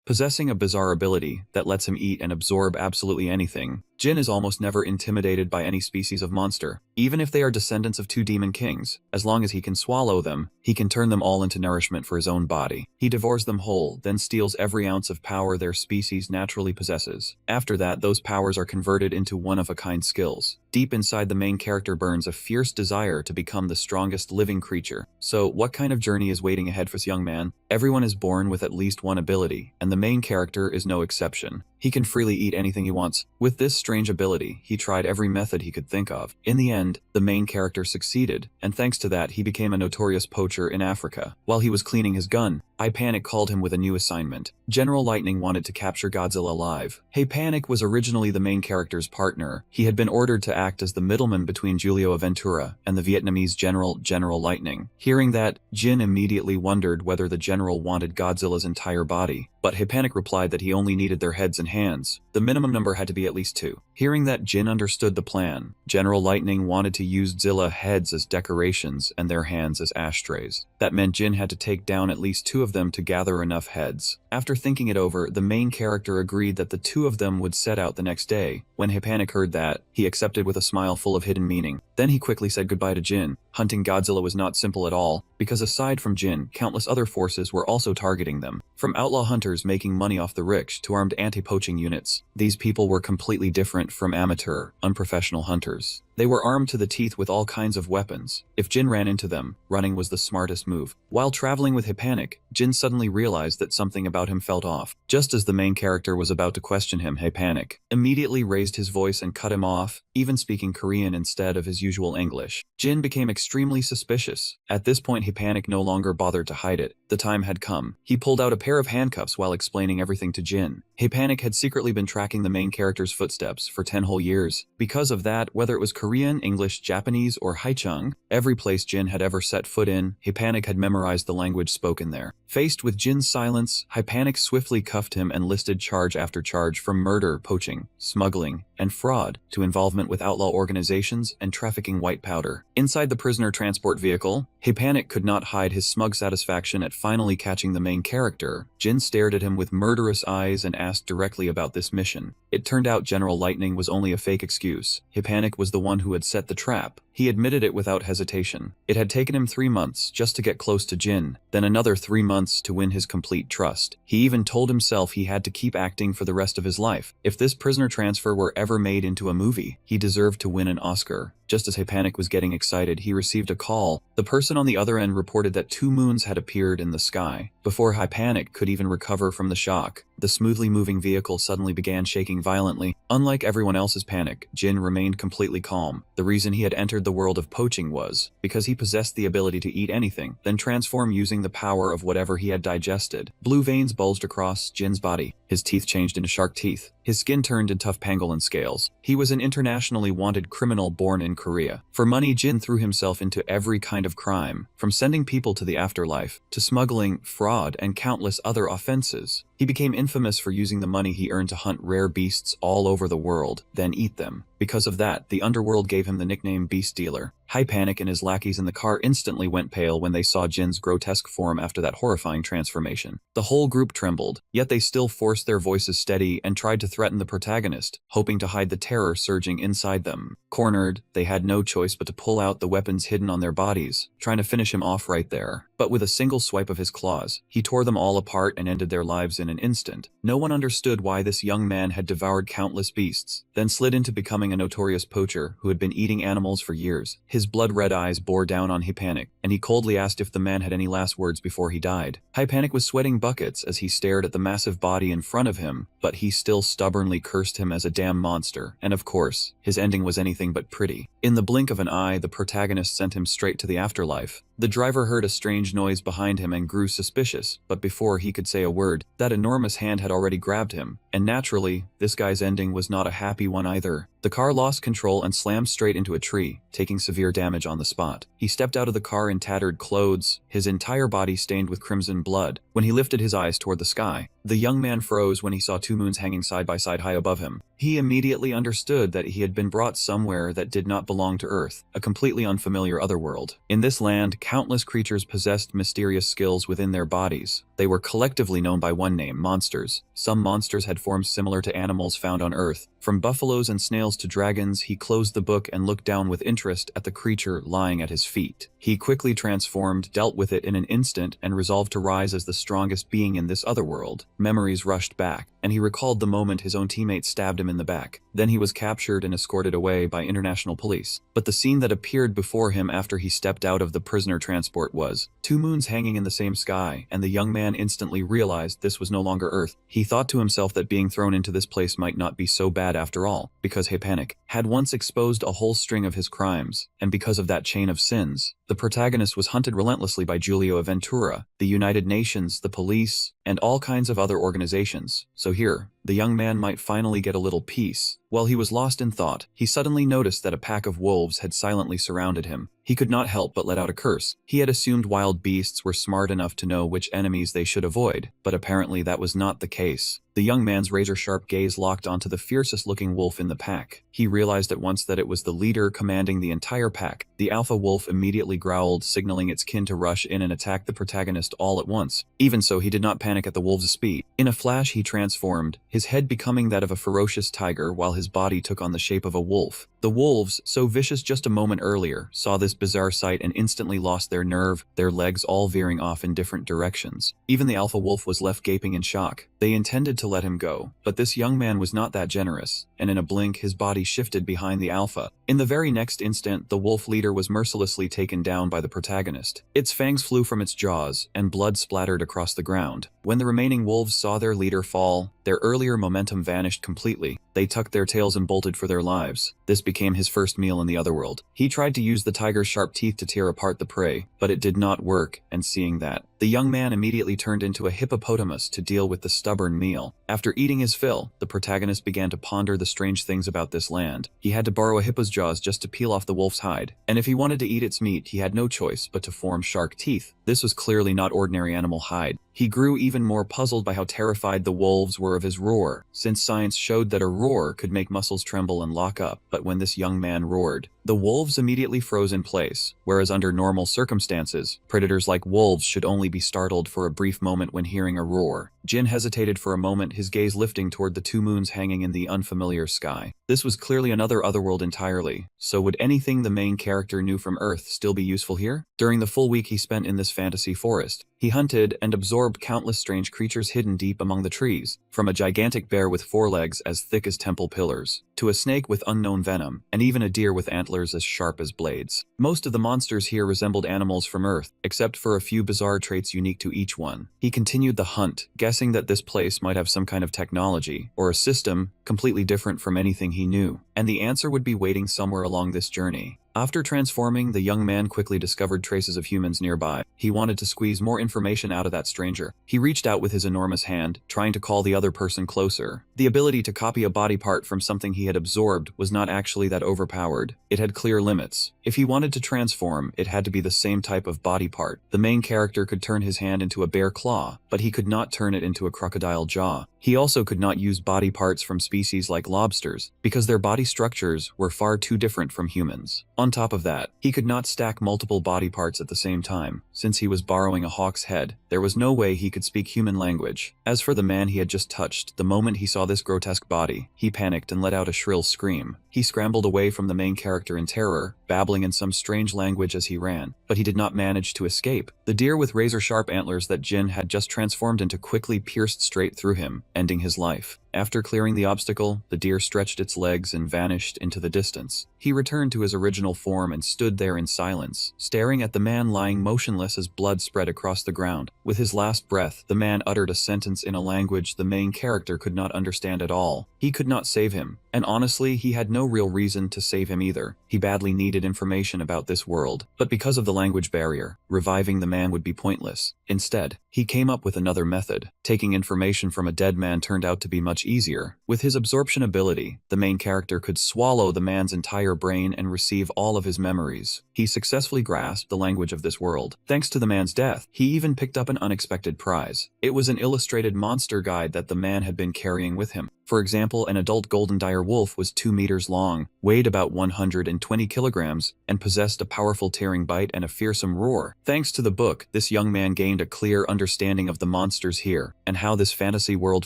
Possessing a bizarre ability that lets him eat and absorb absolutely anything, Jin is almost never intimidated by any species of monster, even if they are descendants of two demon kings. As long as he can swallow them, he can turn them all into nourishment for his own body. He devours them whole, then steals every ounce of power their species naturally possesses. After that, those powers are converted into one-of-a-kind skills. Deep inside the main character burns a fierce desire to become the strongest living creature. So, what kind of journey is waiting ahead for this young man? Everyone is born with at least one ability, and the main character is no exception. He can freely eat anything he wants. With this strange ability, he tried every method he could think of. In the end, the main character succeeded, and thanks to that he became a notorious poacher in Africa. While he was cleaning his gun, Panic called him with a new assignment. General Lightning wanted to capture Godzilla alive. Panic was originally the main character's partner. He had been ordered to act as the middleman between Julio Aventura and the Vietnamese General Lightning. Hearing that, Jin immediately wondered whether the general wanted Godzilla's entire body. But Panic replied that he only needed their heads and hands. The minimum number had to be at least 2. Hearing that, Jin understood the plan. General Lightning wanted to use Zilla heads as decorations and their hands as ashtrays. That meant Jin had to take down at least 2 of them to gather enough heads. After thinking it over, the main character agreed that the 2 of them would set out the next day. When Panic heard that, he accepted with a smile full of hidden meaning. Then he quickly said goodbye to Jin. Hunting Godzilla was not simple at all, because aside from Jin, countless other forces were also targeting them. From outlaw hunters making money off the rich to armed anti-poaching units, these people were completely different from amateur, unprofessional hunters. They were armed to the teeth with all kinds of weapons. If Jin ran into them, running was the smartest move. While traveling with Panic, Jin suddenly realized that something about him felt off. Just as the main character was about to question him, Panic immediately raised his voice and cut him off, even speaking Korean instead of his usual English. Jin became extremely suspicious. At this point, Panic no longer bothered to hide it. The time had come. He pulled out a pair of handcuffs while explaining everything to Jin. Panic had secretly been tracking the main character's footsteps for 10 whole years. Because of that, whether it was Korean, English, Japanese, or Haichung, every place Jin had ever set foot in, Panic had memorized the language spoken there. Faced with Jin's silence, Panic swiftly cuffed him and listed charge after charge, from murder, poaching, smuggling, and fraud to involvement with outlaw organizations and trafficking white powder. Inside the prisoner transport vehicle, Panic could not hide his smug satisfaction at finally catching the main character. Jin stared at him with murderous eyes and asked directly about this mission. It turned out General Lightning was only a fake excuse. Panic was the one who had set the trap. He admitted it without hesitation. It had taken him 3 months just to get close to Jin, then another 3 months to win his complete trust. He even told himself he had to keep acting for the rest of his life. If this prisoner transfer were ever made into a movie, he deserved to win an Oscar. Just as Panic was getting excited, he received a call. The person on the other end reported that 2 moons had appeared in the sky. Before Panic could even recover from the shock, the smoothly moving vehicle suddenly began shaking violently. Unlike everyone else's panic, Jin remained completely calm. The reason he had entered the world of poaching was because he possessed the ability to eat anything, then transform using the power of whatever he had digested. Blue veins bulged across Jin's body. His teeth changed into shark teeth. His skin turned into tough pangolin scales. He was an internationally wanted criminal born in Korea. For money, Jin threw himself into every kind of crime, from sending people to the afterlife, to smuggling, fraud, and countless other offenses. He became infamous for using the money he earned to hunt rare beasts all over the world, then eat them. Because of that, the underworld gave him the nickname Beast Dealer. Panic and his lackeys in the car instantly went pale when they saw Jin's grotesque form after that horrifying transformation. The whole group trembled, yet they still forced their voices steady and tried to threaten the protagonist, hoping to hide the terror surging inside them. Cornered, they had no choice but to pull out the weapons hidden on their bodies, trying to finish him off right there. But with a single swipe of his claws, he tore them all apart and ended their lives in an instant. No one understood why this young man had devoured countless beasts, then slid into becoming a notorious poacher who had been eating animals for years. His blood-red eyes bore down on Panic, and he coldly asked if the man had any last words before he died. Panic was sweating buckets as he stared at the massive body in front of him, but he still stubbornly cursed him as a damn monster, and of course, his ending was anything but pretty. In the blink of an eye, the protagonist sent him straight to the afterlife. The driver heard a strange noise behind him and grew suspicious, but before he could say a word, that enormous hand had already grabbed him, and naturally, this guy's ending was not a happy one either. The car lost control and slammed straight into a tree, taking severe damage on the spot. He stepped out of the car in tattered clothes, his entire body stained with crimson blood. When he lifted his eyes toward the sky, The young man froze when he saw two moons hanging side by side high above him. He immediately understood that he had been brought somewhere that did not belong to Earth, a completely unfamiliar otherworld. In this land, countless creatures possessed mysterious skills within their bodies. They were collectively known by one name, monsters. Some monsters had forms similar to animals found on Earth. From buffaloes and snails to dragons, he closed the book and looked down with interest at the creature lying at his feet. He quickly transformed, dealt with it in an instant, and resolved to rise as the strongest being in this otherworld. Memories rushed back, and he recalled the moment his own teammate stabbed him in the back. Then he was captured and escorted away by international police. But the scene that appeared before him after he stepped out of the prisoner transport was two moons hanging in the same sky, and the young man instantly realized this was no longer Earth. He thought to himself that being thrown into this place might not be so bad after all, because Panic had once exposed a whole string of his crimes, and because of that chain of sins, the protagonist was hunted relentlessly by Giulio Ventura, the United Nations, the police, and all kinds of other organizations. So here, the young man might finally get a little peace. While he was lost in thought, he suddenly noticed that a pack of wolves had silently surrounded him. He could not help but let out a curse. He had assumed wild beasts were smart enough to know which enemies they should avoid, but apparently that was not the case. The young man's razor-sharp gaze locked onto the fiercest-looking wolf in the pack. He realized at once that it was the leader commanding the entire pack. The alpha wolf immediately growled, signaling its kin to rush in and attack the protagonist all at once. Even so, he did not panic at the wolf's speed. In a flash, he transformed, his head becoming that of a ferocious tiger while his body took on the shape of a wolf. The wolves, so vicious just a moment earlier, saw this bizarre sight and instantly lost their nerve, their legs all veering off in different directions. Even the alpha wolf was left gaping in shock. They intended to let him go, but this young man was not that generous, and in a blink his body shifted behind the alpha. In the very next instant, the wolf leader was mercilessly taken down by the protagonist. Its fangs flew from its jaws, and blood splattered across the ground. When the remaining wolves saw their leader fall, their earlier momentum vanished completely. They tucked their tails and bolted for their lives. This became his first meal in the otherworld. He tried to use the tiger's sharp teeth to tear apart the prey, but it did not work, and seeing that, the young man immediately turned into a hippopotamus to deal with the stubborn meal. After eating his fill, the protagonist began to ponder the strange things about this land. He had to borrow a hippo's jaws just to peel off the wolf's hide, and if he wanted to eat its meat, he had no choice but to form shark teeth. This was clearly not ordinary animal hide. He grew even more puzzled by how terrified the wolves were of his roar, since science showed that a roar could make muscles tremble and lock up. But when this young man roared, the wolves immediately froze in place, whereas under normal circumstances, predators like wolves should only be startled for a brief moment when hearing a roar. Jin hesitated for a moment, his gaze lifting toward the two moons hanging in the unfamiliar sky. This was clearly another otherworld entirely, so would anything the main character knew from Earth still be useful here? During the full week he spent in this fantasy forest, he hunted and absorbed countless strange creatures hidden deep among the trees, from a gigantic bear with forelegs as thick as temple pillars, to a snake with unknown venom, and even a deer with antlers as sharp as blades. Most of the monsters here resembled animals from Earth, except for a few bizarre traits unique to each one. He continued the hunt, guessing that this place might have some kind of technology, or a system, completely different from anything he knew, and the answer would be waiting somewhere along this journey. After transforming, the young man quickly discovered traces of humans nearby. He wanted to squeeze more information out of that stranger. He reached out with his enormous hand, trying to call the other person closer. The ability to copy a body part from something he had absorbed was not actually that overpowered. It had clear limits. If he wanted to transform, it had to be the same type of body part. The main character could turn his hand into a bear claw, but he could not turn it into a crocodile jaw. He also could not use body parts from species like lobsters, because their body structures were far too different from humans. On top of that, he could not stack multiple body parts at the same time. Since he was borrowing a hawk's head, there was no way he could speak human language. As for the man he had just touched, the moment he saw this grotesque body, he panicked and let out a shrill scream. He scrambled away from the main character in terror, babbling in some strange language as he ran, but he did not manage to escape. The deer with razor-sharp antlers that Jin had just transformed into quickly pierced straight through him, ending his life. After clearing the obstacle, the deer stretched its legs and vanished into the distance. He returned to his original form and stood there in silence, staring at the man lying motionless as blood spread across the ground. With his last breath, the man uttered a sentence in a language the main character could not understand at all. He could not save him, and honestly, he had no real reason to save him either. He badly needed information about this world, but because of the language barrier, reviving the man would be pointless. Instead, he came up with another method. Taking information from a dead man turned out to be much much easier. With his absorption ability, the main character could swallow the man's entire brain and receive all of his memories. He successfully grasped the language of this world. Thanks to the man's death, he even picked up an unexpected prize. It was an illustrated monster guide that the man had been carrying with him. For example, an adult golden dire wolf was 2 meters long, weighed about 120 kilograms, and possessed a powerful tearing bite and a fearsome roar. Thanks to the book, this young man gained a clear understanding of the monsters here, and how this fantasy world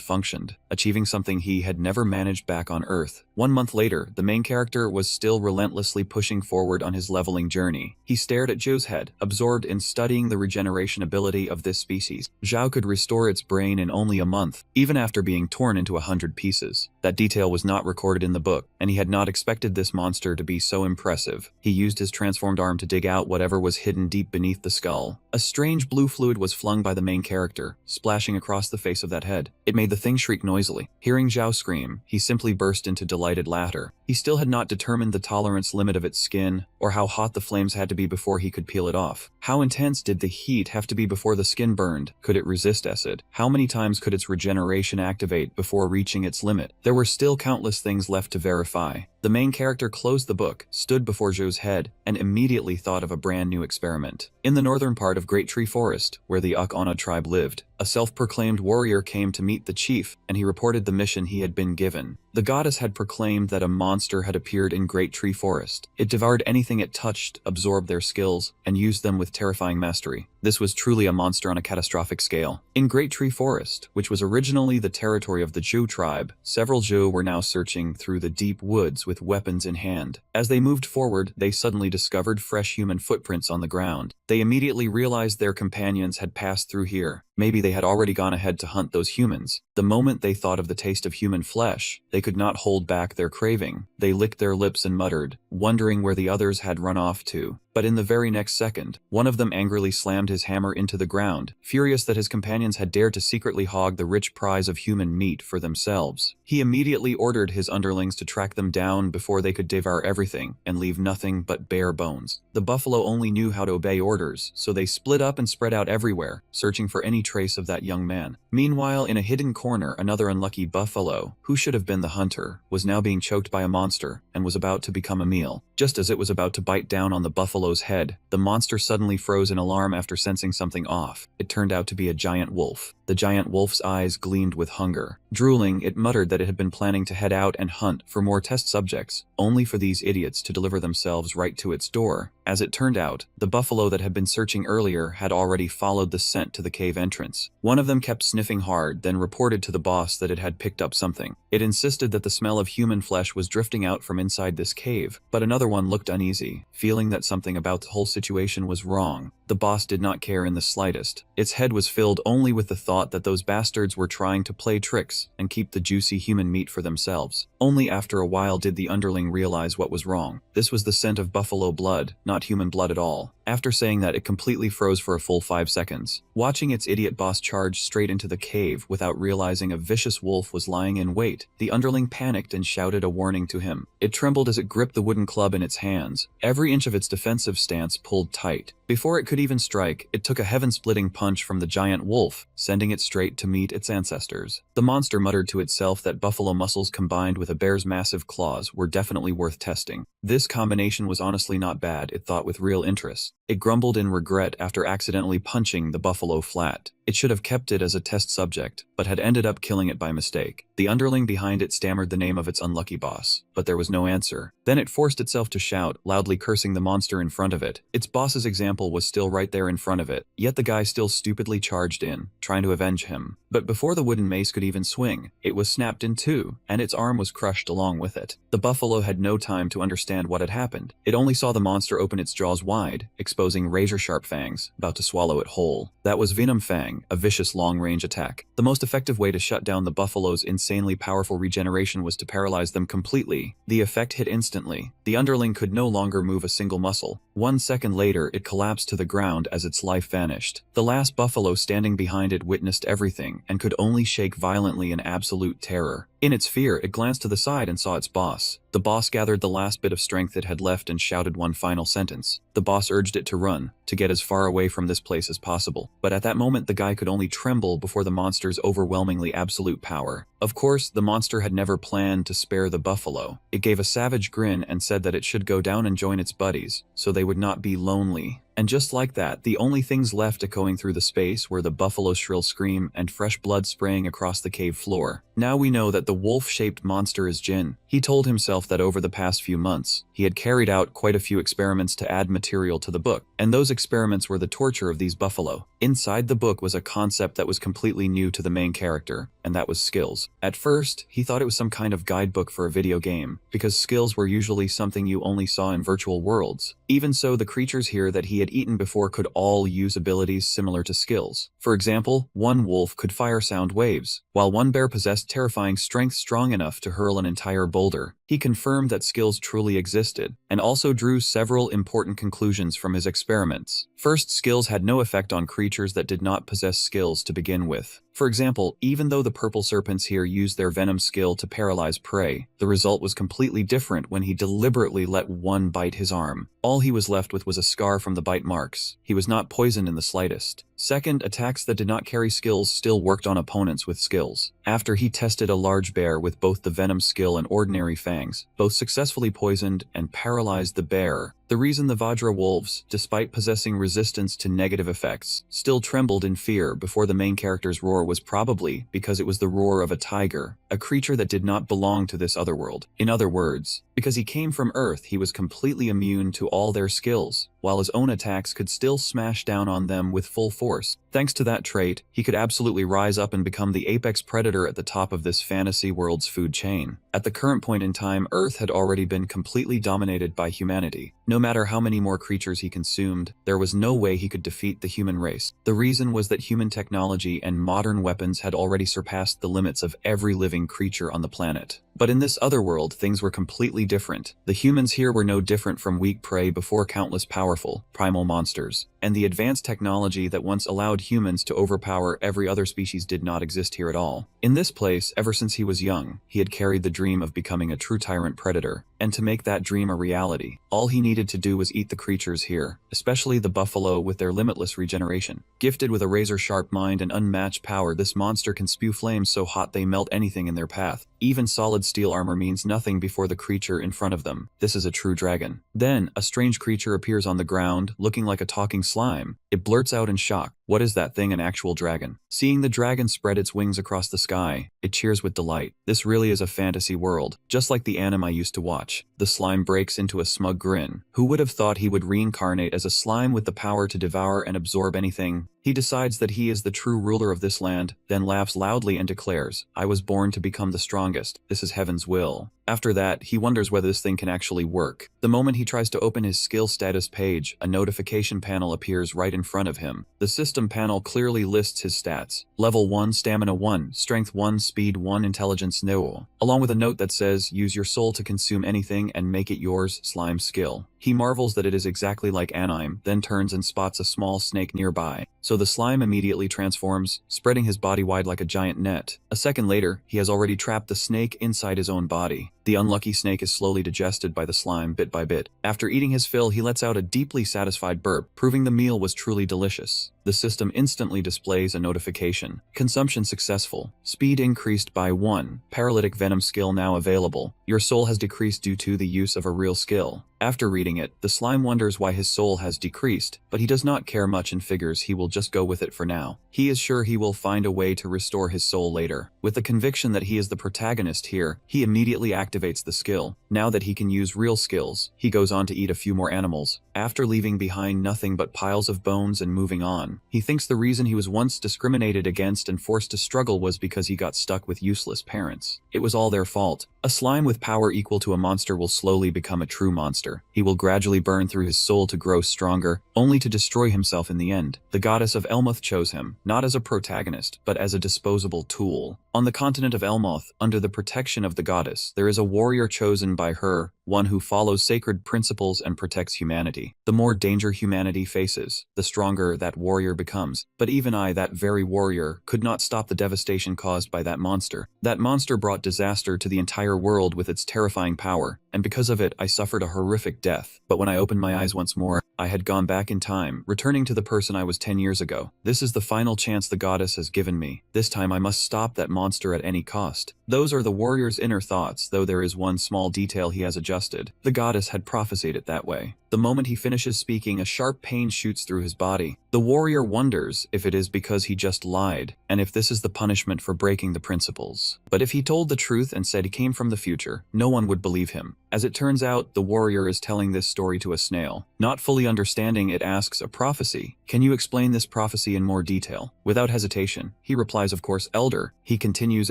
functioned, achieving something he had never managed back on Earth. 1 month later, the main character was still relentlessly pushing forward on his leveling journey. He stared at Zhou's head, absorbed in studying the regeneration ability of this species. Zhou could restore its brain in only a month, even after being torn into 100 pieces. That detail was not recorded in the book, and he had not expected this monster to be so impressive. He used his transformed arm to dig out whatever was hidden deep beneath the skull. A strange blue fluid was flung by the main character, splashing across the face of that head. It made the thing shriek noisily. Hearing Zhou scream, he simply burst into delighted laughter. He still had not determined the tolerance limit of its skin, or how hot the flames had to be before he could peel it off. How intense did the heat have to be before the skin burned? Could it resist acid? How many times could its regeneration activate before reaching its limit? There were still countless things left to verify. The main character closed the book, stood before Zhou's head, and immediately thought of a brand new experiment. In the northern part of Great Tree Forest, where the Akana tribe lived, a self-proclaimed warrior came to meet the chief, and he reported the mission he had been given. The goddess had proclaimed that a monster had appeared in Great Tree Forest. It devoured anything it touched, absorbed their skills, and used them with terrifying mastery. This was truly a monster on a catastrophic scale. In Great Tree Forest, which was originally the territory of the Zhou tribe, several Zhou were now searching through the deep woods with weapons in hand. As they moved forward, they suddenly discovered fresh human footprints on the ground. They immediately realized their companions had passed through here. Maybe they had already gone ahead to hunt those humans. The moment they thought of the taste of human flesh, they could not hold back their craving. They licked their lips and muttered, wondering where the others had run off to. But in the very next second, one of them angrily slammed his hammer into the ground, furious that his companions had dared to secretly hog the rich prize of human meat for themselves. He immediately ordered his underlings to track them down before they could devour everything and leave nothing but bare bones. The buffalo only knew how to obey orders, so they split up and spread out everywhere, searching for any trace of that young man. Meanwhile, in a hidden corner, another unlucky buffalo, who should have been the hunter, was now being choked by a monster and was about to become a meal. Just as it was about to bite down on the buffalo's head, the monster suddenly froze in alarm after sensing something off. It turned out to be a giant wolf. The giant wolf's eyes gleamed with hunger. Drooling, it muttered that it had been planning to head out and hunt for more test subjects, only for these idiots to deliver themselves right to its door. As it turned out, the buffalo that had been searching earlier had already followed the scent to the cave entrance. One of them kept sniffing hard, then reported to the boss that it had picked up something. It insisted that the smell of human flesh was drifting out from inside this cave, but another one looked uneasy, feeling that something about the whole situation was wrong. The boss did not care in the slightest. Its head was filled only with the thought that those bastards were trying to play tricks and keep the juicy human meat for themselves. Only after a while did the underling realize what was wrong. This was the scent of buffalo blood, not human blood at all. After saying that, it completely froze for a full 5 seconds. Watching its idiot boss charge straight into the cave without realizing a vicious wolf was lying in wait, the underling panicked and shouted a warning to him. It trembled as it gripped the wooden club in its hands. Every inch of its defensive stance pulled tight. Before it could even strike, it took a heaven-splitting punch from the giant wolf, sending it straight to meet its ancestors. The monster muttered to itself that buffalo muscles combined with a bear's massive claws were definitely worth testing. This combination was honestly not bad, it thought with real interest. It grumbled in regret after accidentally punching the buffalo flat. It should have kept it as a test subject, but had ended up killing it by mistake. The underling behind it stammered the name of its unlucky boss, but there was no answer. Then it forced itself to shout, loudly cursing the monster in front of it. Its boss's example was still right there in front of it, yet the guy still stupidly charged in, trying to avenge him. But before the wooden mace could even swing, it was snapped in two, and its arm was crushed along with it. The buffalo had no time to understand what had happened. It only saw the monster open its jaws wide, exposing razor-sharp fangs, about to swallow it whole. That was Venom Fang, a vicious long-range attack. The most effective way to shut down the buffalo's insanely powerful regeneration was to paralyze them completely. The effect hit instantly. The underling could no longer move a single muscle. 1 second later, it collapsed to the ground as its life vanished. The last buffalo standing behind it witnessed everything and could only shake violently in absolute terror. In its fear, it glanced to the side and saw its boss. The boss gathered the last bit of strength it had left and shouted one final sentence. The boss urged it to run, to get as far away from this place as possible. But at that moment, the guy could only tremble before the monster's overwhelmingly absolute power. Of course, the monster had never planned to spare the buffalo. It gave a savage grin and said that it should go down and join its buddies, so they would not be lonely. And just like that, the only things left echoing through the space were the buffalo's shrill scream and fresh blood spraying across the cave floor. Now we know that the wolf-shaped monster is Jin. He told himself that over the past few months, he had carried out quite a few experiments to add material to the book, and those experiments were the torture of these buffalo. Inside the book was a concept that was completely new to the main character, and that was skills. At first, he thought it was some kind of guidebook for a video game, because skills were usually something you only saw in virtual worlds. Even so, the creatures here that he had eaten before could all use abilities similar to skills. For example, one wolf could fire sound waves, while one bear possessed terrifying strength strong enough to hurl an entire boulder. He confirmed that skills truly existed, and also drew several important conclusions from his experiments. First, skills had no effect on creatures that did not possess skills to begin with. For example, even though the purple serpents here used their venom skill to paralyze prey, the result was completely different when he deliberately let one bite his arm. All he was left with was a scar from the bite marks. He was not poisoned in the slightest. Second, attacks that did not carry skills still worked on opponents with skills. After he tested a large bear with both the venom skill and ordinary fangs, both successfully poisoned and paralyzed the bear. The reason the Vajra wolves, despite possessing resistance to negative effects, still trembled in fear before the main character's roar was probably because it was the roar of a tiger, a creature that did not belong to this otherworld. In other words, because he came from Earth, he was completely immune to all their skills, while his own attacks could still smash down on them with full force. Thanks to that trait, he could absolutely rise up and become the apex predator at the top of this fantasy world's food chain. At the current point in time, Earth had already been completely dominated by humanity. No matter how many more creatures he consumed, there was no way he could defeat the human race. The reason was that human technology and modern weapons had already surpassed the limits of every living creature on the planet. But in this other world, things were completely different. The humans here were no different from weak prey before countless powerful, primal monsters. And the advanced technology that once allowed humans to overpower every other species did not exist here at all. In this place, ever since he was young, he had carried the dream of becoming a true tyrant predator. And to make that dream a reality, all he needed to do was eat the creatures here, especially the buffalo with their limitless regeneration. Gifted with a razor-sharp mind and unmatched power, this monster can spew flames so hot they melt anything in their path. Even solid steel armor means nothing before the creature in front of them. This is a true dragon. Then, a strange creature appears on the ground, looking like a talking slime. It blurts out in shock, "What is that thing, an actual dragon?" Seeing the dragon spread its wings across the sky, it cheers with delight. This really is a fantasy world, just like the anime I used to watch. The slime breaks into a smug grin. Who would have thought he would reincarnate as a slime with the power to devour and absorb anything? He decides that he is the true ruler of this land, then laughs loudly and declares, "I was born to become the strongest. This is heaven's will." After that, he wonders whether this thing can actually work. The moment he tries to open his skill status page, a notification panel appears right in front of him. The system panel clearly lists his stats. Level 1, Stamina 1, Strength 1, Speed 1, Intelligence 0, along with a note that says, "Use your soul to consume anything and make it yours, slime skill." He marvels that it is exactly like anime, then turns and spots a small snake nearby. So the slime immediately transforms, spreading his body wide like a giant net. A second later, he has already trapped the snake inside his own body. The unlucky snake is slowly digested by the slime bit by bit. After eating his fill, he lets out a deeply satisfied burp, proving the meal was truly delicious. The system instantly displays a notification. Consumption successful. Speed increased by 1. Paralytic venom skill now available. Your soul has decreased due to the use of a real skill. After reading it, the slime wonders why his soul has decreased, but he does not care much and figures he will just go with it for now. He is sure he will find a way to restore his soul later. With the conviction that he is the protagonist here, he immediately activates the skill. Now that he can use real skills, he goes on to eat a few more animals. After leaving behind nothing but piles of bones and moving on, he thinks the reason he was once discriminated against and forced to struggle was because he got stuck with useless parents. It was all their fault. A slime with power equal to a monster will slowly become a true monster. He will gradually burn through his soul to grow stronger, only to destroy himself in the end. The goddess of Elmoth chose him, not as a protagonist, but as a disposable tool. On the continent of Elmoth, under the protection of the goddess, there is a warrior chosen by her, one who follows sacred principles and protects humanity. adversity. The more danger humanity faces, the stronger that warrior becomes. But even I, that very warrior, could not stop the devastation caused by that monster. That monster brought disaster to the entire world with its terrifying power, and because of it I suffered a horrific death. But when I opened my eyes once more, I had gone back in time, returning to the person I was 10 years ago. This is the final chance the goddess has given me. This time I must stop that monster at any cost. Those are the warrior's inner thoughts, though there is one small detail he has adjusted. The goddess had prophesied it that way. The moment he finishes speaking, a sharp pain shoots through his body. The warrior wonders if it is because he just lied, and if this is the punishment for breaking the principles. But if he told the truth and said he came from the future, no one would believe him. As it turns out, the warrior is telling this story to a snail. Not fully understanding, it asks a prophecy. Can you explain this prophecy in more detail? Without hesitation, he replies, of course, Elder. He continues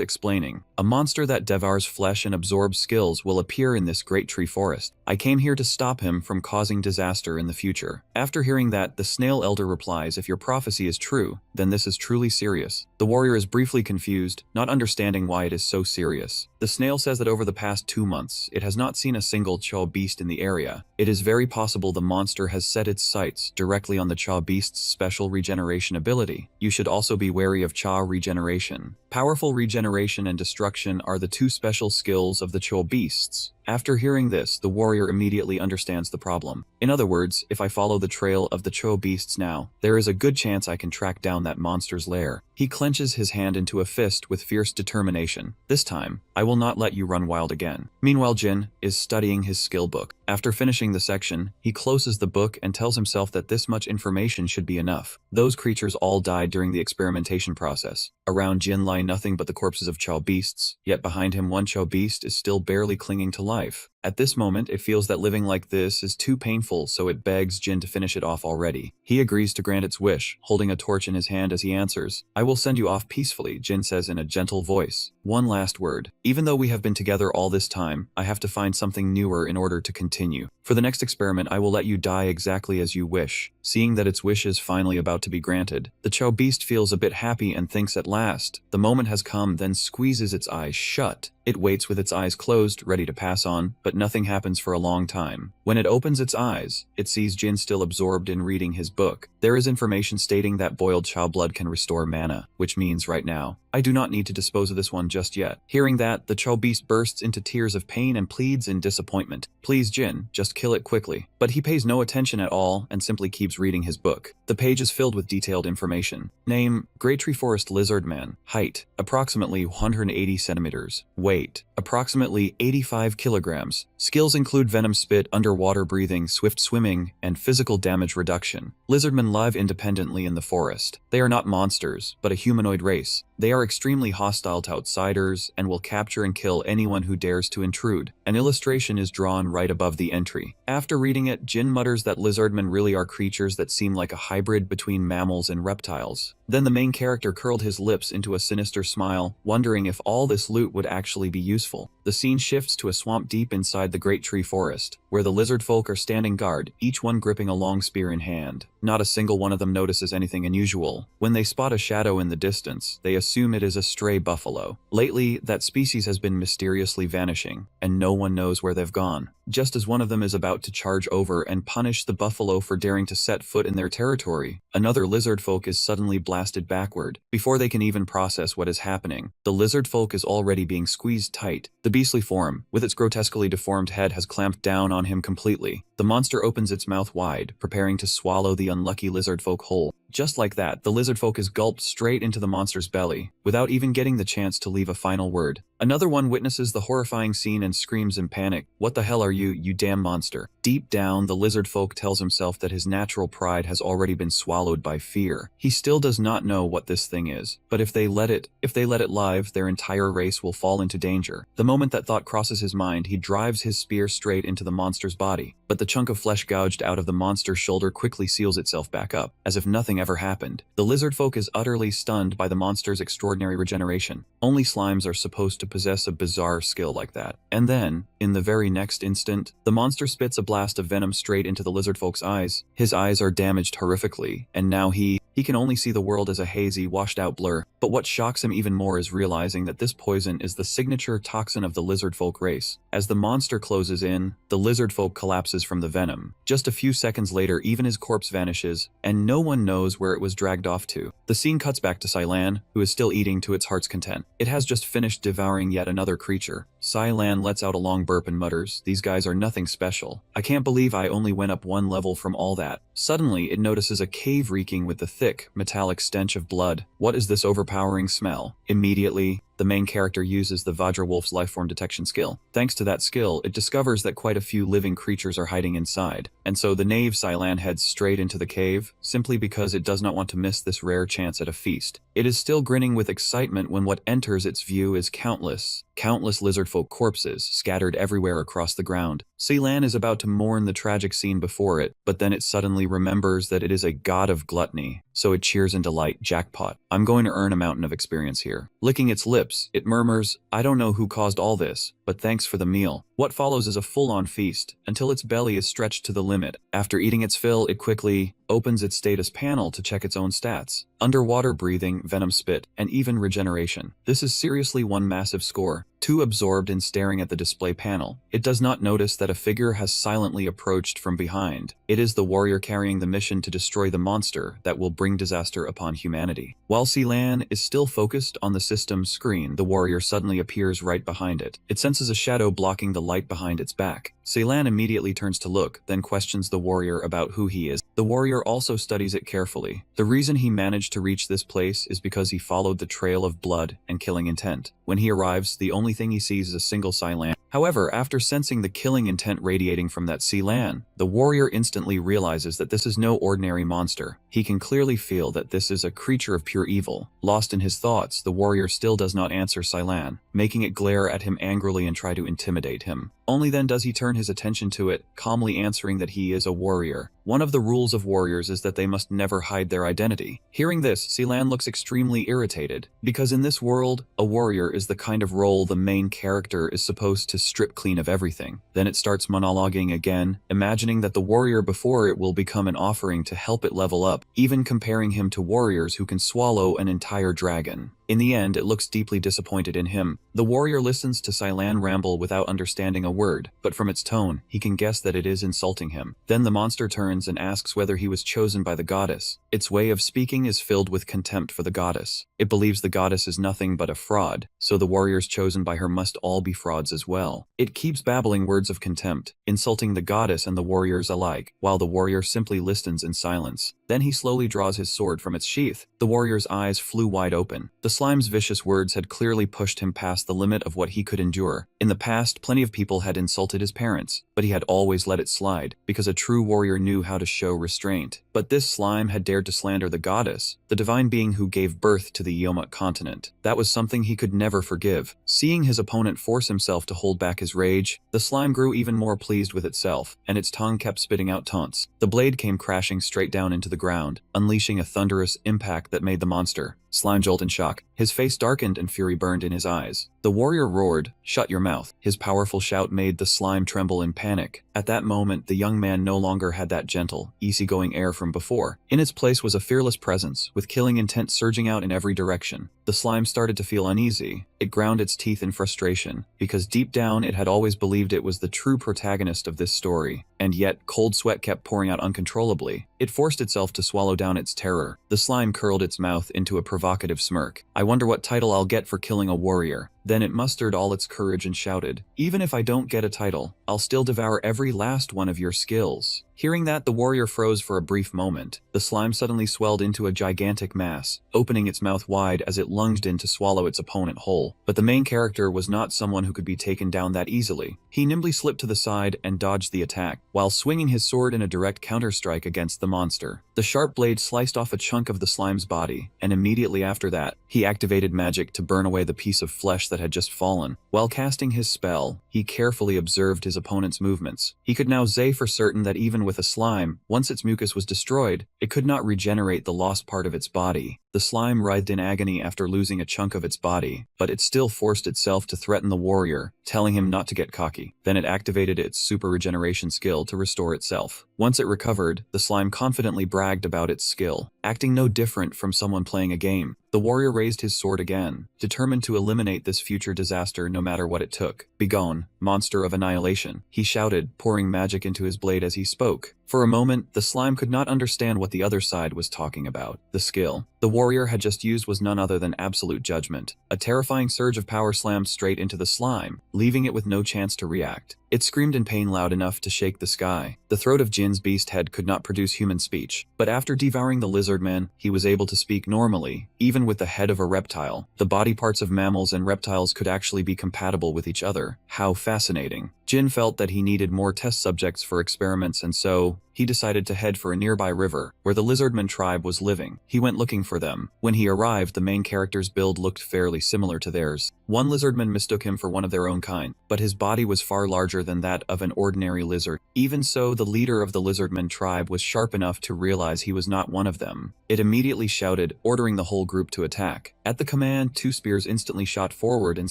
explaining. A monster that devours flesh and absorbs skills will appear in this great tree forest. I came here to stop him from causing disaster in the future. After hearing that, the snail elder replies, if your prophecy is true, then this is truly serious. The warrior is briefly confused, not understanding why it is so serious. The snail says that over the past 2 months, it has not seen a single Chow beast in the area. It is very possible the monster has set its sights directly on the Chow beast's special regeneration ability. You should also be wary of Chow regeneration. Powerful regeneration and destruction are the 2 special skills of the Chow beasts. After hearing this, the warrior immediately understands the problem. In other words, if I follow the trail of the Chow beasts now, there is a good chance I can track down that monster's lair. He clenches his hand into a fist with fierce determination. This time, I will not let you run wild again. Meanwhile, Jin is studying his skill book. After finishing the section, he closes the book and tells himself that this much information should be enough. Those creatures all died during the experimentation process. Around Jin lie nothing but the corpses of Chow beasts, yet behind him one Chow beast is still barely clinging to life. At this moment, it feels that living like this is too painful, so it begs Jin to finish it off already. He agrees to grant its wish, holding a torch in his hand as he answers. I will send you off peacefully, Jin says in a gentle voice. One last word. Even though we have been together all this time, I have to find something newer in order to continue. For the next experiment, I will let you die exactly as you wish. Seeing that its wish is finally about to be granted, the Chow beast feels a bit happy and thinks at last the moment has come, then squeezes its eyes shut. It waits with its eyes closed, ready to pass on, but nothing happens for a long time. When it opens its eyes, it sees Jin still absorbed in reading his book. There is information stating that boiled Chow blood can restore mana, which means right now, I do not need to dispose of this one just yet. Hearing that, the Chow beast bursts into tears of pain and pleads in disappointment. Please Jin, just kill it quickly. But he pays no attention at all and simply keeps reading his book. The page is filled with detailed information. Name, Great Tree Forest Lizard Man. Height, approximately 180 centimeters. Weight, approximately 85 kilograms. Skills include venom spit, underwater breathing, swift swimming, and physical damage reduction. Lizardmen live independently in the forest. They are not monsters, but a humanoid race. They are extremely hostile to outsiders and will capture and kill anyone who dares to intrude. An illustration is drawn right above the entry. After reading it, Jin mutters that lizardmen really are creatures that seem like a hybrid between mammals and reptiles. Then the main character curled his lips into a sinister smile, wondering if all this loot would actually be useful. The scene shifts to a swamp deep inside the Great Tree Forest, where the lizard folk are standing guard, each one gripping a long spear in hand. Not a single one of them notices anything unusual. When they spot a shadow in the distance, they assume it is a stray buffalo. Lately, that species has been mysteriously vanishing, and no one knows where they've gone. Just as one of them is about to charge over and punish the buffalo for daring to set foot in their territory, another lizard folk is suddenly blasted backward. Before they can even process what is happening, the lizard folk is already being squeezed tight. The beastly form, with its grotesquely deformed head, has clamped down on him completely. The monster opens its mouth wide, preparing to swallow the unlucky lizard folk whole. Just like that, the lizard folk is gulped straight into the monster's belly, without even getting the chance to leave a final word. Another one witnesses the horrifying scene and screams in panic, "What the hell are you, you damn monster?" Deep down, the lizard folk tells himself that his natural pride has already been swallowed by fear. He still does not know what this thing is, but if they let it live, their entire race will fall into danger. The moment that thought crosses his mind, he drives his spear straight into the monster's body. But the chunk of flesh gouged out of the monster's shoulder quickly seals itself back up, as if nothing ever happened. The lizard folk is utterly stunned by the monster's extraordinary regeneration. Only slimes are supposed to possess a bizarre skill like that. And then, in the very next instant, the monster spits a blast of venom straight into the lizard folk's eyes. His eyes are damaged horrifically, and now he can only see the world as a hazy, washed-out blur. But what shocks him even more is realizing that this poison is the signature toxin of the lizardfolk race. As the monster closes in, the lizardfolk collapses from the venom. Just a few seconds later, even his corpse vanishes, and no one knows where it was dragged off to. The scene cuts back to Silan, who is still eating to its heart's content. It has just finished devouring yet another creature. Silan lets out a long burp and mutters, "These guys are nothing special. I can't believe I only went up one level from all that." Suddenly, it notices a cave reeking with the thick, metallic stench of blood. What is this overpowering smell? Immediately, the main character uses the Vajra Wolf's lifeform detection skill. Thanks to that skill, it discovers that quite a few living creatures are hiding inside, and so the knave Silan heads straight into the cave, simply because it does not want to miss this rare chance at a feast. It is still grinning with excitement when what enters its view is countless lizardfolk corpses scattered everywhere across the ground. Silan is about to mourn the tragic scene before it, but then it suddenly remembers that it is a god of gluttony, so it cheers in delight. Jackpot. I'm going to earn a mountain of experience here. Licking its lips, it murmurs, "I don't know who caused all this, but thanks for the meal." What follows is a full-on feast, until its belly is stretched to the limit. After eating its fill, it quickly opens its status panel to check its own stats. Underwater breathing, venom spit, and even regeneration. This is seriously one massive score. Too absorbed in staring at the display panel, it does not notice that a figure has silently approached from behind. It is the warrior carrying the mission to destroy the monster that will bring disaster upon humanity. While Silan is still focused on the system's screen, the warrior suddenly appears right behind it. It senses a shadow blocking the light behind its back. Silan immediately turns to look, then questions the warrior about who he is. The warrior also studies it carefully. The reason he managed to reach this place is because he followed the trail of blood and killing intent. When he arrives, the only thing he sees is a single Silan. However, after sensing the killing intent radiating from that Silan, the warrior instantly realizes that this is no ordinary monster. He can clearly feel that this is a creature of pure evil. Lost in his thoughts, the warrior still does not answer Silan, making it glare at him angrily and try to intimidate him. Only then does he turn his attention to it, calmly answering that he is a warrior. One of the rules of warriors is that they must never hide their identity. Hearing this, Silan looks extremely irritated, because in this world, a warrior is the kind of role the main character is supposed to strip clean of everything. Then it starts monologuing again, imagining that the warrior before it will become an offering to help it level up, even comparing him to warriors who can swallow an entire dragon. In the end, it looks deeply disappointed in him. The warrior listens to Silan ramble without understanding a word, but from its tone, he can guess that it is insulting him. Then the monster turns and asks whether he was chosen by the goddess. Its way of speaking is filled with contempt for the goddess. It believes the goddess is nothing but a fraud, so the warriors chosen by her must all be frauds as well. It keeps babbling words of contempt, insulting the goddess and the warriors alike, while the warrior simply listens in silence. Then he slowly draws his sword from its sheath. The warrior's eyes flew wide open. The slime's vicious words had clearly pushed him past the limit of what he could endure. In the past, plenty of people had insulted his parents, but he had always let it slide, because a true warrior knew how to show restraint. But this slime had dared to slander the goddess, the divine being who gave birth to the Yomut continent. That was something he could never forgive. Seeing his opponent force himself to hold back his rage, the slime grew even more pleased with itself, and its tongue kept spitting out taunts. The blade came crashing straight down into the ground, unleashing a thunderous impact that made the monster slime jolt in shock. His face darkened and fury burned in his eyes. The warrior roared, "Shut your mouth." His powerful shout made the slime tremble in panic. At that moment, the young man no longer had that gentle, easygoing air from before. In its place was a fearless presence, with killing intent surging out in every direction. The slime started to feel uneasy. It ground its teeth in frustration, because deep down it had always believed it was the true protagonist of this story. And yet, cold sweat kept pouring out uncontrollably. It forced itself to swallow down its terror. The slime curled its mouth into a provocative smirk. "I wonder what title I'll get for killing a warrior." Then it mustered all its courage and shouted, "Even if I don't get a title, I'll still devour every last one of your skills." Hearing that, the warrior froze for a brief moment. The slime suddenly swelled into a gigantic mass, opening its mouth wide as it lunged in to swallow its opponent whole. But the main character was not someone who could be taken down that easily. He nimbly slipped to the side and dodged the attack, while swinging his sword in a direct counterstrike against the monster. The sharp blade sliced off a chunk of the slime's body, and immediately after that, he activated magic to burn away the piece of flesh that had just fallen. While casting his spell, he carefully observed his opponent's movements. He could now say for certain that even with a slime, once its mucus was destroyed, it could not regenerate the lost part of its body. The slime writhed in agony after losing a chunk of its body, but it still forced itself to threaten the warrior, telling him not to get cocky. Then it activated its super regeneration skill to restore itself. Once it recovered, the slime confidently bragged about its skill, acting no different from someone playing a game. The warrior raised his sword again, determined to eliminate this future disaster no matter what it took. "Begone, monster of annihilation," he shouted, pouring magic into his blade as he spoke. For a moment, the slime could not understand what the other side was talking about. The skill the warrior had just used was none other than absolute judgment. A terrifying surge of power slammed straight into the slime, leaving it with no chance to react. It screamed in pain loud enough to shake the sky. The throat of Jin's beast head could not produce human speech, but after devouring the lizard man, he was able to speak normally, even with the head of a reptile. The body parts of mammals and reptiles could actually be compatible with each other. How fascinating. Jin felt that he needed more test subjects for experiments, and so he decided to head for a nearby river, where the lizardman tribe was living. He went looking for them. When he arrived, the main character's build looked fairly similar to theirs. One lizardman mistook him for one of their own kind, but his body was far larger than that of an ordinary lizard. Even so, the leader of the lizardman tribe was sharp enough to realize he was not one of them. It immediately shouted, ordering the whole group to attack. At the command, 2 spears instantly shot forward and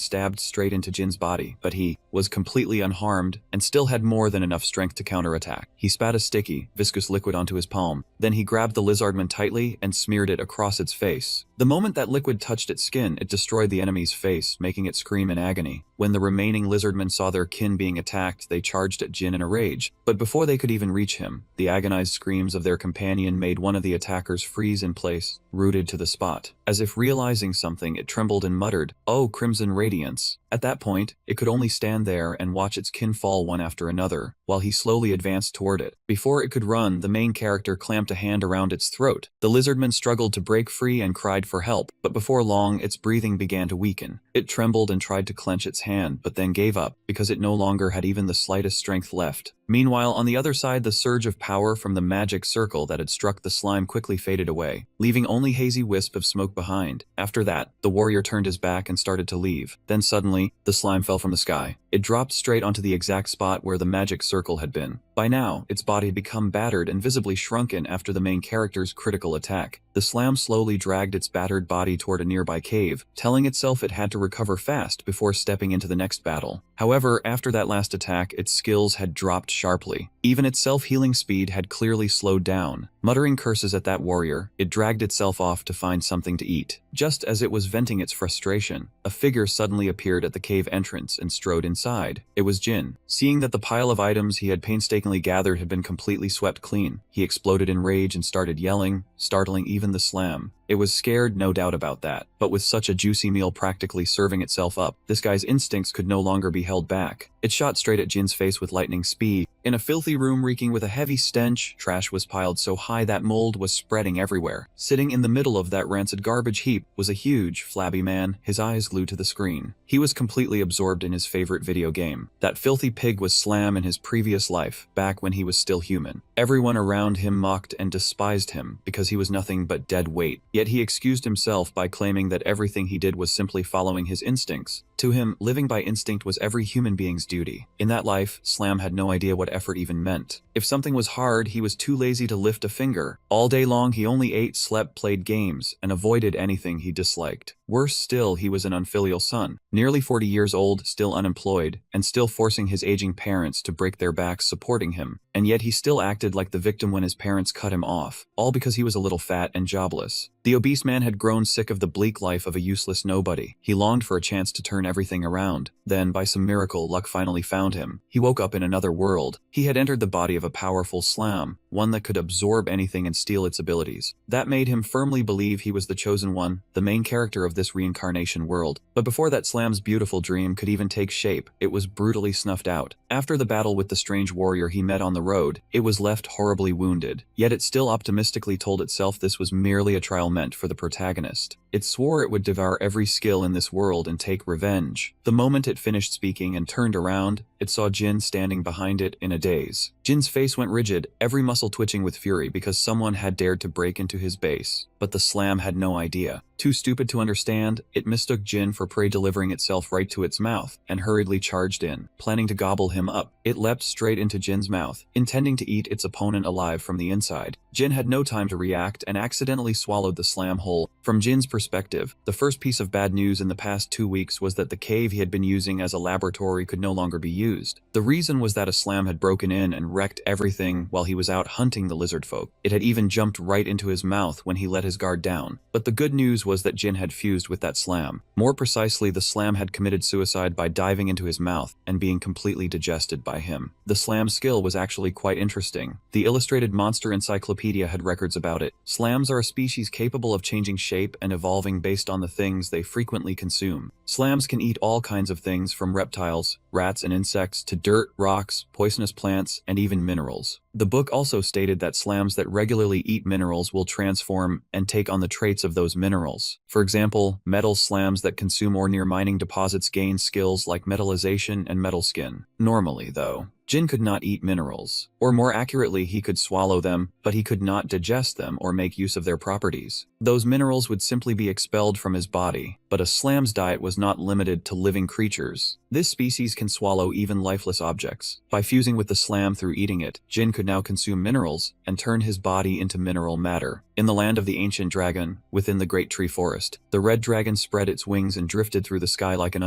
stabbed straight into Jin's body, but he was completely unharmed and still had more than enough strength to counterattack. He spat a sticky, viscous liquid onto his palm. Then he grabbed the lizardman tightly and smeared it across its face. The moment that liquid touched its skin, it destroyed the enemy's face, making it scream in agony. When the remaining lizardmen saw their kin being attacked, they charged at Jin in a rage. But before they could even reach him, the agonized screams of their companion made one of the attackers freeze in place, rooted to the spot. As if realizing something, it trembled and muttered, "Oh, crimson radiance." At that point, it could only stand there and watch its kin fall one after another, while he slowly advanced toward it. Before it could run, the main character clamped a hand around its throat. The lizardman struggled to break free and cried for help, but before long, its breathing began to weaken. It trembled and tried to clench its hand, but then gave up, because it no longer had even the slightest strength left. Meanwhile, on the other side, the surge of power from the magic circle that had struck the slime quickly faded away, leaving only hazy wisp of smoke behind. After that, the warrior turned his back and started to leave. Then suddenly, the slime fell from the sky. It dropped straight onto the exact spot where the magic circle had been. By now, its body had become battered and visibly shrunken after the main character's critical attack. The slime slowly dragged its battered body toward a nearby cave, telling itself it had to recover fast before stepping into the next battle. However, after that last attack, its skills had dropped sharply. Even its self-healing speed had clearly slowed down. Muttering curses at that warrior, it dragged itself off to find something to eat. Just as it was venting its frustration, a figure suddenly appeared at the cave entrance and strode inside. It was Jin. Seeing that the pile of items he had painstakingly gathered had been completely swept clean, he exploded in rage and started yelling, startling even the slam. It was scared, no doubt about that, but with such a juicy meal practically serving itself up, this guy's instincts could no longer be held back. It shot straight at Jin's face with lightning speed. In a filthy room reeking with a heavy stench, trash was piled so high that mold was spreading everywhere. Sitting in the middle of that rancid garbage heap was a huge, flabby man, his eyes glued to the screen. He was completely absorbed in his favorite video game. That filthy pig was Slam in his previous life, back when he was still human. Everyone around him mocked and despised him because he was nothing but dead weight. Yet he excused himself by claiming that everything he did was simply following his instincts. To him, living by instinct was every human being's duty. In that life, Slam had no idea what effort even meant. If something was hard, he was too lazy to lift a finger. All day long, he only ate, slept, played games, and avoided anything he disliked. Worse still, he was an unfilial son, nearly 40 years old, still unemployed, and still forcing his aging parents to break their backs supporting him. And yet he still acted like the victim when his parents cut him off, all because he was a little fat and jobless. The obese man had grown sick of the bleak life of a useless nobody. He longed for a chance to turn everything around. Then, by some miracle, luck finally found him. He woke up in another world. He had entered the body of a powerful Slam, one that could absorb anything and steal its abilities. That made him firmly believe he was the chosen one, the main character of this reincarnation world. But before that Slam's beautiful dream could even take shape, it was brutally snuffed out. After the battle with the strange warrior he met on the road, it was left horribly wounded. Yet it still optimistically told itself this was merely a trial meant for the protagonist. It swore it would devour every skill in this world and take revenge. The moment it finished speaking and turned around, it saw Jin standing behind it in a daze. Jin's face went rigid, every muscle twitching with fury because someone had dared to break into his base. But the Slam had no idea. Too stupid to understand, it mistook Jin for prey, delivering itself right to its mouth, and hurriedly charged in, planning to gobble him up. It leapt straight into Jin's mouth, intending to eat its opponent alive from the inside. Jin had no time to react and accidentally swallowed the slam whole. From Jin's perspective, the first piece of bad news in the past 2 weeks was that the cave he had been using as a laboratory could no longer be used. The reason was that a slam had broken in and wrecked everything while he was out hunting the lizard folk. It had even jumped right into his mouth when he let his guard down. But the good news was that Jin had fused with that slam. More precisely, the slam had committed suicide by diving into his mouth and being completely digested by him. The slam skill was actually quite interesting. The Illustrated Monster Encyclopedia had records about it. Slams are a species capable of changing shape and evolving based on the things they frequently consume. Slams can eat all kinds of things, from reptiles, rats and insects, to dirt, rocks, poisonous plants, and even minerals. The book also stated that slams that regularly eat minerals will transform and take on the traits of those minerals. For example, metal slams that consume or near mining deposits gain skills like metallization and metal skin. Normally, though, Jin could not eat minerals, or more accurately, he could swallow them, but he could not digest them or make use of their properties. Those minerals would simply be expelled from his body. But a slam's diet was not limited to living creatures. This species can swallow even lifeless objects. By fusing with the slam through eating it, Jin could now consume minerals and turn his body into mineral matter. In the land of the ancient dragon, within the great tree forest, the red dragon spread its wings and drifted through the sky like an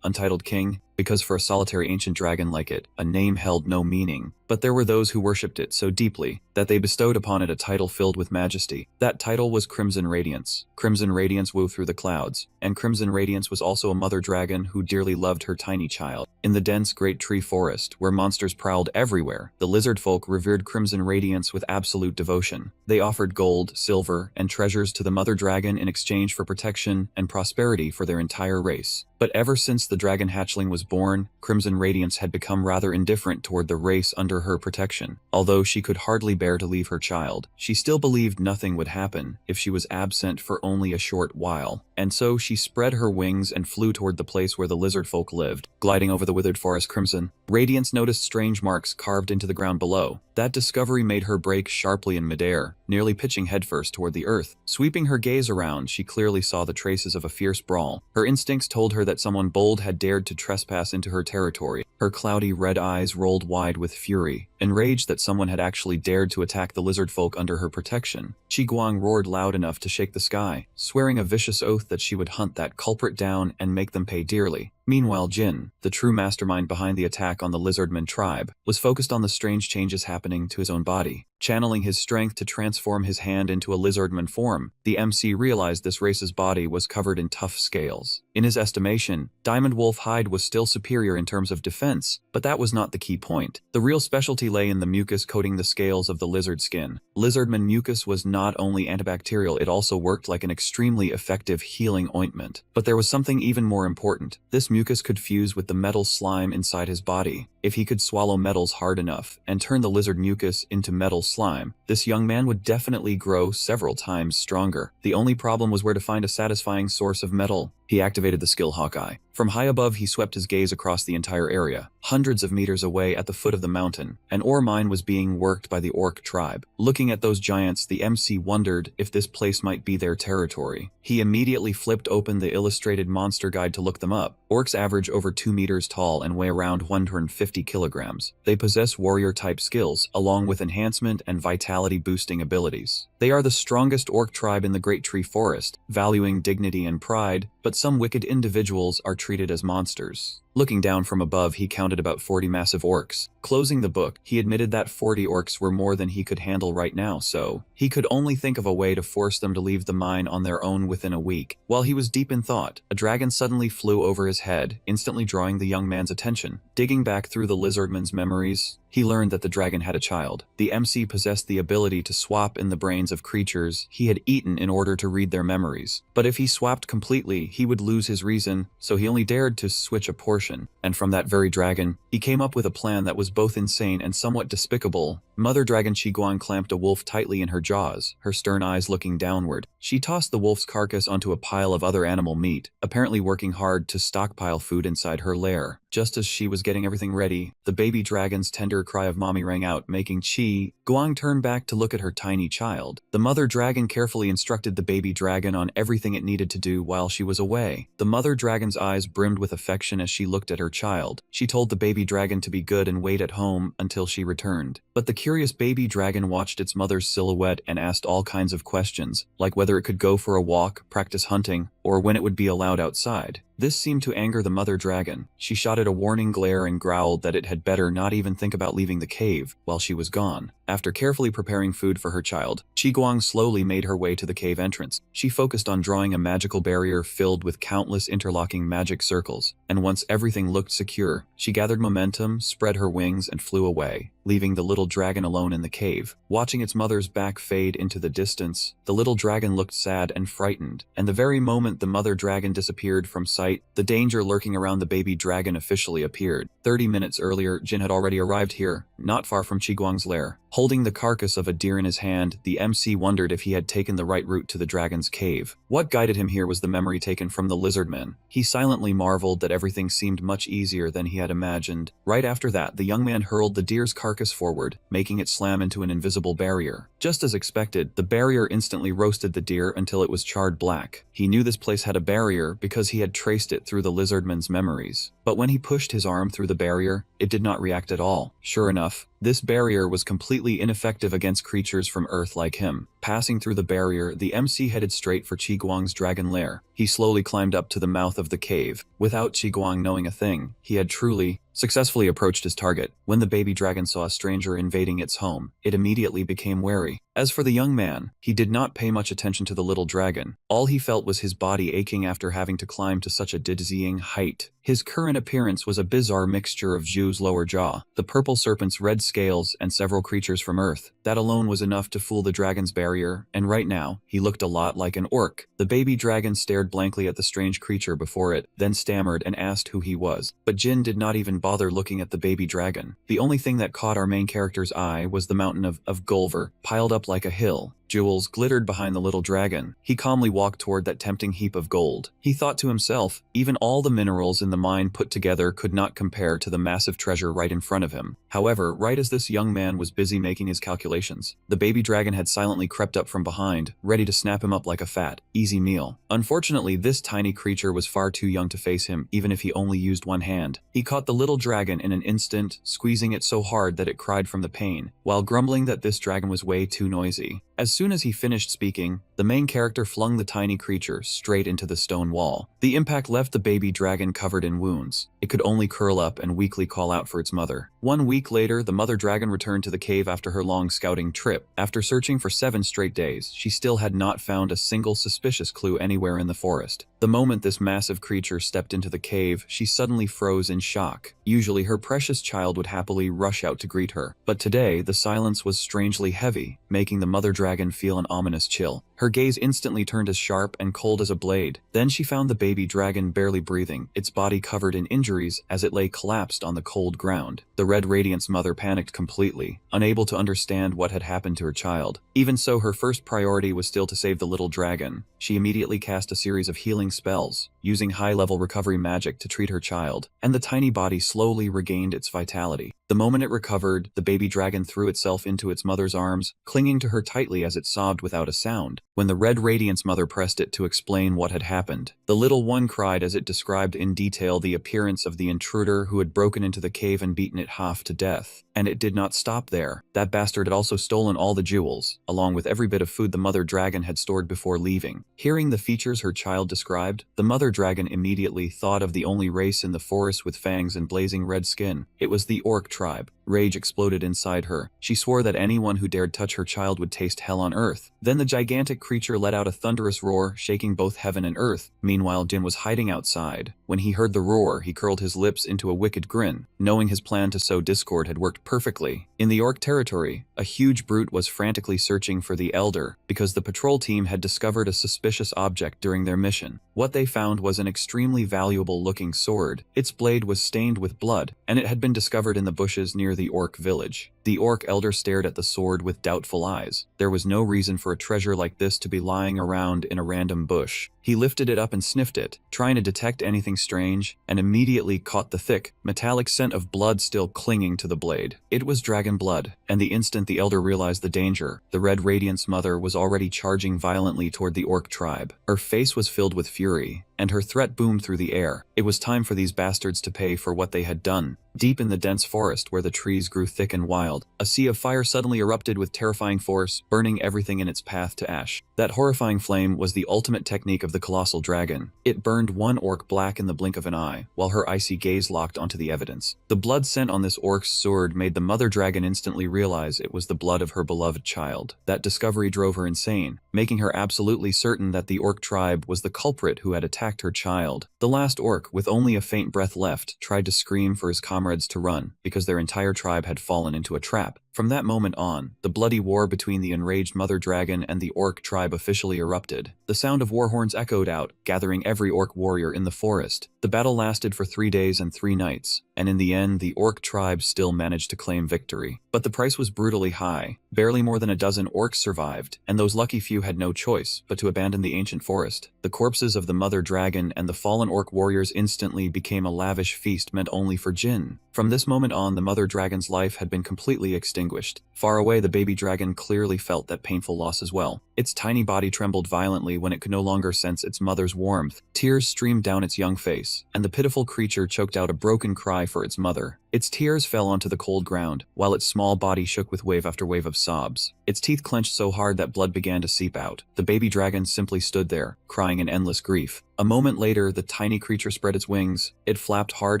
untitled king, because for a solitary ancient dragon like it, a name held no meaning. But there were those who worshipped it so deeply that they bestowed upon it a title filled with majesty. That title was Crimson Radiance. Crimson Radiance wove through the clouds, and Crimson Radiance was also a mother dragon who dearly loved her tiny child. In the dense great tree forest, where monsters prowled everywhere, the lizard folk revered Crimson Radiance with absolute devotion. They offered gold, silver, and treasures to the mother dragon in exchange for protection and prosperity for their entire race. But ever since the dragon hatchling was born, Crimson Radiance had become rather indifferent toward the race under her protection. Although she could hardly bear to leave her child, she still believed nothing would happen if she was absent for only a short while. And so she spread her wings and flew toward the place where the lizard folk lived. Gliding over the withered forest, Crimson Radiance noticed strange marks carved into the ground below. That discovery made her brake sharply in midair, nearly pitching headfirst toward the earth. Sweeping her gaze around, she clearly saw the traces of a fierce brawl. Her instincts told her that someone bold had dared to trespass into her territory. Her cloudy red eyes rolled wide with fury, enraged that someone had actually dared to attack the lizard folk under her protection. Chi Guang roared loud enough to shake the sky, swearing a vicious oath that she would hunt that culprit down and make them pay dearly. Meanwhile, Jin, the true mastermind behind the attack on the Lizardman tribe, was focused on the strange changes happening to his own body. Channeling his strength to transform his hand into a lizardman form, the MC realized this race's body was covered in tough scales. In his estimation, Diamond Wolf hide was still superior in terms of defense, but that was not the key point. The real specialty lay in the mucus coating the scales of the lizard skin. Lizardman mucus was not only antibacterial, it also worked like an extremely effective healing ointment. But there was something even more important. This mucus could fuse with the metal slime inside his body. If he could swallow metals hard enough and turn the lizard mucus into metal slime, this young man would definitely grow several times stronger. The only problem was where to find a satisfying source of metal. He activated the skill Hawkeye. From high above, he swept his gaze across the entire area. Hundreds of meters away at the foot of the mountain, an ore mine was being worked by the orc tribe. Looking at those giants, the MC wondered if this place might be their territory. He immediately flipped open the illustrated monster guide to look them up. Orcs average over 2 meters tall and weigh around 150 kilograms. They possess warrior-type skills, along with enhancement and vitality-boosting abilities. They are the strongest orc tribe in the Great Tree Forest, valuing dignity and pride, but some wicked individuals are treated as monsters. Looking down from above, he counted about 40 massive orcs. Closing the book, he admitted that 40 orcs were more than he could handle right now, so he could only think of a way to force them to leave the mine on their own within a week. While he was deep in thought, a dragon suddenly flew over his head, instantly drawing the young man's attention. Digging back through the lizardman's memories, he learned that the dragon had a child. The MC possessed the ability to swap in the brains of creatures he had eaten in order to read their memories. But if he swapped completely, he would lose his reason, so he only dared to switch a portion. And from that very dragon, he came up with a plan that was both insane and somewhat despicable. Mother Dragon Qiguang clamped a wolf tightly in her jaws, her stern eyes looking downward. She tossed the wolf's carcass onto a pile of other animal meat, apparently working hard to stockpile food inside her lair. Just as she was getting everything ready, the baby dragon's tender cry of mommy rang out, making Qiguang turn back to look at her tiny child. The mother dragon carefully instructed the baby dragon on everything it needed to do while she was away. The mother dragon's eyes brimmed with affection as she looked at her child. She told the baby dragon to be good and wait at home until she returned. But the curious baby dragon watched its mother's silhouette and asked all kinds of questions, like whether it could go for a walk, practice hunting, or when it would be allowed outside. This seemed to anger the mother dragon. She shot it a warning glare and growled that it had better not even think about leaving the cave while she was gone. After carefully preparing food for her child, Qiguang slowly made her way to the cave entrance. She focused on drawing a magical barrier filled with countless interlocking magic circles, and once everything looked secure, she gathered momentum, spread her wings, and flew away, leaving the little dragon alone in the cave. Watching its mother's back fade into the distance, the little dragon looked sad and frightened, and the very moment the mother dragon disappeared from sight, the danger lurking around the baby dragon officially appeared. 30 minutes earlier, Jin had already arrived here, not far from Qiguang's lair. Holding the carcass of a deer in his hand, the MC wondered if he had taken the right route to the dragon's cave. What guided him here was the memory taken from the lizardman. He silently marveled that everything seemed much easier than he had imagined. Right after that, the young man hurled the deer's carcass forward, making it slam into an invisible barrier. Just as expected, the barrier instantly roasted the deer until it was charred black. He knew this place had a barrier because he had traced it through the lizardman's memories. But when he pushed his arm through the barrier, it did not react at all. Sure enough, this barrier was completely ineffective against creatures from Earth like him. Passing through the barrier, the MC headed straight for Qiguang's dragon lair. He slowly climbed up to the mouth of the cave. Without Qiguang knowing a thing, he had truly, successfully approached his target. When the baby dragon saw a stranger invading its home, it immediately became wary. As for the young man, he did not pay much attention to the little dragon. All he felt was his body aching after having to climb to such a dizzying height. His current appearance was a bizarre mixture of Zhu's lower jaw, the purple serpent's red scales, and several creatures from Earth. That alone was enough to fool the dragon's barrier, and right now, he looked a lot like an orc. The baby dragon stared blankly at the strange creature before it, then stammered and asked who he was. But Jin did not even bother looking at the baby dragon. The only thing that caught our main character's eye was the mountain of Gulver, piled up like a hill. Jewels glittered behind the little dragon. He calmly walked toward that tempting heap of gold. He thought to himself, even all the minerals in the mine put together could not compare to the massive treasure right in front of him. However, right as this young man was busy making his calculations, the baby dragon had silently crept up from behind, ready to snap him up like a fat, easy meal. Unfortunately, this tiny creature was far too young to face him, even if he only used one hand. He caught the little dragon in an instant, squeezing it so hard that it cried from the pain, while grumbling that this dragon was way too noisy. As soon as he finished speaking, the main character flung the tiny creature straight into the stone wall. The impact left the baby dragon covered in wounds. It could only curl up and weakly call out for its mother. 1 week later, the mother dragon returned to the cave after her long scouting trip. After searching for 7 straight days, she still had not found a single suspicious clue anywhere in the forest. The moment this massive creature stepped into the cave, she suddenly froze in shock. Usually, her precious child would happily rush out to greet her, but today, the silence was strangely heavy, making the mother dragon feel an ominous chill. Her gaze instantly turned as sharp and cold as a blade. Then she found the baby dragon barely breathing, its body covered in injuries as it lay collapsed on the cold ground. The Red Radiant's mother panicked completely, unable to understand what had happened to her child. Even so, her first priority was still to save the little dragon. She immediately cast a series of healing spells, using high-level recovery magic to treat her child, and the tiny body slowly regained its vitality. The moment it recovered, the baby dragon threw itself into its mother's arms, clinging to her tightly as it sobbed without a sound. When the Red Radiant's mother pressed it to explain what had happened, the little one cried as it described in detail the appearance of the intruder who had broken into the cave and beaten it half to death. And it did not stop there. That bastard had also stolen all the jewels, along with every bit of food the mother dragon had stored before leaving. Hearing the features her child described, the mother dragon immediately thought of the only race in the forest with fangs and blazing red skin. It was the orc tribe. Rage exploded inside her. She swore that anyone who dared touch her child would taste hell on earth. Then the gigantic creature let out a thunderous roar, shaking both heaven and earth. Meanwhile, Jin was hiding outside. When he heard the roar, he curled his lips into a wicked grin, knowing his plan to sow discord had worked perfectly. In the orc territory, a huge brute was frantically searching for the elder, because the patrol team had discovered a suspicious object during their mission. What they found was an extremely valuable-looking sword. Its blade was stained with blood, and it had been discovered in the bushes near the orc village. The orc elder stared at the sword with doubtful eyes. There was no reason for a treasure like this to be lying around in a random bush. He lifted it up and sniffed it, trying to detect anything strange, and immediately caught the thick, metallic scent of blood still clinging to the blade. It was dragon blood, and the instant the elder realized the danger, the Red Radiance mother was already charging violently toward the orc tribe. Her face was filled with fury, and her threat boomed through the air. It was time for these bastards to pay for what they had done. Deep in the dense forest where the trees grew thick and wild, a sea of fire suddenly erupted with terrifying force, burning everything in its path to ash. That horrifying flame was the ultimate technique of the colossal dragon. It burned one orc black in the blink of an eye, while her icy gaze locked onto the evidence. The blood scent on this orc's sword made the mother dragon instantly realize it was the blood of her beloved child. That discovery drove her insane, making her absolutely certain that the orc tribe was the culprit who had attacked her child. The last orc, with only a faint breath left, tried to scream for his comrades to run, because their entire tribe had fallen into a trap. From that moment on, the bloody war between the enraged mother dragon and the orc tribe officially erupted. The sound of war horns echoed out, gathering every orc warrior in the forest. The battle lasted for 3 days and 3 nights, and in the end the orc tribe still managed to claim victory. But the price was brutally high. Barely more than a dozen orcs survived, and those lucky few had no choice but to abandon the ancient forest. The corpses of the mother dragon and the fallen orc warriors instantly became a lavish feast meant only for Jin. From this moment on, the mother dragon's life had been completely extinguished. Far away, the baby dragon clearly felt that painful loss as well. Its tiny body trembled violently when it could no longer sense its mother's warmth. Tears streamed down its young face, and the pitiful creature choked out a broken cry for its mother. Its tears fell onto the cold ground, while its small body shook with wave after wave of sobs. Its teeth clenched so hard that blood began to seep out. The baby dragon simply stood there, crying in endless grief. A moment later, the tiny creature spread its wings. It flapped hard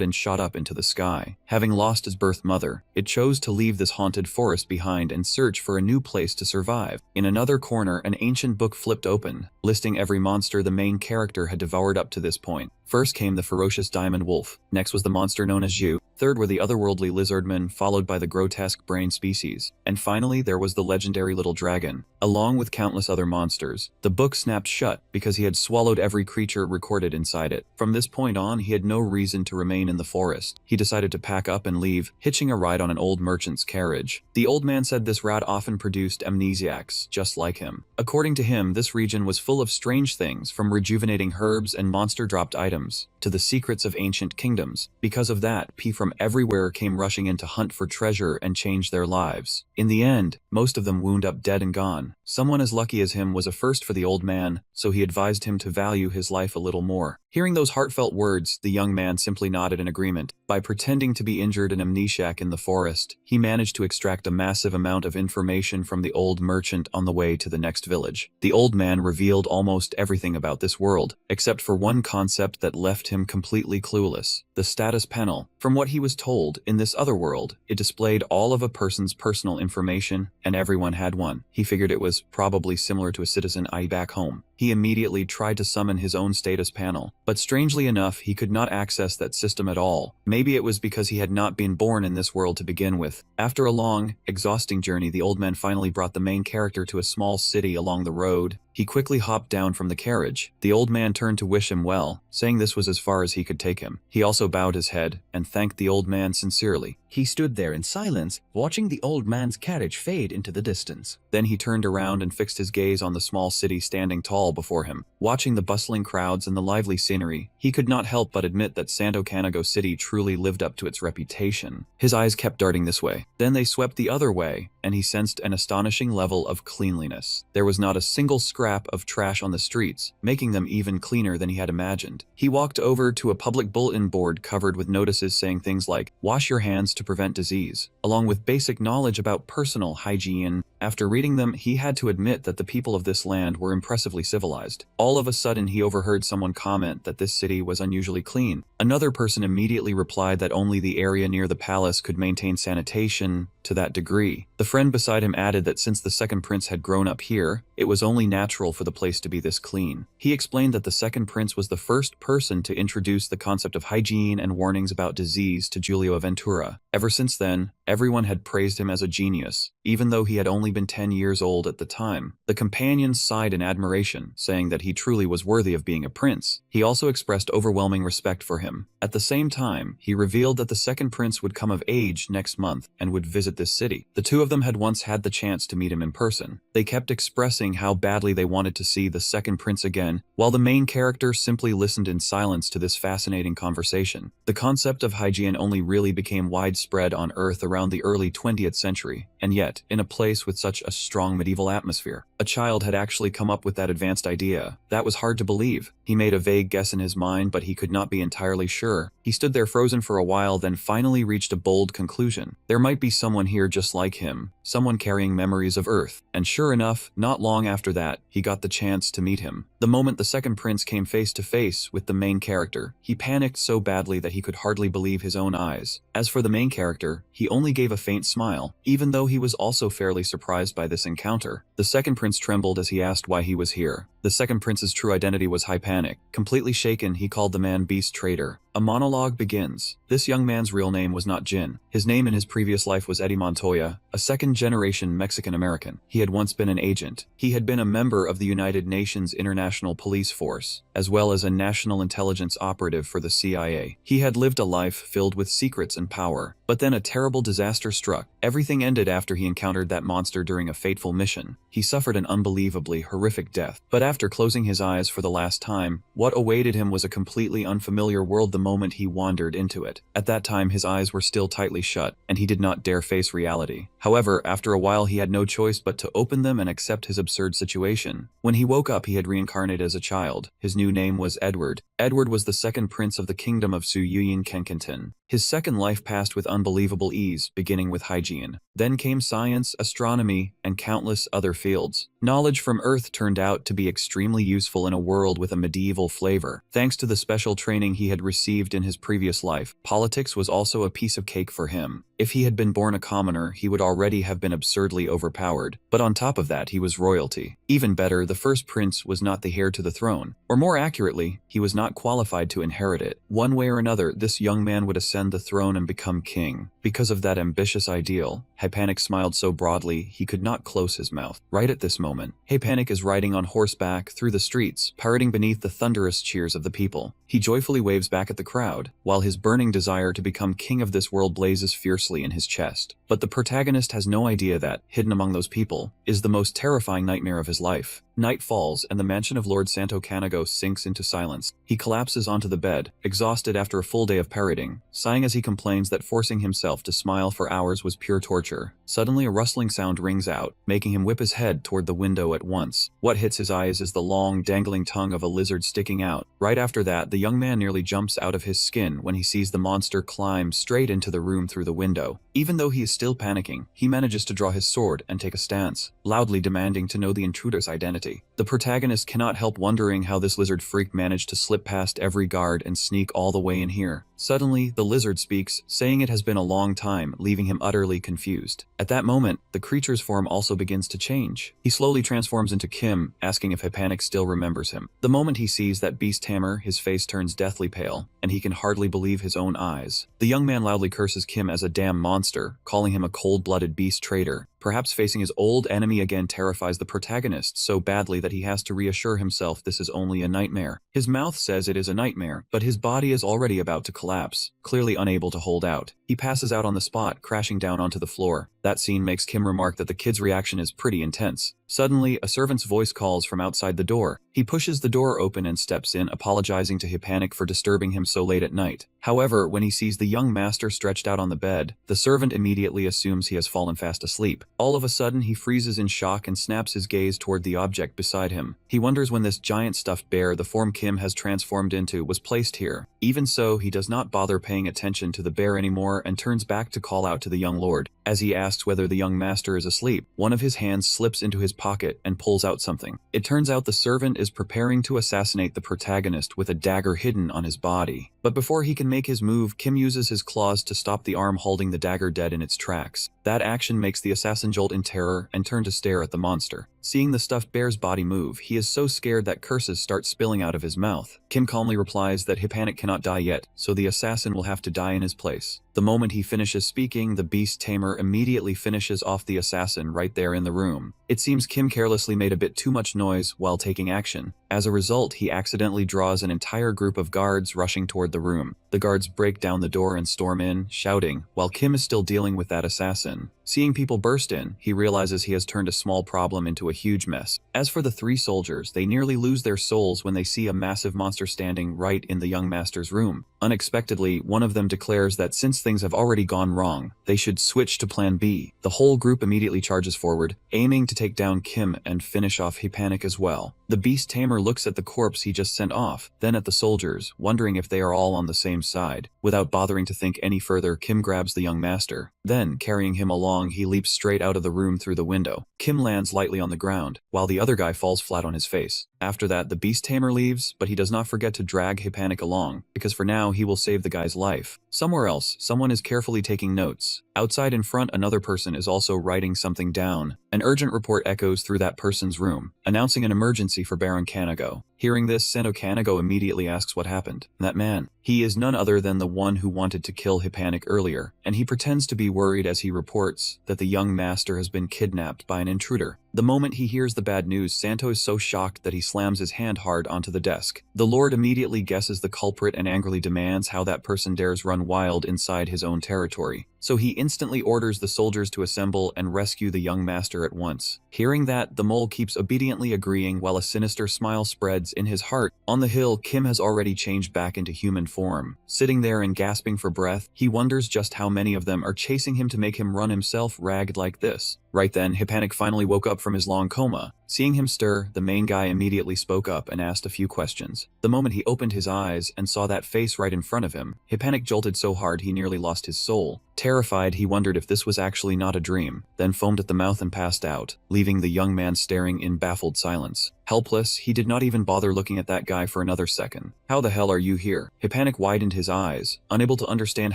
and shot up into the sky. Having lost its birth mother, it chose to leave this haunted forest behind and search for a new place to survive. In another corner, an ancient book flipped open, listing every monster the main character had devoured up to this point. First came the ferocious diamond wolf, next was the monster known as Zhu, third were the otherworldly lizardmen, followed by the grotesque brain species, and finally there was the legendary little dragon, along with countless other monsters. The book snapped shut because he had swallowed every creature recorded inside it. From this point on, he had no reason to remain in the forest. He decided to pack up and leave, hitching a ride on an old merchant's carriage. The old man said this route often produced amnesiacs, just like him. According to him, this region was full of strange things, from rejuvenating herbs and monster-dropped items to the secrets of ancient kingdoms. Because of that, people from everywhere came rushing in to hunt for treasure and change their lives. In the end, most of them wound up dead and gone. Someone as lucky as him was a first for the old man, so he advised him to value his life a little more. Hearing those heartfelt words, the young man simply nodded in agreement. By pretending to be injured and amnesiac in the forest, he managed to extract a massive amount of information from the old merchant on the way to the next village. The old man revealed almost everything about this world, except for one concept that left him completely clueless: the status panel. From what he was told, in this other world, it displayed all of a person's personal information, and everyone had one. He figured it was probably similar to a citizen ID back home. He immediately tried to summon his own status panel, but strangely enough, he could not access that system at all. Maybe it was because he had not been born in this world to begin with. After a long, exhausting journey, the old man finally brought the main character to a small city along the road. He quickly hopped down from the carriage. The old man turned to wish him well, saying this was as far as he could take him. He also bowed his head and thanked the old man sincerely. He stood there in silence, watching the old man's carriage fade into the distance. Then he turned around and fixed his gaze on the small city standing tall before him. Watching the bustling crowds and the lively scenery, he could not help but admit that Santo Canago City truly lived up to its reputation. His eyes kept darting this way. Then they swept the other way, and he sensed an astonishing level of cleanliness. There was not a single scrap of trash on the streets, making them even cleaner than he had imagined. He walked over to a public bulletin board covered with notices saying things like, "Wash your hands to prevent disease," along with basic knowledge about personal hygiene. After reading them, he had to admit that the people of this land were impressively civilized. All of a sudden, he overheard someone comment that this city was unusually clean. Another person immediately replied that only the area near the palace could maintain sanitation to that degree. The friend beside him added that since the second prince had grown up here, it was only natural for the place to be this clean. He explained that the second prince was the first person to introduce the concept of hygiene and warnings about disease to Giulio Ventura. Ever since then, everyone had praised him as a genius, even though he had only been 10 years old at the time. The companions sighed in admiration, saying that he truly was worthy of being a prince. He also expressed overwhelming respect for him. At the same time, he revealed that the second prince would come of age next month and would visit this city. The two of them had once had the chance to meet him in person. They kept expressing how badly they wanted to see the second prince again, while the main character simply listened in silence to this fascinating conversation. The concept of hygiene only really became widespread on Earth around the early 20th century, and yet, in a place with such a strong medieval atmosphere, a child had actually come up with that advanced idea. That was hard to believe. He made a vague guess in his mind, but he could not be entirely sure. He stood there frozen for a while, then finally reached a bold conclusion. There might be someone here just like him, someone carrying memories of Earth. And sure enough, not long after that, he got the chance to meet him. The moment the second prince came face to face with the main character, he panicked so badly that he could hardly believe his own eyes. As for the main character, he only gave a faint smile, even though he was also fairly surprised by this encounter. The second prince trembled as he asked why he was here. The second prince's true identity was Hypanic. Completely shaken, he called the man beast traitor. A monologue begins. This young man's real name was not Jin. His name in his previous life was Eddie Montoya, a second-generation Mexican-American. He had once been an agent. He had been a member of the United Nations International Police Force, as well as a national intelligence operative for the CIA. He had lived a life filled with secrets and power. But then a terrible disaster struck. Everything ended after he encountered that monster during a fateful mission. He suffered an unbelievably horrific death. But after closing his eyes for the last time, what awaited him was a completely unfamiliar world the moment he wandered into it. At that time, his eyes were still tightly shut, and he did not dare face reality. However, after a while he had no choice but to open them and accept his absurd situation. When he woke up, he had reincarnated as a child. His new name was Edward. Edward was the second prince of the kingdom of Suyuyin Kenkentin. His second life passed with unbelievable ease, beginning with hygiene. Then came science, astronomy, and countless other fields. Knowledge from Earth turned out to be extremely useful in a world with a medieval flavor. Thanks to the special training he had received in his previous life, politics was also a piece of cake for him. If he had been born a commoner, he would already have been absurdly overpowered. But on top of that, he was royalty. Even better, the first prince was not the heir to the throne. Or more accurately, he was not qualified to inherit it. One way or another, this young man would ascend the throne and become king. Because of that ambitious ideal, Hypanic smiled so broadly he could not close his mouth. Right at this moment, Hypanic is riding on horseback through the streets, pirating beneath the thunderous cheers of the people. He joyfully waves back at the crowd, while his burning desire to become king of this world blazes fiercely in his chest. But the protagonist has no idea that, hidden among those people, is the most terrifying nightmare of his life. Night falls, and the mansion of Lord Santo Canago sinks into silence. He collapses onto the bed, exhausted after a full day of parroting, sighing as he complains that forcing himself to smile for hours was pure torture. Suddenly a rustling sound rings out, making him whip his head toward the window at once. What hits his eyes is the long, dangling tongue of a lizard sticking out. Right after that, the young man nearly jumps out of his skin when he sees the monster climb straight into the room through the window. Even though he is still panicking, he manages to draw his sword and take a stance, loudly demanding to know the intruder's identity. The protagonist cannot help wondering how this lizard freak managed to slip past every guard and sneak all the way in here. Suddenly, the lizard speaks, saying it has been a long time, leaving him utterly confused. At that moment, the creature's form also begins to change. He slowly transforms into Kim, asking if Hypanic still remembers him. The moment he sees that beast hammer, his face turns deathly pale, and he can hardly believe his own eyes. The young man loudly curses Kim as a damn monster, calling him a cold-blooded beast traitor. Perhaps facing his old enemy again terrifies the protagonist so badly that he has to reassure himself this is only a nightmare. His mouth says it is a nightmare, but his body is already about to collapse, clearly unable to hold out. He passes out on the spot, crashing down onto the floor. That scene makes Kim remark that the kid's reaction is pretty intense. Suddenly, a servant's voice calls from outside the door. He pushes the door open and steps in, apologizing to Hypanic for disturbing him so late at night. However, when he sees the young master stretched out on the bed, the servant immediately assumes he has fallen fast asleep. All of a sudden, he freezes in shock and snaps his gaze toward the object beside him. He wonders when this giant stuffed bear, the form Kim has transformed into, was placed here. Even so, he does not bother paying attention to the bear anymore and turns back to call out to the young lord. As he asks whether the young master is asleep, one of his hands slips into his pocket and pulls out something. It turns out the servant is preparing to assassinate the protagonist with a dagger hidden on his body. But before he can make his move, Kim uses his claws to stop the arm holding the dagger dead in its tracks. That action makes the assassin jolt in terror and turn to stare at the monster. Seeing the stuffed bear's body move, he is so scared that curses start spilling out of his mouth. Kim calmly replies that Hippanic cannot die yet, so the assassin will have to die in his place. The moment he finishes speaking, the beast tamer immediately finishes off the assassin right there in the room. It seems Kim carelessly made a bit too much noise while taking action. As a result, he accidentally draws an entire group of guards rushing toward the room. The guards break down the door and storm in, shouting, while Kim is still dealing with that assassin. Seeing people burst in, he realizes he has turned a small problem into a huge mess. As for the 3 soldiers, they nearly lose their souls when they see a massive monster standing right in the young master's room. Unexpectedly, one of them declares that since things have already gone wrong, they should switch to plan B. The whole group immediately charges forward, aiming to take down Kim and finish off Hippanic as well. The beast tamer looks at the corpse he just sent off, then at the soldiers, wondering if they are all on the same side. Without bothering to think any further, Kim grabs the young master. Then, carrying him along, he leaps straight out of the room through the window. Kim lands lightly on the ground, while the other guy falls flat on his face. After that, the beast tamer leaves, but he does not forget to drag Hippanic along, because for now he will save the guy's life. Somewhere else, someone is carefully taking notes. Outside in front, another person is also writing something down. An urgent report echoes through that person's room, announcing an emergency for Baron Kanago. Hearing this, Sento Kanago immediately asks what happened. That man. He is none other than the one who wanted to kill Hippanic earlier, and he pretends to be worried as he reports that the young master has been kidnapped by an intruder. The moment he hears the bad news, Santo is so shocked that he slams his hand hard onto the desk. The Lord immediately guesses the culprit and angrily demands how that person dares run wild inside his own territory. So he instantly orders the soldiers to assemble and rescue the young master at once. Hearing that, the mole keeps obediently agreeing while a sinister smile spreads in his heart. On the hill, Kim has already changed back into human form. Sitting there and gasping for breath, he wonders just how many of them are chasing him to make him run himself ragged like this. Right then, Hippanic finally woke up from his long coma. Seeing him stir, the main guy immediately spoke up and asked a few questions. The moment he opened his eyes and saw that face right in front of him, Hippanic jolted so hard he nearly lost his soul. Terrified, he wondered if this was actually not a dream, then foamed at the mouth and passed out, leaving the young man staring in baffled silence. Helpless, he did not even bother looking at that guy for another second. How the hell are you here? Hippanic widened his eyes, unable to understand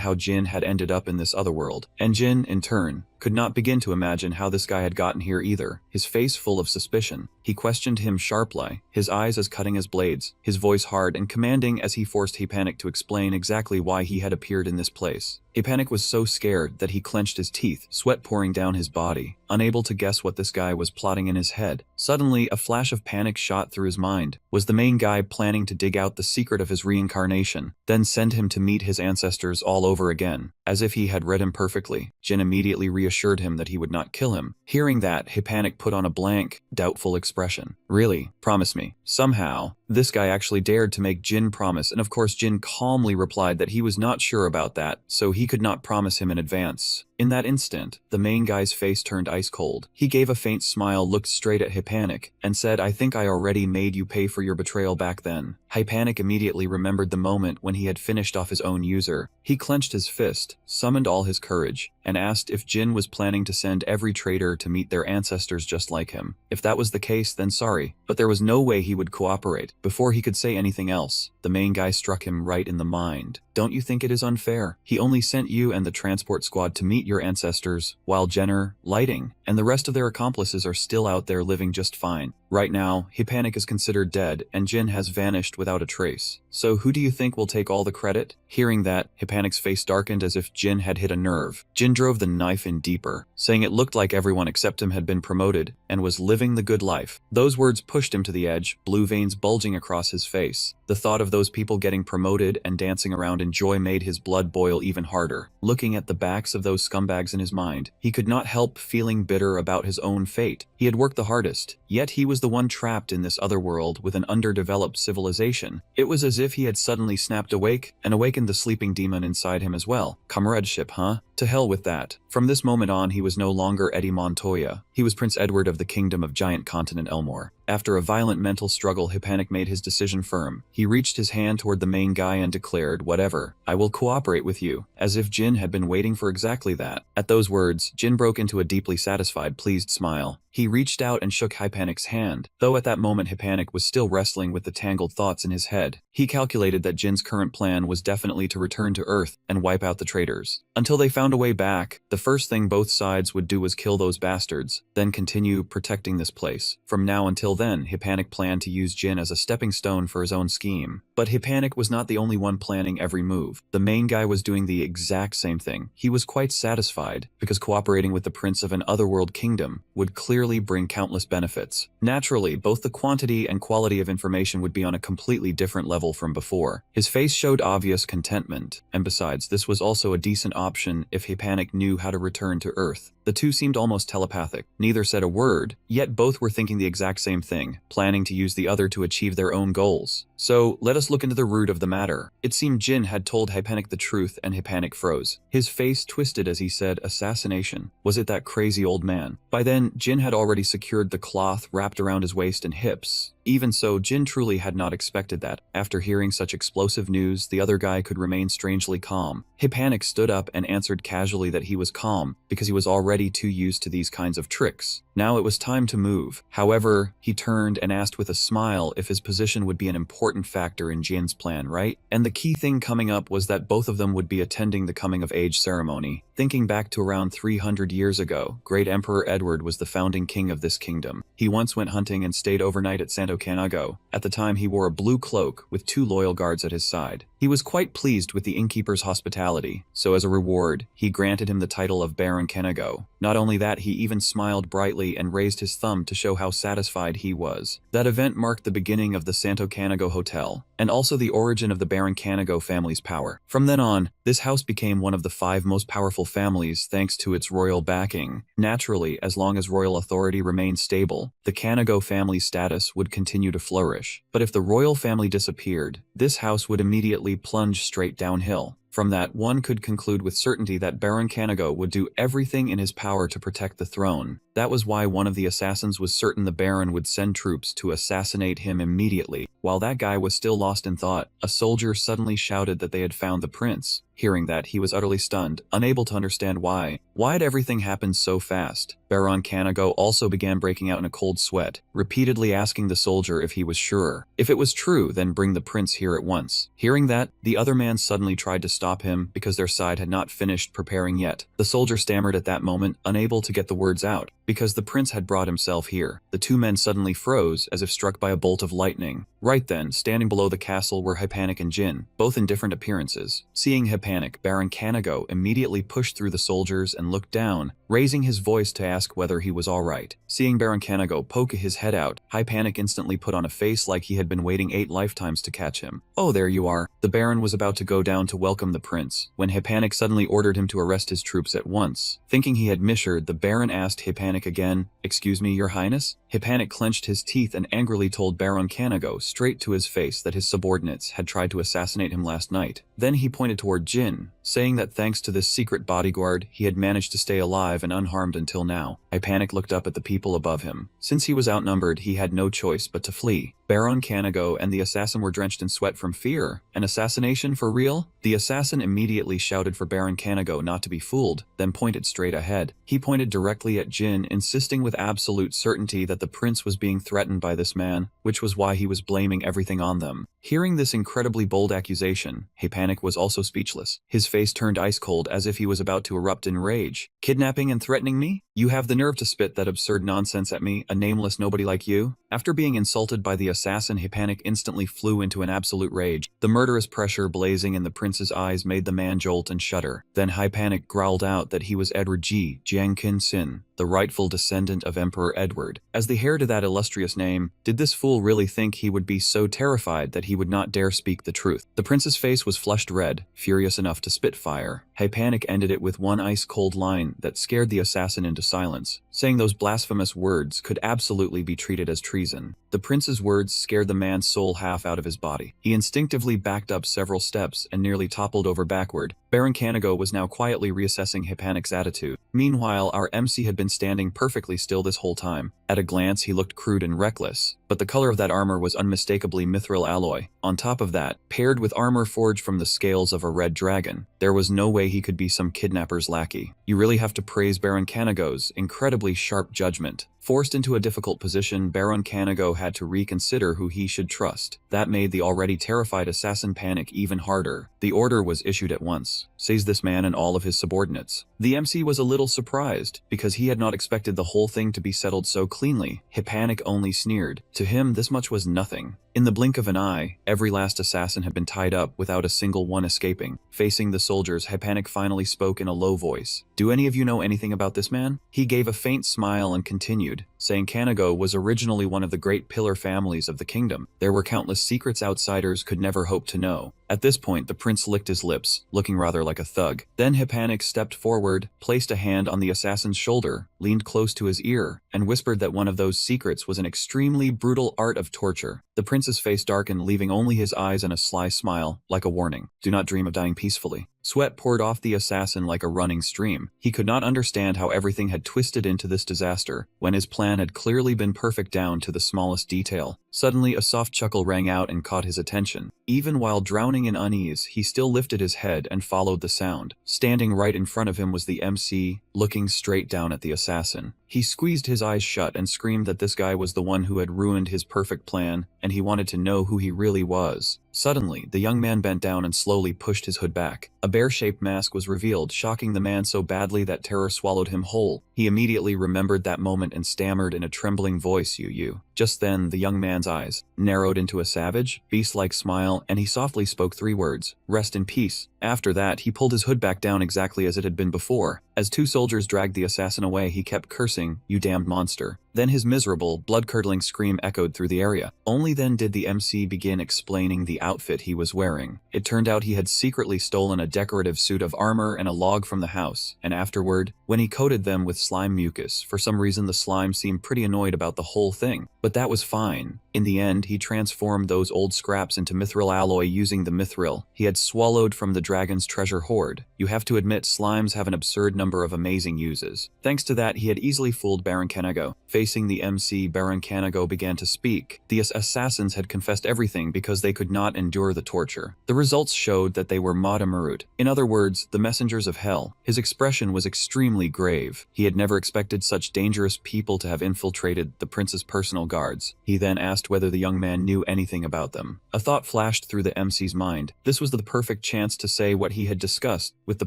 how Jin had ended up in this other world. And Jin, in turn, could not begin to imagine how this guy had gotten here either. His face full of suspicion, he questioned him sharply, his eyes as cutting as blades, his voice hard and commanding as he forced Hippanic to explain exactly why he had appeared in this place. Hippanic was so scared that he clenched his teeth, sweat pouring down his body, unable to guess what this guy was plotting in his head. Suddenly, a flash of panic shot through his mind. Was the main guy planning to dig out the secret of his reincarnation, then send him to meet his ancestors all over again? As if he had read him perfectly, Jin immediately reassured him that he would not kill him. Hearing that, Hippanic put on a blank, doubtful expression. Really? Promise me. Somehow, this guy actually dared to make Jin promise, and of course Jin calmly replied that he was not sure about that, so he could not promise him in advance. In that instant, the main guy's face turned ice cold. He gave a faint smile, looked straight at Hippanic, and said, "I think I already made you pay for your betrayal back then." Hippanic immediately remembered the moment when he had finished off his own user. He clenched his fist, summoned all his courage, and asked if Jin was planning to send every traitor to meet their ancestors just like him. If that was the case, then sorry, but there was no way he would cooperate. Before he could say anything else, the main guy struck him right in the mind. "Don't you think it is unfair? He only sent you and the transport squad to meet your ancestors, while Jenner, Lighting, and the rest of their accomplices are still out there living just fine. Right now, Hippanic is considered dead, and Jin has vanished without a trace. So who do you think will take all the credit?" Hearing that, Hippanic's face darkened as if Jin had hit a nerve. Jin drove the knife in deeper, saying it looked like everyone except him had been promoted and was living the good life. Those words pushed him to the edge, blue veins bulging across his face. The thought of those people getting promoted and dancing around in joy made his blood boil even harder. Looking at the backs of those scumbags in his mind, he could not help feeling bitter about his own fate. He had worked the hardest, yet he was the one trapped in this other world with an underdeveloped civilization. It was as if he had suddenly snapped awake and awakened the sleeping demon inside him as well. Comradeship, huh? To hell with that. From this moment on, he was no longer Eddie Montoya. He was Prince Edward of the Kingdom of Giant Continent Elmore. After a violent mental struggle, Hippanic made his decision firm. He reached his hand toward the main guy and declared, "Whatever, I will cooperate with you," as if Jin had been waiting for exactly that. At those words, Jin broke into a deeply satisfied, pleased smile. He reached out and shook Hippanic's hand, though at that moment Hippanic was still wrestling with the tangled thoughts in his head. He calculated that Jin's current plan was definitely to return to Earth and wipe out the traitors. Until they found a way back, the first thing both sides would do was kill those bastards, then continue protecting this place. From now until then, Hippanic planned to use Jin as a stepping stone for his own scheme. But Hippanic was not the only one planning every move. The main guy was doing the exact same thing. He was quite satisfied, because cooperating with the prince of an otherworld kingdom would clearly bring countless benefits. Naturally, both the quantity and quality of information would be on a completely different level from before. His face showed obvious contentment, and besides, this was also a decent option if Hippanic knew how to return to Earth. The two seemed almost telepathic. Neither said a word, yet both were thinking the exact same thing, planning to use the other to achieve their own goals. So, let us look into the root of the matter. It seemed Jin had told Hippanic the truth, and Hippanic froze. His face twisted as he said, "Assassination. Was it that crazy old man?" By then, Jin had already secured the cloth wrapped around his waist and hips. Even so, Jin truly had not expected that. After hearing such explosive news, the other guy could remain strangely calm. Hippanic stood up and answered casually that he was calm, because he was already too used to these kinds of tricks. Now it was time to move. However, he turned and asked with a smile if his position would be an important factor in Jin's plan, right? And the key thing coming up was that both of them would be attending the coming-of-age ceremony. Thinking back to around 300 years ago, Great Emperor Edward was the founding king of this kingdom. He once went hunting and stayed overnight at Santo Canago. At the time, he wore a blue cloak with 2 loyal guards at his side. He was quite pleased with the innkeeper's hospitality, so as a reward, he granted him the title of Baron Canago. Not only that, he even smiled brightly and raised his thumb to show how satisfied he was. That event marked the beginning of the Santo Canago Hotel, and also the origin of the Baron Canago family's power. From then on, this house became one of the 5 most powerful families thanks to its royal backing. Naturally, as long as royal authority remained stable, the Canago family's status would continue to flourish. But if the royal family disappeared, this house would immediately plunge straight downhill. From that, one could conclude with certainty that Baron Canago would do everything in his power to protect the throne. That was why one of the assassins was certain the Baron would send troops to assassinate him immediately. While that guy was still lost in thought, a soldier suddenly shouted that they had found the prince. Hearing that, he was utterly stunned, unable to understand why. Why had everything happened so fast? Baron Canago also began breaking out in a cold sweat, repeatedly asking the soldier if he was sure. If it was true, then bring the prince here at once. Hearing that, the other man suddenly tried to stop him because their side had not finished preparing yet. The soldier stammered at that moment, unable to get the words out. Because the prince had brought himself here, the two men suddenly froze as if struck by a bolt of lightning. Right then, standing below the castle were Hippanic and Jin, both in different appearances. Seeing Hippanic, Baron Canago immediately pushed through the soldiers and looked down, raising his voice to ask whether he was alright. Seeing Baron Canago poke his head out, Hippanic instantly put on a face like he had been waiting 8 lifetimes to catch him. "Oh, there you are." The Baron was about to go down to welcome the prince, when Hippanic suddenly ordered him to arrest his troops at once. Thinking he had misheard, the Baron asked Hippanic again, "Excuse me, your highness?" Hippanic clenched his teeth and angrily told Baron Canago straight to his face that his subordinates had tried to assassinate him last night. Then he pointed toward Jin, saying that thanks to this secret bodyguard, he had managed to stay alive and unharmed until now. Hippanic looked up at the people above him. Since he was outnumbered, he had no choice but to flee. Baron Canago and the assassin were drenched in sweat from fear. An assassination for real? The assassin immediately shouted for Baron Canago not to be fooled, then pointed straight ahead. He pointed directly at Jin, insisting with absolute certainty that the prince was being threatened by this man, which was why he was blaming everything on them. Hearing this incredibly bold accusation, Hippanic was also speechless. His face turned ice cold as if he was about to erupt in rage. "Kidnapping and threatening me? You have the nerve to spit that absurd nonsense at me, a nameless nobody like you?" After being insulted by the assassin, Hippanic instantly flew into an absolute rage. The murderous pressure blazing in the prince's eyes made the man jolt and shudder. Then Hippanic growled out that he was Edward G. Jiangkin Sin, the rightful descendant of Emperor Edward. As the heir to that illustrious name, did this fool really think he would be so terrified that he would not dare speak the truth? The prince's face was flushed red, furious enough to spit fire. Hippanic ended it with one ice-cold line that scared the assassin into silence, saying those blasphemous words could absolutely be treated as treason. The prince's words scared the man's soul half out of his body. He instinctively backed up several steps and nearly toppled over backward. Baron Canago was now quietly reassessing Hippanic's attitude. Meanwhile, our MC had been standing perfectly still this whole time. At a glance, he looked crude and reckless. but the color of that armor was unmistakably mithril alloy. On top of that, paired with armor forged from the scales of a red dragon, there was no way he could be some kidnapper's lackey. You really have to praise Baron Kanago's incredibly sharp judgment. Forced into a difficult position, Baron Kanago had to reconsider who he should trust. That made the already terrified assassin panic even harder. The order was issued at once. Seize this man and all of his subordinates. The MC was a little surprised, because he had not expected the whole thing to be settled so cleanly. Hipanic only sneered. To him, this much was nothing. In the blink of an eye, every last assassin had been tied up without a single one escaping. Facing the soldiers, Hipanic finally spoke in a low voice. "Do any of you know anything about this man?" He gave a faint smile and continued, saying Kanago was originally one of the great pillar families of the kingdom. There were countless secrets outsiders could never hope to know. At this point, the prince licked his lips, looking rather like a thug. Then Hipanic stepped forward, placed a hand on the assassin's shoulder, leaned close to his ear, and whispered that one of those secrets was an extremely brutal art of torture. The prince's face darkened, leaving only his eyes and a sly smile, like a warning. Do not dream of dying peacefully. Sweat poured off the assassin like a running stream. He could not understand how everything had twisted into this disaster, when his plan had clearly been perfect down to the smallest detail. Suddenly, a soft chuckle rang out and caught his attention. Even while drowning in unease, he still lifted his head and followed the sound. Standing right in front of him was the MC, looking straight down at the assassin. He squeezed his eyes shut and screamed that this guy was the one who had ruined his perfect plan, and he wanted to know who he really was. Suddenly, the young man bent down and slowly pushed his hood back. A bear-shaped mask was revealed, shocking the man so badly that terror swallowed him whole. He immediately remembered that moment and stammered in a trembling voice, "You." Just then, the young man's eyes narrowed into a savage, beast-like smile, and he softly spoke 3 words, "Rest in peace." After that, he pulled his hood back down exactly as it had been before. As 2 soldiers dragged the assassin away, he kept cursing, "You damned monster." Then his miserable, blood-curdling scream echoed through the area. Only then did the MC begin explaining the outfit he was wearing. It turned out he had secretly stolen a decorative suit of armor and a log from the house, and afterward, when he coated them with slime mucus, for some reason the slime seemed pretty annoyed about the whole thing. But that was fine. In the end, he transformed those old scraps into mithril alloy using the mithril he had swallowed from the dragon's treasure hoard. You have to admit, slimes have an absurd number of amazing uses. Thanks to that, he had easily fooled Baron Kanago. Facing the MC, Baron Kanago began to speak. The assassins had confessed everything because they could not endure the torture. The results showed that they were Madamurut. In other words, the messengers of hell. His expression was extremely grave. He had never expected such dangerous people to have infiltrated the prince's personal guards. He then asked whether the young man knew anything about them. A thought flashed through the MC's mind. This was the perfect chance to say what he had discussed with the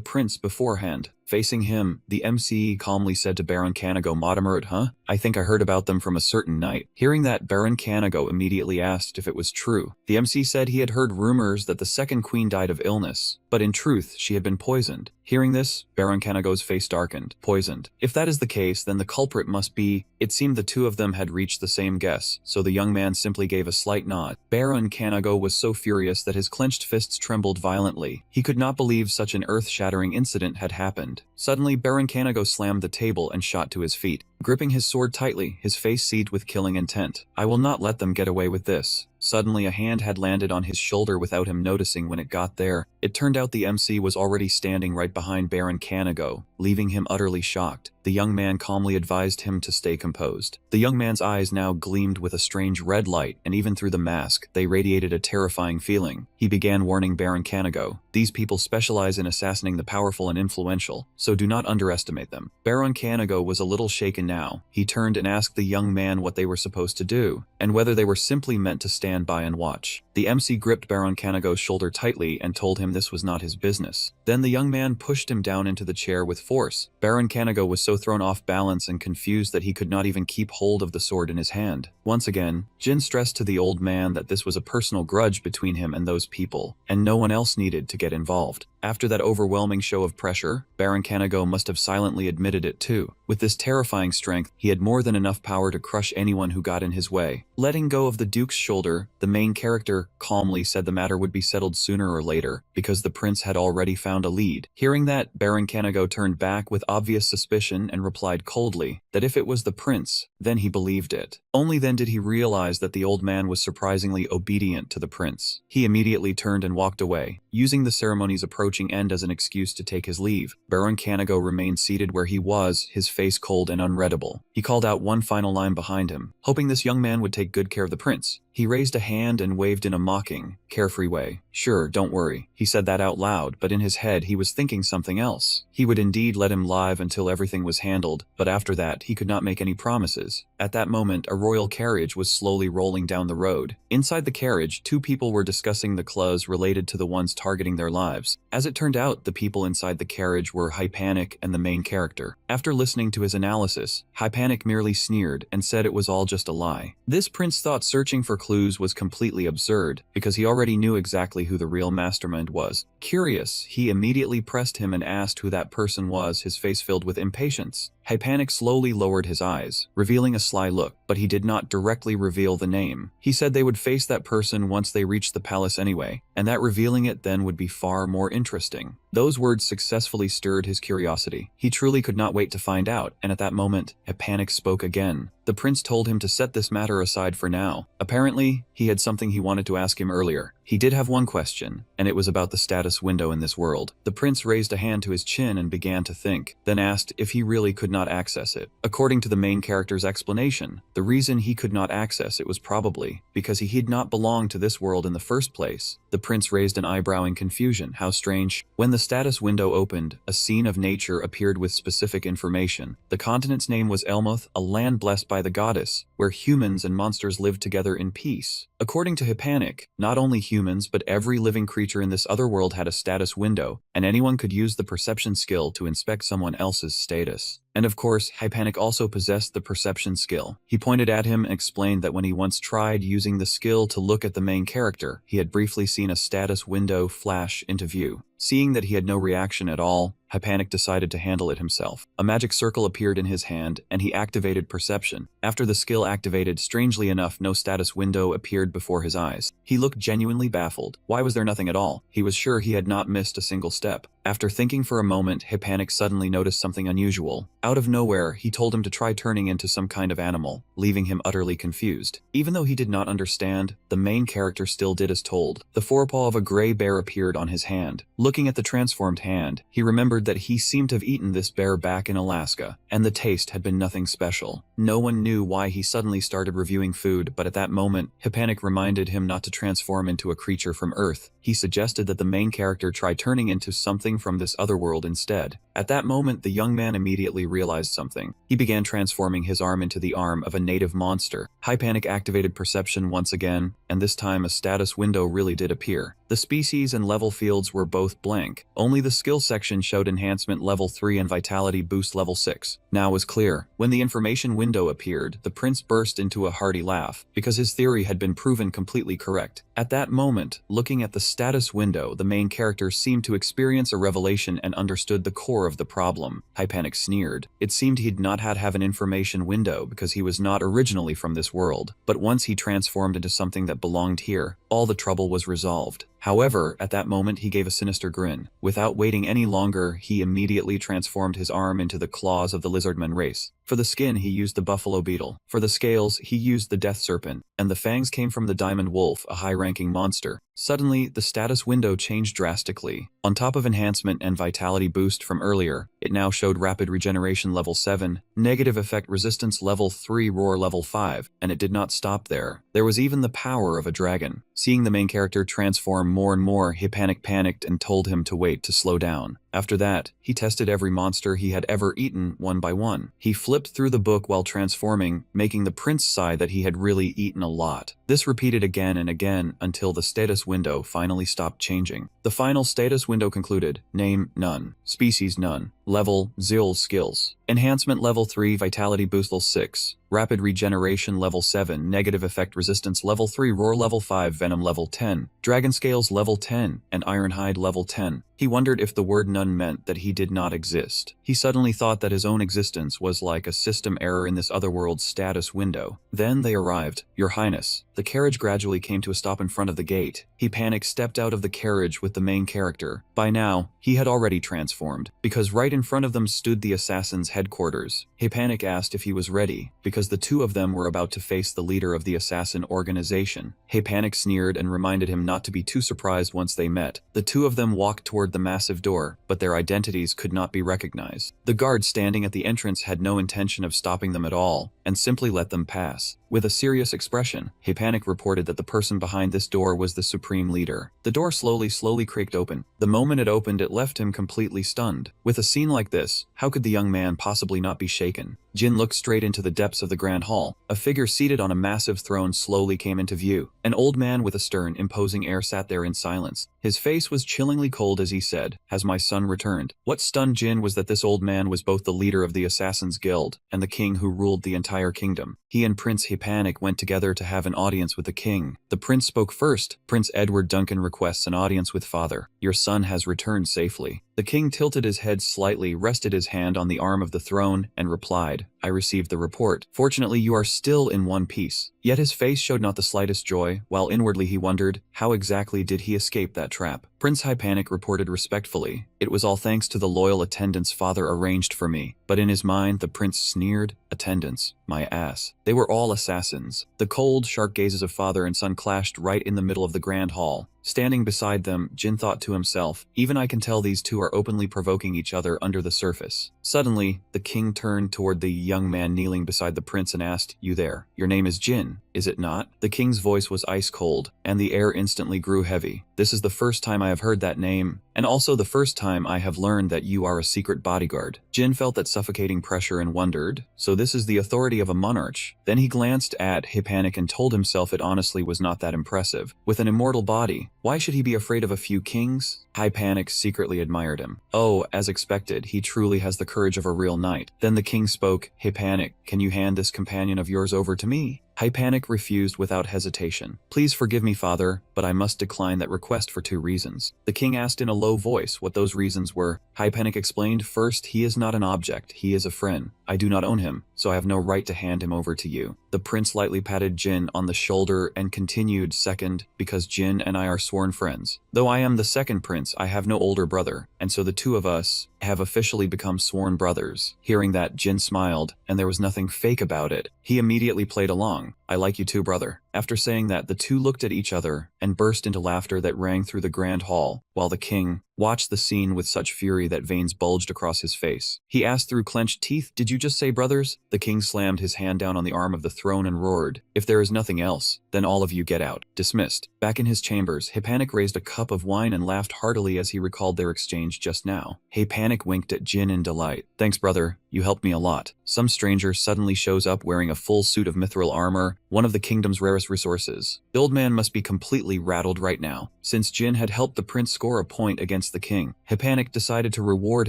prince beforehand. Facing him, the MC calmly said to Baron Kanago, "Madamurut, huh? I think I heard about them from a certain night." Hearing that, Baron Kanago immediately asked if it was true. The MC said he had heard rumors that the second queen died of illness, but in truth, she had been poisoned. Hearing this, Baron Kanago's face darkened. Poisoned. If that is the case, then the culprit must be... It seemed the 2 of them had reached the same guess, so the young man simply gave a slight nod. Baron Kanago was so furious that his clenched fists trembled violently. He could not believe such an earth-shattering incident had happened. Suddenly, Baron Kanago slammed the table and shot to his feet. Gripping his sword tightly, his face seethed with killing intent. "I will not let them get away with this." Suddenly, a hand had landed on his shoulder without him noticing when it got there. It turned out the MC was already standing right behind Baron Kanago, leaving him utterly shocked. The young man calmly advised him to stay composed. The young man's eyes now gleamed with a strange red light, and even through the mask, they radiated a terrifying feeling. He began warning Baron Kanago, "These people specialize in assassinating the powerful and influential, so do not underestimate them." Baron Kanago was a little shaken now. He turned and asked the young man what they were supposed to do, and whether they were simply meant to stand by and watch. The MC gripped Baron Kanago's shoulder tightly and told him this was not his business. Then the young man pushed him down into the chair with force. Baron Kanago was so thrown off balance and confused that he could not even keep hold of the sword in his hand. Once again, Jin stressed to the old man that this was a personal grudge between him and those people, and no one else needed to get involved. After that overwhelming show of pressure, Baron Kanago must have silently admitted it too. With this terrifying strength, he had more than enough power to crush anyone who got in his way. Letting go of the Duke's shoulder, the main character matter calmly said the matter would be settled sooner or later, because the prince had already found a lead. Hearing that, Baron Kanago turned back with obvious suspicion and replied coldly that if it was the prince, then he believed it. Only then did he realize that the old man was surprisingly obedient to the prince. He immediately turned and walked away, using the ceremony's approaching end as an excuse to take his leave. Baron Kanago remained seated where he was, his face cold and unreadable. He called out one final line behind him, hoping this young man would take good care of the prince. He raised a hand and waved in a mocking, carefree way. "Sure, don't worry." He said that out loud, but in his head he was thinking something else. He would indeed let him live until everything was handled, but after that he could not make any promises. At that moment, a royal carriage was slowly rolling down the road. Inside the carriage, two people were discussing the clause related to the ones targeting their lives. As it turned out, the people inside the carriage were Hypanic and the main character. After listening to his analysis, Hypanic merely sneered and said it was all just a lie. This prince thought searching for clues was completely absurd, because he already knew exactly who the real mastermind was. Curious, he immediately pressed him and asked who that person was, his face filled with impatience. Hypanic slowly lowered his eyes, revealing a sly look, but he did not directly reveal the name. He said they would face that person once they reached the palace anyway, and that revealing it then would be far more interesting. Those words successfully stirred his curiosity. He truly could not wait to find out, and at that moment, Hypanic spoke again. The prince told him to set this matter aside for now. Apparently, he had something he wanted to ask him earlier. He did have one question, and it was about the status window in this world. The prince raised a hand to his chin and began to think, then asked if he really could not access it. According to the main character's explanation, the reason he could not access it was probably because he had not belonged to this world in the first place. The prince raised an eyebrow in confusion. How strange. When the status window opened, a scene of nature appeared with specific information. The continent's name was Elmoth, a land blessed by the goddess, where humans and monsters lived together in peace. According to Hypanic, not only humans but every living creature in this other world had a status window, and anyone could use the perception skill to inspect someone else's status. And of course, Hypanic also possessed the perception skill. He pointed at him and explained that when he once tried using the skill to look at the main character, he had briefly seen a status window flash into view. Seeing that he had no reaction at all, Hypanic decided to handle it himself. A magic circle appeared in his hand, and he activated perception. After the skill activated, strangely enough, no status window appeared before his eyes. He looked genuinely baffled. Why was there nothing at all? He was sure he had not missed a single step. After thinking for a moment, Hypanic suddenly noticed something unusual. Out of nowhere, he told him to try turning into some kind of animal, leaving him utterly confused. Even though he did not understand, the main character still did as told. The forepaw of a gray bear appeared on his hand. Looking at the transformed hand, he remembered that he seemed to have eaten this bear back in Alaska, and the taste had been nothing special. No one knew why he suddenly started reviewing food, but at that moment, Hypanic reminded him not to transform into a creature from Earth. He suggested that the main character try turning into something from this other world instead. At that moment, the young man immediately realized something. He began transforming his arm into the arm of a native monster. Hypanic activated perception once again, and this time a status window really did appear. The species and level fields were both blank. Only the skill section showed enhancement level 3 and vitality boost level 6. Now was clear. When the information window appeared, the prince burst into a hearty laugh, because his theory had been proven completely correct. At that moment, looking at the status window, the main character seemed to experience a revelation and understood the core of the problem. Hypanic sneered. It seemed he did not have an information window because he was not originally from this world, but once he transformed into something that belonged here, all the trouble was resolved. However, at that moment he gave a sinister grin. Without waiting any longer, he immediately transformed his arm into the claws of the lizardman race. For the skin, he used the buffalo beetle. For the scales, he used the death serpent, and the fangs came from the diamond wolf, a high-ranking monster. Suddenly, the status window changed drastically. On top of enhancement and vitality boost from earlier, it now showed rapid regeneration level 7, negative effect resistance level 3, roar level 5, and it did not stop there. There was even the power of a dragon. Seeing the main character transform more and more, Hypanic panicked and told him to wait to slow down. After that, he tested every monster he had ever eaten one by one. He flipped through the book while transforming, making the prince sigh that he had really eaten a lot. This repeated again and again until the status window finally stopped changing. The final status window concluded: name none, species none, level 0, skills enhancement level 3, vitality boost level 6, rapid regeneration level 7, negative effect resistance level 3, roar level 5, venom level 10, dragon scales level 10, and ironhide level 10. He wondered if the word none meant that he did not exist. He suddenly thought that his own existence was like a system error in this otherworld status window. Then they arrived. Your Highness. The carriage gradually came to a stop in front of the gate. He panicked, stepped out of the carriage with the main character. By now, he had already transformed, because right in front of them stood the assassin's headquarters. Panic asked if he was ready, because the two of them were about to face the leader of the assassin organization. Panic sneered and reminded him not to be too surprised once they met. The two of them walked toward the massive door, but their identities could not be recognized. The guard standing at the entrance had no intention of stopping them at all, and simply let them pass. With a serious expression, Panic reported that the person behind this door was the supreme leader. The door slowly creaked open. The moment it opened, it left him completely stunned. With a scene like this, how could the young man possibly not be shaken? Jin looked straight into the depths of the grand hall. A figure seated on a massive throne slowly came into view. An old man with a stern, imposing air sat there in silence. His face was chillingly cold as he said, "Has my son returned?" What stunned Jin was that this old man was both the leader of the Assassin's Guild and the king who ruled the entire kingdom. He and Prince Panic went together to have an audience with the king. The prince spoke first. "Prince Edward Duncan requests an audience with father. Your son has returned safely." The king tilted his head slightly, rested his hand on the arm of the throne, and replied, "I received the report. Fortunately, you are still in one piece." Yet his face showed not the slightest joy, while inwardly he wondered, how exactly did he escape that trap? Prince Panic reported respectfully, "It was all thanks to the loyal attendants father arranged for me." But in his mind, the prince sneered, "Attendants? My ass." They were all assassins. The cold, sharp gazes of father and son clashed right in the middle of the grand hall. Standing beside them, Jin thought to himself, even I can tell these two are openly provoking each other under the surface. Suddenly, the king turned toward the young man kneeling beside the prince and asked, "You there? Your name is Jin, is it not?" The king's voice was ice cold, and the air instantly grew heavy. "This is the first time I have heard that name, and also the first time I have learned that you are a secret bodyguard." Jin felt that suffocating pressure and wondered, so this is the authority of a monarch. Then he glanced at Panic and told himself it honestly was not that impressive. With an immortal body, why should he be afraid of a few kings? Panic secretly admired him. Oh, as expected, he truly has the courage of a real knight. Then the king spoke, Panic, can you hand this companion of yours over to me? Panic refused without hesitation. "Please forgive me, father, but I must decline that request for 2 reasons. The king asked in a low voice what those reasons were. Panic explained, "First, he is not an object, he is a friend. I do not own him, so I have no right to hand him over to you." The prince lightly patted Jin on the shoulder and continued, "Second, because Jin and I are sworn friends. Though I am the second prince, I have no older brother, and so the two of us have officially become sworn brothers." Hearing that, Jin smiled, and there was nothing fake about it. He immediately played along. "I like you too, brother." After saying that, the two looked at each other and burst into laughter that rang through the grand hall, while the king watched the scene with such fury that veins bulged across his face. He asked through clenched teeth, "Did you just say brothers?" The king slammed his hand down on the arm of the throne and roared, "If there is nothing else, then all of you get out." Dismissed. Back in his chambers, Panic raised a cup of wine and laughed heartily as he recalled their exchange just now. Panic winked at Jin in delight. "Thanks, brother. You helped me a lot." Some stranger suddenly shows up wearing a full suit of mithril armor, one of the kingdom's rarest resources. The old man must be completely rattled right now. Since Jin had helped the prince score a point against the king, Panic decided to reward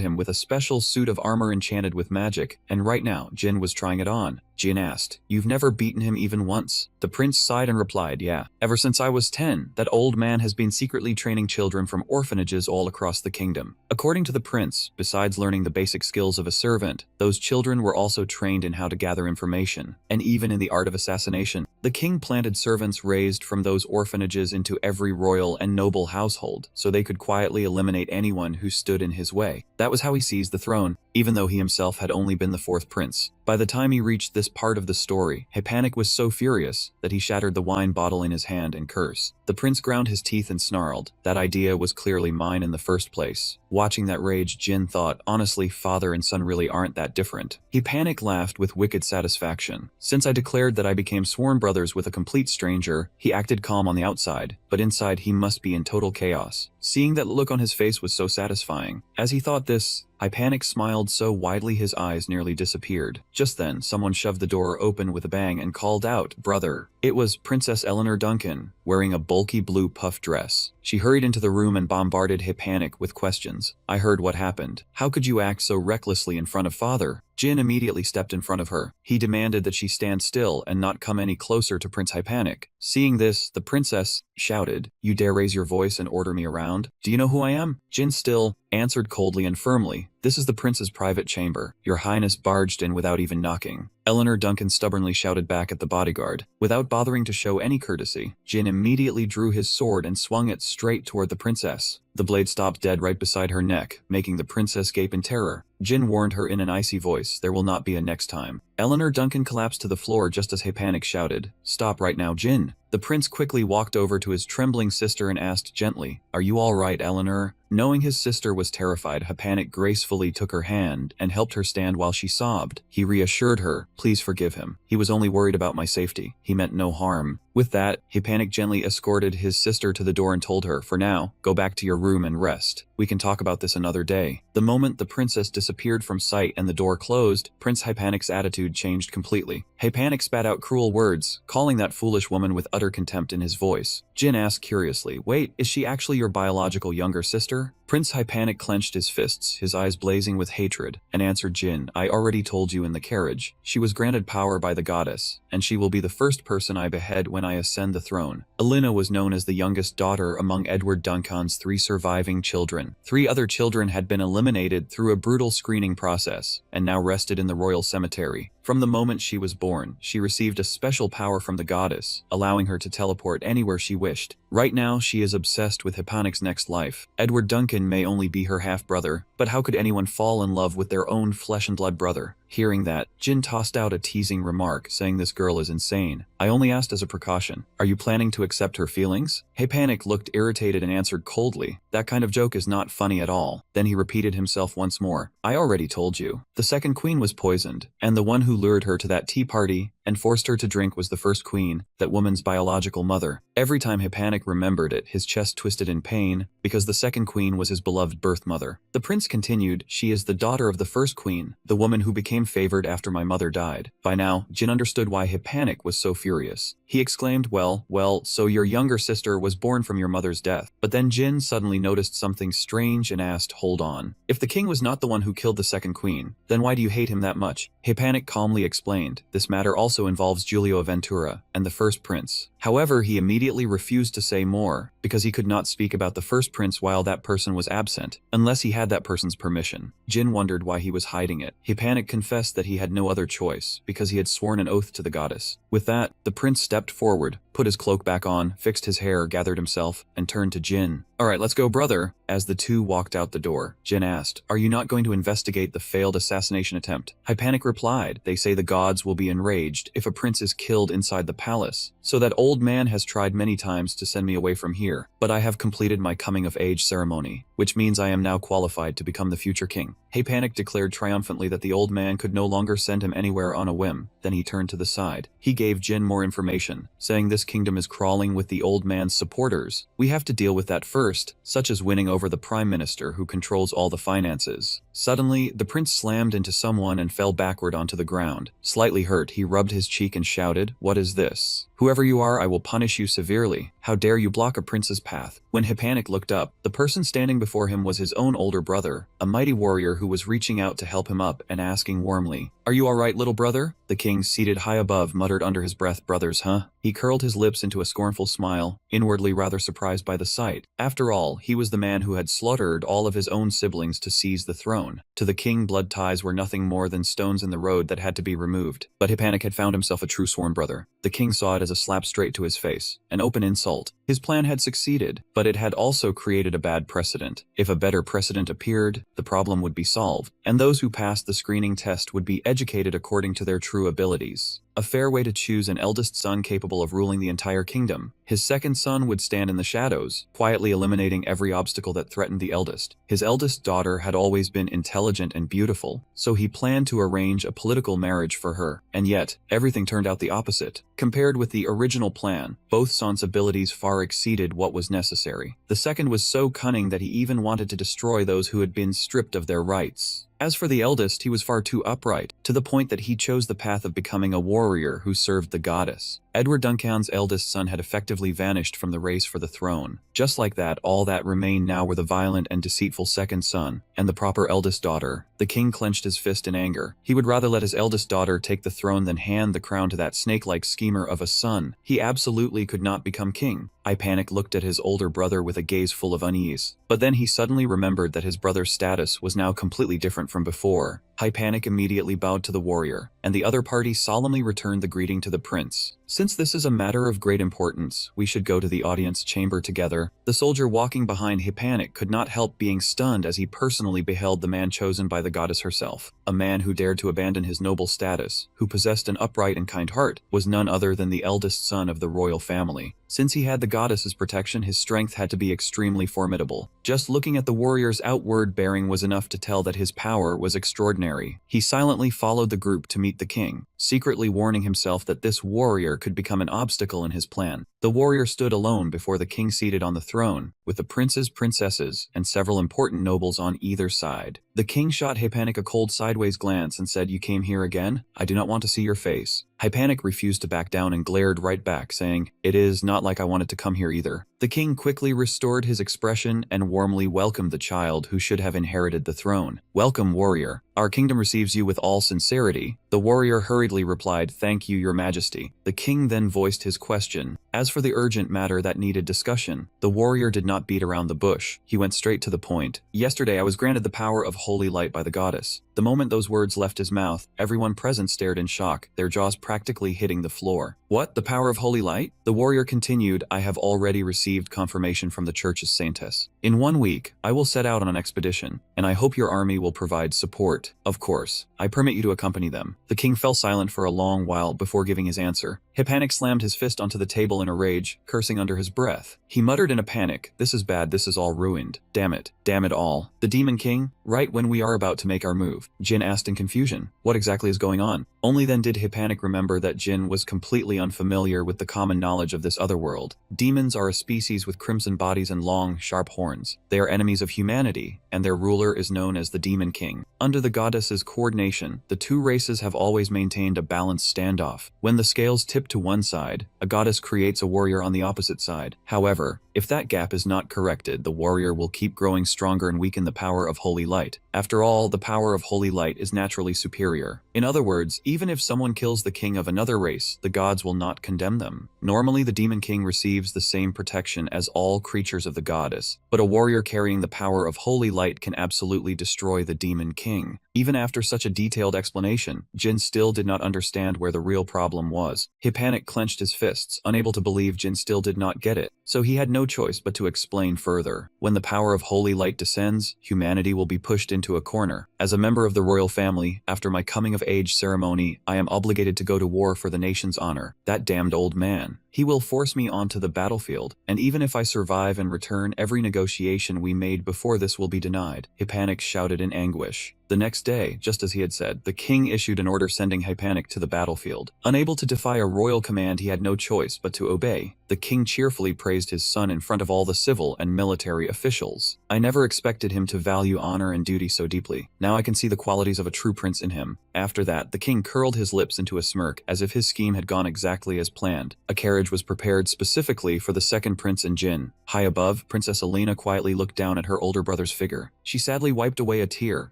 him with a special suit of armor enchanted with magic, and right now, Jin was trying it on. Jin asked, "You've never beaten him even once?" The prince sighed and replied, "Yeah. Ever since I was 10, that old man has been secretly training children from orphanages all across the kingdom." According to the prince, besides learning the basic skills of a servant, those children were also trained in how to gather information, and even in the art of assassination. The king planted servants raised from those orphanages into every royal and noble household, so they could quietly eliminate anyone who stood in his way. That was how he seized the throne, even though he himself had only been the 4th prince. By the time he reached this part of the story, Panic was so furious that he shattered the wine bottle in his hand and cursed. The prince ground his teeth and snarled, "That idea was clearly mine in the first place." Watching that rage, Jin thought, honestly, father and son really aren't that different. Panic laughed with wicked satisfaction. "Since I declared that I became sworn brothers with a complete stranger, he acted calm on the outside, but inside he must be in total chaos." Seeing that look on his face was so satisfying. As he thought this, Panic smiled so widely his eyes nearly disappeared. Just then, someone shoved the door open with a bang and called out, "Brother." It was Princess Eleanor Duncan, wearing a bulky blue puff dress. She hurried into the room and bombarded Hypanic with questions. I heard what happened. How could you act so recklessly in front of father? Jin immediately stepped in front of her. He demanded that she stand still and not come any closer to Prince Hypanic. Seeing this, the princess shouted, "You dare raise your voice and order me around? Do you know who I am?" Jin still answered coldly and firmly, "This is the prince's private chamber. Your highness barged in without even knocking." Eleanor Duncan stubbornly shouted back at the bodyguard. Without bothering to show any courtesy, Jin immediately drew his sword and swung it straight toward the princess. The blade stopped dead right beside her neck, making the princess gape in terror. Jin warned her in an icy voice, "There will not be a next time." Eleanor Duncan collapsed to the floor just as Hypanic shouted, "Stop right now, Jin." The prince quickly walked over to his trembling sister and asked gently, "Are you all right, Eleanor?" Knowing his sister was terrified, Hypanic gracefully took her hand and helped her stand while she sobbed. He reassured her, "Please forgive him. He was only worried about my safety. He meant no harm." With that, Hypanic gently escorted his sister to the door and told her, "For now, go back to your room and rest. We can talk about this another day." The moment the princess disappeared from sight and the door closed, Prince Hypanic's attitude changed completely. Hypanic spat out cruel words, calling that foolish woman with utter contempt in his voice. Jin asked curiously, "Wait, is she actually your biological younger sister?" Prince Hypanic clenched his fists, his eyes blazing with hatred, and answered Jin, "I already told you in the carriage. She was granted power by the goddess, and she will be the first person I behead when I ascend the throne." Alina was known as the youngest daughter among Edward Duncan's 3 surviving children. 3 other children had been eliminated through a brutal screening process, and now rested in the royal cemetery. From the moment she was born, she received a special power from the goddess, allowing her to teleport anywhere she wished. Right now, she is obsessed with Hypanic's next life. Edward Duncan may only be her half-brother, but how could anyone fall in love with their own flesh-and-blood brother? Hearing that, Jin tossed out a teasing remark, saying this girl is insane. "I only asked as a precaution. Are you planning to accept her feelings?" Hypanic looked irritated and answered coldly, "That kind of joke is not funny at all." Then he repeated himself once more, "I already told you. The second queen was poisoned, and the one who lured her to that tea party and forced her to drink was the first queen, that woman's biological mother." Every time Hypanic remembered it, his chest twisted in pain, because the second queen was his beloved birth mother. The prince continued, "She is the daughter of the first queen, the woman who became favored after my mother died." By now, Jin understood why Hypanic was so furious. He exclaimed, well, so your younger sister was born from your mother's death." But then Jin suddenly noticed something strange and asked, "Hold on. If the king was not the one who killed the second queen, then why do you hate him that much?" Hypanic calmly explained, "This matter also involves Giulio Ventura and the first prince." However, he immediately refused to say more, because he could not speak about the first prince while that person was absent, unless he had that person's permission. Jin wondered why he was hiding it. Hypanic confessed that he had no other choice, because he had sworn an oath to the goddess. With that, the prince stepped forward, put his cloak back on, fixed his hair, gathered himself, and turned to Jin. "Alright, let's go, brother." As the two walked out the door, Jin asked, "Are you not going to investigate the failed assassination attempt?" Hypanic replied, "They say the gods will be enraged if a prince is killed inside the palace. So that old man has tried many times to send me away from here, but I have completed my coming-of-age ceremony, which means I am now qualified to become the future king." Hypanic declared triumphantly that the old man could no longer send him anywhere on a whim. Then he turned to the side. He gave Jin more information, saying this kingdom is crawling with the old man's supporters. We have to deal with that first, such as winning over the prime minister who controls all the finances. Suddenly, the prince slammed into someone and fell backward onto the ground. Slightly hurt, he rubbed his cheek and shouted, "What is this? Whoever you are, I will punish you severely. How dare you block a prince's path?" When Hypanic looked up, the person standing before him was his own older brother, a mighty warrior who was reaching out to help him up and asking warmly, "Are you all right, little brother?" The king, seated high above, muttered under his breath, "Brothers, huh?" He curled his lips into a scornful smile, inwardly rather surprised by the sight. After all, he was the man who had slaughtered all of his own siblings to seize the throne. To the king, blood ties were nothing more than stones in the road that had to be removed. But Hypanic had found himself a true sworn brother. The king saw it as a slap straight to his face, an open insult. His plan had succeeded, but it had also created a bad precedent. If a better precedent appeared, the problem would be solved, and those who passed the screening test would be educated according to their true abilities. A fair way to choose an eldest son capable of ruling the entire kingdom. His second son would stand in the shadows, quietly eliminating every obstacle that threatened the eldest. His eldest daughter had always been intelligent and beautiful, so he planned to arrange a political marriage for her. And yet, everything turned out the opposite. Compared with the original plan, both sons' abilities far exceeded what was necessary. The second was so cunning that he even wanted to destroy those who had been stripped of their rights. As for the eldest, he was far too upright, to the point that he chose the path of becoming a warrior who served the goddess. Edward Duncan's eldest son had effectively vanished from the race for the throne. Just like that, all that remained now were the violent and deceitful second son, and the proper eldest daughter. The king clenched his fist in anger. He would rather let his eldest daughter take the throne than hand the crown to that snake-like schemer of a son. He absolutely could not become king. Hypanik looked at his older brother with a gaze full of unease. But then he suddenly remembered that his brother's status was now completely different from before. Hypanik immediately bowed to the warrior, and the other party solemnly returned the greeting to the prince. Since this is a matter of great importance, we should go to the audience chamber together. The soldier walking behind Hypanik could not help being stunned as he personally beheld the man chosen by the goddess herself. A man who dared to abandon his noble status, who possessed an upright and kind heart, was none other than the eldest son of the royal family. Since he had the goddess's protection, his strength had to be extremely formidable. Just looking at the warrior's outward bearing was enough to tell that his power was extraordinary. He silently followed the group to meet the king, secretly warning himself that this warrior could become an obstacle in his plan. The warrior stood alone before the king seated on the throne, with the princes, princesses, and several important nobles on either side. The king shot Hypanik a cold sideways glance and said, "You came here again? I do not want to see your face." Hypanik refused to back down and glared right back, saying, "It is not like I wanted to come here either." The king quickly restored his expression and warmly welcomed the child who should have inherited the throne. "Welcome, warrior. Our kingdom receives you with all sincerity." The warrior hurriedly replied, "Thank you, your majesty." The king then voiced his question. As for the urgent matter that needed discussion, the warrior did not beat around the bush. He went straight to the point. "Yesterday I was granted the power of holy light by the goddess." The moment those words left his mouth, everyone present stared in shock, their jaws practically hitting the floor. "What? The power of holy light?" The warrior continued, "I have already received confirmation from the church's saintess. In 1 week, I will set out on an expedition, and I hope your army will provide support. Of course, I permit you to accompany them." The king fell silent for a long while before giving his answer. Hypanik slammed his fist onto the table in a rage, cursing under his breath. He muttered in a panic, "This is bad, this is all ruined. Damn it all. The Demon King? Right when we are about to make our move." Jin asked in confusion, "What exactly is going on?" Only then did Hypanik remember that Jin was completely unfamiliar with the common knowledge of this other world. Demons are a species with crimson bodies and long, sharp horns. They are enemies of humanity, and their ruler is known as the Demon King. Under the goddess's coordination, the two races have always maintained a balanced standoff. When the scales tip to one side, a goddess creates a warrior on the opposite side. However, if that gap is not corrected, the warrior will keep growing stronger and weaken the power of holy light. After all, the power of holy light is naturally superior. In other words, even if someone kills the king of another race, the gods will not condemn them. Normally, the Demon King receives the same protection as all creatures of the goddess, but a warrior carrying the power of holy light can absolutely destroy the Demon King. Even after such a detailed explanation, Jin still did not understand where the real problem was. Hypanik clenched his fists, unable to believe Jin still did not get it, so he had no choice but to explain further. When the power of holy light descends, humanity will be pushed into a corner. As a member of the royal family, after my coming of age ceremony, I am obligated to go to war for the nation's honor. That damned old man. He will force me onto the battlefield, and even if I survive and return, every negotiation we made before this will be denied." Hypanik shouted in anguish. The next day, just as he had said, the king issued an order sending Hypanik to the battlefield. Unable to defy a royal command, he had no choice but to obey. The king cheerfully praised his son in front of all the civil and military officials. "I never expected him to value honor and duty so deeply. Now I can see the qualities of a true prince in him." After that, the king curled his lips into a smirk, as if his scheme had gone exactly as planned. A carriage was prepared specifically for the second prince and Jin. High above, Princess Elena quietly looked down at her older brother's figure. She sadly wiped away a tear,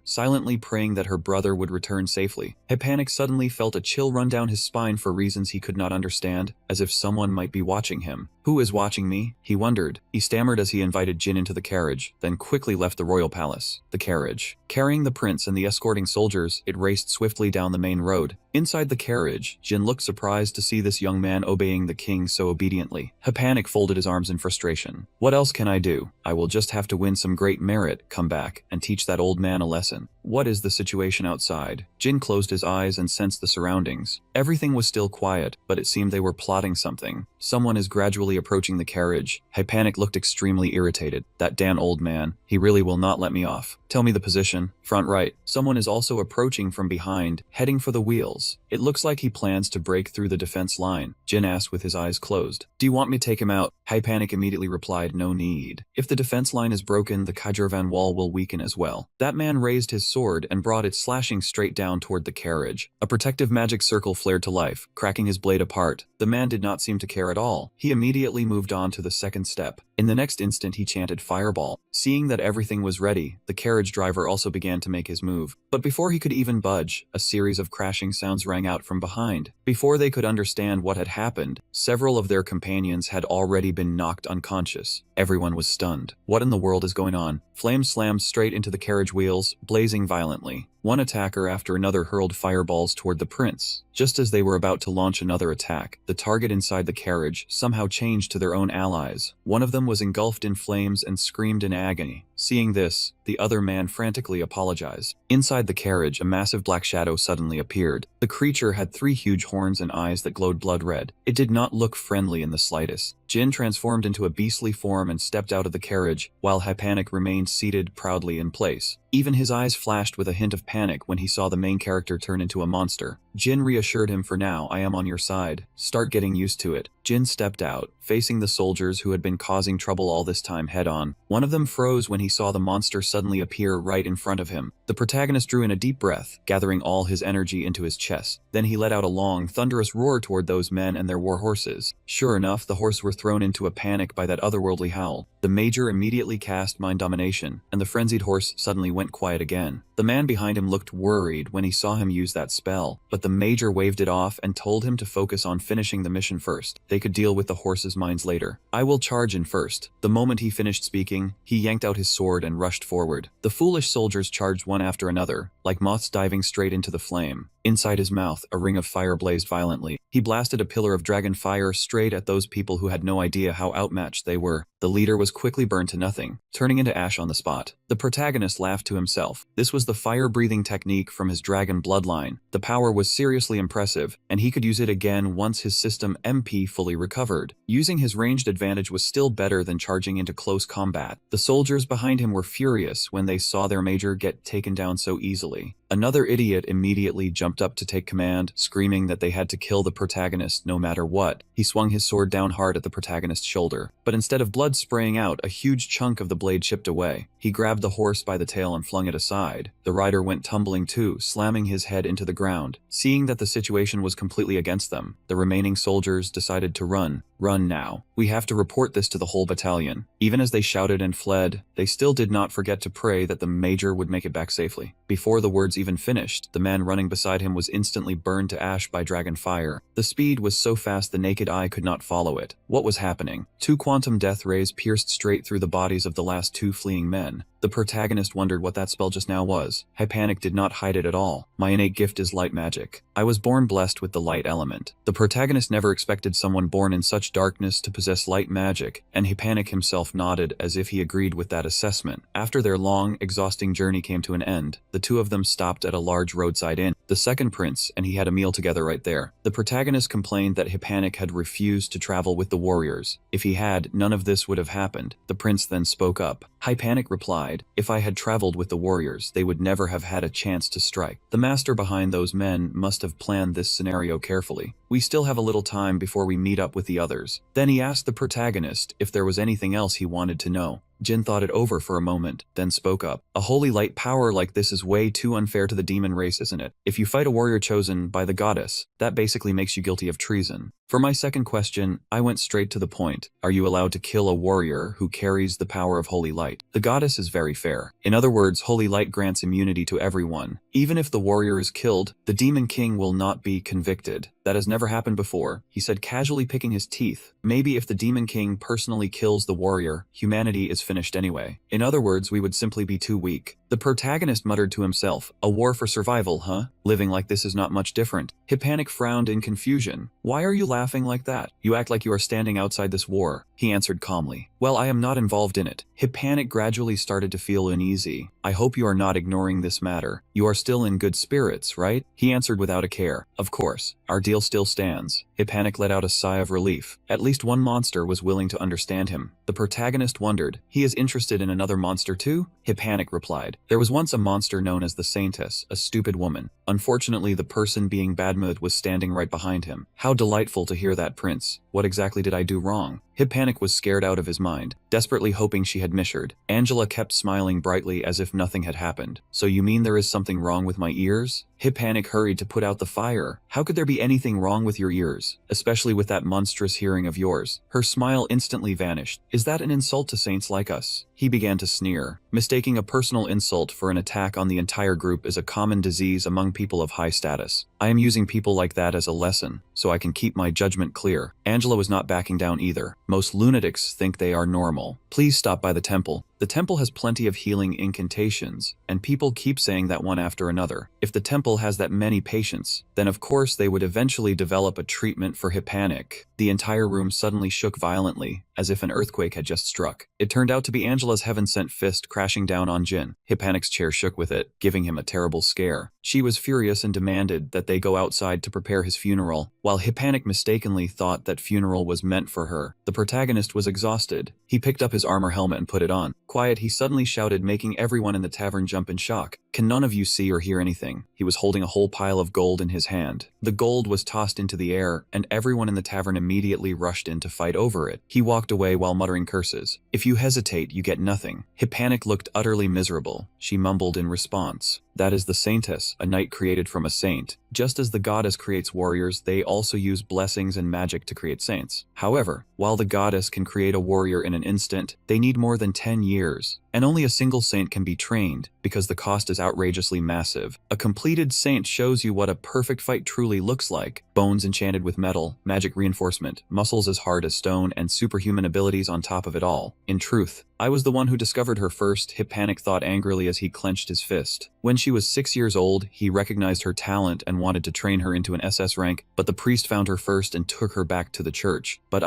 silently praying that her brother would return safely. Hypanik suddenly felt a chill run down his spine for reasons he could not understand, as if someone might be watching him. "Who is watching me?" he wondered. He stammered as he invited Jin into the carriage, then quickly left the royal palace. The carriage. Carrying the prince and the escorting soldiers, it raced swiftly down the main road. Inside the carriage, Jin looked surprised to see this young man obeying the king so obediently. Hypanik folded his arms in frustration. "What else can I do? I will just have to win some great merit, come back, and teach that old man a lesson." What is the situation outside? Jin closed his eyes and sensed the surroundings. Everything was still quiet, but it seemed they were plotting something. Someone is gradually slowly approaching the carriage. Hypanic looked extremely irritated. That damn old man. He really will not let me off. Tell me the position. Front right. Someone is also approaching from behind, heading for the wheels. It looks like he plans to break through the defense line. Jin asked with his eyes closed. Do you want me to take him out? Hypanic immediately replied, no need. If the defense line is broken, the Kajurvan wall will weaken as well. That man raised his sword and brought it slashing straight down toward the carriage. A protective magic circle flared to life, cracking his blade apart. The man did not seem to care at all. He immediately moved on to the second step. In the next instant, he chanted fireball. Seeing that everything was ready, the carriage driver also began to make his move. But before he could even budge, a series of crashing sounds rang out from behind. Before they could understand what had happened, several of their companions had already been knocked unconscious. Everyone was stunned. What in the world is going on? Flames slammed straight into the carriage wheels, blazing violently. One attacker after another hurled fireballs toward the prince. Just as they were about to launch another attack, the target inside the carriage somehow changed to their own allies. One of them was engulfed in flames and screamed in agony. Seeing this, the other man frantically apologized. Inside the carriage, a massive black shadow suddenly appeared. The creature had 3 huge horns and eyes that glowed blood red. It did not look friendly in the slightest. Jin transformed into a beastly form and stepped out of the carriage, while Hypanic remained seated proudly in place. Even his eyes flashed with a hint of panic when he saw the main character turn into a monster. Jin reassured him, for now, I am on your side. Start getting used to it. Jin stepped out, facing the soldiers who had been causing trouble all this time head on. One of them froze when he saw the monster suddenly appear right in front of him. The protagonist drew in a deep breath, gathering all his energy into his chest. Then he let out a long, thunderous roar toward those men and their war horses. Sure enough, the horses were thrown into a panic by that otherworldly howl. The major immediately cast mind domination, and the frenzied horse suddenly went quiet again. The man behind him looked worried when he saw him use that spell, but the major waved it off and told him to focus on finishing the mission first. They could deal with the horses' minds later. I will charge in first. The moment he finished speaking, he yanked out his sword and rushed forward. The foolish soldiers charged one after another, like moths diving straight into the flame. Inside his mouth, a ring of fire blazed violently. He blasted a pillar of dragon fire straight at those people who had no idea how outmatched they were. The leader was quickly burned to nothing, turning into ash on the spot. The protagonist laughed to himself. This was the fire-breathing technique from his dragon bloodline. The power was seriously impressive, and he could use it again once his system MP fully recovered. Using his ranged advantage was still better than charging into close combat. The soldiers behind him were furious when they saw their major get taken down so easily. Another idiot immediately jumped up to take command, screaming that they had to kill the protagonist no matter what. He swung his sword down hard at the protagonist's shoulder, but instead of blood spraying out, a huge chunk of the blade chipped away. He grabbed the horse by the tail and flung it aside. The rider went tumbling too, slamming his head into the ground. Seeing that the situation was completely against them, the remaining soldiers decided to run. Run now. We have to report this to the whole battalion. Even as they shouted and fled, they still did not forget to pray that the major would make it back safely. Before the words even finished, the man running beside him was instantly burned to ash by dragon fire. The speed was so fast the naked eye could not follow it. What was happening? 2 quantum death rays pierced straight through the bodies of the last 2 fleeing men. The protagonist wondered what that spell just now was. Hypanic did not hide it at all. My innate gift is light magic. I was born blessed with the light element. The protagonist never expected someone born in such darkness to possess light magic, and Hypanic himself nodded as if he agreed with that assessment. After their long, exhausting journey came to an end, the 2 of them stopped at a large roadside inn. The second prince and he had a meal together right there. The protagonist complained that Hypanic had refused to travel with the warriors. If he had, none of this would have happened. The prince then spoke up. Hypanic replied, if I had traveled with the warriors, they would never have had a chance to strike. The master behind those men must have planned this scenario carefully. We still have a little time before we meet up with the others. Then he asked the protagonist if there was anything else he wanted to know. Jin thought it over for a moment, then spoke up. A holy light power like this is way too unfair to the demon race, isn't it? If you fight a warrior chosen by the goddess, that basically makes you guilty of treason. For my second question, I went straight to the point. Are you allowed to kill a warrior who carries the power of holy light? The goddess is very fair. In other words, holy light grants immunity to everyone. Even if the warrior is killed, the demon king will not be convicted. That has never happened before, he said, casually picking his teeth. Maybe if the demon king personally kills the warrior, humanity is finished anyway. In other words, we would simply be too weak. The protagonist muttered to himself, a war for survival, huh? Living like this is not much different. Hypanic frowned in confusion. Why are you laughing like that? You act like you are standing outside this war. He answered calmly. Well, I am not involved in it. Hypanic gradually started to feel uneasy. I hope you are not ignoring this matter. You are still in good spirits, right? He answered without a care. Of course. Our deal still stands. Hippanic let out a sigh of relief. At least one monster was willing to understand him. The protagonist wondered, he is interested in another monster too? Hippanic replied, there was once a monster known as the Saintess, a stupid woman. Unfortunately, the person being Badmouth was standing right behind him. How delightful to hear that, Prince. What exactly did I do wrong? Hippanic was scared out of his mind, desperately hoping she had measured. Angela kept smiling brightly as if nothing had happened. So you mean there is something wrong with my ears? Hippanic hurried to put out the fire. How could there be anything wrong with your ears? Especially with that monstrous hearing of yours. Her smile instantly vanished. Is that an insult to saints like us? He began to sneer. Mistaking a personal insult for an attack on the entire group is a common disease among people of high status. I am using people like that as a lesson, so I can keep my judgment clear. Angela was not backing down either. Most lunatics think they are normal. Please stop by the temple. The temple has plenty of healing incantations, and people keep saying that one after another. If the temple has that many patients, then of course they would eventually develop a treatment for Hippanic. The entire room suddenly shook violently, as if an earthquake had just struck. It turned out to be Angela's heaven-sent fist crashing down on Jin. Hippanic's chair shook with it, giving him a terrible scare. She was furious and demanded that they go outside to prepare his funeral, while Hippanic mistakenly thought that funeral was meant for her. The protagonist was exhausted. He picked up his armor helmet and put it on. Quiet, he suddenly shouted, making everyone in the tavern jump in shock. Can none of you see or hear anything? He was holding a whole pile of gold in his hand. The gold was tossed into the air, and everyone in the tavern immediately rushed in to fight over it. He walked away while muttering curses. If you hesitate, you get nothing. Hippanic looked utterly miserable. She mumbled in response. That is the Saintess, a knight created from a saint. Just as the goddess creates warriors, they also use blessings and magic to create saints. However, while the goddess can create a warrior in an instant, they need more than 10 years. And only a single saint can be trained, because the cost is outrageously massive. A completed saint shows you what a perfect fight truly looks like. Bones enchanted with metal, magic reinforcement, muscles as hard as stone, and superhuman abilities on top of it all. In truth, I was the one who discovered her first, Hippanic thought angrily as he clenched his fist. When she was 6 years old, he recognized her talent and wanted to train her into an SS rank, but the priest found her first and took her back to the church. But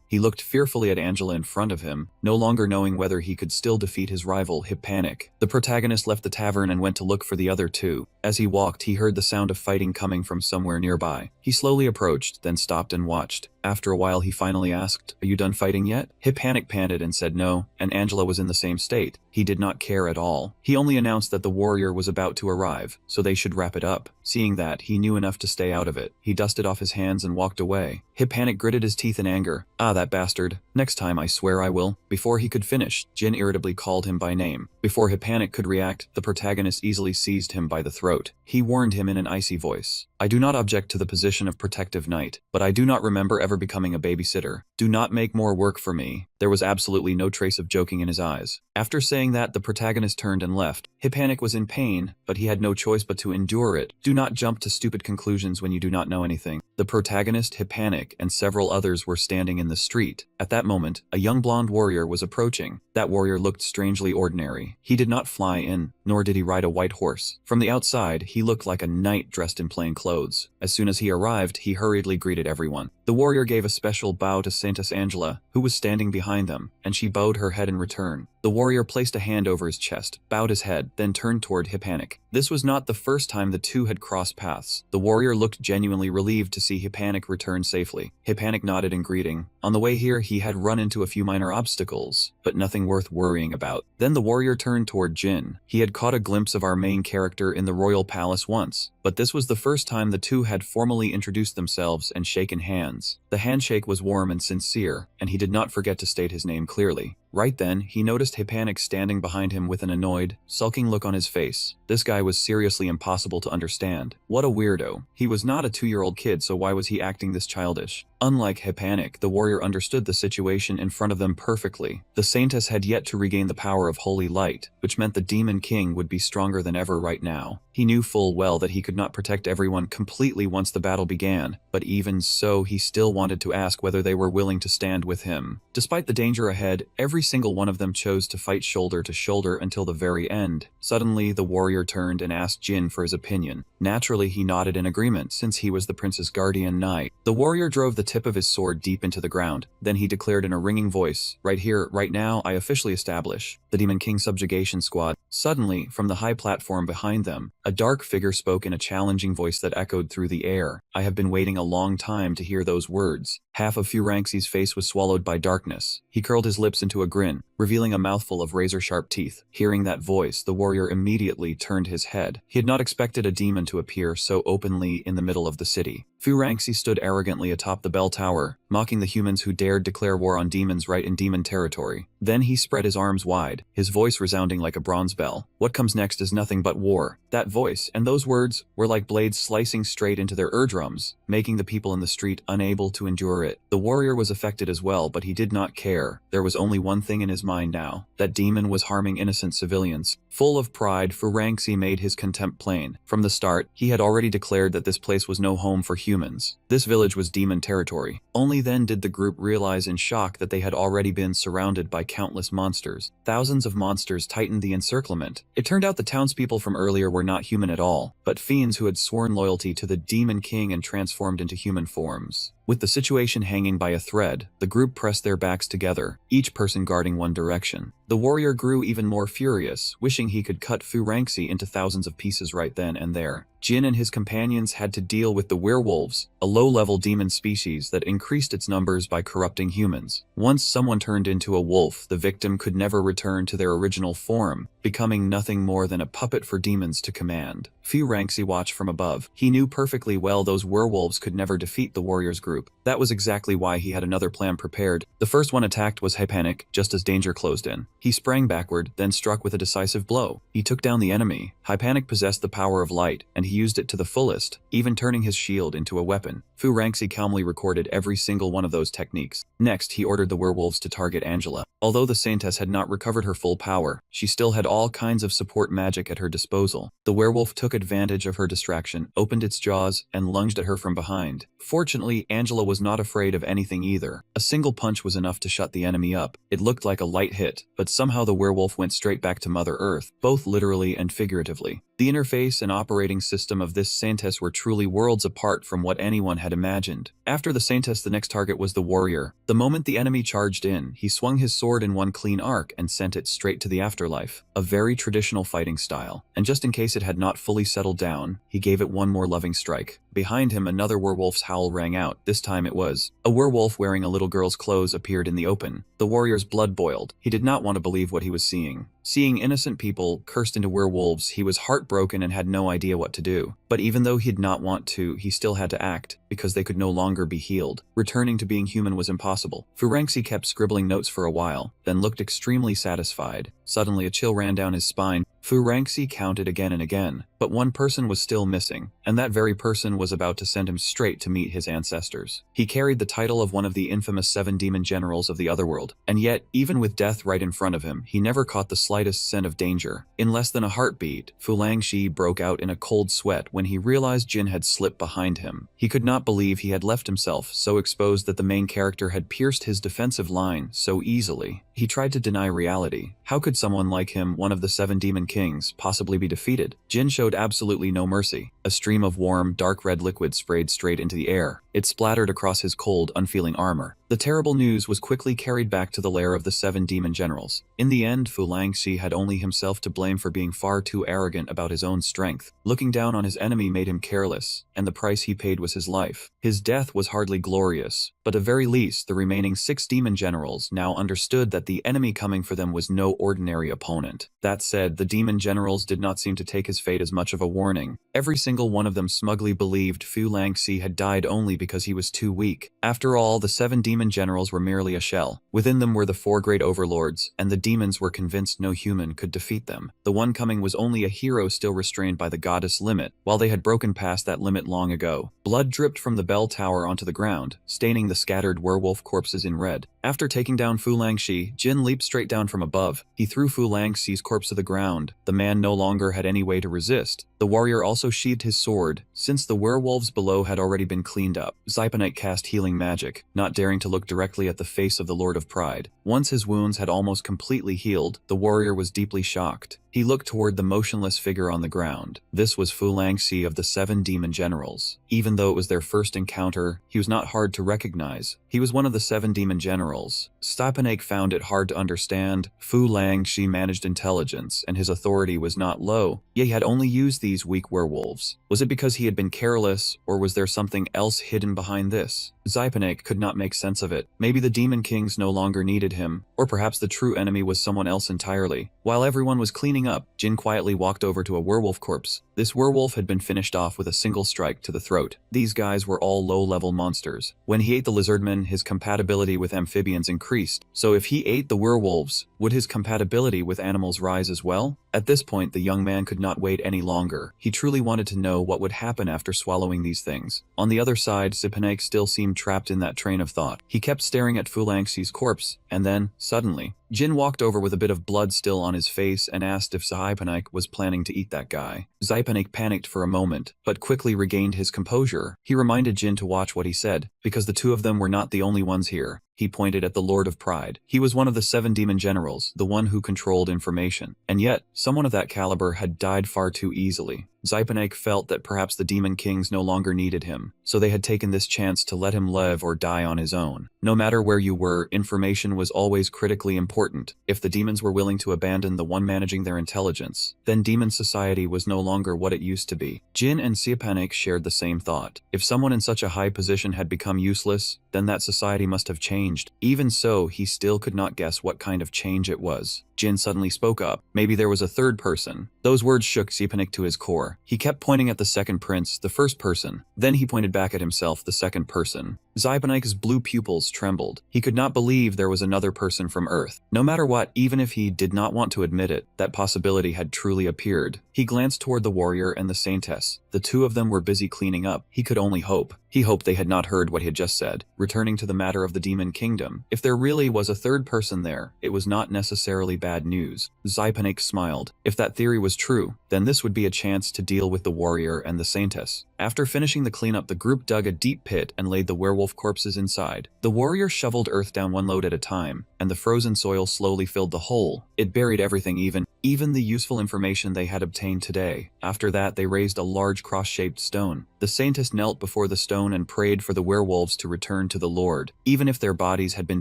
he looked fearfully at Angela in front of him, no longer knowing whether he could still defeat his rival, Hippanic. The protagonist left the tavern and went to look for the other two. As he walked, he heard the sound of fighting coming from somewhere nearby. He slowly approached, then stopped and watched. After a while, he finally asked, "Are you done fighting yet?" Hippanic panted and said no, and Angela was in the same state. He did not care at all. He only announced that the warrior was about to arrive, so they should wrap it up. Seeing that, he knew enough to stay out of it. He dusted off his hands and walked away. Hippanic gritted his teeth in anger. Ah, that bastard. Next time I swear I will. Before he could finish, Jin irritably called him by name. Before Hippanic could react, the protagonist easily seized him by the throat. He warned him in an icy voice. I do not object to the position of protective knight, but I do not remember ever becoming a babysitter. Do not make more work for me. There was absolutely no trace of joking in his eyes. After saying that, the protagonist turned and left. Hippanic was in pain, but he had no choice but to endure it. Do not jump to stupid conclusions when you do not know anything. The protagonist, Hippanic, and several others were standing in the street. At that moment, a young blonde warrior was approaching. That warrior looked strangely ordinary. He did not fly in, nor did he ride a white horse. From the outside, he looked like a knight dressed in plain clothes. As soon as he arrived, he hurriedly greeted everyone. The warrior gave a special bow to Saintess Angela, who was standing behind them, and she bowed her head in return. The warrior placed a hand over his chest, bowed his head, then turned toward Hippanic. This was not the first time the two had crossed paths. The warrior looked genuinely relieved to see Hippanic return safely. Hippanic nodded in greeting. On the way here, he had run into a few minor obstacles, but nothing worth worrying about. Then the warrior turned toward Jin. He had caught a glimpse of our main character in the royal palace once, but this was the first time the two had formally introduced themselves and shaken hands. The handshake was warm and sincere, and he did not forget to state his name clearly. Right then, he noticed Hippanic standing behind him with an annoyed, sulking look on his face. This guy was seriously impossible to understand. What a weirdo. He was not a 2-year-old kid, so why was he acting this childish? Unlike Hippanic, the warrior understood the situation in front of them perfectly. The Saintess had yet to regain the power of holy light, which meant the Demon King would be stronger than ever right now. He knew full well that he could not protect everyone completely once the battle began, but even so, he still wanted to ask whether they were willing to stand with him. Despite the danger ahead, every single one of them chose to fight shoulder to shoulder until the very end. Suddenly, the warrior turned and asked Jin for his opinion. Naturally, he nodded in agreement, since he was the prince's guardian knight. The warrior drove the tip of his sword deep into the ground. Then he declared in a ringing voice, "Right here, right now, I officially establish the Demon King Subjugation Squad." Suddenly, from the high platform behind them, a dark figure spoke in a challenging voice that echoed through the air. I have been waiting a long time to hear those words. Half of Fu Ranxi's face was swallowed by darkness. He curled his lips into a grin, revealing a mouthful of razor-sharp teeth. Hearing that voice, the warrior immediately turned his head. He had not expected a demon to appear so openly in the middle of the city. Fu Ranxi stood arrogantly atop the bell tower, mocking the humans who dared declare war on demons right in demon territory. Then he spread his arms wide, his voice resounding like a bronze bell. "What comes next is nothing but war." That voice and those words were like blades slicing straight into their eardrums, making the people in the street unable to endure it. The warrior was affected as well, but he did not care. There was only one thing in his mind now. That demon was harming innocent civilians. Full of pride, Fu Ranxi made his contempt plain. From the start, he had already declared that this place was no home for humans. This village was demon territory. Only then did the group realize in shock that they had already been surrounded by countless monsters. Thousands of monsters tightened the encirclement. It turned out the townspeople from earlier were not human at all, but fiends who had sworn loyalty to the Demon King and transformed into human forms. With the situation hanging by a thread, the group pressed their backs together, each person guarding one direction. The warrior grew even more furious, wishing he could cut Fu Ranxi into thousands of pieces right then and there. Jin and his companions had to deal with the werewolves, a low-level demon species that increased its numbers by corrupting humans. Once someone turned into a wolf, the victim could never return to their original form, becoming nothing more than a puppet for demons to command. Fu Ranxi watched from above. He knew perfectly well those werewolves could never defeat the warrior's group. That was exactly why he had another plan prepared. The first one attacked was Hypanic, just as danger closed in. He sprang backward, then struck with a decisive blow. He took down the enemy. Hypanic possessed the power of light, and he used it to the fullest, even turning his shield into a weapon. Fu Ranxi calmly recorded every single one of those techniques. Next, he ordered the werewolves to target Angela. Although the Saintess had not recovered her full power, she still had all kinds of support magic at her disposal. The werewolf took advantage of her distraction, opened its jaws, and lunged at her from behind. Fortunately, Angela was not afraid of anything either. A single punch was enough to shut the enemy up. It looked like a light hit, but somehow the werewolf went straight back to Mother Earth, both literally and figuratively. The interface and operating system of this Saintess were truly worlds apart from what anyone had imagined. After the Saintess, the next target was the warrior. The moment the enemy charged in, he swung his sword in one clean arc and sent it straight to the afterlife. A very traditional fighting style. And just in case it had not fully settled down, he gave it one more loving strike. Behind him, another werewolf's howl rang out. This time it was a werewolf wearing a little girl's clothes appeared in the open. The warrior's blood boiled. He did not want to believe what he was seeing. Seeing innocent people cursed into werewolves, he was heartbroken and had no idea what to do. But even though he did not want to, he still had to act, because they could no longer be healed. Returning to being human was impossible. Fu Ranxi kept scribbling notes for a while, then looked extremely satisfied. Suddenly a chill ran down his spine. Fu Ranxi counted again and again, but one person was still missing, and that very person was about to send him straight to meet his ancestors. He carried the title of one of the infamous 7 demon generals of the otherworld, and yet, even with death right in front of him, he never caught the slightest scent of danger. In less than a heartbeat, Fu Ranxi broke out in a cold sweat when he realized Jin had slipped behind him. He could not believe he had left himself so exposed that the main character had pierced his defensive line so easily. He tried to deny reality. How could someone like him, one of the 7 demon kings, possibly be defeated? Jin showed absolutely no mercy. A stream of warm, dark red liquid sprayed straight into the air. It splattered across his cold, unfeeling armor. The terrible news was quickly carried back to the lair of the 7 demon generals. In the end, Fu Ranxi had only himself to blame for being far too arrogant about his own strength. Looking down on his enemy made him careless, and the price he paid was his life. His death was hardly glorious, but at very least, the remaining 6 demon generals now understood that the enemy coming for them was no ordinary opponent. That said, the demon generals did not seem to take his fate as much of a warning. Every single one of them smugly believed Fu Ranxi had died only because he was too weak. After all, the 7 demon generals were merely a shell. Within them were the 4 great overlords, and the demons were convinced no human could defeat them. The one coming was only a hero still restrained by the goddess limit, while they had broken past that limit long ago. Blood dripped from the bell tower onto the ground, staining the scattered werewolf corpses in red. After taking down Fu Ranxi, Jin leaped straight down from above. He threw Fu Ranxi's corpse to the ground. The man no longer had any way to resist. The warrior also sheathed his sword, since the werewolves below had already been cleaned up. Zyponite cast healing magic, not daring to look directly at the face of the Lord of Pride. Once his wounds had almost completely healed, the warrior was deeply shocked. He looked toward the motionless figure on the ground. This was Fu Langxi of the 7 demon generals. Even though it was their first encounter, he was not hard to recognize. He was one of the 7 demon generals. Stepanek found it hard to understand. Fu Langxi managed intelligence, and his authority was not low, yet he had only used these weak werewolves. Was it because he had been careless, or was there something else hidden behind this? Stepanek could not make sense of it. Maybe the demon kings no longer needed him, or perhaps the true enemy was someone else entirely. While everyone was cleaning up, Jin quietly walked over to a werewolf corpse. This werewolf had been finished off with a single strike to the throat. These guys were all low-level monsters. When he ate the lizardmen, his compatibility with amphibians increased. So if he ate the werewolves, would his compatibility with animals rise as well? At this point, the young man could not wait any longer. He truly wanted to know what would happen after swallowing these things. On the other side, Stepanek still seemed trapped in that train of thought. He kept staring at Fu Langxi's corpse, and then, suddenly, Jin walked over with a bit of blood still on his face and asked if Stepanek was planning to eat that guy. Stepanek panicked for a moment, but quickly regained his composure. He reminded Jin to watch what he said, because the two of them were not the only ones here. He pointed at the Lord of Pride. He was one of the 7 demon generals, the one who controlled information. And yet, someone of that caliber had died far too easily. Stepanek felt that perhaps the demon kings no longer needed him, so they had taken this chance to let him live or die on his own. No matter where you were, information was always critically important. If the demons were willing to abandon the one managing their intelligence, then demon society was no longer what it used to be. Jin and Stepanek shared the same thought. If someone in such a high position had become useless, then that society must have changed. Even so, he still could not guess what kind of change it was. Jin suddenly spoke up. Maybe there was a third person. Those words shook Stepanek to his core. He kept pointing at the second prince, the first person. Then he pointed back at himself, the second person. Stepanek's blue pupils trembled. He could not believe there was another person from Earth. No matter what, even if he did not want to admit it, that possibility had truly appeared. He glanced toward the warrior and the saintess. The two of them were busy cleaning up. He could only hope. He hoped they had not heard what he had just said. Returning to the matter of the demon kingdom, if there really was a third person there, it was not necessarily bad news. Stepanek smiled. If that theory was true, then this would be a chance to deal with the warrior and the saintess. After finishing the cleanup, the group dug a deep pit and laid the werewolf corpses inside. The warrior shoveled earth down one load at a time, and the frozen soil slowly filled the hole. It buried everything, even the useful information they had obtained today. After that, they raised a large cross-shaped stone. The saintess knelt before the stone and prayed for the werewolves to return to the Lord. Even if their bodies had been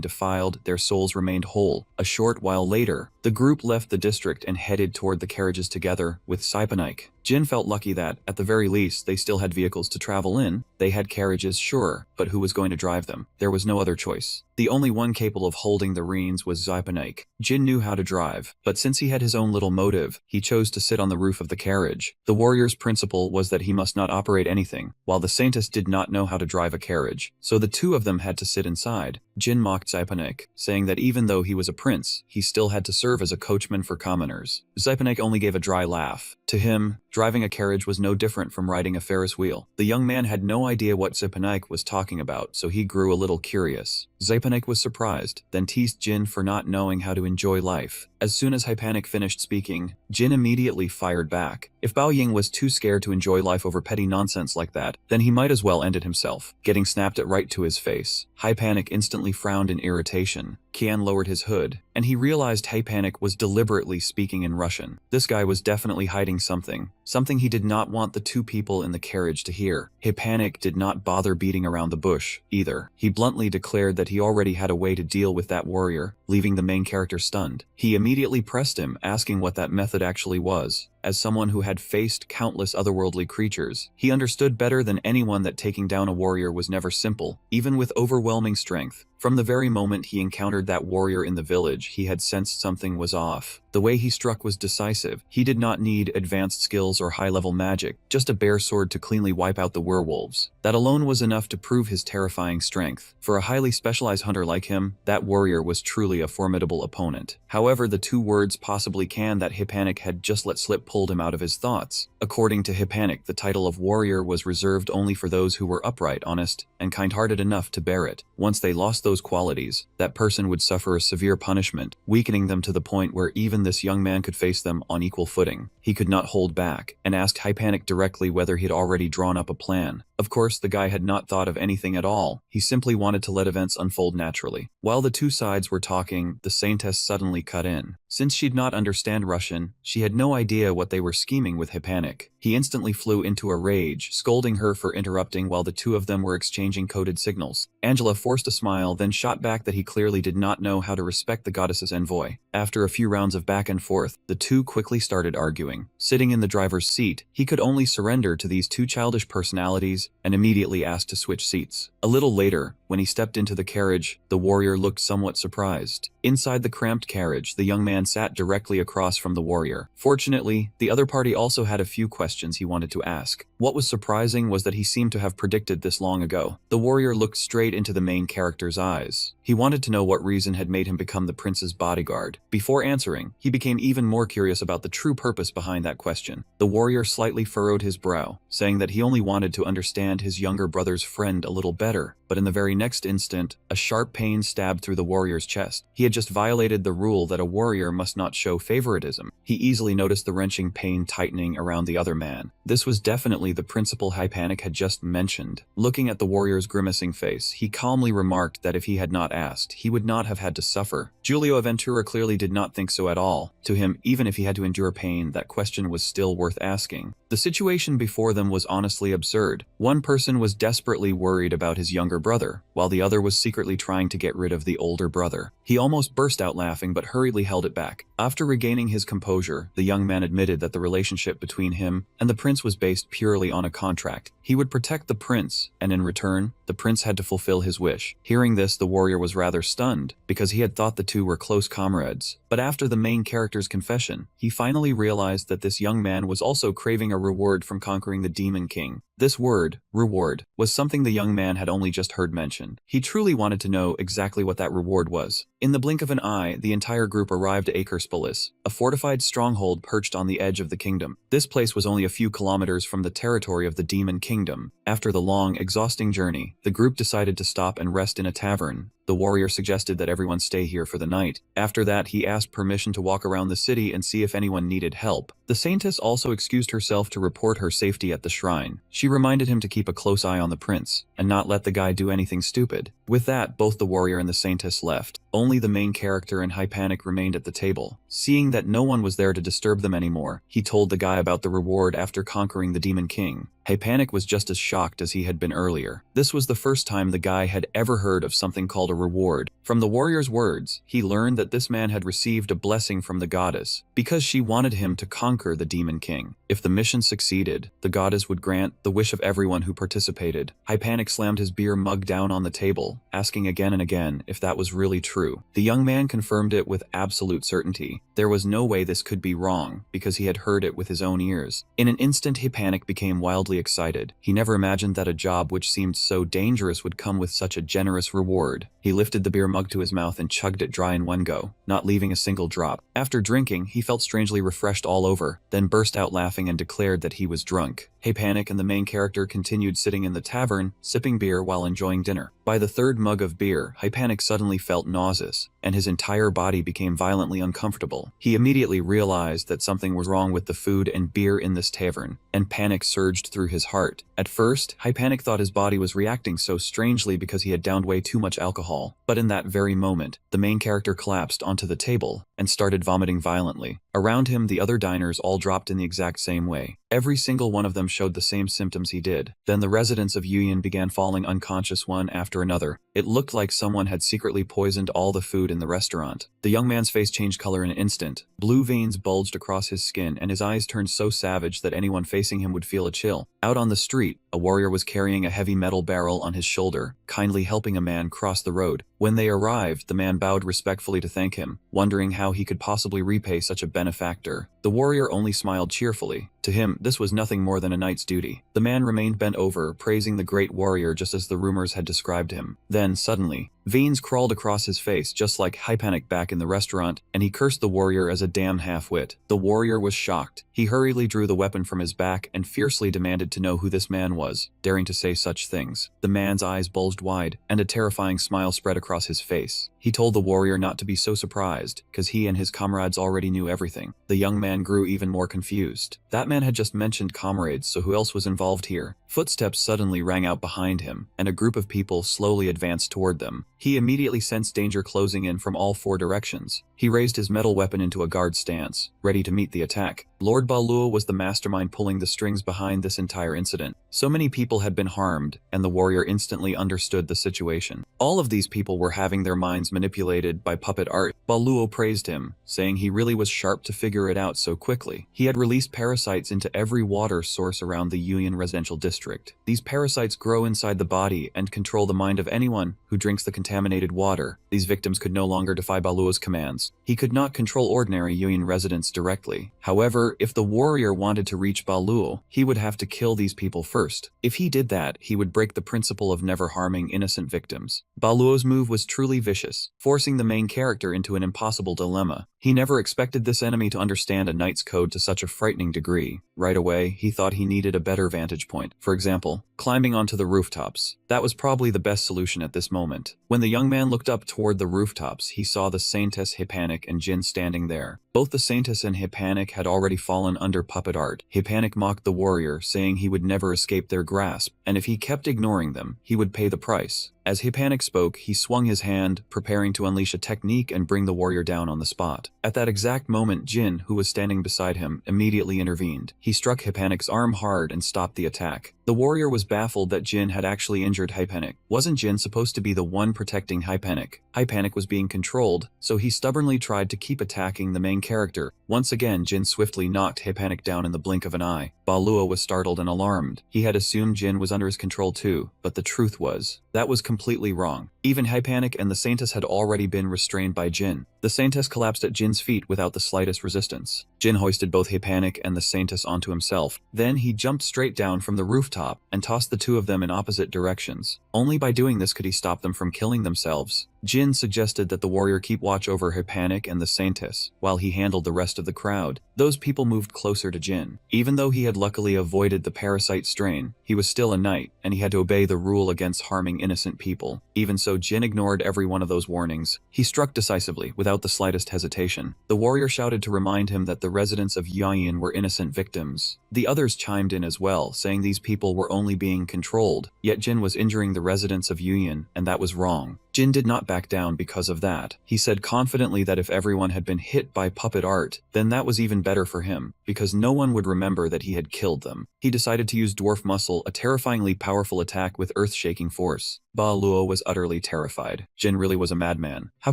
defiled, their souls remained whole. A short while later, the group left the district and headed toward the carriages together with Stepanek. Jin felt lucky that, at the very least, they still had vehicles to travel in. They had carriages, sure, but who was going to drive them? There was no other choice. The only one capable of holding the reins was Stepanek. Jin knew how to drive, but since he had his own little motive, he chose to sit on the roof of the carriage. The warrior's principle was that he must not operate anything, while the saintess did not know how to drive a carriage, so the two of them had to sit inside. Jin mocked Stepanek, saying that even though he was a prince, he still had to serve as a coachman for commoners. Stepanek only gave a dry laugh. To him, driving a carriage was no different from riding a Ferris wheel. The young man had no idea what Stepanek was talking about, so he grew a little curious. Stepanek was surprised, then teased Jin for not knowing how to enjoy life. As soon as Stepanek finished speaking, Jin immediately fired back. If Bao Ying was too scared to enjoy life over petty nonsense like that, then he might as well end it himself, getting snapped at right to his face. Stepanek instantly frowned in irritation. Kian lowered his hood, and he realized Stepanek was deliberately speaking in Russian. This guy was definitely hiding something he did not want the two people in the carriage to hear. Stepanek did not bother beating around the bush, either. He bluntly declared that he already had a way to deal with that warrior, leaving the main character stunned. He immediately pressed him, asking what that method actually was. As someone who had faced countless otherworldly creatures, he understood better than anyone that taking down a warrior was never simple, even with overwhelming strength. From the very moment he encountered that warrior in the village, he had sensed something was off. The way he struck was decisive. He did not need advanced skills or high-level magic, just a bare sword to cleanly wipe out the werewolves. That alone was enough to prove his terrifying strength. For a highly specialized hunter like him, that warrior was truly a formidable opponent. However, the two words "possibly can" that Stepanek had just let slip pulled him out of his thoughts. According to Stepanek, the title of warrior was reserved only for those who were upright, honest, and kind-hearted enough to bear it. Once they lost those qualities, that person would suffer a severe punishment, weakening them to the point where even this young man could face them on equal footing. He could not hold back, and asked Stepanek directly whether he had already drawn up a plan. Of course, the guy had not thought of anything at all. He simply wanted to let events unfold naturally. While the two sides were talking, the Saintess suddenly cut in. Since she'd not understand Russian, she had no idea what they were scheming with Hypanik. He instantly flew into a rage, scolding her for interrupting while the two of them were exchanging coded signals. Angela forced a smile, then shot back that he clearly did not know how to respect the goddess's envoy. After a few rounds of back and forth, the two quickly started arguing. Sitting in the driver's seat, he could only surrender to these two childish personalities and immediately asked to switch seats. A little later, when he stepped into the carriage, the warrior looked somewhat surprised. Inside the cramped carriage, the young man sat directly across from the warrior. Fortunately, the other party also had a few questions he wanted to ask. What was surprising was that he seemed to have predicted this long ago. The warrior looked straight into the main character's eyes. He wanted to know what reason had made him become the prince's bodyguard. Before answering, he became even more curious about the true purpose behind that question. The warrior slightly furrowed his brow, saying that he only wanted to understand his younger brother's friend a little better, but in the very next instant, a sharp pain stabbed through the warrior's chest. He had just violated the rule that a warrior must not show favoritism. He easily noticed the wrenching pain tightening around the other man. This was definitely the principal Hypanik had just mentioned. Looking at the warrior's grimacing face, he calmly remarked that if he had not asked, he would not have had to suffer. Giulio Aventura clearly did not think so at all. To him, even if he had to endure pain, that question was still worth asking. The situation before them was honestly absurd. One person was desperately worried about his younger brother, while the other was secretly trying to get rid of the older brother. He almost burst out laughing but hurriedly held it back. After regaining his composure, the young man admitted that the relationship between him and the prince was based purely on a contract. He would protect the prince, and in return, the prince had to fulfill his wish. Hearing this, the warrior was rather stunned, because he had thought the two were close comrades. But after the main character's confession, he finally realized that this young man was also craving a reward from conquering the Demon King. This word, reward, was something the young man had only just heard mentioned. He truly wanted to know exactly what that reward was. In the blink of an eye, the entire group arrived at Akerspolis, a fortified stronghold perched on the edge of the kingdom. This place was only a few kilometers from the territory of the Demon Kingdom. After the long, exhausting journey, the group decided to stop and rest in a tavern. The warrior suggested that everyone stay here for the night. After that, he asked permission to walk around the city and see if anyone needed help. The saintess also excused herself to report her safety at the shrine. She reminded him to keep a close eye on the prince, and not let the guy do anything stupid. With that, both the warrior and the saintess left. Only the main character and Hypanik remained at the table. Seeing that no one was there to disturb them anymore, he told the guy about the reward after conquering the Demon King. Hypanik was just as shocked as he had been earlier. This was the first time the guy had ever heard of something called a reward. From the warrior's words, he learned that this man had received a blessing from the goddess, because she wanted him to conquer the Demon King. If the mission succeeded, the goddess would grant the wish of everyone who participated. Hypanik slammed his beer mug down on the table, asking again and again if that was really true. The young man confirmed it with absolute certainty. There was no way this could be wrong, because he had heard it with his own ears. In an instant, Hypanik became wildly excited. He never imagined that a job which seemed so dangerous would come with such a generous reward. He lifted the beer mug to his mouth and chugged it dry in one go, not leaving a single drop. After drinking, he felt strangely refreshed all over, then burst out laughing and declared that he was drunk. Hypanik and the main character continued sitting in the tavern, sipping beer while enjoying dinner. By the third mug of beer, Hypanik suddenly felt nauseous, and his entire body became violently uncomfortable. He immediately realized that something was wrong with the food and beer in this tavern, and panic surged through his heart. At first, Hypanik thought his body was reacting so strangely because he had downed way too much alcohol. But in that very moment, the main character collapsed onto the table and started vomiting violently. Around him, the other diners all dropped in the exact same way. Every single one of them showed the same symptoms he did. Then the residents of Yuyan began falling unconscious one after another. It looked like someone had secretly poisoned all the food in the restaurant. The young man's face changed color in an instant. Blue veins bulged across his skin, and his eyes turned so savage that anyone facing him would feel a chill. Out on the street, a warrior was carrying a heavy metal barrel on his shoulder, kindly helping a man cross the road. When they arrived, the man bowed respectfully to thank him, wondering how he could possibly repay such a benefactor. The warrior only smiled cheerfully. To him, this was nothing more than a knight's duty. The man remained bent over, praising the great warrior just as the rumors had described him. Then, suddenly, veins crawled across his face just like Hypanik back in the restaurant, and he cursed the warrior as a damn half-wit. The warrior was shocked. He hurriedly drew the weapon from his back and fiercely demanded to know who this man was, daring to say such things. The man's eyes bulged wide, and a terrifying smile spread across his face. He told the warrior not to be so surprised, because he and his comrades already knew everything. The young man grew even more confused. That man had just mentioned comrades, so who else was involved here? Footsteps suddenly rang out behind him, and a group of people slowly advanced toward them. He immediately sensed danger closing in from all 4 directions. He raised his metal weapon into a guard stance, ready to meet the attack. Lord Baluo was the mastermind pulling the strings behind this entire incident. So many people had been harmed, and the warrior instantly understood the situation. All of these people were having their minds manipulated by puppet art. Baluo praised him, saying he really was sharp to figure it out so quickly. He had released parasites into every water source around the Yuyan residential district. These parasites grow inside the body and control the mind of anyone who drinks the contaminated water. These victims could no longer defy Baluo's commands. He could not control ordinary Yuyan residents directly. However, if the warrior wanted to reach Baluo, he would have to kill these people first. If he did that, he would break the principle of never harming innocent victims. Baluo's move was truly vicious, forcing the main character into an impossible dilemma. He never expected this enemy to understand a knight's code to such a frightening degree. Right away, he thought he needed a better vantage point. For example, climbing onto the rooftops. That was probably the best solution at this moment. When the young man looked up toward the rooftops, he saw the Saintess Hippanic and Jin standing there. Both the Saintess and Hippanic had already fallen under puppet art. Hippanic mocked the warrior, saying he would never escape their grasp, and if he kept ignoring them, he would pay the price. As Hippanic spoke, he swung his hand, preparing to unleash a technique and bring the warrior down on the spot. At that exact moment, Jin, who was standing beside him, immediately intervened. He struck Hippanic's arm hard and stopped the attack. The warrior was baffled that Jin had actually injured Hippanic. Wasn't Jin supposed to be the one protecting Hippanic? Hippanic was being controlled, so he stubbornly tried to keep attacking the main character. Once again, Jin swiftly knocked Hippanic down in the blink of an eye. Baluo was startled and alarmed. He had assumed Jin was under his control too, but the truth was, that was completely wrong. Even Hippanic and the Saintess had already been restrained by Jin. The Saintess collapsed at Jin's feet without the slightest resistance. Jin hoisted both Hippanic and the Saintess onto himself. Then he jumped straight down from the rooftop and tossed the two of them in opposite directions. Only by doing this could he stop them from killing themselves. Jin suggested that the warrior keep watch over Hippanic and the Saintess, while he handled the rest of the crowd. Those people moved closer to Jin. Even though he had luckily avoided the parasite strain, he was still a knight, and he had to obey the rule against harming innocent people. Even so, Jin ignored every one of those warnings. He struck decisively, without the slightest hesitation. The warrior shouted to remind him that the residents of Yuyan were innocent victims. The others chimed in as well, saying these people were only being controlled, yet Jin was injuring the residents of Yuyan, and that was wrong. Jin did not back down because of that. He said confidently that if everyone had been hit by puppet art, then that was even better for him, because no one would remember that he had killed them. He decided to use Dwarf Muscle, a terrifyingly powerful attack with earth-shaking force. Baluo was utterly terrified. Jin really was a madman. How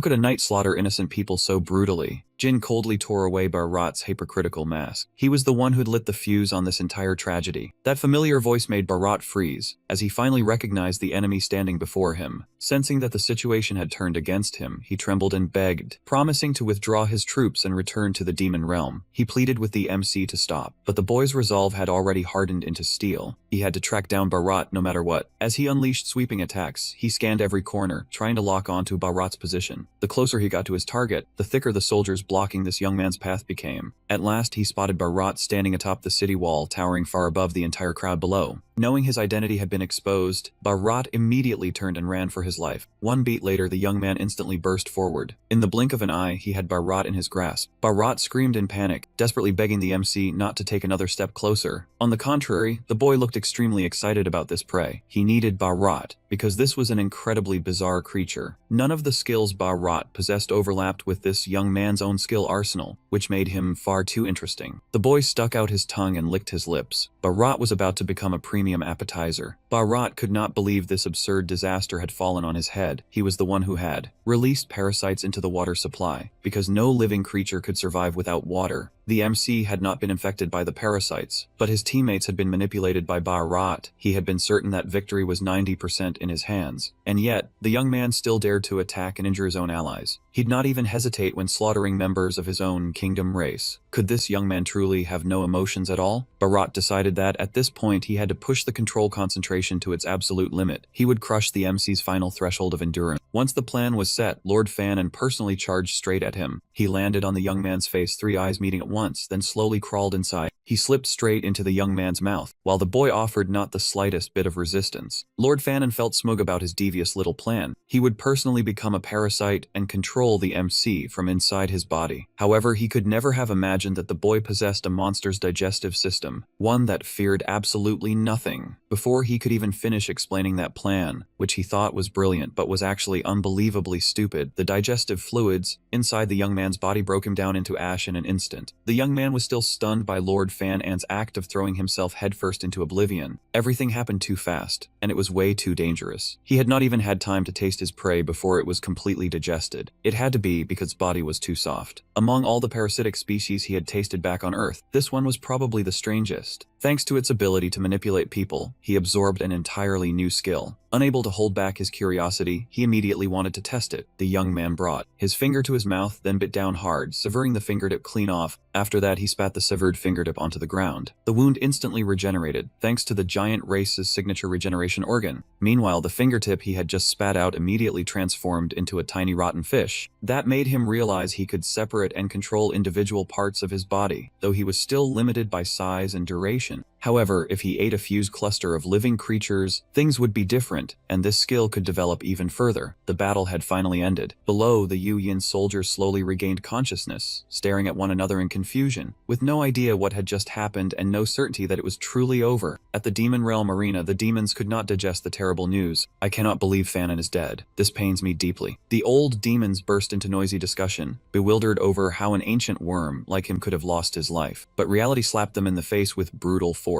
could a knight slaughter innocent people so brutally? Jin coldly tore away Bharat's hypocritical mask. He was the one who'd lit the fuse on this entire tragedy. That familiar voice made Bharat freeze, as he finally recognized the enemy standing before him. Sensing that the situation had turned against him, he trembled and begged, promising to withdraw his troops and return to the demon realm. He pleaded with the MC to stop, but the boy's resolve had already hardened into steel. He had to track down Bharat no matter what. As he unleashed sweeping attacks, he scanned every corner, trying to lock onto Bharat's position. The closer he got to his target, the thicker the soldiers blocking this young man's path became. At last, he spotted Bharat standing atop the city wall, towering far above the entire crowd below. Knowing his identity had been exposed, Bharat immediately turned and ran for his life. One beat later, the young man instantly burst forward. In the blink of an eye, he had Bharat in his grasp. Bharat screamed in panic, desperately begging the MC not to take another step closer. On the contrary, the boy looked extremely excited about this prey. He needed Bharat, because this was an incredibly bizarre creature. None of the skills Bharat possessed overlapped with this young man's own skill arsenal, which made him far too interesting. The boy stuck out his tongue and licked his lips. Bharat was about to become a premium appetizer. Bharat could not believe this absurd disaster had fallen on his head. He was the one who had released parasites into the water supply, because no living creature could survive without water. The MC had not been infected by the parasites, but his teammates had been manipulated by Bharat. He had been certain that victory was 90% in his hands. And yet, the young man still dared to attack and injure his own allies. He'd not even hesitate when slaughtering members of his own kingdom race. Could this young man truly have no emotions at all? Bharat decided that at this point he had to push the control concentration to its absolute limit. He would crush the MC's final threshold of endurance. Once the plan was set, Lord Fanon personally charged straight at him. He landed on the young man's face, 3 eyes meeting at once, then slowly crawled inside. He slipped straight into the young man's mouth, while the boy offered not the slightest bit of resistance. Lord Fanon felt smug about his devious little plan. He would personally become a parasite and control the MC from inside his body. However, he could never have imagined that the boy possessed a monster's digestive system. him, one that feared absolutely nothing. Before he could even finish explaining that plan, which he thought was brilliant but was actually unbelievably stupid, the digestive fluids inside the young man's body broke him down into ash in an instant. The young man was still stunned by Lord Fan An's act of throwing himself headfirst into oblivion. Everything happened too fast, and it was way too dangerous. He had not even had time to taste his prey before it was completely digested. It had to be because his body was too soft. Among all the parasitic species he had tasted back on Earth, this one was probably the strangest. Thanks to its ability to manipulate people, he absorbed an entirely new skill. Unable to hold back his curiosity, he immediately wanted to test it. The young man brought his finger to his mouth, then bit down hard, severing the fingertip clean off. After that, he spat the severed fingertip onto the ground. The wound instantly regenerated, thanks to the giant race's signature regeneration organ. Meanwhile, the fingertip he had just spat out immediately transformed into a tiny rotten fish. That made him realize he could separate and control individual parts of his body, though he was still limited by size and duration. However, if he ate a fused cluster of living creatures, things would be different, and this skill could develop even further. The battle had finally ended. Below, the Yu Yin soldiers slowly regained consciousness, staring at one another in confusion, with no idea what had just happened and no certainty that it was truly over. At the Demon Realm arena, the demons could not digest the terrible news. "I cannot believe Fanon is dead. This pains me deeply." The old demons burst into noisy discussion, bewildered over how an ancient worm like him could have lost his life. But reality slapped them in the face with brutal force.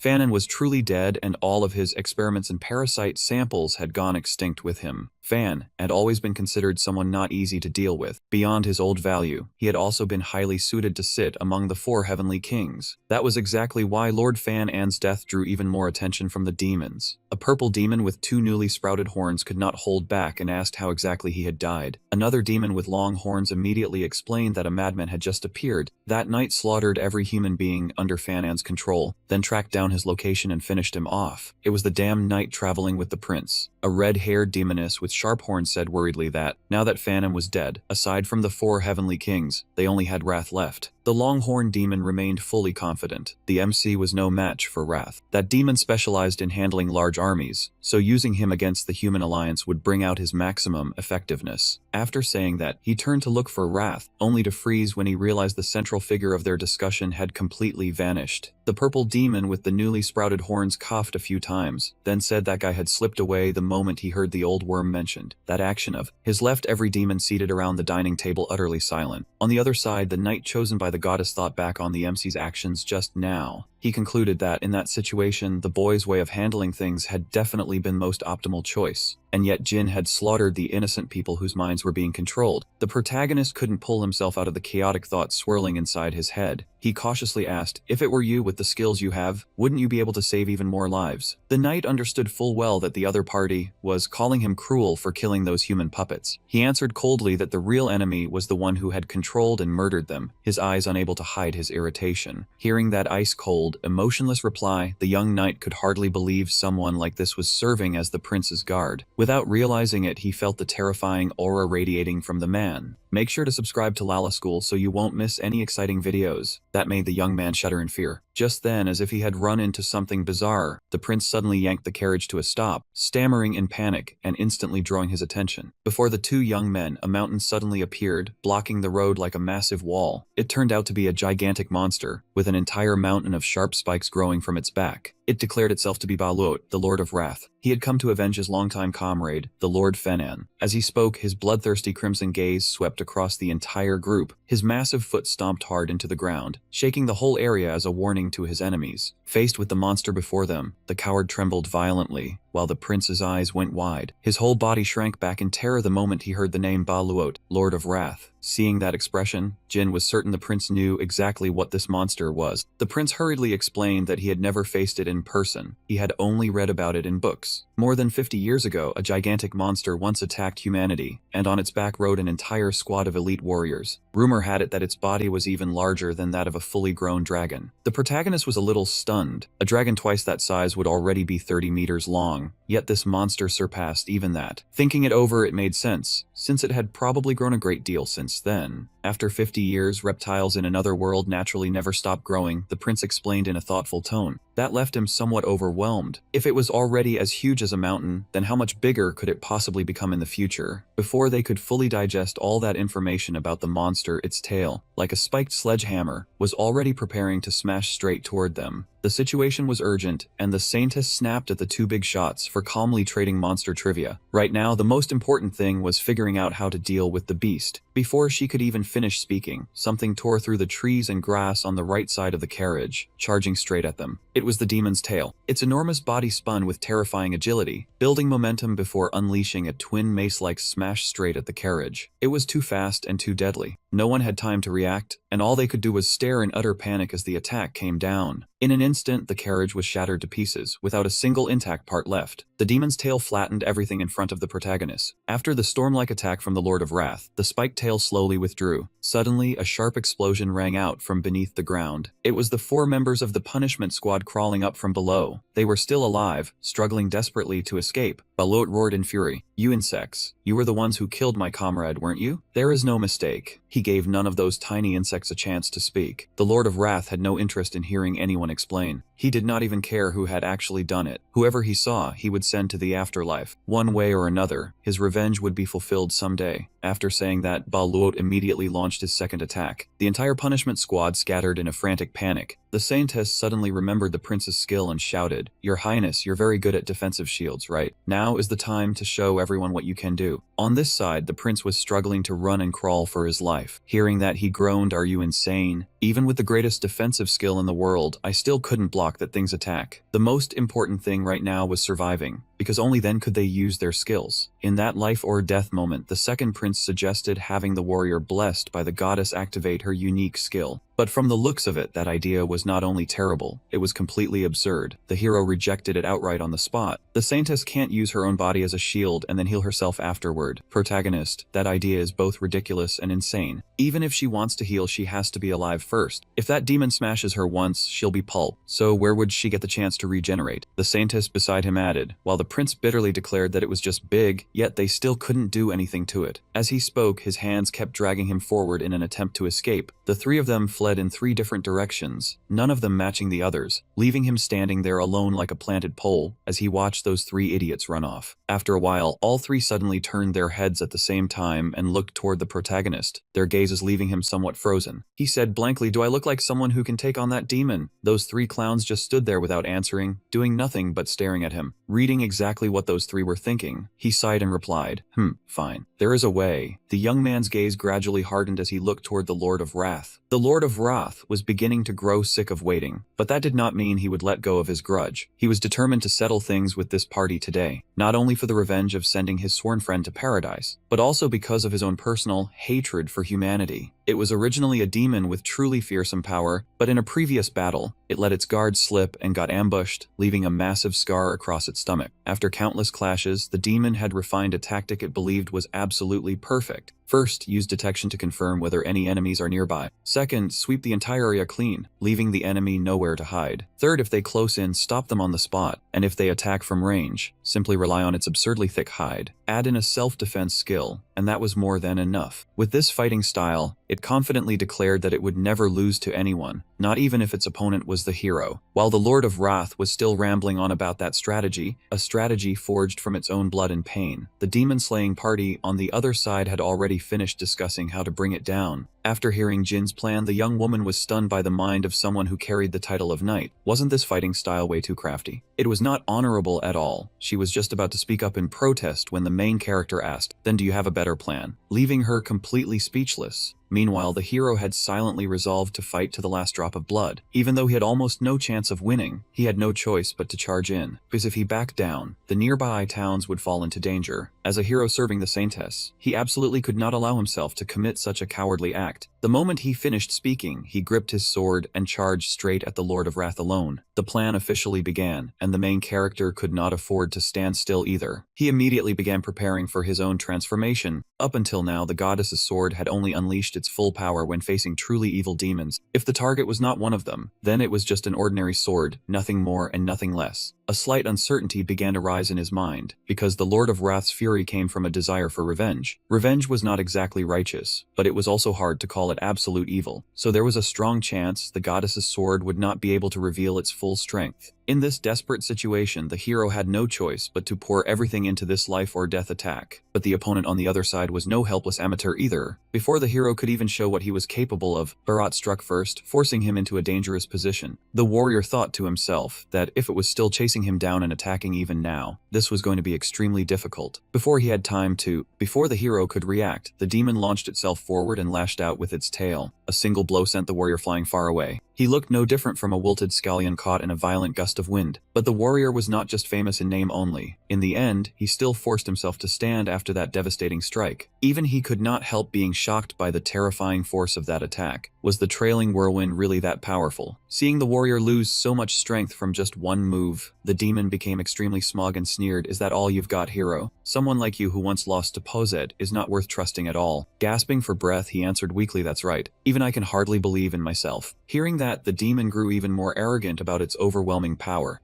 Fanon was truly dead, and all of his experiments and parasite samples had gone extinct with him. Fan had always been considered someone not easy to deal with. Beyond his old value, he had also been highly suited to sit among the four heavenly kings. That was exactly why Lord Fan An's death drew even more attention from the demons. A purple demon with two newly sprouted horns could not hold back and asked how exactly he had died. Another demon with long horns immediately explained that a madman had just appeared. That night slaughtered every human being under Fan An's control, then tracked down his location and finished him off. It was the damned knight traveling with the prince. A red-haired demoness with sharp horns said worriedly that, now that Fanon was dead, aside from the four heavenly kings, they only had Wrath left. The longhorn demon remained fully confident. The MC was no match for Wrath. That demon specialized in handling large armies, so using him against the human alliance would bring out his maximum effectiveness. After saying that, he turned to look for Wrath, only to freeze when he realized the central figure of their discussion had completely vanished. The purple demon with the newly sprouted horns coughed a few times, then said that guy had slipped away the moment he heard the old worm mentioned. That action of his left every demon seated around the dining table utterly silent. On the other side, the knight chosen by the goddess thought back on the MC's actions just now. He concluded that, in that situation, the boy's way of handling things had definitely been most optimal choice. And yet Jin had slaughtered the innocent people whose minds were being controlled. The protagonist couldn't pull himself out of the chaotic thoughts swirling inside his head. He cautiously asked, "If it were you with the skills you have, wouldn't you be able to save even more lives?" The knight understood full well that the other party was calling him cruel for killing those human puppets. He answered coldly that the real enemy was the one who had controlled and murdered them, his eyes unable to hide his irritation. Hearing that ice-cold, emotionless reply, the young knight could hardly believe someone like this was serving as the prince's guard. Without realizing it, he felt the terrifying aura radiating from the man. Make sure to subscribe to Lala School so you won't miss any exciting videos. That made the young man shudder in fear. Just then, as if he had run into something bizarre, the prince suddenly yanked the carriage to a stop, stammering in panic and instantly drawing his attention. Before the two young men, a mountain suddenly appeared, blocking the road like a massive wall. It turned out to be a gigantic monster, with an entire mountain of sharp spikes growing from its back. It declared itself to be Baluot, the Lord of Wrath. He had come to avenge his longtime comrade, the Lord Fenan. As he spoke, his bloodthirsty crimson gaze swept across the entire group. His massive foot stomped hard into the ground, shaking the whole area as a warning to his enemies. Faced with the monster before them, the coward trembled violently, while the prince's eyes went wide. His whole body shrank back in terror the moment he heard the name Baluot, Lord of Wrath. Seeing that expression, Jin was certain the prince knew exactly what this monster was. The prince hurriedly explained that he had never faced it in person. He had only read about it in books. More than 50 years ago, a gigantic monster once attacked humanity, and on its back rode an entire squad of elite warriors. Rumor had it that its body was even larger than that of a fully grown dragon. The protagonist was a little stunned. A dragon twice that size would already be 30 meters long, yet this monster surpassed even that. Thinking it over, it made sense. since it had probably grown a great deal since then. After 50 years, reptiles in another world naturally never stop growing, the prince explained in a thoughtful tone. That left him somewhat overwhelmed. If it was already as huge as a mountain, then how much bigger could it possibly become in the future? Before they could fully digest all that information about the monster, its tail, like a spiked sledgehammer, was already preparing to smash straight toward them. The situation was urgent, and the scientist snapped at the two big shots for calmly trading monster trivia. Right now, the most important thing was figuring out how to deal with the beast. Before she could even finish speaking, something tore through the trees and grass on the right side of the carriage, charging straight at them. It was the demon's tail. Its enormous body spun with terrifying agility, building momentum before unleashing a twin mace-like smash straight at the carriage. It was too fast and too deadly. No one had time to react, and all they could do was stare in utter panic as the attack came down. In an instant, the carriage was shattered to pieces, without a single intact part left. The demon's tail flattened everything in front of the protagonist. After the storm-like attack from the Lord of Wrath, the spiked tail slowly withdrew. Suddenly, a sharp explosion rang out from beneath the ground. It was the 4 members of the punishment squad crawling up from below. They were still alive, struggling desperately to escape. Balut roared in fury. "You insects, you were the ones who killed my comrade, weren't you?" "There is no mistake." He gave none of those tiny insects a chance to speak. The Lord of Wrath had no interest in hearing anyone explain. He did not even care who had actually done it. Whoever he saw, he would send to the afterlife. One way or another, his revenge would be fulfilled someday. After saying that, Balut immediately launched his second attack. The entire punishment squad scattered in a frantic panic. The scientist suddenly remembered the prince's skill and shouted, "Your Highness, you're very good at defensive shields, right? Now is the time to show everyone what you can do." On this side, the prince was struggling to run and crawl for his life. Hearing that, he groaned, "Are you insane? Even with the greatest defensive skill in the world, I still couldn't block that thing's attack." The most important thing right now was surviving, because only then could they use their skills. In that life or death moment, the second prince suggested having the warrior blessed by the goddess activate her unique skill. But from the looks of it, that idea was not only terrible, it was completely absurd. The hero rejected it outright on the spot. The scientist can't use her own body as a shield and then heal herself afterward. Protagonist, that idea is both ridiculous and insane. Even if she wants to heal, she has to be alive first. If that demon smashes her once, she'll be pulp. So where would she get the chance to regenerate? The scientist beside him added, while the prince bitterly declared that it was just big, yet they still couldn't do anything to it. As he spoke, his hands kept dragging him forward in an attempt to escape. The 3 of them fled in 3 different directions, none of them matching the others, leaving him standing there alone like a planted pole as he watched those 3 idiots run off. After a while, all 3 suddenly turned their heads at the same time and looked toward the protagonist, their gazes leaving him somewhat frozen. He said blankly, "Do I look like someone who can take on that demon?" Those 3 clowns just stood there without answering, doing nothing but staring at him. Reading exactly what those 3 were thinking, he sighed and replied, "Fine. There is a way." The young man's gaze gradually hardened as he looked toward the Lord of Wrath. The Lord of Wrath was beginning to grow sick of waiting, but that did not mean he would let go of his grudge. He was determined to settle things with this party today, not only for the revenge of sending his sworn friend to paradise, but also because of his own personal hatred for humanity. It was originally a demon with truly fearsome power, but in a previous battle, it let its guard slip and got ambushed, leaving a massive scar across its stomach. After countless clashes, the demon had refined a tactic it believed was absolutely perfect. First, use detection to confirm whether any enemies are nearby. Second, sweep the entire area clean, leaving the enemy nowhere to hide. Third, if they close in, stop them on the spot. And if they attack from range, simply rely on its absurdly thick hide. Add in a self-defense skill, and that was more than enough. With this fighting style, it confidently declared that it would never lose to anyone, not even if its opponent was the hero. While the Lord of Wrath was still rambling on about that strategy, a strategy forged from its own blood and pain, the demon-slaying party on the other side had already finished discussing how to bring it down. After hearing Jin's plan, the young woman was stunned by the mind of someone who carried the title of knight. Wasn't this fighting style way too crafty? It was not honorable at all. She was just about to speak up in protest when the main character asked, "Then do you have a better plan?" leaving her completely speechless. Meanwhile, the hero had silently resolved to fight to the last drop of blood. Even though he had almost no chance of winning, he had no choice but to charge in, because if he backed down, the nearby towns would fall into danger. As a hero serving the Saintess, he absolutely could not allow himself to commit such a cowardly act. The moment he finished speaking, he gripped his sword and charged straight at the Lord of Wrath alone. The plan officially began, and the main character could not afford to stand still either. He immediately began preparing for his own transformation. Up until now, the goddess's sword had only unleashed its full power when facing truly evil demons. If the target was not one of them, then it was just an ordinary sword, nothing more and nothing less. A slight uncertainty began to rise in his mind, because the Lord of Wrath's fury came from a desire for revenge. Revenge was not exactly righteous, but it was also hard to call it absolute evil, so there was a strong chance the goddess's sword would not be able to reveal its full strength. In this desperate situation, the hero had no choice but to pour everything into this life or death attack. But the opponent on the other side was no helpless amateur either. Before the hero could even show what he was capable of, Bharat struck first, forcing him into a dangerous position. The warrior thought to himself that if it was still chasing him down and attacking even now, this was going to be extremely difficult. Before the hero could react, the demon launched itself forward and lashed out with its tail. A single blow sent the warrior flying far away. He looked no different from a wilted scallion caught in a violent gust of wind. But the warrior was not just famous in name only. In the end, he still forced himself to stand after that devastating strike. Even he could not help being shocked by the terrifying force of that attack. Was the trailing whirlwind really that powerful? Seeing the warrior lose so much strength from just one move, the demon became extremely smug and sneered, "Is that all you've got, hero? Someone like you who once lost to Posed is not worth trusting at all." Gasping for breath, he answered weakly, "That's right. Even I can hardly believe in myself." Hearing that, the demon grew even more arrogant about its overwhelming power.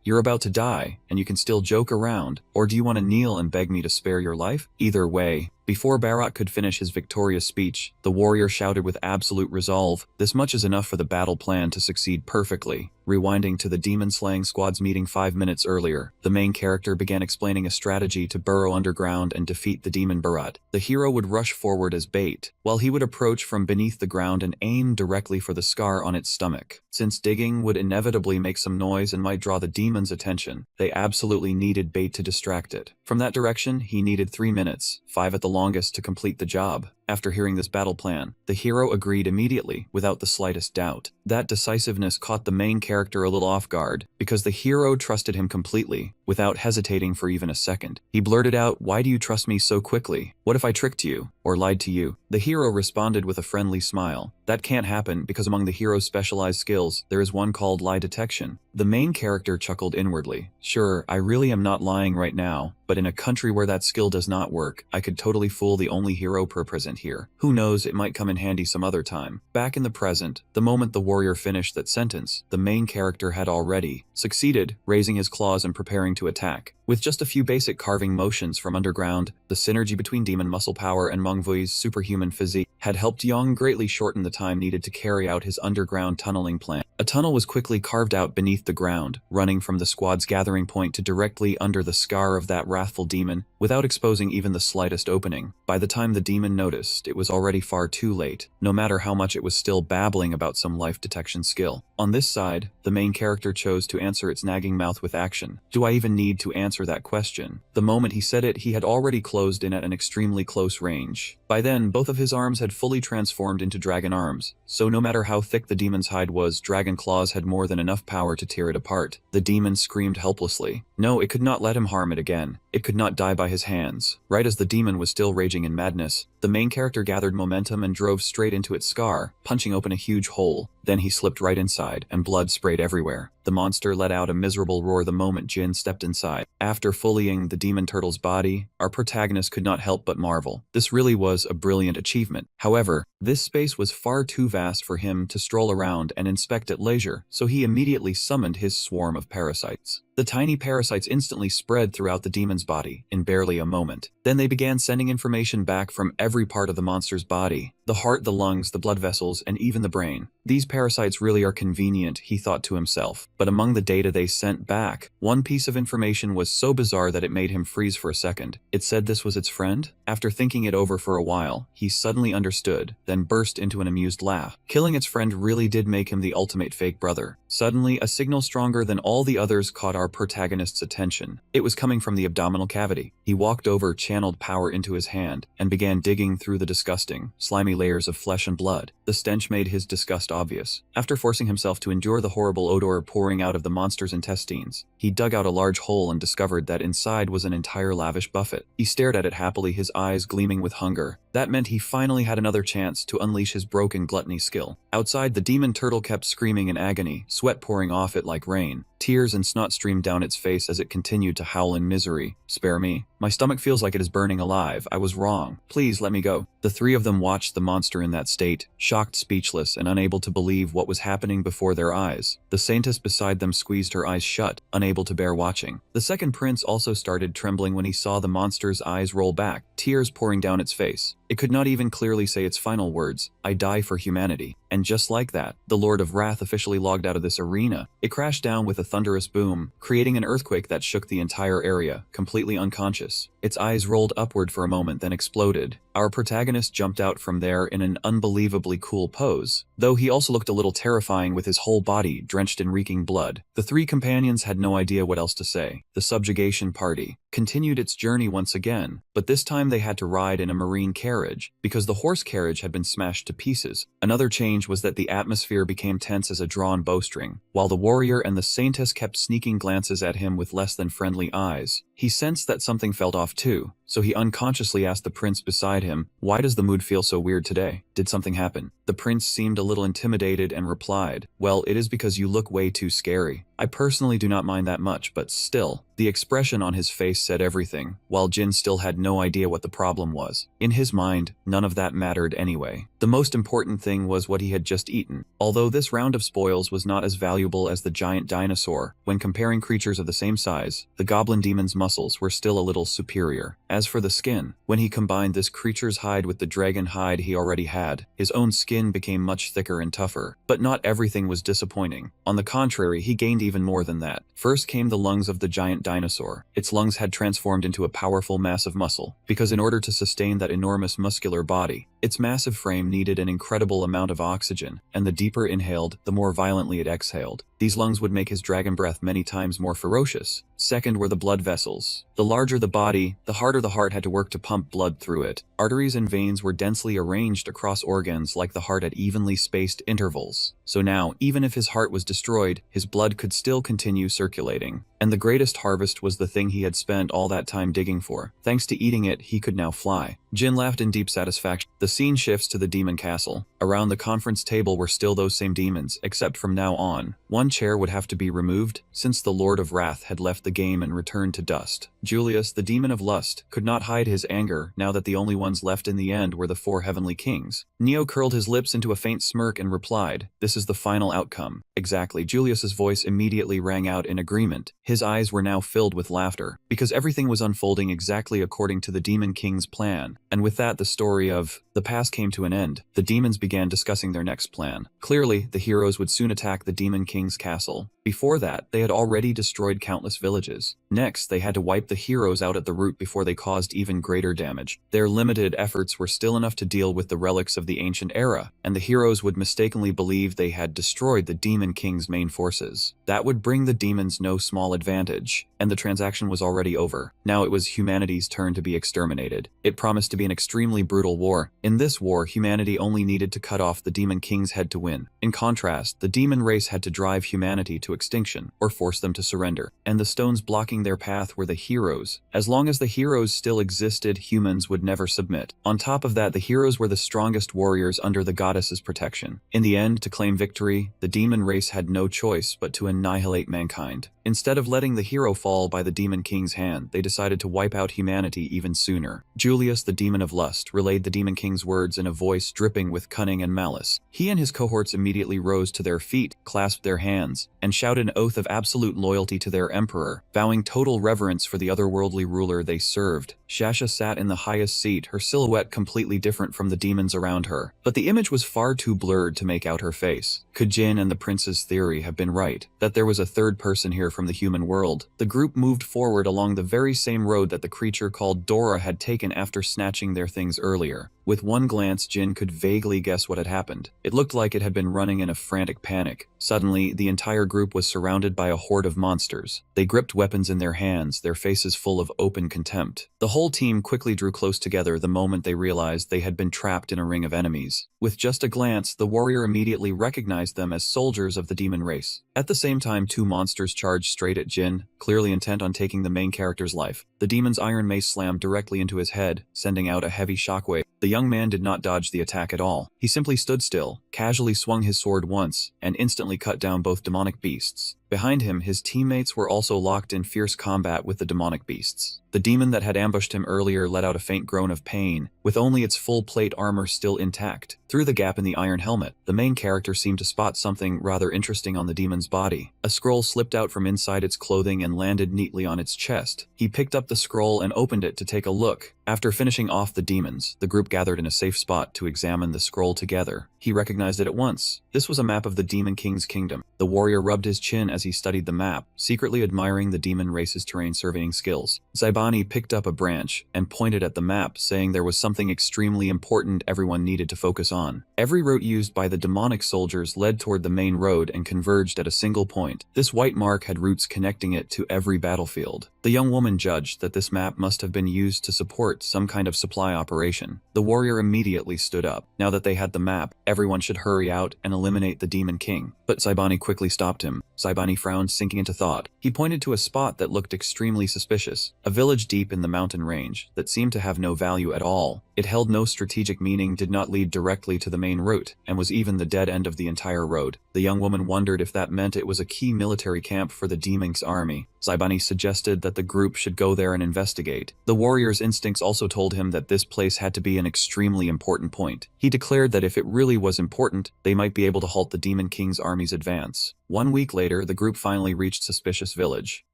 You're about to die, and you can still joke around, or do you want to kneel and beg me to spare your life? Either way. Before Bharat could finish his victorious speech, the warrior shouted with absolute resolve, "This much is enough for the battle plan to succeed perfectly." Rewinding to the demon-slaying squad's meeting 5 minutes earlier, the main character began explaining a strategy to burrow underground and defeat the demon Bharat. The hero would rush forward as bait, while he would approach from beneath the ground and aim directly for the scar on its stomach. Since digging would inevitably make some noise and might draw the demon's attention, they absolutely needed bait to distract it. From that direction, he needed 3 minutes, 5 at the longest, to complete the job. After hearing this battle plan, the hero agreed immediately, without the slightest doubt. That decisiveness caught the main character a little off guard, because the hero trusted him completely, without hesitating for even a second. He blurted out, "Why do you trust me so quickly? What if I tricked you, or lied to you?" The hero responded with a friendly smile. "That can't happen, because among the hero's specialized skills, there is one called lie detection." The main character chuckled inwardly. "Sure, I really am not lying right now, but in a country where that skill does not work, I could totally fool the only hero present here. Who knows, it might come in handy some other time." Back in the present, the moment the warrior finished that sentence, the main character had already succeeded, raising his claws and preparing to attack. With just a few basic carving motions from underground, the synergy between demon muscle power and Mangvui's superhuman physique had helped Yang greatly shorten the time needed to carry out his underground tunneling plan. A tunnel was quickly carved out beneath the ground, running from the squad's gathering point to directly under the scar of that wrathful demon, without exposing even the slightest opening. By the time the demon noticed, it was already far too late, no matter how much it was still babbling about some life detection skill. On this side, the main character chose to answer its nagging mouth with action. "Do I even need to answer that question?" The moment he said it, he had already closed in at an extremely close range. By then, both of his arms had fully transformed into dragon arms, so no matter how thick the demon's hide was, dragon claws had more than enough power to tear it apart. The demon screamed helplessly. No, it could not let him harm it again. It could not die by his hands. Right as the demon was still raging in madness, the main character gathered momentum and drove straight into its scar, punching open a huge hole. Then he slipped right inside, and blood sprayed everywhere. The monster let out a miserable roar the moment Jin stepped inside. After fullying the demon turtle's body, our protagonist could not help but marvel. This really was a brilliant achievement. However, this space was far too vast for him to stroll around and inspect at leisure, so he immediately summoned his swarm of parasites. The tiny parasites instantly spread throughout the demon's body in barely a moment. Then they began sending information back from every part of the monster's body: the heart, the lungs, the blood vessels, and even the brain. These parasites really are convenient, he thought to himself. But among the data they sent back, one piece of information was so bizarre that it made him freeze for a second. It said this was its friend? After thinking it over for a while, he suddenly understood, then burst into an amused laugh. Killing its friend really did make him the ultimate fake brother. Suddenly, a signal stronger than all the others caught our protagonist's attention. It was coming from the abdominal cavity. He walked over, channeled power into his hand, and began digging through the disgusting, slimy layers of flesh and blood. The stench made his disgust obvious. After forcing himself to endure the horrible odor pouring out of the monster's intestines, he dug out a large hole and discovered that inside was an entire lavish buffet. He stared at it happily, his eyes gleaming with hunger. That meant he finally had another chance to unleash his broken gluttony skill. Outside, the demon turtle kept screaming in agony, sweat pouring off it like rain. Tears and snot streamed down its face as it continued to howl in misery. "Spare me. My stomach feels like it is burning alive. I was wrong. Please let me go." The three of them watched the monster in that state, shocked, speechless, and unable to believe what was happening before their eyes. The saintess beside them squeezed her eyes shut, unable to bear watching. The second prince also started trembling when he saw the monster's eyes roll back, tears pouring down its face. It could not even clearly say its final words, "I die for humanity." And just like that, the Lord of Wrath officially logged out of this arena. It crashed down with a thunderous boom, creating an earthquake that shook the entire area, completely unconscious. Its eyes rolled upward for a moment, then exploded. Our protagonist jumped out from there in an unbelievably cool pose, though he also looked a little terrifying with his whole body drenched in reeking blood. The three companions had no idea what else to say. The subjugation party continued its journey once again, but this time they had to ride in a marine carriage, because the horse carriage had been smashed to pieces. Another change was that the atmosphere became tense as a drawn bowstring, while the warrior and the saintess kept sneaking glances at him with less than friendly eyes. He sensed that something felt off too, so he unconsciously asked the prince beside him, "Why does the mood feel so weird today? Did something happen?" The prince seemed a little intimidated and replied, "Well, it is because you look way too scary. I personally do not mind that much, but still." The expression on his face said everything, while Jin still had no idea what the problem was. In his mind, none of that mattered anyway. The most important thing was what he had just eaten. Although this round of spoils was not as valuable as the giant dinosaur, when comparing creatures of the same size, the goblin demon's muscles were still a little superior. As for the skin, when he combined this creature's hide with the dragon hide he already had, his own skin became much thicker and tougher. But not everything was disappointing. On the contrary, he gained even more than that. First came the lungs of the giant dinosaur. Its lungs had transformed into a powerful mass of muscle, because in order to sustain that enormous muscular body, its massive frame needed an incredible amount of oxygen, and the deeper inhaled, the more violently it exhaled. These lungs would make his dragon breath many times more ferocious. Second were the blood vessels. The larger the body, the harder the heart had to work to pump blood through it. Arteries and veins were densely arranged across organs like the heart at evenly spaced intervals. So now, even if his heart was destroyed, his blood could still continue circulating. And the greatest harvest was the thing he had spent all that time digging for. Thanks to eating it, he could now fly. Jin laughed in deep satisfaction. The scene shifts to the demon castle. Around the conference table were still those same demons, except from now on, one chair would have to be removed, since the Lord of Wrath had left the game and returned to dust. Julius, the demon of lust, could not hide his anger now that the only ones left in the end were the four heavenly kings. Neo curled his lips into a faint smirk and replied, "This is the final outcome." Exactly. Julius's voice immediately rang out in agreement. His eyes were now filled with laughter, because everything was unfolding exactly according to the Demon King's plan. And with that, the story of the past came to an end. The demons began discussing their next plan. Clearly, the heroes would soon attack the Demon King's castle. Before that, they had already destroyed countless villages. Next, they had to wipe the heroes out at the root before they caused even greater damage. Their limited efforts were still enough to deal with the relics of the ancient era, and the heroes would mistakenly believe they had destroyed the Demon King's main forces. That would bring the demons no small advantage, and the transaction was already over. Now it was humanity's turn to be exterminated. It promised to be an extremely brutal war. In this war, humanity only needed to cut off the Demon King's head to win. In contrast, the demon race had to drive humanity to extinction, or force them to surrender. And the stones blocking their path were the heroes. As long as the heroes still existed, humans would never submit. On top of that, the heroes were the strongest warriors under the goddess's protection. In the end, to claim victory, the demon race had no choice but to annihilate mankind. Instead of letting the hero fall by the Demon King's hand, they decided to wipe out humanity even sooner. Julius, the demon of lust, relayed the Demon King's words in a voice dripping with cunning and malice. He and his cohorts immediately rose to their feet, clasped their hands, and shouted an oath of absolute loyalty to their emperor, vowing total reverence for the otherworldly ruler they served. Shasha sat in the highest seat, her silhouette completely different from the demons around her, but the image was far too blurred to make out her face. Could Jin and the prince's theory have been right, that there was a third person here from the human world? The group moved forward along the very same road that the creature called Dora had taken after snatching their things earlier. With one glance, Jin could vaguely guess what had happened. It looked like it had been running in a frantic panic. Suddenly, the entire group was surrounded by a horde of monsters. They gripped weapons in their hands, their faces full of open contempt. The whole team quickly drew close together the moment they realized they had been trapped in a ring of enemies. With just a glance, the warrior immediately recognized them as soldiers of the demon race. At the same time, two monsters charged straight at Jin, clearly intent on taking the main character's life. The demon's iron mace slammed directly into his head, sending out a heavy shockwave. The young man did not dodge the attack at all. He simply stood still, casually swung his sword once, and instantly cut down both demonic beasts. Behind him, his teammates were also locked in fierce combat with the demonic beasts. The demon that had ambushed him earlier let out a faint groan of pain, with only its full plate armor still intact. Through the gap in the iron helmet, the main character seemed to spot something rather interesting on the demon's body. A scroll slipped out from inside its clothing and landed neatly on its chest. He picked up the scroll and opened it to take a look. After finishing off the demons, the group gathered in a safe spot to examine the scroll together. He recognized it at once. This was a map of the Demon King's kingdom. The warrior rubbed his chin as he studied the map, secretly admiring the demon race's terrain surveying skills. Zaibani picked up a branch and pointed at the map, saying there was something extremely important everyone needed to focus on. Every route used by the demonic soldiers led toward the main road and converged at a single point. This white mark had routes connecting it to every battlefield. The young woman judged that this map must have been used to support some kind of supply operation. The warrior immediately stood up. Now that they had the map, everyone should hurry out and eliminate the Demon King. But Zaibani quickly stopped him. Zaibani frowned, sinking into thought. He pointed to a spot that looked extremely suspicious, a village deep in the mountain range that seemed to have no value at all. It held no strategic meaning, did not lead directly to the main route, and was even the dead end of the entire road. The young woman wondered if that meant it was a key military camp for the Demon's army. Zaibani suggested that the group should go there and investigate. The warrior's instincts also told him that this place had to be an extremely important point. He declared that if it really was important, they might be able to halt the Demon King's army's advance. 1 week later, the group finally reached Suspicious Village.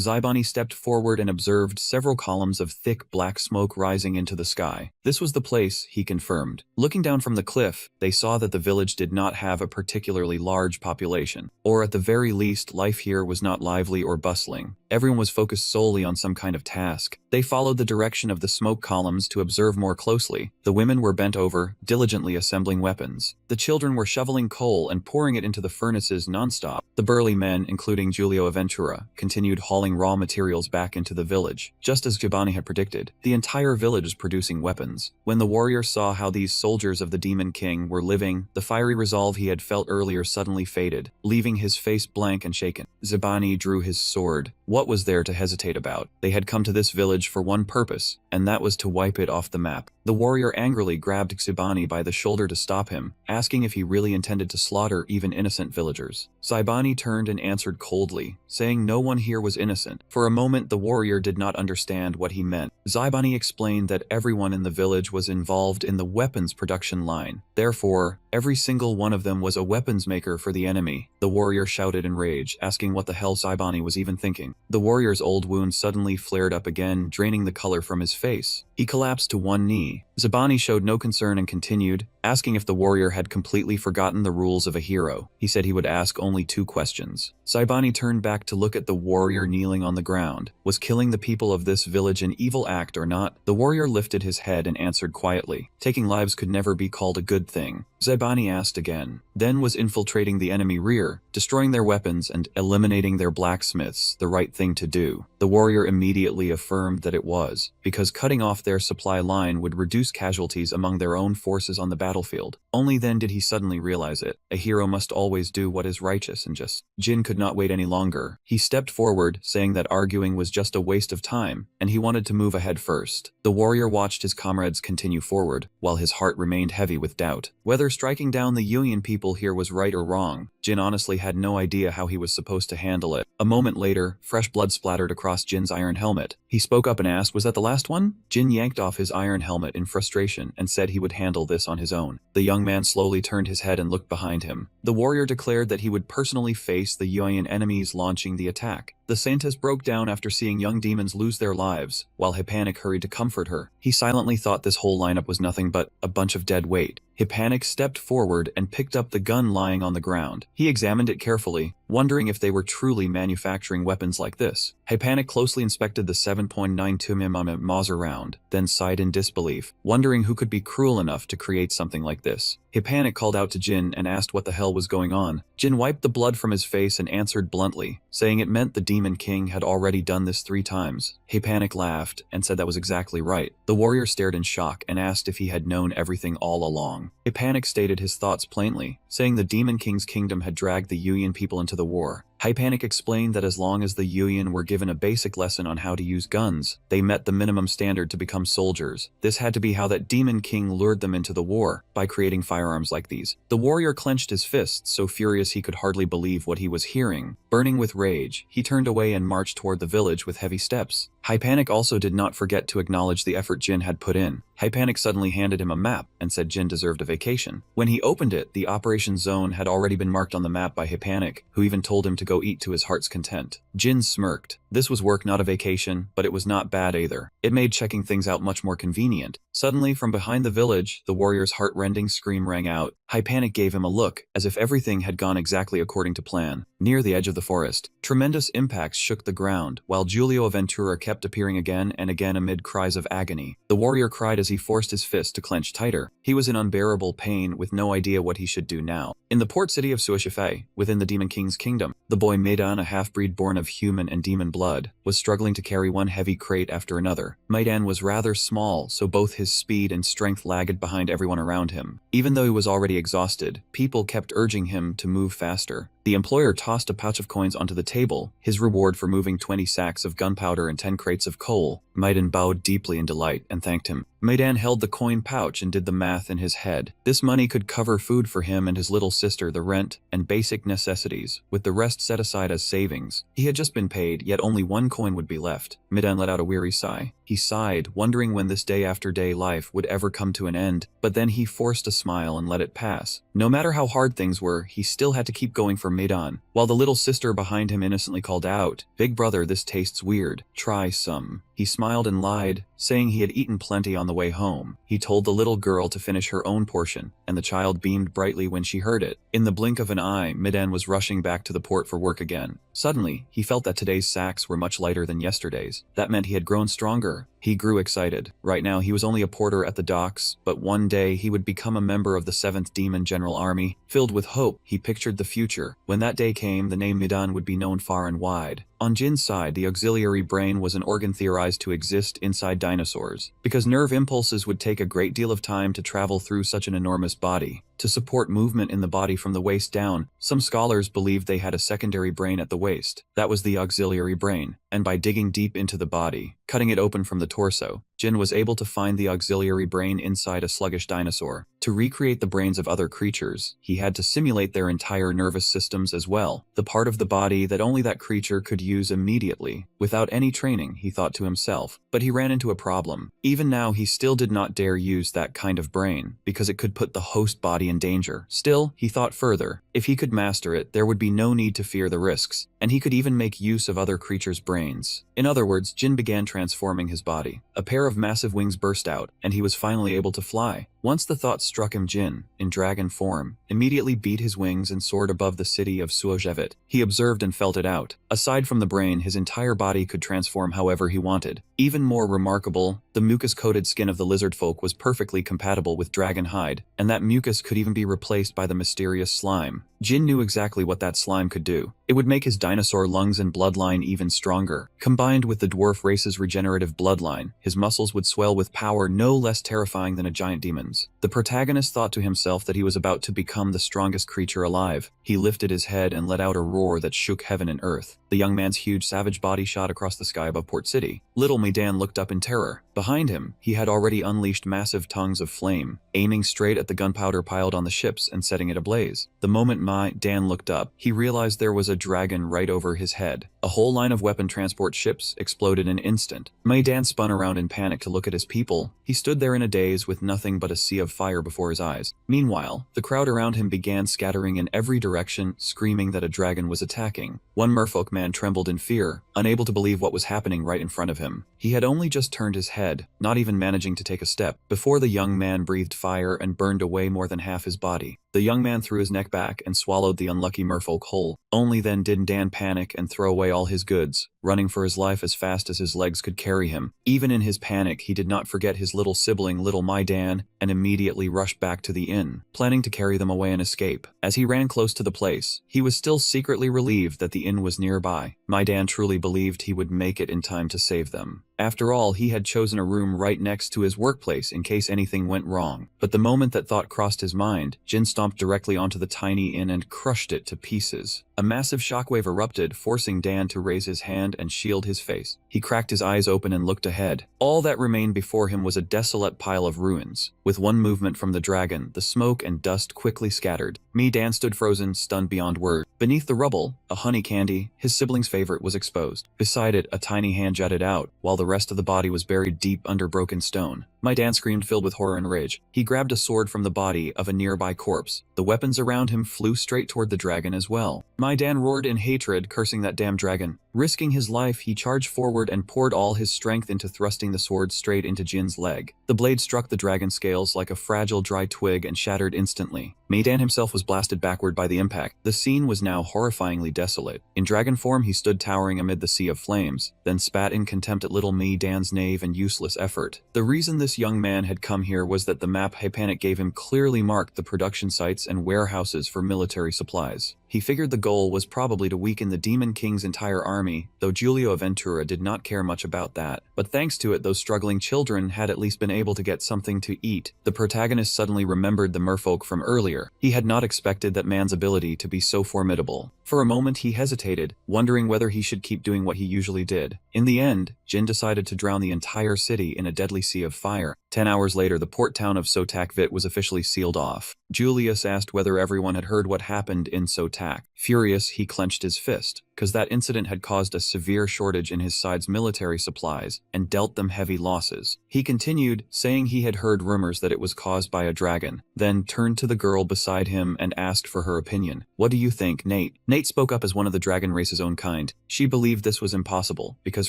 Zaibani stepped forward and observed several columns of thick black smoke rising into the sky. This was the place, he confirmed. Looking down from the cliff, they saw that the village did not have a particularly large population, or at the very least, life here was not lively or bustling. Everyone was focused solely on some kind of task. They followed the direction of the smoke columns to observe more closely. The women were bent over, diligently assembling weapons. The children were shoveling coal and pouring it into the furnaces nonstop. The burly men, including Giulio Aventura, continued hauling raw materials back into the village. Just as Giovanni had predicted, the entire village was producing weapons. When the warrior saw how these soldiers of the Demon King were living, the fiery resolve he had felt earlier suddenly faded, leaving his face blank and shaken. Zaibani drew his sword. What was there to hesitate about? They had come to this village for one purpose, and that was to wipe it off the map. The warrior angrily grabbed Zaibani by the shoulder to stop him, asking if he really intended to slaughter even innocent villagers. Zaibani turned and answered coldly, saying no one here was innocent. For a moment, the warrior did not understand what he meant. Zaibani explained that everyone in the village was involved in the weapons production line. Therefore, every single one of them was a weapons maker for the enemy. The warrior shouted in rage, asking what the hell Zaibani was even thinking. The warrior's old wound suddenly flared up again, draining the color from his face. He collapsed to one knee. Zaibani showed no concern and continued, asking if the warrior had completely forgotten the rules of a hero. He said he would ask only 2 questions. Zaibani turned back to look at the warrior kneeling on the ground. Was killing the people of this village an evil act or not? The warrior lifted his head and answered quietly. Taking lives could never be called a good thing. Zaibani asked again. Then was infiltrating the enemy rear, destroying their weapons and eliminating their blacksmiths the right thing to do? The warrior immediately affirmed that it was, because cutting off their supply line would reduce casualties among their own forces on the battlefield. Only then did he suddenly realize it. A hero must always do what is righteous and just. Jin could not wait any longer. He stepped forward, saying that arguing was just a waste of time, and he wanted to move ahead first. The warrior watched his comrades continue forward, while his heart remained heavy with doubt. Whether striking down the Union people here was right or wrong, Jin honestly had no idea how he was supposed to handle it. A moment later, fresh blood splattered across Jin's iron helmet. He spoke up and asked, "Was that the last one?" Jin yanked off his iron helmet in frustration and said he would handle this on his own. The young man slowly turned his head and looked behind him. The warrior declared that he would personally face the Yuan enemies launching the attack. The saintess broke down after seeing young demons lose their lives, while Hippanic hurried to comfort her. He silently thought this whole lineup was nothing but a bunch of dead weight. Hippanic stepped forward and picked up the gun lying on the ground. He examined it carefully, wondering if they were truly manufacturing weapons like this. Hippanic closely inspected the 7.92mm Mauser round, then sighed in disbelief, wondering who could be cruel enough to create something like this. Hippanic called out to Jin and asked what the hell was going on. Jin wiped the blood from his face and answered bluntly, saying it meant the Demon King had already done this 3 times. Hippanic laughed and said that was exactly right. The warrior stared in shock and asked if he had known everything all along. Hippanic stated his thoughts plainly, saying the Demon King's kingdom had dragged the Yuan people into the war. Hypanic explained that as long as the Yuyan were given a basic lesson on how to use guns, they met the minimum standard to become soldiers. This had to be how that demon king lured them into the war, by creating firearms like these. The warrior clenched his fists, so furious he could hardly believe what he was hearing. Burning with rage, he turned away and marched toward the village with heavy steps. Hypanic also did not forget to acknowledge the effort Jin had put in. Hypanic suddenly handed him a map and said Jin deserved a vacation. When he opened it, the operation zone had already been marked on the map by Hypanic, who even told him to go eat to his heart's content. Jin smirked. This was work, not a vacation, but it was not bad either. It made checking things out much more convenient. Suddenly, from behind the village, the warrior's heart-rending scream rang out. Hypanic gave him a look, as if everything had gone exactly according to plan. Near the edge of the forest, tremendous impacts shook the ground, while Giulio Ventura kept appearing again and again amid cries of agony. The warrior cried as he forced his fist to clench tighter. He was in unbearable pain, with no idea what he should do now. In the port city of Suishifei, within the Demon King's kingdom, the boy Meidan, a half-breed born of human and demon blood, was struggling to carry one heavy crate after another. Meidan was rather small, so both his speed and strength lagged behind everyone around him. Even though he was already exhausted, people kept urging him to move faster. The employer tossed a pouch of coins onto the table, his reward for moving 20 sacks of gunpowder and 10 crates of coal. Meidan bowed deeply in delight and thanked him. Meidan held the coin pouch and did the math in his head. This money could cover food for him and his little sister, the rent, and basic necessities, with the rest set aside as savings. He had just been paid, yet only one coin would be left. Meidan let out a weary sigh. He sighed, wondering when this day-after-day life would ever come to an end, but then he forced a smile and let it pass. No matter how hard things were, he still had to keep going for Meidan, while the little sister behind him innocently called out, "Big brother, this tastes weird. Try some." He smiled and lied, saying he had eaten plenty on the way home. He told the little girl to finish her own portion, and the child beamed brightly when she heard it. In the blink of an eye, Meidan was rushing back to the port for work again. Suddenly, he felt that today's sacks were much lighter than yesterday's. That meant he had grown stronger. He grew excited. Right now, he was only a porter at the docks, but one day he would become a member of the 7th Demon General Army. Filled with hope, he pictured the future. When that day came, the name Meidan would be known far and wide. On Jin's side, the auxiliary brain was an organ theorized to exist inside dinosaurs, because nerve impulses would take a great deal of time to travel through such an enormous body. To support movement in the body from the waist down, some scholars believed they had a secondary brain at the waist. That was the auxiliary brain, and by digging deep into the body, cutting it open from the torso, Jin was able to find the auxiliary brain inside a sluggish dinosaur. To recreate the brains of other creatures, he had to simulate their entire nervous systems as well, the part of the body that only that creature could use immediately. Without any training, he thought to himself. But he ran into a problem. Even now, he still did not dare use that kind of brain, because it could put the host body in danger. Still, he thought further. If he could master it, there would be no need to fear the risks, and he could even make use of other creatures' brains. In other words, Jin began transforming his body. A pair of massive wings burst out, and he was finally able to fly. Once the thought struck him, Jin, in dragon form, immediately beat his wings and soared above the city of Suojevit. He observed and felt it out. Aside from the brain, his entire body could transform however he wanted. Even more remarkable, the mucus-coated skin of the lizard folk was perfectly compatible with dragon hide, and that mucus could even be replaced by the mysterious slime. Jin knew exactly what that slime could do. It would make his dinosaur lungs and bloodline even stronger. Combined with the dwarf race's regenerative bloodline, his muscles would swell with power no less terrifying than a giant demon's. The protagonist thought to himself that he was about to become the strongest creature alive. He lifted his head and let out a roar that shook heaven and earth. The young man's huge savage body shot across the sky above Port City. Little Meidan looked up in terror. Behind him, he had already unleashed massive tongues of flame, aiming straight at the gunpowder piled on the ships and setting it ablaze. The moment Meidan looked up, he realized there was a dragon right over his head. A whole line of weapon transport ships exploded in an instant. Meidan spun around in panic to look at his people. He stood there in a daze with nothing but a sea of fire before his eyes. Meanwhile, the crowd around him began scattering in every direction, screaming that a dragon was attacking. One merfolk man trembled in fear, unable to believe what was happening right in front of him. He had only just turned his head, not even managing to take a step, before the young man breathed fire and burned away more than half his body. The young man threw his neck back and swallowed the unlucky merfolk whole. Only then did Dan panic and throw away all his goods, running for his life as fast as his legs could carry him. Even in his panic, he did not forget his little sibling, little Meidan, and immediately rushed back to the inn, planning to carry them away and escape. As he ran close to the place, he was still secretly relieved that the inn was nearby. Meidan truly believed he would make it in time to save them. After all, he had chosen a room right next to his workplace in case anything went wrong. But the moment that thought crossed his mind, Jin stomped directly onto the tiny inn and crushed it to pieces. A massive shockwave erupted, forcing Dan to raise his hand and shield his face. He cracked his eyes open and looked ahead. All that remained before him was a desolate pile of ruins. With one movement from the dragon, the smoke and dust quickly scattered. Dan stood frozen, stunned beyond word. Beneath the rubble, a honey candy, his sibling's favorite, was exposed. Beside it, a tiny hand jutted out, while the rest of the body was buried deep under broken stone. Dan screamed, filled with horror and rage. He grabbed a sword from the body of a nearby corpse. The weapons around him flew straight toward the dragon as well. Dan roared in hatred, cursing that damn dragon. Risking his life, he charged forward and poured all his strength into thrusting the sword straight into Jin's leg. The blade struck the dragon's scales like a fragile dry twig and shattered instantly. Dan himself was blasted backward by the impact. The scene was now horrifyingly desolate. In dragon form, he stood towering amid the sea of flames, then spat in contempt at little Dan's naive and useless effort. The reason this young man had come here was that the map Hypanic gave him clearly marked the production sites and warehouses for military supplies. He figured the goal was probably to weaken the Demon King's entire army, though Giulio Ventura did not care much about that. But thanks to it, those struggling children had at least been able to get something to eat. The protagonist suddenly remembered the merfolk from earlier. He had not expected that man's ability to be so formidable. For a moment he hesitated, wondering whether he should keep doing what he usually did. In the end, Jin decided to drown the entire city in a deadly sea of fire. 10 hours later, the port town of Sotakvit was officially sealed off. Julius asked whether everyone had heard what happened in Sotak. Furious, he clenched his fist, because that incident had caused a severe shortage in his side's military supplies and dealt them heavy losses. He continued, saying he had heard rumors that it was caused by a dragon, then turned to the girl beside him and asked for her opinion. "What do you think, Nate?" Nate spoke up as one of the dragon race's own kind. She believed this was impossible, because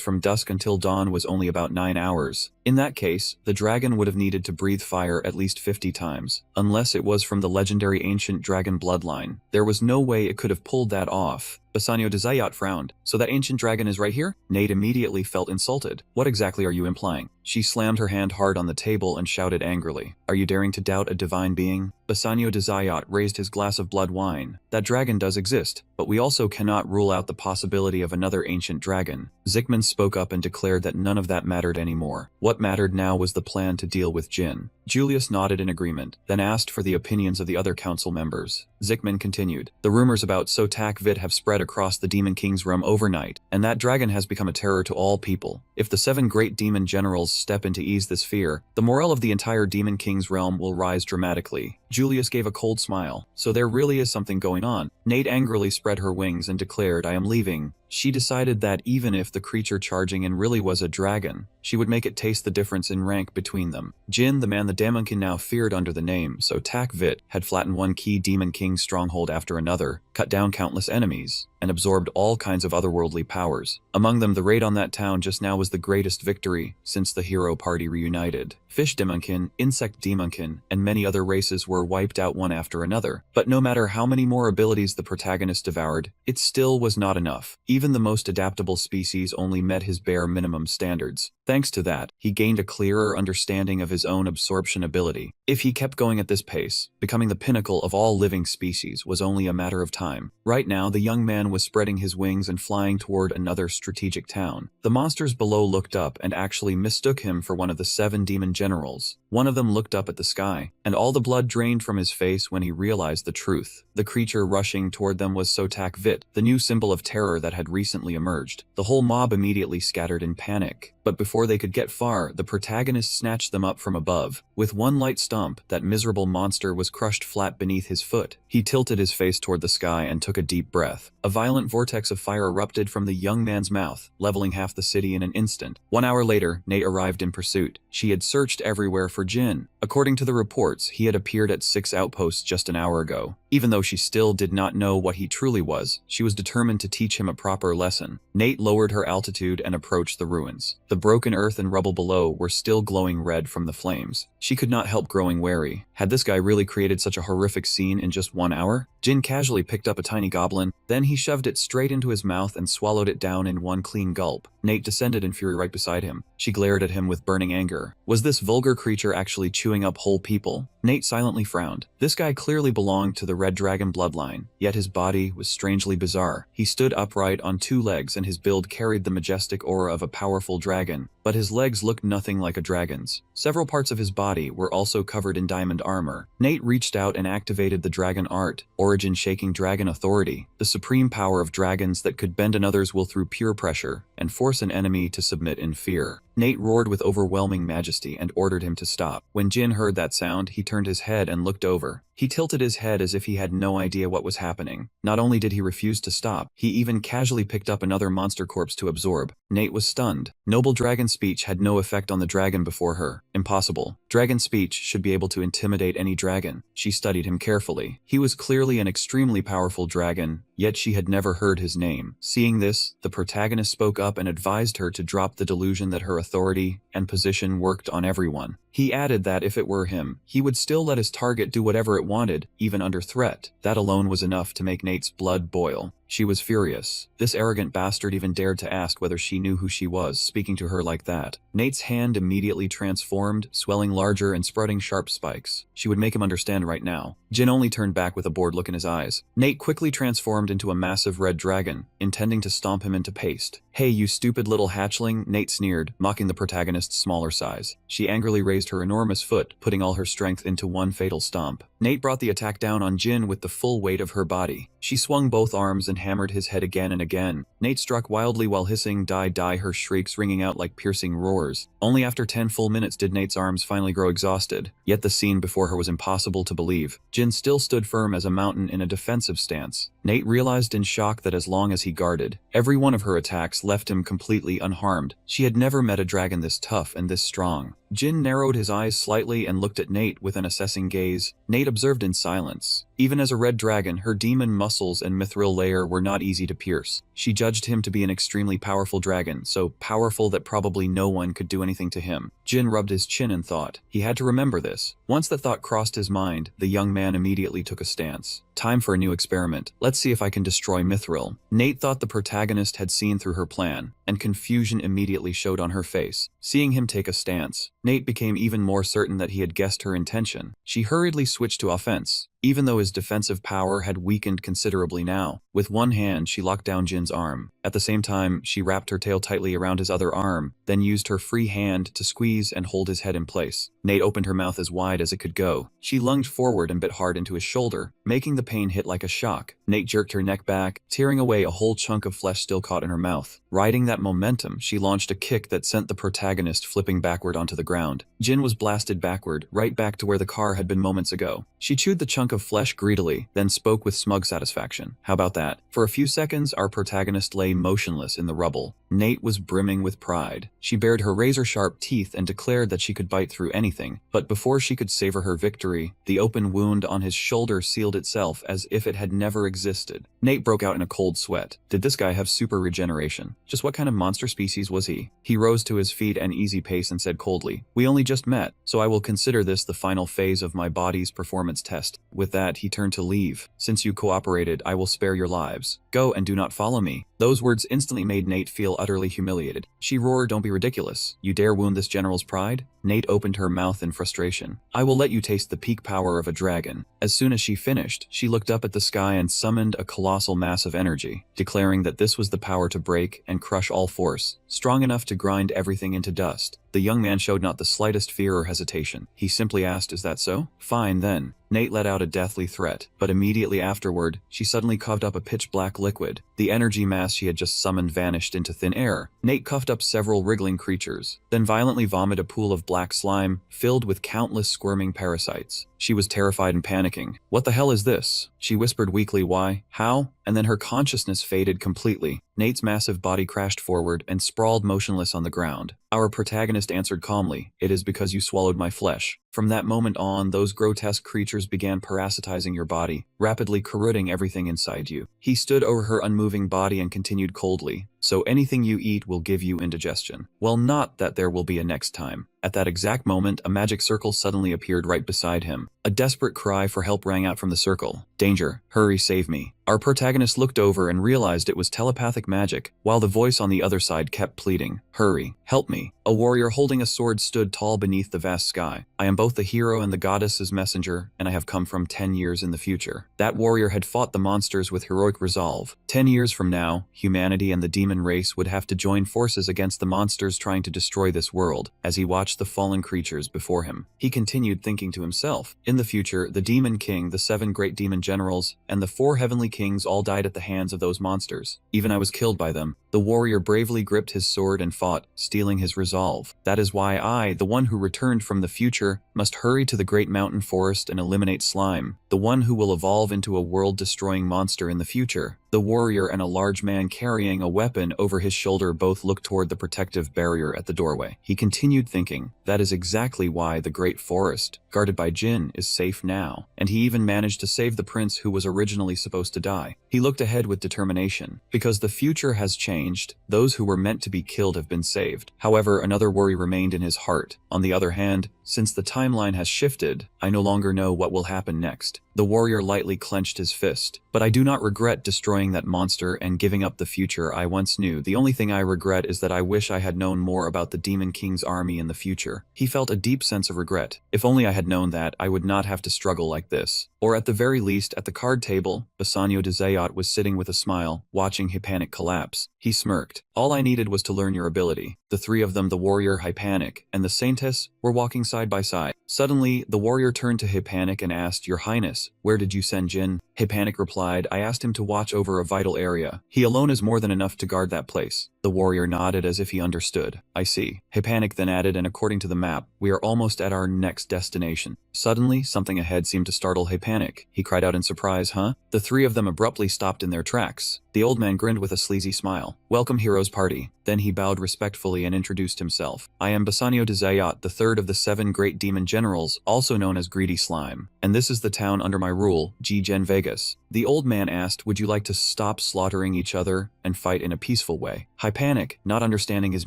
from dusk until dawn was only about 9 hours. In that case, the dragon would have needed to breathe fire at least 50 times. Unless it was from the legendary ancient dragon bloodline, there was no way it could have pulled that off. Bassanio de Zayat frowned. "So that ancient dragon is right here?" Nate immediately felt insulted. "What exactly are you implying?" She slammed her hand hard on the table and shouted angrily, "Are you daring to doubt a divine being?" Bassanio de Zayat raised his glass of blood wine. "That dragon does exist, but we also cannot rule out the possibility of another ancient dragon." Zickman spoke up and declared that none of that mattered anymore. What mattered now was the plan to deal with Jin. Julius nodded in agreement, then asked for the opinions of the other council members. Zickman continued, "The rumors about Sotakvit have spread across the Demon King's realm overnight, and that dragon has become a terror to all people. If the 7 great demon generals step in to ease this fear, the morale of the entire Demon King's realm will rise dramatically." Julius gave a cold smile. "So there really is something going on." Nate angrily spread her wings and declared, "I am leaving." She decided that even if the creature charging in really was a dragon, she would make it taste the difference in rank between them. Jin, the man the Daemonkin now feared under the name Sotakvit, had flattened one key Demon King's stronghold after another, cut down countless enemies, and absorbed all kinds of otherworldly powers. Among them, the raid on that town just now was the greatest victory since the hero party reunited. Fish Demonkin, Insect Demonkin, and many other races were wiped out one after another. But no matter how many more abilities the protagonist devoured, it still was not enough. Even the most adaptable species only met his bare minimum standards. Thanks to that, he gained a clearer understanding of his own absorption ability. If he kept going at this pace, becoming the pinnacle of all living species was only a matter of time. Right now, the young man was spreading his wings and flying toward another strategic town. The monsters below looked up and actually mistook him for one of the 7 demon generals. One of them looked up at the sky, and all the blood drained from his face when he realized the truth. The creature rushing toward them was Sotakvit, the new symbol of terror that had recently emerged. The whole mob immediately scattered in panic. But before they could get far, the protagonist snatched them up from above. With one light stomp, that miserable monster was crushed flat beneath his foot. He tilted his face toward the sky and took a deep breath. A violent vortex of fire erupted from the young man's mouth, leveling half the city in an instant. 1 hour later, Nate arrived in pursuit. She had searched everywhere for Jin. According to the reports, he had appeared at 6 outposts just an hour ago. Even though she still did not know what he truly was, she was determined to teach him a proper lesson. Nate lowered her altitude and approached the ruins. The broken earth and rubble below were still glowing red from the flames. She could not help growing wary. Had this guy really created such a horrific scene in just 1 hour? Jin casually picked up a tiny goblin, then he shoved it straight into his mouth and swallowed it down in one clean gulp. Nate descended in fury right beside him. She glared at him with burning anger. Was this vulgar creature actually chewing up whole people? Nate silently frowned. This guy clearly belonged to the Red Dragon bloodline, yet his body was strangely bizarre. He stood upright on 2 legs and his build carried the majestic aura of a powerful dragon, but but his legs looked nothing like a dragon's. Several parts of his body were also covered in diamond armor. Nate reached out and activated the dragon art, origin shaking dragon authority, the supreme power of dragons that could bend another's will through pure pressure and force an enemy to submit in fear. Nate roared with overwhelming majesty and ordered him to stop. When Jin heard that sound, he turned his head and looked over. He tilted his head as if he had no idea what was happening. Not only did he refuse to stop, he even casually picked up another monster corpse to absorb. Nate was stunned. Noble dragon speech had no effect on the dragon before her. Impossible. Dragon speech should be able to intimidate any dragon. She studied him carefully. He was clearly an extremely powerful dragon, yet she had never heard his name. Seeing this, the protagonist spoke up and advised her to drop the delusion that her authority and position worked on everyone. He added that if it were him, he would still let his target do whatever it wanted, even under threat. That alone was enough to make Nate's blood boil. She was furious. This arrogant bastard even dared to ask whether she knew who she was, speaking to her like that. Nate's hand immediately transformed, swelling larger and sprouting sharp spikes. She would make him understand right now. Jin only turned back with a bored look in his eyes. Nate quickly transformed into a massive red dragon, intending to stomp him into paste. "Hey, you stupid little hatchling," Nate sneered, mocking the protagonist's smaller size. She angrily raised her enormous foot, putting all her strength into one fatal stomp. Nate brought the attack down on Jin with the full weight of her body. She swung both arms and hammered his head again and again. Nate struck wildly while hissing, "Die, die," her shrieks ringing out like piercing roars. Only after 10 full minutes did Nate's arms finally grow exhausted, yet the scene before her was impossible to believe. Jin still stood firm as a mountain in a defensive stance. Nate realized in shock that as long as he guarded, every one of her attacks left him completely unharmed. She had never met a dragon this tough and this strong. Jin narrowed his eyes slightly and looked at Nate with an assessing gaze. Nate observed in silence. Even as a red dragon, her demon muscles and mithril layer were not easy to pierce. She judged him to be an extremely powerful dragon, so powerful that probably no one could do anything to him. Jin rubbed his chin in thought. He had to remember this. Once the thought crossed his mind, the young man immediately took a stance. Time for a new experiment. Let's see if I can destroy mithril. Nate thought the protagonist had seen through her plan, and confusion immediately showed on her face. Seeing him take a stance, Nate became even more certain that he had guessed her intention. She hurriedly switched to offense. Even though his defensive power had weakened considerably now, with one hand she locked down Jin's arm. At the same time, she wrapped her tail tightly around his other arm, then used her free hand to squeeze and hold his head in place. Nate opened her mouth as wide as it could go. She lunged forward and bit hard into his shoulder, making the pain hit like a shock. Nate jerked her neck back, tearing away a whole chunk of flesh still caught in her mouth. Riding that momentum, she launched a kick that sent the protagonist flipping backward onto the ground. Jin was blasted backward, right back to where the car had been moments ago. She chewed the chunk of flesh greedily, then spoke with smug satisfaction. "How about that?" For a few seconds, our protagonist lay motionless in the rubble. Nate was brimming with pride. She bared her razor-sharp teeth and declared that she could bite through anything, but before she could savor her victory, the open wound on his shoulder sealed itself as if it had never existed. Nate broke out in a cold sweat. Did this guy have super regeneration? Just what kind of monster species was he? He rose to his feet at an easy pace and said coldly, "We only just met, so I will consider this the final phase of my body's performance test." With that, he turned to leave. "Since you cooperated, I will spare your lives. Go and do not follow me." Those words instantly made Nate feel utterly humiliated. She roared, "Don't be ridiculous. You dare wound this general's pride?" Nate opened her mouth in frustration. "I will let you taste the peak power of a dragon." As soon as she finished, she looked up at the sky and summoned a colossal mass of energy, declaring that this was the power to break and crush all force, strong enough to grind everything into dust. The young man showed not the slightest fear or hesitation. He simply asked, "Is that so?" "Fine, then." Nate let out a deathly threat, but immediately afterward, she suddenly coughed up a pitch-black liquid. The energy mass she had just summoned vanished into thin air. Nate coughed up several wriggling creatures, then violently vomited a pool of black slime filled with countless squirming parasites. She was terrified and panicking. "What the hell is this?" She whispered weakly, "Why? How?" And then her consciousness faded completely. Nate's massive body crashed forward and sprawled motionless on the ground. Our protagonist answered calmly, "It is because you swallowed my flesh." From that moment on, those grotesque creatures began parasitizing your body, rapidly corroding everything inside you. He stood over her unmoving body and continued coldly, "So anything you eat will give you indigestion. Well, not that there will be a next time." At that exact moment, a magic circle suddenly appeared right beside him. A desperate cry for help rang out from the circle. Danger! Hurry, save me! Our protagonist looked over and realized it was telepathic magic, while the voice on the other side kept pleading, hurry, help me. A warrior holding a sword stood tall beneath the vast sky. I am both the hero and the goddess's messenger, and I have come from 10 years in the future. That warrior had fought the monsters with heroic resolve. 10 years from now, humanity and the demon race would have to join forces against the monsters trying to destroy this world. As he watched the fallen creatures before him, he continued thinking to himself, in the future, the Demon King, the 7 great demon generals, and the 4 heavenly kings all died at the hands of those monsters. Even I was killed by them. The warrior bravely gripped his sword and fought, steeling his resolve. That is why I, the one who returned from the future, must hurry to the great mountain forest and eliminate Slime, the one who will evolve into a world-destroying monster in the future. The warrior and a large man carrying a weapon over his shoulder both looked toward the protective barrier at the doorway. He continued thinking, that is exactly why the great forest, guarded by Jin, is safe now. And he even managed to save the prince who was originally supposed to die. He looked ahead with determination. Because the future has changed, those who were meant to be killed have been saved. However, another worry remained in his heart. On the other hand, since the timeline has shifted, I no longer know what will happen next. The warrior lightly clenched his fist. But I do not regret destroying that monster and giving up the future I once knew. The only thing I regret is that I wish I had known more about the Demon King's army in the future. He felt a deep sense of regret. If only I had known that, I would not have to struggle like this. Or at the very least, at the card table, Bassanio de Zayat was sitting with a smile, watching Hypanic collapse. He smirked. All I needed was to learn your ability. The 3 of them, the warrior, Hypanic, and the saintess, were walking side by side. Suddenly, the warrior turned to Hypanic and asked, Your Highness, where did you send Jin? Hypanic replied, I asked him to watch over a vital area. He alone is more than enough to guard that place. The warrior nodded as if he understood. I see. Hypanic then added, and according to the map, we are almost at our next destination. Suddenly, something ahead seemed to startle Hypanic. He cried out in surprise, huh? The 3 of them abruptly stopped in their tracks. The old man grinned with a sleazy smile. Welcome, hero's party. Then he bowed respectfully and introduced himself. I am Bassanio de Zayat, the 3rd of the 7 great demon generals, also known as Greedy Slime. And this is the town under my rule, Gen Vegas. The old man asked, would you like to stop slaughtering each other and fight in a peaceful way? Hypanic, not understanding his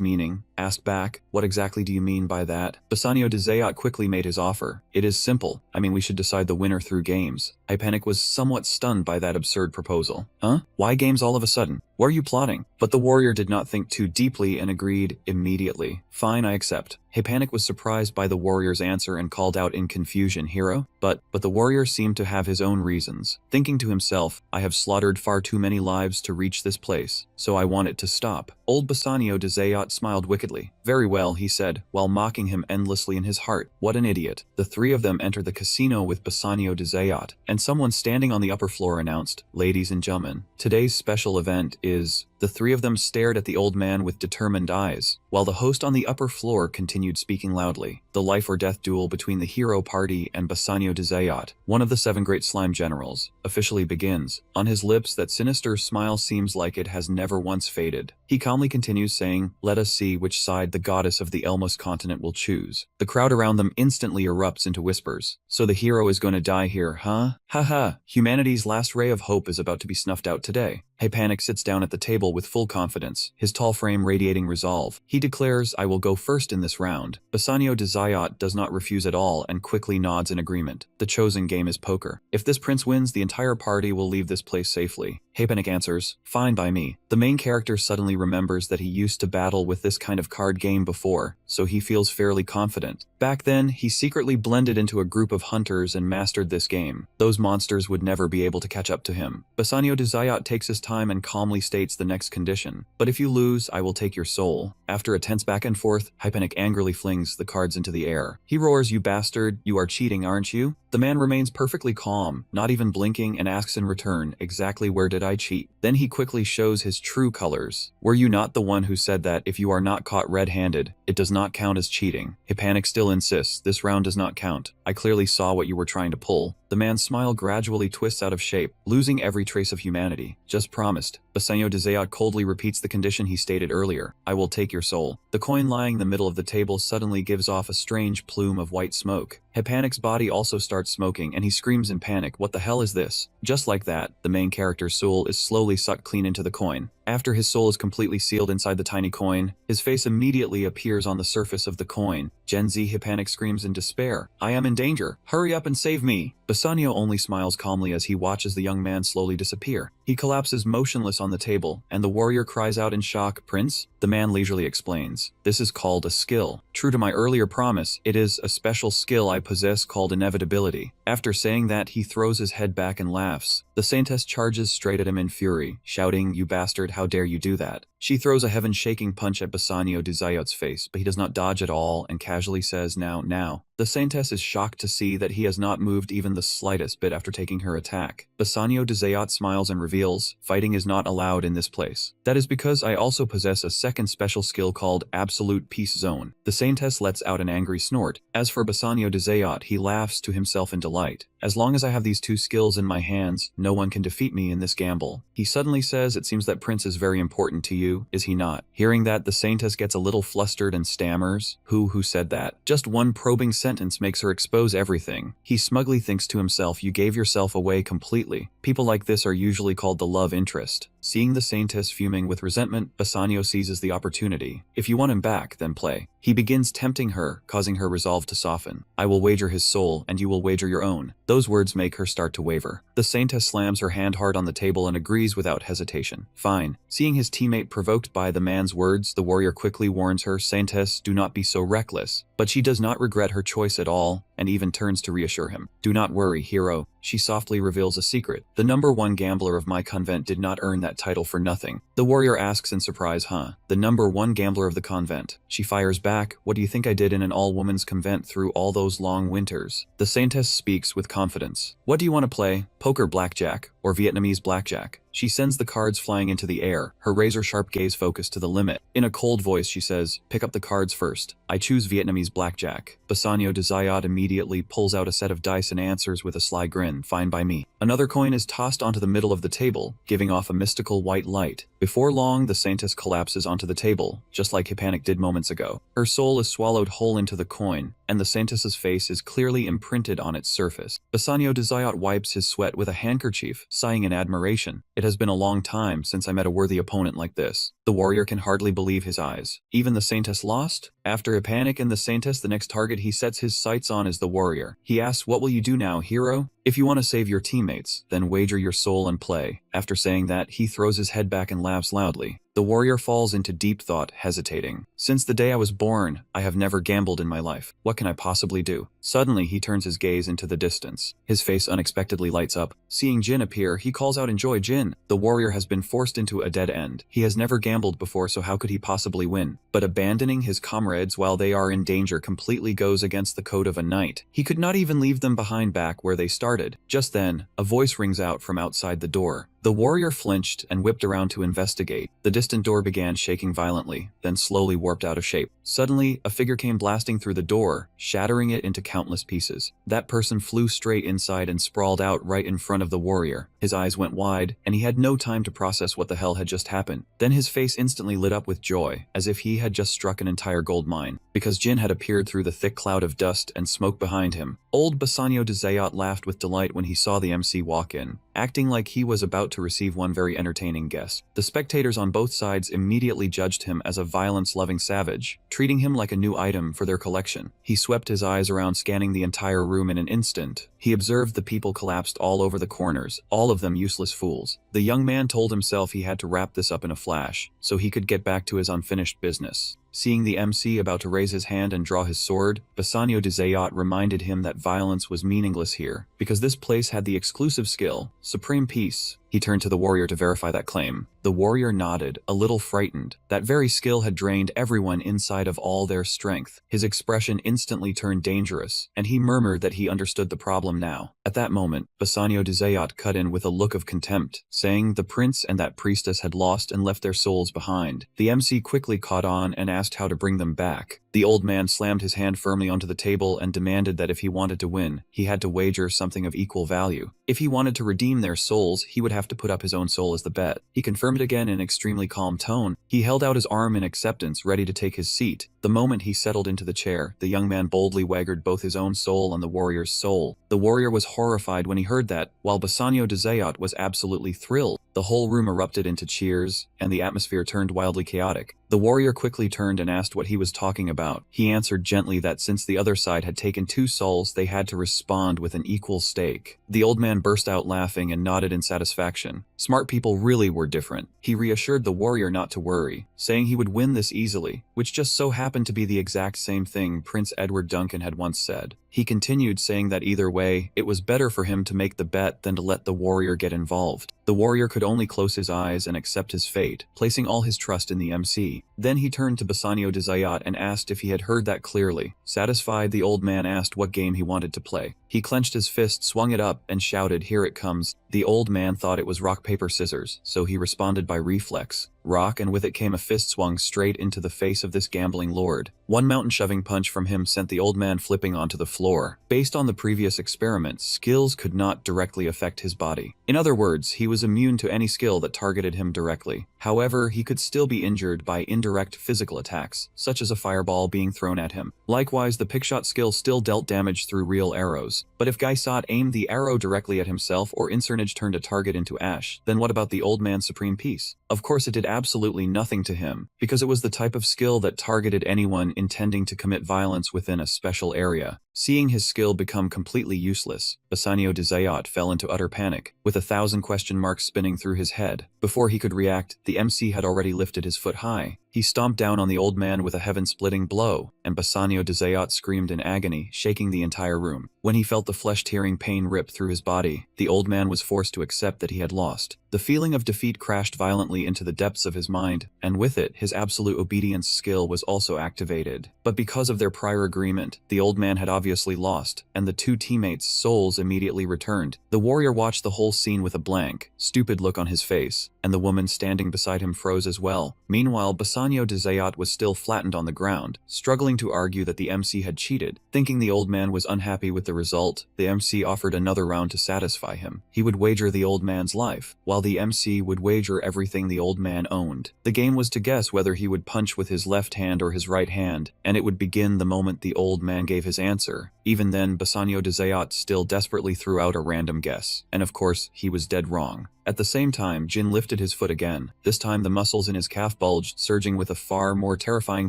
meaning, asked back, what exactly do you mean by that? Bassanio de Zayat quickly made his offer. It is simple. I mean, we should decide the winner through games. Hypanic was somewhat stunned by that absurd proposal. Huh? Why games all of a sudden? What are you plotting? But the warrior did not think too deeply and agreed immediately. Fine, I accept. Hypanic was surprised by the warrior's answer and called out in confusion, hero? But the warrior seemed to have his own reasons. Thinking to himself, I have slaughtered far too many lives to reach this place, so I want it to stop. Old Bassanio de Zayat smiled wickedly. Very well, he said, while mocking him endlessly in his heart. What an idiot. The 3 of them entered the casino with Bassanio de Zayat, and someone standing on the upper floor announced, Ladies and gentlemen, today's special event is... The 3 of them stared at the old man with determined eyes, while the host on the upper floor continued speaking loudly. The life or death duel between the hero party and Bassanio de Zayat, one of the 7 great slime generals, officially begins. On his lips, that sinister smile seems like it has never once faded. He calmly continues saying, let us see which side the goddess of the Elmos continent will choose. The crowd around them instantly erupts into whispers. So the hero is going to die here, huh? Haha, humanity's last ray of hope is about to be snuffed out today. Hypanic sits down at the table with full confidence, his tall frame radiating resolve. He declares, I will go first in this round. Bassanio de Zayat does not refuse at all and quickly nods in agreement. The chosen game is poker. If this prince wins, the entire party will leave this place safely. Hypanic answers, fine by me. The main character suddenly remembers that he used to battle with this kind of card game before, so he feels fairly confident. Back then, he secretly blended into a group of hunters and mastered this game. Those monsters would never be able to catch up to him. Bassanio de Zayat takes his time and calmly states the next condition. But if you lose, I will take your soul. After a tense back and forth, Hypanic angrily flings the cards into the air. He roars, you bastard, you are cheating, aren't you? The man remains perfectly calm, not even blinking, and asks in return, exactly where did I cheat? Then he quickly shows his true colors. Were you not the one who said that if you are not caught red-handed, it does not count as cheating? Hypanic still insists, this round does not count. I clearly saw what you were trying to pull. The man's smile gradually twists out of shape, losing every trace of humanity. Just promised. Bassanio de Zayat coldly repeats the condition he stated earlier. I will take your soul. The coin lying in the middle of the table suddenly gives off a strange plume of white smoke. Hepanic's body also starts smoking and he screams in panic, "What the hell is this?" Just like that, the main character's soul is slowly sucked clean into the coin. After his soul is completely sealed inside the tiny coin, his face immediately appears on the surface of the coin. Gen Z Hipanic screams in despair, "I am in danger! Hurry up and save me!" Bassanio only smiles calmly as he watches the young man slowly disappear. He collapses motionless on the table, and the warrior cries out in shock, "Prince?" The man leisurely explains, "This is called a skill. True to my earlier promise, it is a special skill I possess called inevitability." After saying that, he throws his head back and laughs. The Saintess charges straight at him in fury, shouting, "You bastard, how dare you do that?" She throws a heaven-shaking punch at Bassanio de Zayat's face, but he does not dodge at all and casually says, Now. The Saintess is shocked to see that he has not moved even the slightest bit after taking her attack. Bassanio de Zayat smiles and reveals, "Fighting is not allowed in this place. That is because I also possess a second special skill called Absolute Peace Zone." The Saintess lets out an angry snort. As for Bassanio de Zayat, he laughs to himself in delight. "As long as I have these two skills in my hands, no one can defeat me in this gamble." He suddenly says, "It seems that Prince is very important to you, is he not?" Hearing that, the Saintess gets a little flustered and stammers, Who said that?" Just one probing sentence makes her expose everything. He smugly thinks to himself, "You gave yourself away completely." People like this are usually called the love interest. Seeing the Saintess fuming with resentment, Bassanio seizes the opportunity. "If you want him back, then play." He begins tempting her, causing her resolve to soften. "I will wager his soul, and you will wager your own." Those words make her start to waver. The Saintess slams her hand hard on the table and agrees without hesitation. "Fine." Seeing his teammate provoked by the man's words, the warrior quickly warns her, "Saintess, do not be so reckless." But she does not regret her choice at all, and even turns to reassure him. "Do not worry, hero." She softly reveals a secret. "The #1 gambler of my convent did not earn that title for nothing." The warrior asks in surprise, "Huh? The #1 gambler of the convent?" She fires back, "What do you think I did in an all-women's convent through all those long winters?" The Saintess speaks with confidence. "What do you want to play? Poker blackjack, or Vietnamese blackjack?" She sends the cards flying into the air, her razor-sharp gaze focused to the limit. In a cold voice, she says, "Pick up the cards first. I choose Vietnamese blackjack." Bassanio de Zayat immediately pulls out a set of dice and answers with a sly grin, "Fine by me." Another coin is tossed onto the middle of the table, giving off a mystical white light. Before long, the Saintess collapses onto the table, just like Hipanic did moments ago. Her soul is swallowed whole into the coin, and the Saintess's face is clearly imprinted on its surface. Bassanio de Zayat wipes his sweat with a handkerchief, sighing in admiration. "It has been a long time since I met a worthy opponent like this." The warrior can hardly believe his eyes. Even the Saintess lost? After Hipanic and the Saintess, the next target he sets his sights on is the warrior. He asks, "What will you do now, hero?" "If you want to save your teammates, then wager your soul and play." After saying that, he throws his head back and laughs loudly. The warrior falls into deep thought, hesitating. "Since the day I was born, I have never gambled in my life. What can I possibly do?" Suddenly, he turns his gaze into the distance. His face unexpectedly lights up. Seeing Jin appear, he calls out in joy, "Jin!" The warrior has been forced into a dead end. He has never gambled before, so how could he possibly win? But abandoning his comrades while they are in danger completely goes against the code of a knight. He could not even leave them behind back where they started. Just then, a voice rings out from outside the door. The warrior flinched and whipped around to investigate. The distant door began shaking violently, then slowly warped out of shape. Suddenly, a figure came blasting through the door, shattering it into countless pieces. That person flew straight inside and sprawled out right in front of the warrior. His eyes went wide, and he had no time to process what the hell had just happened. Then his face instantly lit up with joy, as if he had just struck an entire gold mine, because Jin had appeared through the thick cloud of dust and smoke behind him. Old Bassanio de Zayat laughed with delight when he saw the MC walk in, acting like he was about to receive one very entertaining guest. The spectators on both sides immediately judged him as a violence-loving savage, treating him like a new item for their collection. He swept his eyes around, scanning the entire room in an instant. He observed the people collapsed all over the corners, all of them useless fools. The young man told himself he had to wrap this up in a flash, so he could get back to his unfinished business. Seeing the MC about to raise his hand and draw his sword, Bassanio de Zayat reminded him that violence was meaningless here, because this place had the exclusive skill, Supreme Peace. He turned to the warrior to verify that claim. The warrior nodded, a little frightened. That very skill had drained everyone inside of all their strength. His expression instantly turned dangerous, and he murmured that he understood the problem now. At that moment, Bassanio de Zayat cut in with a look of contempt, saying the prince and that priestess had lost and left their souls behind. The MC quickly caught on and asked how to bring them back. The old man slammed his hand firmly onto the table and demanded that if he wanted to win, he had to wager something of equal value. If he wanted to redeem their souls, he would have have to put up his own soul as the bet. He confirmed it again in an extremely calm tone. He held out his arm in acceptance, ready to take his seat. The moment he settled into the chair, the young man boldly wagered both his own soul and the warrior's soul. The warrior was horrified when he heard that, while Bassanio de Zayat was absolutely thrilled. The whole room erupted into cheers, and the atmosphere turned wildly chaotic. The warrior quickly turned and asked what he was talking about. He answered gently that since the other side had taken 2 souls, they had to respond with an equal stake. The old man burst out laughing and nodded in satisfaction. Smart people really were different. He reassured the warrior not to worry, saying he would win this easily, which just so happened to be the exact same thing Prince Edward Duncan had once said. He continued saying that either way, it was better for him to make the bet than to let the warrior get involved. The warrior could only close his eyes and accept his fate, placing all his trust in the MC. Then he turned to Bassanio de Zayat and asked if he had heard that clearly. Satisfied, the old man asked what game he wanted to play. He clenched his fist, swung it up, and shouted, "Here it comes." The old man thought it was rock, paper, scissors, so he responded by reflex. Rock, and with it came a fist swung straight into the face of this gambling lord. One mountain-shoving punch from him sent the old man flipping onto the floor. Based on the previous experiments, skills could not directly affect his body. In other words, he was immune to any skill that targeted him directly. However, he could still be injured by indirect physical attacks, such as a fireball being thrown at him. Likewise, the pickshot skill still dealt damage through real arrows. But if Gaisat aimed the arrow directly at himself or Incernage turned a target into ash, then what about the old man's supreme peace? Of course, it did absolutely nothing to him, because it was the type of skill that targeted anyone intending to commit violence within a special area. Seeing his skill become completely useless, Bassanio de Zayat fell into utter panic, with 1,000 question marks spinning through his head. Before he could react, the MC had already lifted his foot high. He stomped down on the old man with a heaven-splitting blow, and Bassanio de Zayat screamed in agony, shaking the entire room. When he felt the flesh-tearing pain rip through his body, the old man was forced to accept that he had lost. The feeling of defeat crashed violently into the depths of his mind, and with it, his absolute obedience skill was also activated. But because of their prior agreement, the old man had obviously lost, and the 2 teammates' souls immediately returned. The warrior watched the whole scene with a blank, stupid look on his face, and the woman standing beside him froze as well. Meanwhile, Bassanio de Zayat was still flattened on the ground, struggling to argue that the MC had cheated. Thinking the old man was unhappy with the result, the MC offered another round to satisfy him. He would wager the old man's life, while the MC would wager everything the old man owned. The game was to guess whether he would punch with his left hand or his right hand, and it would begin the moment the old man gave his answer. Even then, Bassanio de Zayat still desperately threw out a random guess, and of course, he was dead wrong. At the same time, Jin lifted his foot again. This time the muscles in his calf bulged, surging with a far more terrifying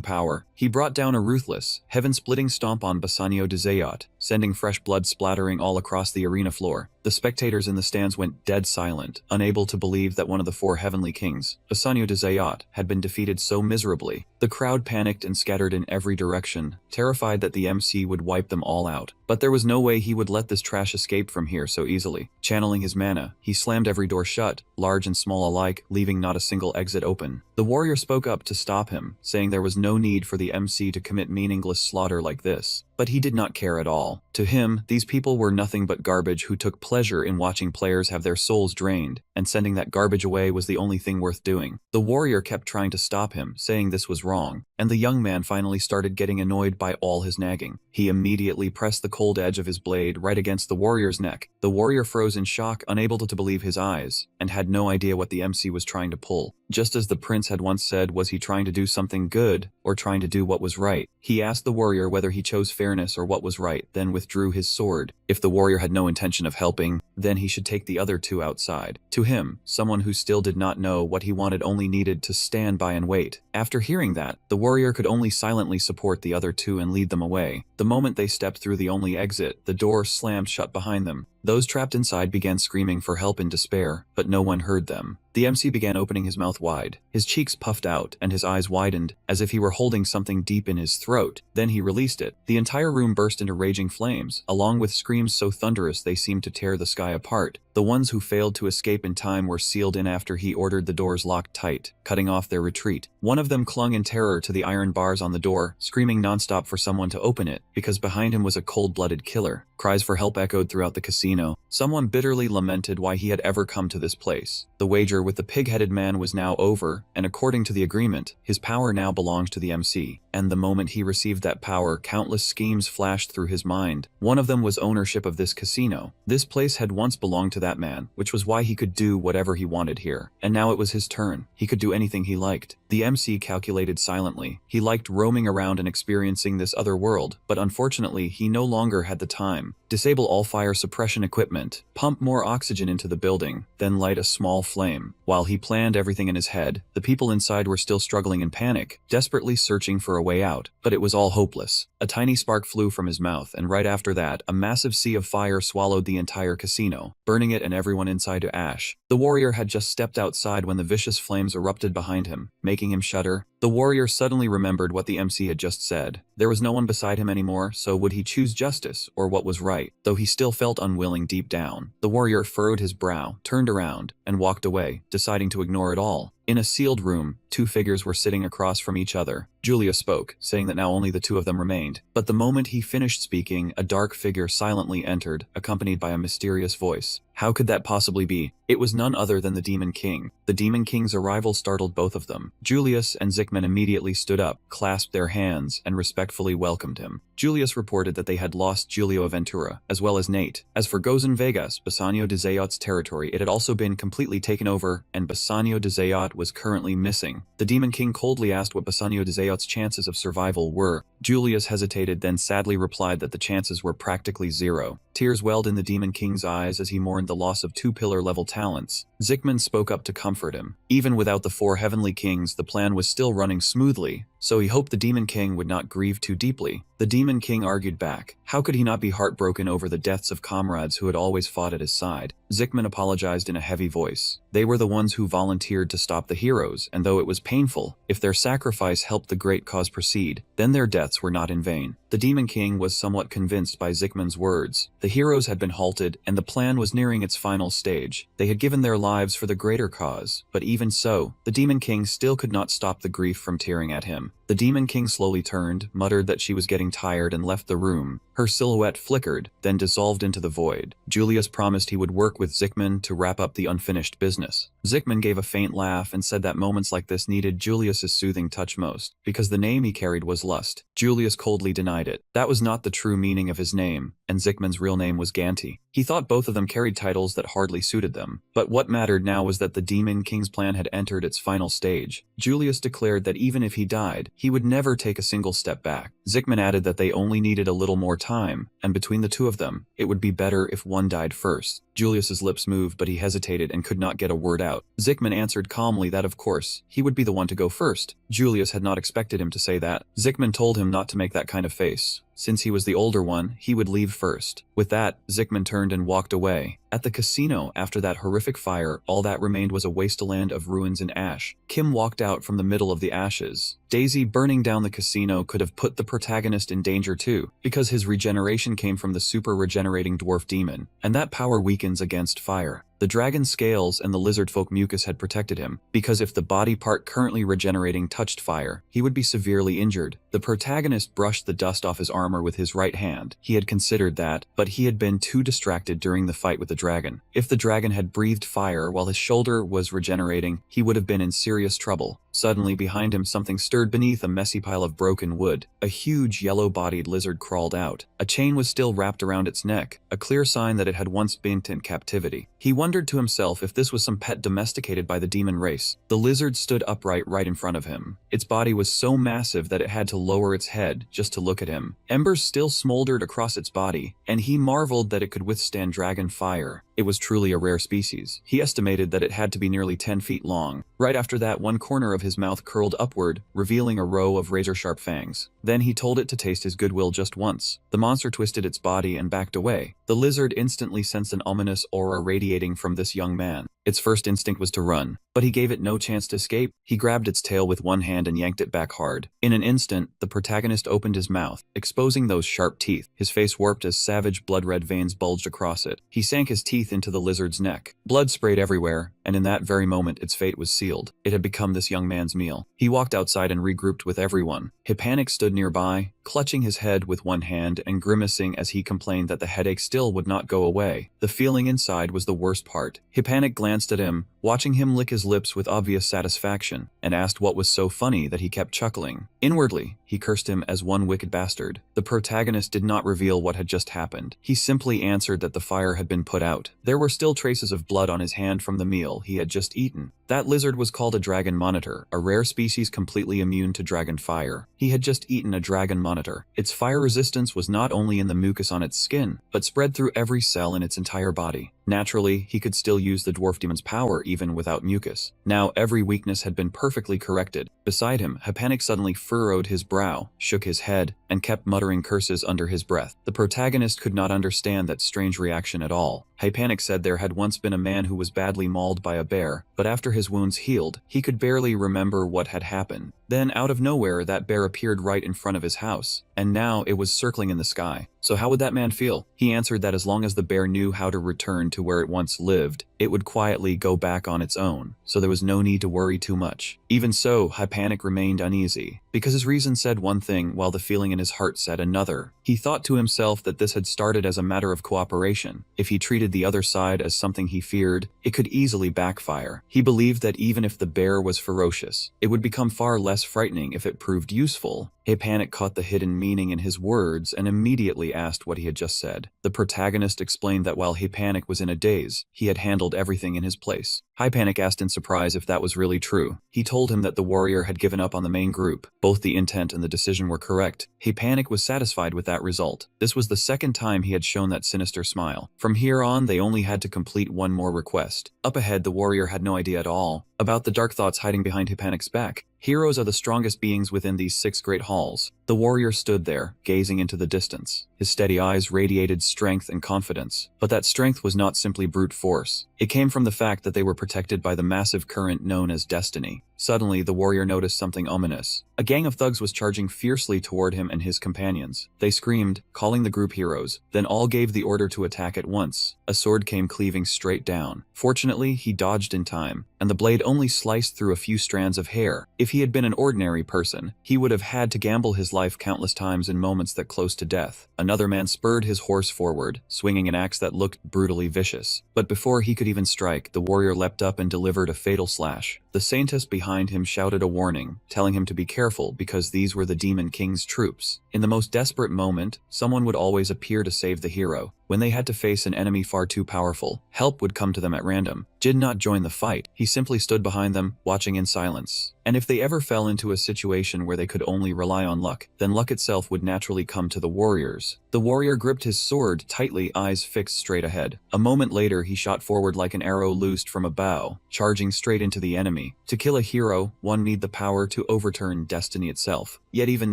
power. He brought down a ruthless, heaven-splitting stomp on Bassanio de Zayat, sending fresh blood splattering all across the arena floor. The spectators in the stands went dead silent, unable to believe that one of the 4 heavenly kings, Bassanio de Zayat, had been defeated so miserably. The crowd panicked and scattered in every direction, terrified that the MC would wipe them all out. But there was no way he would let this trash escape from here so easily. Channeling his mana, he slammed every door shut, large and small alike, leaving not a single exit open. The warrior spoke up to stop him, saying there was no need for the MC to commit meaningless slaughter like this. But he did not care at all. To him, these people were nothing but garbage who took pleasure in watching players have their souls drained, and sending that garbage away was the only thing worth doing. The warrior kept trying to stop him, saying this was wrong, and the young man finally started getting annoyed by all his nagging. He immediately pressed the cold edge of his blade right against the warrior's neck. The warrior froze in shock, unable to believe his eyes, and had no idea what the MC was trying to pull. Just as the prince had once said, was he trying to do something good, or trying to do what was right? He asked the warrior whether he chose fairness or what was right, then withdrew his sword. If the warrior had no intention of helping, then he should take the other 2 outside. To him, someone who still did not know what he wanted only needed to stand by and wait. After hearing that, the warrior could only silently support the other 2 and lead them away. The moment they stepped through the only exit, the door slammed shut behind them. Those trapped inside began screaming for help in despair, but no one heard them. The MC began opening his mouth wide. His cheeks puffed out and his eyes widened, as if he were holding something deep in his throat. Then he released it. The entire room burst into raging flames, along with screams so thunderous they seemed to tear the sky apart. The ones who failed to escape in time were sealed in after he ordered the doors locked tight, cutting off their retreat. One of them clung in terror to the iron bars on the door, screaming nonstop for someone to open it, because behind him was a cold-blooded killer. Cries for help echoed throughout the casino, casino, someone bitterly lamented why he had ever come to this place. The wager with the pig-headed man was now over, and according to the agreement, his power now belonged to the MC. And the moment he received that power, countless schemes flashed through his mind. One of them was ownership of this casino. This place had once belonged to that man, which was why he could do whatever he wanted here. And now it was his turn. He could do anything he liked. The MC calculated silently. He liked roaming around and experiencing this other world, but unfortunately, he no longer had the time. Disable all fire suppression equipment, pump more oxygen into the building, then light a small flame. While he planned everything in his head, the people inside were still struggling in panic, desperately searching for a way out. But it was all hopeless. A tiny spark flew from his mouth, and right after that, a massive sea of fire swallowed the entire casino, burning it and everyone inside to ash. The warrior had just stepped outside when the vicious flames erupted behind him, making him shudder. The warrior suddenly remembered what the MC had just said. There was no one beside him anymore, so would he choose justice, or what was right? Though he still felt unwilling deep down, the warrior furrowed his brow, turned around, and walked away, deciding to ignore it all. In a sealed room, two figures were sitting across from each other. Julia spoke, saying that now only the two of them remained. But the moment he finished speaking, a dark figure silently entered, accompanied by a mysterious voice. How could that possibly be? It was none other than the Demon King. The Demon King's arrival startled both of them. Julius and Zickman immediately stood up, clasped their hands, and respectfully welcomed him. Julius reported that they had lost Julio Aventura, as well as Nate. As for Gozen Vegas, Bassanio de Zayot's territory, it had also been completely taken over, and Bassanio de Zayot was currently missing. The Demon King coldly asked what Bassanio de Zayot's chances of survival were. Julius hesitated, then sadly replied that the chances were practically zero. Tears welled in the Demon King's eyes as he mourned the loss of two pillar-level talents. Zickman spoke up to comfort him. Even without the four heavenly kings, the plan was still running smoothly, so he hoped the Demon King would not grieve too deeply. The Demon King argued back. How could he not be heartbroken over the deaths of comrades who had always fought at his side? Zickman apologized in a heavy voice. They were the ones who volunteered to stop the heroes, and though it was painful, if their sacrifice helped the great cause proceed, then their deaths were not in vain. The Demon King was somewhat convinced by Zickman's words. The heroes had been halted, and the plan was nearing its final stage. They had given their lives for the greater cause, but even so, the Demon King still could not stop the grief from tearing at him. The Demon King slowly turned, muttered that she was getting tired, and left the room. Her silhouette flickered, then dissolved into the void. Julius promised he would work with Zickman to wrap up the unfinished business. Zickman gave a faint laugh and said that moments like this needed Julius's soothing touch most, because the name he carried was Lust. Julius coldly denied it. That was not the true meaning of his name, and Zickman's real name was Ganti. He thought both of them carried titles that hardly suited them. But what mattered now was that the Demon King's plan had entered its final stage. Julius declared that even if he died, he would never take a single step back. Zickman added that they only needed a little more time, and between the two of them, it would be better if one died first. Julius's lips moved, but he hesitated and could not get a word out. Zickman answered calmly that of course, he would be the one to go first. Julius had not expected him to say that. Zickman told him not to make that kind of face. Since he was the older one, he would leave first. With that, Zickman turned and walked away. At the casino, after that horrific fire, all that remained was a wasteland of ruins and ash. Kim walked out from the middle of the ashes. Daisy burning down the casino could have put the protagonist in danger too, because his regeneration came from the super regenerating dwarf demon, and that power weakens against fire. The dragon scales and the lizard folk mucus had protected him, because if the body part currently regenerating touched fire, he would be severely injured. The protagonist brushed the dust off his armor with his right hand. He had considered that, but he had been too distracted during the fight with the dragon. If the dragon had breathed fire while his shoulder was regenerating, he would have been in serious trouble. Suddenly, behind him, something stirred beneath a messy pile of broken wood. A huge, yellow-bodied lizard crawled out. A chain was still wrapped around its neck, a clear sign that it had once been in captivity. He wondered to himself if this was some pet domesticated by the demon race. The lizard stood upright right in front of him. Its body was so massive that it had to lower its head just to look at him. Embers still smoldered across its body, and he marveled that it could withstand dragon fire. It was truly a rare species. He estimated that it had to be nearly 10 feet long. Right after that, one corner of his mouth curled upward, revealing a row of razor-sharp fangs. Then he told it to taste his goodwill just once. The monster twisted its body and backed away. The lizard instantly sensed an ominous aura radiating from this young man. Its first instinct was to run, but he gave it no chance to escape. He grabbed its tail with one hand and yanked it back hard. In an instant, the protagonist opened his mouth, exposing those sharp teeth. His face warped as savage blood-red veins bulged across it. He sank his teeth into the lizard's neck. Blood sprayed everywhere, and in that very moment its fate was sealed. It had become this young man's meal. He walked outside and regrouped with everyone. Hypanik stood nearby, clutching his head with one hand and grimacing as he complained that the headache still would not go away. The feeling inside was the worst part. Hypanik glanced at him, watching him lick his lips with obvious satisfaction, and asked what was so funny that he kept chuckling. Inwardly, he cursed him as one wicked bastard. The protagonist did not reveal what had just happened. He simply answered that the fire had been put out. There were still traces of blood on his hand from the meal he had just eaten. That lizard was called a dragon monitor, a rare species completely immune to dragon fire. He had just eaten a dragon monitor. Its fire resistance was not only in the mucus on its skin, but spread through every cell in its entire body. Naturally, he could still use the dwarf demon's power even without mucus. Now every weakness had been perfectly corrected. Beside him, Hypanik suddenly furrowed his brow, shook his head, and kept muttering curses under his breath. The protagonist could not understand that strange reaction at all. Hypanik said there had once been a man who was badly mauled by a bear, but after his wounds healed, he could barely remember what had happened. Then, out of nowhere, that bear appeared right in front of his house, and now it was circling in the sky. So how would that man feel? He answered that as long as the bear knew how to return to where it once lived, it would quietly go back on its own, so there was no need to worry too much. Even so, Hypanik remained uneasy, because his reason said one thing while the feeling in his heart said another. He thought to himself that this had started as a matter of cooperation. If he treated the other side as something he feared, it could easily backfire. He believed that even if the bear was ferocious, it would become far less frightening if it proved useful. Hypanik caught the hidden meaning in his words and immediately asked what he had just said. The protagonist explained that while Hypanik was in a daze, he had handled everything in his place. Hypanik asked in surprise if that was really true. He told him that the warrior had given up on the main group. Both the intent and the decision were correct. Hypanik was satisfied with that result. This was the second time he had shown that sinister smile. From here on, they only had to complete one more request. Up ahead, the warrior had no idea at all about the dark thoughts hiding behind Hypanik's back. Heroes are the strongest beings within these 6 great halls. The warrior stood there, gazing into the distance. His steady eyes radiated strength and confidence. But that strength was not simply brute force. It came from the fact that they were protected by the massive current known as destiny. Suddenly, the warrior noticed something ominous. A gang of thugs was charging fiercely toward him and his companions. They screamed, calling the group heroes, then all gave the order to attack at once. A sword came cleaving straight down. Fortunately, he dodged in time, and the blade only sliced through a few strands of hair. If he had been an ordinary person, he would have had to gamble his life countless times in moments that close to death. Another man spurred his horse forward, swinging an axe that looked brutally vicious. But before he could even strike, the warrior leapt up and delivered a fatal slash. The saintess behind him shouted a warning, telling him to be careful because these were the Demon King's troops. In the most desperate moment, someone would always appear to save the hero. When they had to face an enemy far too powerful, help would come to them at random. Jin did not join the fight. He simply stood behind them, watching in silence. And if they ever fell into a situation where they could only rely on luck, then luck itself would naturally come to the warriors. The warrior gripped his sword tightly, eyes fixed straight ahead. A moment later, he shot forward like an arrow loosed from a bow, charging straight into the enemy. To kill a hero, one need the power to overturn destiny itself. Yet even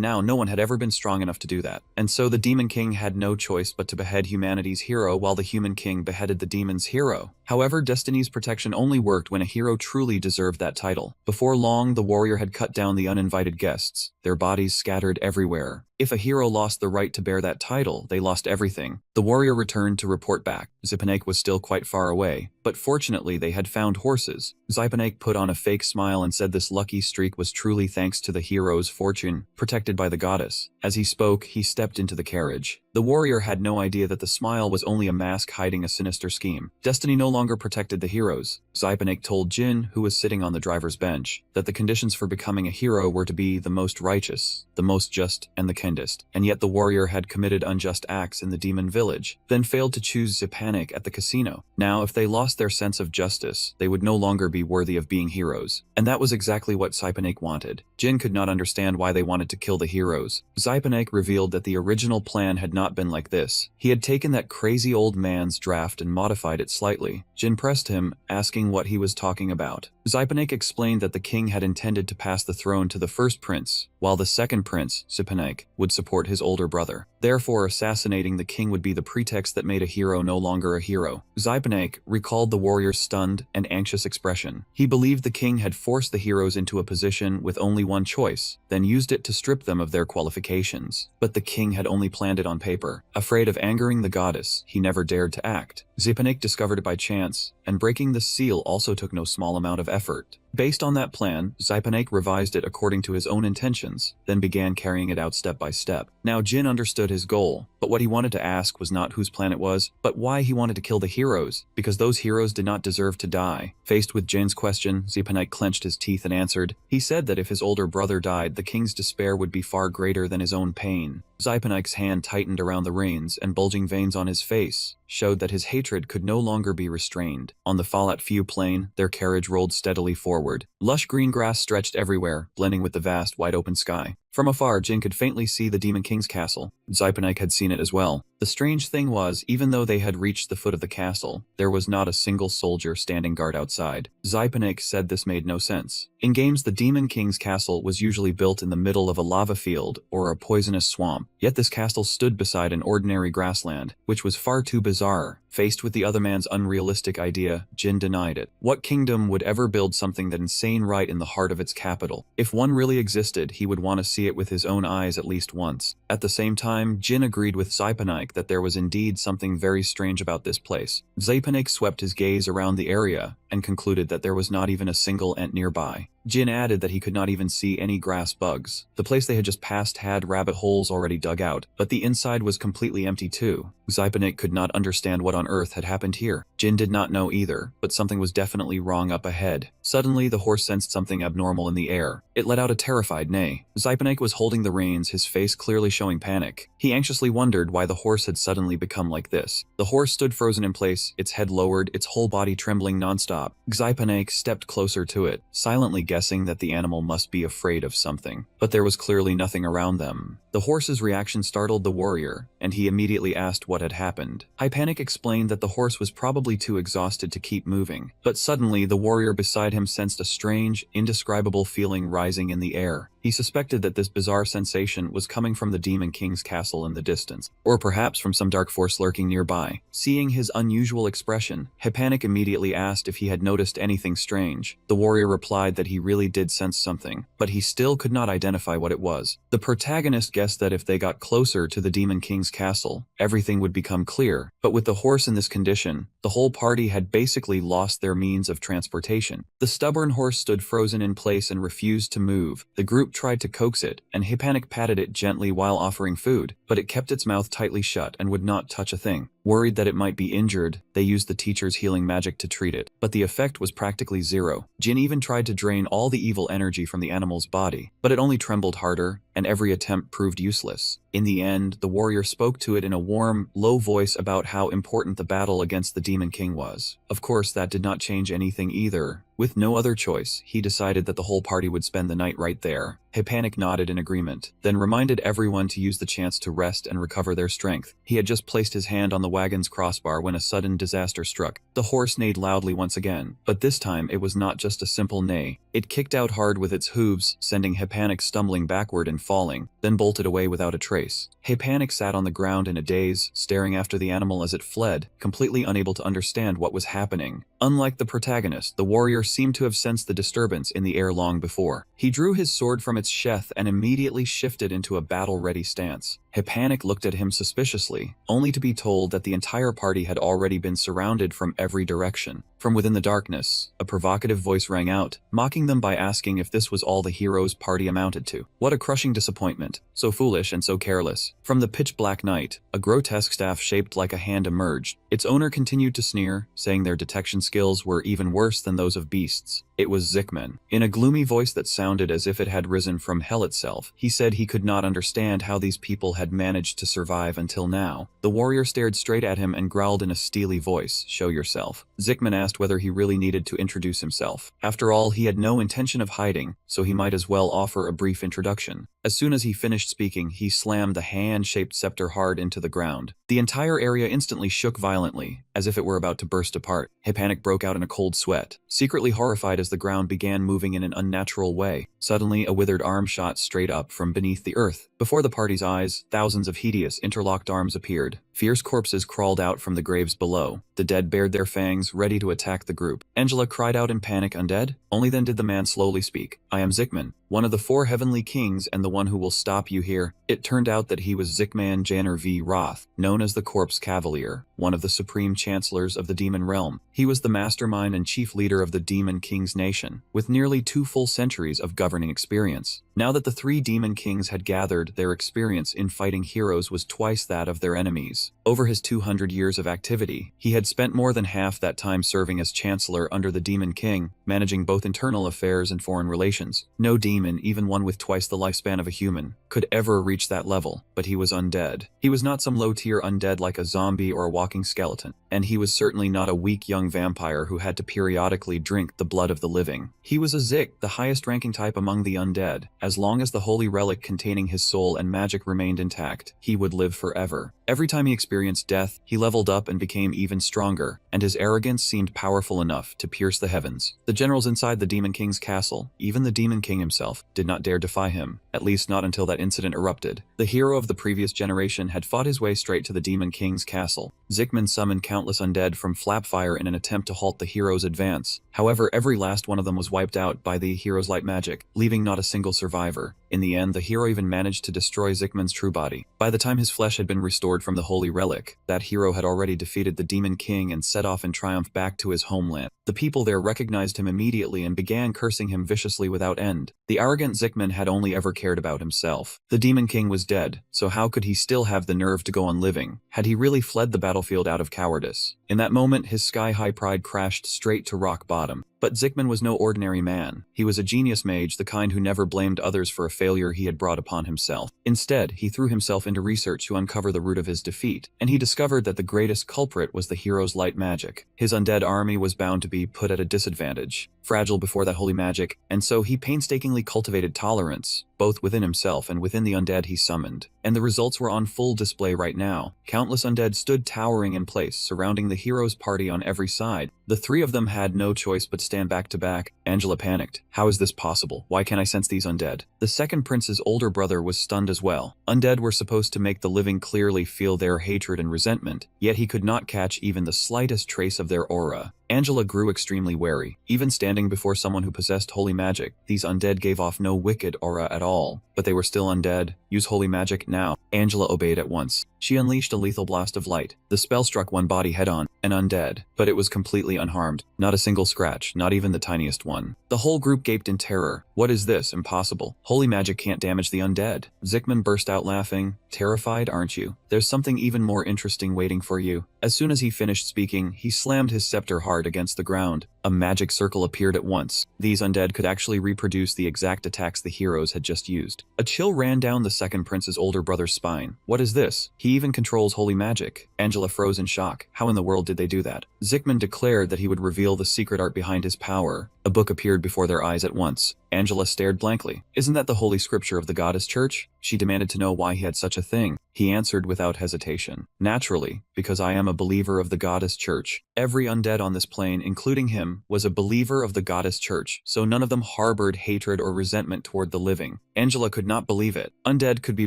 now, no one had ever been strong enough to do that. And so the Demon King had no choice but to behead humanity's hero while the Human King beheaded the demon's hero. However, destiny's protection only worked when a hero truly deserved that title. Before long, the warrior had cut down the uninvited guests, their bodies scattered everywhere. If a hero lost the right to bear that title, they lost everything. The warrior returned to report back. Hypanik was still quite far away, but fortunately they had found horses. Hypanik put on a fake smile and said this lucky streak was truly thanks to the hero's fortune, protected by the goddess. As he spoke, he stepped into the carriage. The warrior had no idea that the smile was only a mask hiding a sinister scheme. Destiny no longer protected the heroes. Hypanik told Jin, who was sitting on the driver's bench, that the conditions for becoming a hero were to be the most righteous, the most just, and the kindest. And yet the warrior had committed unjust acts in the demon village, then failed to choose Hypanik at the casino. Now, if they lost their sense of justice, they would no longer be worthy of being heroes. And that was exactly what Hypanik wanted. Jin could not understand why they wanted to kill the heroes. Hypanik revealed that the original plan had not been like this. He had taken that crazy old man's draft and modified it slightly. Jin pressed him, asking what he was talking about. Zipanek explained that the king had intended to pass the throne to the first prince, while the second prince, Zipanek, would support his older brother. Therefore, assassinating the king would be the pretext that made a hero no longer a hero. Zipanek recalled the warrior's stunned and anxious expression. He believed the king had forced the heroes into a position with only one choice, then used it to strip them of their qualifications. But the king had only planned it on paper. Afraid of angering the goddess, he never dared to act. Zipanek discovered it by chance, and breaking the seal also took no small amount of effort. Based on that plan, Zipanek revised it according to his own intentions, then began carrying it out step by step. Now Jin understood his goal, but what he wanted to ask was not whose plan it was, but why he wanted to kill the heroes, because those heroes did not deserve to die. Faced with Jin's question, Zipanek clenched his teeth and answered. He said that if his older brother died, the king's despair would be far greater than his own pain. Zipanek's hand tightened around the reins, and bulging veins on his face showed that his hatred could no longer be restrained. On the Falat Few plain, their carriage rolled steadily forward. Lush green grass stretched everywhere, blending with the vast, wide-open sky. From afar, Jin could faintly see the Demon King's castle. Zipanek had seen it as well. The strange thing was, even though they had reached the foot of the castle, there was not a single soldier standing guard outside. Zipanek said this made no sense. In games, the Demon King's castle was usually built in the middle of a lava field or a poisonous swamp, yet this castle stood beside an ordinary grassland, which was far too bizarre. Faced with the other man's unrealistic idea, Jin denied it. What kingdom would ever build something that insane right in the heart of its capital? If one really existed, he would want to see it with his own eyes at least once. At the same time, Jin agreed with Zipanek that there was indeed something very strange about this place. Zipanek swept his gaze around the area and concluded that there was not even a single ant nearby. Jin added that he could not even see any grass bugs. The place they had just passed had rabbit holes already dug out, but the inside was completely empty too. Zipanek could not understand what on earth had happened here. Jin did not know either, but something was definitely wrong up ahead. Suddenly, the horse sensed something abnormal in the air. It let out a terrified neigh. Zipanek was holding the reins, his face clearly showing panic. He anxiously wondered why the horse had suddenly become like this. The horse stood frozen in place, its head lowered, its whole body trembling nonstop. Zipanek stepped closer to it, silently guessing that the animal must be afraid of something. But there was clearly nothing around them. The horse's reaction startled the warrior, and he immediately asked what had happened. Zipanek explained that the horse was probably too exhausted to keep moving. But suddenly, the warrior beside him sensed a strange, indescribable feeling rising in the air. He suspected that this bizarre sensation was coming from the Demon King's castle in the distance, or perhaps from some dark force lurking nearby. Seeing his unusual expression, Zipanek immediately asked if he had noticed anything strange. The warrior replied that he really did sense something, but he still could not identify what it was. The protagonist guessed that if they got closer to the Demon King's castle, everything would become clear, but with the horse in this condition, the whole party had basically lost their means of transportation. The stubborn horse stood frozen in place and refused to move. The group tried to coax it, and Zipanek patted it gently while offering food, but it kept its mouth tightly shut and would not touch a thing. Worried that it might be injured, they used the teacher's healing magic to treat it, but the effect was practically zero. Jin even tried to drain all the evil energy from the animal's body, but it only trembled harder, and every attempt proved useless. In the end, the warrior spoke to it in a warm, low voice about how important the battle against the Demon King was. Of course, that did not change anything either. With no other choice, he decided that the whole party would spend the night right there. Zipanek nodded in agreement, then reminded everyone to use the chance to rest and recover their strength. He had just placed his hand on the wagon's crossbar when a sudden disaster struck. The horse neighed loudly once again, but this time it was not just a simple neigh. It kicked out hard with its hooves, sending Zipanek stumbling backward and falling, then bolted away without a trace. Zipanek sat on the ground in a daze, staring after the animal as it fled, completely unable to understand what was happening. Unlike the protagonist, the warrior seemed to have sensed the disturbance in the air long before. He drew his sword from its sheath and immediately shifted into a battle-ready stance. Zipanek looked at him suspiciously, only to be told that the entire party had already been surrounded from every direction. From within the darkness, a provocative voice rang out, mocking them by asking if this was all the hero's party amounted to. What a crushing disappointment. So foolish and so careless. From the pitch-black night, a grotesque staff shaped like a hand emerged. Its owner continued to sneer, saying their detection skills were even worse than those of beasts. It was Zickman. In a gloomy voice that sounded as if it had risen from hell itself, he said he could not understand how these people had managed to survive until now. The warrior stared straight at him and growled in a steely voice, "Show yourself." Zickman asked whether he really needed to introduce himself. After all, he had no intention of hiding, so he might as well offer a brief introduction. As soon as he finished speaking, he slammed the hand-shaped scepter hard into the ground. The entire area instantly shook violently, as if it were about to burst apart. Zipanek broke out in a cold sweat. Secretly horrified as the ground began moving in an unnatural way. Suddenly, a withered arm shot straight up from beneath the earth. Before the party's eyes, thousands of hideous, interlocked arms appeared. Fierce corpses crawled out from the graves below. The dead bared their fangs, ready to attack the group. Angela cried out in panic, "Undead?" Only then did the man slowly speak. "I am Zickman, one of the 4 heavenly kings and the one who will stop you here." It turned out that he was Zickman Janner V. Roth, known as the Corpse Cavalier, one of the supreme chancellors of the demon realm. He was the mastermind and chief leader of the Demon King's nation, with nearly 2 full centuries of governing experience. Now that the 3 demon kings had gathered, their experience in fighting heroes was twice that of their enemies. Over his 200 years of activity, he had spent more than half that time serving as chancellor under the Demon King, managing both internal affairs and foreign relations. No demon, even one with twice the lifespan of a human, could ever reach that level, but he was undead. He was not some low-tier undead like a zombie or a walking skeleton, and he was certainly not a weak young vampire who had to periodically drink the blood of the living. He was a Zik, the highest-ranking type among the undead. As long as the holy relic containing his soul and magic remained intact, he would live forever. Every time he experienced death, he leveled up and became even stronger, and his arrogance seemed powerful enough to pierce the heavens. The generals inside the Demon King's castle, even the Demon King himself, did not dare defy him, at least not until that incident erupted. The hero of the previous generation had fought his way straight to the Demon King's castle. Zickman summoned countless undead from Flapfire in an attempt to halt the hero's advance. However, every last one of them was wiped out by the hero's light magic, leaving not a single survivor. In the end, the hero even managed to destroy Zickman's true body. By the time his flesh had been restored from the holy relic, that hero had already defeated the Demon King and set off in triumph back to his homeland. The people there recognized him immediately and began cursing him viciously without end. The arrogant Zickman had only ever cared about himself. The Demon King was dead, so how could he still have the nerve to go on living? Had he really fled the battlefield out of cowardice? In that moment, his sky-high pride crashed straight to rock bottom. But Zickman was no ordinary man. He was a genius mage, the kind who never blamed others for a failure he had brought upon himself. Instead, he threw himself into research to uncover the root of his defeat, and he discovered that the greatest culprit was the hero's light magic. His undead army was bound to be put at a disadvantage, fragile before that holy magic, and so he painstakingly cultivated tolerance, both within himself and within the undead he summoned. And the results were on full display right now. Countless undead stood towering in place, surrounding the hero's party on every side. The 3 of them had no choice but stand back to back. Angela panicked. How is this possible? Why can't I sense these undead? The second prince's older brother was stunned as well. Undead were supposed to make the living clearly feel their hatred and resentment, yet he could not catch even the slightest trace of their aura. Angela grew extremely wary. Even standing before someone who possessed holy magic, these undead gave off no wicked aura at all. But they were still undead. Use holy magic now. Angela obeyed at once. She unleashed a lethal blast of light. The spell struck one body head-on, an undead, but it was completely unharmed. Not a single scratch, not even the tiniest one. The whole group gaped in terror. What is this? Impossible. Holy magic can't damage the undead. Zickman burst out laughing. Terrified, aren't you? There's something even more interesting waiting for you. As soon as he finished speaking, he slammed his scepter hard against the ground. A magic circle appeared at once. These undead could actually reproduce the exact attacks the heroes had just used. A chill ran down the second prince's older brother's spine. What is this? He even controls holy magic. Angela froze in shock. How in the world did they do that? Zickman declared that he would reveal the secret art behind his power. A book appeared before their eyes at once. Angela stared blankly. Isn't that the holy scripture of the goddess church? She demanded to know why he had such a thing. He answered without hesitation. Naturally, because I am a believer of the goddess church. Every undead on this plane, including him, was a believer of the goddess church, so none of them harbored hatred or resentment toward the living. Angela could not believe it. Undead could be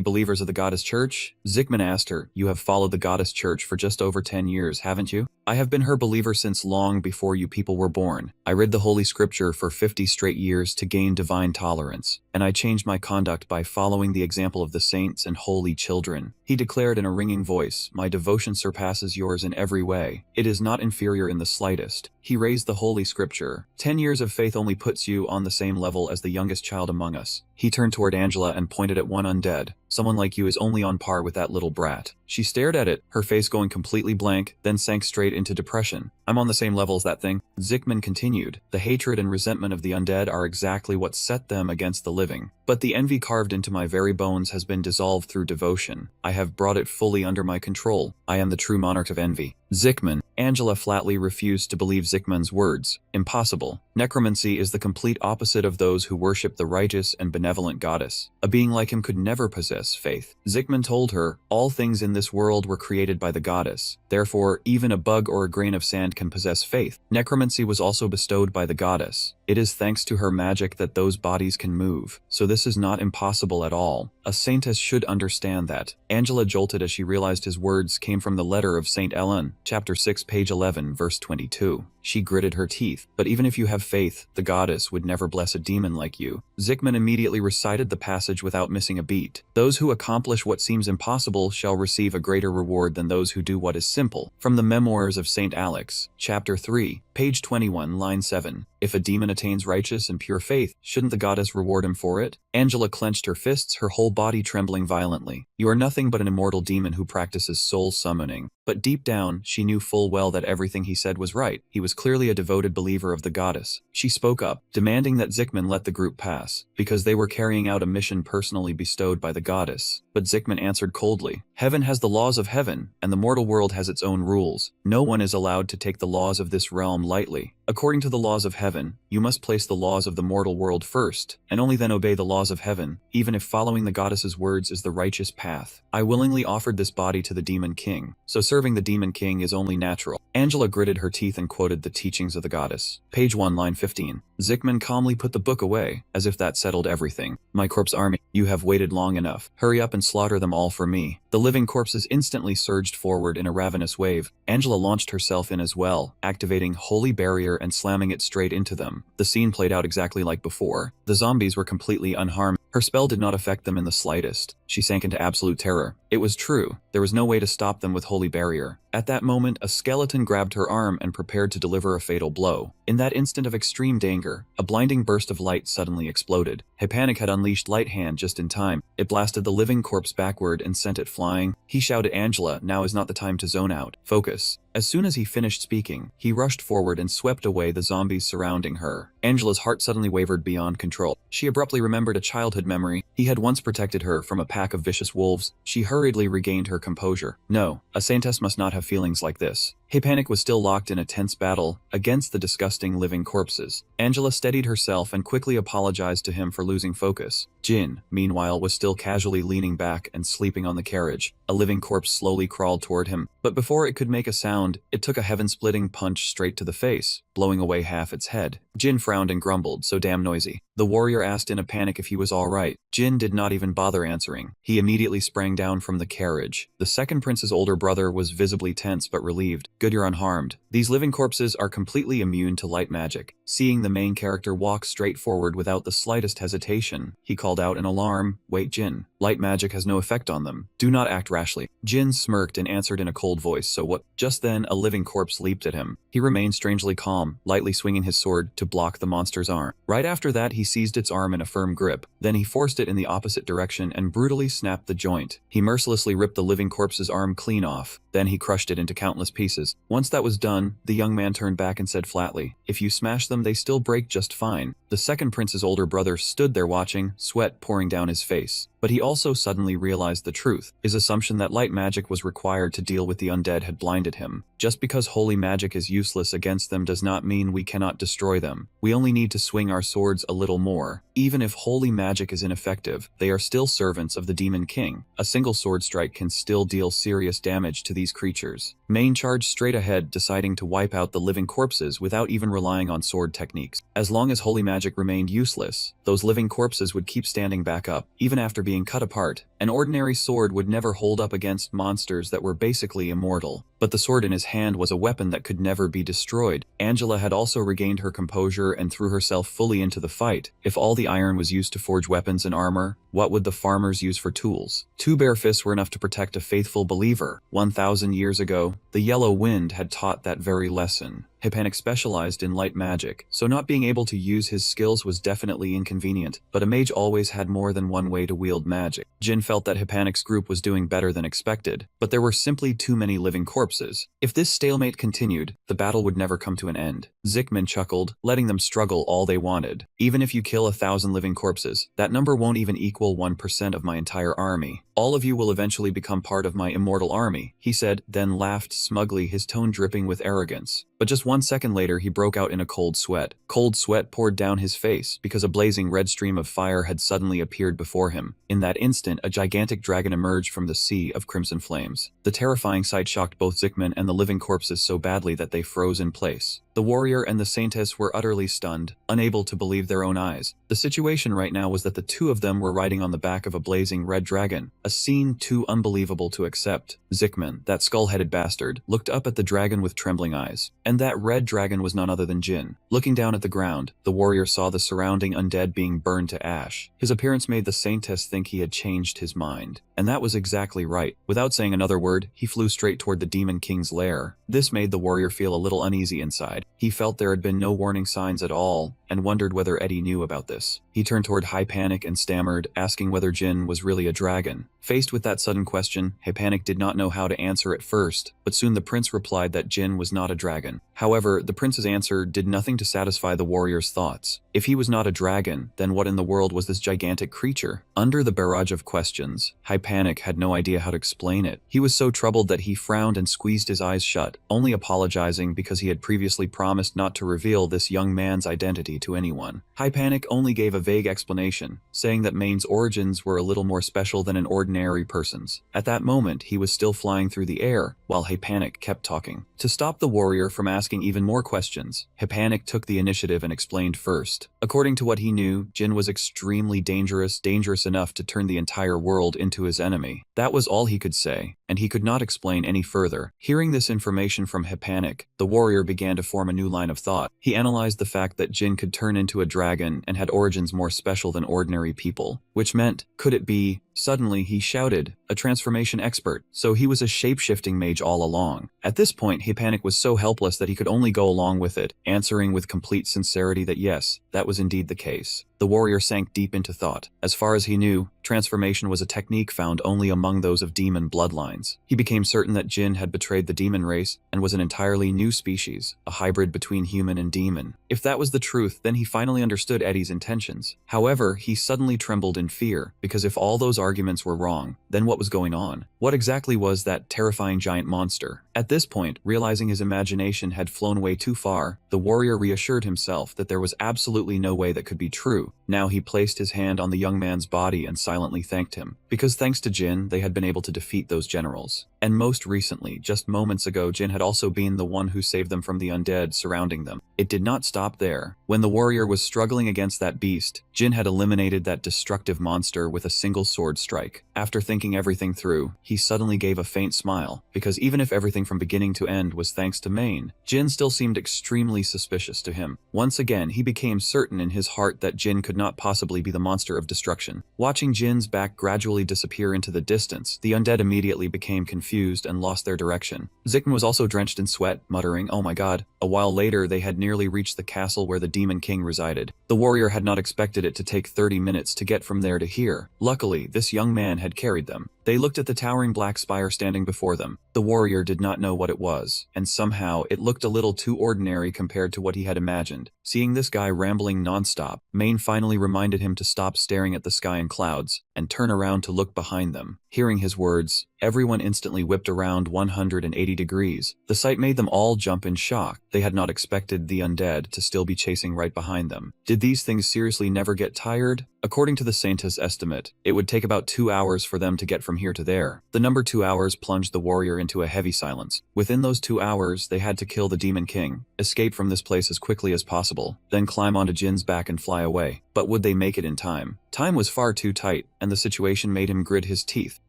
believers of the goddess church? Zickman asked her. You have followed the goddess church for just over 10 years, haven't you? I have been her believer since long before you people were born. I read the holy scripture for 50 straight years to gain divine tolerance, and I changed my conduct by following the example of the saints and holy children. He declared in a ringing voice, my devotion surpasses yours in every way. It is not inferior in the slightest. He raised the holy scripture. 10 years of faith only puts you on the same level as the youngest child among us. He turned toward Angela and pointed at one undead. Someone like you is only on par with that little brat. She stared at it, her face going completely blank, then sank straight into depression. I'm on the same level as that thing. Zickman continued. The hatred and resentment of the undead are exactly what set them against the living. But the envy carved into my very bones has been dissolved through devotion. I have brought it fully under my control. I am the true monarch of envy. Zickman, Angela flatly refused to believe Zickman's words. Impossible. Necromancy is the complete opposite of those who worship the righteous and benevolent goddess. A being like him could never possess faith. Zickman told her, all things in this world were created by the goddess. Therefore, even a bug or a grain of sand can possess faith. Necromancy was also bestowed by the goddess. It is thanks to her magic that those bodies can move. So this is not impossible at all. A saintess should understand that. Angela jolted as she realized his words came from the letter of Saint Ellen, chapter 6, page 11, verse 22. She gritted her teeth. But even if you have faith, the goddess would never bless a demon like you. Zickman immediately recited the passage without missing a beat. Those who accomplish what seems impossible shall receive a greater reward than those who do what is simple. From the Memoirs of Saint Alex, chapter 3, page 21, line 7. If a demon attains righteous and pure faith, shouldn't the goddess reward him for it? Angela clenched her fists, her whole body trembling violently. You are nothing but an immortal demon who practices soul summoning. But deep down, she knew full well that everything he said was right. He was clearly a devoted believer of the goddess. She spoke up, demanding that Zickman let the group pass, because they were carrying out a mission personally bestowed by the goddess. But Zickman answered coldly, heaven has the laws of heaven, and the mortal world has its own rules. No one is allowed to take the laws of this realm lightly. According to the laws of heaven, you must place the laws of the mortal world first, and only then obey the laws of heaven, even if following the goddess's words is the righteous path. I willingly offered this body to the Demon King, so serving the Demon King is only natural. Angela gritted her teeth and quoted the teachings of the goddess. Page 1, line 15. Zickman calmly put the book away, as if that settled everything. My corpse army, you have waited long enough. Hurry up and slaughter them all for me. The living corpses instantly surged forward in a ravenous wave. Angela launched herself in as well, activating Holy Barrier and slamming it straight into them. The scene played out exactly like before. The zombies were completely unharmed. Her spell did not affect them in the slightest. She sank into absolute terror. It was true. There was no way to stop them with Holy Barrier. At that moment, a skeleton grabbed her arm and prepared to deliver a fatal blow. In that instant of extreme danger, a blinding burst of light suddenly exploded. Hypanic had unleashed Light Hand just in time. It blasted the living corpse backward and sent it flying. He shouted, Angela, now is not the time to zone out. Focus. As soon as he finished speaking, he rushed forward and swept away the zombies surrounding her. Angela's heart suddenly wavered beyond control. She abruptly remembered a childhood memory. He had once protected her from a pack of vicious wolves. She hurriedly regained her composure. No, a saintess must not have feelings like this. Hypanic was still locked in a tense battle against the disgusting living corpses. Angela steadied herself and quickly apologized to him for losing focus. Jin, meanwhile, was still casually leaning back and sleeping on the carriage. A living corpse slowly crawled toward him, but before it could make a sound, it took a heaven-splitting punch straight to the face, blowing away half its head. Jin frowned and grumbled, so damn noisy. The warrior asked in a panic if he was all right. Jin did not even bother answering. He immediately sprang down from the carriage. The second prince's older brother was visibly tense but relieved. Good, you're unharmed. These living corpses are completely immune to light magic. Seeing the main character walk straight forward without the slightest hesitation, he called out in alarm, Wait, Jin. Light magic has no effect on them. Do not act rashly. Jin smirked and answered in a cold voice, so what? Just then, a living corpse leaped at him. He remained strangely calm, lightly swinging his sword to block the monster's arm. Right after that, he seized its arm in a firm grip. Then he forced it in the opposite direction and brutally snapped the joint. He mercilessly ripped the living corpse's arm clean off. Then he crushed it into countless pieces. Once that was done, the young man turned back and said flatly, If you smash them, they still break just fine. The second prince's older brother stood there watching, sweat pouring down his face. But he also suddenly realized the truth. His assumption that light magic was required to deal with the undead had blinded him. Just because holy magic is useless against them does not mean we cannot destroy them. We only need to swing our swords a little more. Even if holy magic is ineffective, they are still servants of the Demon King. A single sword strike can still deal serious damage to these creatures. Main charged straight ahead, deciding to wipe out the living corpses without even relying on sword techniques. As long as holy magic remained useless, those living corpses would keep standing back up, even after being cut apart. An ordinary sword would never hold up against monsters that were basically immortal. But the sword in his hand was a weapon that could never be destroyed. Angela had also regained her composure and threw herself fully into the fight. If all the iron was used to forge weapons and armor, what would the farmers use for tools? 2 bare fists were enough to protect a faithful believer. 1,000 years ago, the Yellow Wind had taught that very lesson. Hypanic specialized in light magic, so not being able to use his skills was definitely inconvenient, but a mage always had more than one way to wield magic. Jin felt that Hypanic's group was doing better than expected, but there were simply too many living corpses. If this stalemate continued, the battle would never come to an end. Zickman chuckled, letting them struggle all they wanted. Even if you kill 1,000 living corpses, that number won't even equal 1% of my entire army. All of you will eventually become part of my immortal army, he said, then laughed smugly, his tone dripping with arrogance. But just 1 second later, he broke out in a cold sweat. Cold sweat poured down his face because a blazing red stream of fire had suddenly appeared before him. In that instant, a gigantic dragon emerged from the sea of crimson flames. The terrifying sight shocked both Zickman and the living corpses so badly that they froze in place. The warrior and the saintess were utterly stunned, unable to believe their own eyes. The situation right now was that the two of them were riding on the back of a blazing red dragon, a scene too unbelievable to accept. Zickman, that skull-headed bastard, looked up at the dragon with trembling eyes. And that red dragon was none other than Jin. Looking down at the ground, the warrior saw the surrounding undead being burned to ash. His appearance made the saintess think he had changed his mind. And that was exactly right. Without saying another word, he flew straight toward the Demon King's lair. This made the warrior feel a little uneasy inside. He felt there had been no warning signs at all, and wondered whether Eddie knew about this. He turned toward Hypanic and stammered, asking whether Jin was really a dragon. Faced with that sudden question, Hypanic did not know how to answer at first, but soon the prince replied that Jin was not a dragon. However, the prince's answer did nothing to satisfy the warrior's thoughts. If he was not a dragon, then what in the world was this gigantic creature? Under the barrage of questions, Hypanic had no idea how to explain it. He was so troubled that he frowned and squeezed his eyes shut, only apologizing because he had previously promised not to reveal this young man's identity to anyone. Hypanic only gave a vague explanation, saying that Main's origins were a little more special than an ordinary person's. At that moment, he was still flying through the air, while Hypanic kept talking. To stop the warrior from asking even more questions, Hypanic took the initiative and explained first. According to what he knew, Jin was extremely dangerous enough to turn the entire world into his enemy. That was all he could say, and he could not explain any further. Hearing this information from Hypanic, the warrior began to form a new line of thought. He analyzed the fact that Jin could turn into a dragon and had origins more special than ordinary people, which meant, could it be? Suddenly, he shouted, a transformation expert, so he was a shape-shifting mage all along. At this point, Hypanic was so helpless that he could only go along with it, answering with complete sincerity that yes, that was indeed the case. The warrior sank deep into thought. As far as he knew, transformation was a technique found only among those of demon bloodlines. He became certain that Jin had betrayed the demon race and was an entirely new species, a hybrid between human and demon. If that was the truth, then he finally understood Eddie's intentions. However, he suddenly trembled in fear, because if all those arguments were wrong, then what was going on? What exactly was that terrifying giant monster? At this point, realizing his imagination had flown way too far, the warrior reassured himself that there was absolutely no way that could be true. Now he placed his hand on the young man's body and silently thanked him, because thanks to Jin, they had been able to defeat those generals. And most recently, just moments ago, Jin had also been the one who saved them from the undead surrounding them. It did not stop there. When the warrior was struggling against that beast, Jin had eliminated that destructive monster with a single sword strike. After thinking everything through, he suddenly gave a faint smile, because even if everything from beginning to end was thanks to Main, Jin still seemed extremely suspicious to him. Once again, he became certain in his heart that Jin could not possibly be the monster of destruction. Watching Jin's back gradually disappear into the distance, the undead immediately became confused and lost their direction. Zickman was also drenched in sweat, muttering, "Oh my god." A while later, they had nearly reached the castle where the Demon King resided. The warrior had not expected it to take 30 minutes to get from there to here. Luckily, this young man had carried them. They looked at the towering black spire standing before them. The warrior did not know what it was, and somehow it looked a little too ordinary compared to what he had imagined. Seeing this guy rambling nonstop, Main finally reminded him to stop staring at the sky and clouds, and turn around to look behind them. Hearing his words, everyone instantly whipped around 180 degrees. The sight made them all jump in shock. They had not expected the undead to still be chasing right behind them. Did these things seriously never get tired? According to the Saintess estimate, it would take about 2 hours for them to get from here to there. The number 2 hours plunged the warrior into a heavy silence. Within those 2 hours, they had to kill the Demon King, escape from this place as quickly as possible, then climb onto Jin's back and fly away. But would they make it in time? Time was far too tight, and the situation made him grit his teeth.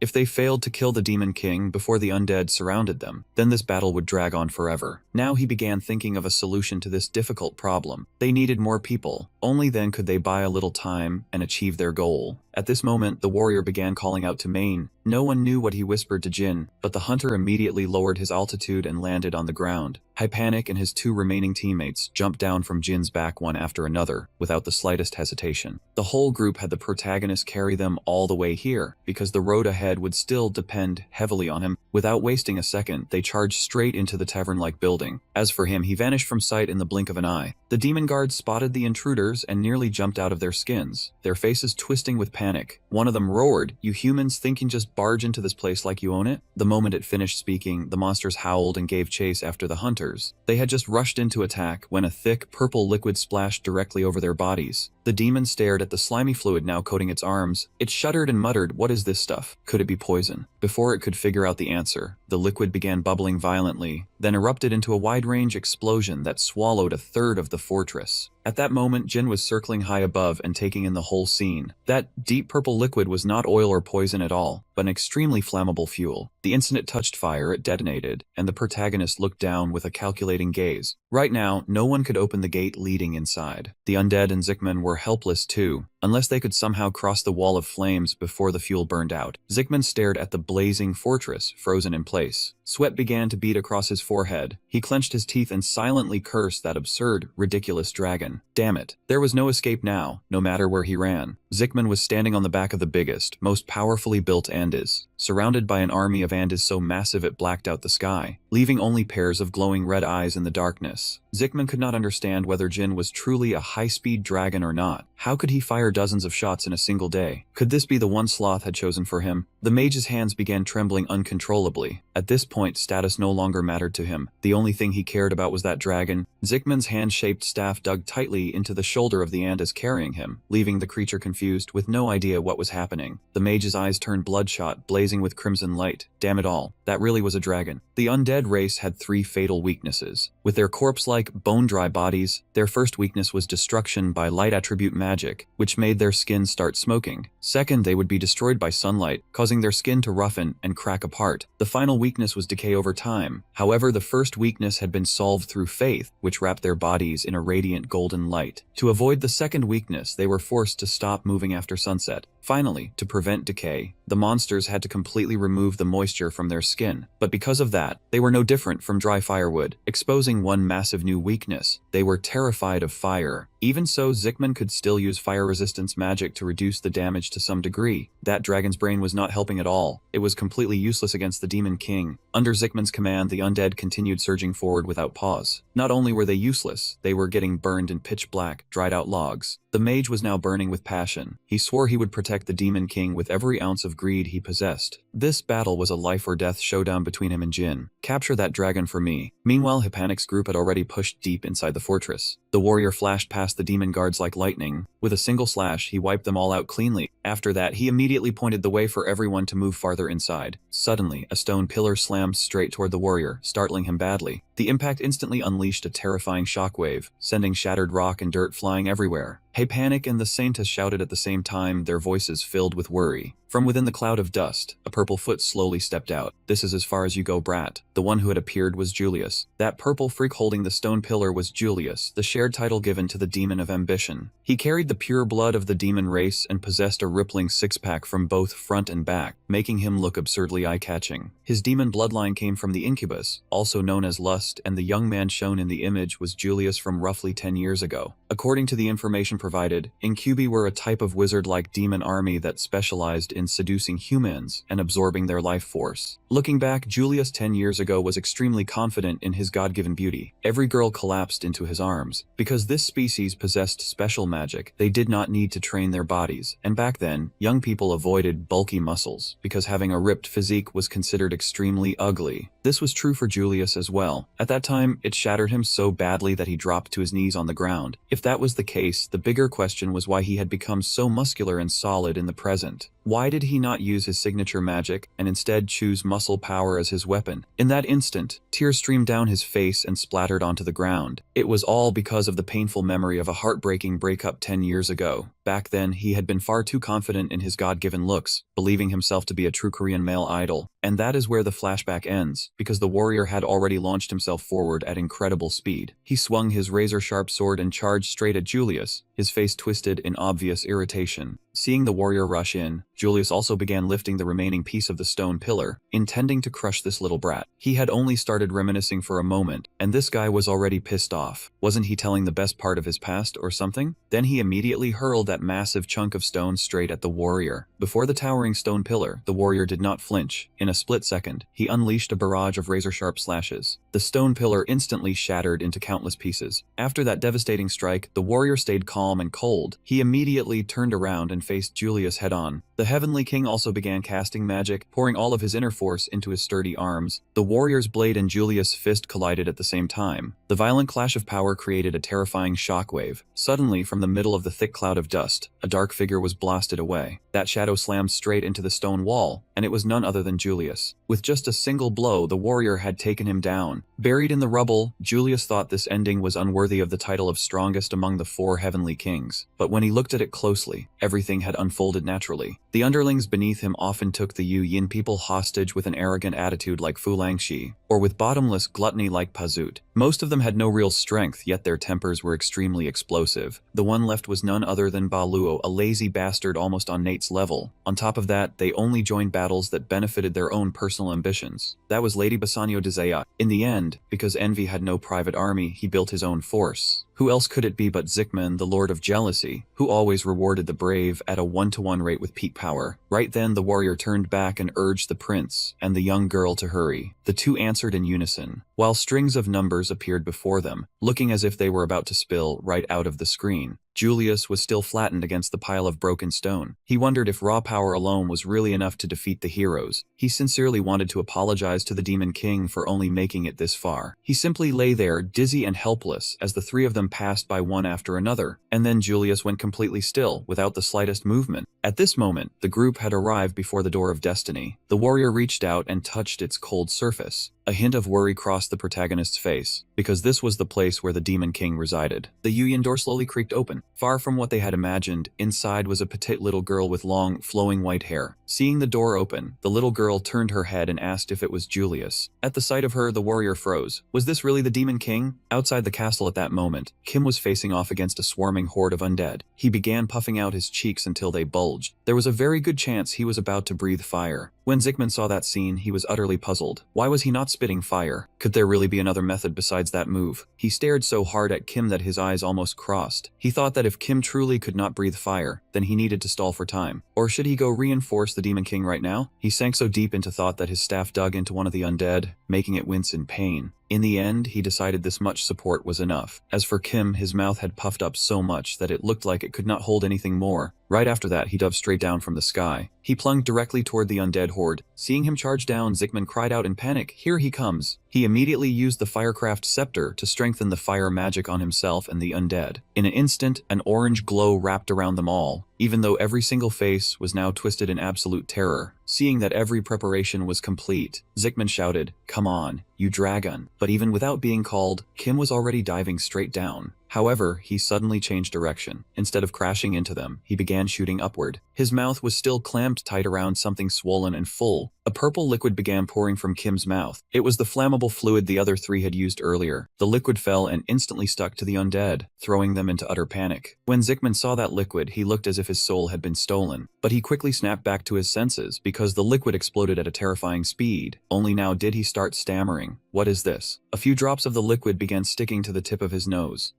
If they failed to kill the Demon King before the undead surrounded them, then this battle would drag on forever. Now he began thinking of a solution to this difficult problem. They needed more people. Only then could they buy a little time and achieve their goal. At this moment, the warrior began calling out to Main. No one knew what he whispered to Jin, but the hunter immediately lowered his altitude and landed on the ground. Hypanic and his 2 remaining teammates jumped down from Jin's back one after another, without the slightest hesitation. The whole group had the protagonist carry them all the way here, because the road ahead would still depend heavily on him. Without wasting a second, they charged straight into the tavern-like building. As for him, he vanished from sight in the blink of an eye. The demon guards spotted the intruders and nearly jumped out of their skins, their faces twisting with panic. One of them roared, "You humans think you can just barge into this place like you own it?" The moment it finished speaking, the monsters howled and gave chase after the hunters. They had just rushed into attack when a thick, purple liquid splashed directly over their bodies. The demon stared at the slimy fluid now coating its arms. It shuddered and muttered, "What is this stuff? Could it be poison?" Before it could figure out the answer, the liquid began bubbling violently, then erupted into a wide-range explosion that swallowed a third of the fortress. At that moment, Jin was circling high above and taking in the whole scene. That deep purple liquid was not oil or poison at all, but an extremely flammable fuel. The instant it touched fire, it detonated, and the protagonist looked down with a calculating gaze. Right now, no one could open the gate leading inside. The undead and Zickman were helpless too, unless they could somehow cross the wall of flames before the fuel burned out. Zickman stared at the blazing fortress, frozen in place. Sweat began to bead across his forehead. He clenched his teeth and silently cursed that absurd, ridiculous dragon. Damn it. There was no escape now, no matter where he ran. Zickman was standing on the back of the biggest, most powerfully built Andis, surrounded by an army of Andis so massive it blacked out the sky, leaving only pairs of glowing red eyes in the darkness. Zickman could not understand whether Jin was truly a high-speed dragon or not. How could he fire dozens of shots in a single day? Could this be the one Sloth had chosen for him? The mage's hands began trembling uncontrollably. At this point, status no longer mattered to him. The only thing he cared about was that dragon. Zickman's hand-shaped staff dug tightly into the shoulder of the Andis carrying him, leaving the creature confused with no idea what was happening. The mage's eyes turned bloodshot, blazing with crimson light. Damn it all, that really was a dragon. The undead race had 3 fatal weaknesses. With their corpse-like, bone-dry bodies, their first weakness was destruction by light attribute magic, which made their skin start smoking. Second, they would be destroyed by sunlight, causing their skin to roughen and crack apart. The final weakness was decay over time. However, the first weakness had been solved through faith, which wrapped their bodies in a radiant golden light. To avoid the second weakness, they were forced to stop moving after sunset. Finally, to prevent decay, the monsters had to completely remove the moisture from their skin. But because of that, they were no different from dry firewood, exposing one massive new weakness. They were terrified of fire. Even so, Zickman could still use fire resistance magic to reduce the damage to some degree. That dragon's brain was not helping at all. It was completely useless against the Demon King. Under Zickman's command, the undead continued surging forward without pause. Not only were they useless, they were getting burned in pitch black, dried out logs. The mage was now burning with passion. He swore he would protect the Demon King with every ounce of greed he possessed. This battle was a life or death showdown between him and Jin. Capture that dragon for me. Meanwhile, Hypanic's group had already pushed deep inside the fortress. The warrior flashed past the demon guards like lightning. With a single slash, he wiped them all out cleanly. After that, he immediately pointed the way for everyone to move farther inside. Suddenly, a stone pillar slammed straight toward the warrior, startling him badly. The impact instantly unleashed a terrifying shockwave, sending shattered rock and dirt flying everywhere. Hypanic and the Saintess shouted at the same time, their voices filled with worry. From within the cloud of dust, a purple foot slowly stepped out. "This is as far as you go, brat." The one who had appeared was Julius. That purple freak holding the stone pillar was Julius, the shared title given to the demon of ambition. He carried the pure blood of the demon race and possessed a rippling six-pack from both front and back, making him look absurdly eye-catching. His demon bloodline came from the incubus, also known as lust, and the young man shown in the image was Julius from roughly 10 years ago. According to the information provided, incubi were a type of wizard-like demon army that specialized in seducing humans and absorbing their life force. Looking back, Julius 10 years ago was extremely confident in his God-given beauty. Every girl collapsed into his arms. Because this species possessed special magic, they did not need to train their bodies, and back then, young people avoided bulky muscles, because having a ripped physique was considered extremely ugly. This was true for Julius as well. At that time, it shattered him so badly that he dropped to his knees on the ground. If that was the case, the bigger question was why he had become so muscular and solid in the present. Why did he not use his signature magic and instead choose muscle power as his weapon? In that instant, tears streamed down his face and splattered onto the ground. It was all because of the painful memory of a heartbreaking breakup 10 years ago. Back then, he had been far too confident in his God-given looks, believing himself to be a true Korean male idol. And that is where the flashback ends, because the warrior had already launched himself forward at incredible speed. He swung his razor-sharp sword and charged straight at Julius, his face twisted in obvious irritation. Seeing the warrior rush in, Julius also began lifting the remaining piece of the stone pillar, intending to crush this little brat. He had only started reminiscing for a moment, and this guy was already pissed off. Wasn't he telling the best part of his past or something? Then he immediately hurled that massive chunk of stone straight at the warrior. Before the towering stone pillar, the warrior did not flinch. In a split second, he unleashed a barrage of razor-sharp slashes. The stone pillar instantly shattered into countless pieces. After that devastating strike, the warrior stayed calm and cold. He immediately turned around and faced Julius head-on. The Heavenly King also began casting magic, pouring all of his inner force into his sturdy arms. The warrior's blade and Julius' fist collided at the same time. The violent clash of power created a terrifying shockwave. Suddenly, from the middle of the thick cloud of dust, a dark figure was blasted away. That shadow slammed straight into the stone wall, and it was none other than Julius. With just a single blow, the warrior had taken him down. Buried in the rubble, Julius thought this ending was unworthy of the title of strongest among the 4 heavenly kings. But when he looked at it closely, everything had unfolded naturally. The underlings beneath him often took the Yu Yin people hostage with an arrogant attitude like Fu Langxi, or with bottomless gluttony like Pazut. Most of them had no real strength, yet their tempers were extremely explosive. The one left was none other than Ba Luo, a lazy bastard almost on Nate's level. On top of that, they only joined battles that benefited their own personal ambitions. That was Lady Bassanio de Zaya. In the end, because Envy had no private army, he built his own force. Who else could it be but Zickman, the Lord of Jealousy, who always rewarded the brave at a 1-to-1 rate with peak power? Right then, the warrior turned back and urged the prince and the young girl to hurry. The two answered in unison, while strings of numbers appeared before them, looking as if they were about to spill right out of the screen. Julius was still flattened against the pile of broken stone. He wondered if raw power alone was really enough to defeat the heroes. He sincerely wanted to apologize to the Demon King for only making it this far. He simply lay there, dizzy and helpless, as the 3 of them passed by one after another, and then Julius went completely still, without the slightest movement. At this moment, the group had arrived before the door of destiny. The warrior reached out and touched its cold surface. A hint of worry crossed the protagonist's face, because this was the place where the Demon King resided. The Yu Yin door slowly creaked open. Far from what they had imagined, inside was a petite little girl with long, flowing white hair. Seeing the door open, the little girl turned her head and asked if it was Julius. At the sight of her, the warrior froze. Was this really the Demon King? Outside the castle at that moment, Kim was facing off against a swarming horde of undead. He began puffing out his cheeks until they bulged. There was a very good chance he was about to breathe fire. When Zickman saw that scene, he was utterly puzzled. Why was he not spitting fire? Could there really be another method besides that move? He stared so hard at Kim that his eyes almost crossed. He thought that if Kim truly could not breathe fire, then he needed to stall for time. Or should he go reinforce the Demon King right now? He sank so deep into thought that his staff dug into one of the undead, making it wince in pain. In the end, he decided this much support was enough. As for Kim, his mouth had puffed up so much that it looked like it could not hold anything more. Right after that, he dove straight down from the sky. He plunged directly toward the undead horde. Seeing him charge down, Zickman cried out in panic, "Here he comes!" He immediately used the Firecraft Scepter to strengthen the fire magic on himself and the undead. In an instant, an orange glow wrapped around them all, even though every single face was now twisted in absolute terror. Seeing that every preparation was complete, Zickman shouted, "Come on, you dragon!" But even without being called, Kim was already diving straight down. However, he suddenly changed direction. Instead of crashing into them, he began shooting upward. His mouth was still clamped tight around something swollen and full. A purple liquid began pouring from Kim's mouth. It was the flammable fluid the other 3 had used earlier. The liquid fell and instantly stuck to the undead, throwing them into utter panic. When Zickman saw that liquid, he looked as if his soul had been stolen. But he quickly snapped back to his senses, because the liquid exploded at a terrifying speed. Only now did he start stammering. "What is this?" A few drops of the liquid began sticking to the tip of his nose.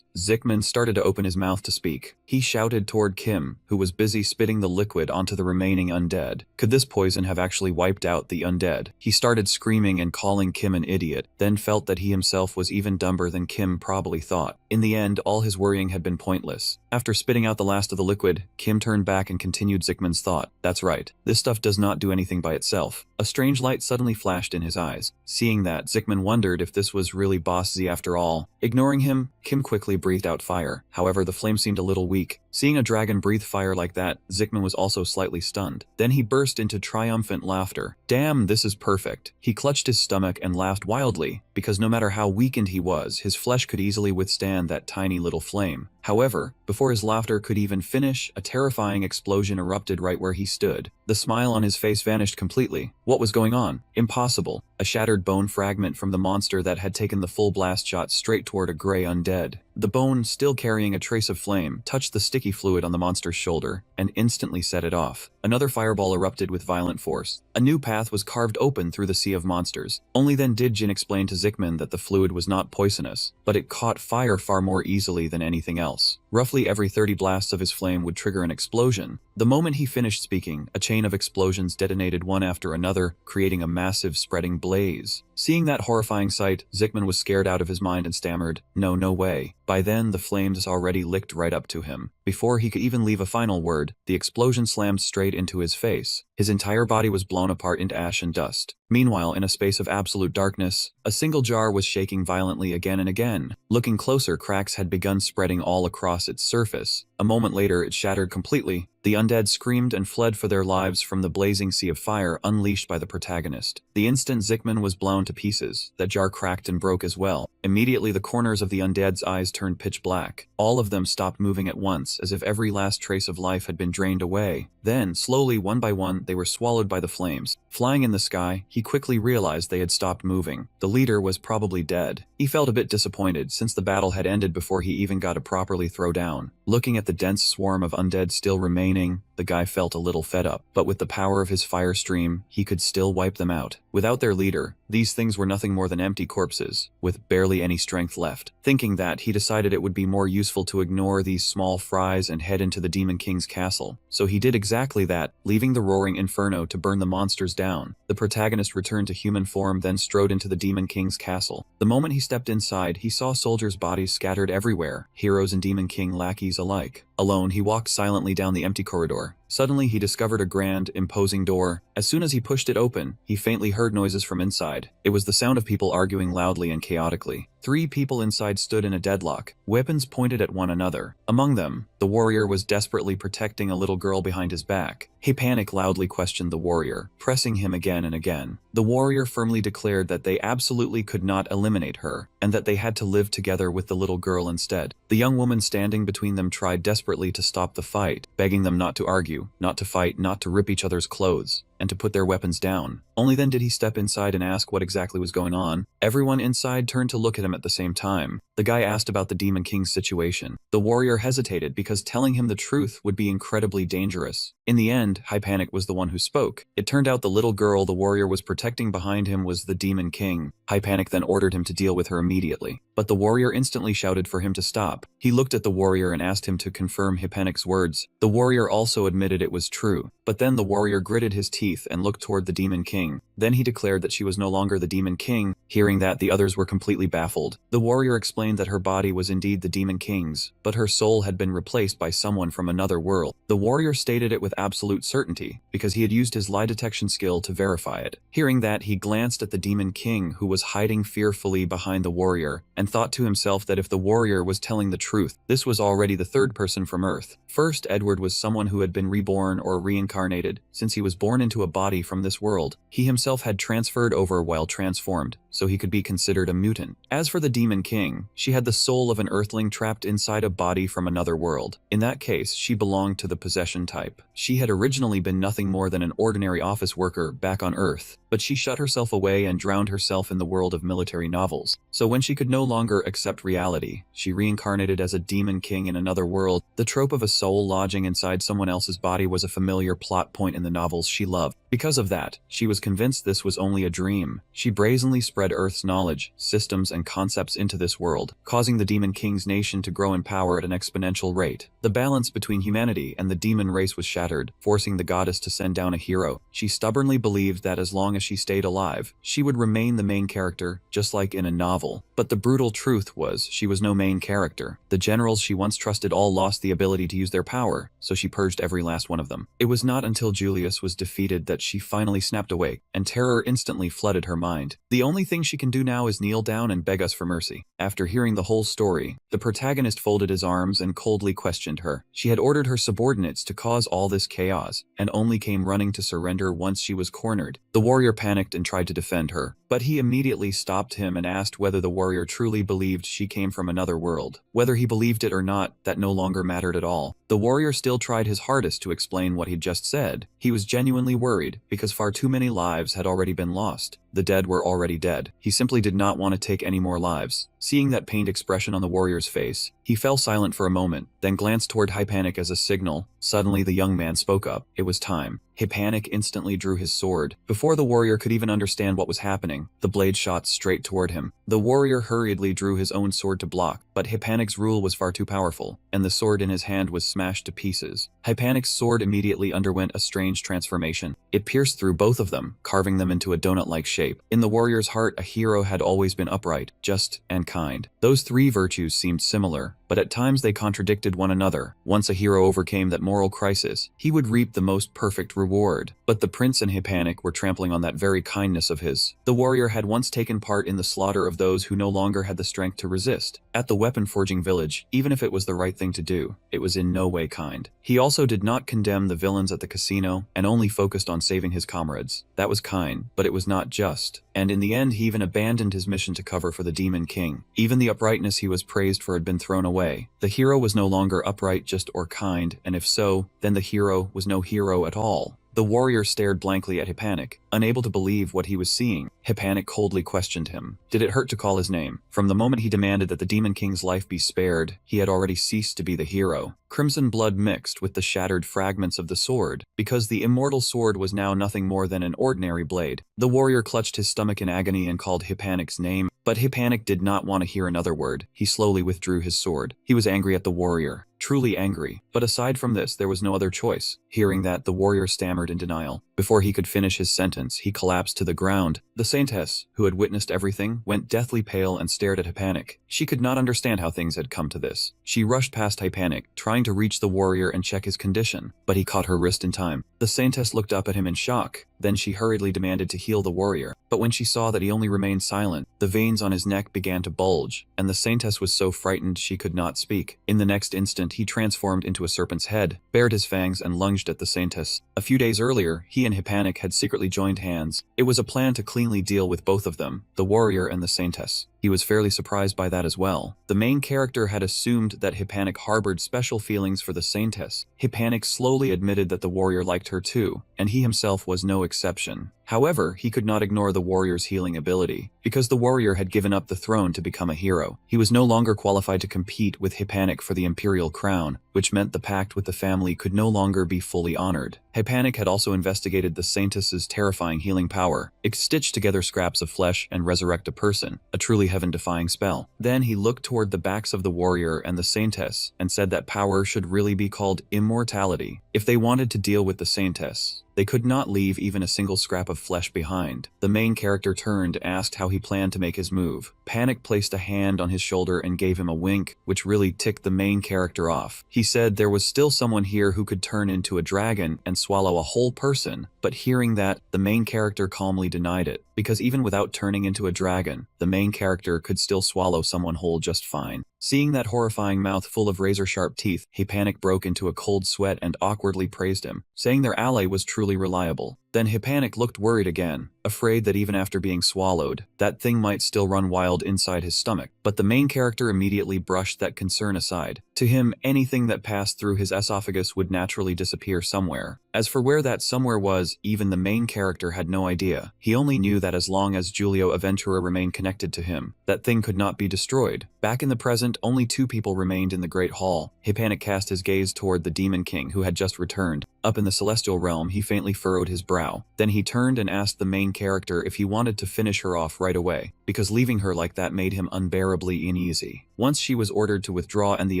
Zickman started to open his mouth to speak. He shouted toward Kim, who was busy spitting the liquid onto the remaining undead. Could this poison have actually wiped out the undead? He started screaming and calling Kim an idiot, then felt that he himself was even dumber than Kim probably thought. In the end, all his worrying had been pointless. After spitting out the last of the liquid, Kim turned back and continued Zickman's thought. "That's right. This stuff does not do anything by itself." A strange light suddenly flashed in his eyes. Seeing that, Zickman wondered if this was really Boss Z after all. Ignoring him, Kim quickly breathed out fire. However, the flame seemed a little weak. Seeing a dragon breathe fire like that, Zickman was also slightly stunned. Then he burst into triumphant laughter. Damn, this is perfect. He clutched his stomach and laughed wildly, because no matter how weakened he was, his flesh could easily withstand that tiny little flame. However, before his laughter could even finish, a terrifying explosion erupted right where he stood. The smile on his face vanished completely. What was going on? Impossible. A shattered bone fragment from the monster that had taken the full blast shot straight toward a gray undead. The bone, still carrying a trace of flame, touched the sticky fluid on the monster's shoulder and instantly set it off. Another fireball erupted with violent force. A new path was carved open through the sea of monsters. Only then did Jin explain to Zickman that the fluid was not poisonous, but it caught fire far more easily than anything else. Roughly every 30 blasts of his flame would trigger an explosion. The moment he finished speaking, a chain of explosions detonated one after another, creating a massive spreading blaze. Seeing that horrifying sight, Zickman was scared out of his mind and stammered, "No, no way." By then, the flames already licked right up to him. Before he could even leave a final word, the explosion slammed straight into his face. His entire body was blown apart into ash and dust. Meanwhile, in a space of absolute darkness, a single jar was shaking violently again and again. Looking closer, cracks had begun spreading all across its surface. A moment later, it shattered completely. The undead screamed and fled for their lives from the blazing sea of fire unleashed by the protagonist. The instant Zickman was blown to pieces, that jar cracked and broke as well. Immediately, the corners of the undead's eyes turned pitch black. All of them stopped moving at once, as if every last trace of life had been drained away. Then, slowly, one by one, they were swallowed by the flames. Flying in the sky, he quickly realized they had stopped moving. The leader was probably dead. He felt a bit disappointed, since the battle had ended before he even got to properly throw down. Looking at the dense swarm of undead still remaining, the guy felt a little fed up, but with the power of his fire stream, he could still wipe them out. Without their leader, these things were nothing more than empty corpses, with barely any strength left. Thinking that, he decided it would be more useful to ignore these small fries and head into the Demon King's castle. So he did exactly that, leaving the roaring inferno to burn the monsters down. The protagonist returned to human form, then strode into the Demon King's castle. The moment he stepped inside, he saw soldiers' bodies scattered everywhere, heroes and Demon King lackeys alike. Alone, he walked silently down the empty corridor. Suddenly, he discovered a grand, imposing door. As soon as he pushed it open, he faintly heard noises from inside. It was the sound of people arguing loudly and chaotically. 3 people inside stood in a deadlock, weapons pointed at one another. Among them, the warrior was desperately protecting a little girl behind his back. Panic loudly questioned the warrior, pressing him again and again. The warrior firmly declared that they absolutely could not eliminate her, and that they had to live together with the little girl instead. The young woman standing between them tried desperately to stop the fight, begging them not to argue, not to fight, not to rip each other's clothes, and to put their weapons down. Only then did he step inside and ask what exactly was going on. Everyone inside turned to look at him at the same time. The guy asked about the Demon King's situation. The warrior hesitated because telling him the truth would be incredibly dangerous. In the end, Panic was the one who spoke. It turned out the little girl the warrior was protecting behind him was the Demon King. Panic then ordered him to deal with her immediately. But the warrior instantly shouted for him to stop. He looked at the warrior and asked him to confirm Panic's words. The warrior also admitted it was true. But then the warrior gritted his teeth and looked toward the Demon King. Then he declared that she was no longer the Demon King. Hearing that, the others were completely baffled. The warrior explained that her body was indeed the Demon King's, but her soul had been replaced by someone from another world. The warrior stated it with absolute certainty, because he had used his lie detection skill to verify it. Hearing that, he glanced at the Demon King, who was hiding fearfully behind the warrior, and thought to himself that if the warrior was telling the truth, this was already the third person from Earth. First, Edward was someone who had been reborn or reincarnated, since he was born into a body from this world. He himself had transferred over while transformed, so he could be considered a mutant. As for the Demon King, she had the soul of an earthling trapped inside a body from another world. In that case, she belonged to the possession type. She had originally been nothing more than an ordinary office worker back on Earth, but she shut herself away and drowned herself in the world of military novels. So when she could no longer accept reality, she reincarnated as a Demon King in another world. The trope of a soul lodging inside someone else's body was a familiar plot point in the novels she loved. Because of that, she was convinced this was only a dream. She brazenly spread Earth's knowledge, systems, and concepts into this world, causing the Demon King's nation to grow in power at an exponential rate. The balance between humanity and the demon race was shattered, forcing the goddess to send down a hero. She stubbornly believed that as long as she stayed alive, she would remain the main character, just like in a novel. But the brutal truth was she was no main character. The generals she once trusted all lost the ability to use their power, so she purged every last one of them. It was not until Julius was defeated that she finally snapped awake, and terror instantly flooded her mind. The only thing she can do now is kneel down and beg us for mercy. After hearing the whole story, the protagonist folded his arms and coldly questioned her. She had ordered her subordinates to cause all this chaos, and only came running to surrender once she was cornered. The warrior panicked and tried to defend her, but he immediately stopped him and asked whether the warrior truly believed she came from another world. Whether he believed it or not, that no longer mattered at all. The warrior still tried his hardest to explain what he'd just said. He was genuinely worried, because far too many lives had already been lost. The dead were already dead. He simply did not want to take any more lives. Seeing that pained expression on the warrior's face, he fell silent for a moment, then glanced toward Hypanic as a signal. Suddenly the young man spoke up. It was time. Hypanic instantly drew his sword. Before the warrior could even understand what was happening, the blade shot straight toward him. The warrior hurriedly drew his own sword to block, but Hypanic's rule was far too powerful, and the sword in his hand was smashed to pieces. Hypanic's sword immediately underwent a strange transformation. It pierced through both of them, carving them into a donut-like shape. In the warrior's heart, a hero had always been upright, just, and kind. Those three virtues seemed similar, but at times they contradicted one another. Once a hero overcame that moral crisis, he would reap the most perfect reward. But the prince and Hypanic were trampling on that very kindness of his. The warrior had once taken part in the slaughter of those who no longer had the strength to resist. At the weapon forging village, even if it was the right thing to do, it was in no way kind. He also did not condemn the villains at the casino, and only focused on saving his comrades. That was kind, but it was not just. And in the end, he even abandoned his mission to cover for the Demon King. Even the uprightness he was praised for had been thrown away. The hero was no longer upright, just or kind, and if so, then the hero was no hero at all. The warrior stared blankly at Hypanic, unable to believe what he was seeing. Hypanic coldly questioned him. Did it hurt to call his name? From the moment he demanded that the Demon King's life be spared, he had already ceased to be the hero. Crimson blood mixed with the shattered fragments of the sword, because the immortal sword was now nothing more than an ordinary blade. The warrior clutched his stomach in agony and called Hypanic's name, but Hypanic did not want to hear another word. He slowly withdrew his sword. He was angry at the warrior. Truly angry. But aside from this, there was no other choice. Hearing that, the warrior stammered in denial. Before he could finish his sentence, he collapsed to the ground. The saintess, who had witnessed everything, went deathly pale and stared at Hypanic. She could not understand how things had come to this. She rushed past Hypanic, trying to reach the warrior and check his condition, but he caught her wrist in time. The saintess looked up at him in shock. Then she hurriedly demanded to heal the warrior. But when she saw that he only remained silent, the veins on his neck began to bulge, and the saintess was so frightened she could not speak. In the next instant, he transformed into a serpent's head, bared his fangs, and lunged at the saintess. A few days earlier, he and Hypanic had secretly joined hands. It was a plan to cleanly deal with both of them, the warrior and the saintess. He was fairly surprised by that as well. The main character had assumed that Hypanic harbored special feelings for the saintess. Hypanic slowly admitted that the warrior liked her too, and he himself was no exception. However, he could not ignore the warrior's healing ability. Because the warrior had given up the throne to become a hero, he was no longer qualified to compete with Hypanic for the imperial crown, which meant the pact with the family could no longer be fully honored. Hypanic had also investigated the saintess's terrifying healing power. It stitched together scraps of flesh and resurrect a person, a truly heaven-defying spell. Then he looked toward the backs of the warrior and the saintess and said that power should really be called immortality. If they wanted to deal with the saintess, they could not leave even a single scrap of flesh behind. The main character turned and asked how he planned to make his move. Panic placed a hand on his shoulder and gave him a wink, which really ticked the main character off. He said there was still someone here who could turn into a dragon and swallow a whole person, but hearing that, the main character calmly denied it, because even without turning into a dragon, the main character could still swallow someone whole just fine. Seeing that horrifying mouth full of razor-sharp teeth, Hypanic broke into a cold sweat and awkwardly praised him, saying their ally was truly reliable. Then Hypanic looked worried again, afraid that even after being swallowed, that thing might still run wild inside his stomach. But the main character immediately brushed that concern aside. To him, anything that passed through his esophagus would naturally disappear somewhere. As for where that somewhere was, even the main character had no idea. He only knew that as long as Giulio Aventura remained connected to him, that thing could not be destroyed. Back in the present, only two people remained in the Great Hall. Hypanic cast his gaze toward the Demon King, who had just returned. Up in the celestial realm, he faintly furrowed his brow. Then he turned and asked the main character if he wanted to finish her off right away, because leaving her like that made him unbearably uneasy. Once she was ordered to withdraw and the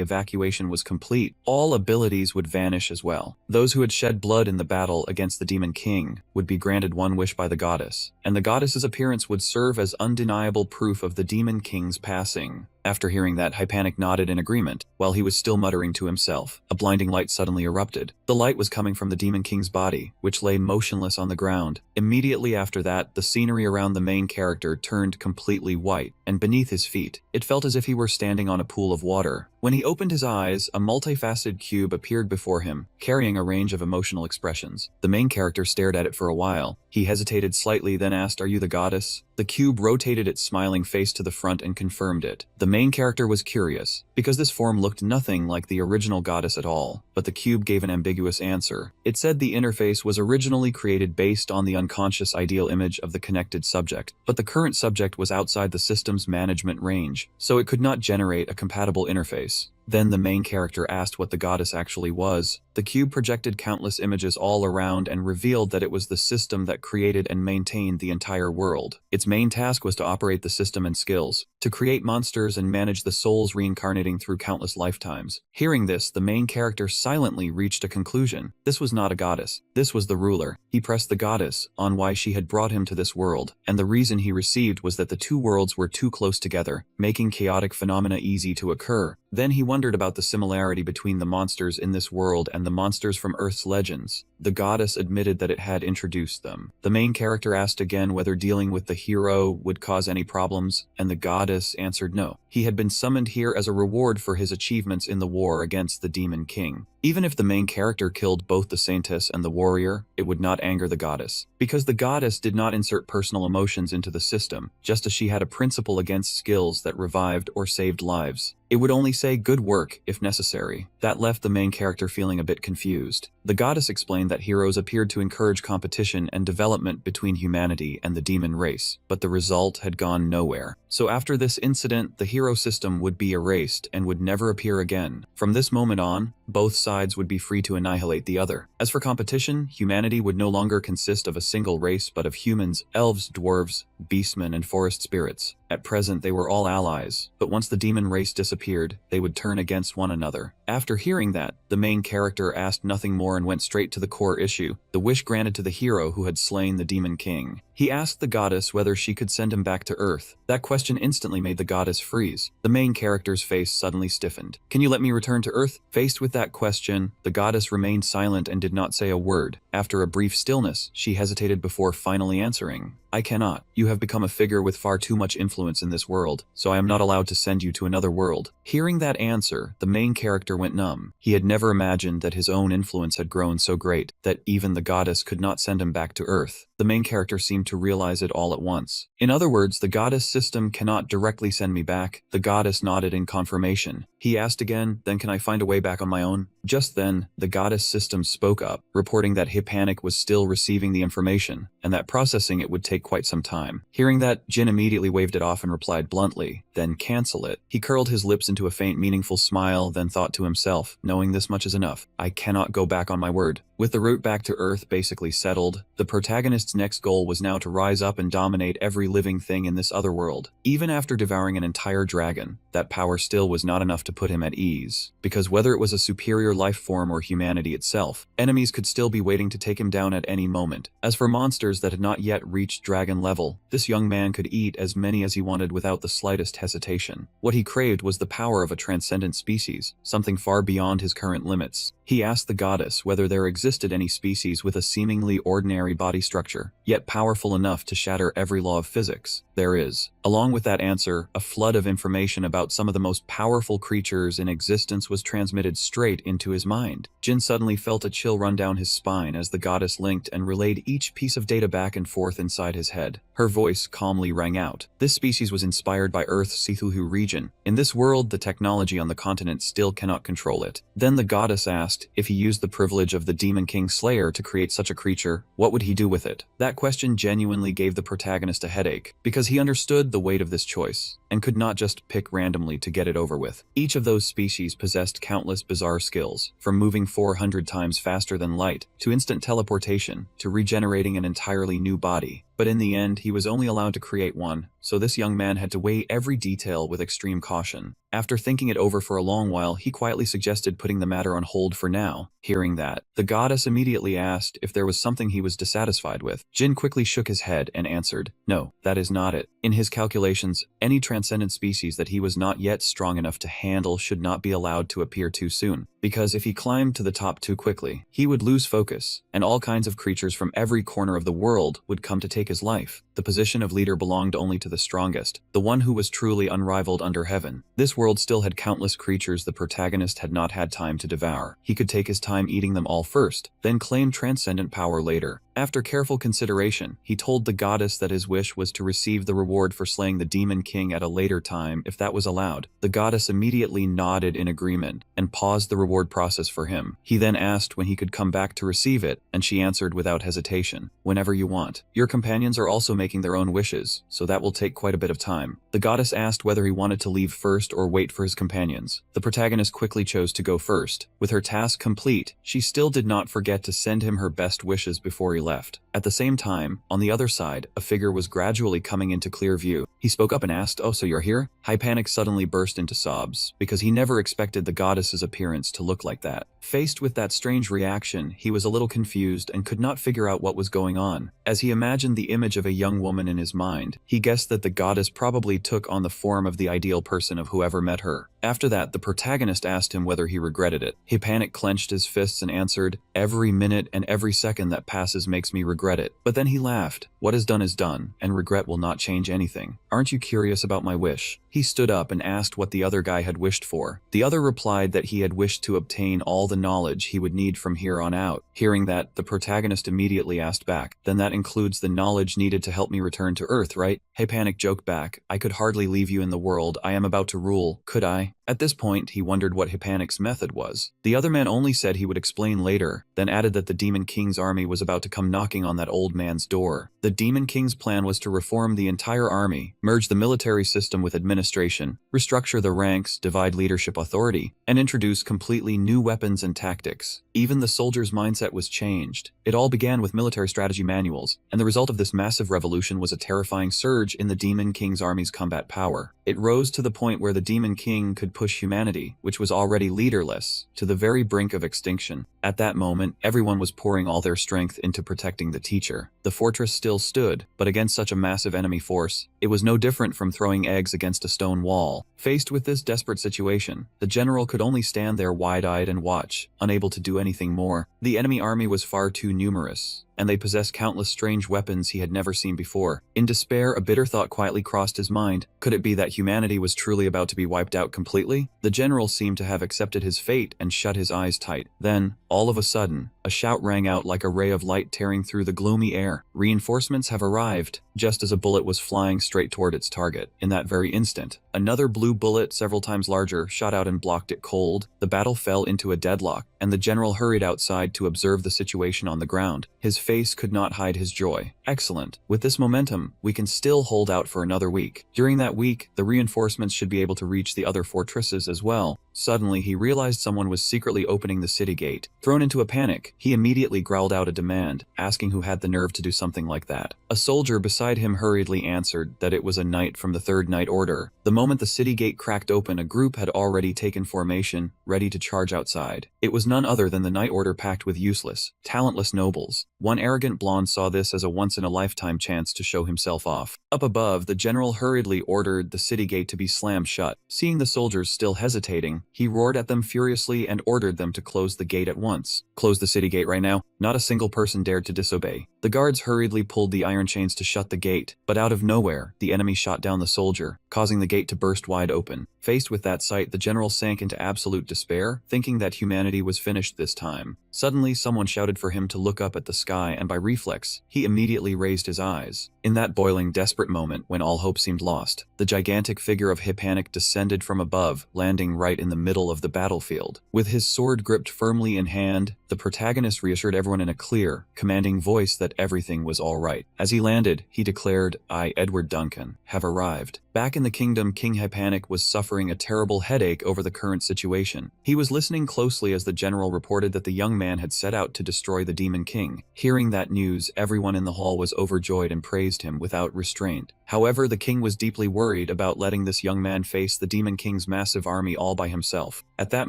evacuation was complete, all abilities would vanish as well. Those who had shed blood in the battle against the Demon King would be granted one wish by the goddess, and the goddess's appearance would serve as undeniable proof of the Demon King's passing. After hearing that, Hypanic nodded in agreement, while he was still muttering to himself. A blinding light suddenly erupted. The light was coming from the Demon King's body, which lay motionless on the ground. Immediately after that, the scenery around the main character turned completely white, and beneath his feet, it felt as if he were standing on a pool of water. When he opened his eyes, a multifaceted cube appeared before him, carrying a range of emotional expressions. The main character stared at it for a while. He hesitated slightly, then asked, "Are you the goddess?" The cube rotated its smiling face to the front and confirmed it. The main character was curious, because this form looked nothing like the original goddess at all, but the cube gave an ambiguous answer. It said the interface was originally created based on the unconscious ideal image of the connected subject, but the current subject was outside the system's management range, so it could not generate a compatible interface. Then the main character asked what the goddess actually was. The cube projected countless images all around and revealed that it was the system that created and maintained the entire world. Its main task was to operate the system and skills, to create monsters and manage the souls reincarnating through countless lifetimes. Hearing this, the main character silently reached a conclusion. This was not a goddess. This was the ruler. He pressed the goddess on why she had brought him to this world, and the reason he received was that the two worlds were too close together, making chaotic phenomena easy to occur. Then he wondered about the similarity between the monsters in this world and the monsters from Earth's legends. The goddess admitted that it had introduced them. The main character asked again whether dealing with the hero would cause any problems, and the goddess answered no. He had been summoned here as a reward for his achievements in the war against the Demon King. Even if the main character killed both the saintess and the warrior, it would not anger the goddess, because the goddess did not insert personal emotions into the system, just as she had a principle against skills that revived or saved lives. It would only say good work if necessary. That left the main character feeling a bit confused. The goddess explained that heroes appeared to encourage competition and development between humanity and the demon race, but the result had gone nowhere. So after this incident, the hero system would be erased and would never appear again. From this moment on, both sides would be free to annihilate the other. As for competition, humanity would no longer consist of a single race but of humans, elves, dwarves, beastmen, and forest spirits. At present, they were all allies, but once the demon race disappeared, they would turn against one another. After hearing that, the main character asked nothing more and went straight to the core issue, the wish granted to the hero who had slain the Demon King. He asked the goddess whether she could send him back to Earth. That question instantly made the goddess freeze. The main character's face suddenly stiffened. "Can you let me return to Earth?" Faced with that question, the goddess remained silent and did not say a word. After a brief stillness, she hesitated before finally answering. "I cannot. You have become a figure with far too much influence in this world, so I am not allowed to send you to another world." Hearing that answer, the main character went numb. He had never imagined that his own influence had grown so great that even the goddess could not send him back to Earth. The main character seemed to realize it all at once. In other words, the goddess system cannot directly send me back. The goddess nodded in confirmation. He asked again, "Then can I find a way back on my own?" Just then, the goddess system spoke up, reporting that Hypanic was still receiving the information, and that processing it would take quite some time. Hearing that, Jin immediately waved it off and replied bluntly, "Then cancel it." He curled his lips into a faint, meaningful smile, then thought to himself, "Knowing this much is enough. I cannot go back on my word." With the route back to Earth basically settled, the protagonist's next goal was now to rise up and dominate every living thing in this other world. Even after devouring an entire dragon, that power still was not enough to put him at ease, because whether it was a superior life form or humanity itself, enemies could still be waiting to take him down at any moment. As for monsters that had not yet reached dragon level, this young man could eat as many as he wanted without the slightest hesitation. What he craved was the power of a transcendent species, something far beyond his current limits. He asked the goddess whether there existed any species with a seemingly ordinary body structure, yet powerful enough to shatter every law of physics. There is. Along with that answer, a flood of information about some of the most powerful creatures in existence was transmitted straight into his mind. Jin suddenly felt a chill run down his spine as the goddess linked and relayed each piece of data back and forth inside his head. Her voice calmly rang out. This species was inspired by Earth's Sithuhu region. In this world, the technology on the continent still cannot control it. Then the goddess asked if he used the privilege of the Demon King Slayer to create such a creature, what would he do with it? That question genuinely gave the protagonist a headache, because he understood the weight of this choice, and could not just pick randomly to get it over with. Each of those species possessed countless bizarre skills, from moving 400 times faster than light, to instant teleportation, to regenerating an entirely new body. But in the end, he was only allowed to create one, so this young man had to weigh every detail with extreme caution. After thinking it over for a long while, he quietly suggested putting the matter on hold for now. Hearing that, the goddess immediately asked if there was something he was dissatisfied with. Jin quickly shook his head and answered, "No, that is not it. In his calculations, any transcendent species that he was not yet strong enough to handle should not be allowed to appear too soon, because if he climbed to the top too quickly, he would lose focus, and all kinds of creatures from every corner of the world would come to take his life. The position of leader belonged only to the strongest, the one who was truly unrivaled under heaven. This world still had countless creatures the protagonist had not had time to devour. He could take his time eating them all first, then claim transcendent power later. After careful consideration, he told the goddess that his wish was to receive the reward for slaying the demon king at a later time if that was allowed. The goddess immediately nodded in agreement and paused the reward process for him. He then asked when he could come back to receive it, and she answered without hesitation, "Whenever you want. Your companions are also making their own wishes, so that will take quite a bit of time." The goddess asked whether he wanted to leave first or wait for his companions. The protagonist quickly chose to go first. With her task complete, she still did not forget to send him her best wishes before he left. At the same time, on the other side, a figure was gradually coming into clear view. He spoke up and asked, "Oh, so you're here?" Hypanic suddenly burst into sobs, because he never expected the goddess's appearance to look like that. Faced with that strange reaction, he was a little confused and could not figure out what was going on. As he imagined the image of a young woman in his mind, he guessed that the goddess probably took on the form of the ideal person of whoever met her. After that, the protagonist asked him whether he regretted it. Hypanic clenched his fists and answered, "Every minute and every second that passes makes me regret it." But then he laughed. "What is done, and regret will not change anything. Aren't you curious about my wish?" He stood up and asked what the other guy had wished for. The other replied that he had wished to obtain all the knowledge he would need from here on out. Hearing that, the protagonist immediately asked back, "Then that includes the knowledge needed to help me return to Earth, right?" Hypanic joked back, "I could hardly leave you in the world I am about to rule, could I?" At this point, he wondered what Hypanic's method was. The other man only said he would explain later, then added that the Demon King's army was about to come knocking on that old man's door. The Demon King's plan was to reform the entire army, merge the military system with administration, restructure the ranks, divide leadership authority, and introduce completely new weapons and tactics. Even the soldiers' mindset was changed. It all began with military strategy manuals, and the result of this massive revolution was a terrifying surge in the Demon King's army's combat power. It rose to the point where the Demon King could push humanity, which was already leaderless, to the very brink of extinction. At that moment, everyone was pouring all their strength into protecting the teacher. The fortress still stood, but against such a massive enemy force, it was no different from throwing eggs against a stone wall. Faced with this desperate situation, the general could only stand there wide-eyed and watch, unable to do anything more. The enemy army was far too numerous, and they possessed countless strange weapons he had never seen before. In despair, a bitter thought quietly crossed his mind. Could it be that humanity was truly about to be wiped out completely? The general seemed to have accepted his fate and shut his eyes tight. Then, all of a sudden, a shout rang out like a ray of light tearing through the gloomy air. "Reinforcements have arrived," just as a bullet was flying straight toward its target. In that very instant, another blue bullet, several times larger, shot out and blocked it cold. The battle fell into a deadlock, and the general hurried outside to observe the situation on the ground. His face could not hide his joy. "Excellent. With this momentum, we can still hold out for another week. During that week, the reinforcements should be able to reach the other fortresses as well." Suddenly, he realized someone was secretly opening the city gate. Thrown into a panic, he immediately growled out a demand, asking who had the nerve to do something like that. A soldier beside him hurriedly answered that it was a knight from the Third Knight Order. The moment the city gate cracked open, a group had already taken formation, ready to charge outside. It was none other than the Knight Order packed with useless, talentless nobles. One arrogant blonde saw this as a once-in-a-lifetime chance to show himself off. Up above, the general hurriedly ordered the city gate to be slammed shut. Seeing the soldiers still hesitating, he roared at them furiously and ordered them to close the gate at once. "Close the city gate right now." Not a single person dared to disobey. The guards hurriedly pulled the iron chains to shut the gate, but out of nowhere, the enemy shot down the soldier, causing the gate to burst wide open. Faced with that sight, the general sank into absolute despair, thinking that humanity was finished this time. Suddenly, someone shouted for him to look up at the sky, and by reflex, he immediately raised his eyes. In that boiling, desperate moment, when all hope seemed lost, the gigantic figure of Hypanic descended from above, landing right in the middle of the battlefield. With his sword gripped firmly in hand, the protagonist reassured everyone in a clear, commanding voice that everything was all right. As he landed, he declared, "I, Edward Duncan, have arrived." Back in the kingdom, King Hypanic was suffering a terrible headache over the current situation. He was listening closely as the general reported that the young man had set out to destroy the Demon King. Hearing that news, everyone in the hall was overjoyed and praised him without restraint. However, the king was deeply worried about letting this young man face the Demon King's massive army all by himself. At that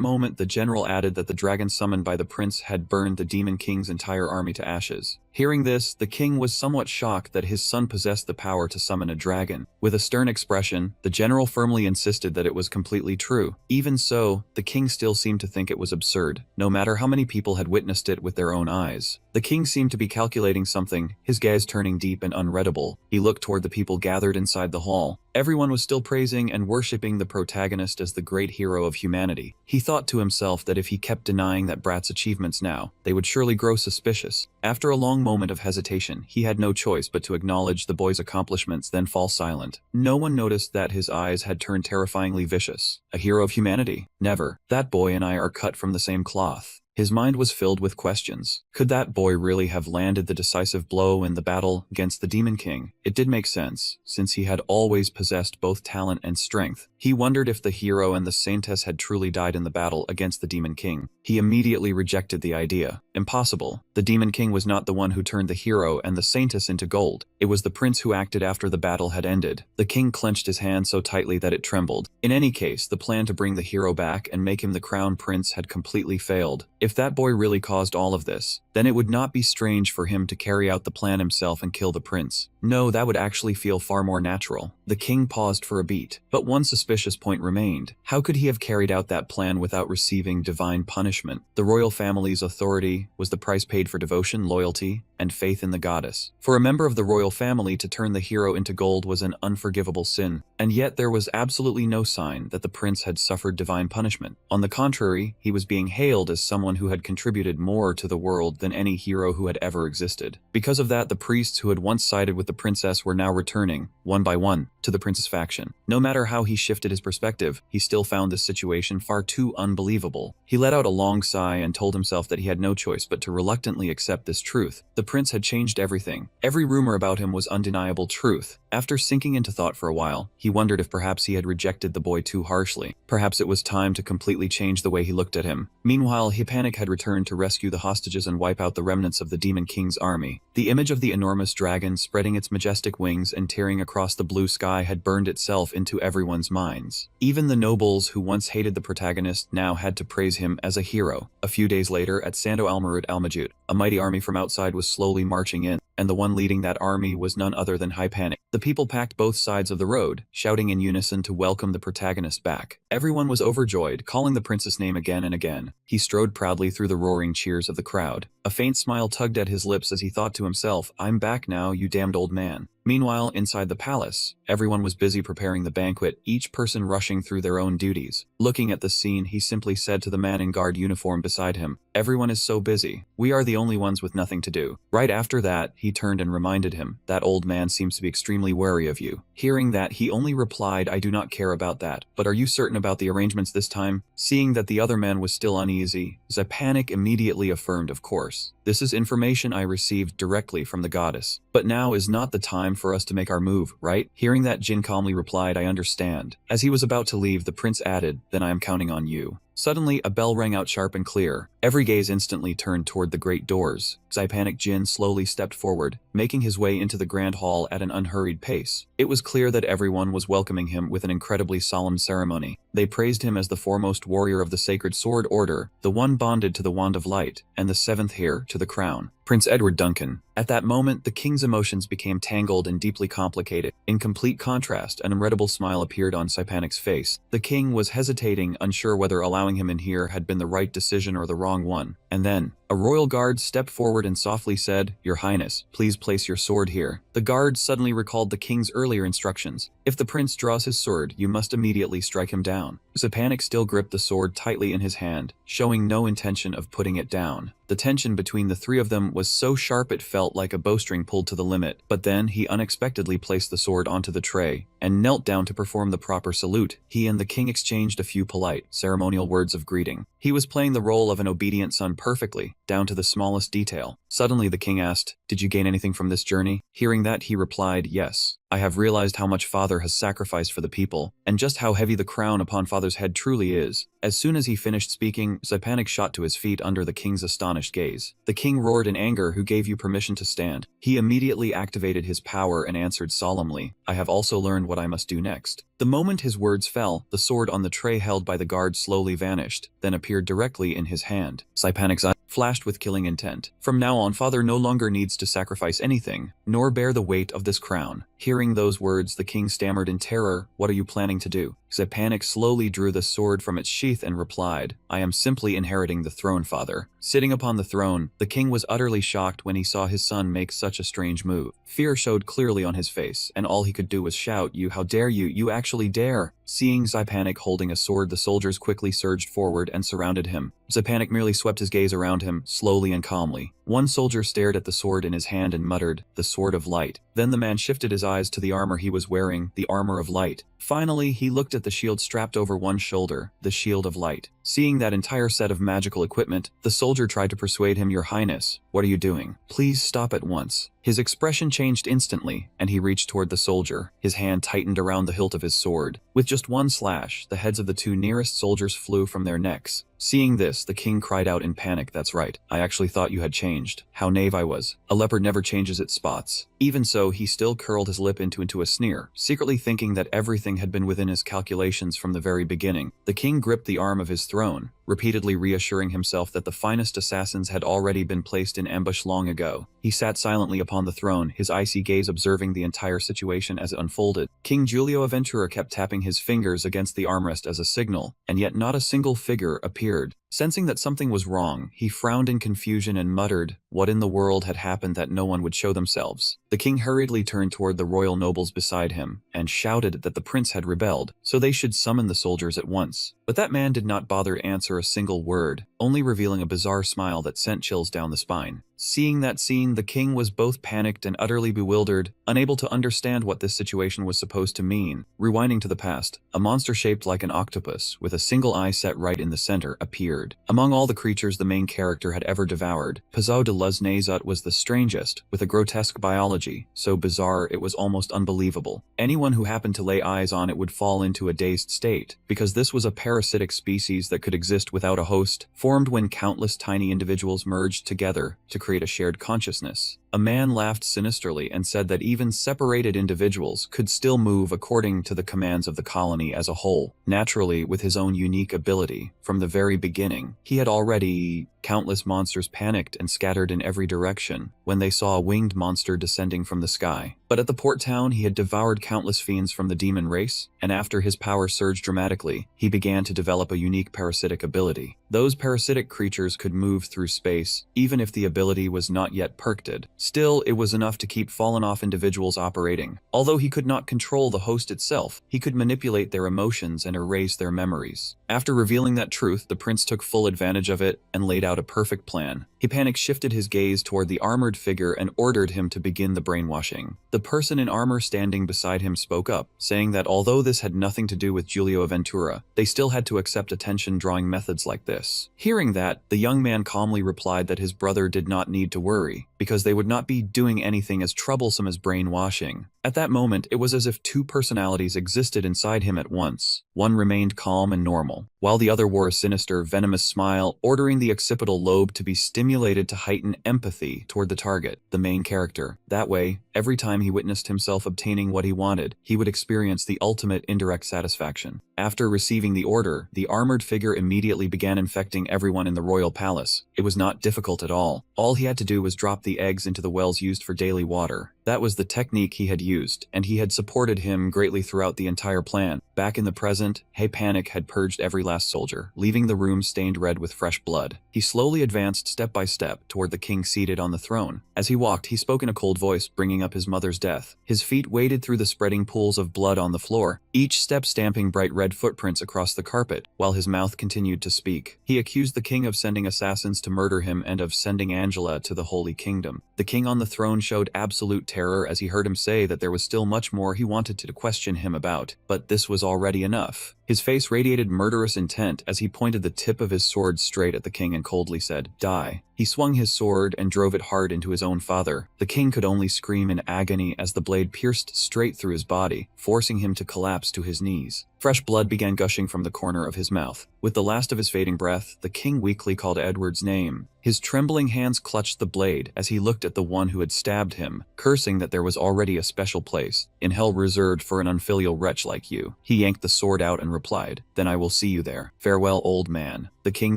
moment, the general added that the dragon summoned by the prince had burned the Demon King's entire army to ashes. Hearing this, the king was somewhat shocked that his son possessed the power to summon a dragon. With a stern expression, the general firmly insisted that it was completely true. Even so, the king still seemed to think it was absurd, no matter how many people had witnessed it with their own eyes. The king seemed to be calculating something, his gaze turning deep and unreadable. He looked toward the people gathered inside the hall. Everyone was still praising and worshipping the protagonist as the great hero of humanity. He thought to himself that if he kept denying that brat's achievements now, they would surely grow suspicious. After a long moment of hesitation, he had no choice but to acknowledge the boy's accomplishments, then fall silent. No one noticed that his eyes had turned terrifyingly vicious. A hero of humanity? Never. That boy and I are cut from the same cloth. His mind was filled with questions. Could that boy really have landed the decisive blow in the battle against the Demon King? It did make sense, since he had always possessed both talent and strength. He wondered if the hero and the saintess had truly died in the battle against the Demon King. He immediately rejected the idea. Impossible. The Demon King was not the one who turned the hero and the saintess into gold. It was the prince who acted after the battle had ended. The king clenched his hand so tightly that it trembled. In any case, the plan to bring the hero back and make him the crown prince had completely failed. If that boy really caused all of this, then it would not be strange for him to carry out the plan himself and kill the prince. No, that would actually feel far more natural. The king paused for a beat, but one suspicious point remained. How could he have carried out that plan without receiving divine punishment? The royal family's authority was the price paid for devotion, loyalty, and faith in the goddess. For a member of the royal family to turn the hero into gold was an unforgivable sin, and yet there was absolutely no sign that the prince had suffered divine punishment. On the contrary, he was being hailed as someone who had contributed more to the world than any hero who had ever existed. Because of that, the priests who had once sided with the princess were now returning, one by one, to the prince's faction. No matter how he shifted his perspective, he still found this situation far too unbelievable. He let out a long sigh and told himself that he had no choice but to reluctantly accept this truth. The prince had changed everything. Every rumor about him was undeniable truth. After sinking into thought for a while, he wondered if perhaps he had rejected the boy too harshly. Perhaps it was time to completely change the way he looked at him. Meanwhile, Panic had returned to rescue the hostages and wipe out the remnants of the Demon King's army. The image of the enormous dragon spreading its majestic wings and tearing across the blue sky had burned itself into everyone's minds. Even the nobles who once hated the protagonist now had to praise him as a hero. A few days later, at Sando Almarut Almajut, a mighty army from outside was slowly marching in, and the one leading that army was none other than Panic. The people packed both sides of the road, shouting in unison to welcome the protagonist back. Everyone was overjoyed, calling the prince's name again and again. He strode proudly through the roaring cheers of the crowd. A faint smile tugged at his lips as he thought to himself, "I'm back now, you damned old man." Meanwhile, inside the palace, everyone was busy preparing the banquet, each person rushing through their own duties. Looking at the scene, he simply said to the man in guard uniform beside him, "Everyone is so busy. We are the only ones with nothing to do." Right after that, he turned and reminded him, "That old man seems to be extremely wary of you." Hearing that, he only replied, "I do not care about that, but are you certain about the arrangements this time?" Seeing that the other man was still uneasy, Panic immediately affirmed, "Of course. This is information I received directly from the goddess. But now is not the time for us to make our move, right?" Hearing that, Jin calmly replied, "I understand." As he was about to leave, the prince added, "Then I am counting on you." Suddenly, a bell rang out sharp and clear. Every gaze instantly turned toward the great doors. Panic Jin slowly stepped forward, making his way into the grand hall at an unhurried pace. It was clear that everyone was welcoming him with an incredibly solemn ceremony. They praised him as the foremost warrior of the Sacred Sword Order, the one bonded to the Wand of Light, and the seventh heir to the crown. Prince Edward Duncan. At that moment, the king's emotions became tangled and deeply complicated. In complete contrast, an unreadable smile appeared on Panic's face. The king was hesitating, unsure whether allowing him in here had been the right decision or the wrong one. And then, a royal guard stepped forward and softly said, "Your Highness, please place your sword here." The guard suddenly recalled the king's earlier instructions. If the prince draws his sword, you must immediately strike him down. Panic still gripped the sword tightly in his hand, showing no intention of putting it down. The tension between the three of them was so sharp it felt like a bowstring pulled to the limit. But then he unexpectedly placed the sword onto the tray and knelt down to perform the proper salute. He and the king exchanged a few polite, ceremonial words of greeting. He was playing the role of an obedient son perfectly. down to the smallest detail. Suddenly the king asked, "Did you gain anything from this journey?" Hearing that, he replied, "Yes. I have realized how much Father has sacrificed for the people, and just how heavy the crown upon Father's head truly is." As soon as he finished speaking, Zypanik shot to his feet under the king's astonished gaze. The king roared in anger, "Who gave you permission to stand?" He immediately activated his power and answered solemnly, "I have also learned what I must do next." The moment his words fell, the sword on the tray held by the guard slowly vanished, then appeared directly in his hand. Zypanik's eyes flashed with killing intent. From now on, Father no longer needs to sacrifice anything, nor bear the weight of this crown. Hearing those words, the king stammered in terror, "What are you planning to do?" Zypanik slowly drew the sword from its sheath and replied, "I am simply inheriting the throne, Father." Sitting upon the throne, the king was utterly shocked when he saw his son make such a strange move. Fear showed clearly on his face, and all he could do was shout, "You, how dare you? You actually dare!" Seeing Zypanik holding a sword, the soldiers quickly surged forward and surrounded him. Zypanik merely swept his gaze around him, slowly and calmly. One soldier stared at the sword in his hand and muttered, "The sword of light." Then the man shifted his eyes to the armor he was wearing, the armor of light. Finally, he looked at the shield strapped over one shoulder, the shield of light. Seeing that entire set of magical equipment, the soldier tried to persuade him, "Your Highness, what are you doing? Please stop at once." His expression changed instantly, and he reached toward the soldier. His hand tightened around the hilt of his sword. With just one slash, the heads of the two nearest soldiers flew from their necks. Seeing this, the king cried out in panic, "That's right. I actually thought you had changed. How naive I was. A leopard never changes its spots." Even so, he still curled his lip into a sneer, secretly thinking that everything had been within his calculations from the very beginning. The king gripped the arm of his throne, repeatedly reassuring himself that the finest assassins had already been placed in ambush long ago. He sat silently upon the throne, his icy gaze observing the entire situation as it unfolded. King Giulio Aventura kept tapping his fingers against the armrest as a signal, and yet not a single figure appeared. Sensing that something was wrong, he frowned in confusion and muttered, "What in the world had happened that no one would show themselves?" The king hurriedly turned toward the royal nobles beside him, and shouted that the prince had rebelled, so they should summon the soldiers at once. But that man did not bother to answer a single word, only revealing a bizarre smile that sent chills down the spine. Seeing that scene, the king was both panicked and utterly bewildered, unable to understand what this situation was supposed to mean. Rewinding to the past, a monster shaped like an octopus, with a single eye set right in the center, appeared. Among all the creatures the main character had ever devoured, Pazau de Luznazut was the strangest, with a grotesque biology, so bizarre it was almost unbelievable. Anyone who happened to lay eyes on it would fall into a dazed state, because this was a parasitic species that could exist without a host, formed when countless tiny individuals merged together to create a shared consciousness. A man laughed sinisterly and said that even separated individuals could still move according to the commands of the colony as a whole, naturally with his own unique ability. From the very beginning, he had already... Countless monsters panicked and scattered in every direction when they saw a winged monster descending from the sky. But at the port town, he had devoured countless fiends from the demon race, and after his power surged dramatically, he began to develop a unique parasitic ability. Those parasitic creatures could move through space, even if the ability was not yet perked. Still, it was enough to keep fallen-off individuals operating. Although he could not control the host itself, he could manipulate their emotions and erase their memories. After revealing that truth, the prince took full advantage of it and laid out a perfect plan. He shifted his gaze toward the armored figure and ordered him to begin the brainwashing. The person in armor standing beside him spoke up, saying that although this had nothing to do with Giulio Aventura, they still had to accept attention-drawing methods like this. Hearing that, the young man calmly replied that his brother did not need to worry, because they would not be doing anything as troublesome as brainwashing. At that moment, it was as if two personalities existed inside him at once. One remained calm and normal, while the other wore a sinister, venomous smile, ordering the occipital lobe to be stimulated to heighten empathy toward the target, the main character. That way, every time he witnessed himself obtaining what he wanted, he would experience the ultimate indirect satisfaction. After receiving the order, the armored figure immediately began infecting everyone in the royal palace. It was not difficult at all. All he had to do was drop the eggs into the wells used for daily water. That was the technique he had used, and he had supported him greatly throughout the entire plan. Back in the present, Panic had purged every last soldier, leaving the room stained red with fresh blood. He slowly advanced step by step toward the king seated on the throne. As he walked, he spoke in a cold voice, bringing up his mother's death. His feet waded through the spreading pools of blood on the floor, each step stamping bright red footprints across the carpet, while his mouth continued to speak. He accused the king of sending assassins to murder him and of sending Angela to the Holy Kingdom. The king on the throne showed absolute terror as he heard him say that there was still much more he wanted to question him about, but this was already enough. His face radiated murderous intent as he pointed the tip of his sword straight at the king and coldly said, "Die." He swung his sword and drove it hard into his own father. The king could only scream in agony as the blade pierced straight through his body, forcing him to collapse to his knees. Fresh blood began gushing from the corner of his mouth. With the last of his fading breath, the king weakly called Edward's name. His trembling hands clutched the blade as he looked at the one who had stabbed him, cursing that there was already a special place in hell reserved for an unfilial wretch like you. He yanked the sword out and replied, "Then I will see you there. Farewell, old man." The king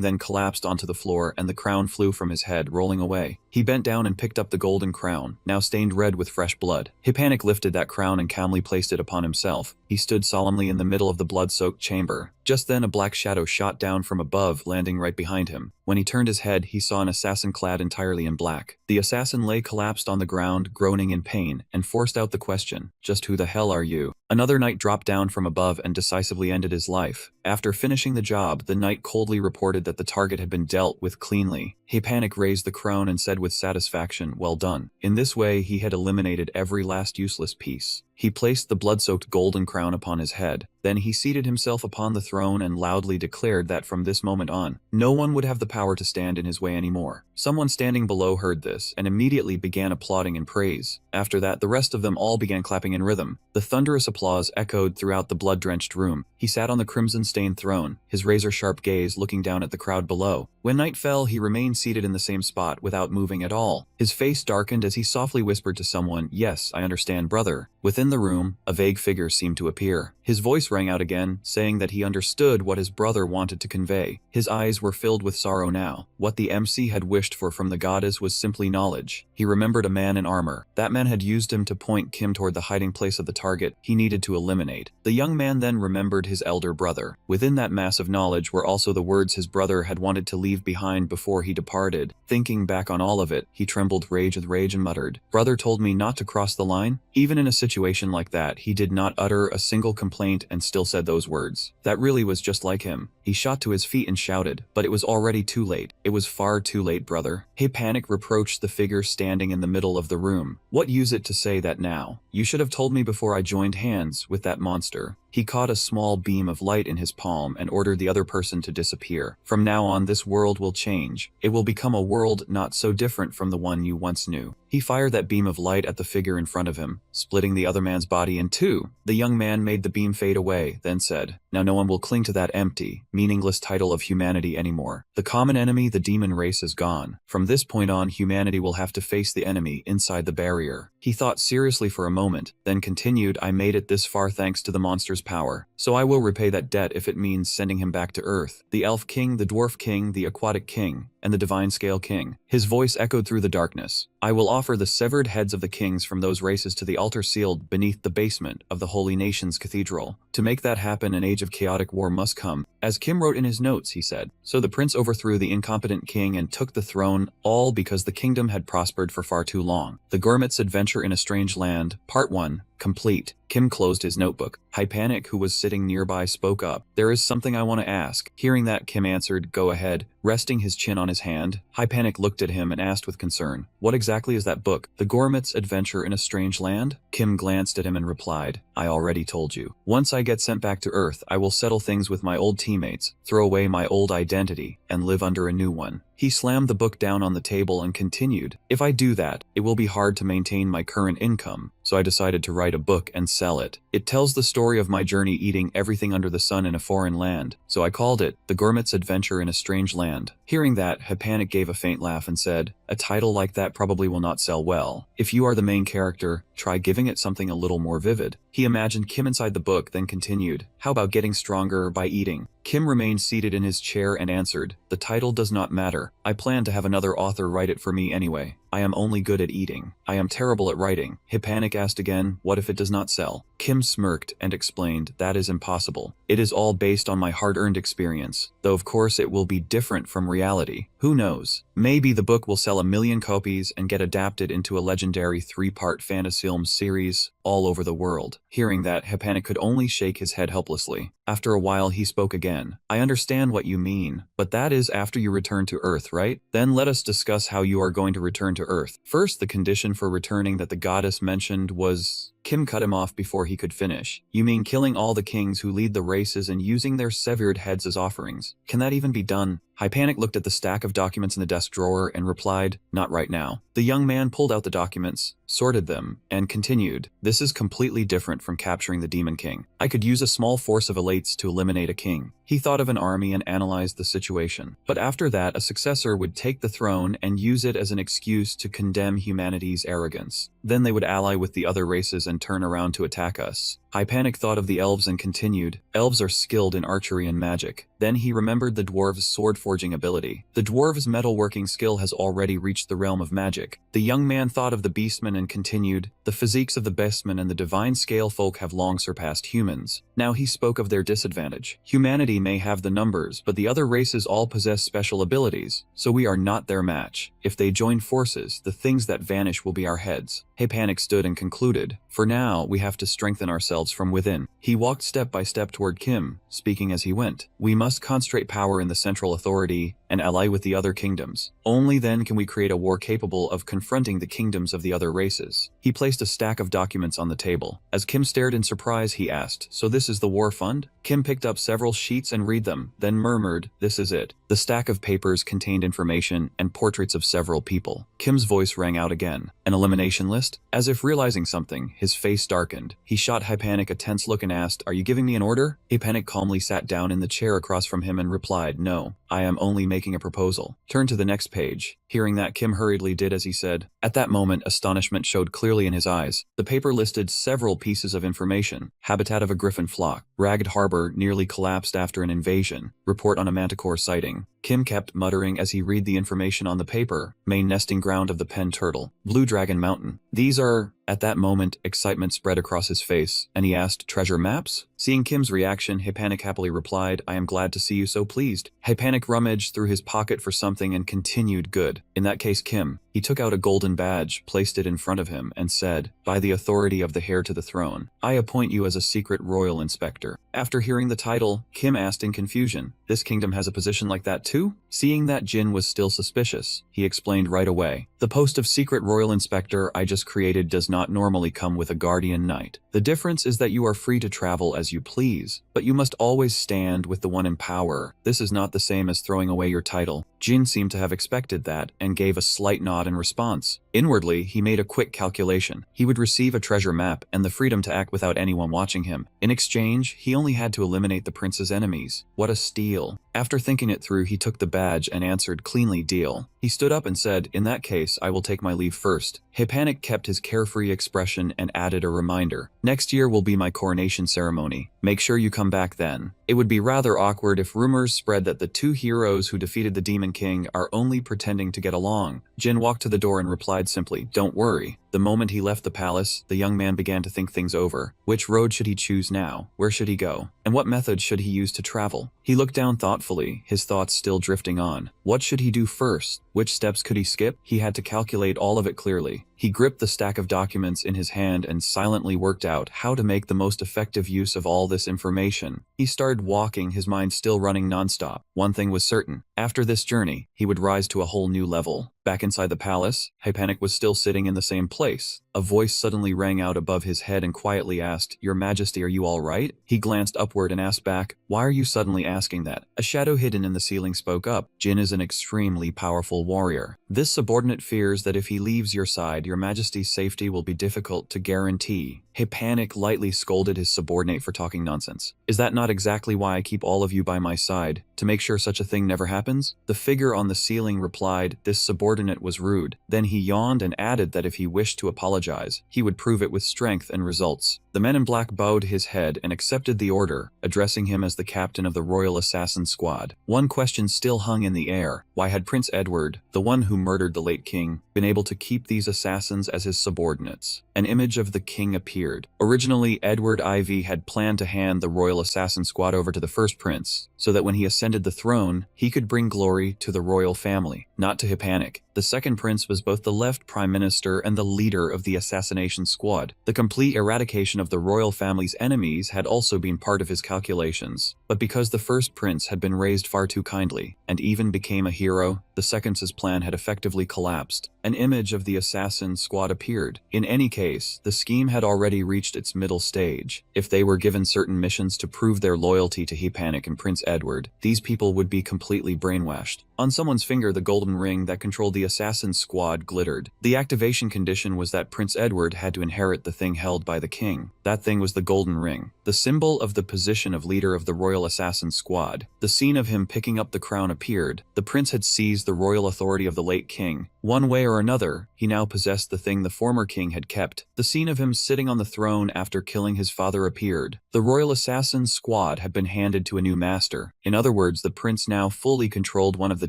then collapsed onto the floor and the crown flew from his head, rolling away. He bent down and picked up the golden crown, now stained red with fresh blood. Hippanic lifted that crown and calmly placed it upon himself. He stood solemnly in the middle of the blood-soaked chamber. Just then a black shadow shot down from above, landing right behind him. When he turned his head, he saw an assassin clad entirely in black. The assassin lay collapsed on the ground, groaning in pain, and forced out the question, "Just who the hell are you?" Another knight dropped down from above and decisively ended his life. After finishing the job, the knight coldly reported that the target had been dealt with cleanly. Hippanic raised the crown and said with satisfaction, "Well done." In this way, he had eliminated every last useless piece. He placed the blood-soaked golden crown upon his head. Then he seated himself upon the throne and loudly declared that from this moment on, no one would have the power to stand in his way anymore. Someone standing below heard this and immediately began applauding in praise. After that, the rest of them all began clapping in rhythm. The thunderous applause echoed throughout the blood-drenched room. He sat on the crimson-stained throne, his razor-sharp gaze looking down at the crowd below. When night fell, he remained seated in the same spot without moving at all. His face darkened as he softly whispered to someone, "Yes, I understand, brother." Within the room, a vague figure seemed to appear. His voice rang out again, saying that he understood what his brother wanted to convey. His eyes were filled with sorrow now. What the MC had wished for from the goddess was simply knowledge. He remembered a man in armor. That man had used him to point Kim toward the hiding place of the target he needed to eliminate. The young man then remembered his elder brother. Within that mass of knowledge were also the words his brother had wanted to leave behind before he departed. Thinking back on all of it, he trembled with rage and muttered, "Brother told me not to cross the line?" Even in a situation like that, he did not utter a single complaint and still said those words. That really was just like him. He shot to his feet and shouted, but it was already too late. It was far too late, brother. Hippanic reproached the figure standing in the middle of the room. What use it to say that now? You should have told me before I joined hands with that monster. He caught a small beam of light in his palm and ordered the other person to disappear. From now on, this world will change. It will become a world not so different from the one you once knew. He fired that beam of light at the figure in front of him, splitting the other man's body in two. The young man made the beam fade away, then said, "Now no one will cling to that empty, meaningless title of humanity anymore. The common enemy, the demon race, is gone. From this point on, humanity will have to face the enemy inside the barrier." He thought seriously for a moment, then continued, "I made it this far thanks to the monster's power. So I will repay that debt if it means sending him back to Earth. The Elf King, the Dwarf King, the Aquatic King, and the Divine Scale King." His voice echoed through the darkness. "I will offer the severed heads of the kings from those races to the altar sealed beneath the basement of the Holy Nations Cathedral. To make that happen, an age of chaotic war must come." As Kim wrote in his notes, he said, "So the prince overthrew the incompetent king and took the throne, all because the kingdom had prospered for far too long." The Gurmit's Adventure in a Strange Land, Part 1, complete. Kim closed his notebook. Hippanic, who was sitting nearby, spoke up. "There is something I want to ask." Hearing that, Kim answered, "Go ahead." Resting his chin on his hand, Hippanic looked at him and asked with concern, "What exactly is that book? The Gurmit's Adventure in a Strange Land?" Kim glanced at him and replied, "I already told you. Once I get sent back to Earth, I will settle things with my old teammates, throw away my old identity, and live under a new one." He slammed the book down on the table and continued, "If I do that, it will be hard to maintain my current income, so I decided to write a book and sell it. It tells the story of my journey eating everything under the sun in a foreign land, so I called it The Gurmit's Adventure in a Strange Land." Hearing that, Hippanic gave a faint laugh and said, "A title like that probably will not sell well. If you are the main character, try giving it something a little more vivid." He imagined Kim inside the book, then continued, "How about getting stronger by eating?" Kim remained seated in his chair and answered, "The title does not matter. I plan to have another author write it for me anyway. I am only good at eating. I am terrible at writing." Hippanic asked again, "What if it does not sell?" Kim smirked and explained, "That is impossible. It is all based on my hard-earned experience, though of course it will be different from reality. Who knows? Maybe the book will sell 1 million copies and get adapted into a legendary 3-part fantasy-film series all over the world." Hearing that, Hippanic could only shake his head helplessly. After a while, he spoke again. "I understand what you mean, but that is after you return to Earth, right? Then let us discuss how you are going to return to Earth. First, the condition for returning that the goddess mentioned was Kim cut him off before he could finish. You mean killing all the kings who lead the races and using their severed heads as offerings? Can that even be done? Hypanic looked at the stack of documents in the desk drawer and replied, not right now. The young man pulled out the documents, sorted them, and continued, this is completely different from capturing the Demon King. I could use a small force of elites to eliminate a king. He thought of an army and analyzed the situation. But after that, a successor would take the throne and use it as an excuse to condemn humanity's arrogance. Then they would ally with the other races and turn around to attack us. Hypanic thought of the elves and continued, elves are skilled in archery and magic. Then he remembered the dwarves' sword-forging ability. The dwarves' metalworking skill has already reached the realm of magic. The young man thought of the beastmen and continued, the physiques of the beastmen and the divine scale folk have long surpassed humans. Now he spoke of their disadvantage. Humanity may have the numbers, but the other races all possess special abilities, so we are not their match. If they join forces, the things that vanish will be our heads. Hypanic stood and concluded, for now, we have to strengthen ourselves from within. He walked step by step toward Kim, speaking as he went. We must concentrate power in the central authority and ally with the other kingdoms. Only then can we create a war capable of confronting the kingdoms of the other races. He placed a stack of documents on the table. As Kim stared in surprise, he asked, so this is the war fund? Kim picked up several sheets and read them, then murmured, this is it. The stack of papers contained information and portraits of several people. Kim's voice rang out again. An elimination list? As if realizing something, his face darkened. He shot Hypanic a tense look and asked, are you giving me an order? Hypanic calmly sat down in the chair across from him and replied, no, I am only making a proposal. Turn to the next page. Hearing that, Kim hurriedly did as he said. At that moment, astonishment showed clearly in his eyes. The paper listed several pieces of information. Habitat of a griffin flock. Ragged harbor nearly collapsed after an invasion. Report on a manticore sighting. Kim kept muttering as he read the information on the paper. Main nesting ground of the pen turtle. Blue Dragon Mountain. These are... At that moment, excitement spread across his face, and he asked, treasure maps? Seeing Kim's reaction, Hypanic happily replied, I am glad to see you so pleased. Hypanic rummaged through his pocket for something and continued, good. In that case, Kim. He took out a golden badge, placed it in front of him, and said, by the authority of the heir to the throne, I appoint you as a secret royal inspector. After hearing the title, Kim asked in confusion, this kingdom has a position like that too? Seeing that Jin was still suspicious, he explained right away, the post of secret royal inspector I just created does not normally come with a guardian knight. The difference is that you are free to travel as you please, but you must always stand with the one in power. This is not the same as throwing away your title. Jin seemed to have expected that and gave a slight nod in response. Inwardly, he made a quick calculation. He would receive a treasure map and the freedom to act without anyone watching him. In exchange, he only had to eliminate the prince's enemies. What a steal. After thinking it through, he took the badge and answered cleanly, deal. He stood up and said, in that case, I will take my leave first. Hypanic kept his carefree expression and added a reminder. Next year will be my coronation ceremony. Make sure you come back then. It would be rather awkward if rumors spread that the two heroes who defeated the Demon King are only pretending to get along. Jin walked to the door and replied simply, don't worry. The moment he left the palace, the young man began to think things over. Which road should he choose now? Where should he go? And what method should he use to travel? He looked down thoughtfully, his thoughts still drifting on. What should he do first? Which steps could he skip? He had to calculate all of it clearly. He gripped the stack of documents in his hand and silently worked out how to make the most effective use of all this information. He started walking, his mind still running nonstop. One thing was certain. After this journey, he would rise to a whole new level. Back inside the palace, Hypanic was still sitting in the same place. A voice suddenly rang out above his head and quietly asked, Your Majesty, are you all right? He glanced upward and asked back, Why are you suddenly asking that? A shadow hidden in the ceiling spoke up. Jin is an extremely powerful warrior. This subordinate fears that if he leaves your side, Your Majesty's safety will be difficult to guarantee. Hypanic lightly scolded his subordinate for talking nonsense. Is that not exactly why I keep all of you by my side? To make sure such a thing never happens? The figure on the ceiling replied, This subordinate was rude. Then he yawned and added that if he wished to apologize, he would prove it with strength and results. The man in black bowed his head and accepted the order, addressing him as the captain of the Royal Assassin Squad. One question still hung in the air. Why had Prince Edward, the one who murdered the late king, been able to keep these assassins as his subordinates? An image of the king appeared. Originally, Edward IV had planned to hand the Royal Assassin Squad over to the first prince, so that when he ascended the throne, he could bring glory to the royal family, not to Hypanic. The second prince was both the left prime minister and the leader of the assassination squad. The complete eradication of the royal family's enemies had also been part of his calculations. But because the first prince had been raised far too kindly, and even became a hero, the seconds his plan had effectively collapsed. An image of the assassin squad appeared. In any case, the scheme had already reached its middle stage. If they were given certain missions to prove their loyalty to Hepanik and Prince Edward, these people would be completely brainwashed. On someone's finger, the golden ring that controlled the assassin squad glittered. The activation condition was that Prince Edward had to inherit the thing held by the king. That thing was the golden ring, the symbol of the position of leader of the royal assassin squad. The scene of him picking up the crown appeared. The prince had seized the royal authority of the late king. One way or another, he now possessed the thing the former king had kept. The scene of him sitting on the throne after killing his father appeared. The royal assassin squad had been handed to a new master. In other words, the prince now fully controlled one of the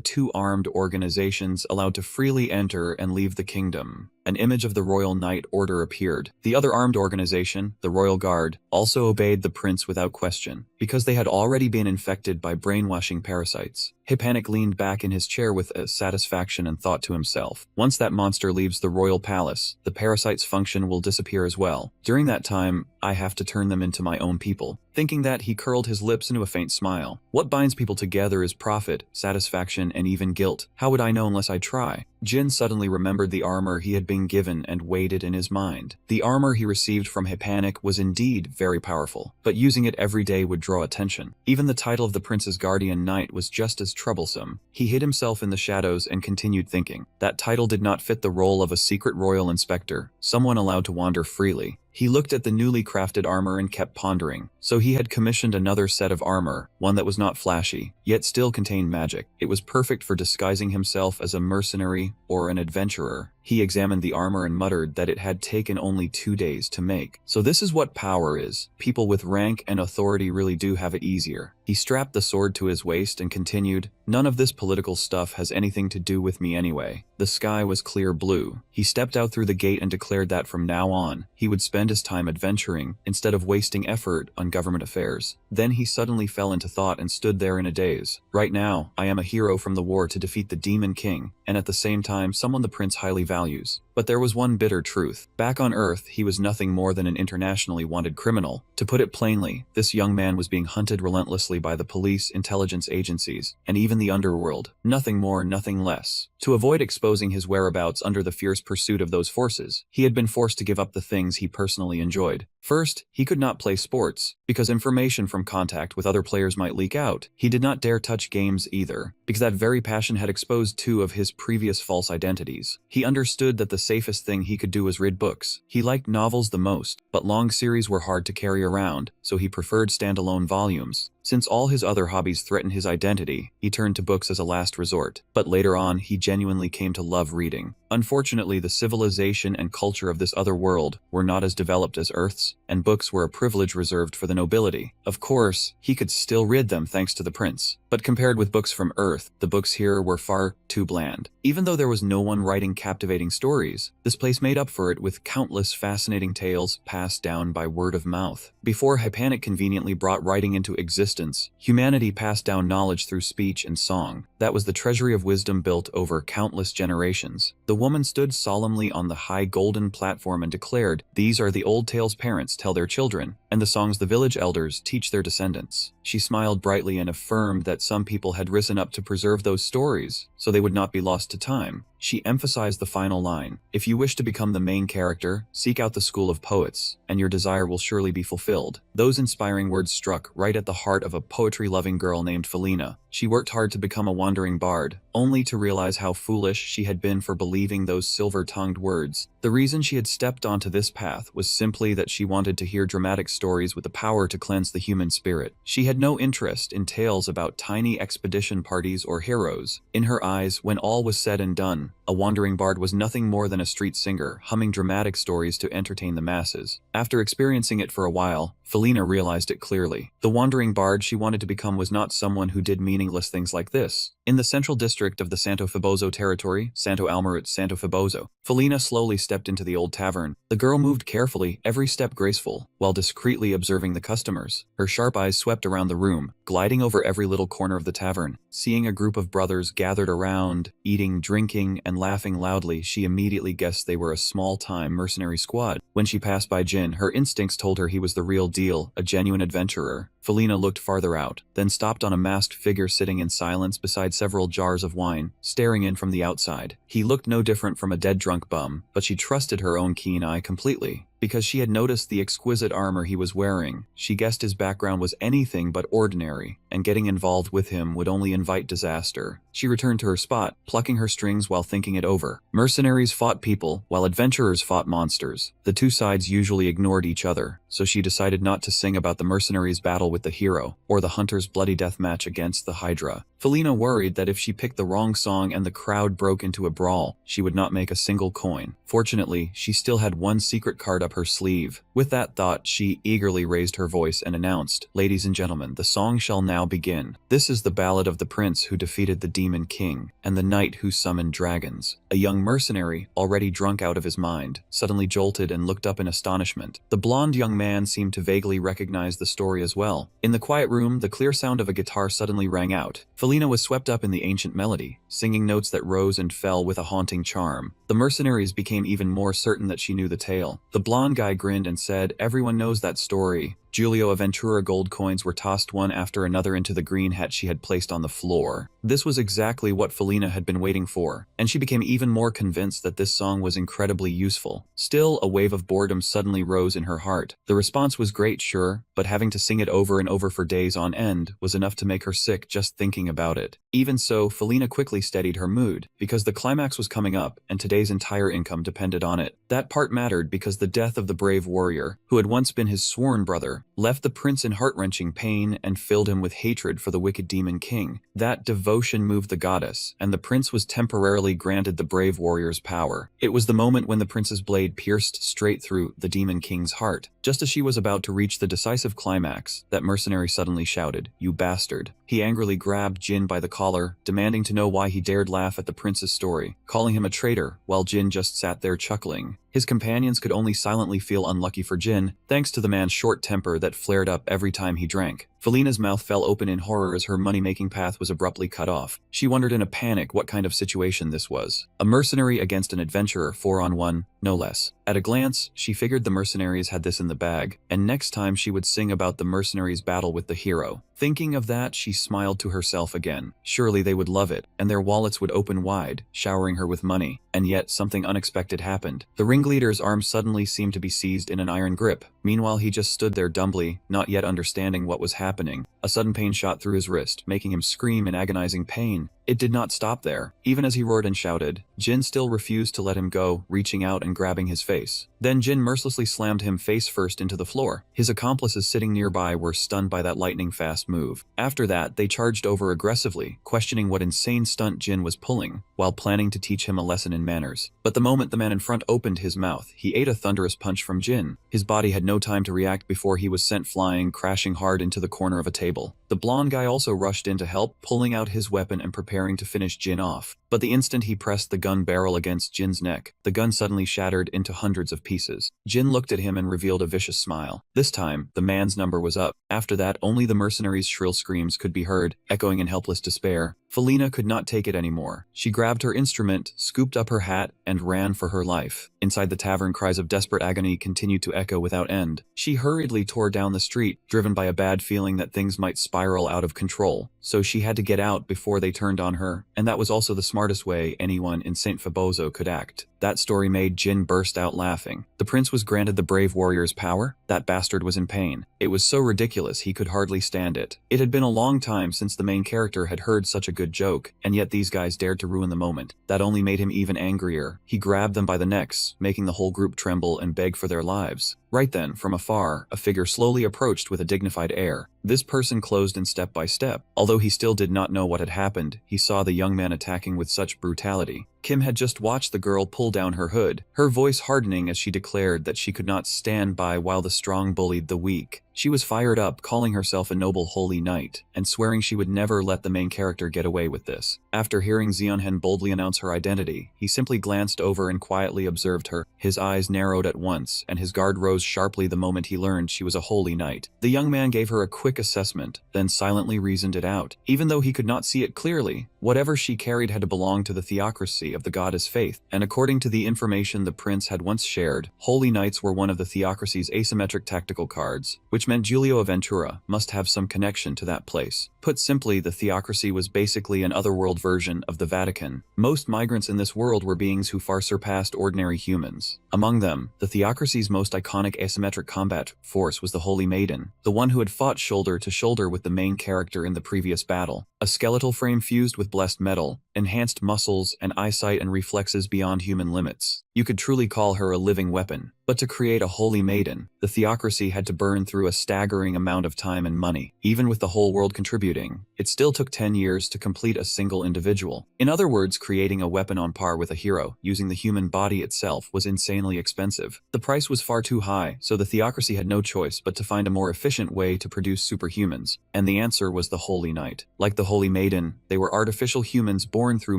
two armed organizations allowed to freely enter and leave the kingdom. An image of the Royal Knight Order appeared. The other armed organization, the Royal Guard, also obeyed the prince without question, because they had already been infected by brainwashing parasites. Hepanik leaned back in his chair with satisfaction and thought to himself, once that monster leaves the royal palace, the parasite's function will disappear as well. During that time, I have to turn them into my own people. Thinking that, he curled his lips into a faint smile. What binds people together is profit, satisfaction, and even guilt. How would I know unless I try? Jin suddenly remembered the armor he had been given and weighed it in his mind. The armor he received from Hepanik was indeed very powerful, but using it every day would draw attention. Even the title of the prince's guardian knight was just as troublesome. He hid himself in the shadows and continued thinking. That title did not fit the role of a secret royal inspector, someone allowed to wander freely. He looked at the newly crafted armor and kept pondering. So he had commissioned another set of armor, one that was not flashy, yet still contained magic. It was perfect for disguising himself as a mercenary or an adventurer. He examined the armor and muttered that it had taken only 2 days to make. So this is what power is. People with rank and authority really do have it easier. He strapped the sword to his waist and continued, none of this political stuff has anything to do with me anyway. The sky was clear blue. He stepped out through the gate and declared that from now on, he would spend his time adventuring instead of wasting effort on government affairs. Then he suddenly fell into thought and stood there in a daze. Right now, I am a hero from the war to defeat the Demon King, and at the same time someone the prince highly values. But there was one bitter truth. Back on Earth, he was nothing more than an internationally wanted criminal. To put it plainly, this young man was being hunted relentlessly by the police, intelligence agencies, and even the underworld. Nothing more, nothing less. To avoid exposing his whereabouts under the fierce pursuit of those forces, he had been forced to give up the things he personally enjoyed. First, he could not play sports, because information from contact with other players might leak out. He did not dare touch games either, because that very passion had exposed 2 of his previous false identities. He understood that the safest thing he could do was read books. He liked novels the most, but long series were hard to carry around, so he preferred standalone volumes. Since all his other hobbies threatened his identity, he turned to books as a last resort. But later on, he genuinely came to love reading. Unfortunately, the civilization and culture of this other world were not as developed as Earth's, and books were a privilege reserved for the nobility. Of course, he could still read them thanks to the prince. But compared with books from Earth, the books here were far too bland. Even though there was no one writing captivating stories, this place made up for it with countless fascinating tales passed down by word of mouth. Before Hepanik conveniently brought writing into existence, humanity passed down knowledge through speech and song. That was the treasury of wisdom built over countless generations. The woman stood solemnly on the high golden platform and declared, "These are the old tales parents tell their children, and the songs the village elders teach their descendants." She smiled brightly and affirmed that some people had risen up to preserve those stories, so they would not be lost to time. She emphasized the final line, "If you wish to become the main character, seek out the school of poets, and your desire will surely be fulfilled." Those inspiring words struck right at the heart of a poetry-loving girl named Felina. She worked hard to become a wandering bard, only to realize how foolish she had been for believing those silver-tongued words. The reason she had stepped onto this path was simply that she wanted to hear dramatic stories with the power to cleanse the human spirit. She had no interest in tales about tiny expedition parties or heroes. In her eyes, when all was said and done, a wandering bard was nothing more than a street singer, humming dramatic stories to entertain the masses. After experiencing it for a while, Felina realized it clearly. The wandering bard she wanted to become was not someone who did meaningless things like this. In the central district of the Santo Fiboso territory, Santo Almarit Santo Fiboso, Felina slowly stepped into the old tavern. The girl moved carefully, every step graceful, while discreetly observing the customers. Her sharp eyes swept around the room, gliding over every little corner of the tavern. Seeing a group of brothers gathered around, eating, drinking, and laughing loudly, she immediately guessed they were a small-time mercenary squad. When she passed by Jin, her instincts told her he was the real deal, a genuine adventurer. Felina looked farther out, then stopped on a masked figure sitting in silence beside several jars of wine, staring in from the outside. He looked no different from a dead drunk bum, but she trusted her own keen eye completely. Because she had noticed the exquisite armor he was wearing, she guessed his background was anything but ordinary, and getting involved with him would only invite disaster. She returned to her spot, plucking her strings while thinking it over. Mercenaries fought people, while adventurers fought monsters. The two sides usually ignored each other, so she decided not to sing about the mercenaries' battle with the hero, or the hunter's bloody deathmatch against the Hydra. Felina worried that if she picked the wrong song and the crowd broke into a brawl, she would not make a single coin. Fortunately, she still had one secret card up her sleeve. With that thought, she eagerly raised her voice and announced, "Ladies and gentlemen, the song shall now begin. This is the ballad of the prince who defeated the demon king, and the knight who summoned dragons." A young mercenary, already drunk out of his mind, suddenly jolted and looked up in astonishment. The blonde young man seemed to vaguely recognize the story as well. In the quiet room, the clear sound of a guitar suddenly rang out. Felina was swept up in the ancient melody, singing notes that rose and fell with a haunting charm. The mercenaries became even more certain that she knew the tale. The blonde guy grinned and said, "Everyone knows that story." Giulio Aventura gold coins were tossed one after another into the green hat she had placed on the floor. This was exactly what Felina had been waiting for, and she became even more convinced that this song was incredibly useful. Still, a wave of boredom suddenly rose in her heart. The response was great, sure, but having to sing it over and over for days on end was enough to make her sick just thinking about it. Even so, Felina quickly steadied her mood, because the climax was coming up, and today's entire income depended on it. That part mattered because the death of the brave warrior, who had once been his sworn brother, left the prince in heart-wrenching pain and filled him with hatred for the wicked demon king. That devotion moved the goddess, and the prince was temporarily granted the brave warrior's power. It was the moment when the prince's blade pierced straight through the demon king's heart. Just as she was about to reach the decisive climax, that mercenary suddenly shouted, "You bastard." He angrily grabbed Jin by the collar, demanding to know why he dared laugh at the prince's story, calling him a traitor, while Jin just sat there chuckling. His companions could only silently feel unlucky for Jin, thanks to the man's short temper that flared up every time he drank. Felina's mouth fell open in horror as her money-making path was abruptly cut off. She wondered in a panic what kind of situation this was. A mercenary against an adventurer, 4-on-1, no less. At a glance, she figured the mercenaries had this in the bag, and next time she would sing about the mercenaries' battle with the hero. Thinking of that, she smiled to herself again. Surely they would love it, and their wallets would open wide, showering her with money. And yet, something unexpected happened. The ringleader's arm suddenly seemed to be seized in an iron grip. Meanwhile, he just stood there dumbly, not yet understanding what was happening. A sudden pain shot through his wrist, making him scream in agonizing pain. It did not stop there. Even as he roared and shouted, Jin still refused to let him go, reaching out and grabbing his face. Then Jin mercilessly slammed him face first into the floor. His accomplices sitting nearby were stunned by that lightning-fast move. After that, they charged over aggressively, questioning what insane stunt Jin was pulling, while planning to teach him a lesson in manners. But the moment the man in front opened his mouth, he ate a thunderous punch from Jin. His body had no time to react before he was sent flying, crashing hard into the corner of a table. The blonde guy also rushed in to help, pulling out his weapon and preparing to finish Jin off. But the instant he pressed the gun barrel against Jin's neck, the gun suddenly shattered into hundreds of pieces. Jin looked at him and revealed a vicious smile. This time, the man's number was up. After that, only the mercenaries' shrill screams could be heard, echoing in helpless despair. Felina could not take it anymore. She grabbed her instrument, scooped up her hat, and ran for her life. Inside the tavern, cries of desperate agony continued to echo without end. She hurriedly tore down the street, driven by a bad feeling that things might spiral out of control. So she had to get out before they turned on her, and that was also the smartest way anyone in St. Fabozo could act. That story made Jin burst out laughing. The prince was granted the brave warrior's power? That bastard was in pain. It was so ridiculous he could hardly stand it. It had been a long time since the main character had heard such a good joke, and yet these guys dared to ruin the moment. That only made him even angrier. He grabbed them by the necks, making the whole group tremble and beg for their lives. Right then, from afar, a figure slowly approached with a dignified air. This person closed in step by step. Although he still did not know what had happened, he saw the young man attacking with such brutality. Kim had just watched the girl pull down her hood, her voice hardening as she declared that she could not stand by while the strong bullied the weak. She was fired up, calling herself a noble holy knight, and swearing she would never let the main character get away with this. After hearing Zeonhen boldly announce her identity, he simply glanced over and quietly observed her. His eyes narrowed at once, and his guard rose rose sharply the moment he learned she was a holy knight. The young man gave her a quick assessment, then silently reasoned it out. Even though he could not see it clearly, whatever she carried had to belong to the theocracy of the goddess Faith, and according to the information the prince had once shared, holy knights were one of the theocracy's asymmetric tactical cards, which meant Giulio Aventura must have some connection to that place. Put simply, the theocracy was basically an otherworld version of the Vatican. Most migrants in this world were beings who far surpassed ordinary humans. Among them, the theocracy's most iconic asymmetric combat force was the Holy Maiden, the one who had fought shoulder to shoulder with the main character in the previous battle. A skeletal frame fused with blessed metal, enhanced muscles, and eyesight and reflexes beyond human limits. You could truly call her a living weapon. But to create a holy maiden, the theocracy had to burn through a staggering amount of time and money. Even with the whole world contributing, it still took 10 years to complete a single individual. In other words, creating a weapon on par with a hero, using the human body itself, was insanely expensive. The price was far too high, so the theocracy had no choice but to find a more efficient way to produce superhumans. And the answer was the Holy Knight. Like the Holy Maiden, they were artificial humans born through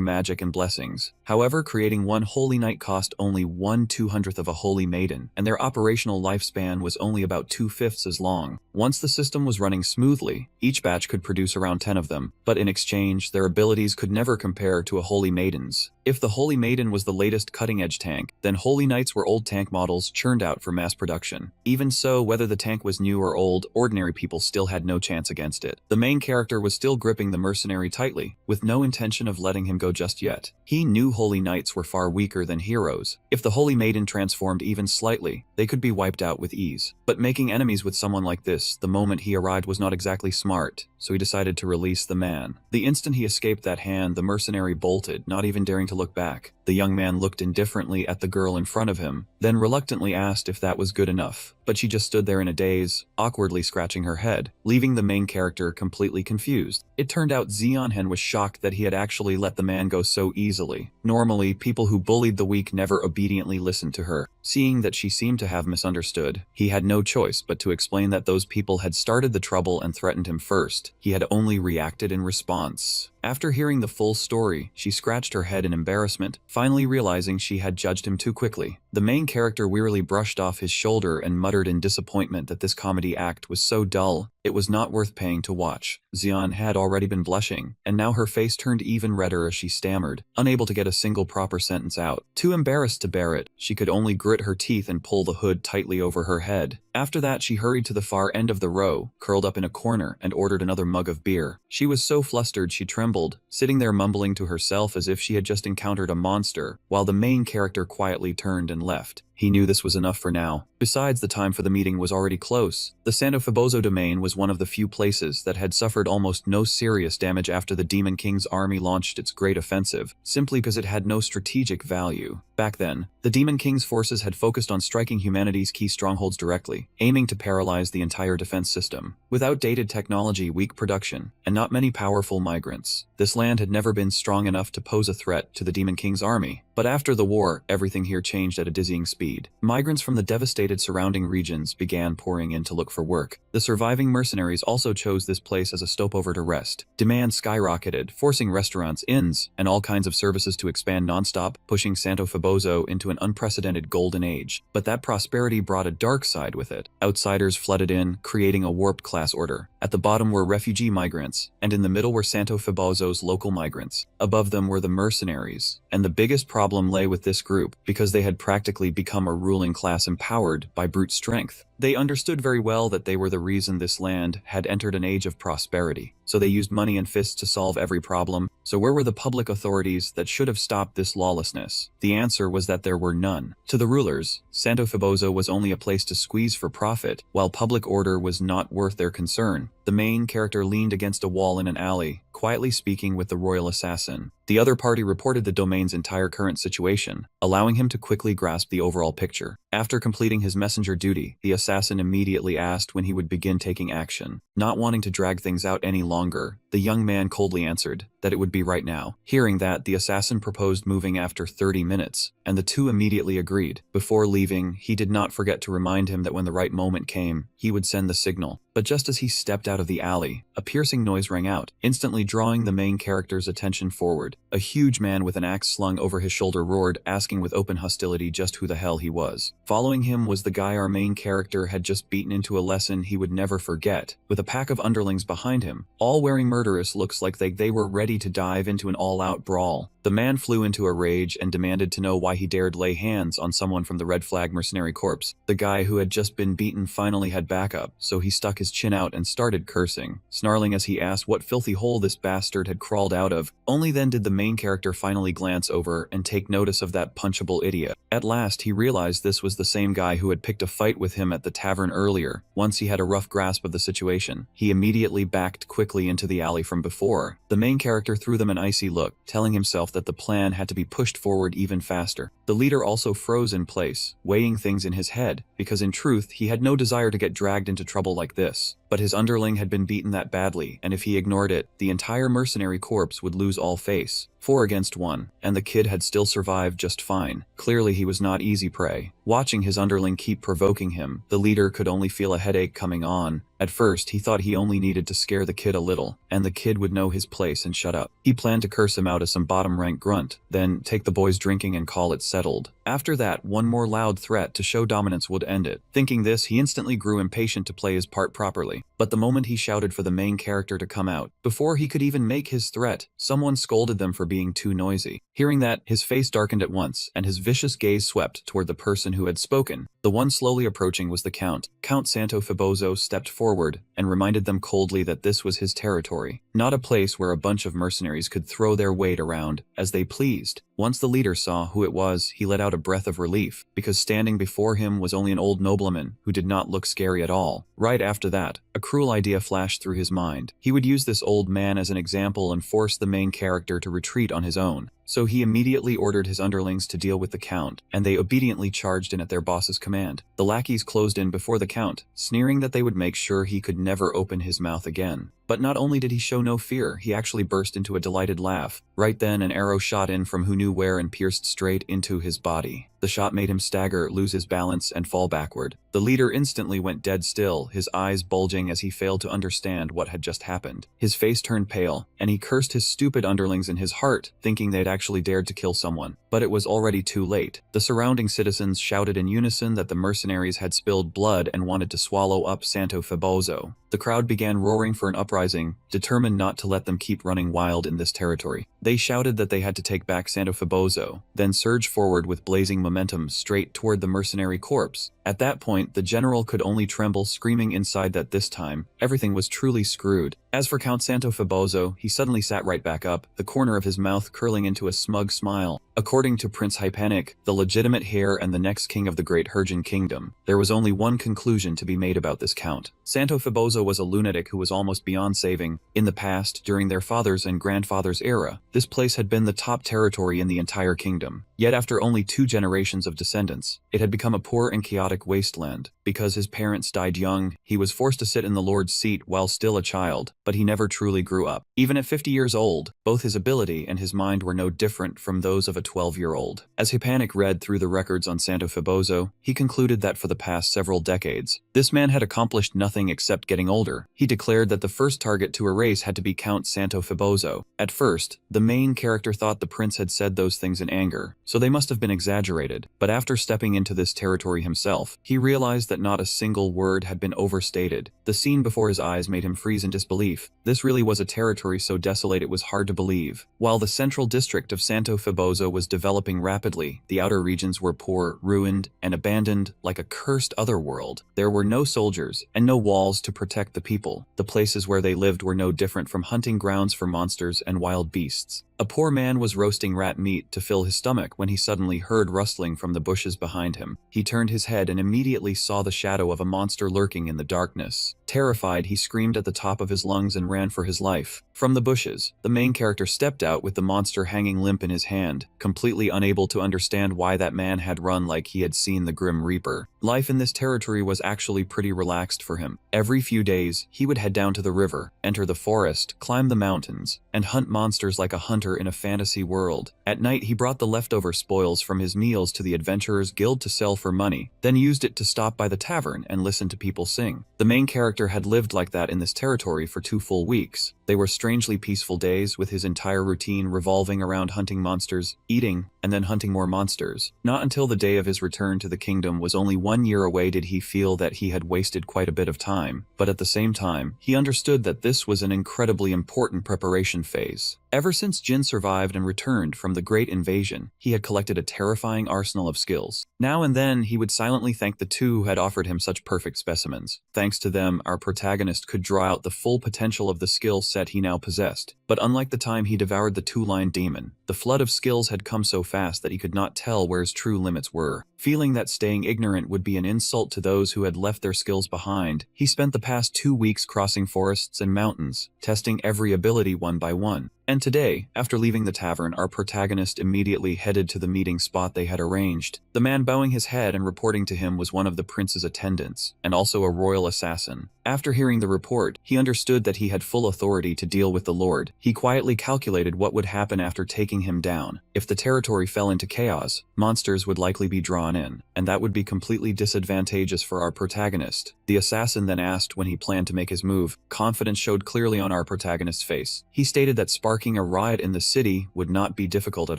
magic and blessings. However, creating one Holy Knight cost only 1/200th of a Holy Maiden, and their operational lifespan was only about 2/5 as long. Once the system was running smoothly, each batch could produce around 10 of them, but in exchange, their abilities could never compare to a Holy Maiden's. If the Holy Maiden was the latest cutting-edge tank, then Holy Knights were old tank models churned out for mass production. Even so, whether the tank was new or old, ordinary people still had no chance against it. The main character was still gripping the mercenary tightly, with no intention of letting him go just yet. He knew Holy Knights were far weaker than heroes. If the Holy Maiden transformed even slightly, they could be wiped out with ease. But making enemies with someone like this the moment he arrived was not exactly smart, so he decided to release the man. The instant he escaped that hand, the mercenary bolted, not even daring to look back. The young man looked indifferently at the girl in front of him, then reluctantly asked if that was good enough. But she just stood there in a daze, awkwardly scratching her head, leaving the main character completely confused. It turned out Zeonhen was shocked that he had actually let the man go so easily. Normally, people who bullied the weak never obediently listened to her. Seeing that she seemed to have misunderstood, he had no choice but to explain that those people had started the trouble and threatened him first. He had only reacted in response. After hearing the full story, she scratched her head in embarrassment, finally realizing she had judged him too quickly. The main character wearily brushed off his shoulder and muttered in disappointment that this comedy act was so dull, it was not worth paying to watch. Xian had already been blushing, and now her face turned even redder as she stammered, unable to get a single proper sentence out. Too embarrassed to bear it, she could only grit her teeth and pull the hood tightly over her head. After that, she hurried to the far end of the row, curled up in a corner, and ordered another mug of beer. She was so flustered she trembled, sitting there mumbling to herself as if she had just encountered a monster, while the main character quietly turned and left. He knew this was enough for now. Besides, the time for the meeting was already close. The Santo Fiboso domain was one of the few places that had suffered almost no serious damage after the Demon King's army launched its great offensive, simply because it had no strategic value. Back then, the Demon King's forces had focused on striking humanity's key strongholds directly, aiming to paralyze the entire defense system. With outdated technology, weak production, and not many powerful migrants, this land had never been strong enough to pose a threat to the Demon King's army. But after the war, everything here changed at a dizzying speed. Migrants from the devastated surrounding regions began pouring in to look for work. The surviving mercenaries also chose this place as a stopover to rest. Demand skyrocketed, forcing restaurants, inns, and all kinds of services to expand nonstop, pushing Santo Fiboso into an unprecedented golden age. But that prosperity brought a dark side with it. Outsiders flooded in, creating a warped class order. At the bottom were refugee migrants, and in the middle were Santo Fiboso's local migrants. Above them were the mercenaries. And the biggest problem lay with this group, because they had practically become a ruling class empowered by brute strength. They understood very well that they were the reason this land had entered an age of prosperity, so they used money and fists to solve every problem. So where were the public authorities that should have stopped this lawlessness? The answer was that there were none. To the rulers, Santo Fiboso was only a place to squeeze for profit, while public order was not worth their concern. The main character leaned against a wall in an alley, quietly speaking with the royal assassin. The other party reported the domain's entire current situation, allowing him to quickly grasp the overall picture. After completing his messenger duty, the assassin immediately asked when he would begin taking action. Not wanting to drag things out any longer, the young man coldly answered that it would be right now. Hearing that, the assassin proposed moving after 30 minutes, and the two immediately agreed. Before leaving, he did not forget to remind him that when the right moment came, he would send the signal. But just as he stepped out of the alley, a piercing noise rang out, instantly drawing the main character's attention forward. forward. A huge man with an axe slung over his shoulder roared, asking with open hostility just who the hell he was. Following him was the guy our main character had just beaten into a lesson he would never forget, with a pack of underlings behind him, all wearing murderous looks like they were ready to dive into an all-out brawl. The man flew into a rage and demanded to know why he dared lay hands on someone from the Red Flag Mercenary Corps. The guy who had just been beaten finally had backup, so he stuck his chin out and started cursing, snarling as he asked what filthy hole this bastard had crawled out of. Only then did the main character finally glance over and take notice of that punchable idiot. At last, he realized this was the same guy who had picked a fight with him at the tavern earlier. Once he had a rough grasp of the situation, he immediately backed quickly into the alley from before. The main character threw them an icy look, telling himself that the plan had to be pushed forward even faster. The leader also froze in place, weighing things in his head, because in truth, he had no desire to get dragged into trouble like this. But his underling had been beaten that badly, and if he ignored it, the entire mercenary corps would lose all face. 4 against 1, and the kid had still survived just fine. Clearly he was not easy prey. Watching his underling keep provoking him, the leader could only feel a headache coming on. At first, he thought he only needed to scare the kid a little, and the kid would know his place and shut up. He planned to curse him out as some bottom-rank grunt, then take the boys drinking and call it settled. After that, one more loud threat to show dominance would end it. Thinking this, he instantly grew impatient to play his part properly. But the moment he shouted for the main character to come out, before he could even make his threat, someone scolded them for being too noisy. Hearing that, his face darkened at once, and his vicious gaze swept toward the person who had spoken. The one slowly approaching was the Count. Count Santo Fibozo stepped forward and reminded them coldly that this was his territory, not a place where a bunch of mercenaries could throw their weight around as they pleased. Once the leader saw who it was, he let out a breath of relief, because standing before him was only an old nobleman who did not look scary at all. Right after that, a cruel idea flashed through his mind. He would use this old man as an example and force the main character to retreat on his own. So he immediately ordered his underlings to deal with the Count, and they obediently charged in at their boss's command. The lackeys closed in before the Count, sneering that they would make sure he could never open his mouth again. But not only did he show no fear, he actually burst into a delighted laugh. Right then, an arrow shot in from who knew where and pierced straight into his body. The shot made him stagger, lose his balance, and fall backward. The leader instantly went dead still, his eyes bulging as he failed to understand what had just happened. His face turned pale, and he cursed his stupid underlings in his heart, thinking they'd actually dared to kill someone. But it was already too late. The surrounding citizens shouted in unison that the mercenaries had spilled blood and wanted to swallow up Santo Fibozo. The crowd began roaring for an uprising, determined not to let them keep running wild in this territory. They shouted that they had to take back Santo Fibozo, then surged forward with blazing momentum straight toward the mercenary corps. At that point, the general could only tremble, screaming inside that this time, everything was truly screwed. As for Count Santo Fibozo, he suddenly sat right back up, the corner of his mouth curling into a smug smile. According to Prince Hypanic, the legitimate heir and the next king of the Great Hergian Kingdom, there was only one conclusion to be made about this count. Santo Fibozo was a lunatic who was almost beyond saving. In the past, during their father's and grandfather's era, this place had been the top territory in the entire kingdom. Yet after only 2 generations of descendants, it had become a poor and chaotic wasteland. Because his parents died young, he was forced to sit in the Lord's seat while still a child, but he never truly grew up. Even at 50 years old, both his ability and his mind were no different from those of a 12-year-old. As Hypanic read through the records on Santo Fibozo, he concluded that for the past several decades, this man had accomplished nothing except getting older. He declared that the first target to erase had to be Count Santo Fibozo. At first, the main character thought the prince had said those things in anger, so they must have been exaggerated. But after stepping into this territory himself, he realized that not a single word had been overstated. The scene before his eyes made him freeze in disbelief. This really was a territory so desolate it was hard to believe. While the central district of Santo Fibozo was developing rapidly, the outer regions were poor, ruined, and abandoned like a cursed otherworld. There were no soldiers, and no walls to protect the people. The places where they lived were no different from hunting grounds for monsters and wild beasts. A poor man was roasting rat meat to fill his stomach when he suddenly heard rustling from the bushes behind him. He turned his head and immediately saw the shadow of a monster lurking in the darkness. Terrified, he screamed at the top of his lungs and ran for his life. From the bushes, the main character stepped out with the monster hanging limp in his hand, completely unable to understand why that man had run like he had seen the Grim Reaper. Life in this territory was actually pretty relaxed for him. Every few days, he would head down to the river, enter the forest, climb the mountains, and hunt monsters like a hunter adventure in a fantasy world. At night, he brought the leftover spoils from his meals to the Adventurers Guild to sell for money, then used it to stop by the tavern and listen to people sing. The main character had lived like that in this territory for 2 full weeks. They were strangely peaceful days, with his entire routine revolving around hunting monsters, eating, and then hunting more monsters. Not until the day of his return to the kingdom was only 1 year away did he feel that he had wasted quite a bit of time, but at the same time, he understood that this was an incredibly important preparation phase. Ever since Jin survived and returned from the Great Invasion, he had collected a terrifying arsenal of skills. Now and then, he would silently thank the two who had offered him such perfect specimens. Thanks to them, our protagonist could draw out the full potential of the skill set he now possessed. But unlike the time he devoured the two-line demon, the flood of skills had come so fast that he could not tell where his true limits were. Feeling that staying ignorant would be an insult to those who had left their skills behind, he spent the past 2 weeks crossing forests and mountains, testing every ability one by one. And today, after leaving the tavern, our protagonist immediately headed to the meeting spot they had arranged. The man bowing his head and reporting to him was one of the prince's attendants, and also a royal assassin. After hearing the report, he understood that he had full authority to deal with the lord. He quietly calculated what would happen after taking him down. If the territory fell into chaos, monsters would likely be drawn in, and that would be completely disadvantageous for our protagonist. The assassin then asked when he planned to make his move. Confidence showed clearly on our protagonist's face. He stated that sparking a riot in the city would not be difficult at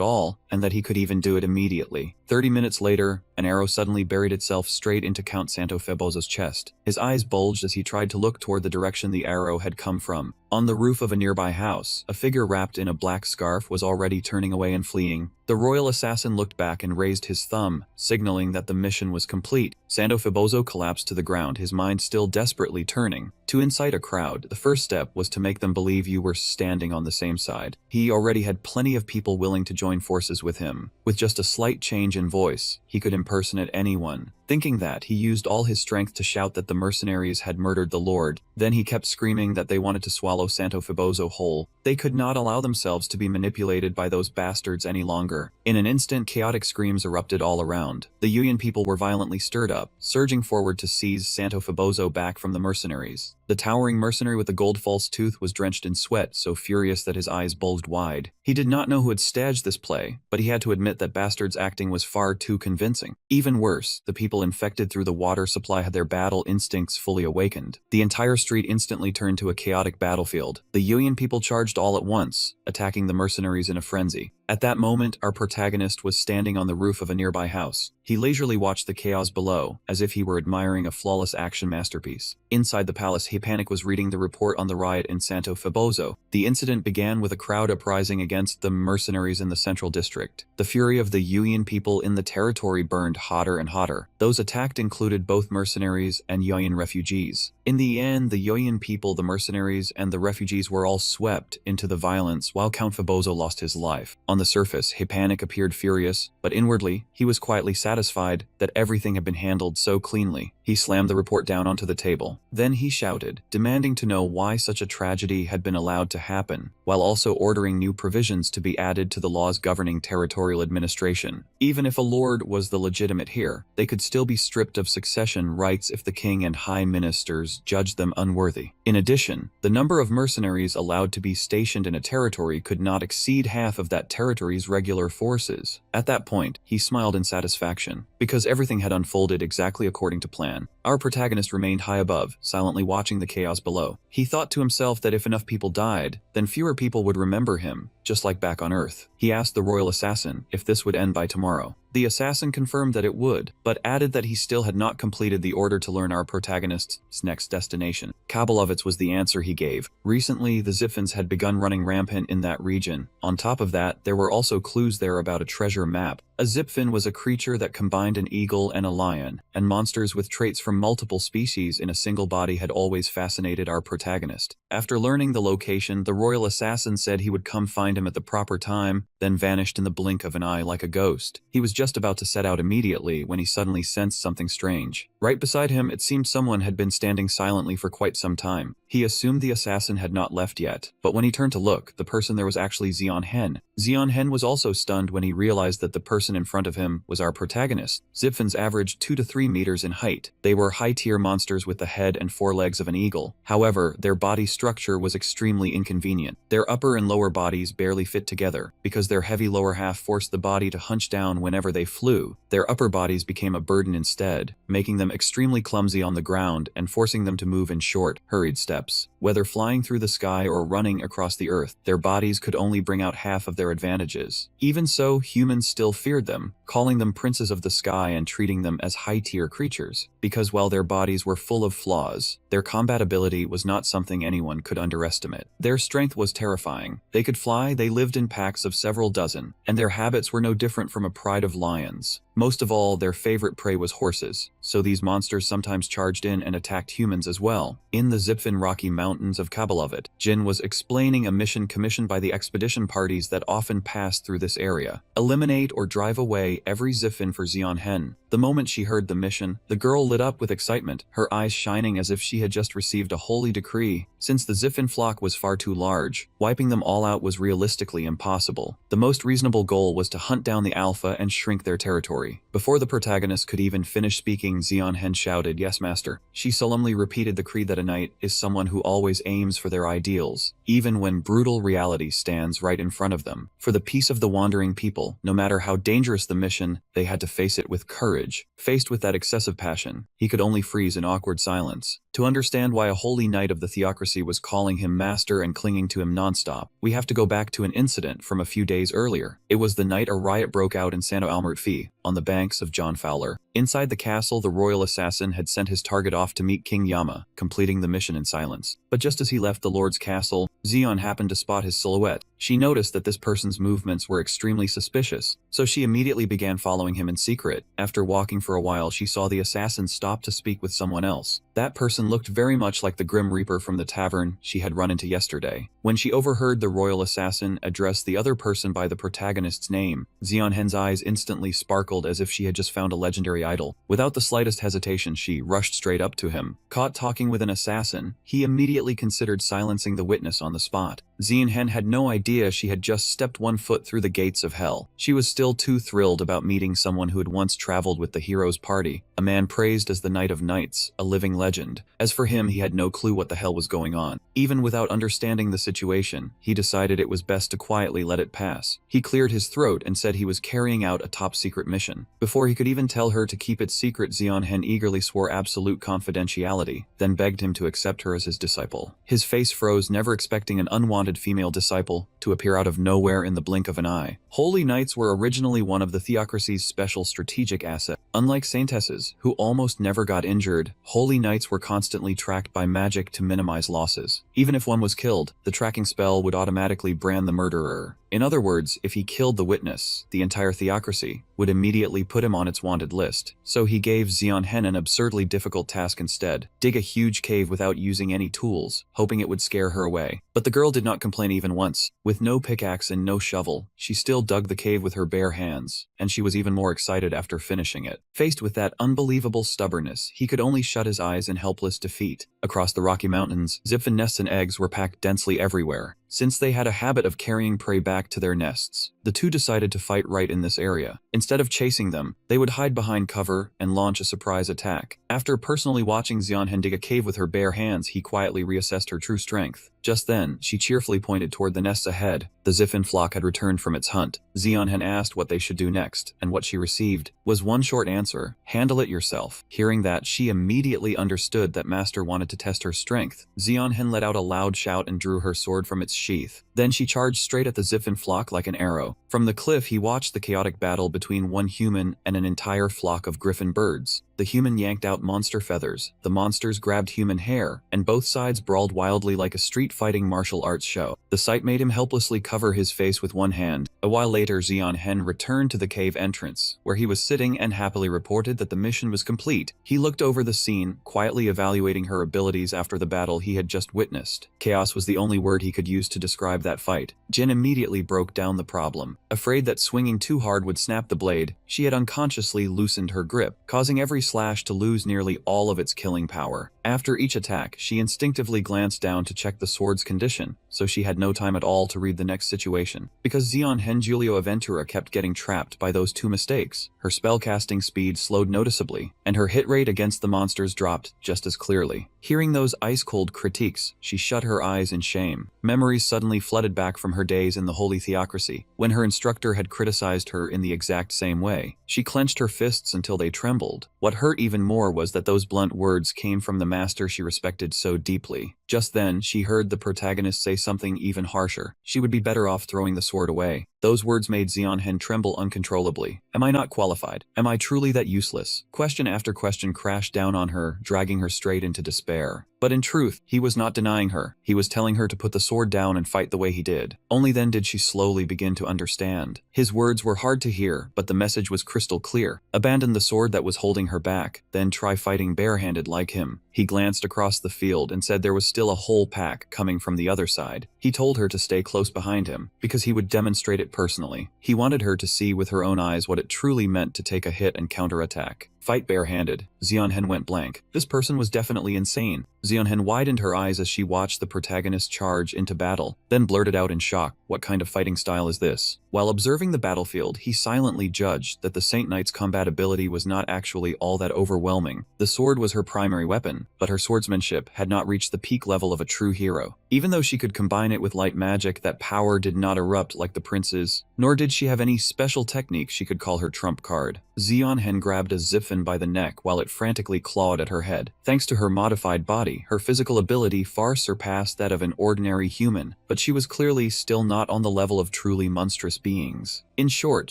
all, and that he could even do it immediately. 30 minutes later, an arrow suddenly buried itself straight into Count Santo Febozo's chest. His eyes bulged as he tried to look toward the direction the arrow had come from. On the roof of a nearby house, a figure wrapped in a black scarf was already turning away and fleeing. The royal assassin looked back and raised his thumb, signaling that the mission was complete. Santo Febozo collapsed to the ground, his mind still desperately turning. To incite a crowd, the first step was to make them believe you were standing on the same side. He already had plenty of people willing to join forces with him. With just a slight change in voice, he could impersonate anyone. Thinking that, he used all his strength to shout that the mercenaries had murdered the lord. Then he kept screaming that they wanted to swallow Santo Febozo whole. They could not allow themselves to be manipulated by those bastards any longer. In an instant, chaotic screams erupted all around. The Yuyan people were violently stirred up, surging forward to seize Santo Febozo back from the mercenaries. The towering mercenary with the gold false tooth was drenched in sweat, so furious that his eyes bulged wide. He did not know who had staged this play, but he had to admit that Bastard's acting was far too convincing. Even worse, the people infected through the water supply had their battle instincts fully awakened. The entire street instantly turned to a chaotic battlefield. The Yuyan people charged all at once, attacking the mercenaries in a frenzy. At that moment, our protagonist was standing on the roof of a nearby house. He leisurely watched the chaos below, as if he were admiring a flawless action masterpiece. Inside the palace, Panic was reading the report on the riot in Santo Febozo. The incident began with a crowd uprising against the mercenaries in the central district. The fury of the Yuyan people in the territory burned hotter and hotter. Those attacked included both mercenaries and Yuyan refugees. In the end, the Yuyan people, the mercenaries, and the refugees were all swept into the violence while Count Febozo lost his life. On the surface, Panic appeared furious, but inwardly, he was quietly satisfied that everything had been handled so cleanly. He slammed the report down onto the table. Then he shouted, demanding to know why such a tragedy had been allowed to happen, while also ordering new provisions to be added to the laws governing territorial administration. Even if a lord was the legitimate heir, they could still be stripped of succession rights if the king and high ministers judged them unworthy. In addition, the number of mercenaries allowed to be stationed in a territory could not exceed half of that territory's regular forces. At that point, he smiled in satisfaction, because everything had unfolded exactly according to plan. Our protagonist remained high above, silently watching the chaos below. He thought to himself that if enough people died, then fewer people would remember him, just like back on Earth. He asked the royal assassin if this would end by tomorrow. The assassin confirmed that it would, but added that he still had not completed the order to learn our protagonist's next destination. Kabelovitz was the answer he gave. Recently, the Zipfins had begun running rampant in that region. On top of that, there were also clues there about a treasure map. A Zipfin was a creature that combined an eagle and a lion, and monsters with traits from multiple species in a single body had always fascinated our protagonist. After learning the location, the royal assassin said he would come find him at the proper time, then vanished in the blink of an eye like a ghost. He was just about to set out immediately when he suddenly sensed something strange. Right beside him, it seemed someone had been standing silently for quite some time. He assumed the assassin had not left yet, but when he turned to look, the person there was actually Xian Hen. Xian Hen was also stunned when he realized that the person in front of him was our protagonist. Zipfins averaged 2 to 3 meters in height. They were high-tier monsters with the head and forelegs of an eagle. However, their body structure was extremely inconvenient. Their upper and lower bodies barely fit together. Because their heavy lower half forced the body to hunch down whenever they flew, their upper bodies became a burden instead, making them extremely clumsy on the ground and forcing them to move in short, hurried steps. Whether flying through the sky or running across the earth, their bodies could only bring out half of their advantages. Even so, humans still feared them, calling them princes of the sky and treating them as high-tier creatures. Because while their bodies were full of flaws, their combat ability was not something anyone could underestimate. Their strength was terrifying. They could fly, they lived in packs of several dozen, and their habits were no different from a pride of lions. Most of all, their favorite prey was horses, so these monsters sometimes charged in and attacked humans as well. In the Zipfin Rocky Mountains of Kabalovit, Jin was explaining a mission commissioned by the expedition parties that often passed through this area. Eliminate or drive away every Zipfin for Xian Hen. The moment she heard the mission, the girl lit up with excitement, her eyes shining as if she had just received a holy decree. Since the Zipfin flock was far too large, wiping them all out was realistically impossible. The most reasonable goal was to hunt down the alpha and shrink their territory. Before the protagonist could even finish speaking, Xian Hen shouted, "Yes, master." She solemnly repeated the creed that a knight is someone who always aims for their ideals, even when brutal reality stands right in front of them. For the peace of the wandering people, no matter how dangerous the mission, they had to face it with courage. Faced with that excessive passion, he could only freeze in awkward silence. To understand why a holy knight of the theocracy was calling him master and clinging to him nonstop, we have to go back to an incident from a few days earlier. It was the night a riot broke out in Sano Almertfi, on the banks of John Fowler. Inside the castle, the royal assassin had sent his target off to meet King Yama, completing the mission in silence. But just as he left the lord's castle, Xion happened to spot his silhouette. She noticed that this person's movements were extremely suspicious, so she immediately began following him in secret. After walking for a while, she saw the assassin stop to speak with someone else. That person looked very much like the Grim Reaper from the tavern she had run into yesterday. When she overheard the royal assassin address the other person by the protagonist's name, Xion Hen's eyes instantly sparkled as if she had just found a legendary idol. Without the slightest hesitation, she rushed straight up to him. Caught talking with an assassin, he immediately considered silencing the witness on the spot. Xian Hen had no idea she had just stepped one foot through the gates of hell. She was still too thrilled about meeting someone who had once traveled with the hero's party, a man praised as the Knight of Knights, a living legend. As for him, he had no clue what the hell was going on. Even without understanding the situation, he decided it was best to quietly let it pass. He cleared his throat and said he was carrying out a top-secret mission. Before he could even tell her to keep it secret, Xian Hen eagerly swore absolute confidentiality, then begged him to accept her as his disciple. His face froze, never expecting an unwanted female disciple to appear out of nowhere in the blink of an eye. Holy Knights were originally one of the theocracy's special strategic assets. Unlike Saintesses, who almost never got injured, Holy Knights were constantly tracked by magic to minimize losses. Even if one was killed, the tracking spell would automatically brand the murderer. In other words, if he killed the witness, the entire theocracy would immediately put him on its wanted list. So he gave Xian Hen an absurdly difficult task instead: dig a huge cave without using any tools, hoping it would scare her away. But the girl did not complain even once. With no pickaxe and no shovel, she still dug the cave with her bare hands, and she was even more excited after finishing it. Faced with that unbelievable stubbornness, he could only shut his eyes in helpless defeat. Across the Rocky Mountains, Zipfin nests and eggs were packed densely everywhere. Since they had a habit of carrying prey back to their nests, the two decided to fight right in this area. Instead of chasing them, they would hide behind cover and launch a surprise attack. After personally watching Xian Hen dig a cave with her bare hands, he quietly reassessed her true strength. Just then, she cheerfully pointed toward the nests ahead. The Zipfin flock had returned from its hunt. Xian Hen asked what they should do next, and what she received was one short answer: handle it yourself. Hearing that, she immediately understood that Master wanted to test her strength. Xian Hen let out a loud shout and drew her sword from its sheath. Then she charged straight at the Zipfin flock like an arrow. From the cliff, he watched the chaotic battle between one human and an entire flock of griffin birds. The human yanked out monster feathers, the monsters grabbed human hair, and both sides brawled wildly like a street-fighting martial arts show. The sight made him helplessly cover his face with one hand. A while later, Xian Hen returned to the cave entrance, where he was sitting, and happily reported that the mission was complete. He looked over the scene, quietly evaluating her abilities after the battle he had just witnessed. Chaos was the only word he could use to describe that fight. Jin immediately broke down the problem. Afraid that swinging too hard would snap the blade, she had unconsciously loosened her grip, causing every slash to lose nearly all of its killing power. After each attack, she instinctively glanced down to check the sword's condition, so she had no time at all to read the next situation. Because Zeon Hen Julio Aventura kept getting trapped by those two mistakes, her spellcasting speed slowed noticeably, and her hit rate against the monsters dropped just as clearly. Hearing those ice-cold critiques, she shut her eyes in shame. Memories suddenly flooded back from her days in the Holy Theocracy, when her instructor had criticized her in the exact same way. She clenched her fists until they trembled. What hurt even more was that those blunt words came from the master she respected so deeply. Just then, she heard the protagonist say something even harsher. She would be better off throwing the sword away. Those words made Zeon Hen tremble uncontrollably. Am I not qualified? Am I truly that useless? Question after question crashed down on her, dragging her straight into despair. But in truth, he was not denying her. He was telling her to put the sword down and fight the way he did. Only then did she slowly begin to understand. His words were hard to hear, but the message was crystal clear. Abandon the sword that was holding her back, then try fighting barehanded like him. He glanced across the field and said there was still a whole pack coming from the other side. He told her to stay close behind him, because he would demonstrate it personally. He wanted her to see with her own eyes what it truly meant to take a hit and counterattack. Fight barehanded. Zeon Hen went blank. This person was definitely insane. Zeon Hen widened her eyes as she watched the protagonist charge into battle, then blurted out in shock, "What kind of fighting style is this?" While observing the battlefield, he silently judged that the Saint Knight's combat ability was not actually all that overwhelming. The sword was her primary weapon, but her swordsmanship had not reached the peak level of a true hero. Even though she could combine it with light magic, that power did not erupt like the prince's, nor did she have any special technique she could call her trump card. Zeon Hen grabbed a Ziffin by the neck while it frantically clawed at her head. Thanks to her modified body, her physical ability far surpassed that of an ordinary human, but she was clearly still not on the level of truly monstrous beings. In short,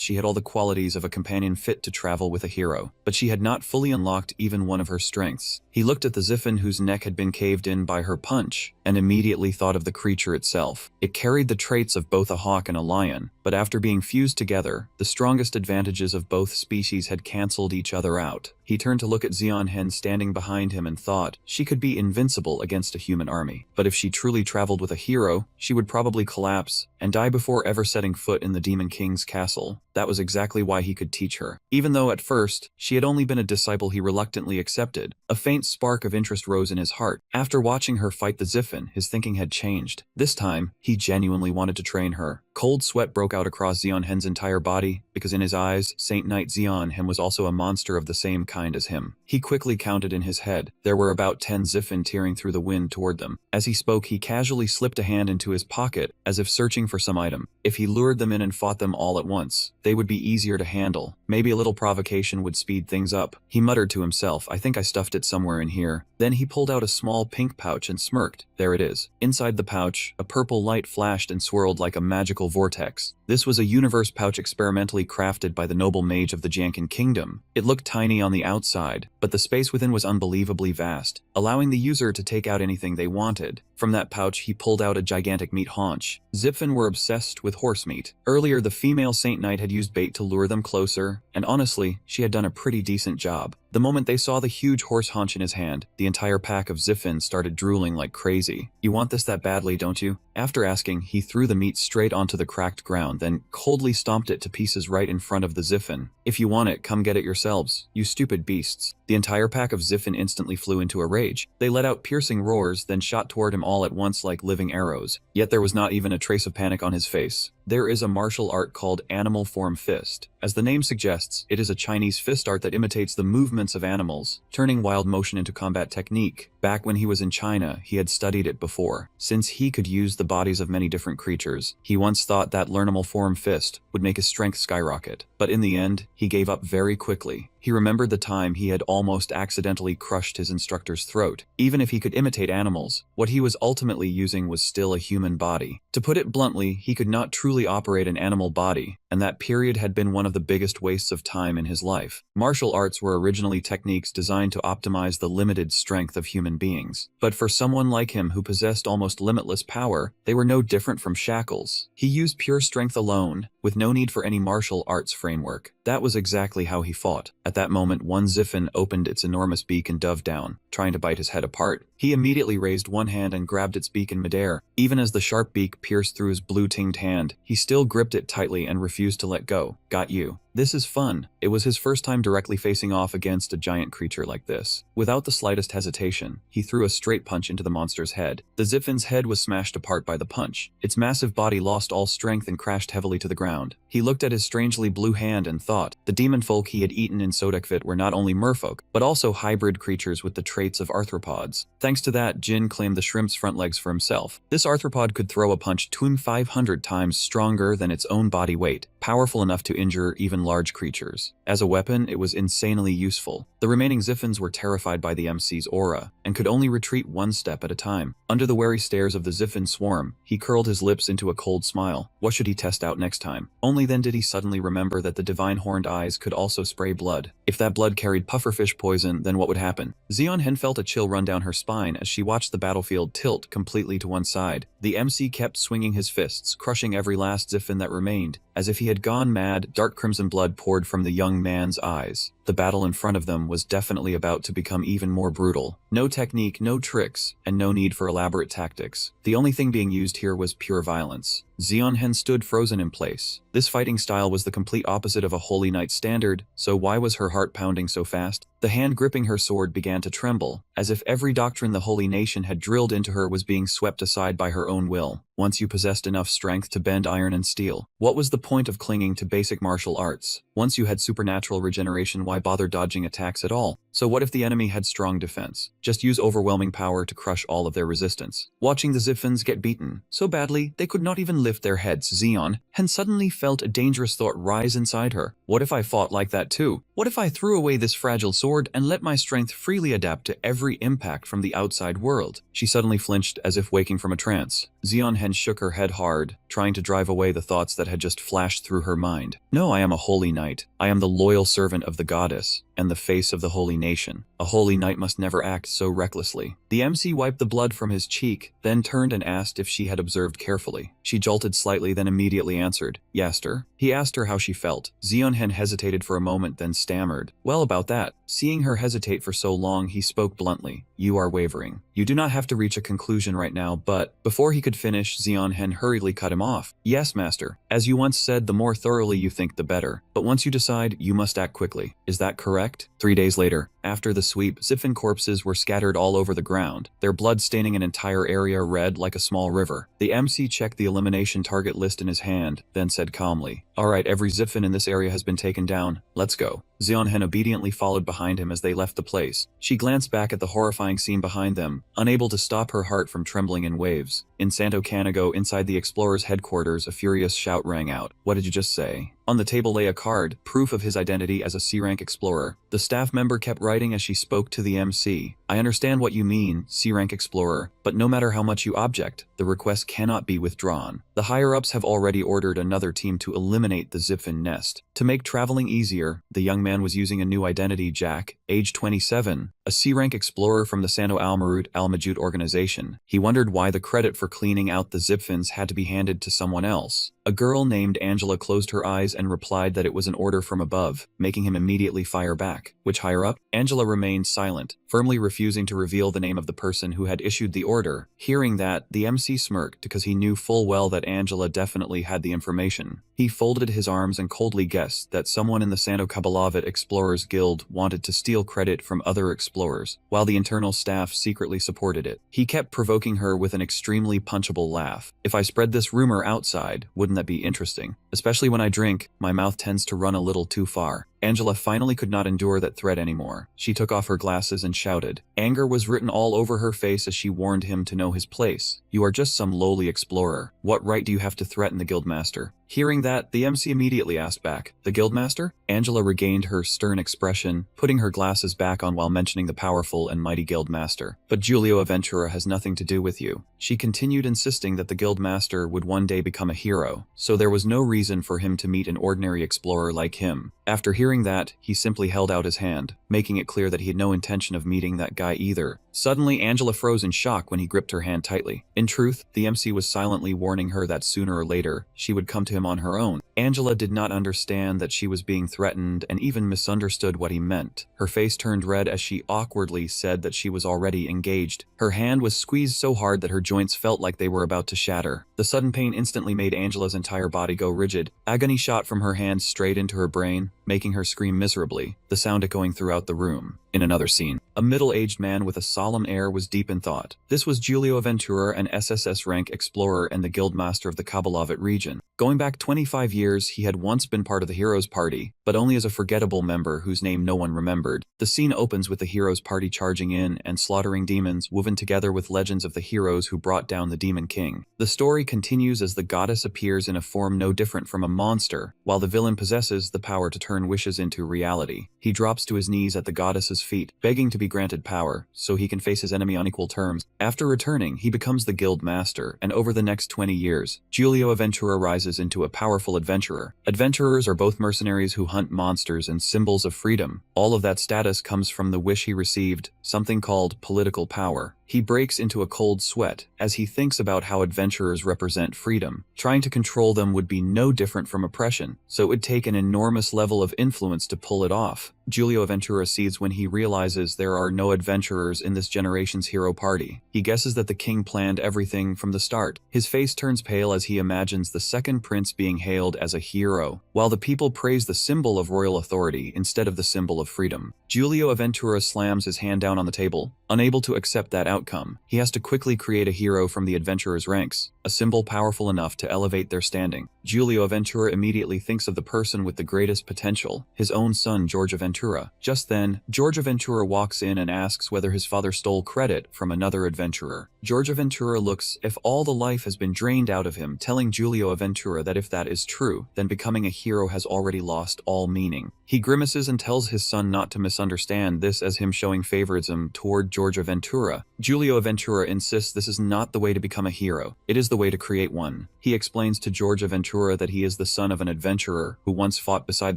she had all the qualities of a companion fit to travel with a hero, but she had not fully unlocked even one of her strengths. He looked at the Ziffin whose neck had been caved in by her punch, and immediately thought of the creature itself. It carried the traits of both a hawk and a lion, but after being fused together, the strongest advantages of both species had cancelled each other out. He turned to look at Zeon Hen standing behind him and thought, she could be invincible against a human army. But if she truly traveled with a hero, she would probably collapse and die before ever setting foot in the Demon King's castle. That was exactly why he could teach her. Even though at first, she had only been a disciple he reluctantly accepted, a faint spark of interest rose in his heart. After watching her fight the Ziffin, his thinking had changed. This time, he genuinely wanted to train her. Cold sweat broke out across Zeon Hen's entire body, because in his eyes, Saint Knight Zeon Hen was also a monster of the same kind as him. He quickly counted in his head. There were about 10 Ziffin tearing through the wind toward them. As he spoke, he casually slipped a hand into his pocket, as if searching for some item. If he lured them in and fought them all at once, they would be easier to handle. Maybe a little provocation would speed things up. He muttered to himself, I think I stuffed it somewhere in here. Then he pulled out a small pink pouch and smirked. There it is. Inside the pouch, a purple light flashed and swirled like a magical vortex. This was a universe pouch experimentally crafted by the noble mage of the Janken Kingdom. It looked tiny on the outside, but the space within was unbelievably vast, allowing the user to take out anything they wanted. From that pouch, he pulled out a gigantic meat haunch. Ziffin were obsessed with horse meat. Earlier, the female Saint Knight had used bait to lure them closer, and honestly, she had done a pretty decent job. The moment they saw the huge horse haunch in his hand, the entire pack of Ziffin started drooling like crazy. You want this that badly, don't you? After asking, he threw the meat straight onto the cracked ground, then coldly stomped it to pieces right in front of the Ziffin. If you want it, come get it yourselves, you stupid beasts. The entire pack of Ziffin instantly flew into a rage. They let out piercing roars, then shot toward him all at once like living arrows. Yet there was not even a trace of panic on his face. There is a martial art called Animal Form Fist. As the name suggests, it is a Chinese fist art that imitates the movements of animals, turning wild motion into combat technique. Back when he was in China, he had studied it before. Since he could use the bodies of many different creatures, he once thought that learnable form fist would make his strength skyrocket. But in the end, he gave up very quickly. He remembered the time he had almost accidentally crushed his instructor's throat. Even if he could imitate animals, what he was ultimately using was still a human body. To put it bluntly, he could not truly operate an animal body, and that period had been one of the biggest wastes of time in his life. Martial arts were originally techniques designed to optimize the limited strength of human beings. But for someone like him who possessed almost limitless power, they were no different from shackles. He used pure strength alone, with no need for any martial arts framework. That was exactly how he fought. At that moment, one Ziffin opened its enormous beak and dove down, trying to bite his head apart. He immediately raised one hand and grabbed its beak in midair. Even as the sharp beak pierced through his blue-tinged hand, he still gripped it tightly and refused to let go. Got you. This is fun. It was his first time directly facing off against a giant creature like this. Without the slightest hesitation, he threw a straight punch into the monster's head. The Zipfin's head was smashed apart by the punch. Its massive body lost all strength and crashed heavily to the ground. He looked at his strangely blue hand and thought, the demon folk he had eaten in Sodekvit were not only merfolk, but also hybrid creatures with the traits of arthropods. Thanks to that, Jin claimed the shrimp's front legs for himself. This arthropod could throw a punch 500 times stronger than its own body weight, powerful enough to injure even large creatures. As a weapon, it was insanely useful. The remaining Ziffins were terrified by the MC's aura, and could only retreat one step at a time. Under the wary stares of the Ziffin swarm, he curled his lips into a cold smile. What should he test out next time? Only then did he suddenly remember that the divine horned eyes could also spray blood. If that blood carried pufferfish poison, then what would happen? Zeon-hen felt a chill run down her spine as she watched the battlefield tilt completely to one side. The MC kept swinging his fists, crushing every last Ziffin that remained. As if he had gone mad, dark crimson blood poured from the young man's eyes. The battle in front of them was definitely about to become even more brutal. No technique, no tricks, and no need for elaborate tactics. The only thing being used here was pure violence. Zeon-hen stood frozen in place. This fighting style was the complete opposite of a Holy Knight standard, so why was her heart pounding so fast? The hand gripping her sword began to tremble, as if every doctrine the Holy Nation had drilled into her was being swept aside by her own will. Once you possessed enough strength to bend iron and steel, what was the point of clinging to basic martial arts? Once you had supernatural regeneration, why bother dodging attacks at all? So what if the enemy had strong defense? Just use overwhelming power to crush all of their resistance. Watching the Ziffins get beaten so badly they could not even lift their heads, Zeon-hen suddenly felt a dangerous thought rise inside her. What if I fought like that too? What if I threw away this fragile sword and let my strength freely adapt to every impact from the outside world? She suddenly flinched as if waking from a trance. Zeon-hen shook her head hard, trying to drive away the thoughts that had just flashed through her mind. No, I am a holy knight. I am the loyal servant of the goddess, and the face of the holy nation. A holy knight must never act so recklessly. The MC wiped the blood from his cheek, then turned and asked if she had observed carefully. She jolted slightly, then immediately answered, "Yaster." He asked her how she felt. Zeon-hen hesitated for a moment, then stammered, "Well, about that." Seeing her hesitate for so long, he spoke bluntly, "You are wavering. You do not have to reach a conclusion right now, but..." Before he could finish, Zeon-hen hurriedly cut him off. "Yes, master. As you once said, the more thoroughly you think, the better. But once you decide, you must act quickly. Is that correct?" 3 days later, after the sweep, Ziffin corpses were scattered all over the ground, their blood staining an entire area red like a small river. The MC checked the elimination target list in his hand, then said calmly, "Alright, every Ziffin in this area has been taken down. Let's go." Zeon-hen obediently followed behind him as they left the place. She glanced back at the horrifying scene behind them, unable to stop her heart from trembling in waves. In Santo Canigo, inside the explorer's headquarters, a furious shout rang out. "What did you just say?" On the table lay a card, proof of his identity as a C-rank explorer. The staff member kept writing as she spoke to the MC. "I understand what you mean, C-rank explorer, but no matter how much you object, the request cannot be withdrawn. The higher-ups have already ordered another team to eliminate the Ziffin nest. To make traveling easier, the young man was using a new identity, Jack, age 27, a C-rank explorer from the Sano Almarut Almajut organization. He wondered why the credit for cleaning out the Ziffins had to be handed to someone else. A girl named Angela closed her eyes and replied that it was an order from above, making him immediately fire back. Which higher up? Angela remained silent, firmly refusing to reveal the name of the person who had issued the order. Hearing that, the MC smirked because he knew full well that Angela definitely had the information. He folded his arms and coldly guessed that someone in the Santo Kabalavit Explorers Guild wanted to steal credit from other explorers, while the internal staff secretly supported it. He kept provoking her with an extremely punchable laugh. "If I spread this rumor outside, wouldn't that be interesting? Especially when I drink, my mouth tends to run a little too far." Angela finally could not endure that threat anymore. She took off her glasses and shouted. Anger was written all over her face as she warned him to know his place. "You are just some lowly explorer. What right do you have to threaten the guildmaster?" Hearing that, the MC immediately asked back, "The guildmaster?" Angela regained her stern expression, putting her glasses back on while mentioning the powerful and mighty guildmaster. "But Giulio Aventura has nothing to do with you." She continued insisting that the guildmaster would one day become a hero, so there was no reason for him to meet an ordinary explorer like him. After hearing that, he simply held out his hand, making it clear that he had no intention of meeting that guy either. Suddenly, Angela froze in shock when he gripped her hand tightly. In truth, the MC was silently warning her that sooner or later, she would come to him on her own. Angela did not understand that she was being threatened and even misunderstood what he meant. Her face turned red as she awkwardly said that she was already engaged. Her hand was squeezed so hard that her joints felt like they were about to shatter. The sudden pain instantly made Angela's entire body go rigid. Agony shot from her hands straight into her brain, making her scream miserably, the sound echoing throughout the room. In another scene, a middle-aged man with a solemn air was deep in thought. This was Giulio Ventura, an SSS rank explorer and the guildmaster of the Kabalovit region. Going back 25 years, he had once been part of the Heroes Party, but only as a forgettable member whose name no one remembered. The scene opens with the Heroes Party charging in and slaughtering demons, woven together with legends of the heroes who brought down the Demon King. The story continues as the goddess appears in a form no different from a monster, while the villain possesses the power to turn wishes into reality. He drops to his knees at the goddess's feet, begging to be granted power, so he can face his enemy on equal terms. After returning, he becomes the guild master, and over the next 20 years, Giulio Ventura rises into a powerful adventurer. Adventurers are both mercenaries who hunt monsters and symbols of freedom. All of that status comes from the wish he received, something called political power. He breaks into a cold sweat as he thinks about how adventurers represent freedom. Trying to control them would be no different from oppression, so it would take an enormous level of influence to pull it off. Giulio Ventura sees when he realizes there are no adventurers in this generation's hero party. He guesses that the king planned everything from the start. His face turns pale as he imagines the second prince being hailed as a hero, while the people praise the symbol of royal authority instead of the symbol of freedom. Giulio Ventura slams his hand down on the table, unable to accept that outcome. He has to quickly create a hero from the adventurers' ranks, a symbol powerful enough to elevate their standing. Giulio Ventura immediately thinks of the person with the greatest potential, his own son Giorgio Ventura. Just then, Giorgio Ventura walks in and asks whether his father stole credit from another adventurer. Giorgio Ventura looks if all the life has been drained out of him, telling Giulio Ventura that if that is true, then becoming a hero has already lost all meaning. He grimaces and tells his son not to misunderstand this as him showing favoritism toward Giorgio Ventura. Giulio Ventura insists this is not the way to become a hero, it is the way to create one. He explains to Giorgio Ventura that he is the son of an adventurer who once fought beside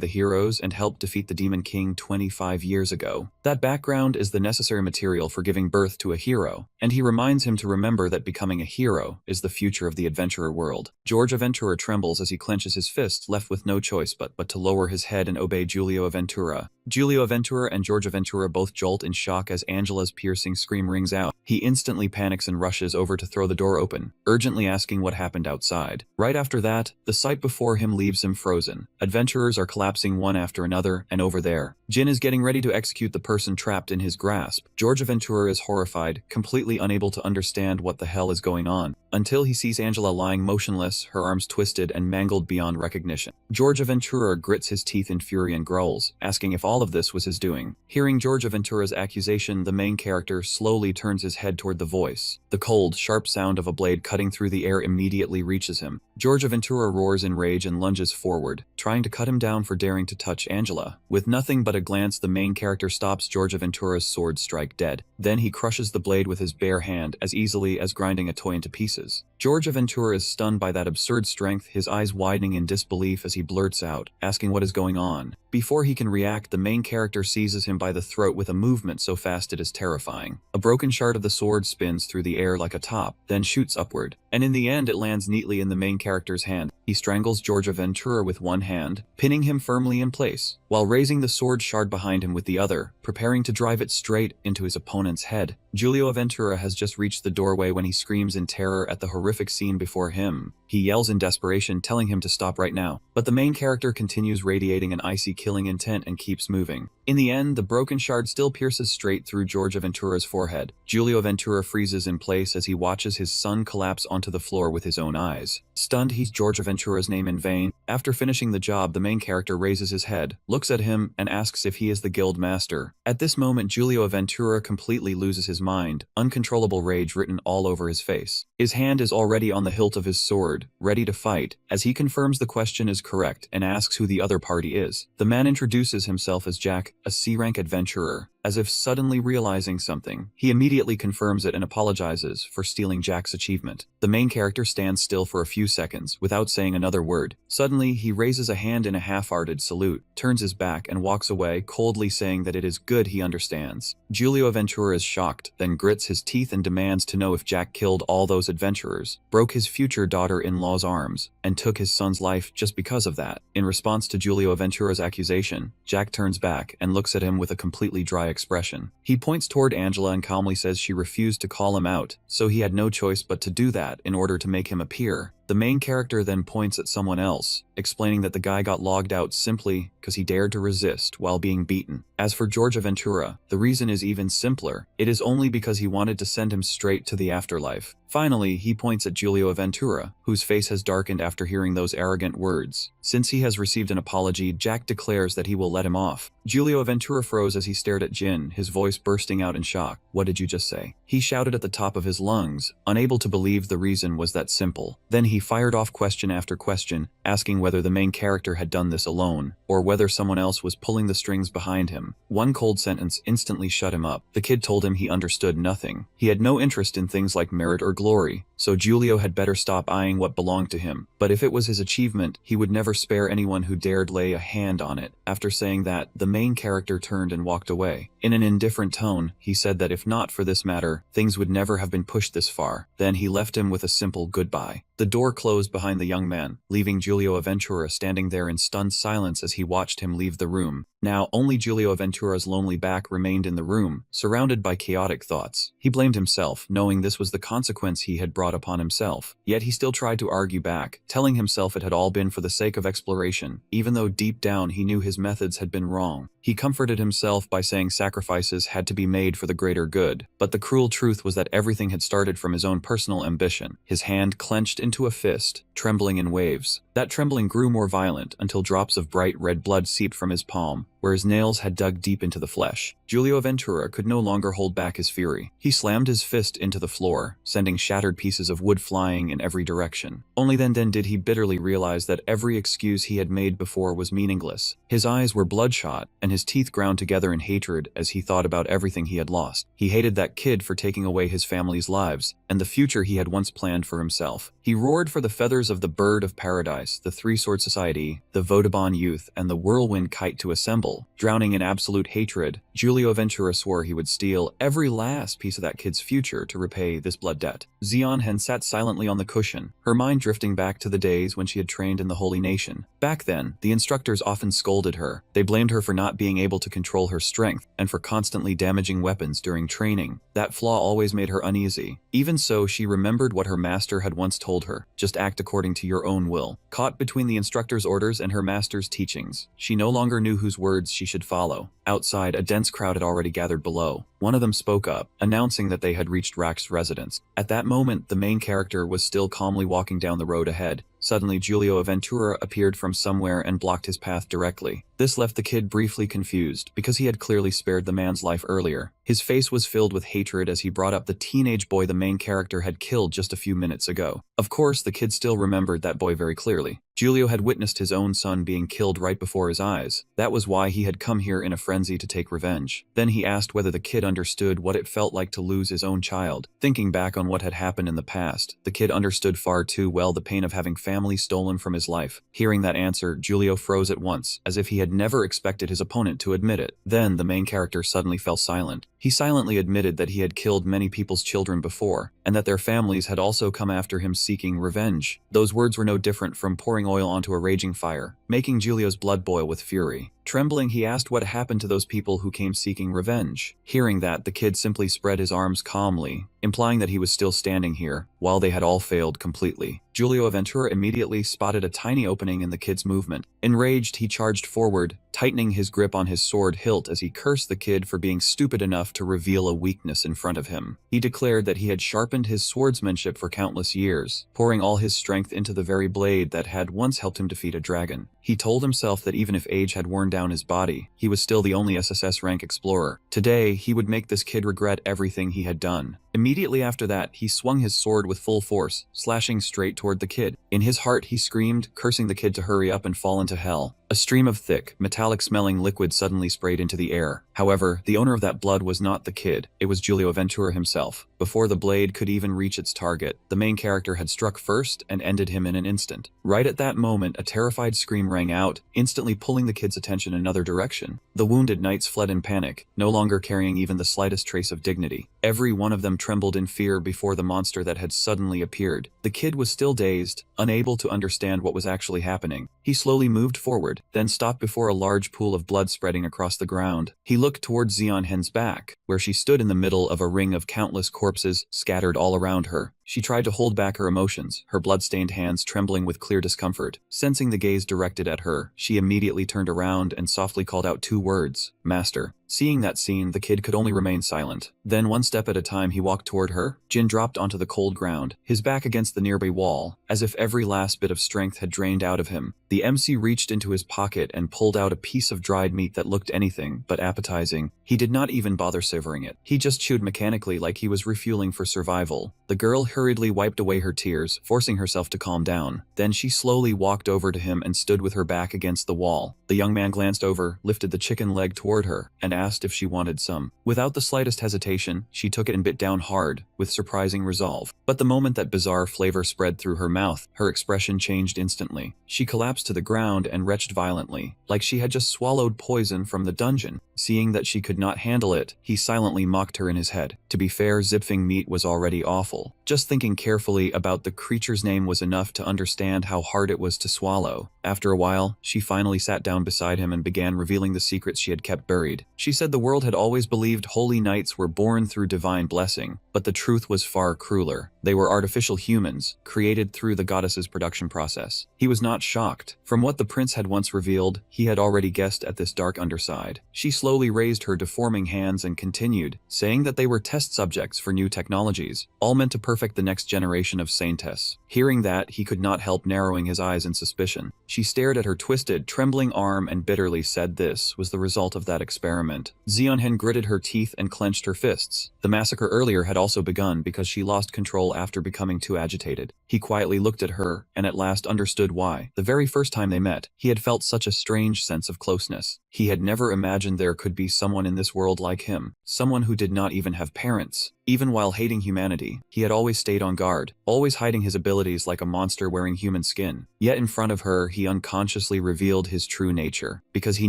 the heroes and helped defeat the Demon King 25 years ago. That background is the necessary material for giving birth to a hero, and he reminds him to remember that becoming a hero is the future of the adventurer world. Giorgio Ventura trembles as he clenches his fist, left with no choice but to lower his head and obey Giulio Ventura. Giulio Ventura and Giorgio Ventura both jolt in shock as Angela's piercing scream rings out. He instantly panics and rushes over to throw the door open, urgently asking what happened outside. Right after that, the sight before him leaves him frozen. Adventurers are collapsing one after another, and over there, Jin is getting ready to execute the person trapped in his grasp. Giorgio Ventura is horrified, completely unable to understand what the hell is going on, until he sees Angela lying motionless, her arms twisted and mangled beyond recognition. Giorgio Ventura grits his teeth in fury and growls, asking if all of this was his doing. Hearing Giorgio Ventura's accusation, the main character slowly turns his head toward the voice. The cold, sharp sound of a blade cutting through the air immediately reaches him. Giorgio Ventura roars in rage and lunges forward, trying to cut him down for daring to touch Angela. With nothing but a glance, the main character stops Giorgio Ventura's sword strike dead. Then he crushes the blade with his bare hand as easily as grinding a toy into pieces. Giorgio Ventura is stunned by that absurd strength, his eyes widening in disbelief as he blurts out, asking what is going on. Before he can react, the main character seizes him by the throat with a movement so fast it is terrifying. A broken shard of the sword spins through the air like a top, then shoots upward, and in the end it lands neatly in the main character's hand. He strangles Giorgio Ventura with one hand, pinning him firmly in place, while raising the sword shard behind him with the other, preparing to drive it straight into his opponent's head. Giulio Ventura has just reached the doorway when he screams in terror at the horrific scene before him. He yells in desperation, telling him to stop right now, but the main character continues radiating an icy killing intent and keeps moving. In the end, the broken shard still pierces straight through Giorgio Ventura's forehead. Giulio Ventura freezes in place as he watches his son collapse onto the floor with his own eyes. Stunned, he hears Giorgio Ventura's name in vain. After finishing the job, the main character raises his head, looks at him, and asks if he is the guild master. At this moment, Giulio Ventura completely loses his mind, uncontrollable rage written all over his face. His hand is already on the hilt of his sword, ready to fight, as he confirms the question is correct and asks who the other party is. The man introduces himself as Jack, a C-rank adventurer. as if suddenly realizing something. He immediately confirms it and apologizes for stealing Jack's achievement. The main character stands still for a few seconds without saying another word. Suddenly, he raises a hand in a half-hearted salute, turns his back, and walks away, coldly saying that it is good he understands. Giulio Ventura is shocked, then grits his teeth and demands to know if Jack killed all those adventurers, broke his future daughter-in-law's arms, and took his son's life just because of that. In response to Giulio Ventura's accusation, Jack turns back and looks at him with a completely dry expression. He points toward Angela and calmly says she refused to call him out, so he had no choice but to do that in order to make him appear. The main character then points at someone else, explaining that the guy got logged out simply because he dared to resist while being beaten. As for George Ventura, the reason is even simpler. It is only because he wanted to send him straight to the afterlife. Finally, he points at Giulio Ventura, whose face has darkened after hearing those arrogant words. Since he has received an apology, Jack declares that he will let him off. Giulio Ventura froze as he stared at Jin, his voice bursting out in shock. "What did you just say?" He shouted at the top of his lungs, unable to believe the reason was that simple. Then he fired off question after question, asking whether the main character had done this alone, or whether someone else was pulling the strings behind him. One cold sentence instantly shut him up. The kid told him he understood nothing. He had no interest in things like merit or glory, so Giulio had better stop eyeing what belonged to him. But if it was his achievement, he would never spare anyone who dared lay a hand on it. After saying that, the main character turned and walked away. In an indifferent tone, he said that if not for this matter, things would never have been pushed this far. Then he left him with a simple goodbye. The door closed behind the young man, leaving Giulio Ventura standing there in stunned silence as he watched him leave the room. Now, only Giulio Ventura's lonely back remained in the room, surrounded by chaotic thoughts. He blamed himself, knowing this was the consequence he had brought upon himself. Yet he still tried to argue back, telling himself it had all been for the sake of exploration, even though deep down he knew his methods had been wrong. He comforted himself by saying sacrifices had to be made for the greater good, but the cruel truth was that everything had started from his own personal ambition. His hand clenched into a fist, trembling in waves. That trembling grew more violent until drops of bright red blood seeped from his palm, where his nails had dug deep into the flesh. Giulio Ventura could no longer hold back his fury. He slammed his fist into the floor, sending shattered pieces of wood flying in every direction. Only then did he bitterly realize that every excuse he had made before was meaningless. His eyes were bloodshot, and his teeth ground together in hatred as he thought about everything he had lost. He hated that kid for taking away his family's lives, and the future he had once planned for himself. He roared for the feathers of the bird of paradise, the Three-Sword Society, the Vodabon youth, and the whirlwind kite to assemble. Drowning in absolute hatred, Giulio Ventura swore he would steal every last piece of that kid's future to repay this blood debt. Xian Hen sat silently on the cushion, her mind drifting back to the days when she had trained in the Holy Nation. Back then, the instructors often scolded her. They blamed her for not being able to control her strength and for constantly damaging weapons during training. That flaw always made her uneasy. Even so, she remembered what her master had once told her: just act according to your own will. Caught between the instructor's orders and her master's teachings, she no longer knew whose words she should follow. Outside, a dense crowd had already gathered below. One of them spoke up, announcing that they had reached Rack's residence. At that moment, the main character was still calmly walking down the road ahead. Suddenly, Giulio Ventura appeared from somewhere and blocked his path directly. This left the kid briefly confused, because he had clearly spared the man's life earlier. His face was filled with hatred as he brought up the teenage boy the main character had killed just a few minutes ago. Of course, the kid still remembered that boy very clearly. Giulio had witnessed his own son being killed right before his eyes. That was why he had come here in a frenzy to take revenge. Then he asked whether the kid understood what it felt like to lose his own child. Thinking back on what had happened in the past, the kid understood far too well the pain of having family stolen from his life. Hearing that answer, Giulio froze at once, as if he had never expected his opponent to admit it. Then the main character suddenly fell silent. He silently admitted that he had killed many people's children before, and that their families had also come after him seeking revenge. Those words were no different from pouring oil onto a raging fire, making Giulio's blood boil with fury. Trembling, he asked what happened to those people who came seeking revenge. Hearing that, the kid simply spread his arms calmly, implying that he was still standing here, while they had all failed completely. Giulio Ventura immediately spotted a tiny opening in the kid's movement. Enraged, he charged forward, tightening his grip on his sword hilt as he cursed the kid for being stupid enough to reveal a weakness in front of him. He declared that he had sharpened his swordsmanship for countless years, pouring all his strength into the very blade that had once helped him defeat a dragon. He told himself that even if age had worn down his body, he was still the only SSS rank explorer. Today, he would make this kid regret everything he had done. Immediately after that, he swung his sword with full force, slashing straight toward the kid. In his heart, he screamed, cursing the kid to hurry up and fall into hell. A stream of thick, metallic-smelling liquid suddenly sprayed into the air. However, the owner of that blood was not the kid, it was Giulio Ventura himself. Before the blade could even reach its target, the main character had struck first and ended him in an instant. Right at that moment, a terrified scream rang out, instantly pulling the kid's attention another direction. The wounded knights fled in panic, no longer carrying even the slightest trace of dignity. Every one of them trembled in fear before the monster that had suddenly appeared. The kid was still dazed, unable to understand what was actually happening. He slowly moved forward, then stopped before a large pool of blood spreading across the ground. He looked towards Zeon Hen's back, where she stood in the middle of a ring of countless corpses scattered all around her. She tried to hold back her emotions, her blood-stained hands trembling with clear discomfort. Sensing the gaze directed at her, she immediately turned around and softly called out 2 words, "Master." Seeing that scene, the kid could only remain silent. Then one step at a time he walked toward her. Jin dropped onto the cold ground, his back against the nearby wall, as if every last bit of strength had drained out of him. The MC reached into his pocket and pulled out a piece of dried meat that looked anything but appetizing. He did not even bother savoring it. He just chewed mechanically like he was refueling for survival. The girl hurriedly wiped away her tears, forcing herself to calm down. Then she slowly walked over to him and stood with her back against the wall. The young man glanced over, lifted the chicken leg toward her, and asked if she wanted some. Without the slightest hesitation, she took it and bit down hard, with surprising resolve. But the moment that bizarre flavor spread through her mouth, her expression changed instantly. She collapsed to the ground and retched violently, like she had just swallowed poison from the dungeon. Seeing that she could not handle it, he silently mocked her in his head. To be fair, zipfing meat was already awful. Just thinking carefully about the creature's name was enough to understand how hard it was to swallow. After a while, she finally sat down beside him and began revealing the secrets she had kept buried. She said the world had always believed holy knights were born through divine blessing, but the truth was far crueler. They were artificial humans, created through the goddess's production process. He was not shocked. From what the prince had once revealed, he had already guessed at this dark underside. She slowly raised her deforming hands and continued, saying that they were test subjects for new technologies, all meant to perfect the next generation of saintess. Hearing that, he could not help narrowing his eyes in suspicion. She stared at her twisted, trembling arm and bitterly said this was the result of that experiment. Zeon Hen gritted her teeth and clenched her fists. The massacre earlier had also begun because she lost control after becoming too agitated. He quietly looked at her and at last understood why. The very first time they met, he had felt such a strange sense of closeness. He had never imagined there could be someone in this world like him, someone who did not even have parents. Even while hating humanity, he had always stayed on guard, always hiding his abilities like a monster wearing human skin. Yet in front of her, he unconsciously revealed his true nature, because he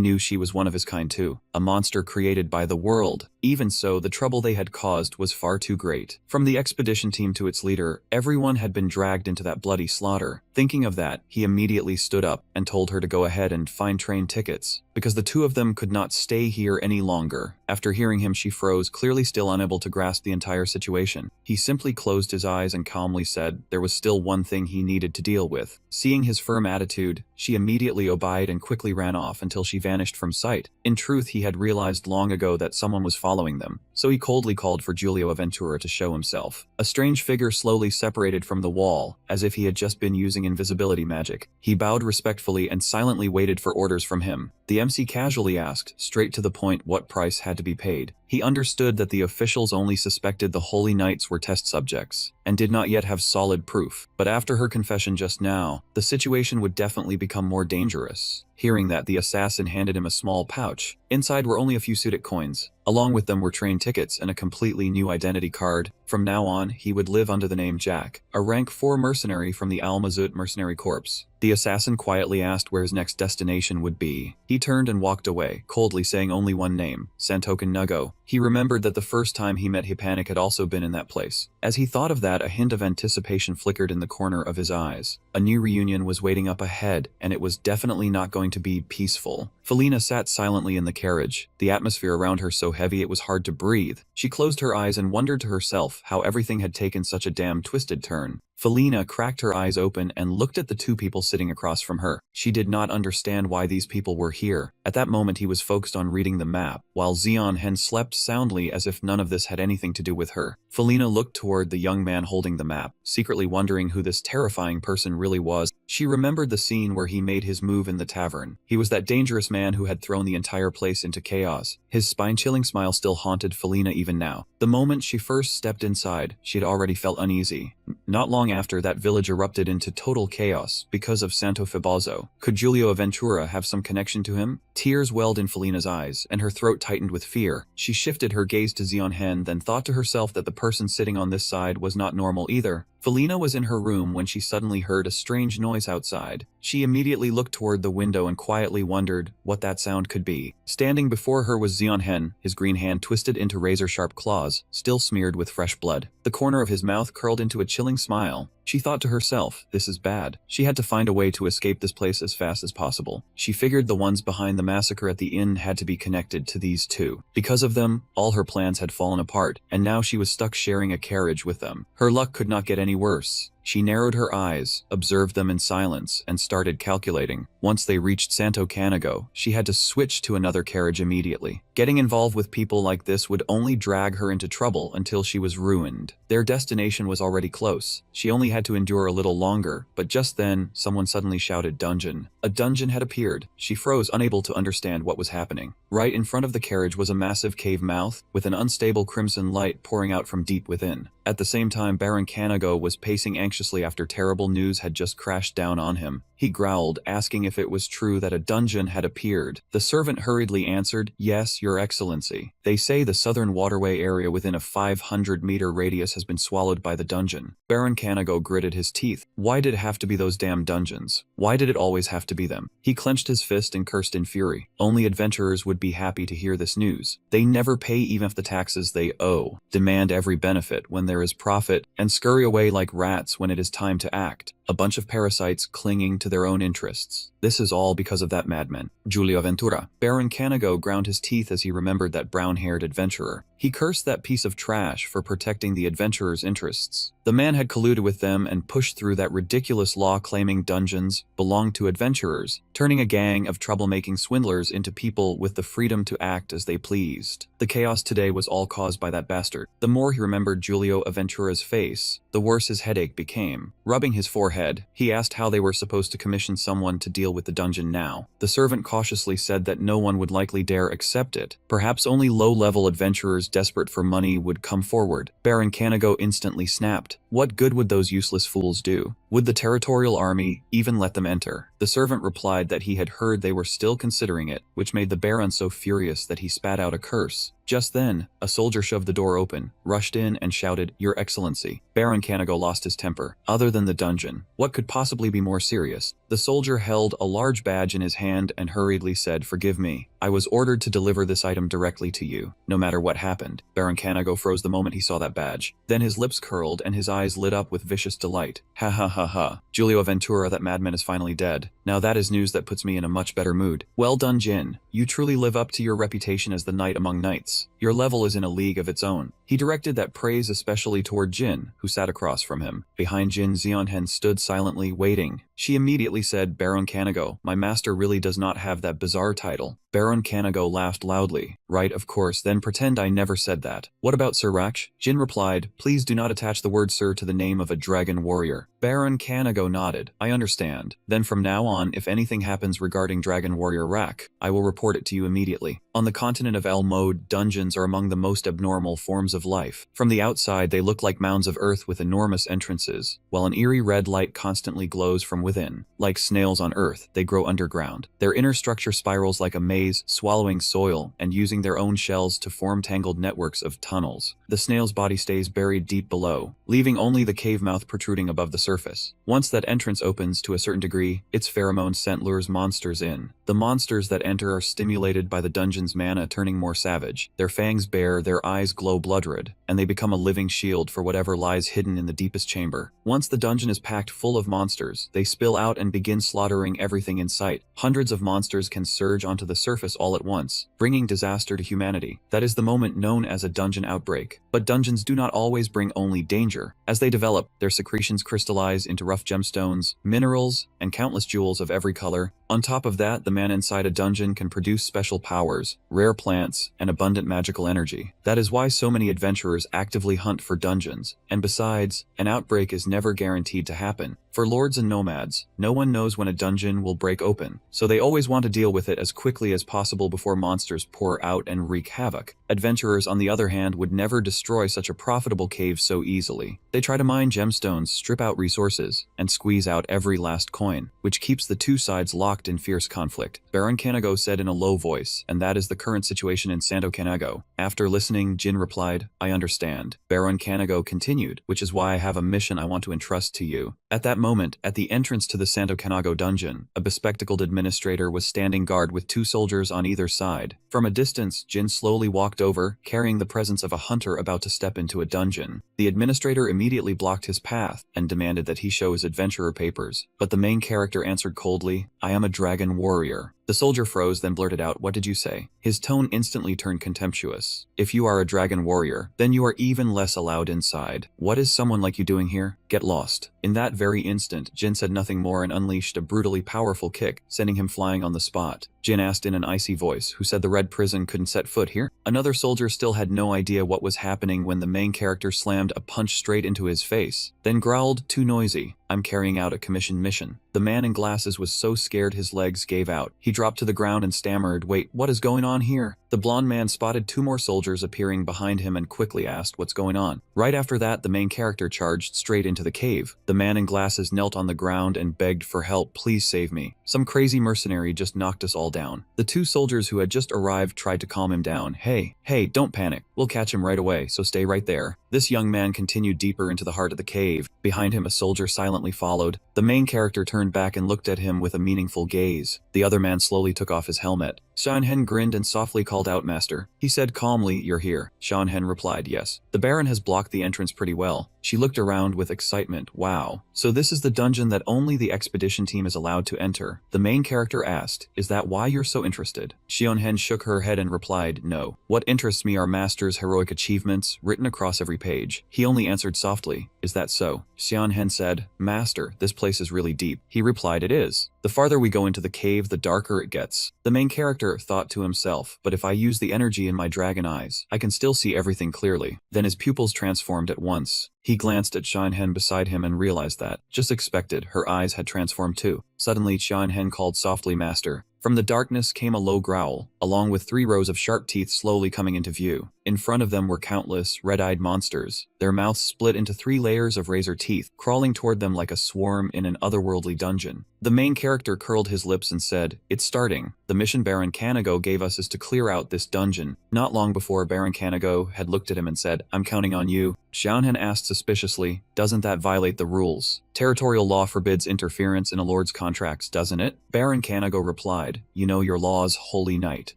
knew she was one of his kind too, a monster created by the world. Even so, the trouble they had caused was far too great. From the expedition team to its leader, everyone had been dragged into that bloody slaughter. Thinking of that, he immediately stood up and told her to go ahead and find train tickets, because the two of them could not stay here any longer. After hearing him, she froze, clearly still unable to grasp the entire situation. He simply closed his eyes and calmly said there was still one thing he needed to deal with. Seeing his firm attitude, she immediately obeyed and quickly ran off until she vanished from sight. In truth, he had realized long ago that someone was following them, so he coldly called for Giulio Ventura to show himself. A strange figure slowly separated from the wall, as if he had just been using invisibility magic. He bowed respectfully and silently waited for orders from him. The MC casually asked, straight to the point, what price had to be paid. He understood that the officials only suspected the holy knights were test subjects, and did not yet have solid proof. But after her confession just now, the situation would definitely become more dangerous. Hearing that, the assassin handed him a small pouch. Inside were only a few Sudic coins. Along with them were train tickets and a completely new identity card. From now on, he would live under the name Jack, a rank 4 mercenary from the Almazut mercenary corps. The assassin quietly asked where his next destination would be. He turned and walked away, coldly saying only one name, Santokan Nugo. He remembered that the first time he met Hipanik had also been in that place. As he thought of that, a hint of anticipation flickered in the corner of his eyes. A new reunion was waiting up ahead, and it was definitely not going to be peaceful. Felina sat silently in the carriage, the atmosphere around her so heavy it was hard to breathe. She closed her eyes and wondered to herself how everything had taken such a damn twisted turn. Felina cracked her eyes open and looked at the two people sitting across from her. She did not understand why these people were here. At that moment he was focused on reading the map, while Zeon Hen slept soundly as if none of this had anything to do with her. Felina looked toward the young man holding the map, secretly wondering who this terrifying person really was. She remembered the scene where he made his move in the tavern. He was that dangerous man who had thrown the entire place into chaos. His spine-chilling smile still haunted Felina even now. The moment she first stepped inside, she had already felt uneasy. Not long after, that village erupted into total chaos because of Santo Fibazzo. Could Giulio Ventura have some connection to him? Tears welled in Felina's eyes, and her throat tightened with fear. She shifted her gaze to Zeon Hen, then thought to herself that the person sitting on this side was not normal either. Felina was in her room when she suddenly heard a strange noise outside. She immediately looked toward the window and quietly wondered what that sound could be. Standing before her was Zeon Hen, his green hand twisted into razor-sharp claws, still smeared with fresh blood. The corner of his mouth curled into a chilling smile. She thought to herself, this is bad. She had to find a way to escape this place as fast as possible. She figured the ones behind the massacre at the inn had to be connected to these two. Because of them, all her plans had fallen apart, and now she was stuck sharing a carriage with them. Her luck could not get any worse. She narrowed her eyes, observed them in silence, and started calculating. Once they reached Santo Canigo, she had to switch to another carriage immediately. Getting involved with people like this would only drag her into trouble until she was ruined. Their destination was already close. She only had to endure a little longer, but just then, someone suddenly shouted dungeon. A dungeon had appeared. She froze, unable to understand what was happening. Right in front of the carriage was a massive cave mouth, with an unstable crimson light pouring out from deep within. At the same time, Baron Canigo was pacing anxiously after terrible news had just crashed down on him. He growled, asking if it was true that a dungeon had appeared. The servant hurriedly answered, "Yes, Your Excellency. They say the southern waterway area within a 500-meter radius has been swallowed by the dungeon." Baron Canigo gritted his teeth. Why did it have to be those damn dungeons? Why did it always have to be them? He clenched his fist and cursed in fury. Only adventurers would be happy to hear this news. They never pay even if the taxes they owe, demand every benefit when there is profit, and scurry away like rats when it is time to act. A bunch of parasites clinging to their own interests. This is all because of that madman, Giulio Ventura. Baron Canigo ground his teeth as he remembered that brown-haired adventurer. He cursed that piece of trash for protecting the adventurer's interests. The man had colluded with them and pushed through that ridiculous law claiming dungeons belonged to adventurers, turning a gang of troublemaking swindlers into people with the freedom to act as they pleased. The chaos today was all caused by that bastard. The more he remembered Giulio Ventura's face, the worse his headache became. Rubbing his forehead, he asked how they were supposed to commission someone to deal with the dungeon now. The servant cautiously said that no one would likely dare accept it. Perhaps only low-level adventurers desperate for money would come forward. Baron Canigo instantly snapped. What good would those useless fools do? Would the territorial army even let them enter? The servant replied that he had heard they were still considering it, which made the Baron so furious that he spat out a curse. Just then, a soldier shoved the door open, rushed in, and shouted, "Your Excellency." Baron Canigo lost his temper. Other than the dungeon, what could possibly be more serious? The soldier held a large badge in his hand and hurriedly said, "Forgive me. I was ordered to deliver this item directly to you, no matter what happened." Baron Canigo froze the moment he saw that badge. Then his lips curled and his eyes lit up with vicious delight. Ha ha ha ha. Giulio Ventura, that madman, is finally dead. Now that is news that puts me in a much better mood. Well done, Jin. You truly live up to your reputation as the knight among knights. Your level is in a league of its own. He directed that praise especially toward Jin, who sat across from him. Behind Jin, Zeon Hen stood silently, waiting. She immediately said, "Baron Canigo, my master really does not have that bizarre title." Baron Canigo laughed loudly. "Right, of course, then pretend I never said that. What about Sir Raksh?" Jin replied, "Please do not attach the word sir to the name of a dragon warrior." Baron Canigo nodded. "I understand. Then from now on, if anything happens regarding Dragon Warrior Rak, I will report it to you immediately. On the continent of El Mode, dungeons are among the most abnormal forms of life. From the outside, they look like mounds of earth with enormous entrances, while an eerie red light constantly glows from within. Like snails on earth, they grow underground. Their inner structure spirals like a maze, swallowing soil and using their own shells to form tangled networks of tunnels. The snail's body stays buried deep below, leaving only the cave mouth protruding above the surface. Once that entrance opens to a certain degree, its pheromone scent lures monsters in. The monsters that enter are stimulated by the dungeon's mana turning more savage. Their fangs bare, their eyes glow blood 100, and they become a living shield for whatever lies hidden in the deepest chamber. Once the dungeon is packed full of monsters, they spill out and begin slaughtering everything in sight. Hundreds of monsters can surge onto the surface all at once, bringing disaster to humanity. That is the moment known as a dungeon outbreak. But dungeons do not always bring only danger. As they develop, their secretions crystallize into rough gemstones, minerals, and countless jewels of every color. On top of that, the man inside a dungeon can produce special powers, rare plants, and abundant magical energy. That is why so many adventurers actively hunt for dungeons. And besides, an outbreak is never guaranteed to happen. For lords and nomads, no one knows when a dungeon will break open, so they always want to deal with it as quickly as possible before monsters pour out and wreak havoc. Adventurers, on the other hand, would never destroy such a profitable cave so easily. They try to mine gemstones, strip out resources, and squeeze out every last coin, which keeps the two sides locked in fierce conflict. Baron Kanago said in a low voice, and that is the current situation in Santo Kanago. After listening, Jin replied, I understand. Baron Kanago continued, which is why I have a mission I want to entrust to you. At that moment, at the entrance to the Santo Kanago dungeon, a bespectacled administrator was standing guard with 2 soldiers on either side. From a distance, Jin slowly walked over, carrying the presence of a hunter about to step into a dungeon. The administrator immediately blocked his path and demanded that he show his adventurer papers, but the main character answered coldly, I am a dragon warrior. The soldier froze, then blurted out, what did you say? His tone instantly turned contemptuous. If you are a dragon warrior, then you are even less allowed inside. What is someone like you doing here? Get lost. In that very instant, Jin said nothing more and unleashed a brutally powerful kick, sending him flying on the spot. Jin asked in an icy voice, who said the red prison couldn't set foot here? Another soldier still had no idea what was happening when the main character slammed a punch straight into his face, then growled, too noisy. I'm carrying out a commissioned mission. The man in glasses was so scared his legs gave out. He dropped to the ground and stammered, wait, what is going on here? The blonde man spotted 2 more soldiers appearing behind him and quickly asked what's going on. Right after that, the main character charged straight into the cave. The man in glasses knelt on the ground and begged for help, please save me. Some crazy mercenary just knocked us all down. The 2 soldiers who had just arrived tried to calm him down. Hey, don't panic. We'll catch him right away, so stay right there. This young man continued deeper into the heart of the cave. Behind him, a soldier silently followed. The main character turned back and looked at him with a meaningful gaze. The other man slowly took off his helmet. Shanhen grinned and softly called out, Master. He said calmly, you're here. Shanhen replied, yes. The Baron has blocked the entrance pretty well. She looked around with excitement. Wow. So this is the dungeon that only the expedition team is allowed to enter. The main character asked, is that why you're so interested? Shionhen shook her head and replied, no. What interests me are Master's heroic achievements written across every page. He only answered softly, is that so? Shionhen said, Master, this place is really deep. He replied, it is. The farther we go into the cave, the darker it gets. The main character thought to himself, but if I use the energy in my dragon eyes, I can still see everything clearly. Then his pupils transformed at once. He glanced at Shinhen beside him and realized that, just expected, her eyes had transformed too. Suddenly, Shinhen called softly, Master. From the darkness came a low growl, along with 3 rows of sharp teeth slowly coming into view. In front of them were countless, red-eyed monsters, their mouths split into 3 layers of razor teeth, crawling toward them like a swarm in an otherworldly dungeon. The main character curled his lips and said, it's starting. The mission Baron Kanago gave us is to clear out this dungeon. Not long before, Baron Kanago had looked at him and said, I'm counting on you. Xiaohen asked suspiciously, doesn't that violate the rules? Territorial law forbids interference in a lord's contracts, doesn't it? Baron Kanago replied, you know your laws, holy knight.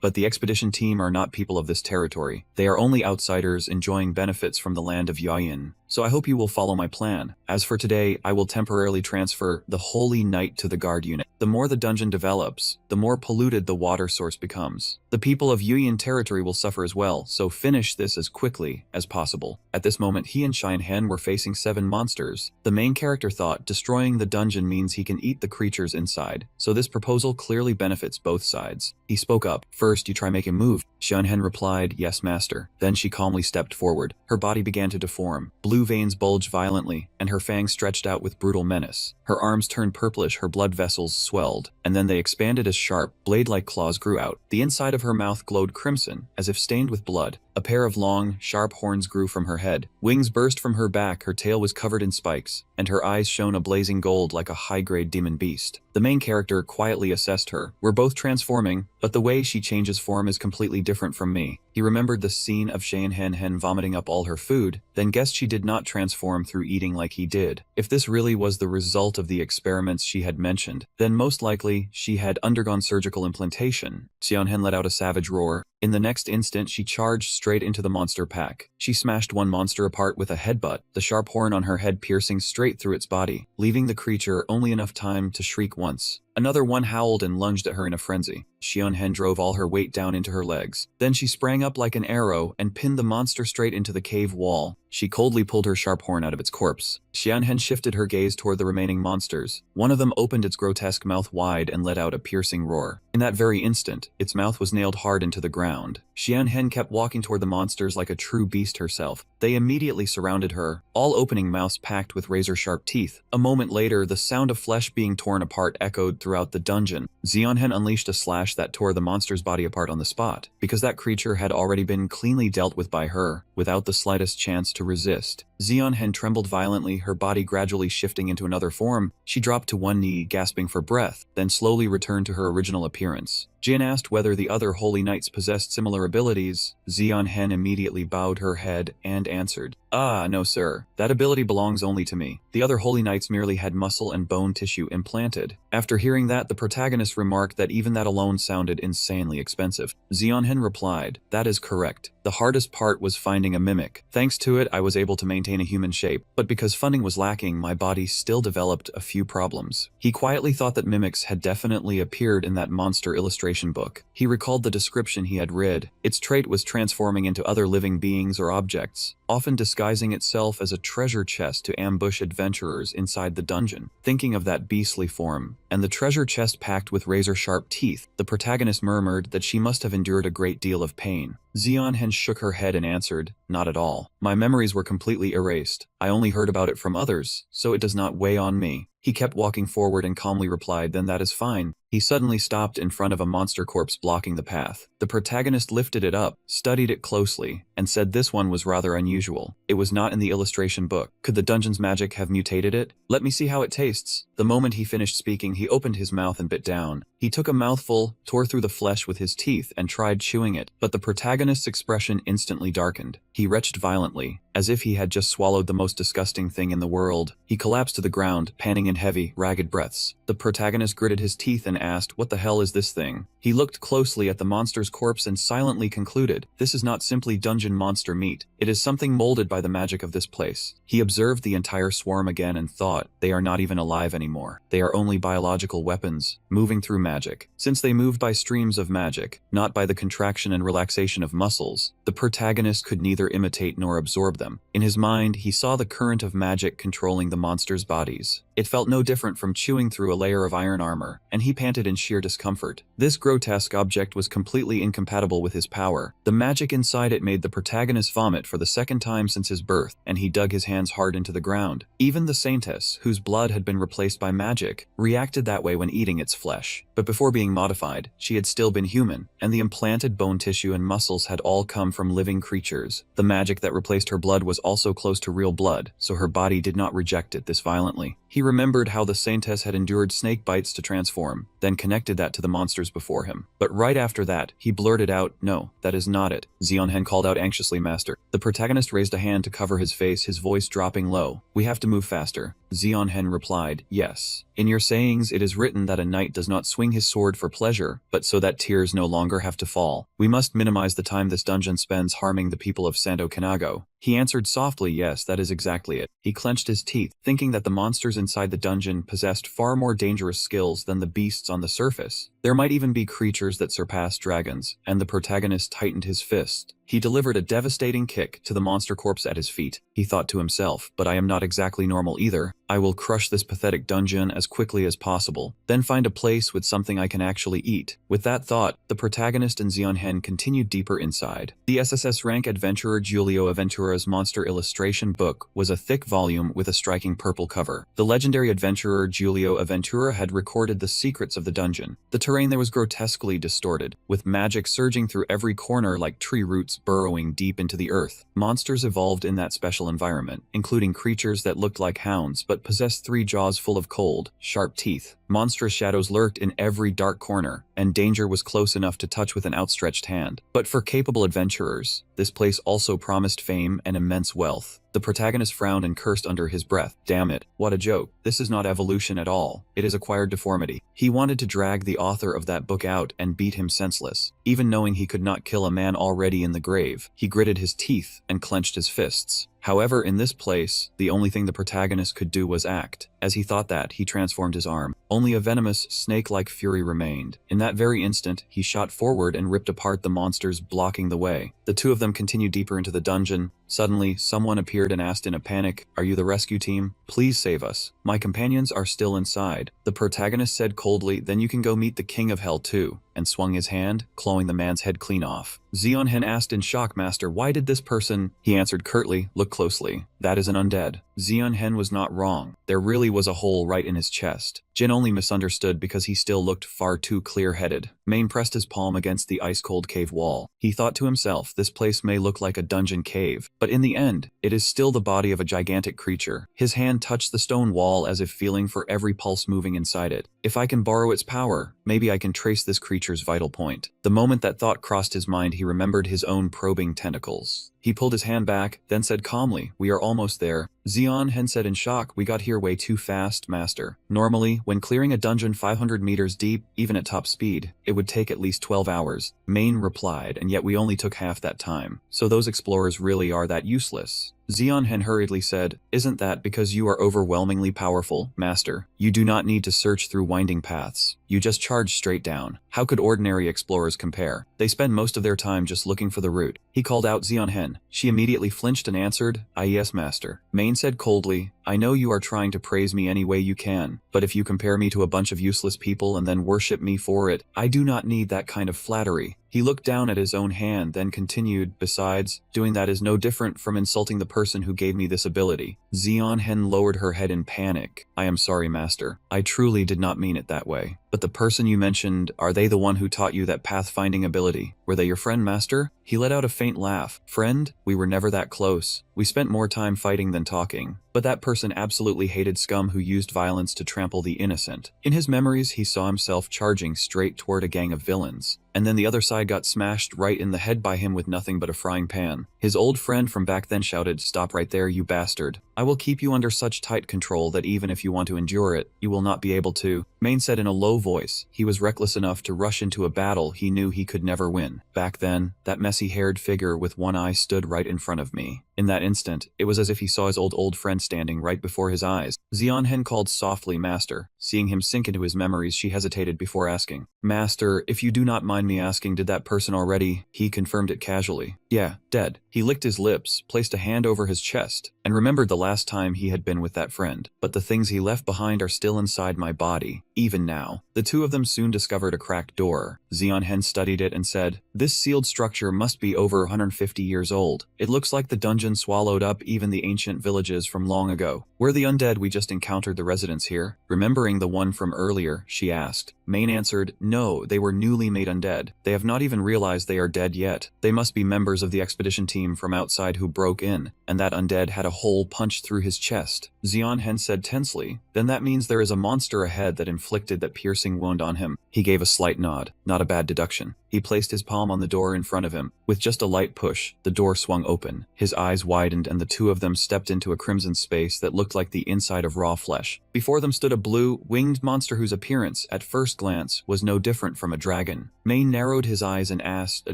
But the expedition team are not people of this territory. They are only outsiders enjoying benefits from the land of Yayin. So I hope you will follow my plan. As for today, I will temporarily transfer the Holy Knight to the guard unit. The more the dungeon develops, the more polluted the water source becomes. The people of Yuyin territory will suffer as well, so finish this as quickly as possible. At this moment, he and Shinhen were facing 7 monsters. The main character thought destroying the dungeon means he can eat the creatures inside, so this proposal clearly benefits both sides. He spoke up. First, you try make him move. Shinhen replied, yes, master. Then she calmly stepped forward. Her body began to deform. Blue veins bulged violently, and her fangs stretched out with brutal menace. Her arms turned purplish, her blood vessels swelled, and then they expanded as sharp, blade-like claws grew out. The inside of her mouth glowed crimson, as if stained with blood. A pair of long, sharp horns grew from her head. Wings burst from her back, her tail was covered in spikes, and her eyes shone a blazing gold like a high-grade demon beast. The main character quietly assessed her. We're both transforming, but the way she changes form is completely different from me. He remembered the scene of Shinhen vomiting up all her food, then guessed she did not transform through eating like he did. If this really was the result of the experiments she had mentioned, then most likely she had undergone surgical implantation. Shinhen let out a savage roar. In the next instant, she charged straight into the monster pack. She smashed one monster apart with a headbutt, the sharp horn on her head piercing straight through its body, leaving the creature only enough time to shriek once. Another one howled and lunged at her in a frenzy. Xianhen drove all her weight down into her legs. Then she sprang up like an arrow and pinned the monster straight into the cave wall. She coldly pulled her sharp horn out of its corpse. Xianhen shifted her gaze toward the remaining monsters. One of them opened its grotesque mouth wide and let out a piercing roar. In that very instant, its mouth was nailed hard into the ground. Xianhen kept walking toward the monsters like a true beast herself. They immediately surrounded her, all opening mouths packed with razor-sharp teeth. A moment later, the sound of flesh being torn apart echoed throughout the dungeon. Xianhen unleashed a slash that tore the monster's body apart on the spot, because that creature had already been cleanly dealt with by her, without the slightest chance to resist. Xianhen trembled violently, her body gradually shifting into another form. She dropped to one knee, gasping for breath, then slowly returned to her original appearance. Jin asked whether the other holy knights possessed similar abilities. Xianhen immediately bowed her head and answered, "Ah, no sir. That ability belongs only to me. The other holy knights merely had muscle and bone tissue implanted." After hearing that, the protagonist remarked that even that alone sounded insanely expensive. Xianhen replied, "That is correct. The hardest part was finding a mimic. Thanks to it, I was able to maintain a human shape, but because funding was lacking, my body still developed a few problems." He quietly thought that mimics had definitely appeared in that monster illustration book. He recalled the description he had read. Its trait was transforming into other living beings or objects, often disguising itself as a treasure chest to ambush adventurers inside the dungeon. Thinking of that beastly form, and the treasure chest packed with razor-sharp teeth, the protagonist murmured that she must have endured a great deal of pain. Xianhen shook her head and answered, "Not at all. My memories were completely erased. I only heard about it from others, so it does not weigh on me." He kept walking forward and calmly replied, "Then that is fine." He suddenly stopped in front of a monster corpse blocking the path. The protagonist lifted it up, studied it closely, and said this one was rather unusual. It was not in the illustration book. Could the dungeon's magic have mutated it? "Let me see how it tastes." The moment he finished speaking, he opened his mouth and bit down. He took a mouthful, tore through the flesh with his teeth, and tried chewing it, but the protagonist's expression instantly darkened. He retched violently, as if he had just swallowed the most disgusting thing in the world. He collapsed to the ground, panting in heavy, ragged breaths. The protagonist gritted his teeth and asked, "What the hell is this thing?" He looked closely at the monster's corpse and silently concluded, "This is not simply dungeon monster meat. It is something molded by the magic of this place." He observed the entire swarm again and thought, they are not even alive anymore. They are only biological weapons, moving through magic. Since they moved by streams of magic, not by the contraction and relaxation of muscles, the protagonist could neither imitate nor absorb them. In his mind, he saw the current of magic controlling the monsters' bodies. It felt no different from chewing through a layer of iron armor, and he panted in sheer discomfort. This grotesque object was completely incompatible with his power. The magic inside it made the protagonist vomit for the second time since his birth, and he dug his hands hard into the ground. Even the saintess, whose blood had been replaced by magic, reacted that way when eating its flesh. But before being modified, she had still been human, and the implanted bone tissue and muscles had all come from living creatures. The magic that replaced her blood was also close to real blood, so her body did not reject it this violently. He remembered how the saintess had endured snake bites to transform, then connected that to the monsters before him. But right after that, he blurted out, "No, that is not it." Xianhen called out anxiously, "Master." The protagonist raised a hand to cover his face, his voice dropping low. "We have to move faster." Xianhen replied, "Yes. In your sayings it is written that a knight does not swing his sword for pleasure, but so that tears no longer have to fall. We must minimize the time this dungeon spends harming the people of Santo Kanago." He answered softly, "Yes, that is exactly it." He clenched his teeth, thinking that the monsters inside the dungeon possessed far more dangerous skills than the beasts on the surface. There might even be creatures that surpass dragons, and the protagonist tightened his fist. He delivered a devastating kick to the monster corpse at his feet. He thought to himself, "But I am not exactly normal either. I will crush this pathetic dungeon as quickly as possible, then find a place with something I can actually eat." With that thought, the protagonist and Xianhen continued deeper inside. The SSS rank adventurer Giulio Aventura's monster illustration book was a thick volume with a striking purple cover. The legendary adventurer Giulio Aventura had recorded the secrets of the dungeon. The terrain there was grotesquely distorted, with magic surging through every corner like tree roots burrowing deep into the earth. Monsters evolved in that special environment, including creatures that looked like hounds but possessed 3 jaws full of cold, sharp teeth. Monstrous shadows lurked in every dark corner, and danger was close enough to touch with an outstretched hand. But for capable adventurers, this place also promised fame and immense wealth. The protagonist frowned and cursed under his breath. Damn it, what a joke. This is not evolution at all. It is acquired deformity. He wanted to drag the author of that book out and beat him senseless. Even knowing he could not kill a man already in the grave, he gritted his teeth and clenched his fists. However, in this place, the only thing the protagonist could do was act. As he thought that, he transformed his arm. Only a venomous, snake-like fury remained. In that very instant, he shot forward and ripped apart the monsters blocking the way. The two of them continued deeper into the dungeon. Suddenly, someone appeared and asked in a panic, "Are you the rescue team? Please save us. My companions are still inside." The protagonist said coldly, "Then you can go meet the King of Hell too," and swung his hand, clawing the man's head clean off. Zeon-hen asked in shock, "Master, why did this person?" He answered curtly, "Look closely. That is an undead." Zeon-hen was not wrong. There really was a hole right in his chest. Jin only misunderstood because he still looked far too clear-headed. Main pressed his palm against the ice-cold cave wall. He thought to himself, this place may look like a dungeon cave, but in the end, it is still the body of a gigantic creature. His hand touched the stone wall as if feeling for every pulse moving inside it. If I can borrow its power, maybe I can trace this creature's vital point. The moment that thought crossed his mind, he remembered his own probing tentacles. He pulled his hand back, then said calmly, "We are almost there." Zeon-hen said in shock, "We got here way too fast, Master. Normally, when clearing a dungeon 500 meters deep, even at top speed, it would take at least 12 hours. Main replied, "And yet we only took half that time. So those explorers really are that useless." Zeon-hen hurriedly said, "Isn't that because you are overwhelmingly powerful, Master? You do not need to search through winding paths. You just charge straight down. How could ordinary explorers compare? They spend most of their time just looking for the route." He called out Zeon-hen. She immediately flinched and answered, "Yes, Master." Main said coldly, "I know you are trying to praise me any way you can, but if you compare me to a bunch of useless people and then worship me for it, I do not need that kind of flattery." He looked down at his own hand, then continued, "Besides, doing that is no different from insulting the person who gave me this ability." Zeon-hen lowered her head in panic. "I am sorry, Master. I truly did not mean it that way. But the person you mentioned, are they the one who taught you that pathfinding ability? Were they your friend, Master?" He let out a faint laugh. "Friend? We were never that close. We spent more time fighting than talking. But that person absolutely hated scum who used violence to trample the innocent." In his memories, he saw himself charging straight toward a gang of villains. And then the other side got smashed right in the head by him with nothing but a frying pan. His old friend from back then shouted, "Stop right there, you bastard. I will keep you under such tight control that even if you want to endure it, you will not be able to." Main said in a low voice. He was reckless enough to rush into a battle he knew he could never win. Back then, that messy-haired figure with one eye stood right in front of me. In that instant, it was as if he saw his old friend standing right before his eyes. Zeon-hen called softly, "Master." Seeing him sink into his memories, she hesitated before asking, "Master, if you do not mind me asking, did that person already?" He confirmed it casually. "Yeah, dead." He licked his lips, placed a hand over his chest, and remembered the last time he had been with that friend. "But the things he left behind are still inside my body, even now." The two of them soon discovered a cracked door. Zeon-hen studied it and said, "This sealed structure must be over 150 years old. It looks like the dungeon swallowed up even the ancient villages from long ago. Were the undead we just encountered the residents here?" Remembering the one from earlier, she asked. Main answered, "No, they were newly made undead. They have not even realized they are dead yet. They must be members of the expedition team from outside who broke in, and that undead had a hole punched through his chest." Zeon-hen said tensely, "Then that means there is a monster ahead that inflicted that piercing wound on him." He gave a slight nod. Not a bad deduction. He placed his palm on the door in front of him. With just a light push, the door swung open. His eyes widened and the two of them stepped into a crimson space that looked like the inside of raw flesh. Before them stood a blue, winged monster whose appearance, at first glance, was no different from a dragon. Main narrowed his eyes and asked, "A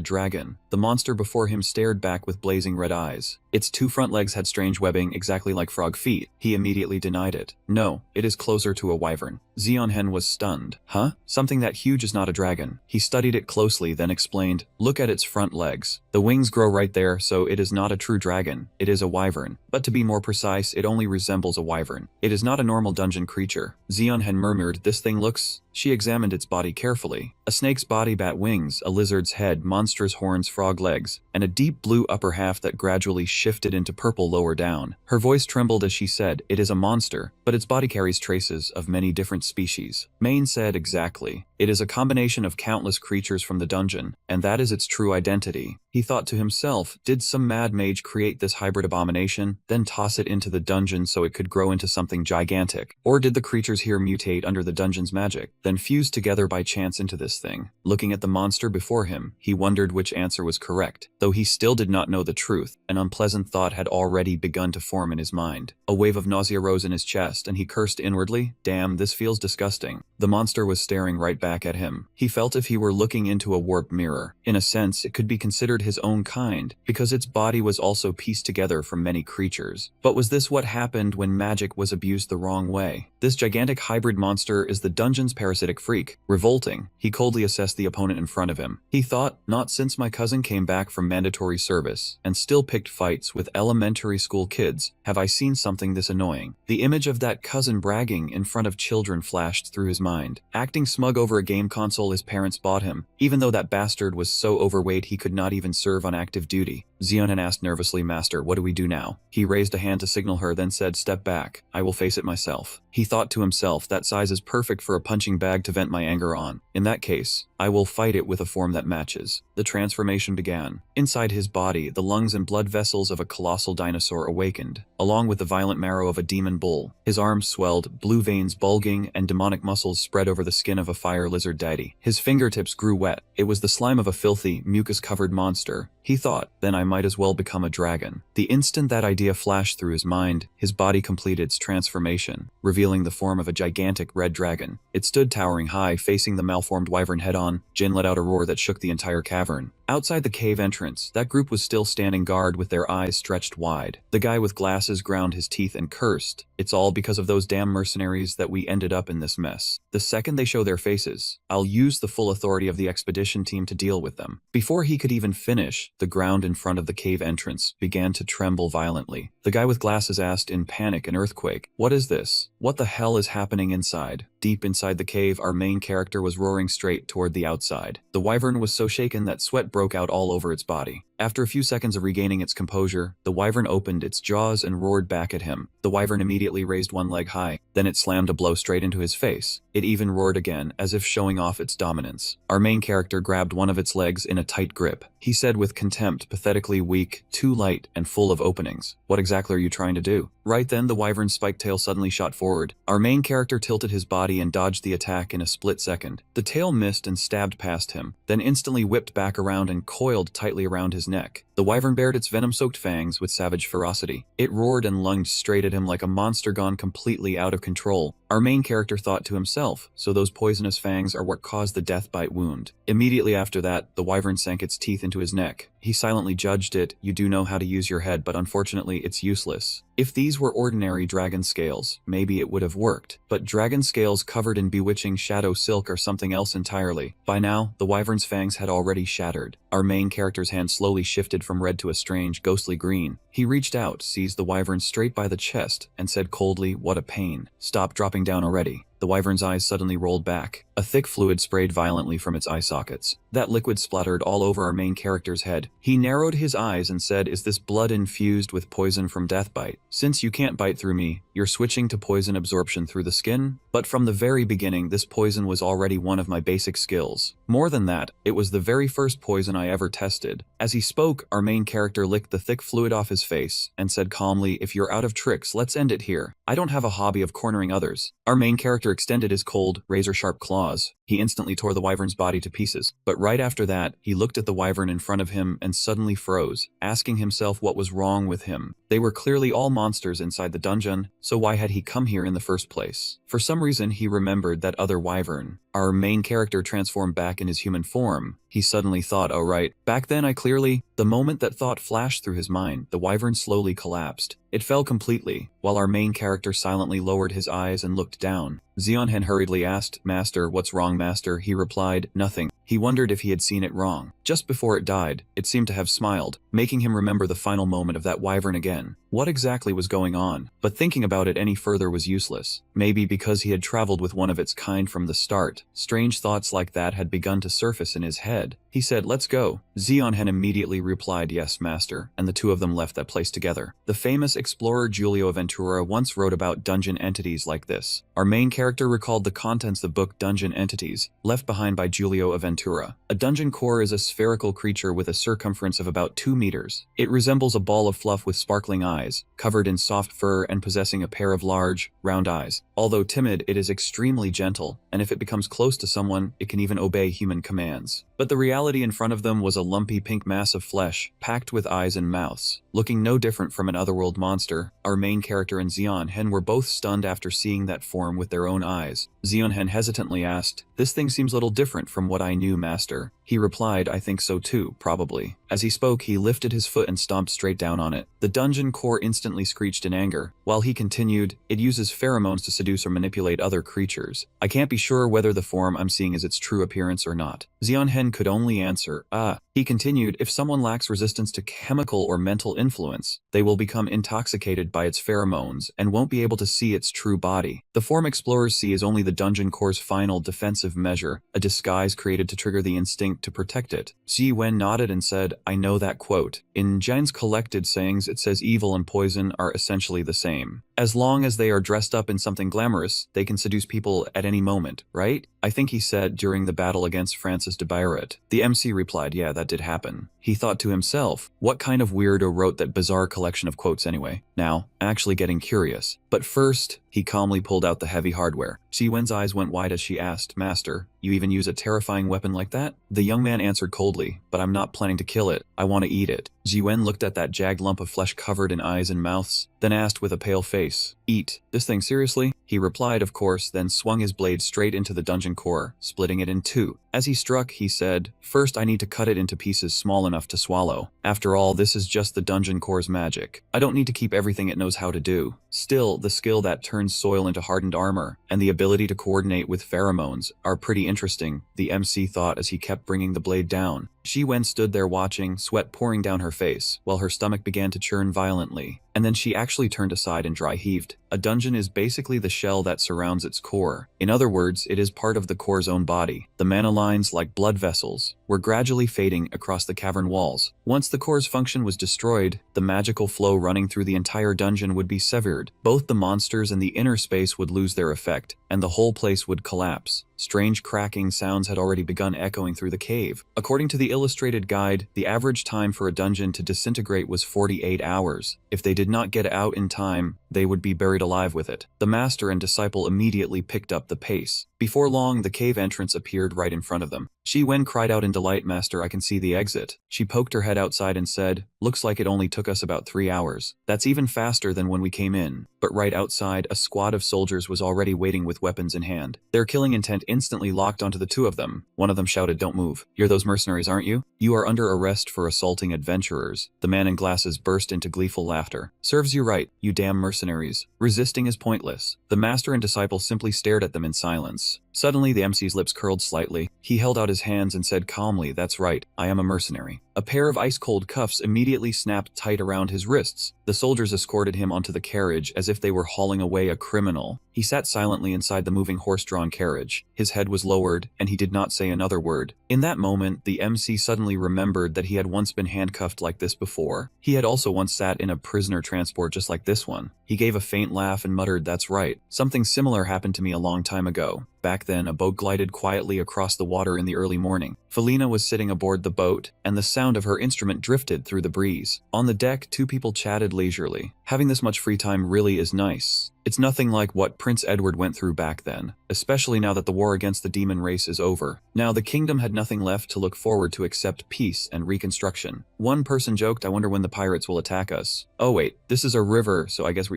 dragon?" The monster before him stared back with blazing red eyes. Its two front legs had strange webbing exactly like frog feet. He immediately denied it. "No, it is closer to a wyvern." Zeon-hen was stunned. "Huh? Something that huge is not a dragon." He studied it closely, then explained, "Look at its front legs. The wings grow right there, so it is not a true dragon. It is a wyvern. But to be more precise, it only resembles a wyvern. It is not a normal dungeon creature." Zeon-hen murmured, "This thing looks..." She examined its body carefully. A snake's body, bat wings, a lizard's head, monstrous horns, frog legs, and a deep blue upper half that gradually shifted into purple lower down. Her voice trembled as she said, "It is a monster, but its body carries traces of many different species." Main said, "Exactly. It is a combination of countless creatures from the dungeon, and that is its true identity. He thought to himself, did some mad mage create this hybrid abomination, then toss it into the dungeon so it could grow into something gigantic? Or did the creatures here mutate under the dungeon's magic, then fuse together by chance into this thing? Looking at the monster before him, he wondered which answer was correct. Though he still did not know the truth, an unpleasant thought had already begun to form in his mind. A wave of nausea rose in his chest, and he cursed inwardly, "Damn, this feels disgusting." The monster was staring right back at him. He felt if he were looking into a warped mirror. In a sense, it could be considered his own kind, because its body was also pieced together from many creatures. But was this what happened when magic was abused the wrong way? This gigantic hybrid monster is the dungeon's parasitic freak. Revolting. He coldly assessed the opponent in front of him. He thought, not since my cousin came back from mandatory service and still picked fights with elementary school kids have I seen something this annoying. The image of that cousin bragging in front of children flashed through his mind. Acting smug over a game console his parents bought him, even though that bastard was so overweight he could not even serve on active duty. Xionhan asked nervously, "Master, what do we do now?" He raised a hand to signal her, then said, "Step back. I will face it myself." He thought to himself, that size is perfect for a punching bag to vent my anger on. In that case, I will fight it with a form that matches. The transformation began. Inside his body, the lungs and blood vessels of a colossal dinosaur awakened, along with the violent marrow of a demon bull. His arms swelled, blue veins bulging, and demonic muscles spread over the skin of a fire lizard deity. His fingertips grew wet. It was the slime of a filthy, mucus-covered monster. He thought, then I might as well become a dragon. The instant that idea flashed through his mind, his body completed its transformation, revealing the form of a gigantic red dragon. It stood towering high, facing the malformed wyvern head-on. Jin let out a roar that shook the entire cavern. Outside the cave entrance, that group was still standing guard with their eyes stretched wide. The guy with glasses ground his teeth and cursed. It's all because of those damn mercenaries that we ended up in this mess. The second they show their faces, I'll use the full authority of the expedition team to deal with them. Before he could even finish, the ground in front of the cave entrance began to tremble violently. The guy with glasses asked in panic and earthquake, "What is this? What the hell is happening inside?" Deep inside the cave, our main character was roaring straight toward the outside. The wyvern was so shaken that sweat broke out all over its body. After a few seconds of regaining its composure, the wyvern opened its jaws and roared back at him. The wyvern immediately raised one leg high, then it slammed a blow straight into his face. It even roared again, as if showing off its dominance. Our main character grabbed one of its legs in a tight grip. He said with contempt, pathetically weak, too light, and full of openings. "What exactly are you trying to do?" Right then, the wyvern's spiked tail suddenly shot forward. Our main character tilted his body and dodged the attack in a split second. The tail missed and stabbed past him, then instantly whipped back around and coiled tightly around his neck. The wyvern bared its venom-soaked fangs with savage ferocity. It roared and lunged straight at him like a monster gone completely out of control. Our main character thought to himself, so those poisonous fangs are what caused the death bite wound. Immediately after that, the wyvern sank its teeth into his neck. He silently judged it, "You do know how to use your head, but unfortunately it's useless." If these were ordinary dragon scales, maybe it would have worked. But dragon scales covered in bewitching shadow silk are something else entirely. By now, the wyvern's fangs had already shattered. Our main character's hand slowly shifted from red to a strange, ghostly green. He reached out, seized the wyvern straight by the chest, and said coldly, "What a pain. Stop dropping down already." The wyvern's eyes suddenly rolled back. A thick fluid sprayed violently from its eye sockets. That liquid splattered all over our main character's head. He narrowed his eyes and said, "Is this blood infused with poison from deathbite? Since you can't bite through me, you're switching to poison absorption through the skin?" But from the very beginning, this poison was already one of my basic skills. More than that, it was the very first poison I ever tested. As he spoke, our main character licked the thick fluid off his face and said calmly, "If you're out of tricks, let's end it here. I don't have a hobby of cornering others." Our main character extended his cold, razor-sharp claws. He instantly tore the wyvern's body to pieces. But right after that, he looked at the wyvern in front of him and suddenly froze, asking himself what was wrong with him. They were clearly all monsters inside the dungeon, so why had he come here in the first place? For some reason, he remembered that other wyvern. Our main character transformed back in his human form. He suddenly thought, "Oh right, back then I clearly..." The moment that thought flashed through his mind, the wyvern slowly collapsed. It fell completely, while our main character silently lowered his eyes and looked down. Xionhan hurriedly asked, "Master, what's wrong, Master?" He replied, "Nothing." He wondered if he had seen it wrong. Just before it died, it seemed to have smiled, making him remember the final moment of that wyvern again. What exactly was going on? But thinking about it any further was useless. Maybe because he had traveled with one of its kind from the start, strange thoughts like that had begun to surface in his head. He said, "Let's go." Xionhan immediately replied, "Yes, Master," and the two of them left that place together. The famous explorer Giulio Ventura once wrote about dungeon entities like this. Our main character character recalled the contents of book Dungeon Entities, left behind by Giulio Aventura. A dungeon core is a spherical creature with a circumference of about 2 meters. It resembles a ball of fluff with sparkling eyes, covered in soft fur and possessing a pair of large, round eyes. Although timid, it is extremely gentle, and if it becomes close to someone, it can even obey human commands. But the reality in front of them was a lumpy pink mass of flesh, packed with eyes and mouths. Looking no different from an otherworld monster, our main character and Xion Hen were both stunned after seeing that form with their own eyes. Xion Hen hesitantly asked, "This thing seems a little different from what I knew, Master." He replied, "I think so too, probably." As he spoke, he lifted his foot and stomped straight down on it. The dungeon core instantly screeched in anger. While he continued, "It uses pheromones to seduce or manipulate other creatures. I can't be sure whether the form I'm seeing is its true appearance or not." Xion Hen could only answer, "Ah." He continued, "If someone lacks resistance to chemical or mental influence, they will become intoxicated by its pheromones and won't be able to see its true body. The form explorers see is only the dungeon core's final defensive measure, a disguise created to trigger the instinct to protect it." Ji Wen nodded and said, "I know that quote. In Zhang's collected sayings it says evil and poison are essentially the same. As long as they are dressed up in something glamorous, they can seduce people at any moment, right? I think he said during the battle against Francis de Bayret." The MC replied, "Yeah, that did happen." He thought to himself, what kind of weirdo wrote that bizarre collection of quotes anyway? Now, actually getting curious. But first, he calmly pulled out the heavy hardware. Ji Wen's eyes went wide as she asked, "Master, you even use a terrifying weapon like that?" The young man answered coldly, "But I'm not planning to kill it. I want to eat it." Ji Wen looked at that jagged lump of flesh covered in eyes and mouths, then asked with a pale face, "Eat this thing seriously?" He replied, "Of course," then swung his blade straight into the dungeon core, splitting it in two. As he struck, he said, "First I need to cut it into pieces small enough to swallow. After all, this is just the dungeon core's magic. I don't need to keep everything it knows how to do." Still, the skill that turns soil into hardened armor, and the ability to coordinate with pheromones, are pretty interesting, the MC thought as he kept bringing the blade down. Ji Wen stood there watching, sweat pouring down her face, while her stomach began to churn violently. And then she actually turned aside and dry heaved. A dungeon is basically the shell that surrounds its core. In other words, it is part of the core's own body. The mana lines, like blood vessels, were gradually fading across the cavern walls. Once the core's function was destroyed, the magical flow running through the entire dungeon would be severed. Both the monsters and the inner space would lose their effect, and the whole place would collapse. Strange cracking sounds had already begun echoing through the cave. According to the illustrated guide, the average time for a dungeon to disintegrate was 48 hours. If they did not get out in time, they would be buried alive with it. The master and disciple immediately picked up the pace. Before long, the cave entrance appeared right in front of them. Ji Wen cried out in delight, "Master, I can see the exit." She poked her head outside and said, "Looks like it only took us about 3 hours. That's even faster than when we came in." But right outside, a squad of soldiers was already waiting with weapons in hand. Their killing intent instantly locked onto the two of them. One of them shouted, "Don't move. You're those mercenaries, aren't you? You are under arrest for assaulting adventurers." The man in glasses burst into gleeful laughter. "Serves you right, you damn mercenaries. Resisting is pointless." The master and disciple simply stared at them in silence. Suddenly, the MC's lips curled slightly. He held out his hands and said calmly, "That's right, I am a mercenary." A pair of ice-cold cuffs immediately snapped tight around his wrists. The soldiers escorted him onto the carriage as if they were hauling away a criminal. He sat silently inside the moving horse-drawn carriage. His head was lowered, and he did not say another word. In that moment, the MC suddenly remembered that he had once been handcuffed like this before. He had also once sat in a prisoner transport just like this one. He gave a faint laugh and muttered, "That's right. Something similar happened to me a long time ago. Back then, a boat glided quietly across the water in the early morning. Felina was sitting aboard the boat, and the sound of her instrument drifted through the breeze. On the deck, two people chatted leisurely. Having this much free time really is nice. It's nothing like what Prince Edward went through back then, especially now that the war against the demon race is over. Now the kingdom had nothing left to look forward to except peace and reconstruction." One person joked, "I wonder when the pirates will attack us." "Oh wait, this is a river, so I guess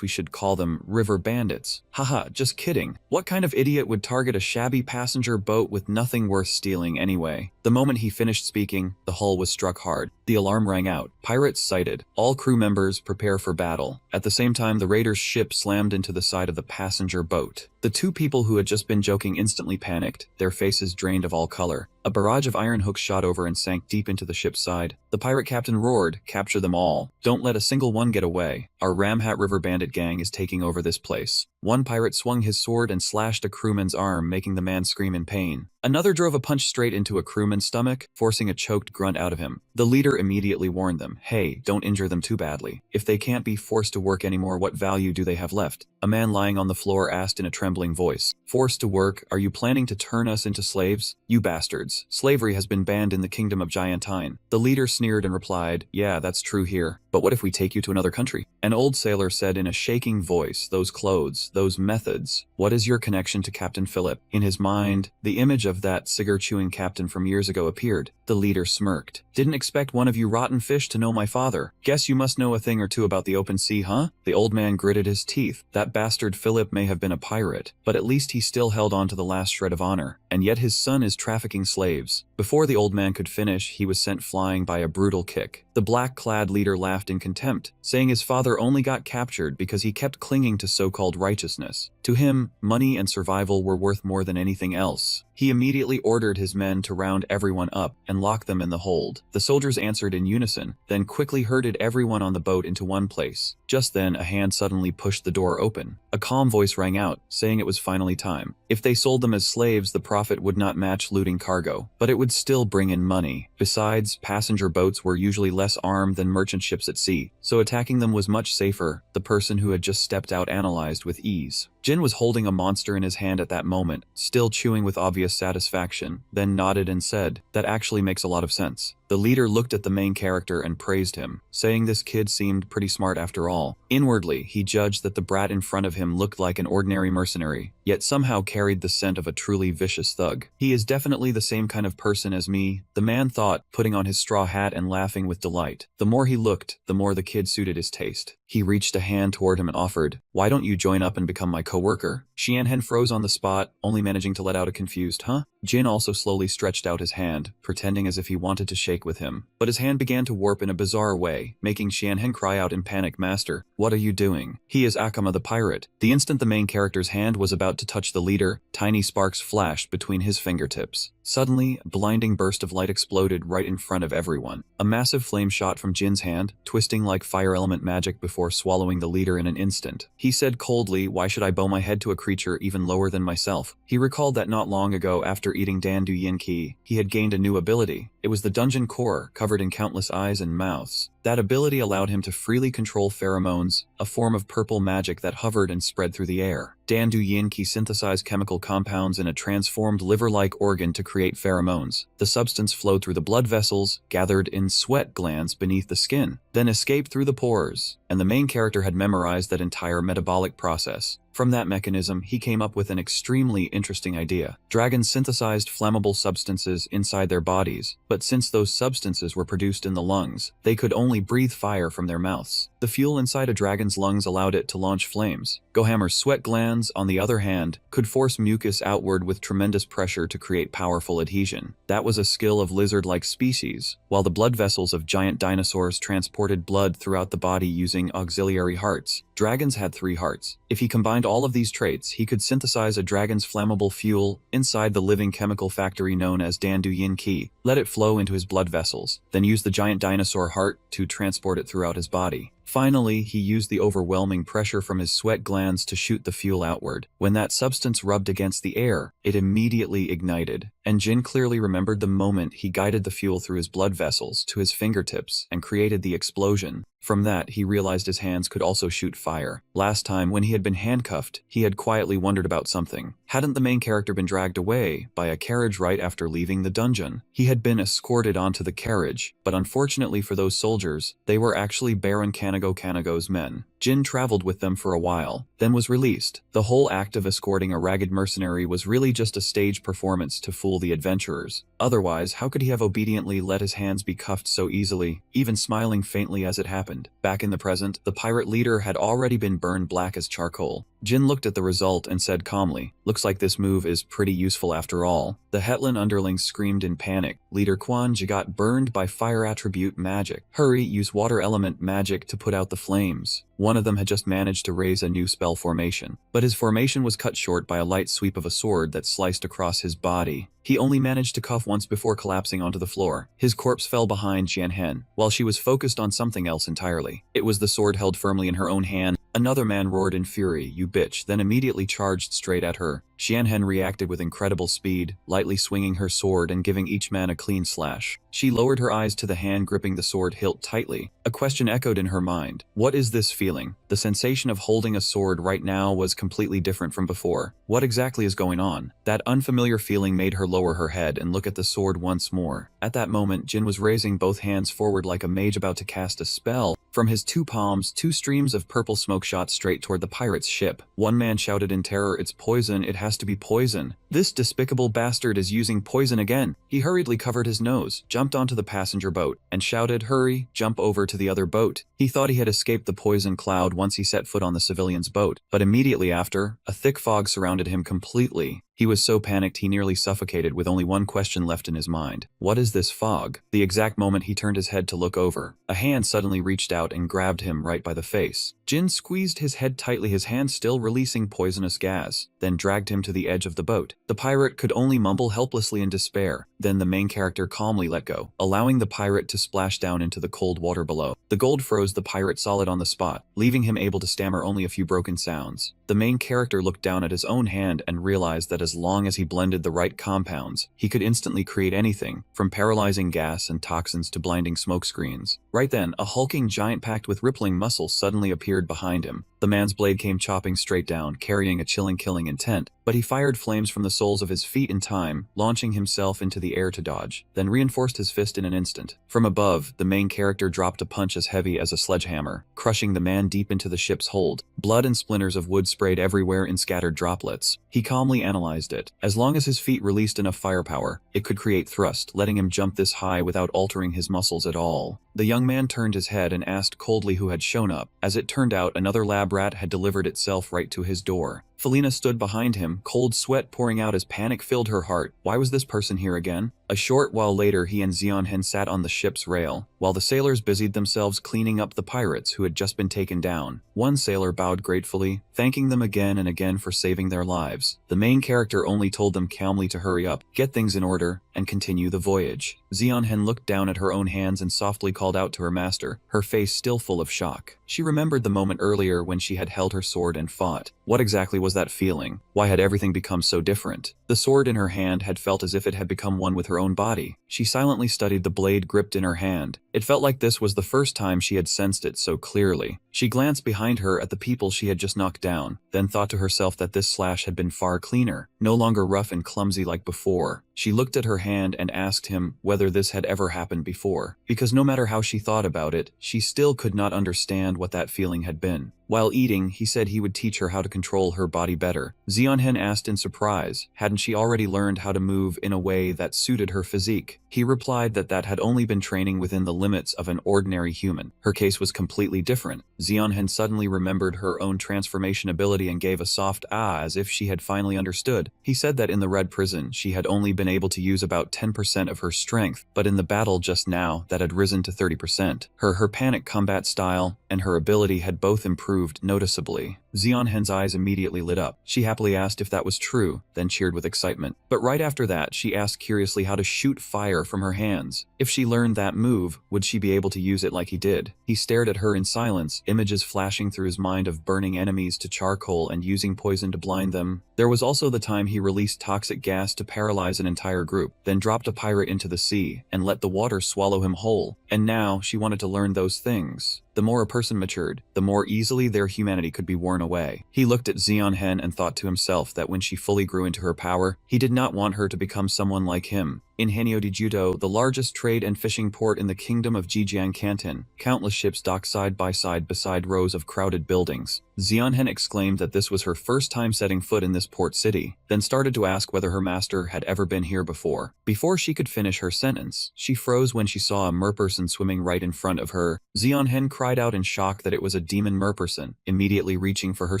we should call them river bandits." "Haha, just kidding. What kind of idiot would target a shabby passenger boat with nothing worth stealing anyway?" The moment he finished speaking, the hull was struck hard. The alarm rang out. "Pirates sighted. All crew members prepare for battle." At the same time, the raiders' ship slammed into the side of the passenger boat. The two people who had just been joking instantly panicked, their faces drained of all color. A barrage of iron hooks shot over and sank deep into the ship's side. The pirate captain roared, "Capture them all. Don't let a single one get away. Our Ramhat River Bandit gang is taking over this place." One pirate swung his sword and slashed a crewman's arm, making the man scream in pain. Another drove a punch straight into a crewman's stomach, forcing a choked grunt out of him. The leader immediately warned them, "Hey, don't injure them too badly. If they can't be forced to work anymore, what value do they have left?" A man lying on the floor asked in a trembling trembling voice. Forced to work, are you planning to turn us into slaves? You bastards. Slavery has been banned in the kingdom of Giantine. The leader sneered and replied, yeah, that's true here. But what if we take you to another country? An old sailor said in a shaking voice, those clothes, those methods. What is your connection to Captain Philip? In his mind, the image of that cigar-chewing captain from years ago appeared. The leader smirked. Didn't expect one of you rotten fish to know my father. Guess you must know a thing or two about the open sea, huh? The old man gritted his teeth. That bastard Philip may have been a pirate, but at least he still held on to the last shred of honor. And yet his son is trafficking slaves. Before the old man could finish, he was sent flying by a brutal kick. The black-clad leader laughed in contempt, saying his father only got captured because he kept clinging to so-called righteousness. To him, money and survival were worth more than anything else. He immediately ordered his men to round everyone up and lock them in the hold. The soldiers answered in unison, then quickly herded everyone on the boat into one place. Just then, a hand suddenly pushed the door open. A calm voice rang out, saying it was finally time. If they sold them as slaves, the profit would not match looting cargo, but it would still bring in money. Besides, passenger boats were usually less armed than merchant ships at sea, so attacking them was much safer. The person who had just stepped out analyzed with ease. Jin was holding a monster in his hand at that moment, still chewing with obvious satisfaction, then nodded and said, that actually makes a lot of sense. The leader looked at the main character and praised him, saying this kid seemed pretty smart after all. Inwardly, he judged that the brat in front of him looked like an ordinary mercenary, yet somehow carried the scent of a truly vicious thug. He is definitely the same kind of person as me, the man thought, putting on his straw hat and laughing with delight. The more he looked, the more the kid suited his taste. He reached a hand toward him and offered, why don't you join up and become my co-worker? Xianhen froze on the spot, only managing to let out a confused, huh? Jin also slowly stretched out his hand, pretending as if he wanted to shake with him. But his hand began to warp in a bizarre way, making Xianhen cry out in panic, Master, what are you doing? He is Akama the pirate. The instant the main character's hand was about to touch the leader, tiny sparks flashed between his fingertips. Suddenly, a blinding burst of light exploded right in front of everyone. A massive flame shot from Jin's hand, twisting like fire element magic before swallowing the leader in an instant. He said coldly, why should I bow my head to a creature even lower than myself? He recalled that not long ago, after eating Dan Du Yin Ki, he had gained a new ability. It was the dungeon core, covered in countless eyes and mouths. That ability allowed him to freely control pheromones, a form of purple magic that hovered and spread through the air. Dan Du Yin Ki synthesized chemical compounds in a transformed liver-like organ to create pheromones. The substance flowed through the blood vessels, gathered in sweat glands beneath the skin, then escaped through the pores, and the main character had memorized that entire metabolic process. From that mechanism, he came up with an extremely interesting idea. Dragons synthesized flammable substances inside their bodies, but since those substances were produced in the lungs, they could only breathe fire from their mouths. The fuel inside a dragon's lungs allowed it to launch flames. Gohammer's sweat glands, on the other hand, could force mucus outward with tremendous pressure to create powerful adhesion. That was a skill of lizard-like species, while the blood vessels of giant dinosaurs transported blood throughout the body using auxiliary hearts. Dragons had 3 hearts. If he combined all of these traits, he could synthesize a dragon's flammable fuel inside the living chemical factory known as Dan Du Yin Ki, let it flow into his blood vessels, then use the giant dinosaur heart to transport it throughout his body. Finally, he used the overwhelming pressure from his sweat glands to shoot the fuel outward. When that substance rubbed against the air, it immediately ignited, and Jin clearly remembered the moment he guided the fuel through his blood vessels to his fingertips and created the explosion. From that, he realized his hands could also shoot fire. Last time, when he had been handcuffed, he had quietly wondered about something. Hadn't the main character been dragged away by a carriage right after leaving the dungeon? He had been escorted onto the carriage, but unfortunately for those soldiers, they were actually Baron Kanago's men. Jin traveled with them for a while, then was released. The whole act of escorting a ragged mercenary was really just a stage performance to fool the adventurers. Otherwise, how could he have obediently let his hands be cuffed so easily, even smiling faintly as it happened? Back in the present, the pirate leader had already been burned black as charcoal. Jin looked at the result and said calmly, looks like this move is pretty useful after all. The Hetland underlings screamed in panic. Leader Quan Ji got burned by fire attribute magic. Hurry, use water element magic to put out the flames. One of them had just managed to raise a new spell formation, but his formation was cut short by a light sweep of a sword that sliced across his body. He only managed to cough once before collapsing onto the floor. His corpse fell behind Xianhen, while she was focused on something else entirely. It was the sword held firmly in her own hand. Another man roared in fury, "You bitch," then immediately charged straight at her. Xianhen reacted with incredible speed, lightly swinging her sword and giving each man a clean slash. She lowered her eyes to the hand gripping the sword hilt tightly. A question echoed in her mind. What is this feeling? The sensation of holding a sword right now was completely different from before. What exactly is going on? That unfamiliar feeling made her lower her head and look at the sword once more. At that moment, Jin was raising both hands forward like a mage about to cast a spell. From his two palms, two streams of purple smoke shot straight toward the pirate's ship. One man shouted in terror, "It's poison, it has to be poison. This despicable bastard is using poison again." He hurriedly covered his nose, jumped onto the passenger boat, and shouted, "Hurry, jump over to the other boat." He thought he had escaped the poison cloud once he set foot on the civilian's boat, but immediately after, a thick fog surrounded him completely. He was so panicked he nearly suffocated with only one question left in his mind. What is this fog? The exact moment he turned his head to look over, a hand suddenly reached out and grabbed him right by the face. Jin squeezed his head tightly, his hand still releasing poisonous gas, then dragged him to the edge of the boat. The pirate could only mumble helplessly in despair. Then the main character calmly let go, allowing the pirate to splash down into the cold water below. The gold froze the pirate solid on the spot, leaving him able to stammer only a few broken sounds. The main character looked down at his own hand and realized that as long as he blended the right compounds, he could instantly create anything, from paralyzing gas and toxins to blinding smoke screens. Right then, a hulking giant packed with rippling muscles suddenly appeared behind him. The man's blade came chopping straight down, carrying a chilling killing intent, but he fired flames from the soles of his feet in time, launching himself into the air to dodge, then reinforced his fist in an instant. From above, the main character dropped a punch as heavy as a sledgehammer, crushing the man deep into the ship's hold. Blood and splinters of wood sprayed everywhere in scattered droplets. He calmly analyzed it. As long as his feet released enough firepower, it could create thrust, letting him jump this high without altering his muscles at all. The young man turned his head and asked coldly who had shown up. As it turned out, another lab rat had delivered itself right to his door. Felina stood behind him, cold sweat pouring out as panic filled her heart. Why was this person here again? A short while later, he and Xianhen sat on the ship's rail, while the sailors busied themselves cleaning up the pirates who had just been taken down. One sailor bowed gratefully, thanking them again and again for saving their lives. The main character only told them calmly to hurry up, get things in order, and continue the voyage. Xianhen looked down at her own hands and softly called out to her master, her face still full of shock. She remembered the moment earlier when she had held her sword and fought. What exactly was that feeling? Why had everything become so different? The sword in her hand had felt as if it had become one with her own body. She silently studied the blade gripped in her hand. It felt like this was the first time she had sensed it so clearly. She glanced behind her at the people she had just knocked down, then thought to herself that this slash had been far cleaner, no longer rough and clumsy like before. She looked at her hand and asked him whether this had ever happened before, because no matter how she thought about it, she still could not understand what that feeling had been. While eating, he said he would teach her how to control her body better. Xianhen asked in surprise, hadn't she already learned how to move in a way that suited her physique? He replied that that had only been training within the limits of an ordinary human. Her case was completely different. Xianhen suddenly remembered her own transformation ability and gave a soft ah as if she had finally understood. He said that in the Red Prison, she had only been able to use about 10% of her strength, but in the battle just now, that had risen to 30%. Her panic combat style and her ability had both improved noticeably. Xianhen's eyes immediately lit up. She happily asked if that was true, then cheered with excitement. But right after that, she asked curiously how to shoot fire from her hands. If she learned that move, would she be able to use it like he did? He stared at her in silence, images flashing through his mind of burning enemies to charcoal and using poison to blind them. There was also the time he released toxic gas to paralyze an entire group, then dropped a pirate into the sea and let the water swallow him whole. And now she wanted to learn those things. The more a person matured, the more easily their humanity could be worn away. He looked at Xianhen and thought to himself that when she fully grew into her power, he did not want her to become someone like him. In Hanyo-Dijudo, the largest trade and fishing port in the kingdom of Jijiang Canton, countless ships docked side by side beside rows of crowded buildings. Xianhen exclaimed that this was her first time setting foot in this port city, then started to ask whether her master had ever been here before. Before she could finish her sentence, she froze when she saw a merperson swimming right in front of her. Xianhen cried out in shock that it was a demon merperson, immediately reaching for her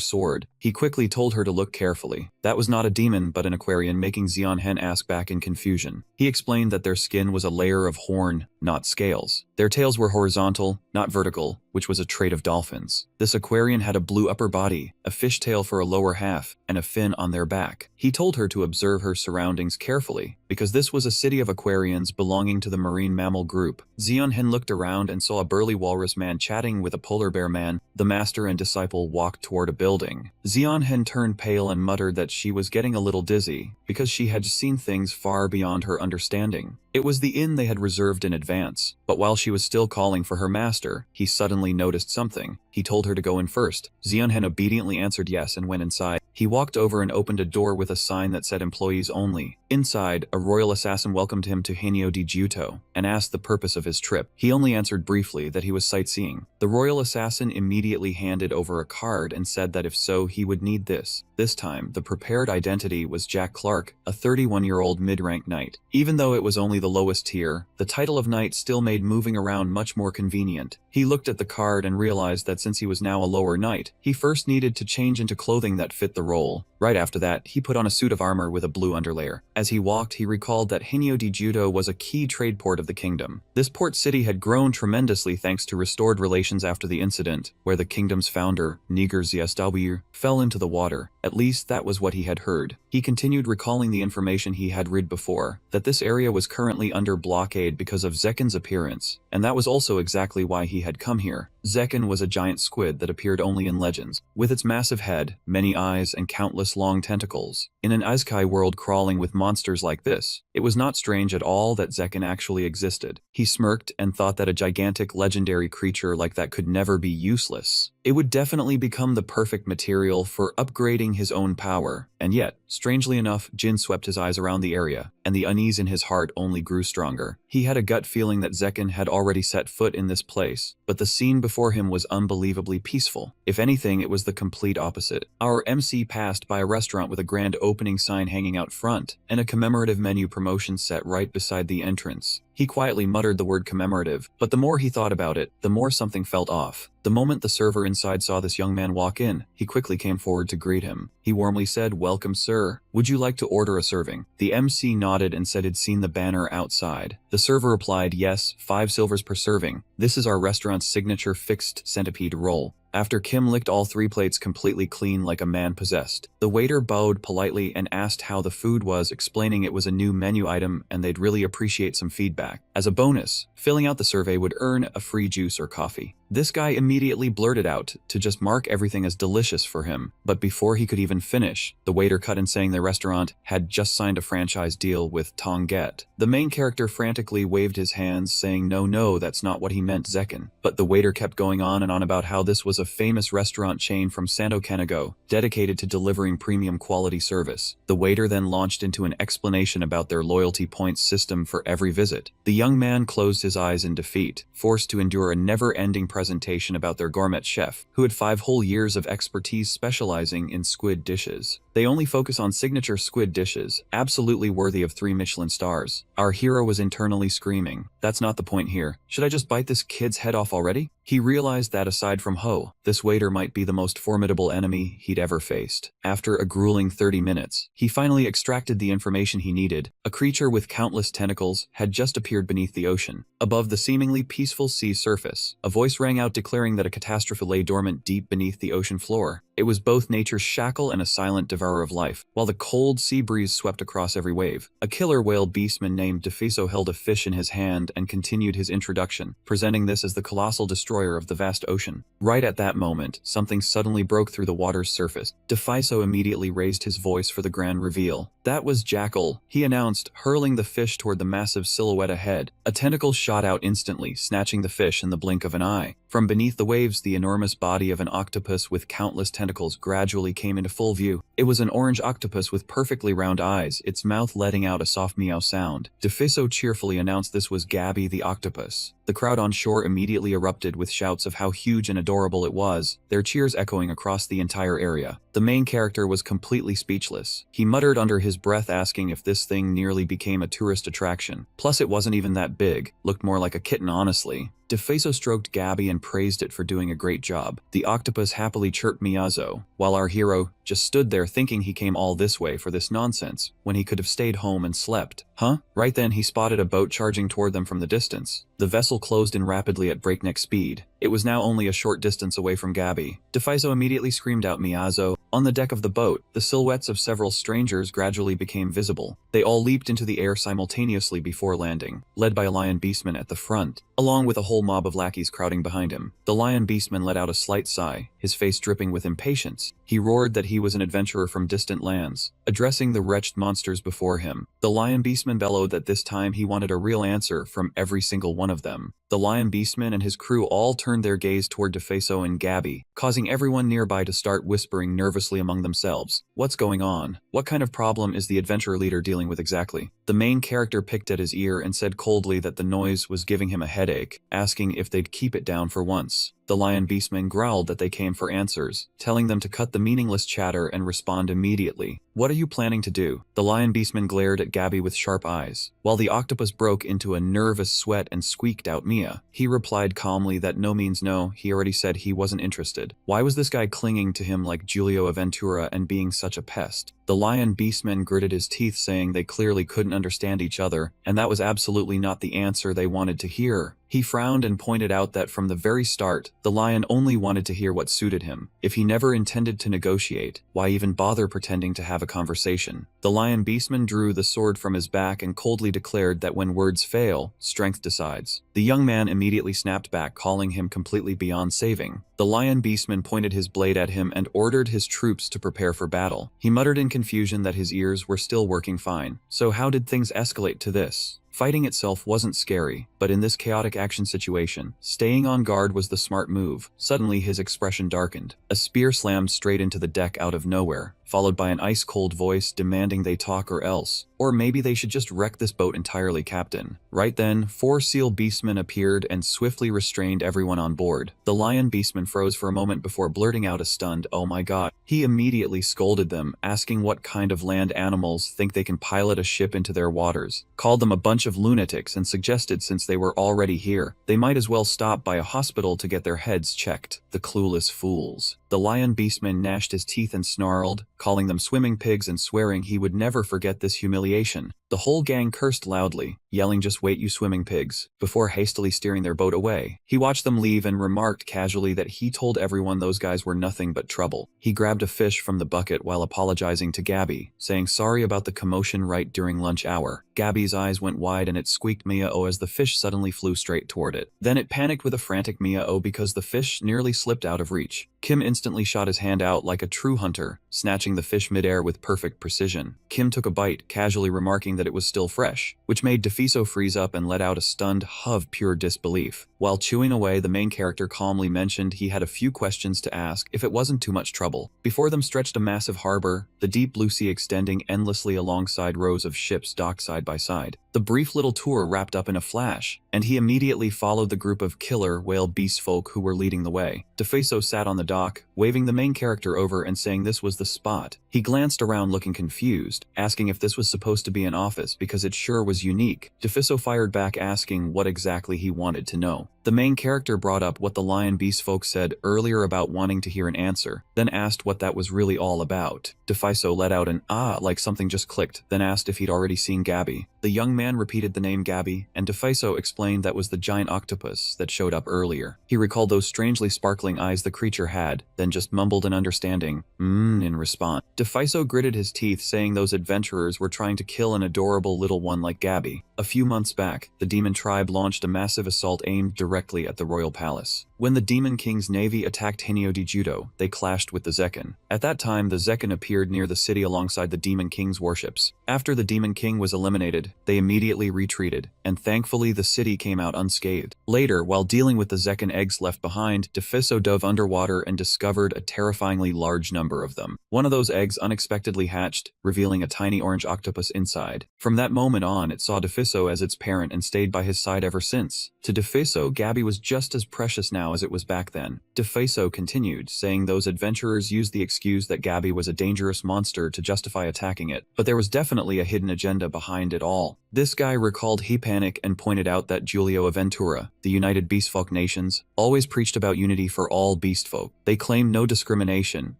sword. He quickly told her to look carefully. That was not a demon but an Aquarian, making Xianhen ask back in confusion. He explained that their skin was a layer of horn, not scales. Their tails were horizontal, not vertical, which was a trait of dolphins. This aquarian had a blue upper body, a fishtail for a lower half, and a fin on their back. He told her to observe her surroundings carefully, because this was a city of aquarians belonging to the marine mammal group. Zeon-hen looked around and saw a burly walrus man chatting with a polar bear man. The master and disciple walked toward a building. Zeon-hen turned pale and muttered that she was getting a little dizzy, because she had seen things far beyond her understanding. It was the inn they had reserved in advance, but while she was still calling for her master, he suddenly noticed something. He told her to go in first. Zeon-hen obediently answered yes and went inside. He walked over and opened a door with a sign that said employees only. Inside, a royal assassin welcomed him to Hinyo di Juto and asked the purpose of his trip. He only answered briefly that he was sightseeing. The royal assassin immediately handed over a card and said that if so, he would need this. This time, the prepared identity was Jack Clark, a 31-year-old mid-rank knight. Even though it was only the lowest tier, the title of knight still made moving around much more convenient. He looked at the card and realized that since he was now a lower knight, he first needed to change into clothing that fit the role. Right after that, he put on a suit of armor with a blue underlayer. As he walked, he recalled that Hinyo di Judo was a key trade port of the kingdom. This port city had grown tremendously thanks to restored relations after the incident, where the kingdom's founder, Niger Ziastawir, fell into the water. At least that was what he had heard. He continued recalling the information he had read before, that this area was currently under blockade because of Zekin's appearance, and that was also exactly why he had come here. Zekin was a giant squid that appeared only in legends, with its massive head, many eyes, and countless long tentacles. In an isekai world crawling with monsters like this, it was not strange at all that Zekin actually existed. He smirked and thought that a gigantic legendary creature like that could never be useless. It would definitely become the perfect material for upgrading his own power. And yet, strangely enough, Jin swept his eyes around the area, and the unease in his heart only grew stronger. He had a gut feeling that Zekin had already set foot in this place, but the scene before him was unbelievably peaceful. If anything, it was the complete opposite. Our MC passed by a restaurant with a grand opening sign hanging out front, and a commemorative menu promotion set right beside the entrance. He quietly muttered the word commemorative, but the more he thought about it, the more something felt off. The moment the server inside saw this young man walk in, he quickly came forward to greet him. He warmly said, "Welcome, sir. Would you like to order a serving?" The MC nodded and said he'd seen the banner outside. The server replied, "Yes, 5 silvers per serving. This is our restaurant's signature fixed centipede roll." After Kim licked all 3 plates completely clean like a man possessed, the waiter bowed politely and asked how the food was, explaining it was a new menu item and they'd really appreciate some feedback. As a bonus, filling out the survey would earn a free juice or coffee. This guy immediately blurted out to just mark everything as delicious for him, but before he could even finish, the waiter cut in saying the restaurant had just signed a franchise deal with Tonget. The main character frantically waved his hands, saying no, that's not what he meant, Zekin. But the waiter kept going on and on about how this was a famous restaurant chain from Santo Canigo, dedicated to delivering premium quality service. The waiter then launched into an explanation about their loyalty points system for every visit. The young man closed his eyes in defeat, forced to endure a never-ending presentation about their gourmet chef, who had 5 whole years of expertise specializing in squid dishes. They only focus on signature squid dishes, absolutely worthy of 3 Michelin stars. Our hero was internally screaming, "That's not the point here. Should I just bite this kid's head off already?" He realized that aside from Ho, this waiter might be the most formidable enemy he'd ever faced. After a grueling 30 minutes, he finally extracted the information he needed. A creature with countless tentacles had just appeared beneath the ocean. Above the seemingly peaceful sea surface, a voice rang out declaring that a catastrophe lay dormant deep beneath the ocean floor. It was both nature's shackle and a silent devourer of life, while the cold sea breeze swept across every wave. A killer whale beastman named Defiso held a fish in his hand and continued his introduction, presenting this as the colossal destroyer of the vast ocean. Right at that moment, something suddenly broke through the water's surface. Defiso immediately raised his voice for the grand reveal. "That was Jackal," he announced, hurling the fish toward the massive silhouette ahead. A tentacle shot out instantly, snatching the fish in the blink of an eye. From beneath the waves, the enormous body of an octopus with countless tentacles gradually came into full view. It was an orange octopus with perfectly round eyes, its mouth letting out a soft meow sound. Defiso cheerfully announced this was Gabby the octopus. The crowd on shore immediately erupted with shouts of how huge and adorable it was, their cheers echoing across the entire area. The main character was completely speechless. He muttered under his breath, asking if this thing nearly became a tourist attraction. Plus, it wasn't even that big, looked more like a kitten, honestly. Defiso stroked Gabby and praised it for doing a great job. The octopus happily chirped Miyazo, while our hero just stood there thinking he came all this way for this nonsense, when he could have stayed home and slept. Huh? Right then he spotted a boat charging toward them from the distance. The vessel closed in rapidly at breakneck speed. It was now only a short distance away from Gabby. Defaiso immediately screamed out Miyazo. On the deck of the boat, the silhouettes of several strangers gradually became visible. They all leaped into the air simultaneously before landing, led by a lion beastman at the front, along with a whole mob of lackeys crowding behind him. The lion beastman let out a slight sigh, his face dripping with impatience. He roared that he was an adventurer from distant lands, addressing the wretched monsters before him. The lion beastman bellowed that this time he wanted a real answer from every single one of them. The lion beastman and his crew all turned their gaze toward Defaiso and Gabby, causing everyone nearby to start whispering nervously among themselves. What's going on? What kind of problem is the adventurer leader dealing with exactly? The main character picked at his ear and said coldly that the noise was giving him a headache, asking if they'd keep it down for once. The lion beastman growled that they came for answers, telling them to cut the meaningless chatter and respond immediately. What are you planning to do? The lion beastman glared at Gabby with sharp eyes, while the octopus broke into a nervous sweat and squeaked out Mia. He replied calmly that no means no, he already said he wasn't interested. Why was this guy clinging to him like Giulio Aventura and being such a pest? The lion beastman gritted his teeth, saying they clearly couldn't understand each other, and that was absolutely not the answer they wanted to hear. He frowned and pointed out that from the very start, the lion only wanted to hear what suited him. If he never intended to negotiate, why even bother pretending to have a conversation? The lion beastman drew the sword from his back and coldly declared that when words fail, strength decides. The young man immediately snapped back, calling him completely beyond saving. The lion beastman pointed his blade at him and ordered his troops to prepare for battle. He muttered in confusion that his ears were still working fine. So how did things escalate to this? Fighting itself wasn't scary, but in this chaotic action situation, staying on guard was the smart move. Suddenly his expression darkened. A spear slammed straight into the deck out of nowhere, followed by an ice-cold voice demanding they talk or else. Or maybe they should just wreck this boat entirely, Captain. Right then, 4 seal beastmen appeared and swiftly restrained everyone on board. The lion beastman froze for a moment before blurting out a stunned, "Oh my god." He immediately scolded them, asking what kind of land animals think they can pilot a ship into their waters, called them a bunch of lunatics, and suggested since they were already here, they might as well stop by a hospital to get their heads checked. The clueless fools. The lion beastman gnashed his teeth and snarled, calling them swimming pigs and swearing he would never forget this humiliation. The whole gang cursed loudly, yelling, "Just wait, you swimming pigs," before hastily steering their boat away. He watched them leave and remarked casually that he told everyone those guys were nothing but trouble. He grabbed a fish from the bucket while apologizing to Gabby, saying sorry about the commotion right during lunch hour. Gabby's eyes went wide and it squeaked Mia-oh as the fish suddenly flew straight toward it. Then it panicked with a frantic Mia-oh because the fish nearly slipped out of reach. Kim instantly shot his hand out like a true hunter, snatching the fish midair with perfect precision. Kim took a bite, casually remarking that it was still fresh, which made Defaiso freeze up and let out a stunned huff of pure disbelief. While chewing away, the main character calmly mentioned he had a few questions to ask if it wasn't too much trouble. Before them stretched a massive harbor, the deep blue sea extending endlessly alongside rows of ships docked side by side. The brief little tour wrapped up in a flash, and he immediately followed the group of killer whale beast folk who were leading the way. Defaiso sat on the dock, waving the main character over and saying this was the spot. He glanced around looking confused, asking if this was supposed to be an office because it sure was unique. Defaiso fired back asking what exactly he wanted to know. The main character brought up what the lion beast folk said earlier about wanting to hear an answer, then asked what that was really all about. Defaiso let out an "ah" like something just clicked, then asked if he'd already seen Gabby. The young man repeated the name Gabby, and Defaiso explained that was the giant octopus that showed up earlier. He recalled those strangely sparkling eyes the creature had, then just mumbled an understanding in response. Defaiso gritted his teeth, saying those adventurers were trying to kill an adorable little one like Gabby. A few months back, the demon tribe launched a massive assault aimed directly at the royal palace. When the Demon King's navy attacked Hinyo di Judo, they clashed with the Zekken. At that time, the Zekken appeared near the city alongside the Demon King's warships. After the Demon King was eliminated, they immediately retreated, and thankfully the city came out unscathed. Later, while dealing with the Zekken eggs left behind, Defaiso dove underwater and discovered a terrifyingly large number of them. One of those eggs unexpectedly hatched, revealing a tiny orange octopus inside. From that moment on, it saw Defaiso as its parent and stayed by his side ever since. To Defaiso, Gabby was just as precious now as it was back then. Defaiso continued, saying those adventurers used the excuse that Gabby was a dangerous monster to justify attacking it, but there was definitely a hidden agenda behind it all. This guy recalled he panicked and pointed out that Giulio Aventura, the United Beastfolk Nations, always preached about unity for all beastfolk. They claimed no discrimination,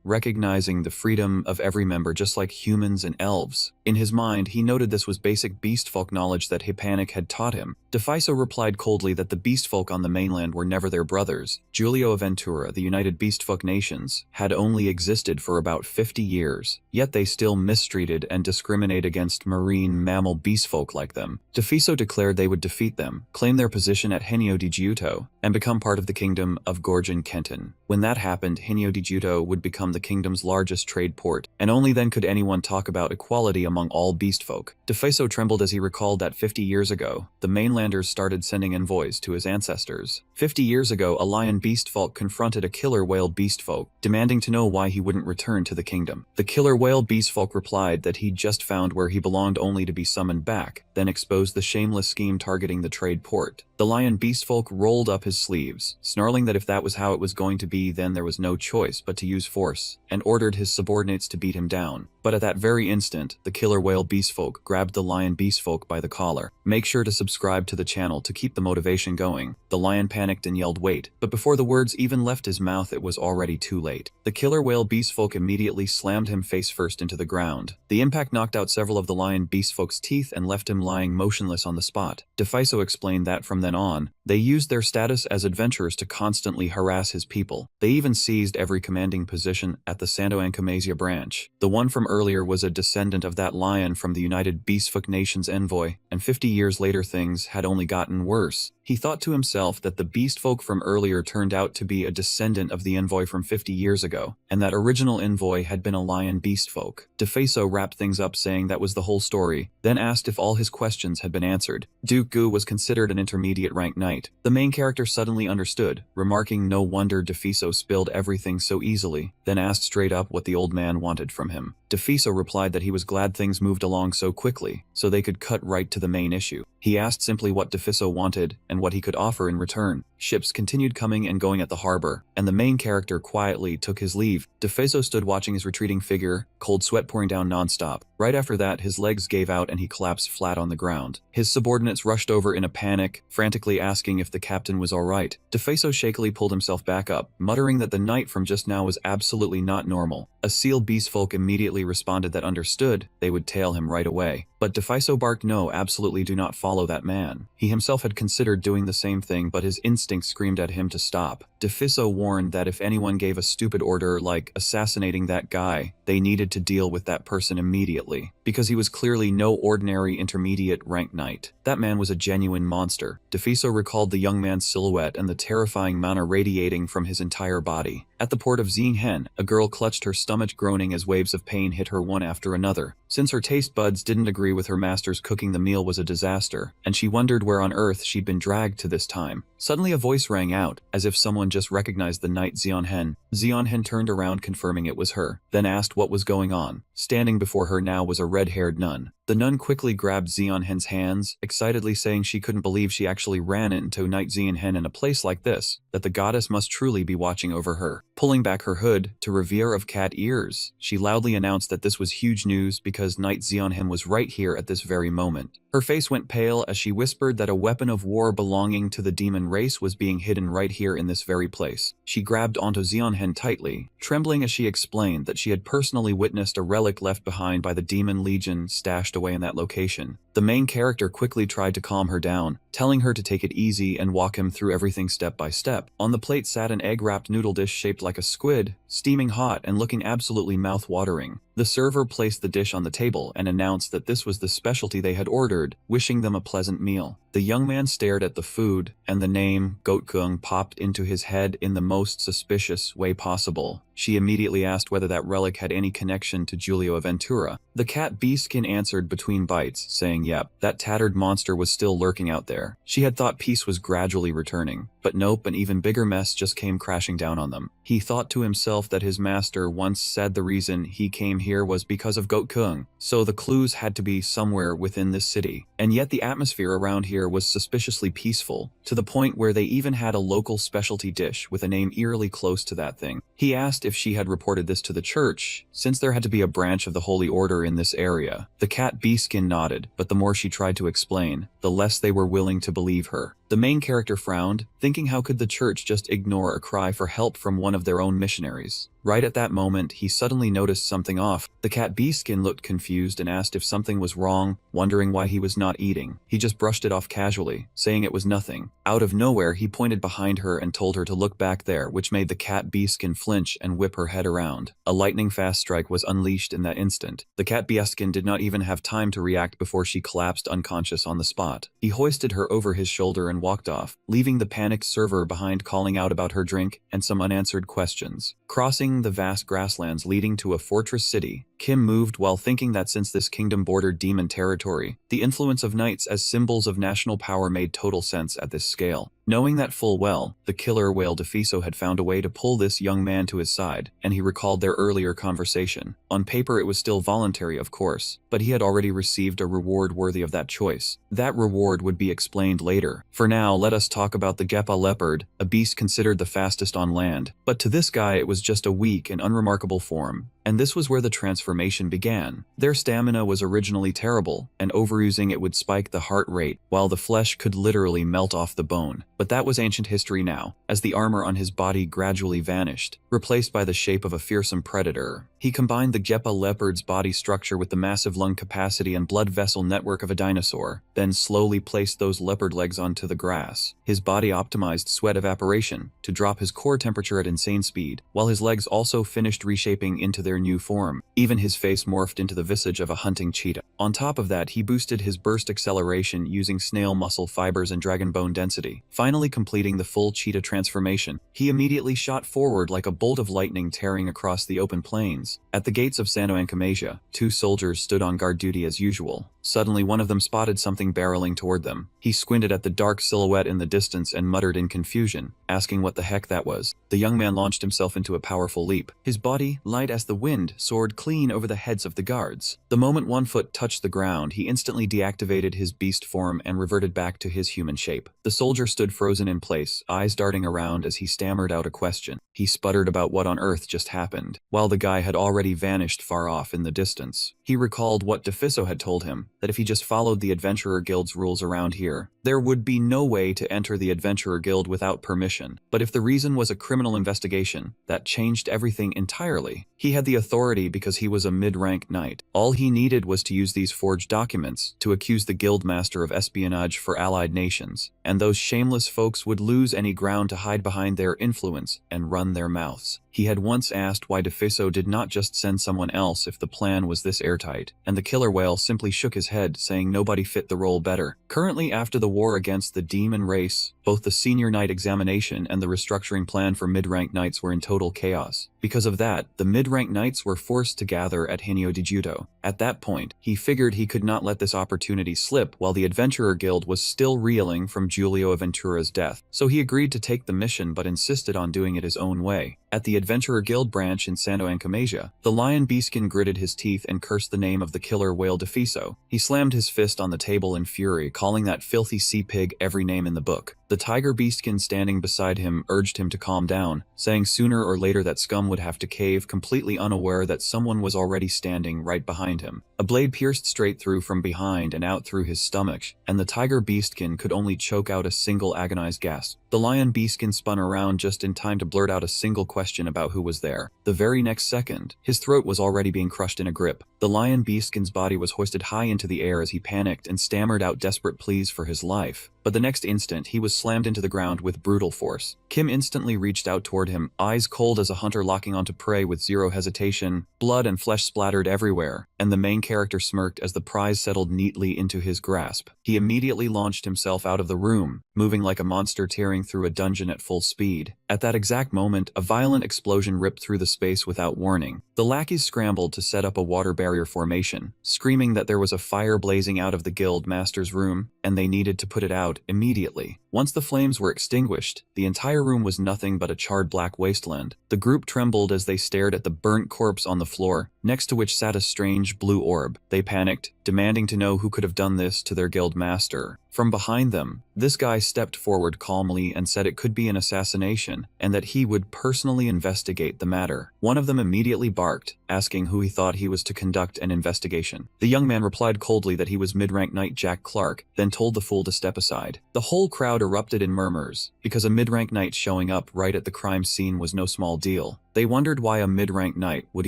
recognizing the freedom of every member just like humans and elves. In his mind, he noted this was basic beastfolk knowledge that Hispanic had taught him. Defiso replied coldly that the beastfolk on the mainland were never their brothers. Julio Aventura, the United Beastfolk Nations, had only existed for about 50 years, yet they still mistreated and discriminate against marine mammal beastfolk like them. Defiso declared they would defeat them, claim their position at Henio di Giuto, and become part of the kingdom of Gorgon Kenton. When that happened, Henio di Giuto would become the kingdom's largest trade port, and only then could anyone talk about equality among all beastfolk. Defiso trembled as he recalled that 50 years ago, the mainlanders started sending envoys to his ancestors. 50 years ago, a lion beastfolk confronted a killer whale beastfolk, demanding to know why he wouldn't return to the kingdom. The killer whale beastfolk replied that he'd just found where he belonged only to be summoned back, then exposed the shameless scheme targeting the trade port. The lion beastfolk rolled up his sleeves, snarling that if that was how it was going to be, then there was no choice but to use force, and ordered his subordinates to beat him down. But at that very instant, the killer whale beastfolk grabbed the lion beastfolk by the collar. Make sure to subscribe to the channel to keep the motivation going. The lion panicked and yelled wait, but before the words even left his mouth it was already too late. The killer whale beastfolk immediately slammed him face first into the ground. The impact knocked out several of the lion beastfolk's teeth and left him lying motionless on the spot. Defiso explained that from then on, they used their status as adventurers to constantly harass his people. They even seized every commanding position at the Santo Ancamasia branch. The one from earlier was a descendant of that lion from the United Beastfolk Nations envoy, and 50 years later things had only gotten worse. He thought to himself that the beastfolk from earlier turned out to be a descendant of the envoy from 50 years ago, and that original envoy had been a lion beastfolk. Defiso wrapped things up saying that was the whole story, then asked if all his questions had been answered. Duke Gu was considered an intermediate rank knight. The main character suddenly understood, remarking no wonder Defiso spilled everything so easily, then asked straight up what the old man wanted from him. Defiso replied that he was glad things moved along so quickly, so they could cut right to the main issue. He asked simply what Defiso wanted and what he could offer in return. Ships continued coming and going at the harbor, and the main character quietly took his leave. Defiso stood watching his retreating figure, cold sweat pouring down nonstop. Right after that, his legs gave out and he collapsed flat on the ground. His subordinates rushed over in a panic, frantically asking if the captain was alright. Defiso shakily pulled himself back up, muttering that the night from just now was absolutely not normal. A seal beastfolk immediately responded that understood, they would tail him right away. But Defiso barked no, absolutely do not follow that man. He himself had considered doing the same thing, but his instinct screamed at him to stop. Defiso warned that if anyone gave a stupid order like assassinating that guy, they needed to deal with that person immediately, because he was clearly no ordinary intermediate rank knight. That man was a genuine monster. Defiso recalled the young man's silhouette and the terrifying mana radiating from his entire body. At the port of Xinghen, a girl clutched her stomach groaning as waves of pain hit her one after another. Since her taste buds didn't agree with her master's cooking, the meal was a disaster, and she wondered where on earth she'd been dragged to this time. Suddenly a voice rang out, as if someone just recognized the knight Xionhen. Xionhen turned around confirming it was her, then asked what was going on. Standing before her now was a red-haired nun. The nun quickly grabbed Xionhen's hands, excitedly saying she couldn't believe she actually ran into Knight Xionhen in a place like this, that the goddess must truly be watching over her. Pulling back her hood to reveal of cat ears, she loudly announced that this was huge news because Knight Xionhen was right here at this very moment. Her face went pale as she whispered that a weapon of war belonging to the demon race was being hidden right here in this very place. She grabbed onto Xionhen tightly, trembling as she explained that she had personally witnessed a relic left behind by the demon legion stashed away in that location. The main character quickly tried to calm her down, telling her to take it easy and walk him through everything step by step. On the plate sat an egg-wrapped noodle dish shaped like a squid, steaming hot and looking absolutely mouth-watering. The server placed the dish on the table and announced that this was the specialty they had ordered, wishing them a pleasant meal. The young man stared at the food, and the name, Gotkung, popped into his head in the most suspicious way possible. She immediately asked whether that relic had any connection to Julio Aventura. The cat Beaskin answered between bites, saying yep, that tattered monster was still lurking out there. She had thought peace was gradually returning, but nope, an even bigger mess just came crashing down on them. He thought to himself that his master once said the reason he came here was because of Gotkung, so the clues had to be somewhere within this city. And yet the atmosphere around here was suspiciously peaceful, to the point where they even had a local specialty dish with a name eerily close to that thing. He asked if she had reported this to the church, since there had to be a branch of the Holy Order in this area. The cat Beaskin nodded, but the more she tried to explain, the less they were willing to believe her. The main character frowned, thinking how could the church just ignore a cry for help from one of their own missionaries. Right at that moment, he suddenly noticed something off. The cat Beastskin looked confused and asked if something was wrong, wondering why he was not eating. He just brushed it off casually, saying it was nothing. Out of nowhere, he pointed behind her and told her to look back there, which made the cat Beastskin flinch and whip her head around. A lightning-fast strike was unleashed in that instant. The cat Beastskin did not even have time to react before she collapsed unconscious on the spot. He hoisted her over his shoulder and walked off, leaving the panicked server behind calling out about her drink and some unanswered questions. Crossing the vast grasslands leading to a fortress city, Kim moved while thinking that since this kingdom bordered demon territory, the influence of knights as symbols of national power made total sense at this scale. Knowing that full well, the killer whale Defiso had found a way to pull this young man to his side, and he recalled their earlier conversation. On paper it was still voluntary, of course, but he had already received a reward worthy of that choice. That reward would be explained later. For now, let us talk about the Gepa leopard, a beast considered the fastest on land. But to this guy it was just a weak and unremarkable form. And this was where the transformation began. Their stamina was originally terrible, and overusing it would spike the heart rate, while the flesh could literally melt off the bone. But that was ancient history now, as the armor on his body gradually vanished, replaced by the shape of a fearsome predator. He combined the Gepa leopard's body structure with the massive lung capacity and blood vessel network of a dinosaur, then slowly placed those leopard legs onto the grass. His body optimized sweat evaporation to drop his core temperature at insane speed, while his legs also finished reshaping into their new form. Even his face morphed into the visage of a hunting cheetah. On top of that, he boosted his burst acceleration using snail muscle fibers and dragon bone density. Finally completing the full cheetah transformation, he immediately shot forward like a bolt of lightning tearing across the open plains. At the gates of Sano-Ankamasia, two soldiers stood on guard duty as usual. Suddenly one of them spotted something barreling toward them. He squinted at the dark silhouette in the distance and muttered in confusion, asking what the heck that was. The young man launched himself into a powerful leap. His body, light as the wind, soared clean over the heads of the guards. The moment one foot touched the ground, he instantly deactivated his beast form and reverted back to his human shape. The soldier stood frozen in place, eyes darting around as he stammered out a question. He sputtered about what on earth just happened, while the guy had already vanished far off in the distance. He recalled what Defiso had told him, that if he just followed the Adventurer Guild's rules around here, there would be no way to enter the Adventurer Guild without permission. But if the reason was a criminal investigation, that changed everything entirely. He had the authority because he was a mid-rank knight. All he needed was to use these forged documents to accuse the guildmaster of espionage for allied nations, and those shameless folks would lose any ground to hide behind their influence and run their mouths. He had once asked why Defiso did not just send someone else if the plan was this airtight, and the killer whale simply shook his head, saying nobody fit the role better. Currently, after the war against the demon race, both the senior knight examination and the restructuring plan for mid-rank knights were in total chaos. Because of that, the mid-rank knights were forced to gather at Hinyo Dijuto. At that point, he figured he could not let this opportunity slip while the Adventurer Guild was still reeling from Giulio Aventura's death. So he agreed to take the mission but insisted on doing it his own way. At the Adventurer Guild branch in Sano-Ankamasia, the lion Beastskin gritted his teeth and cursed the name of the killer whale Defiso. He slammed his fist on the table in fury, calling that filthy sea pig every name in the book. The tiger Beastskin standing beside him urged him to calm down, saying sooner or later that scum would have to cave, completely unaware that someone was already standing right behind him. A blade pierced straight through from behind and out through his stomach, and the tiger Beastskin could only choke out a single agonized gasp. The lion Beastskin spun around just in time to blurt out a single question about who was there. The very next second, his throat was already being crushed in a grip. The lion Beastskin's body was hoisted high into the air as he panicked and stammered out desperate pleas for his life. But the next instant, he was slammed into the ground with brutal force. Kim instantly reached out toward him, eyes cold as a hunter locking onto prey with zero hesitation. Blood and flesh splattered everywhere, and the main character smirked as the prize settled neatly into his grasp. He immediately launched himself out of the room, moving like a monster tearing through a dungeon at full speed. At that exact moment, a violent explosion ripped through the space without warning. The lackeys scrambled to set up a water barrier formation, screaming that there was a fire blazing out of the guild master's room, and they needed to put it out immediately. Once the flames were extinguished, the entire room was nothing but a charred black wasteland. The group trembled as they stared at the burnt corpse on the floor, next to which sat a strange blue orb. They panicked, demanding to know who could have done this to their guild master. From behind them, this guy stepped forward calmly and said it could be an assassination, and that he would personally investigate the matter. One of them immediately barked, asking who he thought he was to conduct an investigation. The young man replied coldly that he was mid-rank knight Jack Clark, then told the fool to step aside. The whole crowd erupted in murmurs, because a mid-rank knight showing up right at the crime scene was no small deal. They wondered why a mid-rank knight would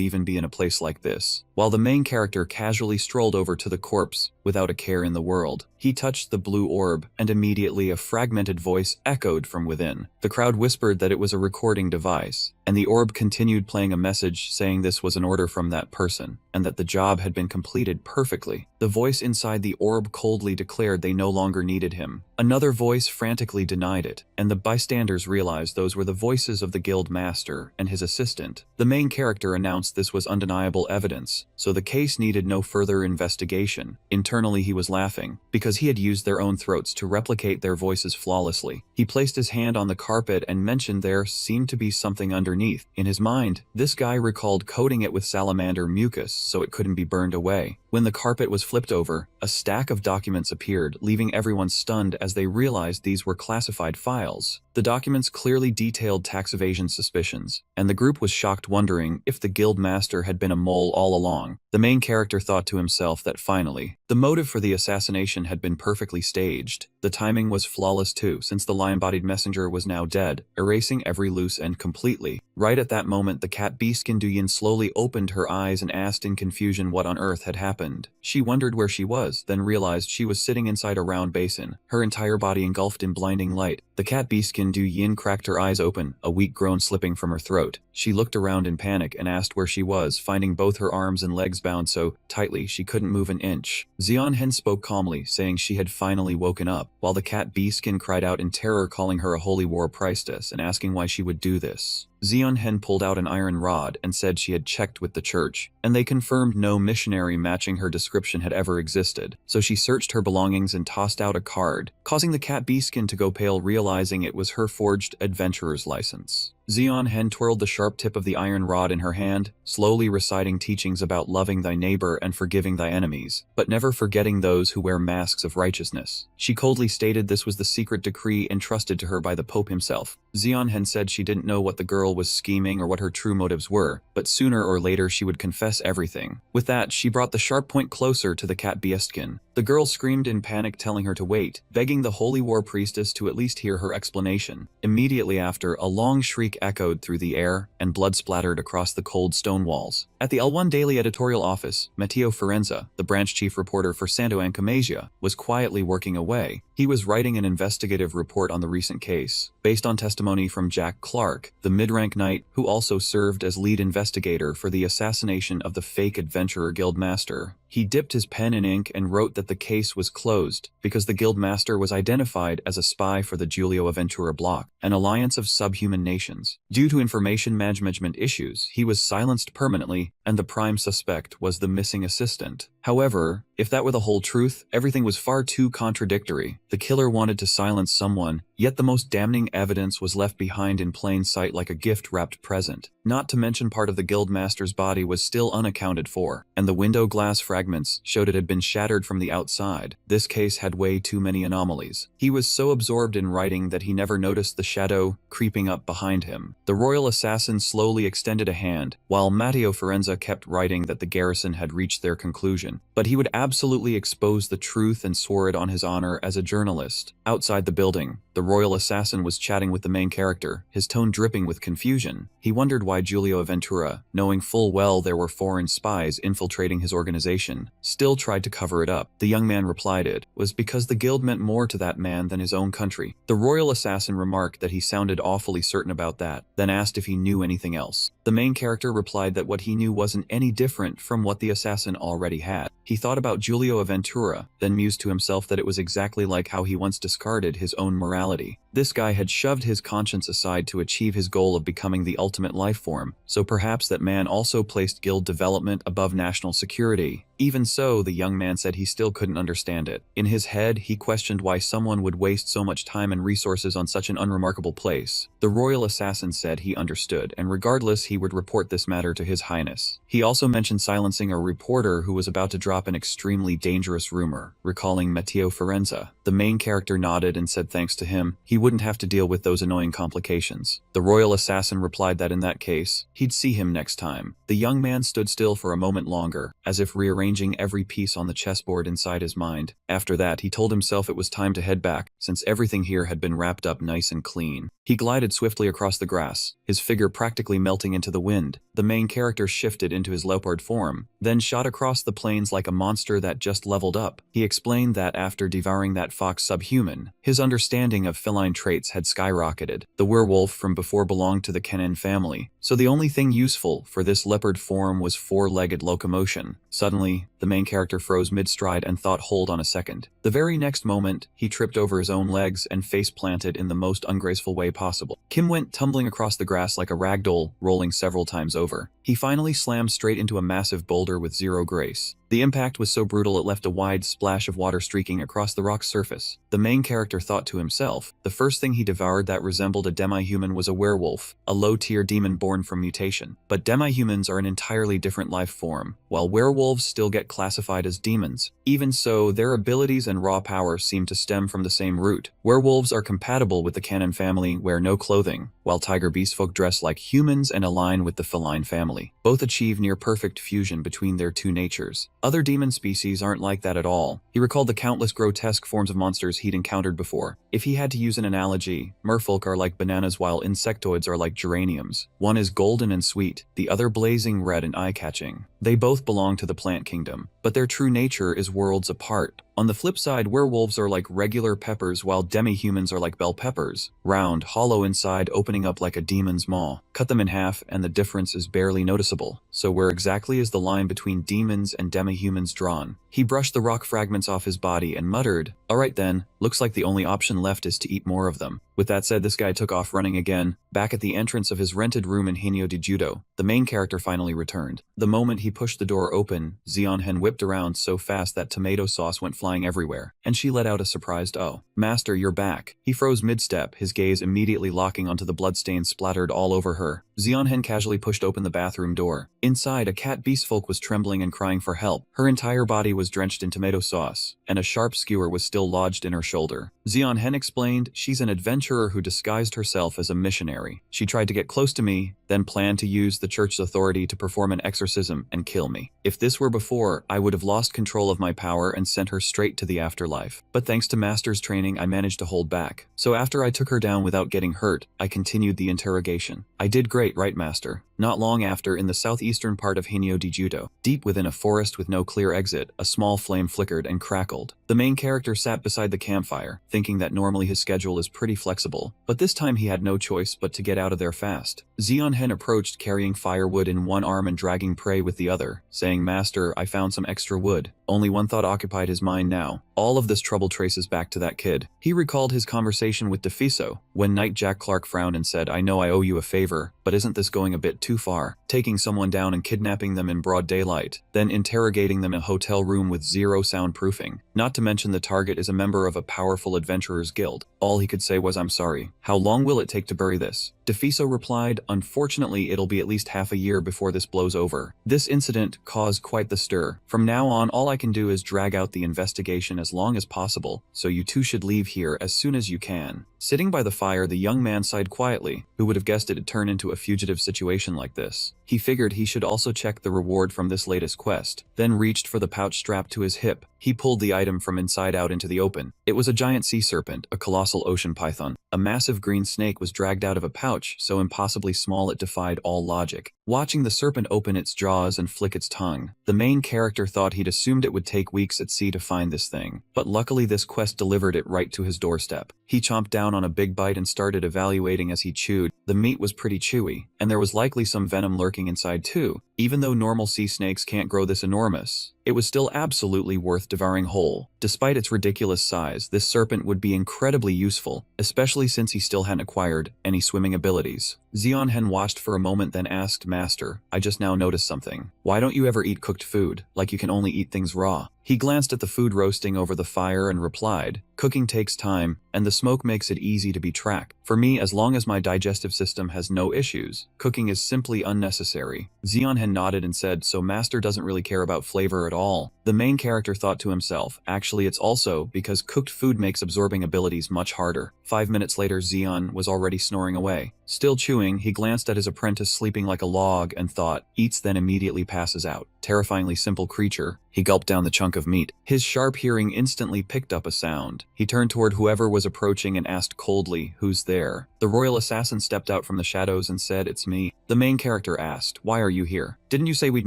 even be in a place like this. While the main character casually strolled over to the corpse without a care in the world, he touched the blue orb, and immediately a fragmented voice echoed from within. The crowd whispered that it was a recording device, and the orb continued playing a message saying this was an order from that person, and that the job had been completed perfectly. The voice inside the orb coldly declared they no longer needed him. Another voice frantically denied it, and the bystanders realized those were the voices of the guild master and his assistant. The main character announced this was undeniable evidence, so the case needed no further investigation. Internally he was laughing, because he had used their own throats to replicate their voices flawlessly. He placed his hand on the carpet and mentioned there seemed to be something underneath. In his mind, this guy recalled coating it with salamander mucus so it couldn't be burned away. When the carpet was flipped over, a stack of documents appeared, leaving everyone stunned as they realized these were classified files. The documents clearly detailed tax evasion suspicions, and the group was shocked, wondering if the guild master had been a mole all along. The main character thought to himself that finally, the motive for the assassination had been perfectly staged. The timing was flawless too, since the lion-bodied messenger was now dead, erasing every loose end completely. Right at that moment, the cat Beastkin Duyin slowly opened her eyes and asked in confusion what on earth had happened. She wondered where she was, then realized she was sitting inside a round basin, her entire body engulfed in blinding light. The cat Beastkin Duyin cracked her eyes open, a weak groan slipping from her throat. She looked around in panic and asked where she was, finding both her arms and legs bound so tightly she couldn't move an inch. Xian Hen spoke calmly, saying she had finally woken up, while the cat Beastkin cried out in terror, calling her a holy war priestess and asking why she would do this. Xian Hen pulled out an iron rod and said she had checked with the church, and they confirmed no missionary matching her description had ever existed. So she searched her belongings and tossed out a card, causing the cat Beastkin to go pale, realizing it was her forged adventurer's license. Xian Hen twirled the sharp tip of the iron rod in her hand, slowly reciting teachings about loving thy neighbor and forgiving thy enemies, but never forgetting those who wear masks of righteousness. She coldly stated this was the secret decree entrusted to her by the Pope himself. Xian Hen said she didn't know what the girl was scheming or what her true motives were, but sooner or later she would confess everything. With that, she brought the sharp point closer to the cat Beastkin. The girl screamed in panic, telling her to wait, begging the holy war priestess to at least hear her explanation. Immediately after, a long shriek echoed through the air, and blood splattered across the cold stone walls. At the L1 Daily editorial office, Matteo Ferenza, the branch chief reporter for Santo Ancamasia, was quietly working away. He was writing an investigative report on the recent case, based on testimony from Jack Clark, the mid-rank knight who also served as lead investigator for the assassination of the fake adventurer guildmaster. He dipped his pen in ink and wrote that the case was closed because the guildmaster was identified as a spy for the Giulio Aventura bloc, an alliance of subhuman nations. Due to information management issues, he was silenced permanently, and the prime suspect was the missing assistant. However, if that were the whole truth, everything was far too contradictory. The killer wanted to silence someone, yet the most damning evidence was left behind in plain sight like a gift-wrapped present. Not to mention part of the guildmaster's body was still unaccounted for, and the window glass fragments showed it had been shattered from the outside. This case had way too many anomalies. He was so absorbed in writing that he never noticed the shadow creeping up behind him. The royal assassin slowly extended a hand, while Matteo Ferenza kept writing that the garrison had reached their conclusion. But he would absolutely expose the truth and swore it on his honor as a journalist. Outside the building, the royal assassin was chatting with the main character, his tone dripping with confusion. He wondered why Giulio Aventura, knowing full well there were foreign spies infiltrating his organization, still tried to cover it up. The young man replied it was because the guild meant more to that man than his own country. The royal assassin remarked that he sounded awfully certain about that, then asked if he knew anything else. The main character replied that what he knew wasn't any different from what the assassin already had. He thought about Giulio Aventura, then mused to himself that it was exactly like how he once discarded his own morality. This guy had shoved his conscience aside to achieve his goal of becoming the ultimate life form, so perhaps that man also placed guild development above national security. Even so, the young man said he still couldn't understand it. In his head, he questioned why someone would waste so much time and resources on such an unremarkable place. The royal assassin said he understood, and regardless, he would report this matter to His Highness. He also mentioned silencing a reporter who was about to drop an extremely dangerous rumor, recalling Matteo Ferenza. The main character nodded and said thanks to him, he wouldn't have to deal with those annoying complications. The royal assassin replied that in that case, he'd see him next time. The young man stood still for a moment longer, as if rearranging every piece on the chessboard inside his mind. After that, he told himself it was time to head back, since everything here had been wrapped up nice and clean. He glided swiftly across the grass, his figure practically melting into the wind. The main character shifted into his leopard form, then shot across the plains like a monster that just leveled up. He explained that after devouring that fox subhuman, his understanding of feline traits had skyrocketed. The werewolf from before belonged to the Kennen family, so the only thing useful for this leopard form was four-legged locomotion. Suddenly, the main character froze mid-stride and thought, hold on a second. The very next moment, he tripped over his own legs and face-planted in the most ungraceful way possible. Kim went tumbling across the grass like a ragdoll, rolling several times over. He finally slammed straight into a massive boulder with zero grace. The impact was so brutal it left a wide splash of water streaking across the rock's surface. The main character thought to himself, the first thing he devoured that resembled a demi-human was a werewolf, a low-tier demon born from mutation. But demi-humans are an entirely different life form, while werewolves still get classified as demons. Even so, their abilities and raw power seem to stem from the same root. Werewolves are compatible with the Kennen family, wear no clothing, while tiger beastfolk dress like humans and align with the feline family. Both achieve near-perfect fusion between their two natures. Other demon species aren't like that at all. He recalled the countless grotesque forms of monsters he'd encountered before. If he had to use an analogy, merfolk are like bananas while insectoids are like geraniums. One is golden and sweet, the other blazing red and eye-catching. They both belong to the plant kingdom, but their true nature is worlds apart. On the flip side, werewolves are like regular peppers while demi-humans are like bell peppers, round, hollow inside, opening up like a demon's maw. Cut them in half and the difference is barely noticeable. So where exactly is the line between demons and demi-humans drawn? He brushed the rock fragments off his body and muttered, "Alright then, looks like the only option left is to eat more of them." With that said, this guy took off running again. Back at the entrance of his rented room in Hinyo de Judo, the main character finally returned. The moment he pushed the door open, Zeonhen whipped around so fast that tomato sauce went flying everywhere, and she let out a surprised "Oh, master, you're back." He froze mid-step, his gaze immediately locking onto the bloodstains splattered all over her. Zeonhen casually pushed open the bathroom door. Inside, a cat beastfolk was trembling and crying for help. Her entire body was drenched in tomato sauce, and a sharp skewer was still lodged in her shoulder. Zeonhen explained, "She's an adventurer who disguised herself as a missionary. She tried to get close to me, then planned to use the church's authority to perform an exorcism and kill me. If this were before, I would have lost control of my power and sent her straight to the afterlife. But thanks to Master's training, I managed to hold back. So after I took her down without getting hurt, I continued the interrogation. I did great, right, Master?" Not long after, in the southeastern part of Hinyo de Judo, deep within a forest with no clear exit, a small flame flickered and crackled. The main character sat beside the campfire, thinking that normally his schedule is pretty flexible, but this time he had no choice but to get out of there fast. Zeonhen approached carrying firewood in one arm and dragging prey with the other, saying, "Master, I found some extra wood." Only one thought occupied his mind now. All of this trouble traces back to that kid. He recalled his conversation with Defiso, when Knight Jack Clark frowned and said, "I know I owe you a favor, but isn't this going a bit too far? Taking someone down and kidnapping them in broad daylight, then interrogating them in a hotel room with zero soundproofing. Not to mention the target is a member of a powerful adventurers guild." All he could say was, "I'm sorry. How long will it take to bury this?" Defiso replied, "Unfortunately, it'll be at least half a year before this blows over." This incident caused quite the stir. "From now on, all I can do is drag out the investigation as long as possible, so you two should leave here as soon as you can." Sitting by the fire, the young man sighed quietly. Who would have guessed it'd turn into a fugitive situation like this? He figured he should also check the reward from this latest quest, then reached for the pouch strapped to his hip. He pulled the item from inside out into the open. It was a giant sea serpent, a colossal ocean python. A massive green snake was dragged out of a pouch, so impossibly small it defied all logic. Watching the serpent open its jaws and flick its tongue, the main character thought he'd assumed it would take weeks at sea to find this thing. But luckily this quest delivered it right to his doorstep. He chomped down on a big bite and started evaluating as he chewed. The meat was pretty chewy, and there was likely some venom lurking inside too. Even though normal sea snakes can't grow this enormous, it was still absolutely worth devouring whole. Despite its ridiculous size, this serpent would be incredibly useful, especially since he still hadn't acquired any swimming abilities. Zeonhen watched for a moment then asked, "Master, I just now noticed something. Why don't you ever eat cooked food, like you can only eat things raw?" He glanced at the food roasting over the fire and replied, "Cooking takes time, and the smoke makes it easy to be tracked. For me, as long as my digestive system has no issues, cooking is simply unnecessary." Zeonhen Hen nodded and said, so Master doesn't really care about flavor at all. The main character thought to himself, actually it's also because cooked food makes absorbing abilities much harder. 5 minutes later, Zeon was already snoring away. Still chewing, he glanced at his apprentice sleeping like a log and thought, eats then immediately passes out. Terrifyingly simple creature. He gulped down the chunk of meat. His sharp hearing instantly picked up a sound. He turned toward whoever was approaching and asked coldly, who's there? The royal assassin stepped out from the shadows and said, it's me. The main character asked, why are you here? Didn't you say we'd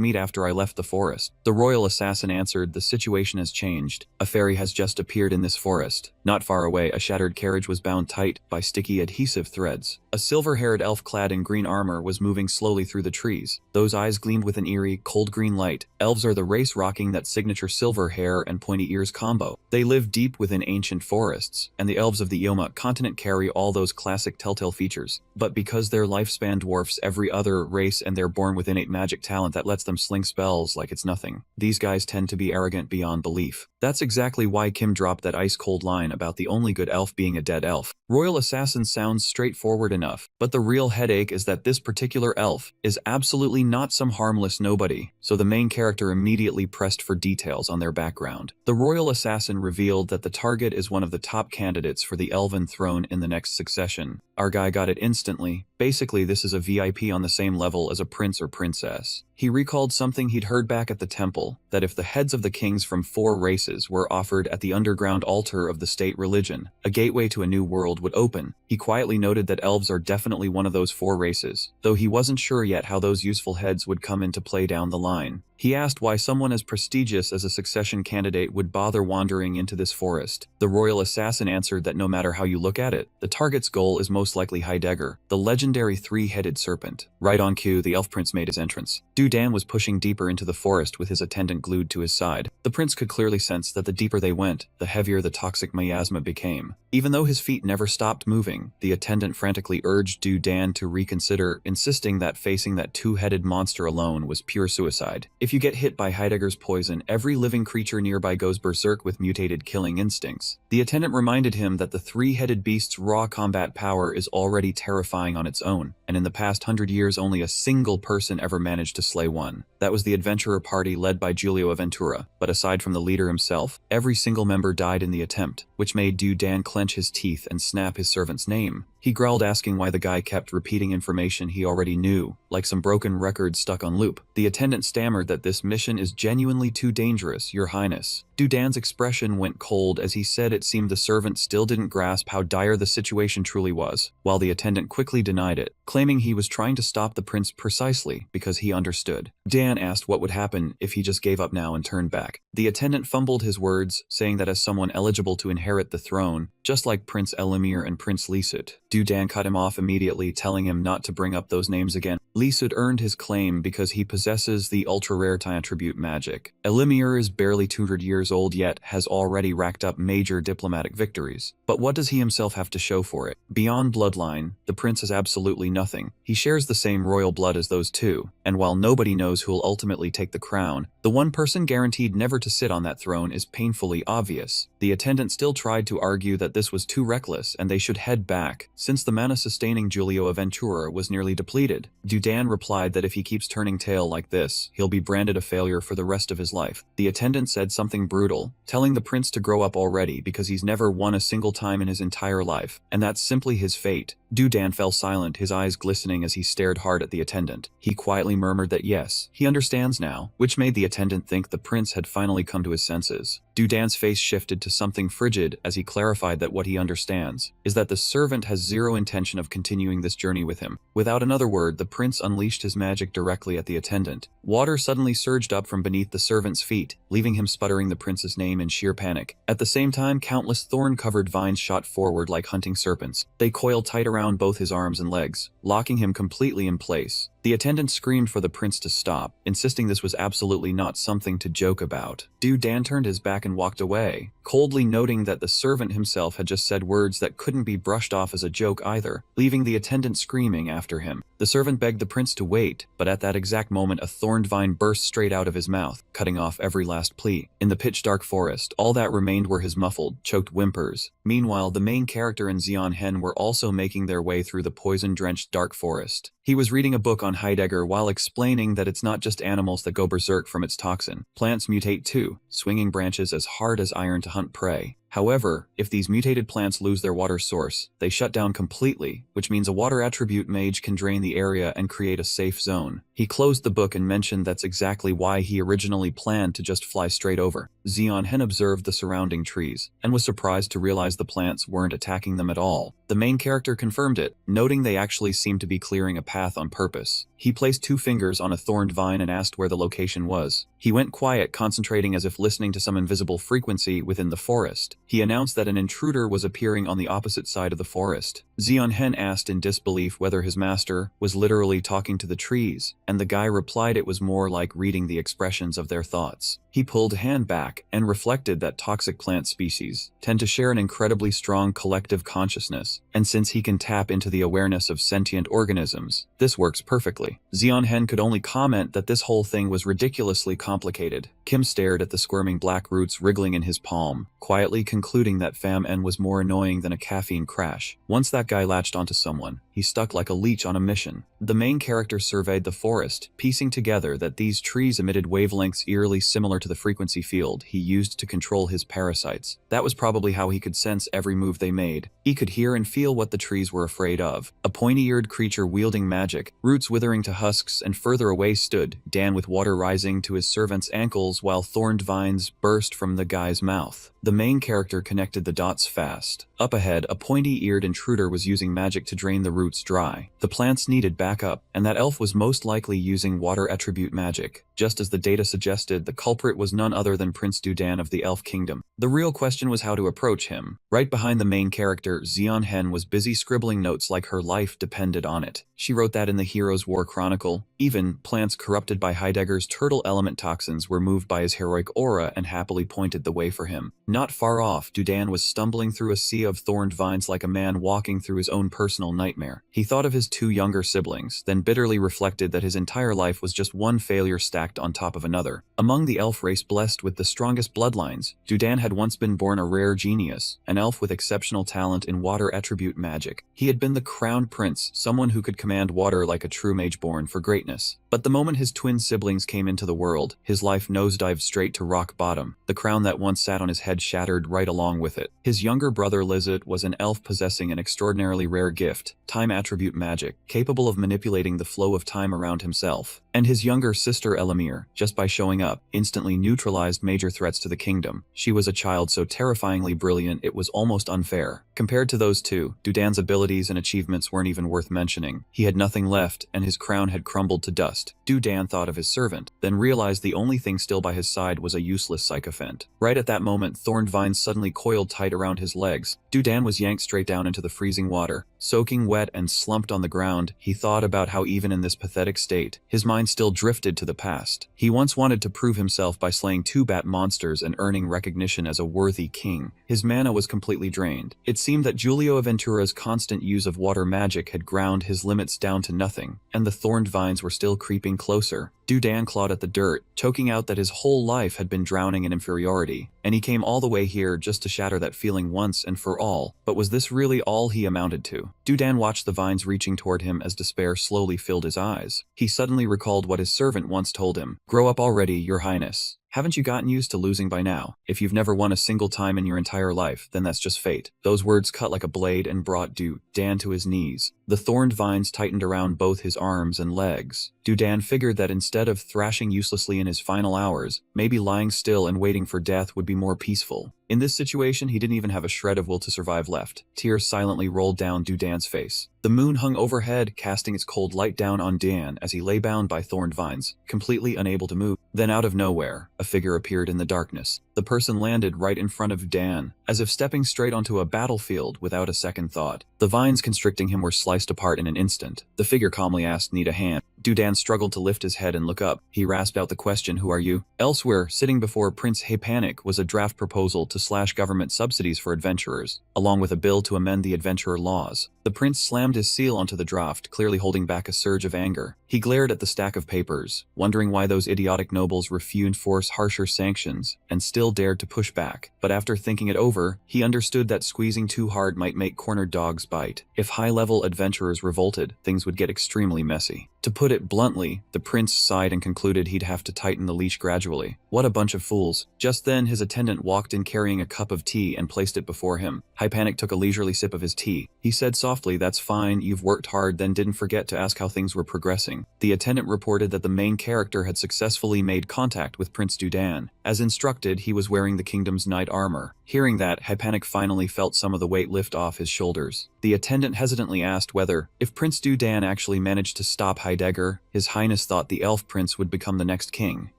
meet after I left the forest? The royal assassin answered, the situation has changed. A fairy has just appeared in this forest. Not far away, a shattered carriage was bound tight by sticky adhesive threads. A silver-haired elf clad in green armor was moving slowly through the trees. Those eyes gleamed with an eerie, cold green light. Elves are the race rocking that signature silver hair and pointy ears combo. They live deep within ancient forests, and the elves of the Ioma continent carry all those classic telltale features. But because their lifespan dwarfs every other race and they're born with innate magic talent that lets them sling spells like it's nothing, these guys tend to be arrogant beyond belief. That's exactly why Kim dropped that ice-cold line about the only good elf being a dead elf. Royal Assassin sounds straightforward enough, but the real headache is that this particular elf is absolutely not some harmless nobody, so the main character immediately pressed for details on their background. The Royal Assassin revealed that the target is one of the top candidates for the Elven throne in the next succession. Our guy got it instantly. Basically, this is a VIP on the same level as a prince or princess. He recalled something he'd heard back at the temple, that if the heads of the kings from 4 races were offered at the underground altar of the state religion, a gateway to a new world would open. He quietly noted that elves are definitely one of those 4 races, though he wasn't sure yet how those useful heads would come into play down the line. He asked why someone as prestigious as a succession candidate would bother wandering into this forest. The royal assassin answered that no matter how you look at it, the target's goal is most likely Heidegger, the legendary 3-headed serpent. Right on cue, the elf prince made his entrance. Dan was pushing deeper into the forest with his attendant glued to his side. The prince could clearly sense that the deeper they went, the heavier the toxic miasma became. Even though his feet never stopped moving, the attendant frantically urged Dan to reconsider, insisting that facing that 2-headed monster alone was pure suicide. If you get hit by Heidegger's poison, every living creature nearby goes berserk with mutated killing instincts. The attendant reminded him that the 3-headed beast's raw combat power is already terrifying on its own, and in the past 100 years only a single person ever managed to slay one. That was the adventurer party led by Giulio Aventura, but aside from the leader himself, every single member died in the attempt, which made Dan clench his teeth and snap his servant's name. He growled, asking why the guy kept repeating information he already knew, like some broken record stuck on loop. The attendant stammered that this mission is genuinely too dangerous, Your Highness. Dan's expression went cold as he said it seemed the servant still didn't grasp how dire the situation truly was, while the attendant quickly denied it, claiming he was trying to stop the prince precisely because he understood. Dan asked what would happen if he just gave up now and turned back. The attendant fumbled his words, saying that as someone eligible to inherit the throne, just like Prince Elimir and Prince Lisut, Dan cut him off immediately, telling him not to bring up those names again. Lisut earned his claim because he possesses the ultra-rare attribute magic. Elimir is barely 200 years old yet has already racked up major diplomatic victories. But what does he himself have to show for it? Beyond bloodline, the prince is absolutely nothing. He shares the same royal blood as those two, and while nobody knows who'll ultimately take the crown, the one person guaranteed never to sit on that throne is painfully obvious. The attendant still tried to argue that this was too reckless and they should head back, since the mana-sustaining Giulio Aventura was nearly depleted. Dan replied that if he keeps turning tail like this, he'll be branded a failure for the rest of his life. The attendant said something brutal, telling the prince to grow up already because he's never won a single time in his entire life, and that's simply his fate. Dan fell silent, his eyes glistening as he stared hard at the attendant. He quietly murmured that yes, he understands now, which made the attendant think the prince had finally come to his senses. Dan's face shifted to something frigid as he clarified that what he understands is that the servant has zero intention of continuing this journey with him. Without another word, the prince unleashed his magic directly at the attendant. Water suddenly surged up from beneath the servant's feet, leaving him sputtering the prince's name in sheer panic. At the same time, countless thorn-covered vines shot forward like hunting serpents. They coiled tight around both his arms and legs, locking him completely in place. The attendant screamed for the prince to stop, insisting this was absolutely not something to joke about. Dan turned his back and walked away, coldly noting that the servant himself had just said words that couldn't be brushed off as a joke either, leaving the attendant screaming after him. The servant begged the prince to wait, but at that exact moment a thorned vine burst straight out of his mouth, cutting off every last plea. In the pitch-dark forest, all that remained were his muffled, choked whimpers. Meanwhile, the main character and Zeon Hen were also making their way through the poison-drenched dark forest. He was reading a book on Heidegger while explaining that it's not just animals that go berserk from its toxin. Plants mutate too, swinging branches as hard as iron to hunt prey. However, if these mutated plants lose their water source, they shut down completely, which means a water attribute mage can drain the area and create a safe zone. He closed the book and mentioned that's exactly why he originally planned to just fly straight over. Zeon Hen observed the surrounding trees, and was surprised to realize the plants weren't attacking them at all. The main character confirmed it, noting they actually seemed to be clearing a path on purpose. He placed 2 fingers on a thorned vine and asked where the location was. He went quiet, concentrating as if listening to some invisible frequency within the forest. He announced that an intruder was appearing on the opposite side of the forest. Zeon Hen asked in disbelief whether his master was literally talking to the trees, and the guy replied it was more like reading the expressions of their thoughts. He pulled a hand back and reflected that toxic plant species tend to share an incredibly strong collective consciousness, and since he can tap into the awareness of sentient organisms, this works perfectly. Zeon Hen could only comment that this whole thing was ridiculously complicated. Kim stared at the squirming black roots wriggling in his palm, quietly concluding that Fam N was more annoying than a caffeine crash. Once that guy latched onto someone, he stuck like a leech on a mission. The main character surveyed the forest, piecing together that these trees emitted wavelengths eerily similar to the frequency field he used to control his parasites. That was probably how he could sense every move they made. He could hear and feel what the trees were afraid of. A pointy-eared creature wielding magic, roots withering to husks, and further away stood Dan with water rising to his servant's ankles while thorned vines burst from the guy's mouth. The main character connected the dots fast. Up ahead, a pointy-eared intruder was using magic to drain the roots dry. The plants needed backup, and that elf was most likely using water attribute magic. Just as the data suggested, the culprit was none other than Prince Dudan of the Elf Kingdom. The real question was how to approach him. Right behind the main character, Zeon Hen was busy scribbling notes like her life depended on it. She wrote that in the Hero's War Chronicle, even plants corrupted by Heidegger's turtle element toxins were moved by his heroic aura and happily pointed the way for him. Not far off, Dudan was stumbling through a sea of thorned vines like a man walking through his own personal nightmare. He thought of his 2 younger siblings, then bitterly reflected that his entire life was just one failure stacked on top of another. Among the elf race blessed with the strongest bloodlines, Dudan had once been born a rare genius, an elf with exceptional talent in water attribute magic. He had been the crowned prince, someone who could command water like a true mage born for greatness. But the moment his twin siblings came into the world, his life nosedived straight to rock bottom. The crown that once sat on his head shattered right along with it. His younger brother Lizard was an elf possessing an extraordinarily rare gift, time attribute magic, capable of manipulating the flow of time around himself. And his younger sister Elamir, just by showing up, instantly neutralized major threats to the kingdom. She was a child so terrifyingly brilliant it was almost unfair. Compared to those two, Dudan's abilities and achievements weren't even worth mentioning. He had nothing left, and his crown had crumbled to dust. Dudan thought of his servant, then realized the only thing still by his side was a useless sycophant. Right at that moment, thorned vines suddenly coiled tight around his legs. Dudan was yanked straight down into the freezing water. Soaking wet and slumped on the ground, he thought about how even in this pathetic state, his mind still drifted to the past. He once wanted to prove himself by slaying 2 bat monsters and earning recognition as a worthy king. His mana was completely drained. It seemed that Giulio Aventura's constant use of water magic had ground his limits down to nothing, and the thorned vines were still creeping closer. Dudan clawed at the dirt, choking out that his whole life had been drowning in inferiority, and he came all the way here just to shatter that feeling once and for all. But was this really all he amounted to? Dudan watched the vines reaching toward him as despair slowly filled his eyes. He suddenly recalled what his servant once told him. "Grow up already, Your Highness. Haven't you gotten used to losing by now? If you've never won a single time in your entire life, then that's just fate." Those words cut like a blade and brought Dudan to his knees. The thorned vines tightened around both his arms and legs. Dudan figured that instead of thrashing uselessly in his final hours, maybe lying still and waiting for death would be more peaceful. In this situation, he didn't even have a shred of will to survive left. Tears silently rolled down Dudan's face. The moon hung overhead, casting its cold light down on Dan as he lay bound by thorned vines, completely unable to move. Then out of nowhere, a figure appeared in the darkness. The person landed right in front of Dan, as if stepping straight onto a battlefield without a second thought. The vines constricting him were sliced apart in an instant. The figure calmly asked, "Need a hand?" Dudan struggled to lift his head and look up. He rasped out the question, "Who are you?" Elsewhere, sitting before Prince Hypanik was a draft proposal to slash government subsidies for adventurers, along with a bill to amend the adventurer laws. The prince slammed his seal onto the draft, clearly holding back a surge of anger. He glared at the stack of papers, wondering why those idiotic nobles refused to enforce harsher sanctions, and still dared to push back. But after thinking it over, he understood that squeezing too hard might make cornered dogs bite. If high-level adventurers revolted, things would get extremely messy. To put it bluntly, the prince sighed and concluded he'd have to tighten the leash gradually. What a bunch of fools. Just then, his attendant walked in carrying a cup of tea and placed it before him. Hypanik took a leisurely sip of his tea. He said softly, "That's fine, you've worked hard," then didn't forget to ask how things were progressing. The attendant reported that the main character had successfully made contact with Prince Dudan. As instructed, he was wearing the kingdom's knight armor. Hearing that, Hypanik finally felt some of the weight lift off his shoulders. The attendant hesitantly asked whether, if Prince Dudan actually managed to stop Heidegger, His Highness thought the elf prince would become the next king.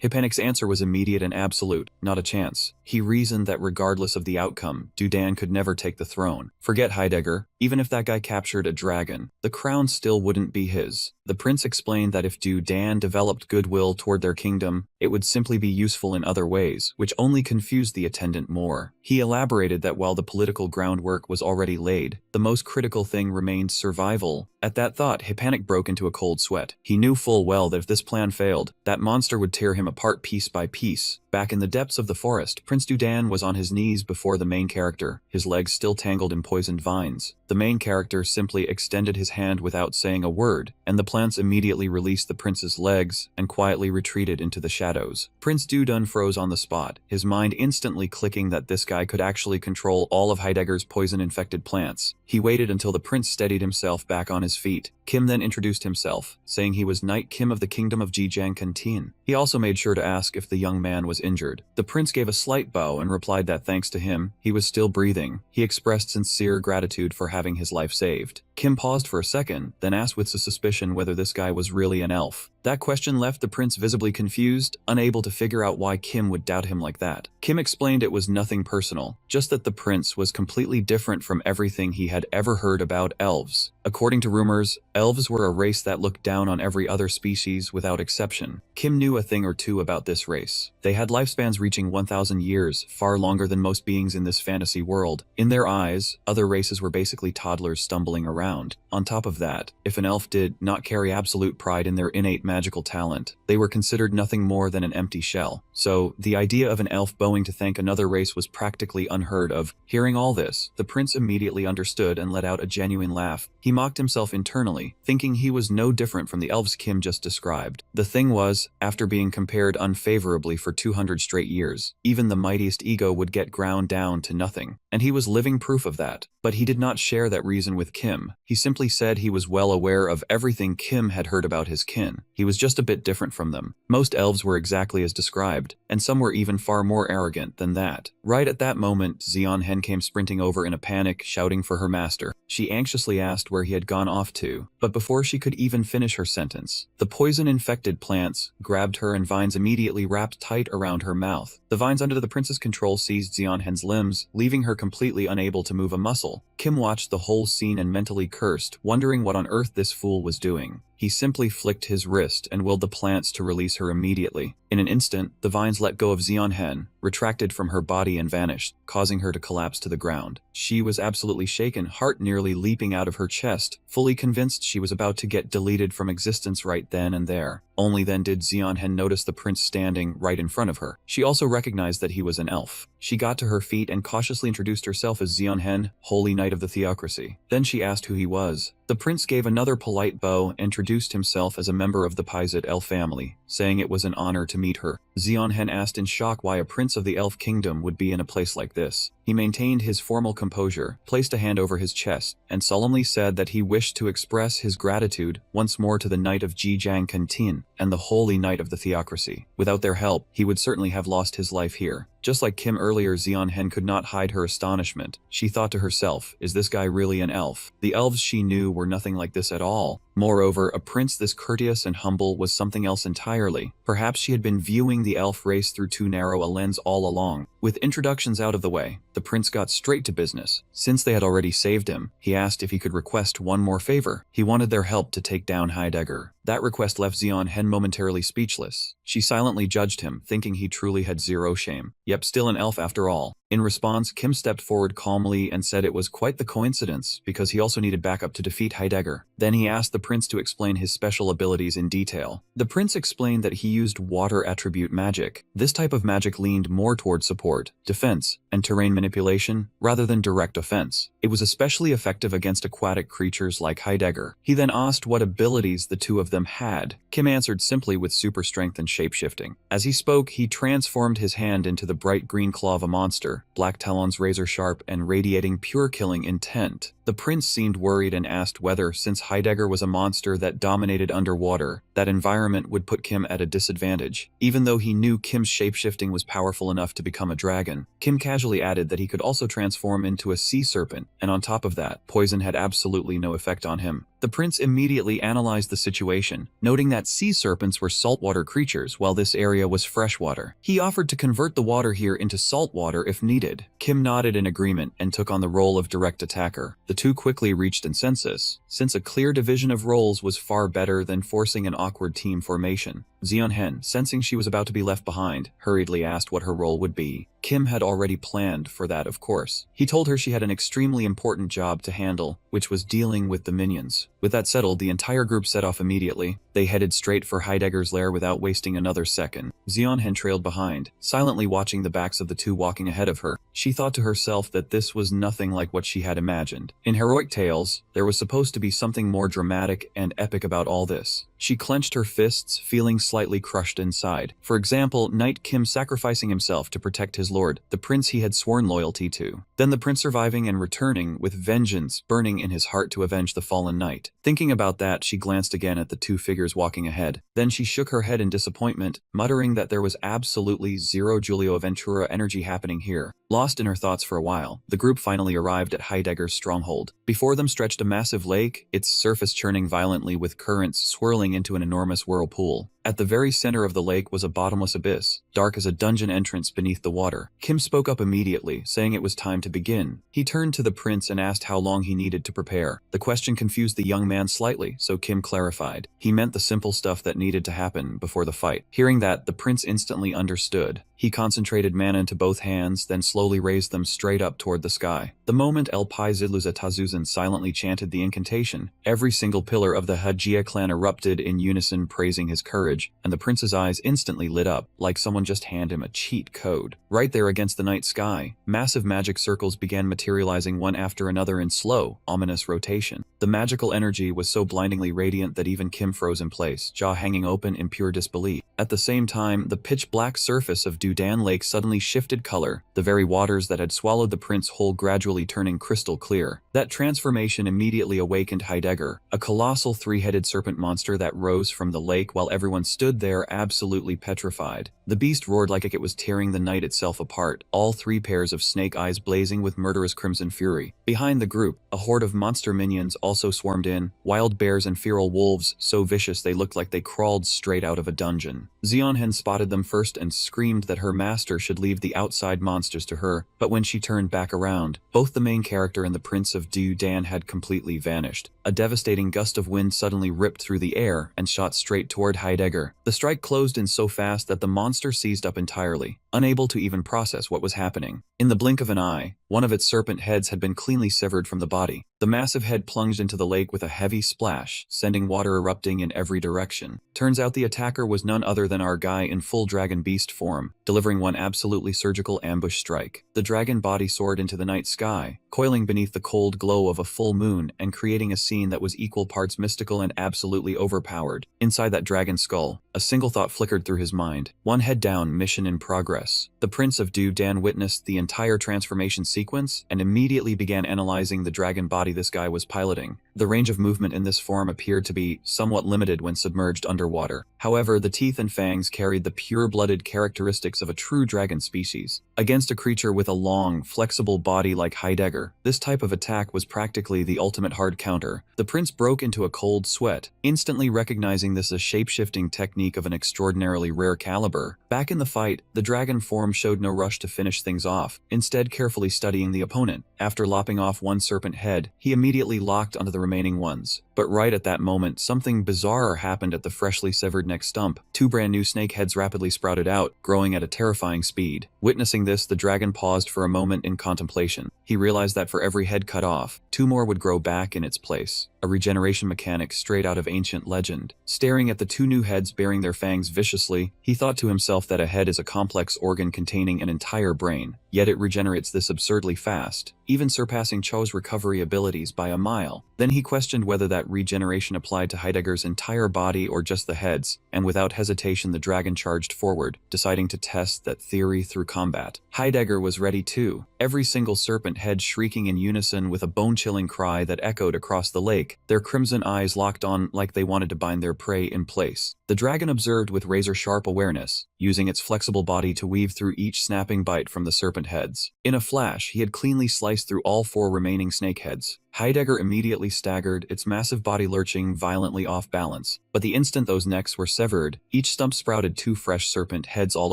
Hypanik's answer was immediate and absolute, not a chance. He reasoned that regardless of the outcome, Dudan could never take the throne. Forget Heidegger, even if that guy captured a dragon, the crown still wouldn't be his. The prince explained that if Dudan developed goodwill toward their kingdom, it would simply be useful in other ways, which only confused the attendant more. He elaborated that while the political groundwork was already laid, the most critical thing remained survival. At that thought, Hypanik broke into a cold sweat. He knew full well that if this plan failed, that monster would tear him apart piece by piece. Back in the depths of the forest, Prince Dudan was on his knees before the main character, his legs still tangled in poisoned vines. The main character simply extended his hand without saying a word, and the plants immediately released the prince's legs and quietly retreated into the shadows. Prince Dudan froze on the spot, his mind instantly clicking that this guy could actually control all of Heidegger's poison-infected plants. He waited until the prince steadied himself back on his feet. Kim then introduced himself, saying he was Knight Kim of the Kingdom of Jijiangkantin. He also made sure to ask if the young man was injured. The prince gave a slight bow and replied that thanks to him, he was still breathing. He expressed sincere gratitude for having his life saved. Kim paused for a second, then asked with suspicion whether this guy was really an elf. That question left the prince visibly confused, unable to figure out why Kim would doubt him like that. Kim explained it was nothing personal, just that the prince was completely different from everything he had ever heard about elves. According to rumors, elves were a race that looked down on every other species without exception. Kim knew a thing or two about this race. They had lifespans reaching 1,000 years, far longer than most beings in this fantasy world. In their eyes, other races were basically toddlers stumbling around. On top of that, if an elf did not carry absolute pride in their innate magical talent, they were considered nothing more than an empty shell. So, the idea of an elf bowing to thank another race was practically unheard of. Hearing all this, the prince immediately understood and let out a genuine laugh. He mocked himself internally, thinking he was no different from the elves Kim just described. The thing was, after being compared unfavorably for 200 straight years, even the mightiest ego would get ground down to nothing, and he was living proof of that. But he did not share that reason with Kim. He simply said he was well aware of everything Kim had heard about his kin. He was just a bit different from them. Most elves were exactly as described, and some were even far more arrogant than that. Right at that moment, Xian Hen came sprinting over in a panic, shouting for her master. She anxiously asked where he had gone off to, but before she could even finish her sentence, the poison-infected plants grabbed her and vines immediately wrapped tight around her mouth. The vines under the prince's control seized Xian Hen's limbs, leaving her completely unable to move a muscle. Kim watched the whole scene and mentally cursed, wondering what on earth this fool was doing. He simply flicked his wrist and willed the plants to release her immediately. In an instant, the vines let go of Xian Hen, retracted from her body and vanished, causing her to collapse to the ground. She was absolutely shaken, heart nearly leaping out of her chest, fully convinced she was about to get deleted from existence right then and there. Only then did Xian Hen notice the prince standing right in front of her. She also recognized that he was an elf. She got to her feet and cautiously introduced herself as Xian Hen, Holy Knight of the Theocracy. Then she asked who he was. The prince gave another polite bow and introduced himself as a member of the Paisit elf family, saying it was an honor to meet her. Xian Hen asked in shock why a prince of the elf kingdom would be in a place like this. He maintained his formal composure, placed a hand over his chest, and solemnly said that he wished to express his gratitude once more to the Knight of Jijiangkantin and the Holy Knight of the Theocracy. Without their help, he would certainly have lost his life here. Just like Kim earlier, Xian Hen could not hide her astonishment. She thought to herself, is this guy really an elf? The elves she knew were nothing like this at all. Moreover, a prince this courteous and humble was something else entirely. Perhaps she had been viewing the elf race through too narrow a lens all along. With introductions out of the way, the prince got straight to business. Since they had already saved him, he asked if he could request one more favor. He wanted their help to take down Heidegger. That request left Zeon Hen momentarily speechless. She silently judged him, thinking he truly had zero shame. Yep, still an elf after all. In response, Kim stepped forward calmly and said it was quite the coincidence, because he also needed backup to defeat Heidegger. Then he asked the prince to explain his special abilities in detail. The prince explained that he used water attribute magic. This type of magic leaned more toward support, defense, and terrain manipulation, rather than direct offense. It was especially effective against aquatic creatures like Heidegger. He then asked what abilities the two of them had. Kim answered simply with super strength and shapeshifting. As he spoke, he transformed his hand into the bright green claw of a monster, black talons razor sharp and radiating pure killing intent. The prince seemed worried and asked whether, since Heidegger was a monster that dominated underwater, that environment would put Kim at a disadvantage. Even though he knew Kim's shapeshifting was powerful enough to become a dragon, Kim casually added that he could also transform into a sea serpent, and on top of that, poison had absolutely no effect on him. The prince immediately analyzed the situation, noting that sea serpents were saltwater creatures while this area was freshwater. He offered to convert the water here into saltwater if needed. Kim nodded in agreement and took on the role of direct attacker. The two quickly reached consensus, since a clear division of roles was far better than forcing an awkward team formation. Zeon Hen, sensing she was about to be left behind, hurriedly asked what her role would be. Kim had already planned for that, of course. He told her she had an extremely important job to handle, which was dealing with the minions. With that settled, the entire group set off immediately. They headed straight for Heidegger's lair without wasting another second. Zeon Hen trailed behind, silently watching the backs of the two walking ahead of her. She thought to herself that this was nothing like what she had imagined. In heroic tales, there was supposed to be something more dramatic and epic about all this. She clenched her fists, feeling slightly crushed inside. For example, Knight Kim sacrificing himself to protect his lord, the prince he had sworn loyalty to. Then the prince surviving and returning with vengeance burning in his heart to avenge the fallen knight. Thinking about that, she glanced again at the two figures walking ahead. Then she shook her head in disappointment, muttering that there was absolutely zero Giulio Ventura energy happening here. Lost in her thoughts for a while, the group finally arrived at Heidegger's stronghold. Before them stretched a massive lake, its surface churning violently with currents swirling into an enormous whirlpool. At the very center of the lake was a bottomless abyss, dark as a dungeon entrance beneath the water. Kim spoke up immediately, saying it was time to begin. He turned to the prince and asked how long he needed to prepare. The question confused the young man slightly, so Kim clarified. He meant the simple stuff that needed to happen before the fight. Hearing that, the prince instantly understood. He concentrated mana into both hands, then slowly raised them straight up toward the sky. The moment El Pai Zidluza Tazuzan silently chanted the incantation, every single pillar of the Hajia clan erupted in unison, praising his courage, and the prince's eyes instantly lit up, like someone just handed him a cheat code. Right there against the night sky, massive magic circles began materializing one after another in slow, ominous rotation. The magical energy was so blindingly radiant that even Kim froze in place, jaw hanging open in pure disbelief. At the same time, the pitch-black surface of Dudan Lake suddenly shifted color, the very waters that had swallowed the prince whole gradually turning crystal clear. That transformation immediately awakened Heidegger, a colossal three-headed serpent monster that rose from the lake while everyone stood there absolutely petrified. The beast roared like it was tearing the night itself apart, all three pairs of snake eyes blazing with murderous crimson fury. Behind the group, a horde of monster minions also swarmed in, wild bears and feral wolves so vicious they looked like they crawled straight out of a dungeon. Zeon Hen spotted them first and screamed that her master should leave the outside monsters to her, but when she turned back around, both the main character and the Prince of Dudan had completely vanished. A devastating gust of wind suddenly ripped through the air and shot straight toward Heidegger. The strike closed in so fast that the monster seized up entirely, unable to even process what was happening. In the blink of an eye, one of its serpent heads had been cleanly severed from the body. The massive head plunged into the lake with a heavy splash, sending water erupting in every direction. Turns out the attacker was none other than our guy in full dragon beast form, delivering one absolutely surgical ambush strike. The dragon body soared into the night sky, coiling beneath the cold glow of a full moon and creating a scene that was equal parts mystical and absolutely overpowered. Inside that dragon skull, a single thought flickered through his mind. One head down, mission in progress. The Prince of Dudan witnessed the entire transformation sequence and immediately began analyzing the dragon body this guy was piloting. The range of movement in this form appeared to be somewhat limited when submerged underwater. However, the teeth and fangs carried the pure-blooded characteristics of a true dragon species. Against a creature with a long, flexible body like Heidegger, this type of attack was practically the ultimate hard counter. The prince broke into a cold sweat, instantly recognizing this as a shape-shifting technique of an extraordinarily rare caliber. Back in the fight, the dragon form showed no rush to finish things off, instead carefully studying the opponent. After lopping off one serpent head, he immediately locked onto the remaining ones. But right at that moment, something bizarre happened at the freshly severed neck stump. Two brand new snake heads rapidly sprouted out, growing at a terrifying speed. Witnessing this, the dragon paused for a moment in contemplation. He realized that for every head cut off, two more would grow back in its place. A regeneration mechanic straight out of ancient legend. Staring at the two new heads baring their fangs viciously, he thought to himself that a head is a complex organ containing an entire brain, yet it regenerates this absurdly fast, even surpassing Cho's recovery abilities by a mile. Then he questioned whether that regeneration applied to Heidegger's entire body or just the heads, and without hesitation the dragon charged forward, deciding to test that theory through combat. Heidegger was ready too, every single serpent head shrieking in unison with a bone-chilling cry that echoed across the lake, their crimson eyes locked on like they wanted to bind their prey in place. The dragon observed with razor-sharp awareness, using its flexible body to weave through each snapping bite from the serpent heads. In a flash, he had cleanly sliced through all four remaining snake heads. Heidegger immediately staggered, its massive body lurching violently off balance. But the instant those necks were severed, each stump sprouted two fresh serpent heads all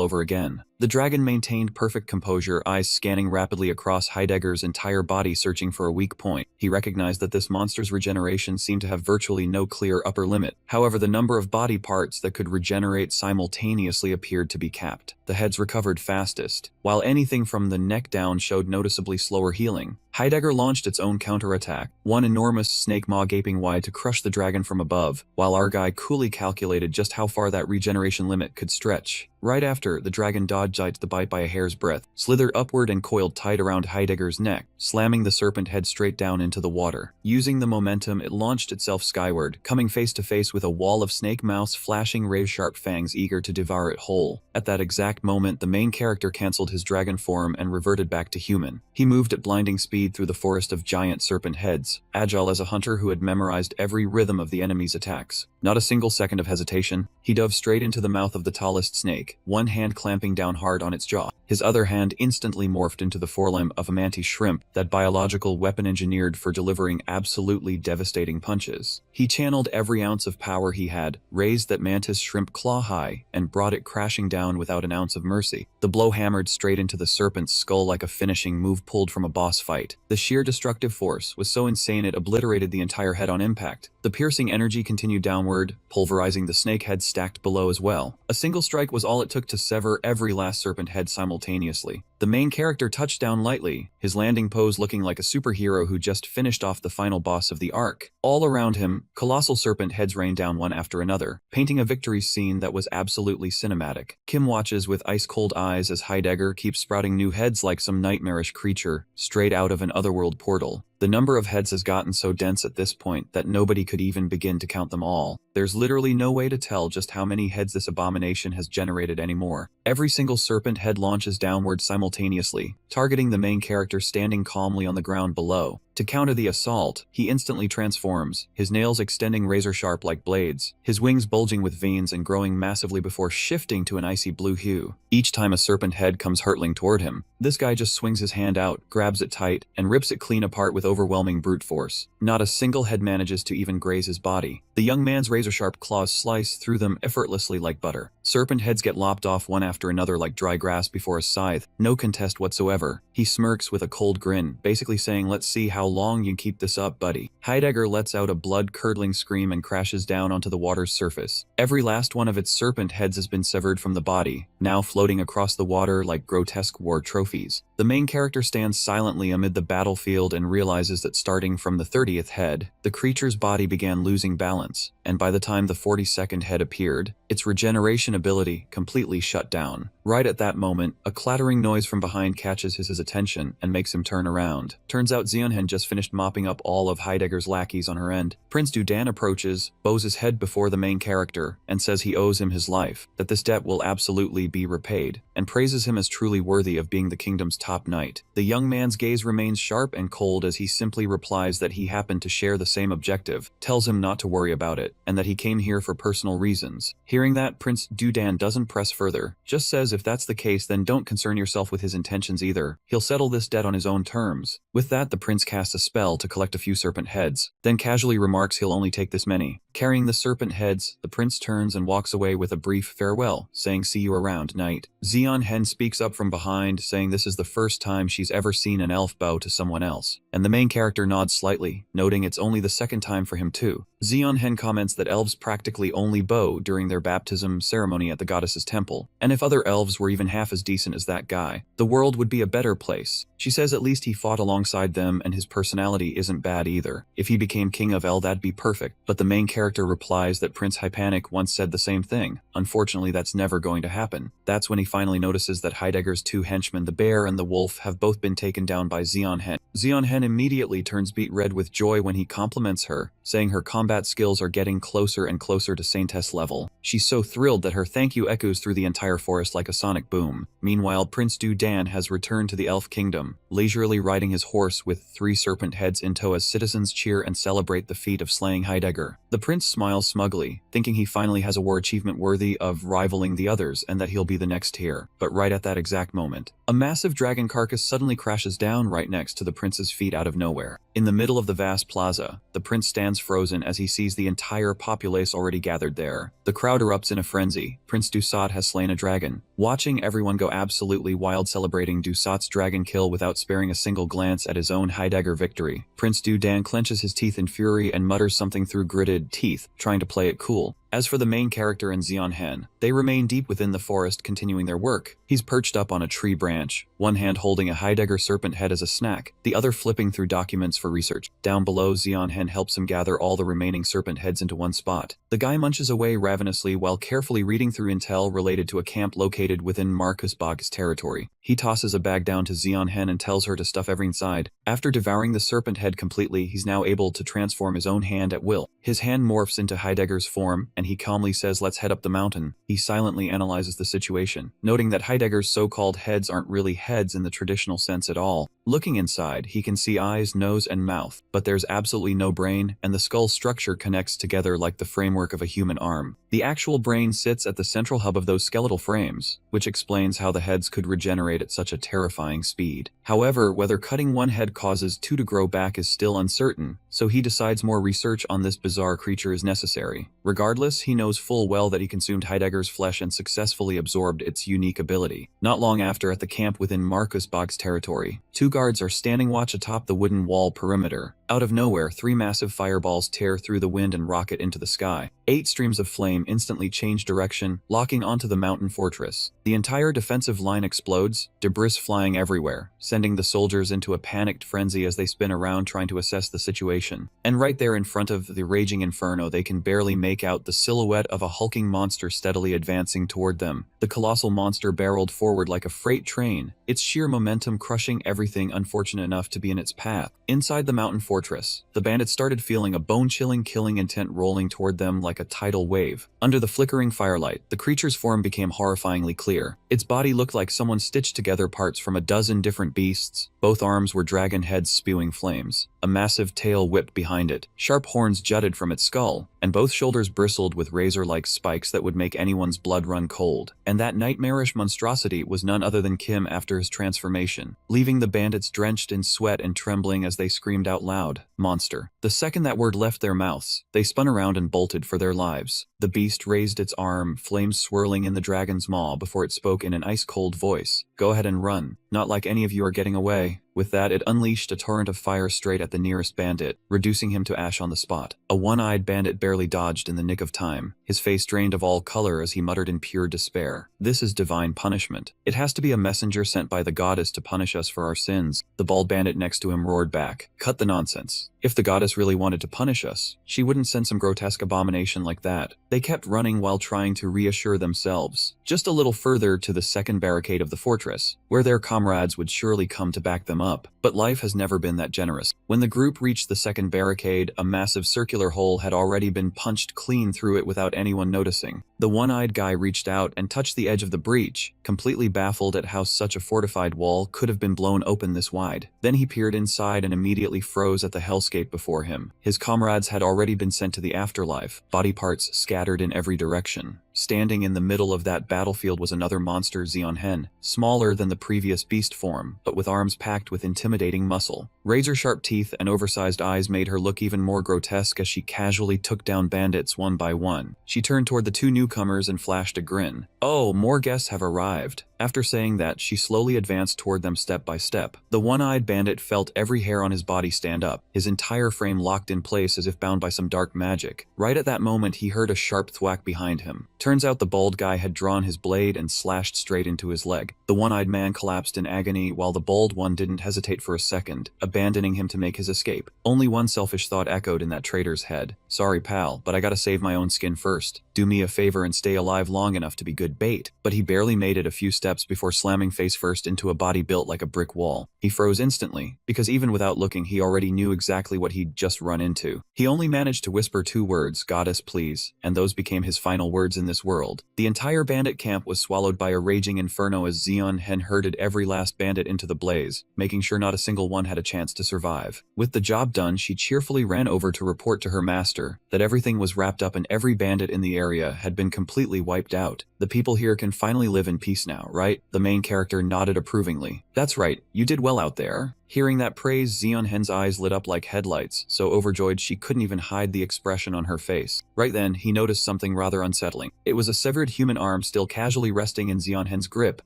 over again. The dragon maintained perfect composure, eyes scanning rapidly across Heidegger's entire body searching for a weak point. He recognized that this monster's regeneration seemed to have virtually no clear upper limit. However, the number of body parts that could regenerate simultaneously appeared to be capped. The heads recovered fastest, while anything from the neck down showed noticeably slower healing. Heidegger launched its own counterattack, one enormous snake maw gaping wide to crush the dragon from above, while our guy coolly calculated just how far that regeneration limit could stretch. Right after, the dragon dodged the bite by a hair's breadth, slithered upward and coiled tight around Heidegger's neck, slamming the serpent head straight down into the water. Using the momentum, it launched itself skyward, coming face to face with a wall of snake mouths flashing razor-sharp fangs eager to devour it whole. At that exact moment, the main character cancelled his dragon form and reverted back to human. He moved at blinding speed through the forest of giant serpent heads, agile as a hunter who had memorized every rhythm of the enemy's attacks. Not a single second of hesitation, he dove straight into the mouth of the tallest snake, one hand clamping down hard on its jaw. His other hand instantly morphed into the forelimb of a mantis shrimp, that biological weapon engineered for delivering absolutely devastating punches. He channeled every ounce of power he had, raised that mantis shrimp claw high, and brought it crashing down without an ounce of mercy. The blow hammered straight into the serpent's skull like a finishing move pulled from a boss fight. The sheer destructive force was so insane it obliterated the entire head on impact. The piercing energy continued downward, pulverizing the snake head stacked below as well. A single strike was all it took to sever every last serpent head simultaneously. The main character touched down lightly, his landing pose looking like a superhero who just finished off the final boss of the arc. All around him, colossal serpent heads rained down one after another, painting a victory scene that was absolutely cinematic. Kim watches with ice-cold eyes as Heidegger keeps sprouting new heads like some nightmarish creature, straight out of an otherworld portal. The number of heads has gotten so dense at this point that nobody could even begin to count them all. There's literally no way to tell just how many heads this abomination has generated anymore. Every single serpent head launches downward simultaneously, targeting the main character standing calmly on the ground below. To counter the assault, he instantly transforms, his nails extending razor-sharp like blades, his wings bulging with veins and growing massively before shifting to an icy blue hue. Each time a serpent head comes hurtling toward him, this guy just swings his hand out, grabs it tight, and rips it clean apart with overwhelming brute force. Not a single head manages to even graze his body. The young man's razor-sharp claws slice through them effortlessly like butter. Serpent heads get lopped off one after another like dry grass before a scythe, no contest whatsoever. He smirks with a cold grin, basically saying, "Let's see how long you can keep this up, buddy." Heidegger lets out a blood-curdling scream and crashes down onto the water's surface. Every last one of its serpent heads has been severed from the body, now floating across the water like grotesque war trophies. The main character stands silently amid the battlefield and realizes that starting from the 30th head, the creature's body began losing balance, and by the time the 42nd head appeared, its regeneration ability completely shut down. Right at that moment, a clattering noise from behind catches his attention and makes him turn around. Turns out Xion had just finished mopping up all of Heidegger's lackeys on her end. Prince Dudan approaches, bows his head before the main character, and says he owes him his life, that this debt will absolutely be repaid, and praises him as truly worthy of being the kingdom's top knight. The young man's gaze remains sharp and cold as he simply replies that he happened to share the same objective, tells him not to worry about it, and that he came here for personal reasons. Hearing that, Prince Dudan doesn't press further, just says if that's the case then don't concern yourself with his intentions either, he'll settle this debt on his own terms. With that, the prince casts a spell to collect a few serpent heads, then casually remarks he'll only take this many. Carrying the serpent heads, the prince turns and walks away with a brief farewell, saying see you around, knight. Zeon Hen speaks up from behind, saying this is the first time she's ever seen an elf bow to someone else, and the main character nods slightly, noting it's only the second time for him too. Zeon Hen comments that elves practically only bow during their baptism ceremony at the goddess's temple, and if other elves were even half as decent as that guy, the world would be a better place. She says at least he fought alongside them and his personality isn't bad either. If he became king of El, that'd be perfect, but the main character replies that Prince Hypanic once said the same thing. Unfortunately, that's never going to happen. That's when he finally notices that Heidegger's two henchmen, the bear and the wolf, have both been taken down by Zeon Hen. Zeon Hen immediately turns beet red with joy when he compliments her, saying her combat skills are getting closer and closer to Saintess level. She's so thrilled that her thank you echoes through the entire forest like a sonic boom. Meanwhile, Prince Dudan has returned to the elf kingdom, leisurely riding his horse with 3 serpent heads in tow as citizens cheer and celebrate the feat of slaying Heidegger. The prince smiles smugly, thinking he finally has a war achievement worthy of rivaling the others and that he'll be the next here. But right at that exact moment, a massive dragon carcass suddenly crashes down right next to the prince's feet out of nowhere. In the middle of the vast plaza, the prince stands frozen as he sees the entire populace already gathered there. The crowd erupts in a frenzy. Prince Dusat has slain a dragon. Watching everyone go absolutely wild celebrating Dusat's dragon kill without sparing a single glance at his own Heidegger victory, Prince Dudan clenches his teeth in fury and mutters something through gritted teeth, trying to play it cool. As for the main character and Zeon Hen, they remain deep within the forest continuing their work. He's perched up on a tree branch, one hand holding a Heidegger serpent head as a snack, the other flipping through documents for research. Down below, Zeon Hen helps him gather all the remaining serpent heads into one spot. The guy munches away ravenously while carefully reading through intel related to a camp located within Marcus Bog's territory. He tosses a bag down to Zeon Hen and tells her to stuff every inside. After devouring the serpent head completely, he's now able to transform his own hand at will. His hand morphs into Heidegger's form, and he calmly says let's head up the mountain. He silently analyzes the situation, noting that Heidegger's so-called heads aren't really heads in the traditional sense at all. Looking inside, he can see eyes, nose, and mouth, but there's absolutely no brain, and the skull structure connects together like the framework of a human arm. The actual brain sits at the central hub of those skeletal frames, which explains how the heads could regenerate at such a terrifying speed. However, whether cutting one head causes 2 to grow back is still uncertain, so he decides more research on this bizarre creature is necessary. Regardless, he knows full well that he consumed Heidegger's flesh and successfully absorbed its unique ability. Not long after, at the camp within Marcus Bog's territory, 2 guards are standing watch atop the wooden wall perimeter. Out of nowhere, 3 massive fireballs tear through the wind and rocket into the sky. 8 streams of flame instantly change direction, locking onto the mountain fortress. The entire defensive line explodes, debris flying everywhere, sending the soldiers into a panicked frenzy as they spin around trying to assess the situation. And right there in front of the raging inferno, they can barely make out the silhouette of a hulking monster steadily advancing toward them. The colossal monster barreled forward like a freight train, its sheer momentum crushing everything unfortunate enough to be in its path. Inside the mountain fortress, the bandits started feeling a bone-chilling killing intent rolling toward them like a tidal wave. Under the flickering firelight, the creature's form became horrifyingly clear. Its body looked like someone stitched together parts from a dozen different beasts. Both arms were dragon heads spewing flames. A massive tail whipped behind it. Sharp horns jutted from its skull, and both shoulders bristled with razor-like spikes that would make anyone's blood run cold. And that nightmarish monstrosity was none other than Kim after his transformation, leaving the bandits drenched in sweat and trembling as they screamed out loud, "Monster." The second that word left their mouths, they spun around and bolted for their lives. The beast raised its arm, flames swirling in the dragon's maw before it spoke in an ice-cold voice. "Go ahead and run. Not like any of you are getting away." With that, it unleashed a torrent of fire straight at the nearest bandit, reducing him to ash on the spot. A one-eyed bandit barely dodged in the nick of time, his face drained of all color as he muttered in pure despair. "This is divine punishment. It has to be a messenger sent by the goddess to punish us for our sins." The bald bandit next to him roared back, "Cut the nonsense. If the goddess really wanted to punish us, she wouldn't send some grotesque abomination like that. They kept running while trying to reassure themselves, just a little further to the second barricade of the fortress, where their comrades would surely come to back them up. But life has never been that generous. When the group reached the second barricade, a massive circular hole had already been punched clean through it without anyone noticing. The one-eyed guy reached out and touched the edge of the breach, completely baffled at how such a fortified wall could have been blown open this wide. Then he peered inside and immediately froze at the hellscape before him. His comrades had already been sent to the afterlife, body parts scattered in every direction. Standing in the middle of that battlefield was another monster, Zeonhen, smaller than the previous beast form, but with arms packed with intimidating muscle. Razor-sharp teeth and oversized eyes made her look even more grotesque as she casually took down bandits one by one. She turned toward the two newcomers and flashed a grin. "Oh, more guests have arrived." After saying that, she slowly advanced toward them step by step. The one-eyed bandit felt every hair on his body stand up, his entire frame locked in place as if bound by some dark magic. Right at that moment, he heard a sharp thwack behind him. Turns out the bald guy had drawn his blade and slashed straight into his leg. The one-eyed man collapsed in agony while the bald one didn't hesitate for a second, abandoning him to make his escape. Only one selfish thought echoed in that traitor's head. "Sorry, pal, but I gotta save my own skin first. Do me a favor and stay alive long enough to be good bait." But he barely made it a few steps before slamming face first into a body built like a brick wall. He froze instantly, because even without looking he already knew exactly what he'd just run into. He only managed to whisper two words, "Goddess, please," and those became his final words in this world. The entire bandit camp was swallowed by a raging inferno as Zeonhen herded every last bandit into the blaze, making sure not a single one had a chance to survive. With the job done, she cheerfully ran over to report to her master that everything was wrapped up and every bandit in the area had been completely wiped out. "The people here can finally live in peace now, right?" The main character nodded approvingly. "That's right, you did well out there." Hearing that praise, Zeonhen's eyes lit up like headlights, so overjoyed she couldn't even hide the expression on her face. Right then, he noticed something rather unsettling. It was a severed human arm still casually resting in Zeonhen's grip.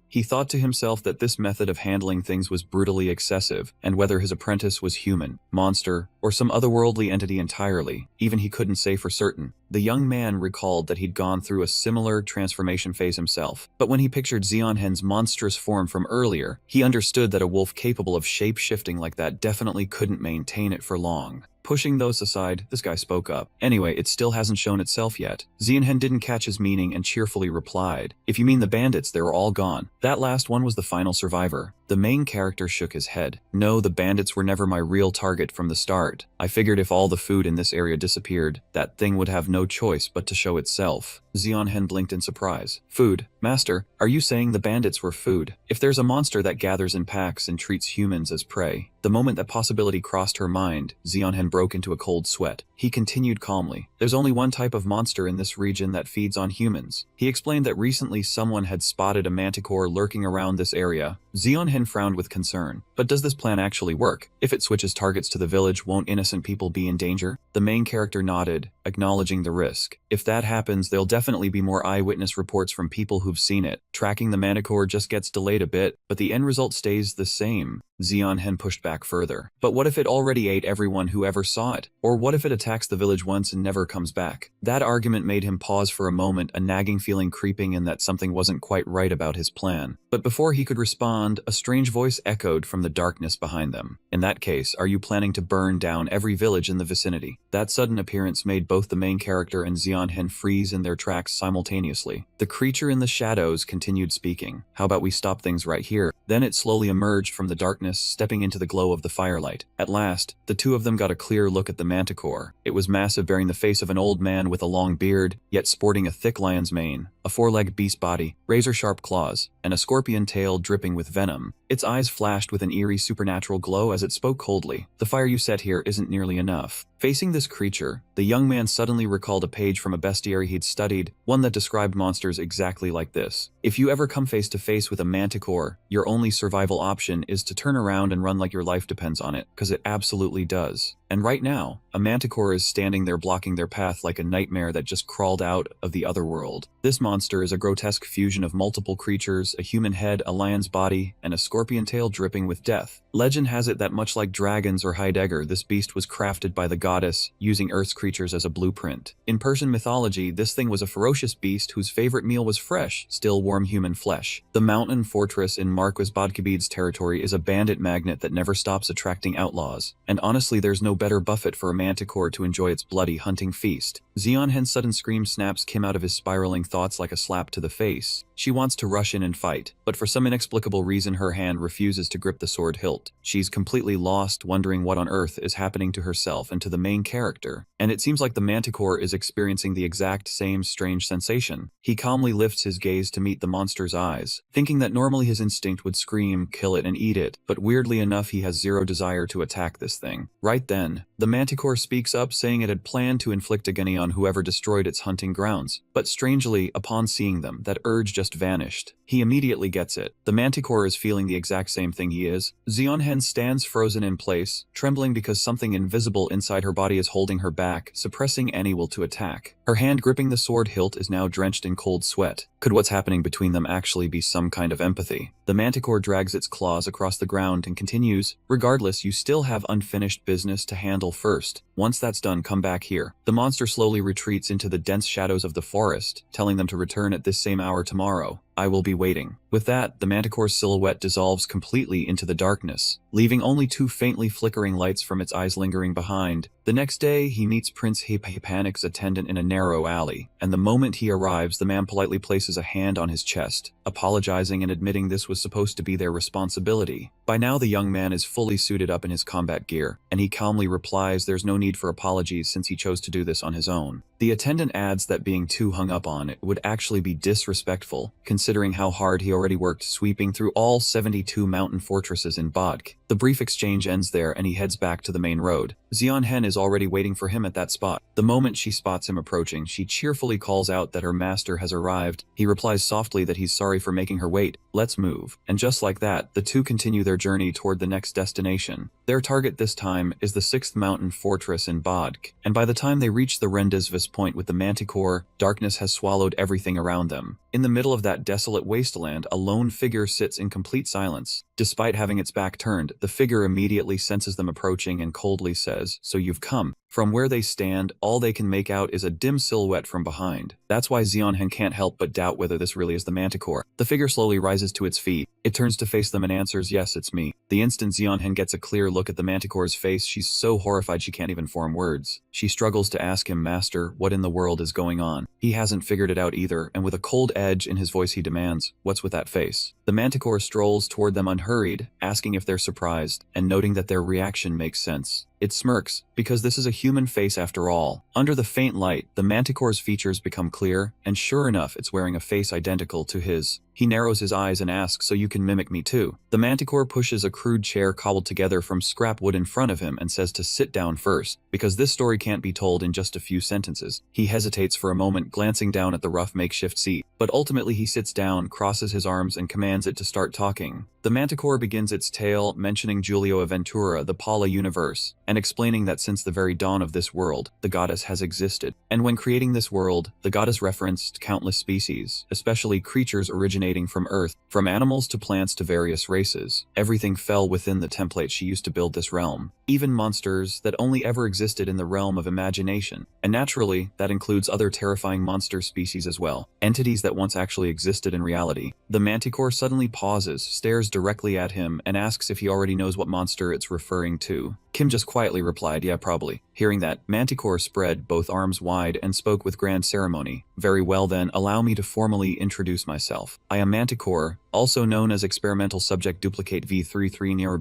He thought to himself that this method of handling things was brutally excessive, and whether his apprentice was human, monster, or some otherworldly entity entirely, even he couldn't say for certain. The young man recalled that he'd gone through a similar transformation phase himself, but when he pictured Zeonhen's monstrous form from earlier, he understood that a wolf capable of shape-shifting like that definitely couldn't maintain it for long. Pushing those aside, this guy spoke up. "Anyway, it still hasn't shown itself yet." Zeonhen didn't catch his meaning and cheerfully replied, "If you mean the bandits, they were all gone. That last one was the final survivor." The main character shook his head. "No, the bandits were never my real target from the start. I figured if all the food in this area disappeared, that thing would have no choice but to show itself." Zeonhen blinked in surprise. "Food? Master, are you saying the bandits were food? If there's a monster that gathers in packs and treats humans as prey." The moment that possibility crossed her mind, Zeonhen broke into a cold sweat. He continued calmly, "There's only one type of monster in this region that feeds on humans." He explained that recently someone had spotted a manticore lurking around this area. Zeonhen frowned with concern. "But does this plan actually work? If it switches targets to the village, won't innocent people be in danger?" The main character nodded, acknowledging the risk. "If that happens, there'll definitely be more eyewitness reports from people who've seen it. Tracking the manticore just gets delayed a bit, but the end result stays the same." Zeonhen pushed back further. "But what if it already ate everyone who ever saw it? Or what if it attacks the village once and never comes back?" That argument made him pause for a moment, a nagging feeling creeping in that something wasn't quite right about his plan. But before he could respond, a strange voice echoed from the darkness behind them. "In that case, are you planning to burn down every village in the vicinity?" That sudden appearance made both the main character and Zeonhen freeze in their tracks simultaneously. The creature in the shadows continued speaking. "How about we stop things right here?" Then it slowly emerged from the darkness, stepping into the glow of the firelight. At last, the two of them got a clear look at the manticore. It was massive, bearing the face of an old man with a long beard, yet sporting a thick lion's mane, a four-legged beast body, razor-sharp claws, and a scorpion tail dripping with venom. Its eyes flashed with an eerie supernatural glow as it spoke coldly. "The fire you set here isn't nearly enough." Facing this creature, the young man suddenly recalled a page from a bestiary he'd studied, one that described monsters exactly like this. "If you ever come face to face with a manticore, your only survival option is to turn around and run like your life depends on it, because it absolutely does." And right now, a manticore is standing there blocking their path like a nightmare that just crawled out of the other world. This monster is a grotesque fusion of multiple creatures, a human head, a lion's body, and a scorpion tail dripping with death. Legend has it that much like dragons or Heidegger, this beast was crafted by the goddess, using Earth's creatures as a blueprint. In Persian mythology, this thing was a ferocious beast whose favorite meal was fresh, still warm human flesh. The mountain fortress in Marquis Bodkabid's territory is a bandit magnet that never stops attracting outlaws. And honestly, there's no better buffet for a manticore to enjoy its bloody hunting feast. Zeonhen's sudden scream snaps Kim out of his spiraling thoughts like a slap to the face. She wants to rush in and fight, but for some inexplicable reason her hand refuses to grip the sword hilt. She's completely lost, wondering what on earth is happening to herself and to the main character. And it seems like the manticore is experiencing the exact same strange sensation. He calmly lifts his gaze to meet the monster's eyes, thinking that normally his instinct would scream, kill it and eat it, but weirdly enough he has zero desire to attack this thing. Right then, the manticore speaks up saying it had planned to inflict agony on whoever destroyed its hunting grounds, but strangely, upon seeing them, that urge just vanished. He immediately gets it. The manticore is feeling the exact same thing he is. Zeonhen stands frozen in place, trembling because something invisible inside her body is holding her back, suppressing any will to attack. Her hand gripping the sword hilt is now drenched in cold sweat. Could what's happening between them actually be some kind of empathy? The manticore drags its claws across the ground and continues, "Regardless, you still have unfinished business to handle first. Once that's done, come back here." The monster slowly retreats into the dense shadows of the forest, telling them to return at this same hour tomorrow. "I will be waiting." With that, the manticore's silhouette dissolves completely into the darkness, leaving only two faintly flickering lights from its eyes lingering behind. The next day, he meets Prince Panic's attendant in a narrow alley, and the moment he arrives, the man politely places a hand on his chest, apologizing and admitting this was supposed to be their responsibility. By now, the young man is fully suited up in his combat gear, and he calmly replies there's no need for apologies since he chose to do this on his own. The attendant adds that being too hung up on it would actually be disrespectful, considering how hard he already worked sweeping through all 72 mountain fortresses in Bodk. The brief exchange ends there and he heads back to the main road. Zeonhen is already waiting for him at that spot. The moment she spots him approaching, she cheerfully calls out that her master has arrived. He replies softly that he's sorry for making her wait. "Let's move." And just like that, the two continue their journey toward the next destination. Their target this time is the 6th mountain fortress in Bodk, and by the time they reach the Rendezvous point with the manticore, darkness has swallowed everything around them. In the middle of that desolate wasteland, a lone figure sits in complete silence. Despite having its back turned, the figure immediately senses them approaching and coldly says, "So you've come." From where they stand, all they can make out is a dim silhouette from behind. That's why Zeonhen can't help but doubt whether this really is the manticore. The figure slowly rises to its feet. It turns to face them and answers, "Yes, it's me." The instant Zeonhen gets a clear look at the manticore's face, she's so horrified she can't even form words. She struggles to ask him, "Master, what in the world is going on?" He hasn't figured it out either, and with a cold edge in his voice he demands, "What's with that face?" The manticore strolls toward them unhurried, asking if they're surprised, and noting that their reaction makes sense. It smirks, because this is a human face after all. Under the faint light, the manticore's features become clear, and sure enough, it's wearing a face identical to his. He narrows his eyes and asks, "So you can mimic me too?" The manticore pushes a crude chair cobbled together from scrap wood in front of him and says to sit down first, because this story can't be told in just a few sentences. He hesitates for a moment, glancing down at the rough makeshift seat, but ultimately he sits down, crosses his arms, and commands it to start talking. The manticore begins its tale, mentioning Giulio Aventura, the Pala universe, and explaining that since the very dawn of this world, the goddess has existed. And when creating this world, the goddess referenced countless species, especially creatures originating from Earth, from animals to plants to various races. Everything fell within the template she used to build this realm. Even monsters that only ever existed in the realm of imagination. And naturally, that includes other terrifying monster species as well. Entities that once actually existed in reality. The manticore suddenly pauses, stares directly at him, and asks if he already knows what monster it's referring to. Kim just quietly replied, "Yeah, probably." Hearing that, Manticore spread both arms wide and spoke with grand ceremony. "Very well then, allow me to formally introduce myself. I am Manticore, also known as Experimental Subject Duplicate V33 Near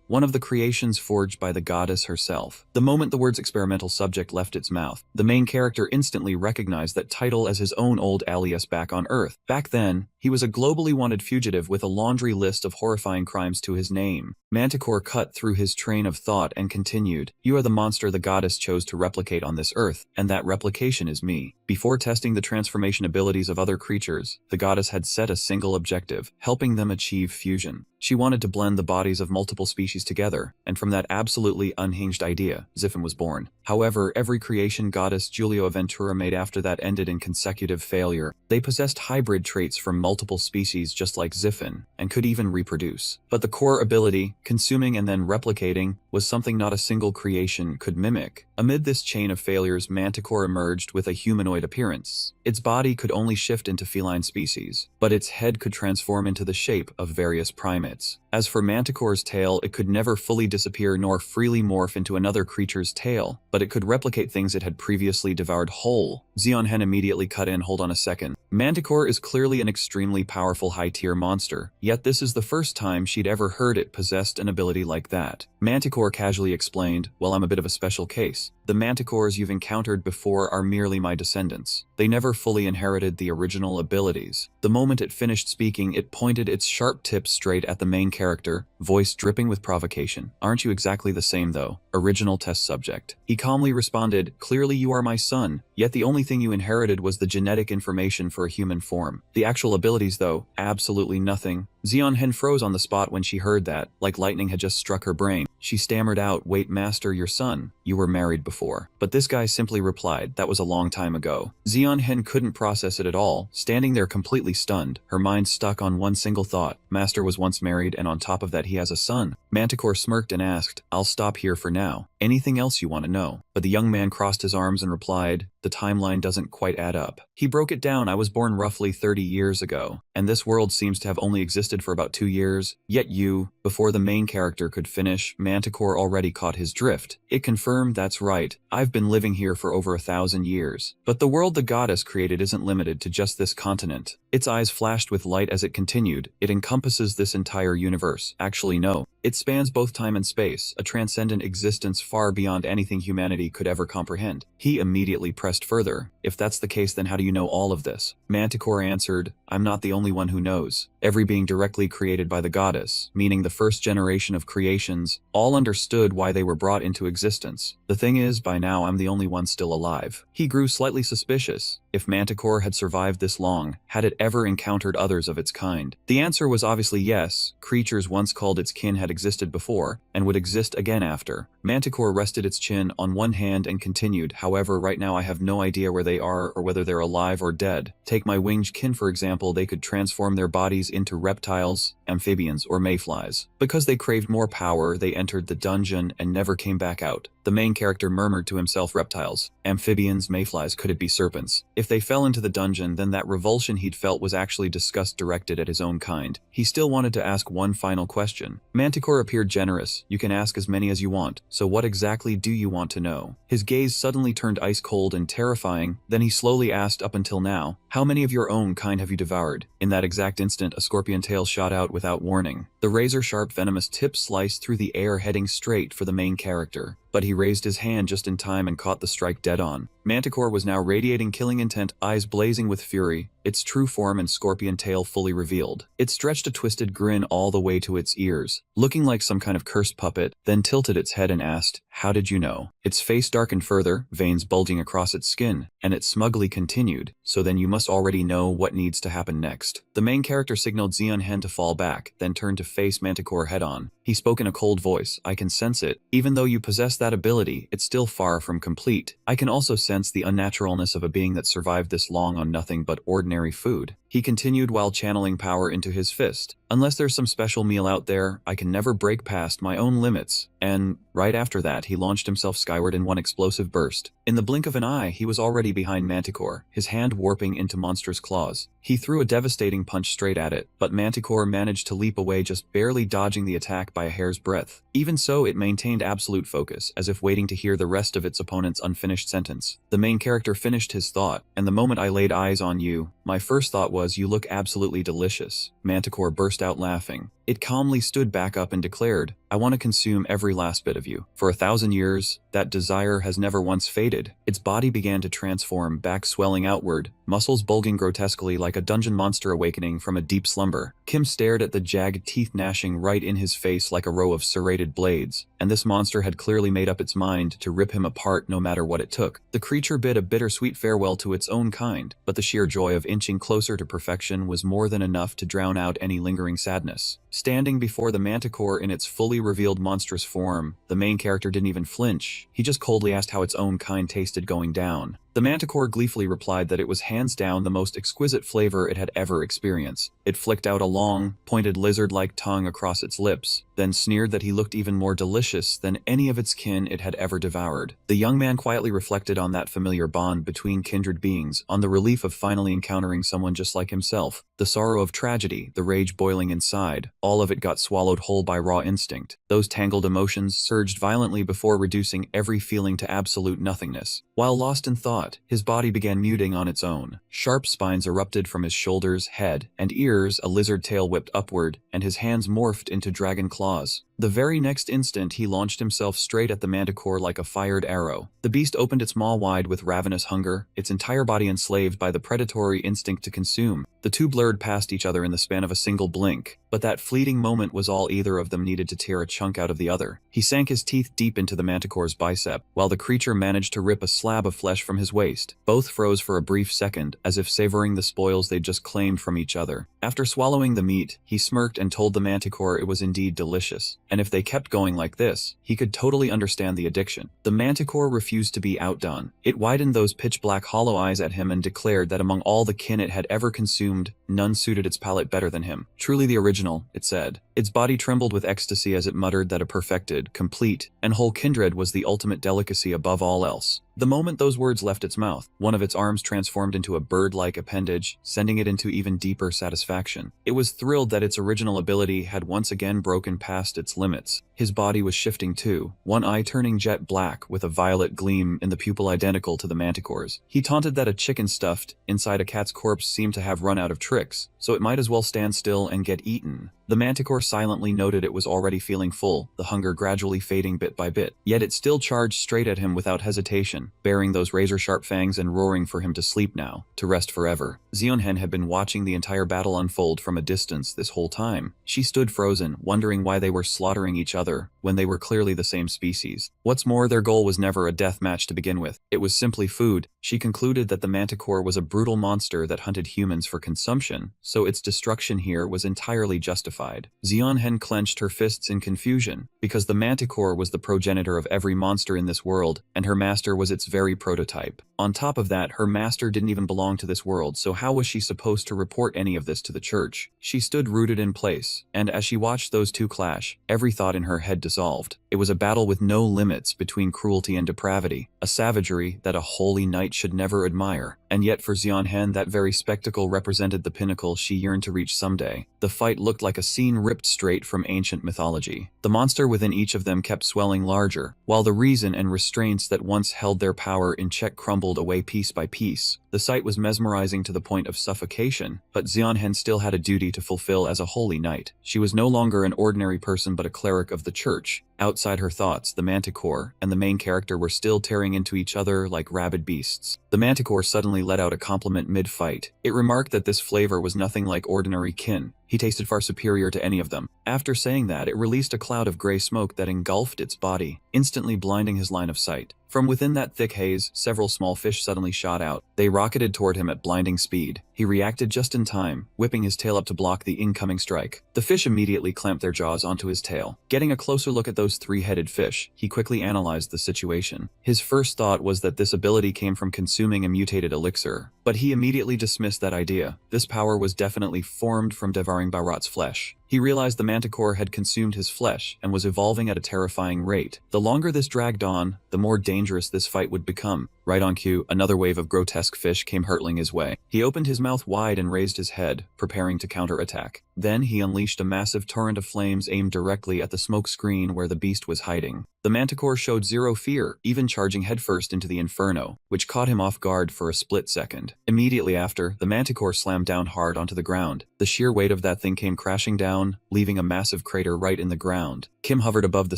one of the creations forged by the goddess herself." The moment the words experimental subject left its mouth, the main character instantly recognized that title as his own old alias back on Earth. Back then, he was a globally wanted fugitive with a laundry list of horrifying crimes to his name. Manticore cut through his train of thought and continued, "You are the monster the goddess chose to replicate on this Earth, and that replication is me." Before testing the transformation abilities of other creatures, the goddess had set a single objective, helping them achieve fusion. She wanted to blend the bodies of multiple species together, and from that absolutely unhinged idea, Ziffin was born. However, every creation goddess Giulio Aventura made after that ended in consecutive failure. They possessed hybrid traits from multiple species just like Ziffin, and could even reproduce. But the core ability, consuming and then replicating, was something not a single creation could mimic. Amid this chain of failures, Manticore emerged with a humanoid appearance. Its body could only shift into feline species, but its head could transform into the shape of various primates. limits. As for Manticore's tail, it could never fully disappear nor freely morph into another creature's tail, but it could replicate things it had previously devoured whole. Zeonhen immediately cut in, hold on a second. Manticore is clearly an extremely powerful high-tier monster, yet this is the first time she'd ever heard it possessed an ability like that. Manticore casually explained, well, I'm a bit of a special case. The manticores you've encountered before are merely my descendants. They never fully inherited the original abilities. The moment it finished speaking, it pointed its sharp tip straight at the main character, voice dripping with provocation. Aren't you exactly the same though? Original test subject. He calmly responded, clearly you are my son, yet the only thing you inherited was the genetic information for a human form. The actual abilities though, absolutely nothing. Zeonhen froze on the spot when she heard that, like lightning had just struck her brain. She stammered out, wait master, your son, you were married before. But this guy simply replied, that was a long time ago. Zeonhen couldn't process it at all, standing there completely stunned, her mind stuck on one single thought. Master was once married and on top of that he has a son. Manticore smirked and asked, I'll stop here for now. Anything else you want to know? But the young man crossed his arms and replied, the timeline doesn't quite add up. He broke it down, I was born roughly 30 years ago, and this world seems to have only existed for about 2 years, yet you, before the main character could finish, Manticore already caught his drift. It confirmed, that's right, I've been living here for over 1,000 years. But the world the goddess created isn't limited to just this continent. Its eyes flashed with light as it continued, it encompasses this entire universe. Actually no, it spans both time and space, a transcendent existence far beyond anything humanity could ever comprehend. He immediately pressed further, if that's the case then how do you know all of this? Manticore answered, I'm not the only one who knows. Every being directly created by the goddess, meaning the first generation of creations, all understood why they were brought into existence. The thing is, by now I'm the only one still alive. He grew slightly suspicious. If Manticore had survived this long, had it ever encountered others of its kind? The answer was obviously yes. Creatures once called its kin had existed before, and would exist again after. Manticore rested its chin on one hand and continued, however, right now I have no idea where they are or whether they're alive or dead. Take my winged kin for example, they could transform their bodies into reptiles, amphibians, or mayflies. Because they craved more power, they entered the dungeon and never came back out. The main character murmured to himself, reptiles, amphibians, mayflies, could it be serpents? If they fell into the dungeon, then that revulsion he'd felt was actually disgust directed at his own kind. He still wanted to ask one final question. Manticore appeared generous. You can ask as many as you want. So what exactly do you want to know? His gaze suddenly turned ice cold and terrifying. Then he slowly asked, up until now, how many of your own kind have you devoured? In that exact instant, a scorpion tail shot out without warning. The razor-sharp venomous tip sliced through the air, heading straight for the main character. But he raised his hand just in time and caught the strike dead on. Manticore was now radiating killing intent, eyes blazing with fury, its true form and scorpion tail fully revealed. It stretched a twisted grin all the way to its ears, looking like some kind of cursed puppet, then tilted its head and asked, how did you know? Its face darkened further, veins bulging across its skin, and it smugly continued, so then you must already know what needs to happen next. The main character signaled Zeonhen to fall back, then turned to face Manticore head-on. He spoke in a cold voice, I can sense it. Even though you possess that ability, it's still far from complete. I can also sense the unnaturalness of a being that survived this long on nothing but ordinary food. He continued while channeling power into his fist. Unless there's some special meal out there, I can never break past my own limits. And right after that, he launched himself skyward in one explosive burst. In the blink of an eye, he was already behind Manticore, his hand warping into monstrous claws. He threw a devastating punch straight at it, but Manticore managed to leap away, just barely dodging the attack by a hair's breadth. Even so, it maintained absolute focus, as if waiting to hear the rest of its opponent's unfinished sentence. The main character finished his thought, and the moment I laid eyes on you, my first thought was, you look absolutely delicious. Manticore burst out laughing. It calmly stood back up and declared, I want to consume every last bit of you. For 1,000 years, that desire has never once faded. Its body began to transform, back swelling outward, muscles bulging grotesquely like a dungeon monster awakening from a deep slumber. Kim stared at the jagged teeth gnashing right in his face like a row of serrated blades, and this monster had clearly made up its mind to rip him apart no matter what it took. The creature bid a bittersweet farewell to its own kind, but the sheer joy of inching closer to perfection was more than enough to drown out any lingering sadness. Standing before the Manticore in its fully revealed monstrous form, the main character didn't even flinch. He just coldly asked how its own kind tasted going down. The manticore gleefully replied that it was hands down the most exquisite flavor it had ever experienced. It flicked out a long, pointed lizard-like tongue across its lips, then sneered that he looked even more delicious than any of its kin it had ever devoured. The young man quietly reflected on that familiar bond between kindred beings, on the relief of finally encountering someone just like himself, the sorrow of tragedy, the rage boiling inside, all of it got swallowed whole by raw instinct. Those tangled emotions surged violently before reducing every feeling to absolute nothingness. While lost in thought, his body began muting on its own. Sharp spines erupted from his shoulders, head, and ears, a lizard tail whipped upward, and his hands morphed into dragon claws. The very next instant, he launched himself straight at the manticore like a fired arrow. The beast opened its maw wide with ravenous hunger, its entire body enslaved by the predatory instinct to consume. The two blurred past each other in the span of a single blink, but that fleeting moment was all either of them needed to tear a chunk out of the other. He sank his teeth deep into the manticore's bicep, while the creature managed to rip a slab of flesh from his waist. Both froze for a brief second, as if savoring the spoils they'd just claimed from each other. After swallowing the meat, he smirked and told the manticore it was indeed delicious, and if they kept going like this, he could totally understand the addiction. The manticore refused to be outdone. It widened those pitch-black hollow eyes at him and declared that among all the kin it had ever consumed, none suited its palate better than him. Truly the original, it said. Its body trembled with ecstasy as it muttered that a perfected, complete, and whole kindred was the ultimate delicacy above all else. The moment those words left its mouth, one of its arms transformed into a bird-like appendage, sending it into even deeper satisfaction. It was thrilled that its original ability had once again broken past its limits. His body was shifting too, one eye turning jet black with a violet gleam in the pupil identical to the manticore's. He taunted that a chicken stuffed inside a cat's corpse seemed to have run out of tricks, so it might as well stand still and get eaten. The manticore silently noted it was already feeling full, the hunger gradually fading bit by bit. Yet it still charged straight at him without hesitation, baring those razor-sharp fangs and roaring for him to sleep now, to rest forever. Zeonhen had been watching the entire battle unfold from a distance this whole time. She stood frozen, wondering why they were slaughtering each other when they were clearly the same species. What's more, their goal was never a death match to begin with. It was simply food. She concluded that the manticore was a brutal monster that hunted humans for consumption, so its destruction here was entirely justified. Zeonhen clenched her fists in confusion, because the manticore was the progenitor of every monster in this world, and her master was its very prototype. On top of that, her master didn't even belong to this world, so how was she supposed to report any of this to the church? She stood rooted in place, and as she watched those two clash, every thought in her head dissolved. It was a battle with no limits between cruelty and depravity, a savagery that a holy knight should never admire. And yet for Zeonhen, that very spectacle represented the pinnacle she yearned to reach someday. The fight looked like a scene ripped straight from ancient mythology. The monster within each of them kept swelling larger, while the reason and restraints that once held their power in check crumbled away piece by piece. The sight was mesmerizing to the point of suffocation, but Zeonhen still had a duty to fulfill as a holy knight. She was no longer an ordinary person but a cleric of the church. Outside her thoughts, the manticore and the main character were still tearing into each other like rabid beasts. The manticore suddenly let out a compliment mid-fight. It remarked that this flavor was nothing like ordinary kin. He tasted far superior to any of them. After saying that, it released a cloud of gray smoke that engulfed its body, instantly blinding his line of sight. From within that thick haze, several small fish suddenly shot out. They rocketed toward him at blinding speed. He reacted just in time, whipping his tail up to block the incoming strike. The fish immediately clamped their jaws onto his tail. Getting a closer look at those three-headed fish, he quickly analyzed the situation. His first thought was that this ability came from consuming a mutated elixir, but he immediately dismissed that idea. This power was definitely formed from devouring Bharat's flesh. He realized the manticore had consumed his flesh and was evolving at a terrifying rate. The longer this dragged on, the more dangerous this fight would become. Right on cue, another wave of grotesque fish came hurtling his way. He opened his mouth wide and raised his head, preparing to counterattack. Then he unleashed a massive torrent of flames aimed directly at the smoke screen where the beast was hiding. The manticore showed zero fear, even charging headfirst into the inferno, which caught him off guard for a split second. Immediately after, the manticore slammed down hard onto the ground. The sheer weight of that thing came crashing down, leaving a massive crater right in the ground. Kim hovered above the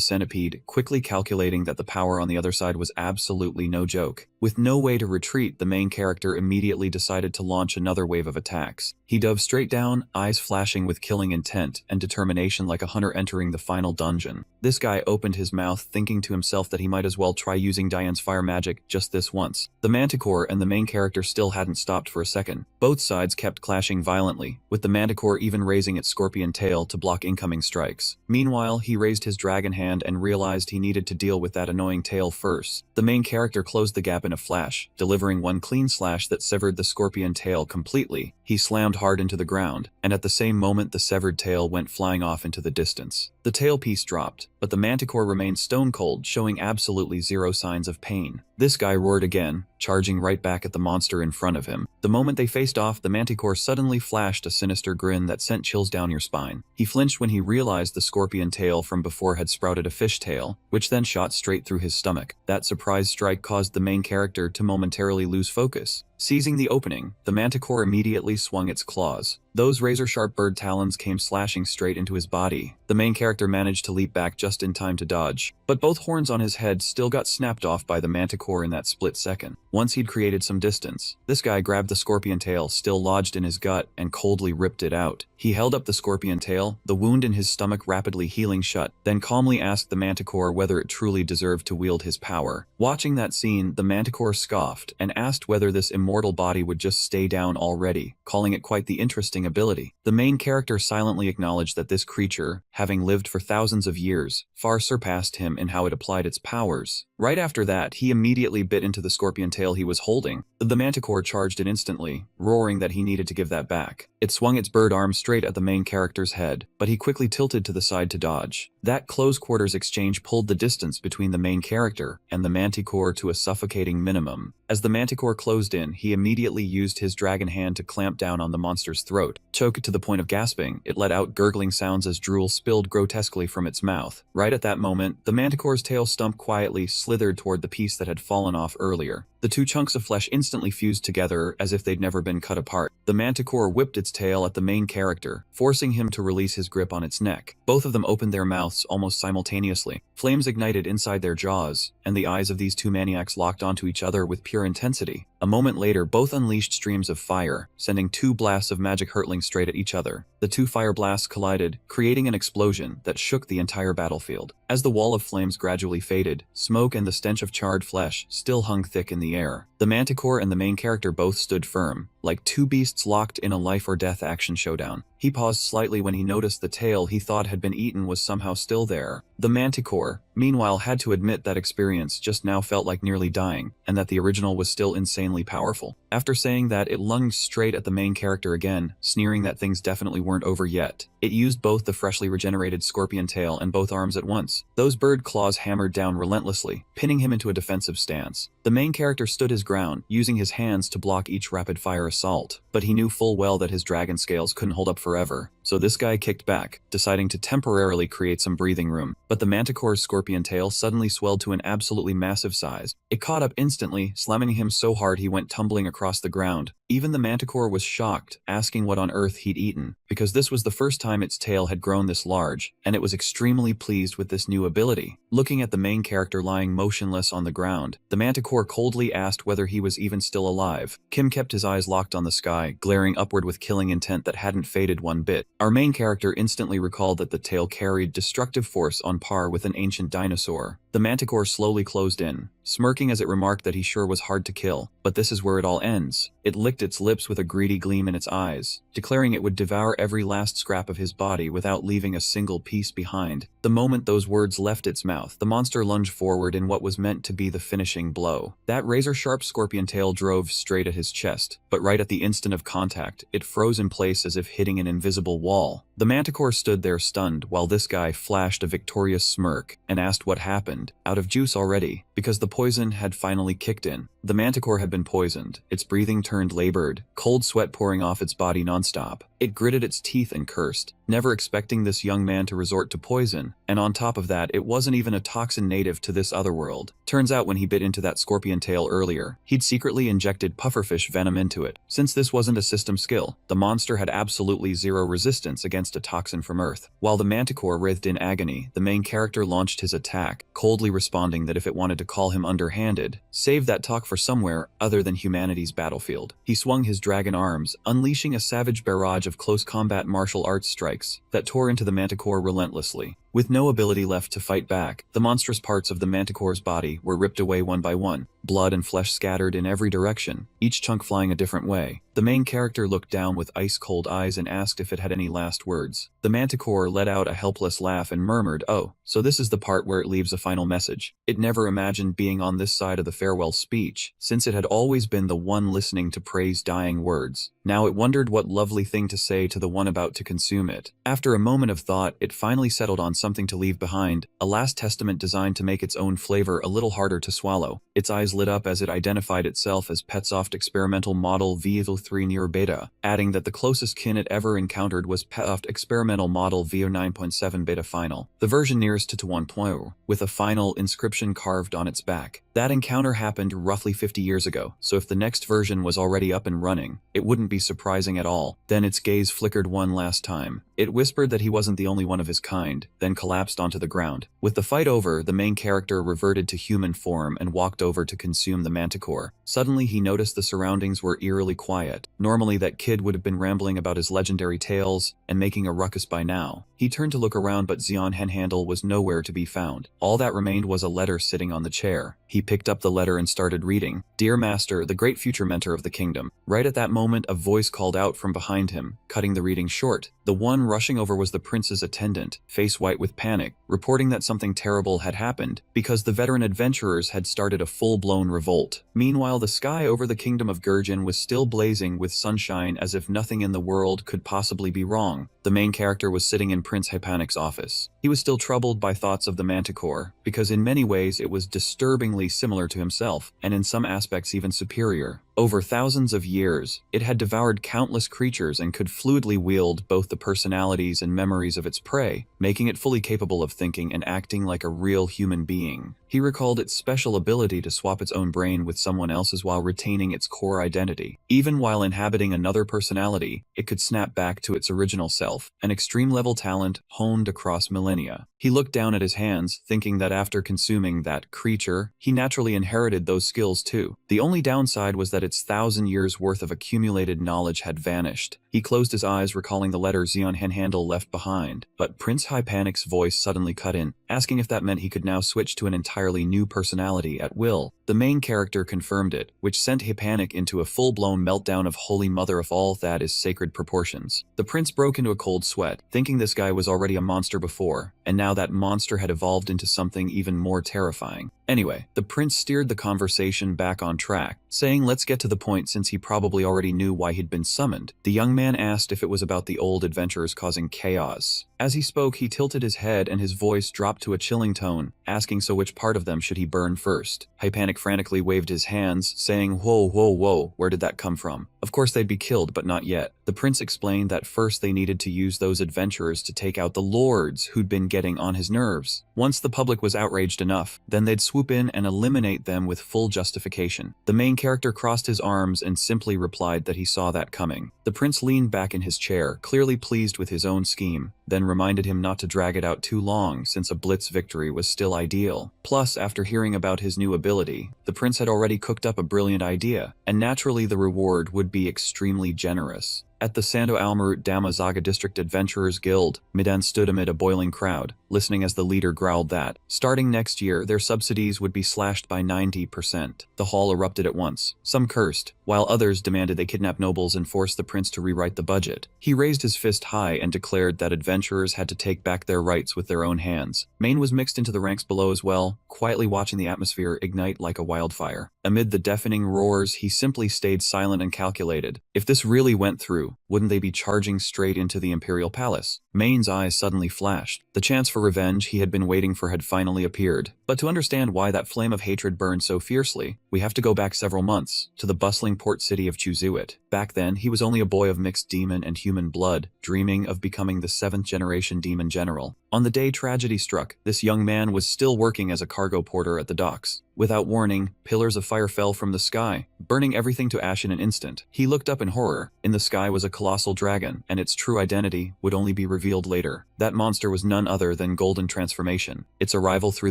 centipede, quickly calculating that the power on the other side was absolutely no joke. With no way to retreat, the main character immediately decided to launch another wave of attacks. He dove straight down, eyes flashing with killing intent and determination like a hunter entering the final dungeon. This guy opened his mouth, thinking to himself that he might as well try using Diane's fire magic just this once. The Manticore and the main character still hadn't stopped for a second. Both sides kept clashing violently, with the Manticore even raising its scorpion tail to block incoming strikes. Meanwhile, he raised his dragon hand and realized he needed to deal with that annoying tail first. The main character closed the gap in a flash, delivering one clean slash that severed the scorpion tail completely. He slammed hard into the ground, and at the same moment the severed tail went flying off into the distance. The tailpiece dropped, but the Manticore remained stone cold, showing absolutely zero signs of pain. This guy roared again, charging right back at the monster in front of him. The moment they faced off, the Manticore suddenly flashed a sinister grin that sent chills down your spine. He flinched when he realized the scorpion tail from before had sprouted a fish tail, which then shot straight through his stomach. That surprise strike caused the main character to momentarily lose focus. Seizing the opening, the Manticore immediately swung its claws. Those razor-sharp bird talons came slashing straight into his body. The main character managed to leap back just in time to dodge, but both horns on his head still got snapped off by the Manticore in that split second. Once he'd created some distance, this guy grabbed the scorpion tail still lodged in his gut and coldly ripped it out. He held up the scorpion tail, the wound in his stomach rapidly healing shut, then calmly asked the Manticore whether it truly deserved to wield his power. Watching that scene, the Manticore scoffed and asked whether this immortal body would just stay down already, calling it quite the interesting ability. The main character silently acknowledged that this creature, having lived for thousands of years, far surpassed him in how it applied its powers. Right after that, he immediately bit into the scorpion tail he was holding. The Manticore charged it instantly, roaring that he needed to give that back. It swung its bird arm straight at the main character's head, but he quickly tilted to the side to dodge. That close-quarters exchange pulled the distance between the main character and the Manticore to a suffocating minimum. As the Manticore closed in, he immediately used his dragon hand to clamp down on the monster's throat. Choke it to the point of gasping, it let out gurgling sounds as drool spilled grotesquely from its mouth. Right at that moment, the Manticore's tail stump quietly slithered toward the piece that had fallen off earlier. The two chunks of flesh instantly fused together as if they'd never been cut apart. The Manticore whipped its tail at the main character, forcing him to release his grip on its neck. Both of them opened their mouths almost simultaneously. Flames ignited inside their jaws, and the eyes of these two maniacs locked onto each other with pure intensity. A moment later, both unleashed streams of fire, sending two blasts of magic hurtling straight at each other. The two fire blasts collided, creating an explosion that shook the entire battlefield. As the wall of flames gradually faded, smoke and the stench of charred flesh still hung thick in the air. The Manticore and the main character both stood firm, like two beasts locked in a life-or-death action showdown. He paused slightly when he noticed the tail he thought had been eaten was somehow still there. The Manticore, meanwhile, had to admit that experience just now felt like nearly dying, and that the original was still insanely powerful. After saying that, it lunged straight at the main character again, sneering that things definitely weren't over yet. It used both the freshly regenerated scorpion tail and both arms at once. Those bird claws hammered down relentlessly, pinning him into a defensive stance. The main character stood his ground, using his hands to block each rapid-fire assault, but he knew full well that his dragon scales couldn't hold up forever. So this guy kicked back, deciding to temporarily create some breathing room. But the Manticore's scorpion tail suddenly swelled to an absolutely massive size. It caught up instantly, slamming him so hard he went tumbling across the ground. Even the Manticore was shocked, asking what on earth he'd eaten, because this was the first time its tail had grown this large, and it was extremely pleased with this new ability. Looking at the main character lying motionless on the ground, the Manticore coldly asked whether he was even still alive. Kim kept his eyes locked on the sky, glaring upward with killing intent that hadn't faded one bit. Our main character instantly recalled that the tail carried destructive force on par with an ancient dinosaur. The Manticore slowly closed in, smirking as it remarked that he sure was hard to kill, but this is where it all ends. It licked its lips with a greedy gleam in its eyes, declaring it would devour every last scrap of his body without leaving a single piece behind. The moment those words left its mouth, the monster lunged forward in what was meant to be the finishing blow. That razor-sharp scorpion tail drove straight at his chest, but right at the instant of contact, it froze in place as if hitting an invisible wall. The Manticore stood there stunned while this guy flashed a victorious smirk and asked what happened. Out of juice already, because the poison had finally kicked in. The Manticore had been poisoned, its breathing turned labored, cold sweat pouring off its body nonstop. It gritted its teeth and cursed, never expecting this young man to resort to poison, and on top of that, it wasn't even a toxin native to this other world. Turns out when he bit into that scorpion tail earlier, he'd secretly injected pufferfish venom into it. Since this wasn't a system skill, the monster had absolutely zero resistance against a toxin from Earth. While the Manticore writhed in agony, the main character launched his attack, coldly responding that if it wanted to call him underhanded, save that talk for somewhere other than humanity's battlefield. He swung his dragon arms, unleashing a savage barrage of close combat martial arts strikes that tore into the Manticore relentlessly. With no ability left to fight back, the monstrous parts of the manticore's body were ripped away one by one, blood and flesh scattered in every direction, each chunk flying a different way. The main character looked down with ice-cold eyes and asked if it had any last words. The manticore let out a helpless laugh and murmured, "Oh, so this is the part where it leaves a final message." It never imagined being on this side of the farewell speech, since it had always been the one listening to Prey's dying words. Now it wondered what lovely thing to say to the one about to consume it. After a moment of thought, it finally settled on something to leave behind, a last testament designed to make its own flavor a little harder to swallow. Its eyes lit up as it identified itself as Petsoft Experimental Model VO3 Near Beta, adding that the closest kin it ever encountered was Petsoft Experimental Model VO9.7 Beta Final, the version nearest to 1.0, with a final inscription carved on its back. That encounter happened roughly 50 years ago, so if the next version was already up and running, it wouldn't be surprising at all. Then its gaze flickered one last time. It whispered that he wasn't the only one of his kind, then collapsed onto the ground. With the fight over, the main character reverted to human form and walked over to consume the manticore. Suddenly he noticed the surroundings were eerily quiet. Normally that kid would have been rambling about his legendary tales and making a ruckus by now. He turned to look around, but Xian Henhandel was nowhere to be found. All that remained was a letter sitting on the chair. He picked up the letter and started reading. "Dear Master, the great future mentor of the kingdom." Right at that moment, a voice called out from behind him, cutting the reading short. The one rushing over was the prince's attendant, face white with panic, reporting that something terrible had happened because the veteran adventurers had started a full-blown revolt. Meanwhile, the sky over the kingdom of Gurjin was still blazing with sunshine as if nothing in the world could possibly be wrong. The main character was sitting in Prince Hypanic's office. He was still troubled by thoughts of the manticore, because in many ways it was disturbingly similar to himself, and in some aspects even superior. Over thousands of years, it had devoured countless creatures and could fluidly wield both the personalities and memories of its prey, making it fully capable of thinking and acting like a real human being. He recalled its special ability to swap its own brain with someone else's while retaining its core identity. Even while inhabiting another personality, it could snap back to its original self, an extreme-level talent honed across millennia. He looked down at his hands, thinking that after consuming that creature, he naturally inherited those skills too. The only downside was that its 1,000 years worth of accumulated knowledge had vanished. He closed his eyes, recalling the letter Xian Henhandel left behind, but Prince Hypanic's voice suddenly cut in, asking if that meant he could now switch to an entirely new personality at will. The main character confirmed it, which sent Hypanic into a full-blown meltdown of holy mother of all that is sacred proportions. The prince broke into a cold sweat, thinking this guy was already a monster before, and now that monster had evolved into something even more terrifying. Anyway, the prince steered the conversation back on track, saying let's get to the point since he probably already knew why he'd been summoned. The young man asked if it was about the old adventurers causing chaos. As he spoke, he tilted his head and his voice dropped to a chilling tone, asking so which part of them should he burn first. Hypanic frantically waved his hands, saying, "Whoa, whoa, whoa, where did that come from?" Of course they'd be killed, but not yet. The prince explained that first they needed to use those adventurers to take out the lords who'd been getting on his nerves. Once the public was outraged enough, then they'd swoop in and eliminate them with full justification. The main character crossed his arms and simply replied that he saw that coming. The prince leaned back in his chair, clearly pleased with his own scheme, then reminded him not to drag it out too long since a blitz victory was still ideal. Plus, after hearing about his new ability, the prince had already cooked up a brilliant idea, and naturally the reward would be extremely generous. At the Santo Almarut Damazaga District Adventurers Guild, Midan stood amid a boiling crowd, listening as the leader growled that, starting next year, their subsidies would be slashed by 90%. The hall erupted at once. Some cursed, while others demanded they kidnap nobles and force the prince to rewrite the budget. He raised his fist high and declared that adventurers had to take back their rights with their own hands. Maine was mixed into the ranks below as well, quietly watching the atmosphere ignite like a wildfire. Amid the deafening roars, he simply stayed silent and calculated. If this really went through, wouldn't they be charging straight into the Imperial Palace? Maine's eyes suddenly flashed. The chance for revenge he had been waiting for had finally appeared. But to understand why that flame of hatred burned so fiercely, we have to go back several months, to the bustling port city of Chuzuit. Back then, he was only a boy of mixed demon and human blood, dreaming of becoming the 7th-generation demon general. On the day tragedy struck, this young man was still working as a cargo porter at the docks. Without warning, pillars of fire fell from the sky, burning everything to ash in an instant. He looked up in horror. In the sky was a colossal dragon, and its true identity would only be revealed later. That monster was none other than Golden Transformation, its arrival threw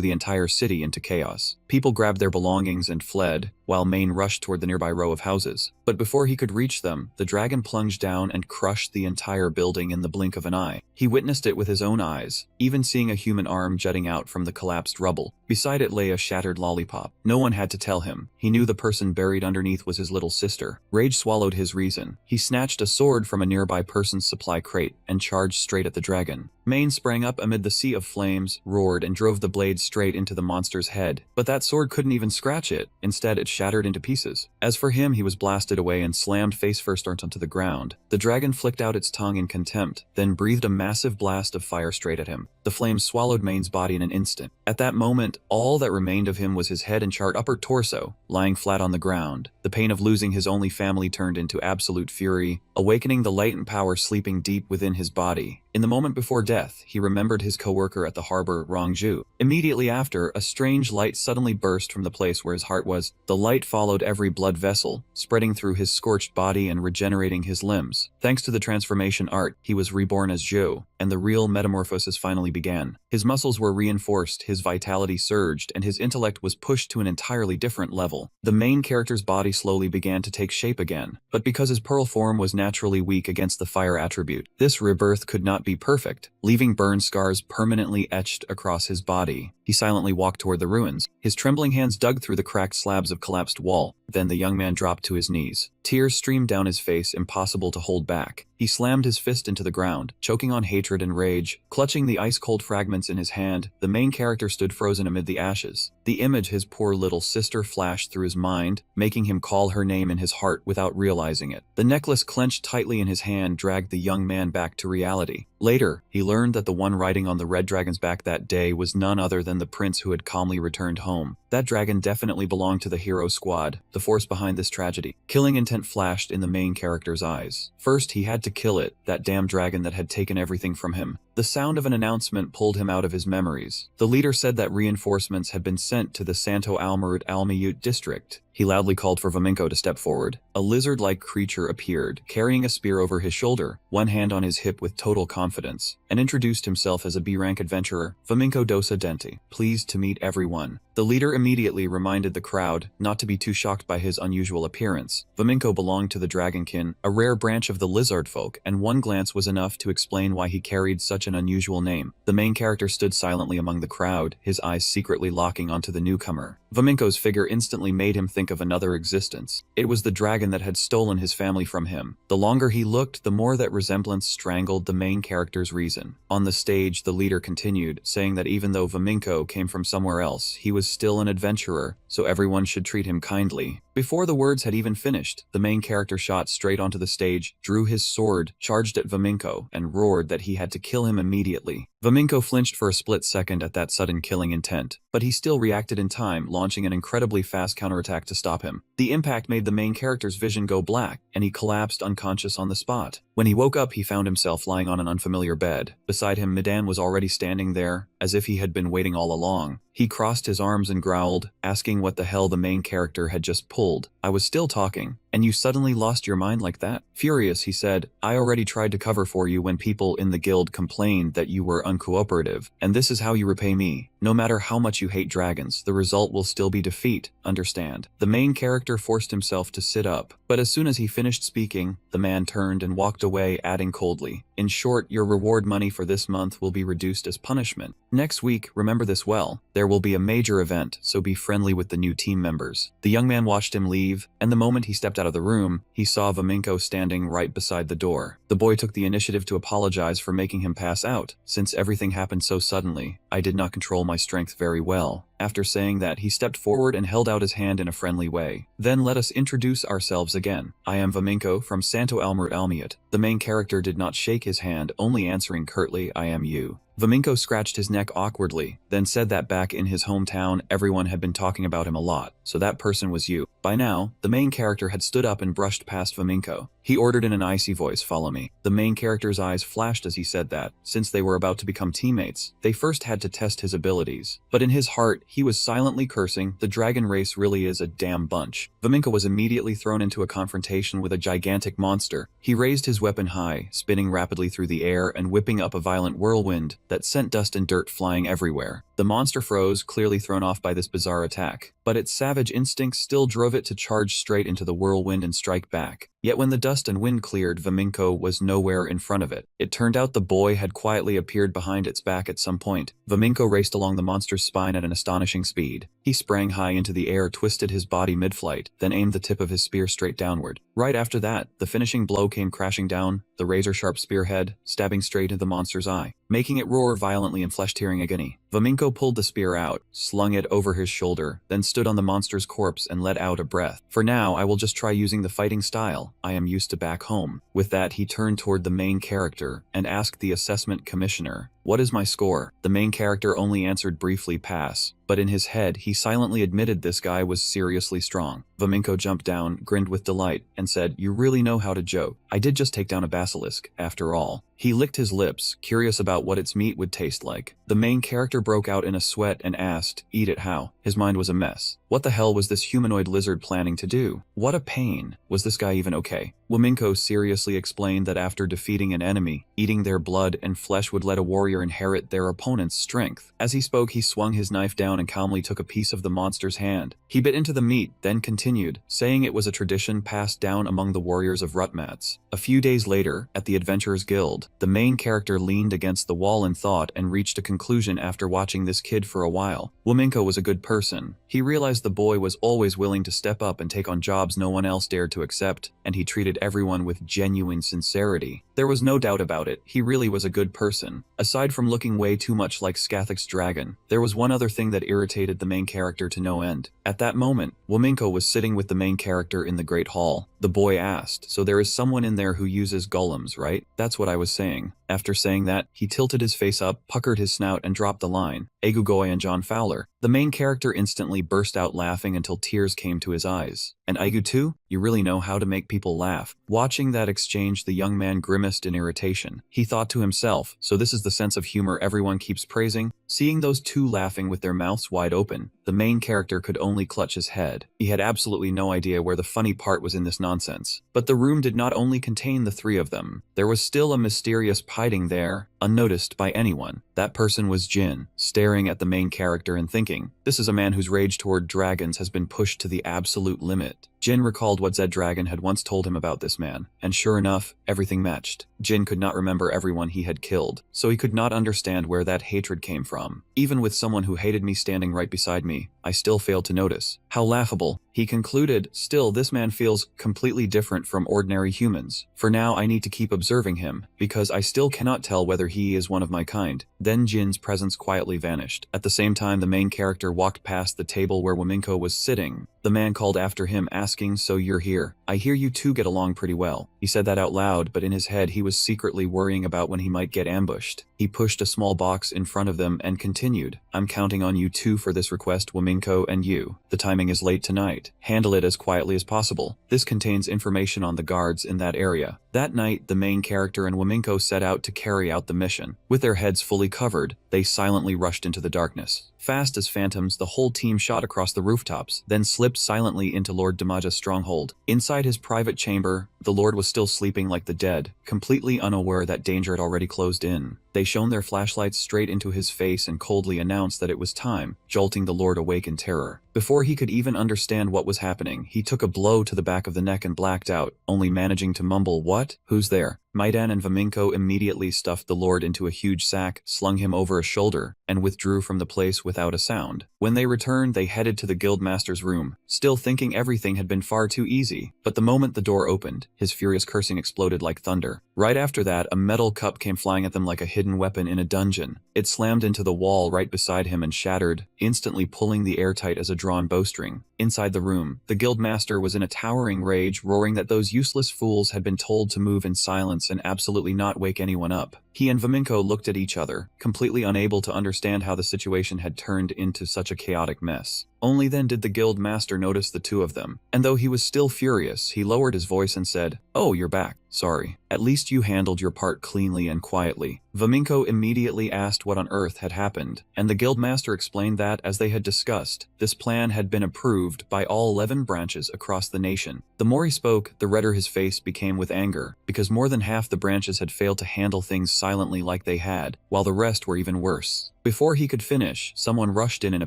the entire city into chaos. People grabbed their belongings and fled, while Maine rushed toward the nearby row of houses. But before he could reach them, the dragon plunged down and crushed the entire building in the blink of an eye. He witnessed it with his own eyes, even seeing a human arm jutting out from the collapsed rubble. Beside it lay a shattered lollipop. No one had to tell him. He knew the person buried underneath was his little sister. Rage swallowed his reason. He snatched a sword from a nearby person's supply crate and charged straight at the dragon. Maine sprang up amid the sea of flames, roared, and drove the blade straight into the monster's head. But that sword couldn't even scratch it. Instead, it shattered into pieces. As for him, he was blasted away and slammed face first onto the ground. The dragon flicked out its tongue in contempt, then breathed a massive blast of fire straight at him. The flames swallowed Maine's body in an instant. At that moment, all that remained of him was his head and charred upper torso, lying flat on the ground. The pain of losing his only family turned into absolute fury, awakening the latent power sleeping deep within his body. In the moment before death, he remembered his co-worker at the harbor, Rongju. Immediately after, a strange light suddenly burst from the place where his heart was. The light followed every blood vessel, spreading through his scorched body and regenerating his limbs. Thanks to the transformation art, he was reborn as Zhou, and the real metamorphosis finally began. His muscles were reinforced, his vitality surged, and his intellect was pushed to an entirely different level. The main character's body slowly began to take shape again, but because his pearl form was naturally weak against the fire attribute, this rebirth could not be perfect, leaving burn scars permanently etched across his body. He silently walked toward the ruins. His trembling hands dug through the cracked slabs of collapsed wall. Then the young man dropped to his knees. Tears streamed down his face, impossible to hold back. He slammed his fist into the ground, choking on hatred and rage. Clutching the ice-cold fragments in his hand, the main character stood frozen amid the ashes. The image his poor little sister flashed through his mind, making him call her name in his heart without realizing it. The necklace clenched tightly in his hand dragged the young man back to reality. Later, he learned that the one riding on the red dragon's back that day was none other than the prince who had calmly returned home. That dragon definitely belonged to the hero squad, the force behind this tragedy. Killing intent flashed in the main character's eyes. First, he had to kill it, that damn dragon that had taken everything from him. The sound of an announcement pulled him out of his memories. The leader said that reinforcements had been sent to the Santo Almarut Almayut district. He loudly called for Vaminko to step forward. A lizard-like creature appeared, carrying a spear over his shoulder, one hand on his hip with total confidence, and introduced himself as a B-rank adventurer, Vaminko Dosa Denti, pleased to meet everyone. The leader immediately reminded the crowd not to be too shocked by his unusual appearance. Vaminko belonged to the Dragonkin, a rare branch of the lizard folk, and one glance was enough to explain why he carried such an unusual name. The main character stood silently among the crowd, his eyes secretly locking onto the newcomer. Vaminko's figure instantly made him think of another existence. It was the dragon that had stolen his family from him. The longer he looked, the more that resemblance strangled the main character's reason. On the stage, the leader continued, saying that even though Vaminko came from somewhere else, he was still an adventurer, so everyone should treat him kindly. Before the words had even finished, the main character shot straight onto the stage, drew his sword, charged at Vaminko, and roared that he had to kill him immediately. Vaminko flinched for a split second at that sudden killing intent, but he still reacted in time, launching an incredibly fast counterattack to stop him. The impact made the main character's vision go black, and he collapsed unconscious on the spot. When he woke up, he found himself lying on an unfamiliar bed. Beside him, Midan was already standing there, as if he had been waiting all along. He crossed his arms and growled, asking what the hell the main character had just pulled. I was still talking, and you suddenly lost your mind like that? Furious, he said, I already tried to cover for you when people in the guild complained that you were uncooperative, and this is how you repay me. No matter how much you hate dragons, the result will still be defeat, understand? The main character forced himself to sit up, but as soon as he finished speaking, the man turned and walked away, adding coldly, in short, your reward money for this month will be reduced as punishment. Next week, remember this well, there will be a major event, so be friendly with the new team members. The young man watched him leave, and the moment he stepped out of the room, he saw Vaminko standing right beside the door. The boy took the initiative to apologize for making him pass out. Since everything happened so suddenly, I did not control my strength very well. After saying that, he stepped forward and held out his hand in a friendly way. Then let us introduce ourselves again. I am Vaminko from Santo Almarut Almayut. The main character did not shake his hand, only answering curtly, I am you. Vaminko scratched his neck awkwardly, then said that back in his hometown everyone had been talking about him a lot, so that person was you. By now, the main character had stood up and brushed past Vaminko. He ordered in an icy voice, "Follow me." The main character's eyes flashed as he said that. Since they were about to become teammates, they first had to test his abilities. But in his heart, he was silently cursing, "The dragon race really is a damn bunch." Vaminka was immediately thrown into a confrontation with a gigantic monster. He raised his weapon high, spinning rapidly through the air and whipping up a violent whirlwind that sent dust and dirt flying everywhere. The monster froze, clearly thrown off by this bizarre attack, but its savage instincts still drove it to charge straight into the whirlwind and strike back. Yet when the dust and wind cleared, Vaminko was nowhere in front of it. It turned out the boy had quietly appeared behind its back at some point. Vaminko raced along the monster's spine at an astonishing speed. He sprang high into the air, twisted his body mid-flight, then aimed the tip of his spear straight downward. Right after that, the finishing blow came crashing down, the razor-sharp spearhead stabbing straight into the monster's eye, making it roar violently in flesh-tearing agony. Vaminko pulled the spear out, slung it over his shoulder, then stood on the monster's corpse and let out a breath. "For now, I will just try using the fighting style I am used to back home." With that, he turned toward the main character and asked the assessment commissioner, "What is my score?" The main character only answered briefly, "Pass," but in his head, he silently admitted this guy was seriously strong. Vaminko jumped down, grinned with delight, and said, "You really know how to joke. I did just take down a basilisk, after all." He licked his lips, curious about what its meat would taste like. The main character broke out in a sweat and asked, "Eat it how?" His mind was a mess. What the hell was this humanoid lizard planning to do? What a pain. Was this guy even okay? Waminko seriously explained that after defeating an enemy, eating their blood and flesh would let a warrior inherit their opponent's strength. As he spoke, he swung his knife down and calmly took a piece of the monster's hand. He bit into the meat, then continued, saying it was a tradition passed down among the warriors of Rutmats. A few days later, at the Adventurers Guild, the main character leaned against the wall in thought and reached a conclusion after watching this kid for a while. Waminko was a good person. He realized the boy was always willing to step up and take on jobs no one else dared to accept, and he treated everyone with genuine sincerity. There was no doubt about it, he really was a good person. Aside from looking way too much like Skathic's dragon, there was one other thing that irritated the main character to no end. At that moment, Waminko was sitting with the main character in the Great Hall. The boy asked, "So there is someone in there who uses golems, right?" "That's what I was saying." After saying that, he tilted his face up, puckered his snout, and dropped the line, "Egugoy and John Fowler." The main character instantly burst out laughing until tears came to his eyes. "And Aigu too? You really know how to make people laugh." Watching that exchange, the young man grimaced in irritation. He thought to himself, so this is the sense of humor everyone keeps praising? Seeing those two laughing with their mouths wide open, the main character could only clutch his head. He had absolutely no idea where the funny part was in this nonsense. But the room did not only contain the three of them. There was still a mysterious hiding there, unnoticed by anyone. That person was Jin, staring at the main character and thinking, this is a man whose rage toward dragons has been pushed to the absolute limit. Jin recalled what Zed Dragon had once told him about this man, and sure enough, everything matched. Jin could not remember everyone he had killed, so he could not understand where that hatred came from. Even with someone who hated me standing right beside me, I still failed to notice. How laughable. He concluded, still, this man feels completely different from ordinary humans. For now, I need to keep observing him, because I still cannot tell whether he is one of my kind. Then Jin's presence quietly vanished. At the same time, the main character walked past the table where Waminko was sitting. The man called after him, asking, "So you're here? I hear you two get along pretty well." He said that out loud, but in his head he was secretly worrying about when he might get ambushed. He pushed a small box in front of them and continued, "I'm counting on you two for this request, Waminko and you. The timing is late tonight. Handle it as quietly as possible. This contains information on the guards in that area." That night, the main character and Waminko set out to carry out the mission. With their heads fully covered, they silently rushed into the darkness. Fast as phantoms, the whole team shot across the rooftops, then slipped silently into Lord Damaja's stronghold. Inside his private chamber, the Lord was still sleeping like the dead, completely unaware that danger had already closed in. They shone their flashlights straight into his face and coldly announced that it was time, jolting the Lord awake in terror. Before he could even understand what was happening, he took a blow to the back of the neck and blacked out, only managing to mumble, "What? Who's there?" Maidan and Vaminko immediately stuffed the Lord into a huge sack, slung him over a shoulder, and withdrew from the place without a sound. When they returned, they headed to the guildmaster's room, still thinking everything had been far too easy. But the moment the door opened, his furious cursing exploded like thunder. Right after that, a metal cup came flying at them like a hidden weapon in a dungeon. It slammed into the wall right beside him and shattered, instantly pulling the air tight as a drawn bowstring. Inside the room, the guildmaster was in a towering rage, roaring that those useless fools had been told to move in silence and absolutely not wake anyone up. He and Vaminko looked at each other, completely unable to understand how the situation had turned into such a chaotic mess. Only then did the guild master notice the two of them, and though he was still furious, he lowered his voice and said, "Oh, you're back. Sorry. At least you handled your part cleanly and quietly." Vaminko immediately asked what on earth had happened, and the guild master explained that, as they had discussed, this plan had been approved by all 11 branches across the nation. The more he spoke, the redder his face became with anger, because more than half the branches had failed to handle things silently like they had, while the rest were even worse. Before he could finish, someone rushed in a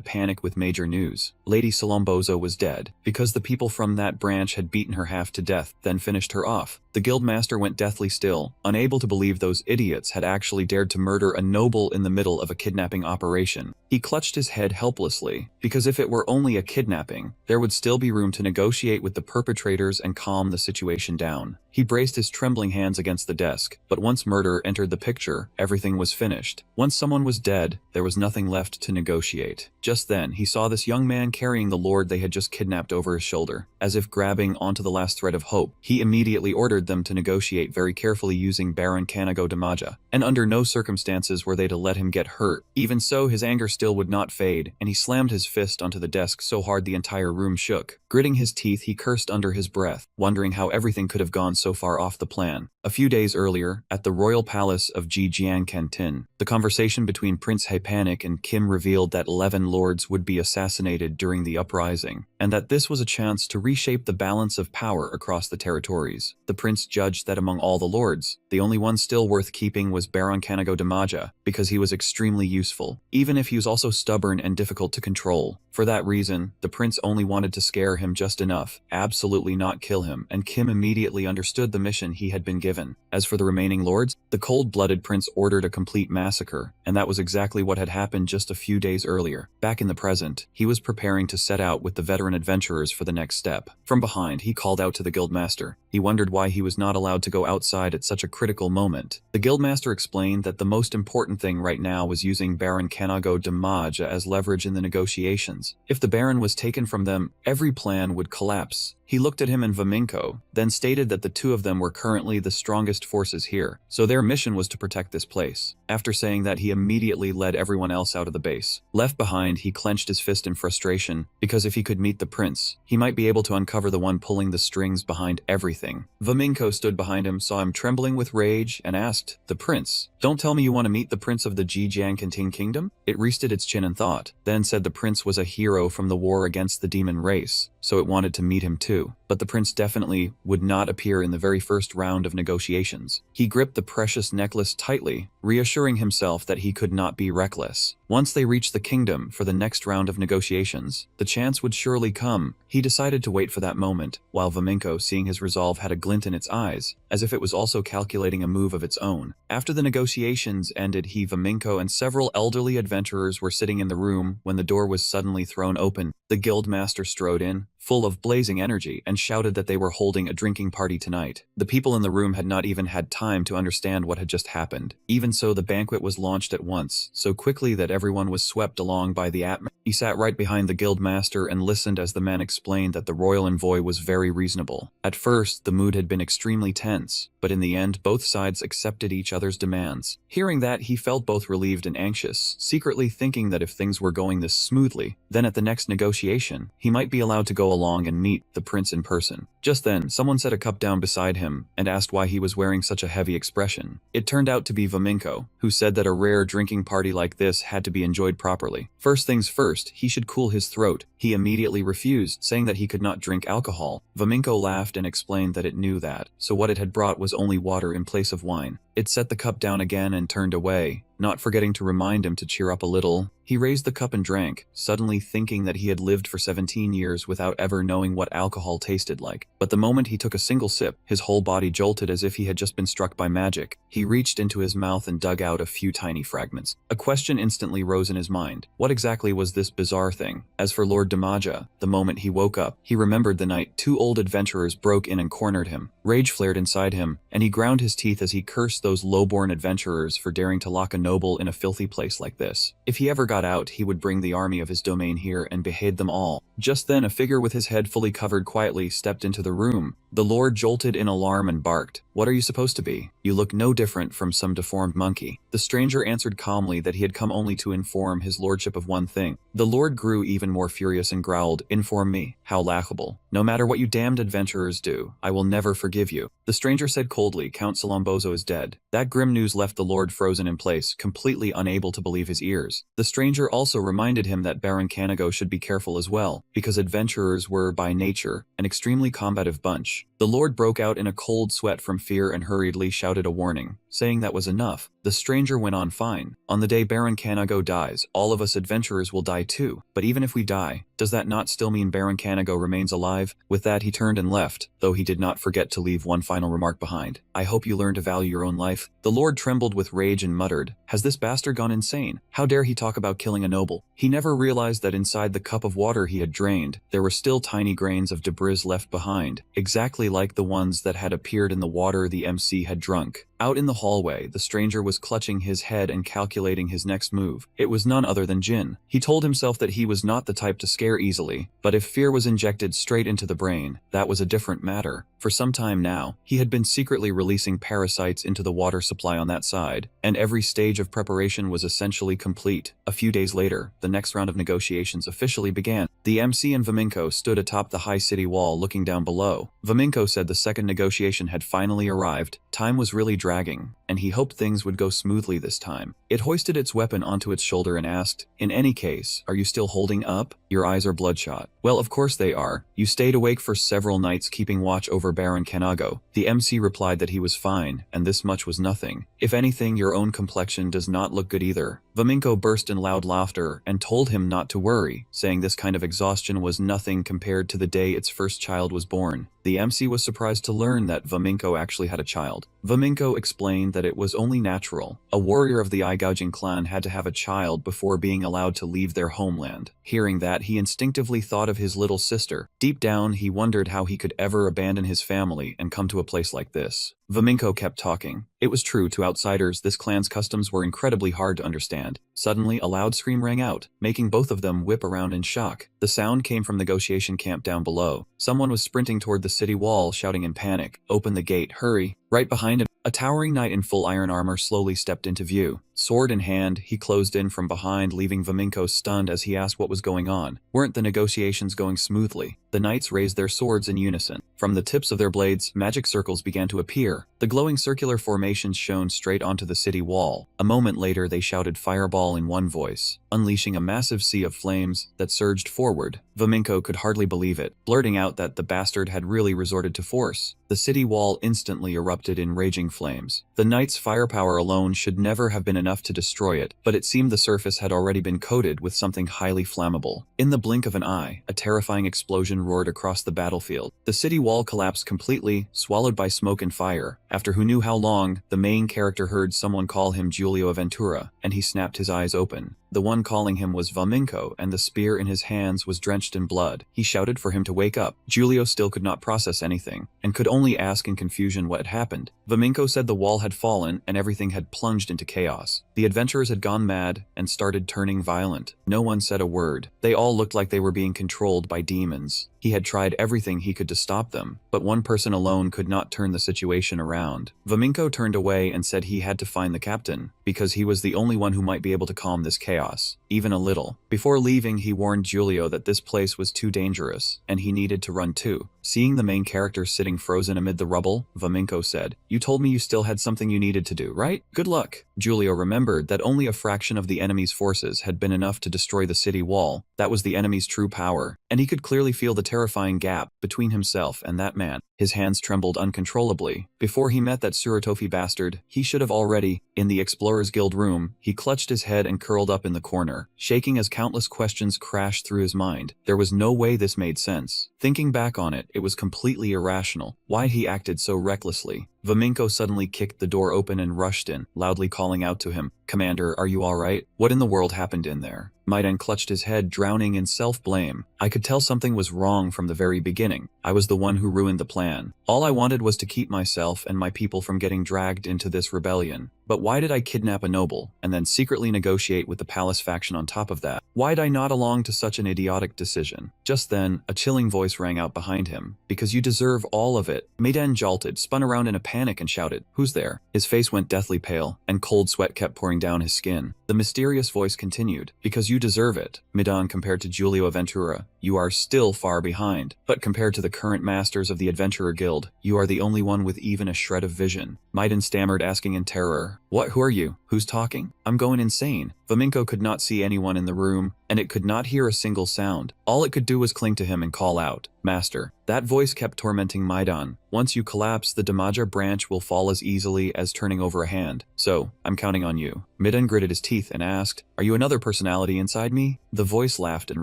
panic with major news. Lady Salombozo was dead, because the people from that branch had beaten her half to death, then finished her off. The guildmaster went deathly still, unable to believe those idiots had actually dared to murder a noble in the middle of a kidnapping operation. He clutched his head helplessly, because if it were only a kidnapping, there would still be room to negotiate with the perpetrators and calm the situation down. He braced his trembling hands against the desk, but once murder entered the picture, everything was finished. Once someone was dead, there was nothing left to negotiate. Just then, he saw this young man carrying the lord they had just kidnapped over his shoulder. As if grabbing onto the last thread of hope, he immediately ordered them to negotiate very carefully using Baron Kanago Damaja, and under no circumstances were they to let him get hurt. Even so, his anger still would not fade, and he slammed his fist onto the desk so hard the entire room shook. Gritting his teeth, he cursed under his breath, wondering how everything could have gone so far off the plan. A few days earlier, at the royal palace of Jijiang Canton, the conversation between Prince Hapanik and Kim revealed that 11 lords would be assassinated during the uprising, and that this was a chance to reshape the balance of power across the territories. The prince judged that among all the lords, the only one still worth keeping was Baron Kanago Damaja, because he was extremely useful, even if he was also stubborn and difficult to control. For that reason, the prince only wanted to scare him just enough, absolutely not kill him, and Kim immediately understood the mission he had been given. As for the remaining lords, the cold-blooded prince ordered a complete massacre, and that was exactly what had happened just a few days earlier. Back in the present, he was preparing to set out with the veteran adventurers for the next step. From behind, he called out to the guildmaster. He wondered why he was not allowed to go outside at such a critical moment. The guildmaster explained that the most important thing right now was using Baron Kanago Damaja as leverage in the negotiations. If the Baron was taken from them, every plan would collapse. He looked at him and Vaminko, then stated that the two of them were currently the strongest forces here, so their mission was to protect this place. After saying that, he immediately led everyone else out of the base. Left behind, he clenched his fist in frustration, because if he could meet the prince, he might be able to uncover the one pulling the strings behind everything. Vaminko stood behind him, saw him trembling with rage, and asked, "The prince? Don't tell me you want to meet the prince of the Jijiang Canton Kingdom?" It rested its chin and thought, then said the prince was a hero from the war against the demon race, so it wanted to meet him too. But the prince definitely would not appear in the very first round of negotiations. He gripped the precious necklace tightly, reassuring himself that he could not be reckless. Once they reached the kingdom for the next round of negotiations, the chance would surely come. He decided to wait for that moment, while Vaminko, seeing his resolve, had a glint in its eyes, as if it was also calculating a move of its own. After the negotiations ended, Vaminko and several elderly adventurers were sitting in the room when the door was suddenly thrown open. The guildmaster strode in, full of blazing energy, and shouted that they were holding a drinking party tonight. The people in the room had not even had time to understand what had just happened. Even so, the banquet was launched at once, so quickly that everyone was swept along by the atmosphere. He sat right behind the guildmaster and listened as the man explained that the royal envoy was very reasonable. At first, the mood had been extremely tense, but in the end, both sides accepted each other's demands. Hearing that, he felt both relieved and anxious, secretly thinking that if things were going this smoothly, then at the next negotiation, he might be allowed to go along and meet the prince in person. Just then, someone set a cup down beside him and asked why he was wearing such a heavy expression. It turned out to be Vaminko, who said that a rare drinking party like this had to be enjoyed properly. First things first, he should cool his throat. He immediately refused, saying that he could not drink alcohol. Vaminko laughed and explained that it knew that, so what it had brought was only water in place of wine. It set the cup down again and turned away, not forgetting to remind him to cheer up a little. He raised the cup and drank, suddenly thinking that he had lived for 17 years without ever knowing what alcohol tasted like. But the moment he took a single sip, his whole body jolted as if he had just been struck by magic. He reached into his mouth and dug out a few tiny fragments. A question instantly rose in his mind. What exactly was this bizarre thing? As for Lord Damaja, the moment he woke up, he remembered the night 2 old adventurers broke in and cornered him. Rage flared inside him, and he ground his teeth as he cursed those low-born adventurers for daring to lock a noble in a filthy place like this. If he ever got out, he would bring the army of his domain here and behead them all. Just then, a figure with his head fully covered quietly stepped into the room. The lord jolted in alarm and barked, "What are you supposed to be?" You look no different from some deformed monkey. The stranger answered calmly that he had come only to inform his lordship of one thing. The lord grew even more furious and growled, "Inform me? How laughable. No matter what you damned adventurers do, I will never forgive you." The stranger said coldly, "Count Salombozo is dead." That grim news left the lord frozen in place, completely unable to believe his ears. The stranger also reminded him that Baron Canago should be careful as well, because adventurers were, by nature, an extremely combative bunch. The lord broke out in a cold sweat from fear and hurriedly shouted a warning, saying that was enough. The stranger went on, "Fine. On the day Baron Canago dies, all of us adventurers will die too. But even if we die, does that not still mean Baron Canago remains alive?" With that he turned and left, though he did not forget to leave one final remark behind. "I hope you learn to value your own life." The lord trembled with rage and muttered, "Has this bastard gone insane? How dare he talk about killing a noble?" He never realized that inside the cup of water he had drained, there were still tiny grains of debris left behind, exactly like the ones that had appeared in the water the MC had drunk. Out in the hallway, the stranger was clutching his head and calculating his next move. It was none other than Jin. He told himself that he was not the type to scare easily, but if fear was injected straight into the brain, that was a different matter. For some time now, he had been secretly releasing parasites into the water supply on that side, and every stage of preparation was essentially complete. A few days later, the next round of negotiations officially began. The MC and Vaminko stood atop the high city wall looking down below. Vaminko said the second negotiation had finally arrived. Time was really dragging, and he hoped things would go smoothly this time. It hoisted its weapon onto its shoulder and asked, "In any case, are you still holding up? Your eyes are bloodshot." "Well, of course they are. You stayed awake for several nights keeping watch over Baron Canago." The MC replied that he was fine, and this much was nothing. "If anything, your own complexion does not look good either." Vaminko burst in loud laughter and told him not to worry, saying this kind of exhaustion was nothing compared to the day its first child was born. The MC was surprised to learn that Vaminko actually had a child. Vaminko explained that it was only natural. A warrior of the eye-gouging clan had to have a child before being allowed to leave their homeland. Hearing that, he instinctively thought of his little sister. Deep down, he wondered how he could ever abandon his family and come to a place like this. Vaminko kept talking. It was true, to outsiders, this clan's customs were incredibly hard to understand. Suddenly, a loud scream rang out, making both of them whip around in shock. The sound came from the negotiation camp down below. Someone was sprinting toward the city wall, shouting in panic, "Open the gate, hurry!" Right behind him, a towering knight in full iron armor slowly stepped into view. Sword in hand, he closed in from behind, leaving Vaminko stunned as he asked what was going on. Weren't the negotiations going smoothly? The knights raised their swords in unison. From the tips of their blades, magic circles began to appear. The glowing circular formations shone straight onto the city wall. A moment later, they shouted fireball in one voice, unleashing a massive sea of flames that surged forward. Vaminko could hardly believe it, blurting out that the bastard had really resorted to force. The city wall instantly erupted in raging flames. The knight's firepower alone should never have been enough to destroy it, but it seemed the surface had already been coated with something highly flammable. In the blink of an eye, a terrifying explosion roared across the battlefield. The city wall collapsed completely, swallowed by smoke and fire. After who knew how long, the main character heard someone call him Giulio Ventura, and he snapped his eyes open. The one calling him was Vaminko, and the spear in his hands was drenched in blood. He shouted for him to wake up. Giulio still could not process anything, and could only ask in confusion what had happened. Vaminko said the wall had fallen, and everything had plunged into chaos. The adventurers had gone mad, and started turning violent. No one said a word. They all looked like they were being controlled by demons. He had tried everything he could to stop them, but one person alone could not turn the situation around. Vaminko turned away and said he had to find the captain, because he was the only one who might be able to calm this chaos, even a little. Before leaving, he warned Giulio that this place was too dangerous, and he needed to run too. Seeing the main character sitting frozen amid the rubble, Vaminko said, "You told me you still had something you needed to do, right? Good luck." Giulio remembered that only a fraction of the enemy's forces had been enough to destroy the city wall. That was the enemy's true power, and he could clearly feel the terrifying gap between himself and that man. His hands trembled uncontrollably. Before he met that Suratofi bastard, he should have already. In the Explorers Guild room, he clutched his head and curled up in the corner, shaking as countless questions crashed through his mind. There was no way this made sense. Thinking back on it, it was completely irrational. Why he acted so recklessly. Vaminko suddenly kicked the door open and rushed in, loudly calling out to him, Commander, are you alright? What in the world happened in there? Maiden clutched his head, drowning in self-blame. I could tell something was wrong from the very beginning. I was the one who ruined the plan. All I wanted was to keep myself and my people from getting dragged into this rebellion. But why did I kidnap a noble, and then secretly negotiate with the palace faction on top of that? Why'd I nod along to such an idiotic decision? Just then, a chilling voice rang out behind him. Because you deserve all of it. Maiden jolted, spun around in a panic and shouted, "Who's there?" His face went deathly pale, and cold sweat kept pouring down his skin. The mysterious voice continued, "Because you deserve it. Midan, compared to Giulio Ventura, you are still far behind. But compared to the current masters of the Adventurer Guild, you are the only one with even a shred of vision." Maiden stammered, asking in terror, "What? Who are you? Who's talking? I'm going insane." Vaminko could not see anyone in the room, and it could not hear a single sound. All it could do was cling to him and call out, "Master." That voice kept tormenting Maidan. "Once you collapse, the Damaja branch will fall as easily as turning over a hand. So, I'm counting on you." Midden gritted his teeth and asked, "Are you another personality inside me?" The voice laughed and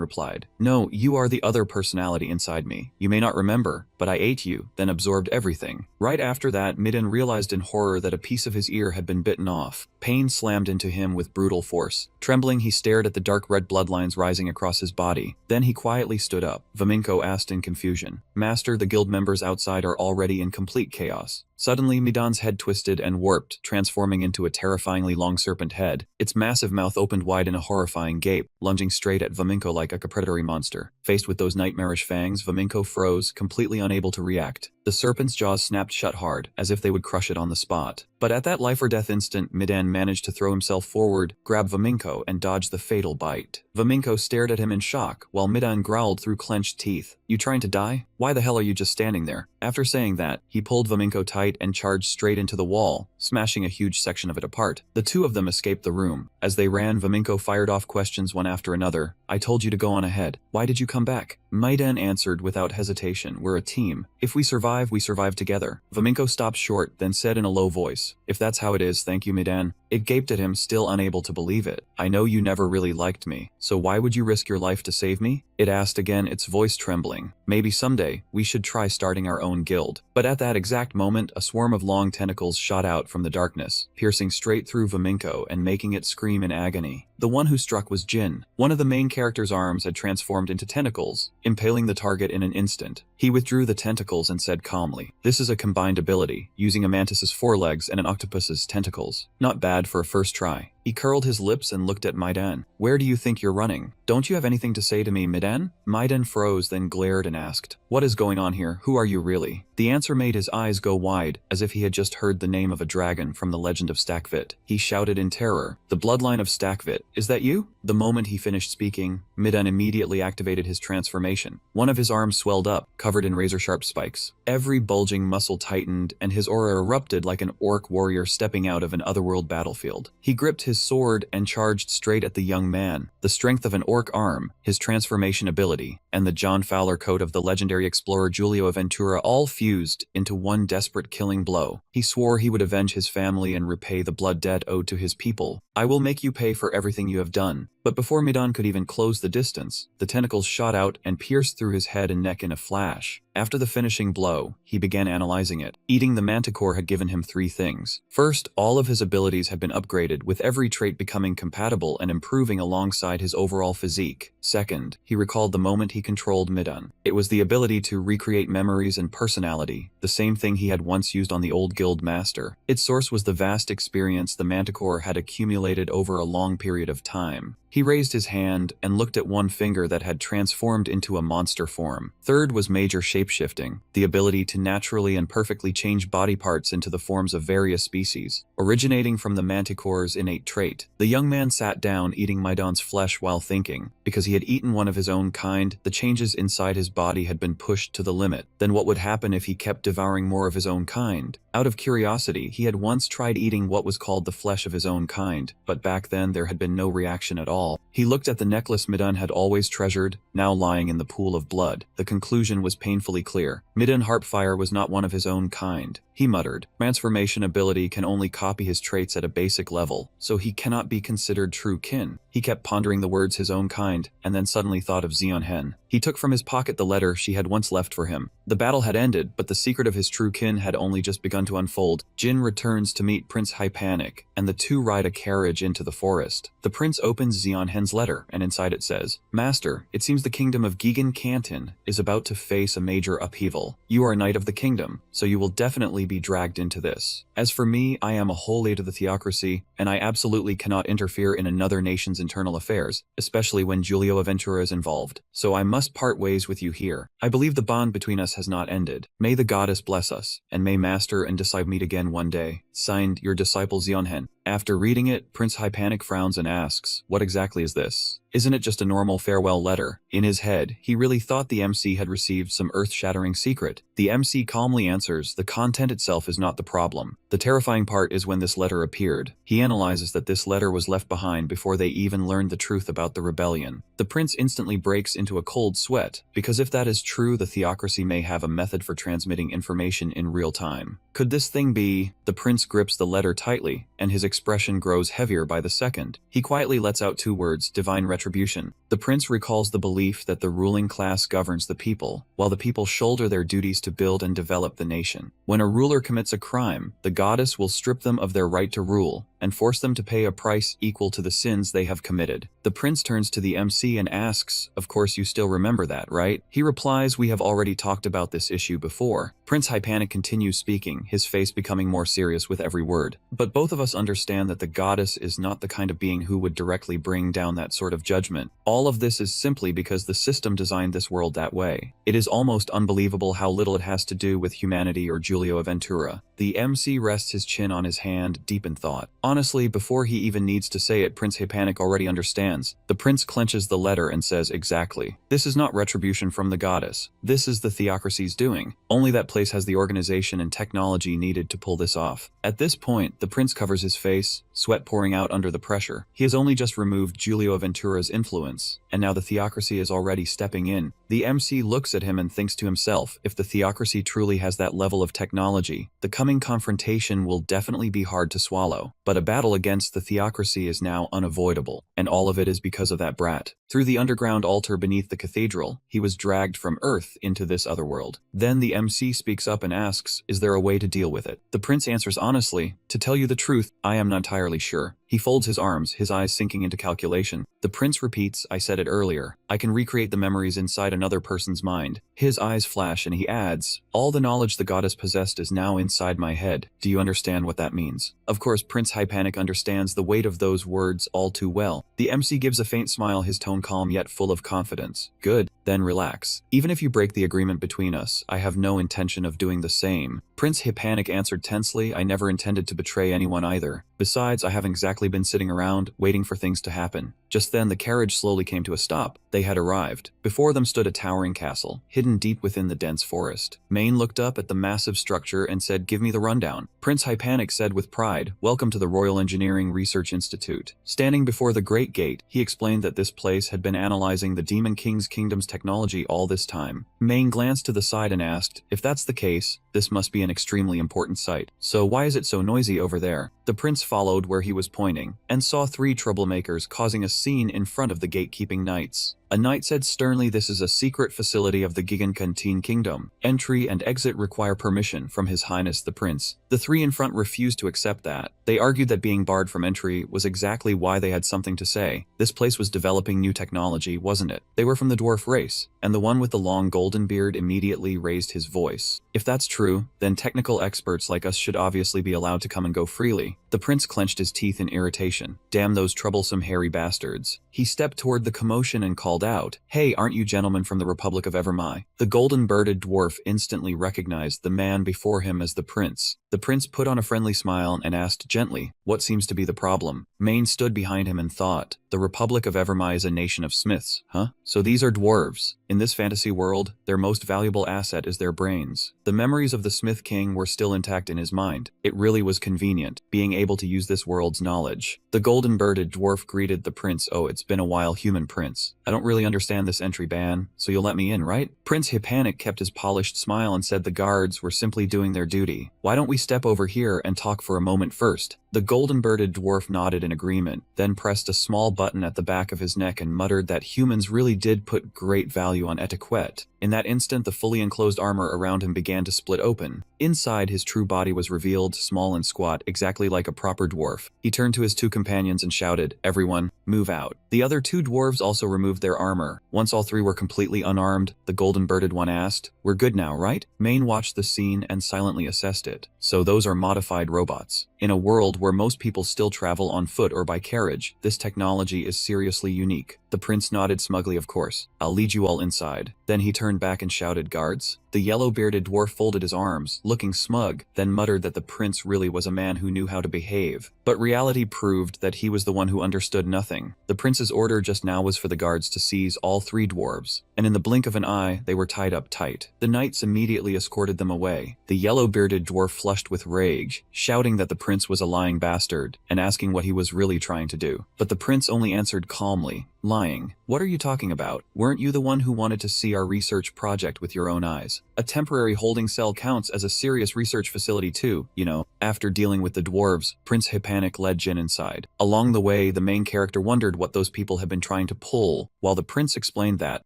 replied, "No, you are the other personality inside me. You may not remember, but I ate you, then absorbed everything." Right after that, Midden realized in horror that a piece of his ear had been bitten off. Pain slammed into him with brutal force. Trembling, he stared at the dark red bloodlines rising across his body. Then he quietly stood up. Vaminko asked in confusion, "Master, the guild members outside are already in complete chaos." Suddenly, Midan's head twisted and warped, transforming into a terrifyingly long serpent head. Its massive mouth opened wide in a horrifying gape, lunging straight at Vaminko like a predatory monster. Faced with those nightmarish fangs, Vaminko froze, completely unable to react. The serpent's jaws snapped shut hard, as if they would crush it on the spot. But at that life-or-death instant, Midan managed to throw himself forward, grab Vaminko, and dodge the fatal bite. Vaminko stared at him in shock, while Midan growled through clenched teeth, "You trying to die? Why the hell are you just standing there?" After saying that, he pulled Vaminko tight and charged straight into the wall, smashing a huge section of it apart. The two of them escaped the room. As they ran, Vaminko fired off questions one after another. "I told you to go on ahead. Why did you come back?" Maidan answered without hesitation, "We're a team. If we survive together." Vaminko stopped short, then said in a low voice, "If that's how it is, thank you, Maidan." It gaped at him, still unable to believe it. "I know you never really liked me, so why would you risk your life to save me?" It asked again, its voice trembling. "Maybe someday, we should try starting our own guild." But at that exact moment, a swarm of long tentacles shot out from the darkness, piercing straight through Vaminko and making it scream in agony. The one who struck was Jin. One of the main character's arms had transformed into tentacles, impaling the target in an instant. He withdrew the tentacles and said calmly, "This is a combined ability, using a mantis's forelegs and an octopus's tentacles. Not bad for a first try." He curled his lips and looked at Maidan. "Where do you think you're running? Don't you have anything to say to me, Maidan?" Maidan froze, then glared and asked, "What is going on here? Who are you really?" The answer made his eyes go wide, as if he had just heard the name of a dragon from the legend of Stakvit. He shouted in terror, "The bloodline of Stakvit, is that you?" The moment he finished speaking, Maidan immediately activated his transformation. One of his arms swelled up, covered in razor-sharp spikes. Every bulging muscle tightened, and his aura erupted like an orc warrior stepping out of an otherworld battlefield. He gripped his sword and charged straight at the young man. The strength of an orc arm, his transformation ability, and the John Fowler coat of the legendary explorer Giulio Ventura all fused into one desperate killing blow. He swore he would avenge his family and repay the blood debt owed to his people. "I will make you pay for everything you have done." But before Midan could even close the distance, the tentacles shot out and pierced through his head and neck in a flash. After the finishing blow, he began analyzing it. Eating the manticore had given him three things. First, all of his abilities had been upgraded, with every trait becoming compatible and improving alongside his overall physique. Second, he recalled the moment he controlled Midan. It was the ability to recreate memories and personality, the same thing he had once used on the old guild master. Its source was the vast experience the manticore had accumulated over a long period of time. He raised his hand and looked at one finger that had transformed into a monster form. Third was major shapeshifting, the ability to naturally and perfectly change body parts into the forms of various species, originating from the manticore's innate trait. The young man sat down, eating Maidan's flesh while thinking. Because he had eaten one of his own kind, the changes inside his body had been pushed to the limit. Then what would happen if he kept devouring more of his own kind? Out of curiosity, he had once tried eating what was called the flesh of his own kind, but back then there had been no reaction at all. He looked at the necklace Midan had always treasured, now lying in the pool of blood. The conclusion was painfully clear. Midan Harpfire was not one of his own kind. He muttered, "Transformation ability can only copy his traits at a basic level, so he cannot be considered true kin." He kept pondering the words his own kind, and then suddenly thought of Zeon Hen. He took from his pocket the letter she had once left for him. The battle had ended, but the secret of his true kin had only just begun to unfold. Jin returns to meet Prince Hypanic, and the two ride a carriage into the forest. The prince opens Xionhen's letter, and inside it says, "Master, it seems the kingdom of Gigan Canton is about to face a major upheaval. You are a knight of the kingdom, so you will definitely be dragged into this. As for me, I am a whole aide to the theocracy, and I absolutely cannot interfere in another nation's internal affairs, especially when Giulio Aventura is involved. So I must part ways with you here. I believe the bond between us has not ended. May the goddess bless us, and may master and disciple meet again one day. Signed, your disciple Xionhen." After reading it, Prince Hypanic frowns and asks, "What exactly is this? Isn't it just a normal farewell letter?" In his head, he really thought the MC had received some earth-shattering secret. The MC calmly answers, "The content itself is not the problem. The terrifying part is when this letter appeared." He analyzes that this letter was left behind before they even learned the truth about the rebellion. The prince instantly breaks into a cold sweat, because if that is true, the theocracy may have a method for transmitting information in real time. Could this thing be? The prince grips the letter tightly, and his expression grows heavier by the second. He quietly lets out two words, "divine retribution." The prince recalls the belief that the ruling class governs the people, while the people shoulder their duties to build and develop the nation. When a ruler commits a crime, the goddess will strip them of their right to rule, and force them to pay a price equal to the sins they have committed. The prince turns to the MC and asks, "Of course you still remember that, right?" He replies, "We have already talked about this issue before." Prince Hypanic continues speaking, his face becoming more serious with every word. "But both of us understand that the goddess is not the kind of being who would directly bring down that sort of judgment. All of this is simply because the system designed this world that way. It is almost unbelievable how little it has to do with humanity or Giulio Aventura." The MC rests his chin on his hand, deep in thought. Honestly, before he even needs to say it, Prince Hypanic already understands. The prince clenches the letter and says, "Exactly. This is not retribution from the goddess. This is the theocracy's doing. Only that place has the organization and technology needed to pull this off." At this point, the prince covers his face, sweat pouring out under the pressure. He has only just removed Giulio Aventura's influence, and now the theocracy is already stepping in. The MC looks at him and thinks to himself, if the theocracy truly has that level of technology, the coming confrontation will definitely be hard to swallow. But a battle against the theocracy is now unavoidable, and all of it is because of that brat. Through the underground altar beneath the cathedral, he was dragged from Earth into this other world. Then the MC speaks up and asks, "Is there a way to deal with it?" The prince answers honestly, "To tell you the truth, I am not entirely sure." He folds his arms, his eyes sinking into calculation. The prince repeats, "I said it earlier. I can recreate the memories inside another person's mind." His eyes flash and he adds, "All the knowledge the goddess possessed is now inside my head. Do you understand what that means?" Of course, Prince Hypanic understands the weight of those words all too well. The MC gives a faint smile, his tone calm yet full of confidence. "Good, then relax. Even if you break the agreement between us, I have no intention of doing the same." Prince Hypanic answered tensely, "I never intended to betray anyone either. Besides, I haven't exactly been sitting around, waiting for things to happen." Just then, the carriage slowly came to a stop. They had arrived. Before them stood a towering castle, hidden deep within the dense forest. Maine looked up at the massive structure and said, "Give me the rundown." Prince Hypanic said with pride, "Welcome to the Royal Engineering Research Institute." Standing before the Great Gate, he explained that this place had been analyzing the Demon King's kingdom's technology all this time. Maine glanced to the side and asked, "If that's the case, this must be an extremely important site. So why is it so noisy over there?" The prince followed where he was pointing, and saw three troublemakers causing a scene in front of the gatekeeping knights. A knight said sternly, "This is a secret facility of the Gigancantin Kingdom. Entry and exit require permission from His Highness the Prince." The three in front refused to accept that. They argued that being barred from entry was exactly why they had something to say. This place was developing new technology, wasn't it? They were from the dwarf race, and the one with the long golden beard immediately raised his voice. "If that's true, then technical experts like us should obviously be allowed to come and go freely." The prince clenched his teeth in irritation. Damn those troublesome hairy bastards. He stepped toward the commotion and called out, "Hey, aren't you gentlemen from the Republic of Evermai?" The golden-birded dwarf instantly recognized the man before him as the prince. The prince put on a friendly smile and asked gently, "What seems to be the problem?" Maine stood behind him and thought, "The Republic of Evermai is a nation of smiths, huh? So these are dwarves. In this fantasy world, their most valuable asset is their brains. The memories memories of the Smith King were still intact in his mind. It really was convenient, being able to use this world's knowledge. The golden-birded dwarf greeted the prince. "Oh, it's been a while, human prince. I don't really understand this entry ban, so you'll let me in, right?" Prince Hippanic kept his polished smile and said the guards were simply doing their duty. "Why don't we step over here and talk for a moment first?" The golden-birded dwarf nodded in agreement, then pressed a small button at the back of his neck and muttered that humans really did put great value on etiquette. In that instant, the fully enclosed armor around him began to split open. Inside, his true body was revealed, small and squat, exactly like a proper dwarf. He turned to his two companions and shouted, "Everyone, move out." The other two dwarves also removed their armor. Once all three were completely unarmed, the golden-birded one asked, "We're good now, right?" Maine watched the scene and silently assessed it. "So those are modified robots. In a world where most people still travel on foot or by carriage, this technology is seriously unique." The prince nodded smugly. "Of course. I'll lead you all inside." Then he turned back and shouted, "Guards." The yellow-bearded dwarf folded his arms, looking smug, then muttered that the prince really was a man who knew how to behave. But reality proved that he was the one who understood nothing. The prince's order just now was for the guards to seize all three dwarves, and in the blink of an eye, they were tied up tight. The knights immediately escorted them away. The yellow-bearded dwarf flushed with rage, shouting that the prince was a lying bastard, and asking what he was really trying to do. But the prince only answered calmly, "Lying? What are you talking about? Weren't you the one who wanted to see our research project with your own eyes? A temporary holding cell counts as a serious research facility too, you know." After dealing with the dwarves, Prince Hippanic led Jin inside. Along the way, the main character wondered what those people had been trying to pull, while the prince explained that,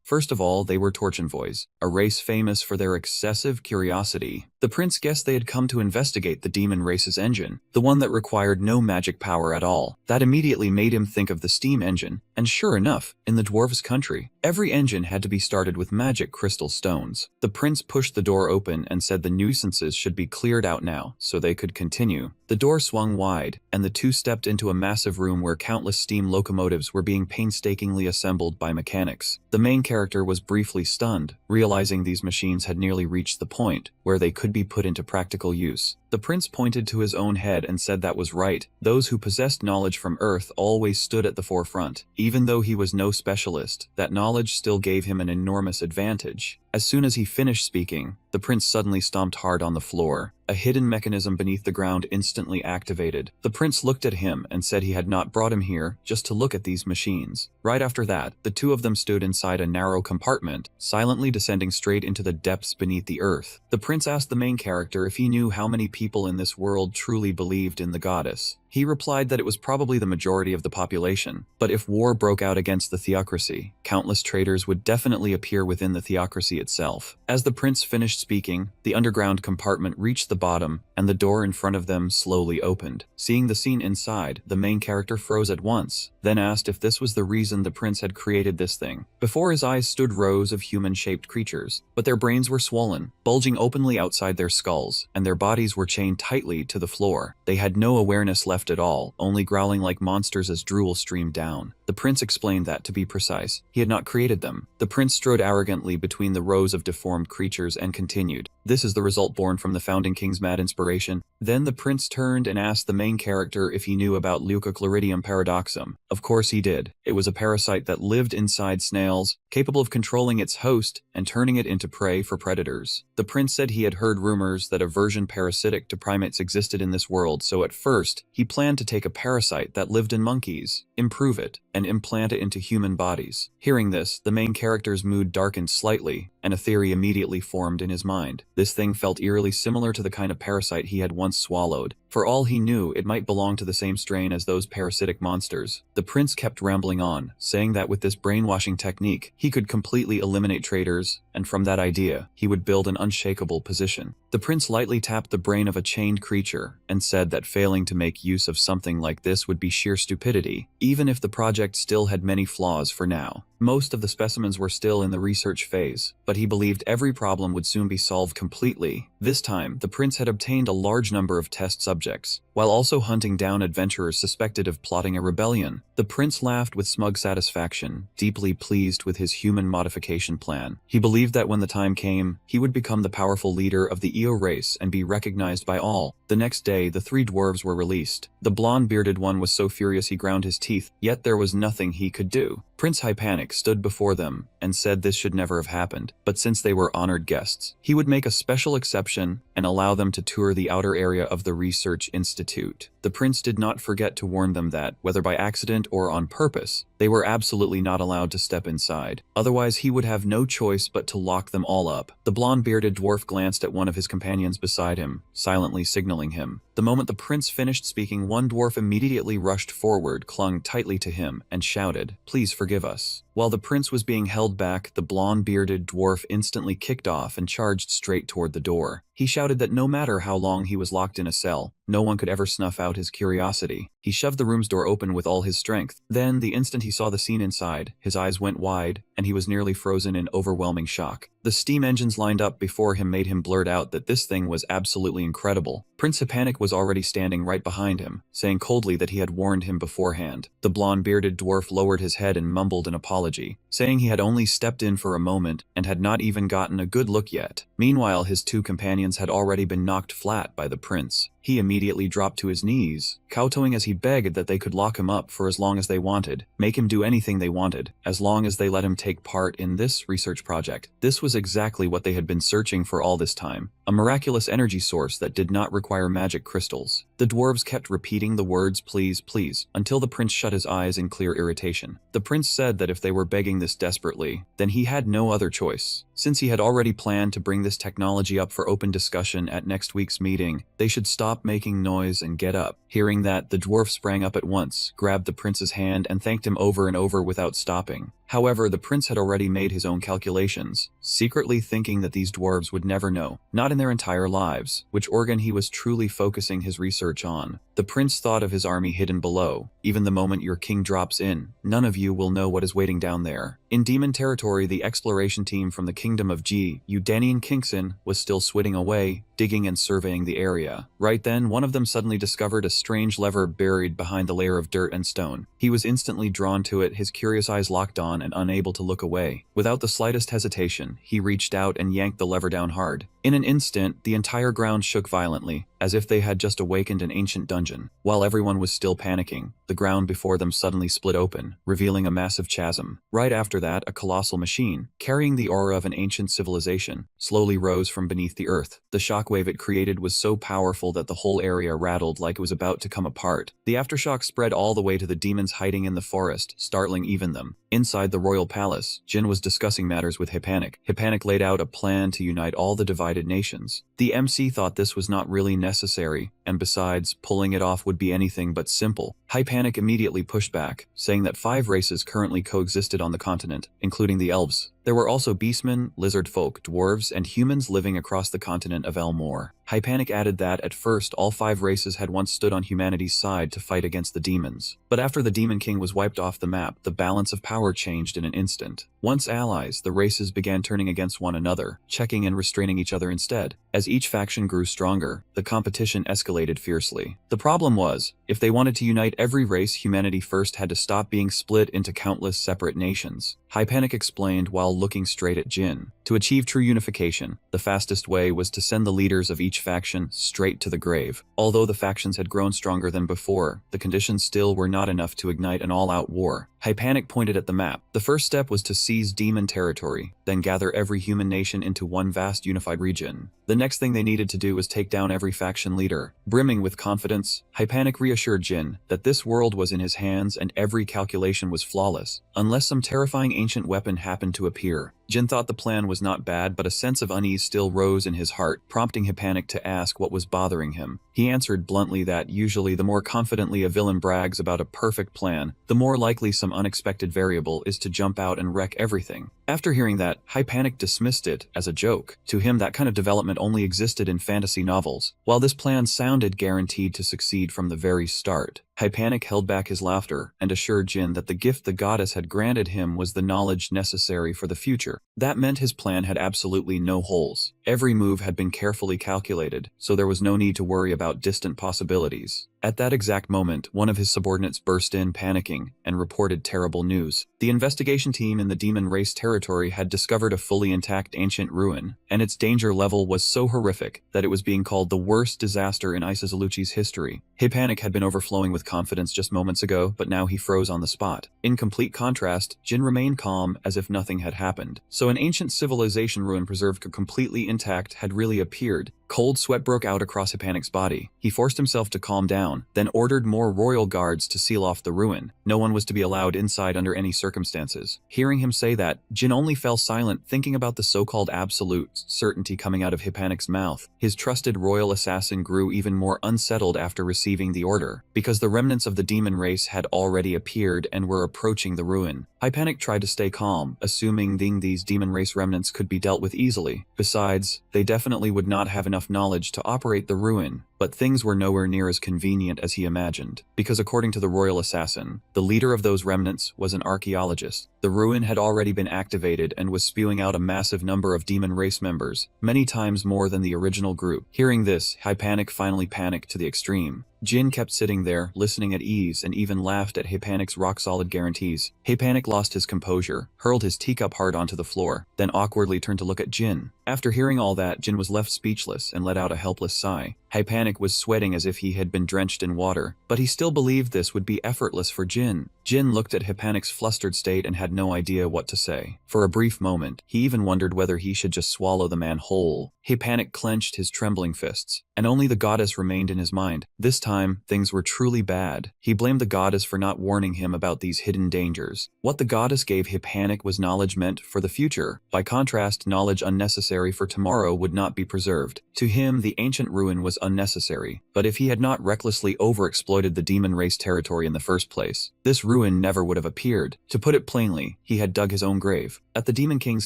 first of all, they were torch envoys, a race famous for their excessive curiosity. The prince guessed they had come to investigate the demon race's engine, the one that required no magic power at all. That immediately made him think of the steam engine, and sure enough, in the dwarves' country, every engine had to be started with magic crystal stones. The prince pushed the door open and said the nuisances should be cleared out now, so they could continue. The door swung wide, and the two stepped into a massive room where countless steam locomotives were being painstakingly assembled by mechanics. The main character was briefly stunned, realizing these machines had nearly reached the point where they could be put into practical use. The prince pointed to his own head and said that was right. Those who possessed knowledge from Earth always stood at the forefront. Even though he was no specialist, that knowledge still gave him an enormous advantage. As soon as he finished speaking, the prince suddenly stomped hard on the floor. A hidden mechanism beneath the ground instantly activated. The prince looked at him and said he had not brought him here just to look at these machines. Right after that, the two of them stood inside a narrow compartment, silently descending straight into the depths beneath the earth. The prince asked the main character if he knew how many people in this world truly believed in the goddess. He replied that it was probably the majority of the population, but if war broke out against the theocracy, countless traitors would definitely appear within the theocracy itself. As the prince finished speaking, the underground compartment reached the bottom, and the door in front of them slowly opened. Seeing the scene inside, the main character froze at once, then asked if this was the reason the prince had created this thing. Before his eyes stood rows of human-shaped creatures, but their brains were swollen, bulging openly outside their skulls, and their bodies were chained tightly to the floor. They had no awareness left at all, only growling like monsters as drool streamed down. The prince explained that, to be precise, he had not created them. The prince strode arrogantly between the rows of deformed creatures and continued, "This is the result born from the founding king's mad inspiration." Then the prince turned and asked the main character if he knew about Leucochloridium paradoxum. Of course he did. It was a parasite that lived inside snails, capable of controlling its host and turning it into prey for predators. The prince said he had heard rumors that a version parasitic to primates existed in this world, so at first, he planned to take a parasite that lived in monkeys, improve it, and implant it into human bodies. Hearing this, the main character's mood darkened slightly, and a theory immediately formed in his mind. This thing felt eerily similar to the kind of parasite he had once swallowed. For all he knew, it might belong to the same strain as those parasitic monsters. The prince kept rambling on, saying that with this brainwashing technique, he could completely eliminate traitors, and from that idea, he would build an unshakable position. The prince lightly tapped the brain of a chained creature, and said that failing to make use of something like this would be sheer stupidity, even if the project still had many flaws for now. Most of the specimens were still in the research phase, but he believed every problem would soon be solved completely. This time, the prince had obtained a large number of test subjects, while also hunting down adventurers suspected of plotting a rebellion. The prince laughed with smug satisfaction, deeply pleased with his human modification plan. He believed that when the time came, he would become the powerful leader of the Eo race and be recognized by all. The next day, the three dwarves were released. The blonde-bearded one was so furious he ground his teeth, yet there was nothing he could do. Prince Hypanic stood before them and said this should never have happened, but since they were honored guests, he would make a special exception and allow them to tour the outer area of the research institute. The prince did not forget to warn them that, whether by accident or on purpose, they were absolutely not allowed to step inside. Otherwise, he would have no choice but to lock them all up. The blonde-bearded dwarf glanced at one of his companions beside him, silently signaling him. The moment the prince finished speaking, one dwarf immediately rushed forward, clung tightly to him, and shouted, "Please forgive us." While the prince was being held back, the blonde-bearded dwarf instantly kicked off and charged straight toward the door. He shouted that no matter how long he was locked in a cell, no one could ever snuff out his curiosity. He shoved the room's door open with all his strength. Then, the instant he saw the scene inside, his eyes went wide, and he was nearly frozen in overwhelming shock. The steam engines lined up before him made him blurt out that this thing was absolutely incredible. Prince Hypanic was already standing right behind him, saying coldly that he had warned him beforehand. The blonde-bearded dwarf lowered his head and mumbled an apology, saying he had only stepped in for a moment and had not even gotten a good look yet. Meanwhile, his two companions had already been knocked flat by the prince. He immediately dropped to his knees, kowtowing as he begged that they could lock him up for as long as they wanted, make him do anything they wanted, as long as they let him take part in this research project. This was exactly what they had been searching for all this time, a miraculous energy source that did not require magic crystals. The dwarves kept repeating the words "please, please," until the prince shut his eyes in clear irritation. The prince said that if they were begging this desperately, then he had no other choice. Since he had already planned to bring this technology up for open discussion at next week's meeting, they should stop making noise and get up. Hearing that, the dwarf sprang up at once, grabbed the prince's hand, and thanked him over and over without stopping. However, the prince had already made his own calculations, secretly thinking that these dwarves would never know, not in their entire lives, which organ he was truly focusing his research on. The prince thought of his army hidden below. Even the moment your king drops in, none of you will know what is waiting down there. In demon territory, the exploration team from the kingdom of G, Udanian Kinkson, was still switting away, digging and surveying the area. Right then, one of them suddenly discovered a strange lever buried behind the layer of dirt and stone. He was instantly drawn to it, his curious eyes locked on and unable to look away. Without the slightest hesitation, he reached out and yanked the lever down hard. In an instant, the entire ground shook violently, as if they had just awakened an ancient dungeon. While everyone was still panicking, the ground before them suddenly split open, revealing a massive chasm. Right after that, a colossal machine, carrying the aura of an ancient civilization, slowly rose from beneath the earth. The shockwave it created was so powerful that the whole area rattled like it was about to come apart. The aftershock spread all the way to the demons hiding in the forest, startling even them. Inside the royal palace, Jin was discussing matters with Hypanic. Hypanic laid out a plan to unite all the divided nations. The MC thought this was not really necessary, and besides, pulling it off would be anything but simple. Hypanic immediately pushed back, saying that 5 races currently coexisted on the continent, including the elves. There were also beastmen, lizard folk, dwarves, and humans living across the continent of Elmore. Hypanic added that, at first, all 5 races had once stood on humanity's side to fight against the demons. But after the Demon King was wiped off the map, the balance of power changed in an instant. Once allies, the races began turning against one another, checking and restraining each other instead. As each faction grew stronger, the competition escalated fiercely. The problem was, if they wanted to unite every race, humanity first had to stop being split into countless separate nations. Hypanic explained while looking straight at Jin. To achieve true unification, the fastest way was to send the leaders of each faction straight to the grave. Although the factions had grown stronger than before, the conditions still were not enough to ignite an all-out war. Hypanic pointed at the map. The first step was to seize demon territory, then gather every human nation into one vast unified region. The next thing they needed to do was take down every faction leader. Brimming with confidence, Hypanic reassured Jin that this world was in his hands and every calculation was flawless, unless some terrifying ancient weapon happened to appear. Jin thought the plan was not bad, but a sense of unease still rose in his heart, prompting Hypanic to ask what was bothering him. He answered bluntly that usually the more confidently a villain brags about a perfect plan, the more likely some unexpected variable is to jump out and wreck everything. After hearing that, Hypanic dismissed it as a joke. To him, that kind of development only existed in fantasy novels. While this plan sounded guaranteed to succeed from the very start, Hypanic held back his laughter and assured Jin that the gift the goddess had granted him was the knowledge necessary for the future. That meant his plan had absolutely no holes. Every move had been carefully calculated, so there was no need to worry about distant possibilities. At that exact moment, one of his subordinates burst in, panicking, and reported terrible news. The investigation team in the demon race territory had discovered a fully intact ancient ruin, and its danger level was so horrific that it was being called the worst disaster in Isazaluchi's history. Panic had been overflowing with confidence just moments ago, but now he froze on the spot. In complete contrast, Jin remained calm as if nothing had happened. So an ancient civilization ruin preserved completely intact had really appeared. Cold sweat broke out across Panic's body. He forced himself to calm down, then ordered more royal guards to seal off the ruin. No one was to be allowed inside under any circumstances. Hearing him say that, Jin only fell silent, thinking about the so-called absolute certainty coming out of Panic's mouth. His trusted royal assassin grew even more unsettled after receiving the order, because the remnants of the demon race had already appeared and were approaching the ruin. Panic tried to stay calm, assuming these demon race remnants could be dealt with easily. Besides, they definitely would not have enough knowledge to operate the ruin. But things were nowhere near as convenient as he imagined, because according to the royal assassin, the leader of those remnants was an archaeologist. The ruin had already been activated and was spewing out a massive number of demon race members, many times more than the original group. Hearing this, Panic finally panicked to the extreme. Jin kept sitting there, listening at ease, and even laughed at Panic's rock-solid guarantees. Panic lost his composure, hurled his teacup hard onto the floor, then awkwardly turned to look at Jin. After hearing all that, Jin was left speechless and let out a helpless sigh. Panic was sweating as if he had been drenched in water, but he still believed this would be effortless for Jin. Jin looked at Panic's flustered state and had no idea what to say. For a brief moment, he even wondered whether he should just swallow the man whole. Panic clenched his trembling fists, and only the goddess remained in his mind. This time, things were truly bad. He blamed the goddess for not warning him about these hidden dangers. What the goddess gave Panic was knowledge meant for the future. By contrast, knowledge unnecessary for tomorrow would not be preserved. To him, the ancient ruin was unnecessary, but if he had not recklessly overexploited the demon race territory in the first place, this ruin never would have appeared. To put it plainly, he had dug his own grave. At the Demon King's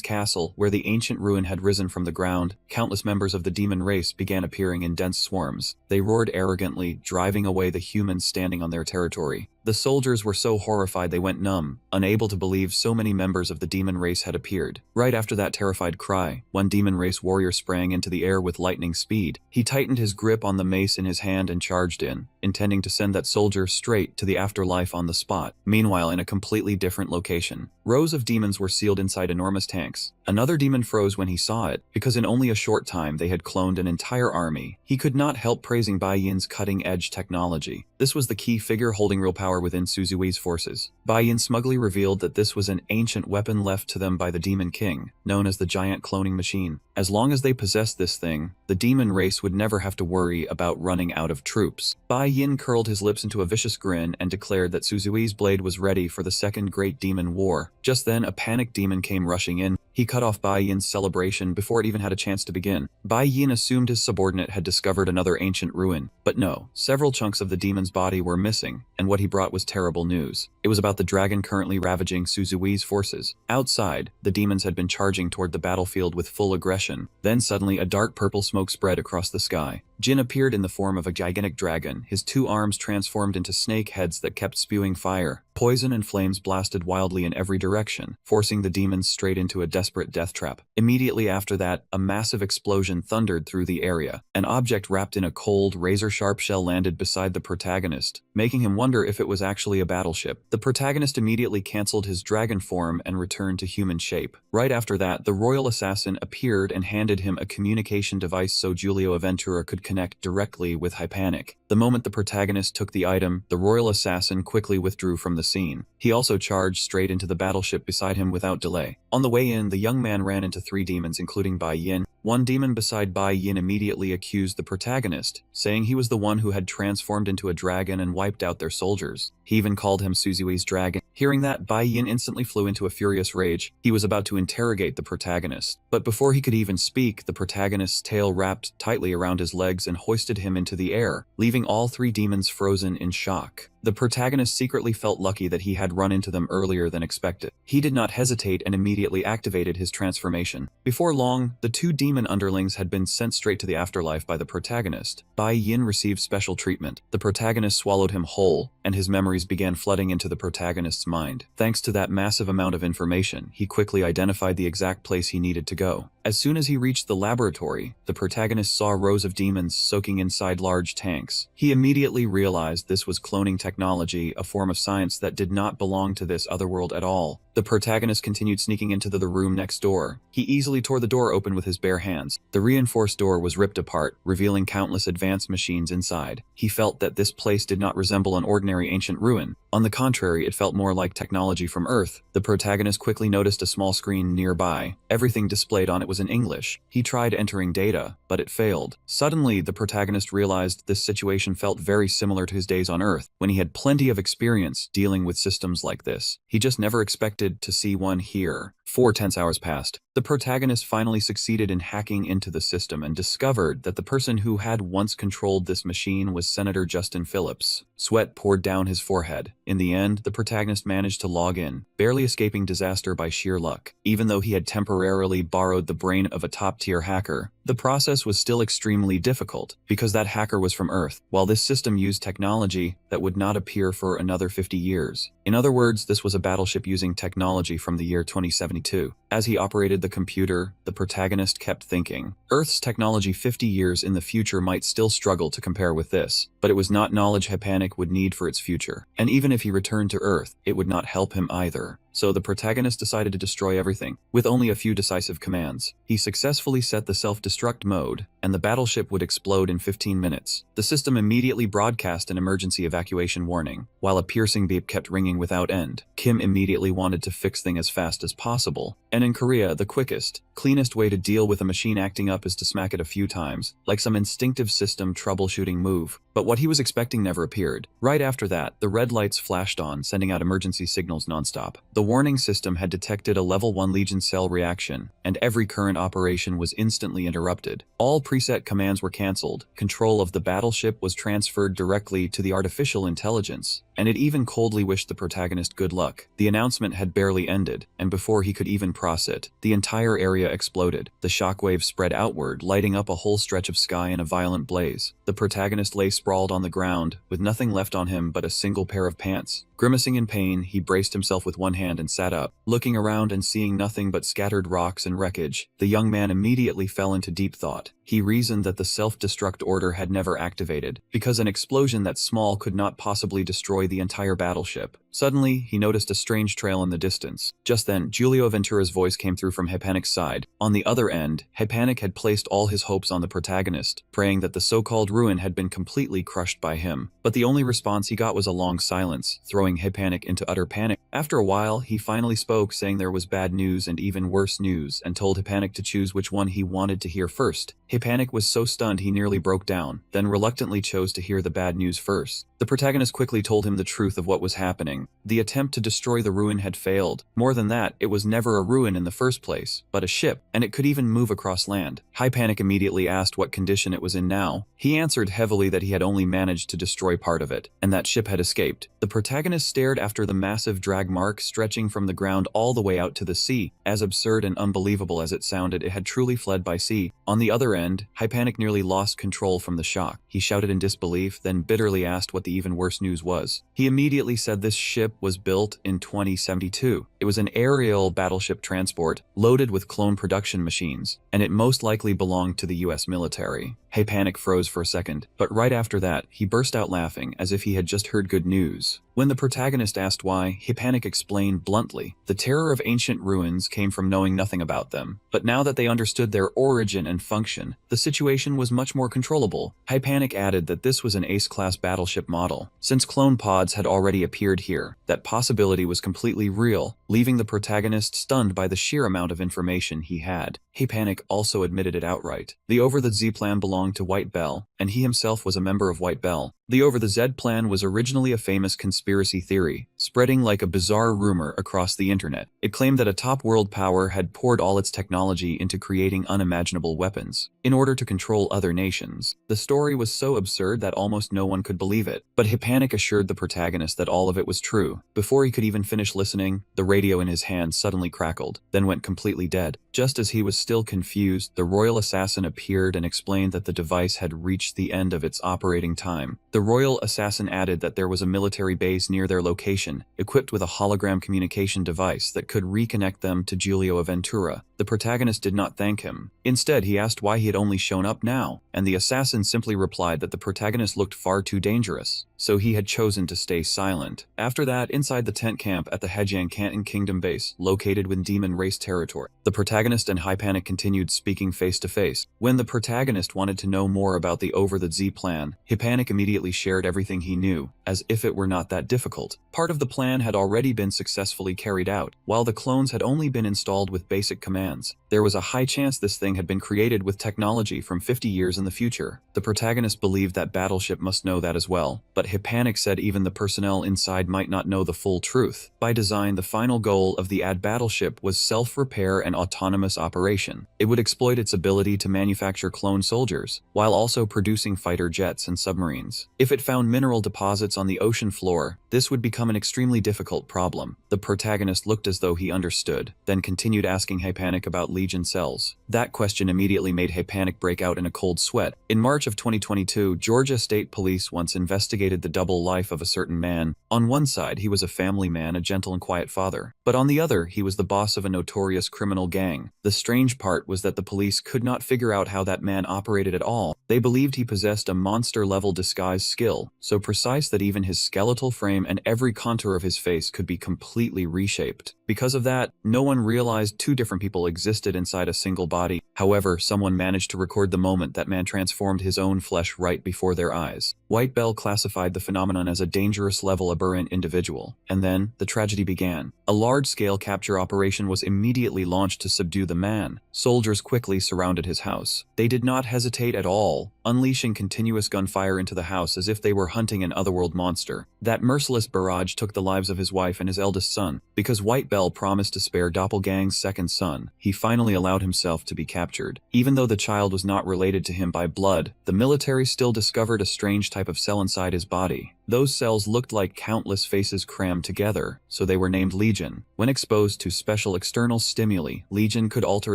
castle, where the ancient ruin had risen from the ground, countless members of the demon race began appearing in dense swarms. They roared arrogantly, driving away the humans standing on their territory. The soldiers were so horrified they went numb, unable to believe so many members of the demon race had appeared. Right after that terrified cry, one demon race warrior sprang into the air with lightning speed. He tightened his grip on the mace in his hand and charged in, intending to send that soldier straight to the afterlife on the spot. Meanwhile, in a completely different location, rows of demons were sealed inside enormous tanks. Another demon froze when he saw it, because in only a short time they had cloned an entire army. He could not help praising Bai Yin's cutting-edge technology. This was the key figure holding real power within Suzui's forces. Bai Yin smugly revealed that this was an ancient weapon left to them by the Demon King, known as the giant cloning machine. As long as they possessed this thing, the demon race would never have to worry about running out of troops. Bai Yin curled his lips into a vicious grin and declared that Suzui's blade was ready for the second great demon war. Just then, a panicked demon came rushing in. He cut off Bai Yin's celebration before it even had a chance to begin. Bai Yin assumed his subordinate had discovered another ancient ruin, but no, several chunks of the demon's body were missing, and what he brought was terrible news. It was about the dragon currently ravaging Suzui's forces. Outside, the demons had been charging toward the battlefield with full aggression. Then suddenly a dark purple smoke spread across the sky. Jin appeared in the form of a gigantic dragon, his two arms transformed into snake heads that kept spewing fire. Poison and flames blasted wildly in every direction, forcing the demons straight into a desperate death trap. Immediately after that, a massive explosion thundered through the area. An object wrapped in a cold, razor-sharp shell landed beside the protagonist, making him wonder if it was actually a battleship. The protagonist immediately canceled his dragon form and returned to human shape. Right after that, the royal assassin appeared and handed him a communication device so Giulio Aventura could connect directly with Panic. The moment the protagonist took the item, the royal assassin quickly withdrew from the scene. He also charged straight into the battleship beside him without delay. On the way in, the young man ran into 3 demons, including Bai Yin. One demon beside Bai Yin immediately accused the protagonist, saying he was the one who had transformed into a dragon and wiped out their soldiers. He even called him Suzui's dragon. Hearing that, Bai Yin instantly flew into a furious rage. He was about to interrogate the protagonist, but before he could even speak, the protagonist's tail wrapped tightly around his legs and hoisted him into the air, leaving all 3 demons frozen in shock. The protagonist secretly felt lucky that he had run into them earlier than expected. He did not hesitate and immediately activated his transformation. Before long, the two demon underlings had been sent straight to the afterlife by the protagonist. Bai Yin received special treatment. The protagonist swallowed him whole, and his memories began flooding into the protagonist's mind. Thanks to that massive amount of information, he quickly identified the exact place he needed to go. As soon as he reached the laboratory, the protagonist saw rows of demons soaking inside large tanks. He immediately realized this was cloning technology, a form of science that did not belong to this other world at all. The protagonist continued sneaking into the room next door. He easily tore the door open with his bare hands. The reinforced door was ripped apart, revealing countless advanced machines inside. He felt that this place did not resemble an ordinary ancient ruin. On the contrary, it felt more like technology from Earth. The protagonist quickly noticed a small screen nearby. Everything displayed on it was in English. He tried entering data, but it failed. Suddenly, the protagonist realized this situation felt very similar to his days on Earth, when he had plenty of experience dealing with systems like this. He just never expected to see one here. 4 tense hours passed. The protagonist finally succeeded in hacking into the system and discovered that the person who had once controlled this machine was Senator Justin Phillips. Sweat poured down his forehead. In the end, the protagonist managed to log in, barely escaping disaster by sheer luck. Even though he had temporarily borrowed the brain of a top-tier hacker, the process was still extremely difficult, because that hacker was from Earth, while this system used technology that would not appear for another 50 years. In other words, this was a battleship using technology from the year 2072. As he operated the computer, the protagonist kept thinking, Earth's technology 50 years in the future might still struggle to compare with this, but it was not knowledge Hepanik would need for its future. And even if he returned to Earth, it would not help him either. So the protagonist decided to destroy everything, with only a few decisive commands. He successfully set the self-destruct mode, and the battleship would explode in 15 minutes. The system immediately broadcast an emergency evacuation warning, while a piercing beep kept ringing without end. Kim immediately wanted to fix things as fast as possible, and in Korea, the quickest, cleanest way to deal with a machine acting up is to smack it a few times, like some instinctive system troubleshooting move. But what he was expecting never appeared. Right after that, the red lights flashed on, sending out emergency signals nonstop. The warning system had detected a level 1 Legion cell reaction, and every current operation was instantly interrupted. All preset commands were cancelled, control of the battleship was transferred directly to the artificial intelligence, and it even coldly wished the protagonist good luck. The announcement had barely ended, and before he could even process it, the entire area exploded. The shockwave spread outward, lighting up a whole stretch of sky in a violent blaze. The protagonist lay sprawled on the ground, with nothing left on him but a single pair of pants. Grimacing in pain, he braced himself with one hand and sat up. Looking around and seeing nothing but scattered rocks and wreckage, the young man immediately fell into deep thought. He reasoned that the self-destruct order had never activated, because an explosion that small could not possibly destroy the entire battleship. Suddenly, he noticed a strange trail in the distance. Just then, Giulio Ventura's voice came through from Hepanik's side. On the other end, Hepanik had placed all his hopes on the protagonist, praying that the so-called ruin had been completely crushed by him. But the only response he got was a long silence, throwing Hepanik into utter panic. After a while, he finally spoke, saying there was bad news and even worse news, and told Hepanik to choose which one he wanted to hear first. Hepanik was so stunned he nearly broke down, then reluctantly chose to hear the bad news first. The protagonist quickly told him the truth of what was happening. The attempt to destroy the ruin had failed. More than that, it was never a ruin in the first place, but a ship, and it could even move across land. Hepanik immediately asked what condition it was in now. He answered heavily that he had only managed to destroy part of it, and that ship had escaped. The protagonist stared after the massive drag mark stretching from the ground all the way out to the sea. As absurd and unbelievable as it sounded, it had truly fled by sea. On the other end, Hepanik nearly lost control from the shock. He shouted in disbelief, then bitterly asked what the even worse news was. He immediately said this ship was built in 2072. It was an aerial battleship transport, loaded with clone production machines, and it most likely belonged to the US military. Hepanik froze for a second, but right after that, he burst out laughing as if he had just heard good news. When the protagonist asked why, Hepanik explained bluntly, the terror of ancient ruins came from knowing nothing about them, but now that they understood their origin and function, the situation was much more controllable. Hepanik added that this was an ace-class battleship model. Since clone pods had already appeared here, that possibility was completely real, leaving the protagonist stunned by the sheer amount of information he had. Hypanic also admitted it outright. The Over-the-Z plan belonged to White Bell, and he himself was a member of White Bell. The Over-the-Z plan was originally a famous conspiracy theory, spreading like a bizarre rumor across the internet. It claimed that a top world power had poured all its technology into creating unimaginable weapons in order to control other nations. The story was so absurd that almost no one could believe it, but Hypanic assured the protagonist that all of it was true. Before he could even finish listening, the radio in his hand suddenly crackled, then went completely dead. Just as he was still confused, the royal assassin appeared and explained that the device had reached the end of its operating time. The royal assassin added that there was a military base near their location, equipped with a hologram communication device that could reconnect them to Giulio Ventura. The protagonist did not thank him. Instead, he asked why he had only shown up now, and the assassin simply replied that the protagonist looked far too dangerous, so he had chosen to stay silent. After that, inside the tent camp at the Hejiang Canton Kingdom base, located within Demon Race territory, the protagonist and Hypanic continued speaking face to face. When the protagonist wanted to know more about the Over-the-Z plan, Hypanic immediately shared everything he knew, as if it were not that difficult. Part of the plan had already been successfully carried out, while the clones had only been installed with basic commands. There was a high chance this thing had been created with technology from 50 years in the future. The protagonist believed that Battleship must know that as well, but Hypanic said even the personnel inside might not know the full truth. By design, the final goal of the Battleship was self-repair and autonomous operation. It would exploit its ability to manufacture clone soldiers, while also producing fighter jets and submarines. If it found mineral deposits on the ocean floor, this would become an extremely difficult problem. The protagonist looked as though he understood, then continued asking Hypanic about Legion cells. That question immediately made Hypanic break out in a cold sweat. In March of 2022, Georgia State Police once investigated the double life of a certain man. On one side, he was a family man, a gentle and quiet father, but on the other, he was the boss of a notorious criminal gang. The strange part was that the police could not figure out how that man operated at all. They believed he possessed a monster-level disguise skill, so precise that even his skeletal frame and every contour of his face could be completely reshaped. Because of that, no one realized two different people existed inside a single body. However, someone managed to record the moment that man transformed his own flesh right before their eyes. White Bell classified the phenomenon as a dangerous-level aberrant individual, and then the tragedy began. A large-scale capture operation was immediately launched to subdue the man. Soldiers quickly surrounded his house. They did not hesitate at all, unleashing continuous gunfire into the house as if they were hunting an otherworld monster. That merciless barrage took the lives of his wife and his eldest son. Because White Bell promised to spare Doppelgang's second son, he finally allowed himself to be captured. Even though the child was not related to him by blood, the military still discovered a strange type of cell inside his body. Those cells looked like countless faces crammed together, so they were named Legion. When exposed to special external stimuli, Legion could alter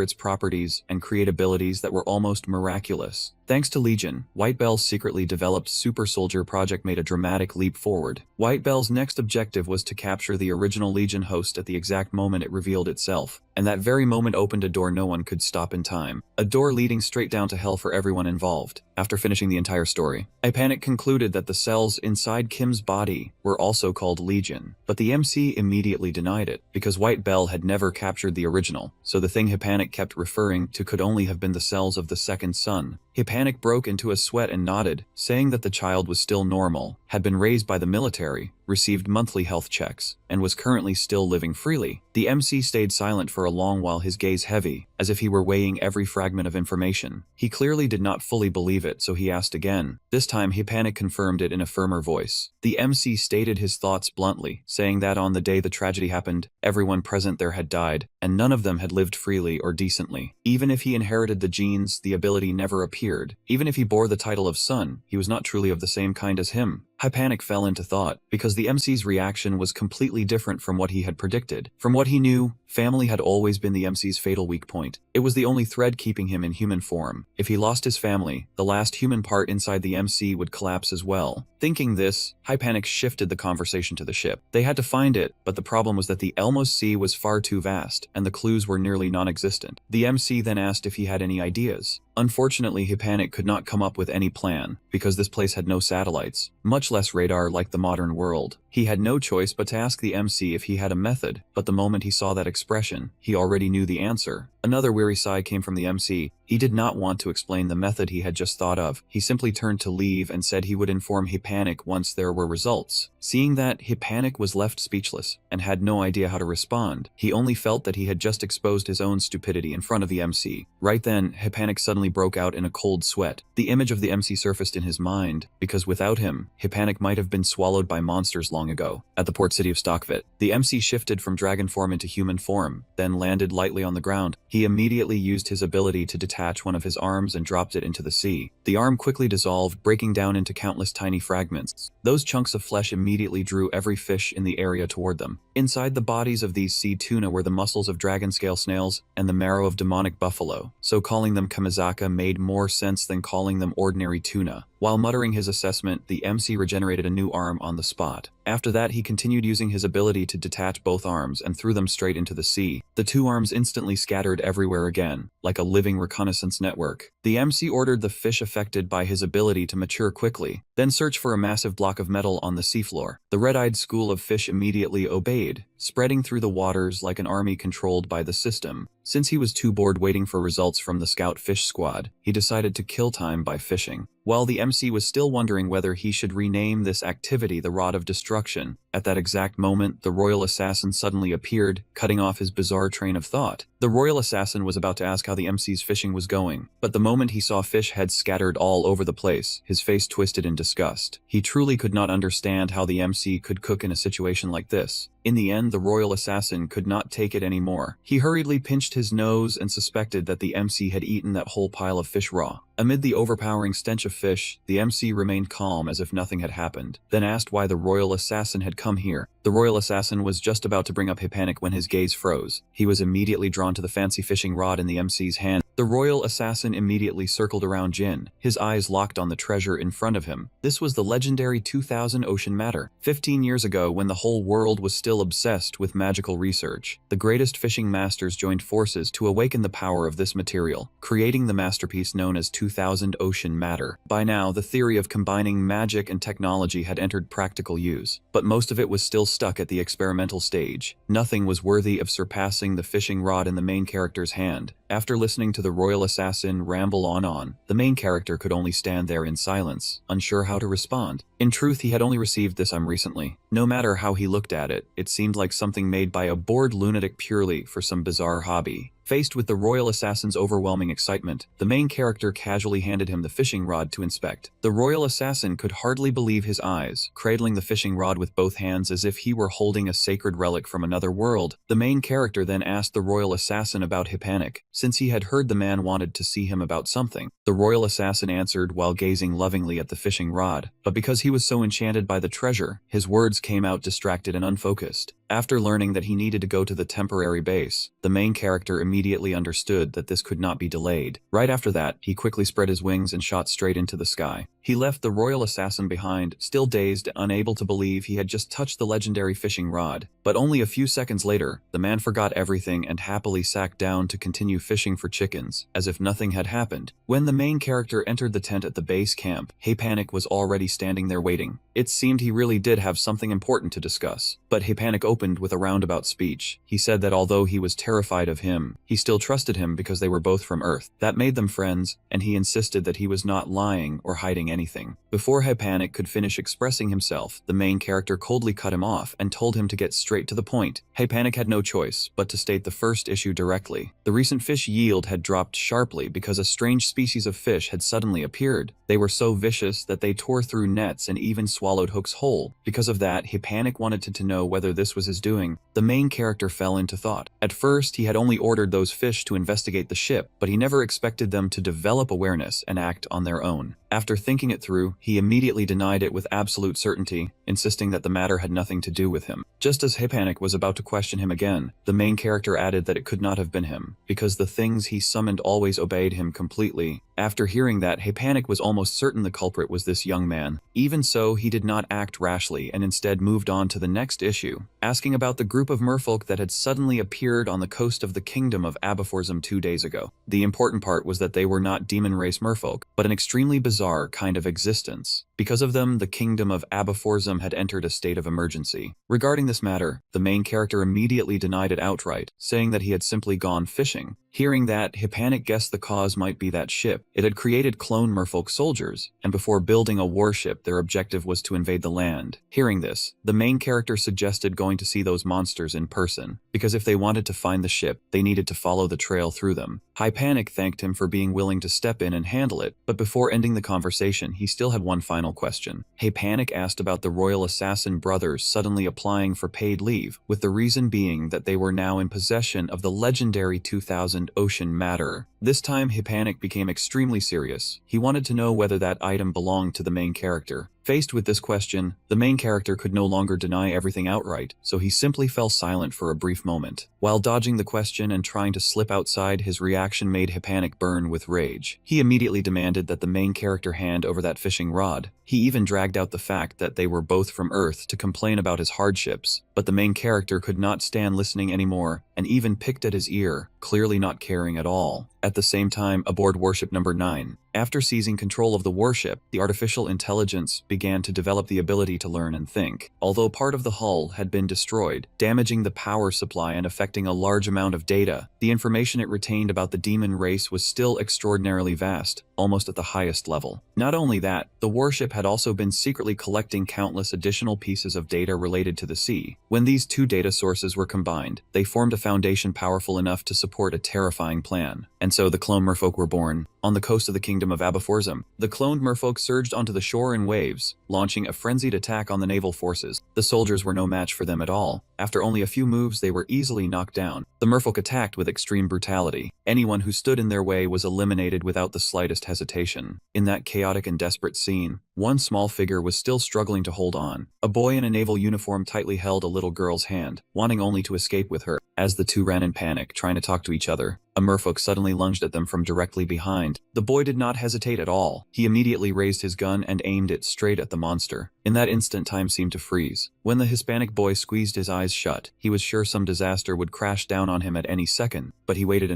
its properties and create abilities that were almost miraculous. Thanks to Legion, White Bell's secretly developed Super Soldier project made a dramatic leap forward. White Bell's next objective was to capture the original Legion host at the exact moment it revealed itself, and that very moment opened a door no one could stop in time. A door leading straight down to hell for everyone involved. After finishing the entire story, Hypanic concluded that the cells inside Kim's body were also called Legion, but the MC immediately denied it, because White Bell had never captured the original, so the thing Hypanic kept referring to could only have been the cells of the second son. Hypanic broke into a sweat and nodded, saying that the child was still normal, had been raised by the military, received monthly health checks, and was currently still living freely. The MC stayed silent for a long while, his gaze heavy, as if he were weighing every fragment of information. He clearly did not fully believe it, so he asked again. This time, Hypanic confirmed it in a firmer voice. The MC stated his thoughts bluntly, saying that on the day the tragedy happened, everyone present there had died, and none of them had lived freely or decently. Even if he inherited the genes, the ability never appeared. Even if he bore the title of son, he was not truly of the same kind as him. Hypanic fell into thought, because the MC's reaction was completely different from what he had predicted. From what he knew, family had always been the MC's fatal weak point. It was the only thread keeping him in human form. If he lost his family, the last human part inside the MC would collapse as well. Thinking this, Hypanic shifted the conversation to the ship. They had to find it, but the problem was that the Elmos Sea was far too vast, and the clues were nearly non-existent. The MC then asked if he had any ideas. Unfortunately, Hypanic could not come up with any plan, because this place had no satellites, much less radar like the modern world. He had no choice but to ask the MC if he had a method, but the moment he saw that expression, he already knew the answer. Another weary sigh came from the MC. He did not want to explain the method he had just thought of. He simply turned to leave and said he would inform Hypanic once there were results. Seeing that, Hypanic was left speechless and had no idea how to respond. He only felt that he had just exposed his own stupidity in front of the MC. Right then, Hypanic suddenly broke out in a cold sweat. The image of the MC surfaced in his mind, because without him, Hypanic might have been swallowed by monsters long ago. At the port city of Stockvit, the MC shifted from dragon form into human form, then landed lightly on the ground. He immediately used his ability to detach one of his arms and dropped it into the sea. The arm quickly dissolved, breaking down into countless tiny fragments. Those chunks of flesh immediately drew every fish in the area toward them. Inside the bodies of these sea tuna were the muscles of dragon scale snails and the marrow of demonic buffalo, so calling them kamizaka made more sense than calling them ordinary tuna. While muttering his assessment, the MC regenerated a new arm on the spot. After that, he continued using his ability to detach both arms and threw them straight into the sea. The two arms instantly scattered everywhere again, like a living reconnaissance network. The MC ordered the fish affected by his ability to mature quickly, then search for a massive block of metal on the seafloor. The red-eyed school of fish immediately obeyed, spreading through the waters like an army controlled by the system. Since he was too bored waiting for results from the scout fish squad, he decided to kill time by fishing. While the MC was still wondering whether he should rename this activity the Rod of Destruction, at that exact moment, the royal assassin suddenly appeared, cutting off his bizarre train of thought. The royal assassin was about to ask how the MC's fishing was going, but the moment he saw fish heads scattered all over the place, his face twisted in disgust. He truly could not understand how the MC could cook in a situation like this. In the end, the royal assassin could not take it anymore. He hurriedly pinched his nose and suspected that the MC had eaten that whole pile of fish raw. Amid the overpowering stench of fish, the MC remained calm as if nothing had happened, then asked why the royal assassin had come here. The royal assassin was just about to bring up Hypanic when his gaze froze. He was immediately drawn to the fancy fishing rod in the MC's hand. The royal assassin immediately circled around Jin, his eyes locked on the treasure in front of him. This was the legendary 2000 ocean matter. 15 years ago, when the whole world was still obsessed with magical research, the greatest fishing masters joined forces to awaken the power of this material, creating the masterpiece known as 2000 ocean matter. By now, the theory of combining magic and technology had entered practical use, but most of it was still stuck at the experimental stage. Nothing was worthy of surpassing the fishing rod in the main character's hand. After listening to the royal assassin ramble on, the main character could only stand there in silence, unsure how to respond. In truth, he had only received this recently. No matter how he looked at it, it seemed like something made by a bored lunatic purely for some bizarre hobby. Faced with the royal assassin's overwhelming excitement, the main character casually handed him the fishing rod to inspect. The royal assassin could hardly believe his eyes, cradling the fishing rod with both hands as if he were holding a sacred relic from another world. The main character then asked the royal assassin about Hypanic, since he had heard the man wanted to see him about something. The royal assassin answered while gazing lovingly at the fishing rod, but because he was so enchanted by the treasure, his words came out distracted and unfocused. After learning that he needed to go to the temporary base, the main character immediately understood that this could not be delayed. Right after that, he quickly spread his wings and shot straight into the sky. He left the royal assassin behind, still dazed and unable to believe he had just touched the legendary fishing rod. But only a few seconds later, the man forgot everything and happily sat down to continue fishing for chickens, as if nothing had happened. When the main character entered the tent at the base camp, Hypanic was already standing there waiting. It seemed he really did have something important to discuss, but Hypanic opened with a roundabout speech. He said that although he was terrified of him, he still trusted him because they were both from Earth. That made them friends, and he insisted that he was not lying or hiding anything. Before Hypanic could finish expressing himself, the main character coldly cut him off and told him to get straight to the point. Hypanic had no choice but to state the first issue directly. The recent fish yield had dropped sharply because a strange species of fish had suddenly appeared. They were so vicious that they tore through nets and even swallowed hooks whole. Because of that, Hypanic wanted to know whether this was his doing. The main character fell into thought. At first, he had only ordered those fish to investigate the ship, but he never expected them to develop awareness and act on their own. After thinking it through, he immediately denied it with absolute certainty, insisting that the matter had nothing to do with him. Just as Hypanic was about to question him again, the main character added that it could not have been him, because the things he summoned always obeyed him completely. After hearing that, Hypanic was almost certain the culprit was this young man. Even so, he did not act rashly and instead moved on to the next issue, asking about the group of merfolk that had suddenly appeared on the coast of the kingdom of Abaforzum 2 days ago. The important part was that they were not demon race merfolk, but an extremely bizarre kind of existence. Because of them, the kingdom of Abaforzum had entered a state of emergency. Regarding this matter, the main character immediately denied it outright, saying that he had simply gone fishing. Hearing that, Hypanic guessed the cause might be that ship. It had created clone merfolk soldiers, and before building a warship, their objective was to invade the land. Hearing this, the main character suggested going to see those monsters in person, because if they wanted to find the ship, they needed to follow the trail through them. Hypanic thanked him for being willing to step in and handle it, but before ending the conversation, he still had one final question. Hypanic asked about the royal assassin brothers suddenly applying for paid leave, with the reason being that they were now in possession of the legendary 2000 ocean matter. This time, Hypanic became extremely serious. He wanted to know whether that item belonged to the main character. Faced with this question, the main character could no longer deny everything outright, so he simply fell silent for a brief moment. While dodging the question and trying to slip outside, his reaction made Hypanic burn with rage. He immediately demanded that the main character hand over that fishing rod. He even dragged out the fact that they were both from Earth to complain about his hardships, but the main character could not stand listening anymore and even picked at his ear, clearly not caring at all. At the same time, aboard warship number 9, after seizing control of the warship, the artificial intelligence began to develop the ability to learn and think. Although part of the hull had been destroyed, damaging the power supply and affecting a large amount of data, the information it retained about the demon race was still extraordinarily vast, almost at the highest level. Not only that, the warship had also been secretly collecting countless additional pieces of data related to the sea. When these two data sources were combined, they formed a foundation powerful enough to support a terrifying plan. And so the clone merfolk were born. On the coast of the kingdom of Abaforzum, the cloned merfolk surged onto the shore in waves, launching a frenzied attack on the naval forces. The soldiers were no match for them at all. After only a few moves, they were easily knocked down. The merfolk attacked with extreme brutality. Anyone who stood in their way was eliminated without the slightest hesitation. In that chaotic and desperate scene, one small figure was still struggling to hold on. A boy in a naval uniform tightly held a little girl's hand, wanting only to escape with her. As the two ran in panic, trying to talk to each other, a merfolk suddenly lunged at them from directly behind. The boy did not hesitate at all. He immediately raised his gun and aimed it straight at the monster. In that instant, time seemed to freeze. When the Hispanic boy squeezed his eyes shut, he was sure some disaster would crash down on him at any second. But he waited,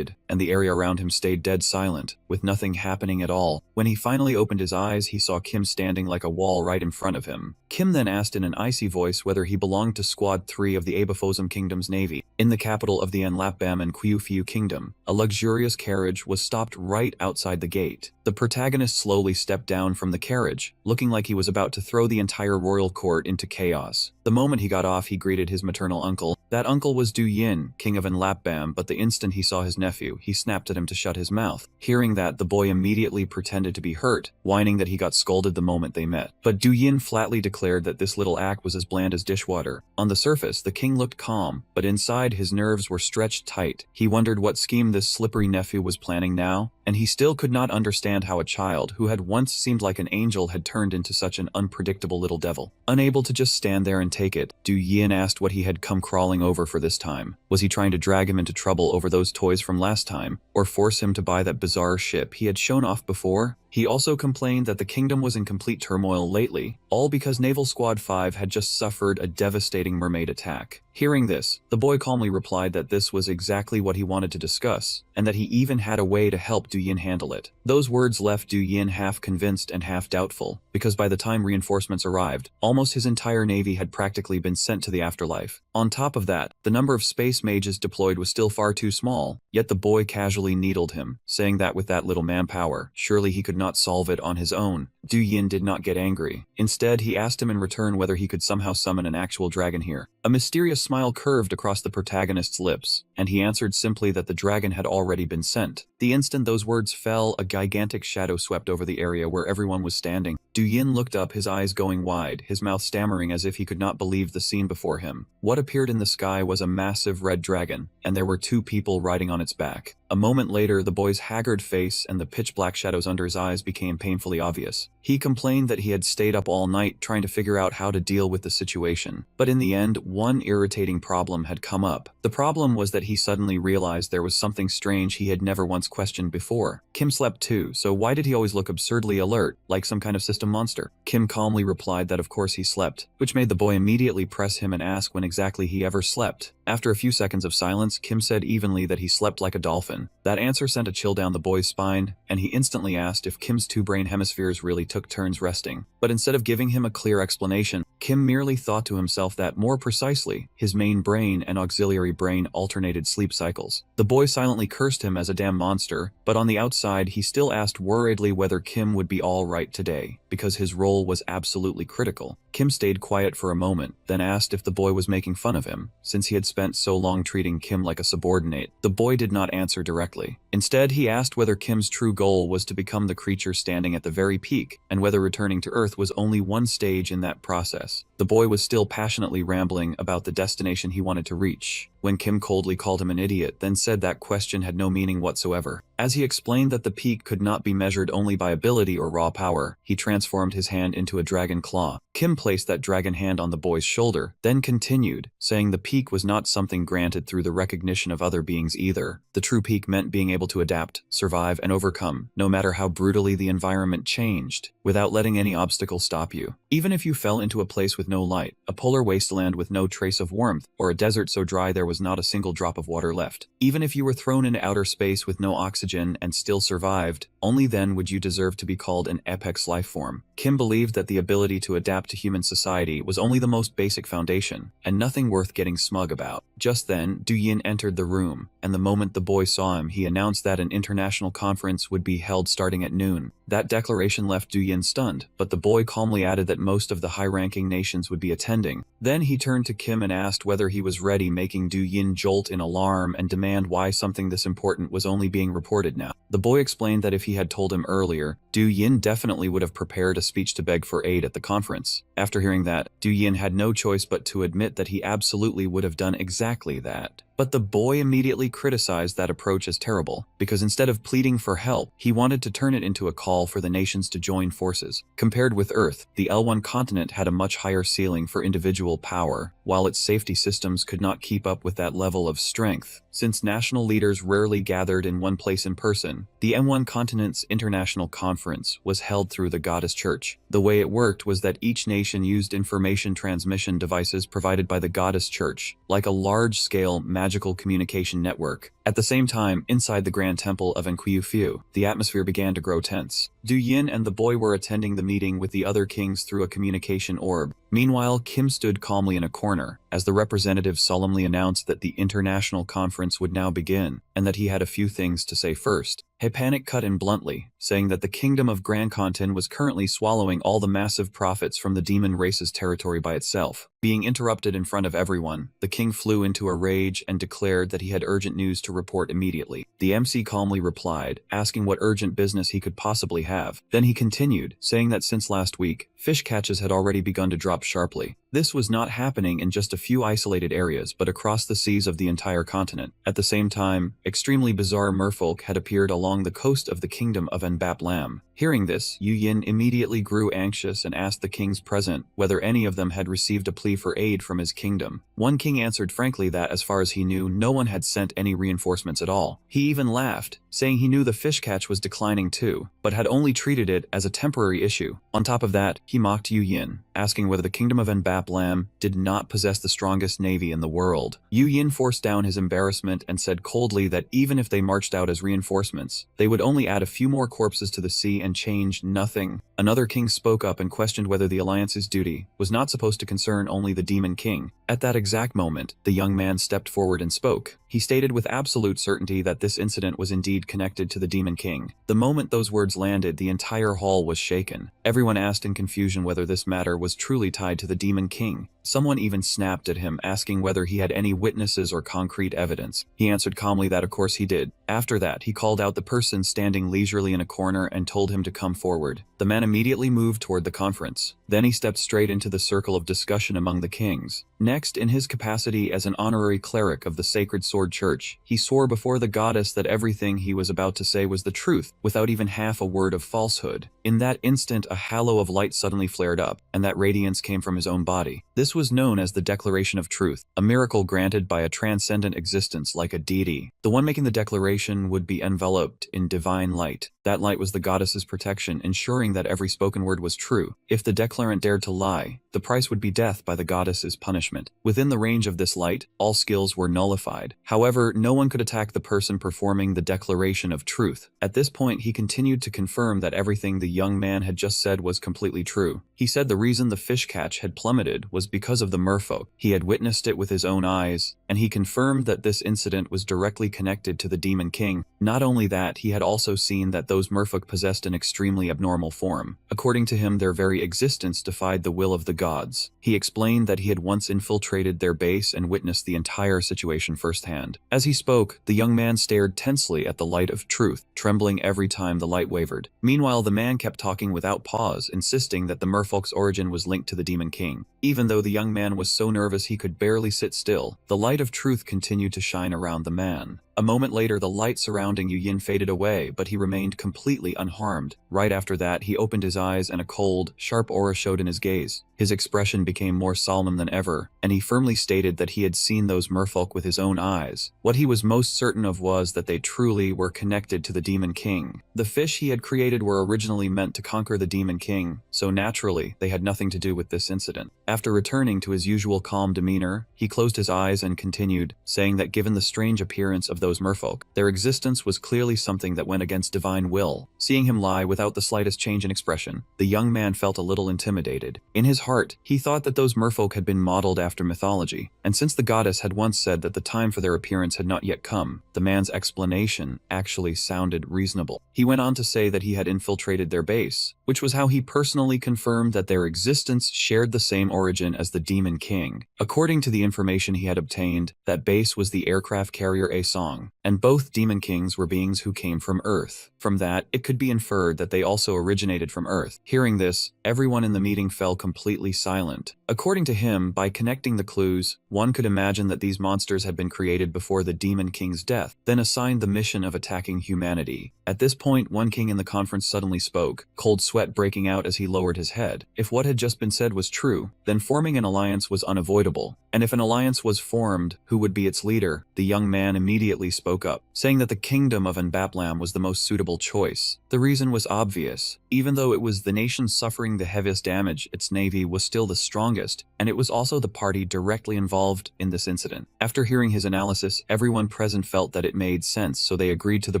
and the area around him stayed dead silent, with nothing happening at all. When he finally opened his eyes, he saw Kim standing like a wall right in front of him. Kim then asked in an icy voice whether he belonged to Squad 3 of the Abaforzum Kingdom's navy. In the capital of the Enlapbam and Kyufiu Kingdom, a luxurious carriage was stopped right outside the gate. The protagonist slowly stepped down from the carriage, looking like he was about to throw the entire royal court into chaos. The moment he got off, he greeted his maternal uncle. That uncle was Du Yin, king of Enlapbam, but the instant he saw his nephew, he snapped at him to shut his mouth. Hearing that, the boy immediately pretended to be hurt, whining that he got scolded the moment they met. But Du Yin flatly declared that this little act was as bland as dishwater. On the surface, the king looked calm, but inside his nerves were stretched tight. He wondered what scheme this slippery nephew was planning now, and he still could not understand how a child who had once seemed like an angel had turned into such an unpredictable little devil. Unable to just stand there and take it, Du Yin asked what he had come crawling over for this time. Was he trying to drag him into trouble over those toys from last time, or force him to buy that bizarre ship he had shown off before? He also complained that the kingdom was in complete turmoil lately, all because Naval Squad 5 had just suffered a devastating mermaid attack. Hearing this, the boy calmly replied that this was exactly what he wanted to discuss, and that he even had a way to help Du Yin handle it. Those words left Du Yin half convinced and half doubtful, because by the time reinforcements arrived, almost his entire navy had practically been sent to the afterlife. On top of that, the number of space mages deployed was still far too small, yet the boy casually needled him, saying that with that little manpower, surely he could not solve it on his own. Du Yin did not get angry. Instead, he asked him in return whether he could somehow summon an actual dragon here. A mysterious smile curved across the protagonist's lips, and he answered simply that the dragon had already been sent. The instant those words fell, a gigantic shadow swept over the area where everyone was standing. Du Yin looked up, his eyes going wide, his mouth stammering as if he could not believe the scene before him. What appeared in the sky was a massive red dragon, and there were two people riding on its back. A moment later, the boy's haggard face and the pitch-black shadows under his eyes became painfully obvious. He complained that he had stayed up all night trying to figure out how to deal with the situation. But in the end, one irritating problem had come up. The problem was that he suddenly realized there was something strange he had never once questioned before. Kim slept too, so why did he always look absurdly alert, like some kind of system monster? Kim calmly replied that of course he slept, which made the boy immediately press him and ask when exactly he ever slept. After a few seconds of silence, Kim said evenly that he slept like a dolphin. That answer sent a chill down the boy's spine, and he instantly asked if Kim's two brain hemispheres really took turns resting. But instead of giving him a clear explanation, Kim merely thought to himself that, more precisely, his main brain and auxiliary brain alternated sleep cycles. The boy silently cursed him as a damn monster, but on the outside he still asked worriedly whether Kim would be all right today, because his role was absolutely critical. Kim stayed quiet for a moment, then asked if the boy was making fun of him, since he had spent so long treating Kim like a subordinate. The boy did not answer directly. Instead, he asked whether Kim's true goal was to become the creature standing at the very peak, and whether returning to Earth was only one stage in that process. The boy was still passionately rambling about the destination he wanted to reach, when Kim coldly called him an idiot, then said that question had no meaning whatsoever. As he explained that the peak could not be measured only by ability or raw power, he transformed his hand into a dragon claw. Kim placed that dragon hand on the boy's shoulder, then continued, saying the peak was not something granted through the recognition of other beings either. The true peak meant being able to adapt, survive, and overcome, no matter how brutally the environment changed, without letting any obstacle stop you. Even if you fell into a place with no light, a polar wasteland with no trace of warmth, or a desert so dry there was not a single drop of water left. Even if you were thrown into outer space with no oxygen and still survived, only then would you deserve to be called an apex life form. Kim believed that the ability to adapt to human society was only the most basic foundation, and nothing worth getting smug about. Just then, Du Yin entered the room, and the moment the boy saw him, he announced that an international conference would be held starting at noon. That declaration left Du Yin stunned, but the boy calmly added that most of the high-ranking nations would be attending. Then he turned to Kim and asked whether he was ready, making Du Yin jolt in alarm and demand why something this important was only being reported now. The boy explained that if he had told him earlier, Du Yin definitely would have prepared a speech to beg for aid at the conference. After hearing that, Du Yin had no choice but to admit that he absolutely would have done exactly that. But the boy immediately criticized that approach as terrible, because instead of pleading for help, he wanted to turn it into a call for the nations to join forces. Compared with Earth, the L1 continent had a much higher ceiling for individual power, while its safety systems could not keep up with that level of strength. Since national leaders rarely gathered in one place in person, the M1 continent's international conference was held through the Goddess Church. The way it worked was that each nation used information transmission devices provided by the Goddess Church, like a large-scale magical communication network. At the same time, inside the Grand Temple of Enquiu, the atmosphere began to grow tense. Du Yin and the boy were attending the meeting with the other kings through a communication orb. Meanwhile, Kim stood calmly in a corner, as the representative solemnly announced that the international conference would now begin, and that he had a few things to say first. He panic cut in bluntly, saying that the kingdom of Grand Contin was currently swallowing all the massive profits from the demon race's territory by itself. Being interrupted in front of everyone, the king flew into a rage and declared that he had urgent news to report immediately. The MC calmly replied, asking what urgent business he could possibly have. Then he continued, saying that since last week, fish catches had already begun to drop sharply. This was not happening in just a few isolated areas, but across the seas of the entire continent. At the same time, extremely bizarre merfolk had appeared along the coast of the kingdom of Lam. Hearing this, Yu Yin immediately grew anxious and asked the kings present whether any of them had received a plea for aid from his kingdom. One king answered frankly that, as far as he knew, no one had sent any reinforcements at all. He even laughed, saying he knew the fish catch was declining too, but had only treated it as a temporary issue. On top of that, he mocked Yu Yin, asking whether the kingdom of Lam did not possess the strongest navy in the world. Yu Yin forced down his embarrassment and said coldly that even if they marched out as reinforcements, they would only add a few more corpses to the sea and change nothing. Another king spoke up and questioned whether the alliance's duty was not supposed to concern only the demon king. At that exact moment, the young man stepped forward and spoke. He stated with absolute certainty that this incident was indeed connected to the demon king. The moment those words landed, the entire hall was shaken. Everyone asked in confusion whether this matter was truly tied to the demon king. Someone even snapped at him, asking whether he had any witnesses or concrete evidence. He answered calmly that of course he did. After that, he called out the person standing leisurely in a corner and told him to come forward. The man immediately moved toward the conference. Then he stepped straight into the circle of discussion among the kings. Next, in his capacity as an honorary cleric of the Sacred Sword Church, he swore before the goddess that everything he was about to say was the truth, without even half a word of falsehood. In that instant, a halo of light suddenly flared up, and that radiance came from his own body. This was known as the Declaration of Truth, a miracle granted by a transcendent existence like a deity. The one making the declaration would be enveloped in divine light. That light was the goddess's protection, ensuring that every spoken word was true. If the declarant dared to lie, the price would be death by the goddess's punishment. Within the range of this light, all skills were nullified. However, no one could attack the person performing the declaration of truth. At this point, he continued to confirm that everything the young man had just said was completely true. He said the reason the fish catch had plummeted was because of the merfolk. He had witnessed it with his own eyes, and he confirmed that this incident was directly connected to the Demon King. Not only that, he had also seen that those merfolk possessed an extremely abnormal form. According to him, their very existence defied the will of the gods. He explained that he had once infiltrated their base and witnessed the entire situation firsthand. As he spoke, the young man stared tensely at the light of truth, trembling every time the light wavered. Meanwhile, the man kept talking without pause, insisting that the merfolk's origin was linked to the Demon King. Even though the young man was so nervous he could barely sit still, the light of truth continued to shine around the man. A moment later, the light surrounding Yu Yin faded away, but he remained completely unharmed. Right after that, he opened his eyes and a cold, sharp aura showed in his gaze. His expression became more solemn than ever, and he firmly stated that he had seen those merfolk with his own eyes. What he was most certain of was that they truly were connected to the Demon King. The fish he had created were originally meant to conquer the Demon King, so naturally, they had nothing to do with this incident. After returning to his usual calm demeanor, he closed his eyes and continued, saying that given the strange appearance of those merfolk, their existence was clearly something that went against divine will. Seeing him lie without the slightest change in expression, the young man felt a little intimidated. In his heart, he thought that those merfolk had been modeled after mythology, and since the goddess had once said that the time for their appearance had not yet come, the man's explanation actually sounded reasonable. He went on to say that he had infiltrated their base, which was how he personally confirmed that their existence shared the same origin as the Demon King. According to the information he had obtained, that base was the aircraft carrier Asong, and both Demon Kings were beings who came from Earth. From that, it could be inferred that they also originated from Earth. Hearing this, everyone in the meeting fell completely silent. According to him, by connecting the clues, one could imagine that these monsters had been created before the Demon King's death, then assigned the mission of attacking humanity. At this point, one king in the conference suddenly spoke, cold sweat breaking out as he lowered his head. If what had just been said was true, then forming an alliance was unavoidable. And if an alliance was formed, who would be its leader? The young man immediately spoke up, saying that the kingdom of Enbaplam was the most suitable choice. The reason was obvious. Even though it was the nation suffering the heaviest damage, its navy was still the strongest, and it was also the party directly involved in this incident. After hearing his analysis, everyone present felt that it made sense, so they agreed to the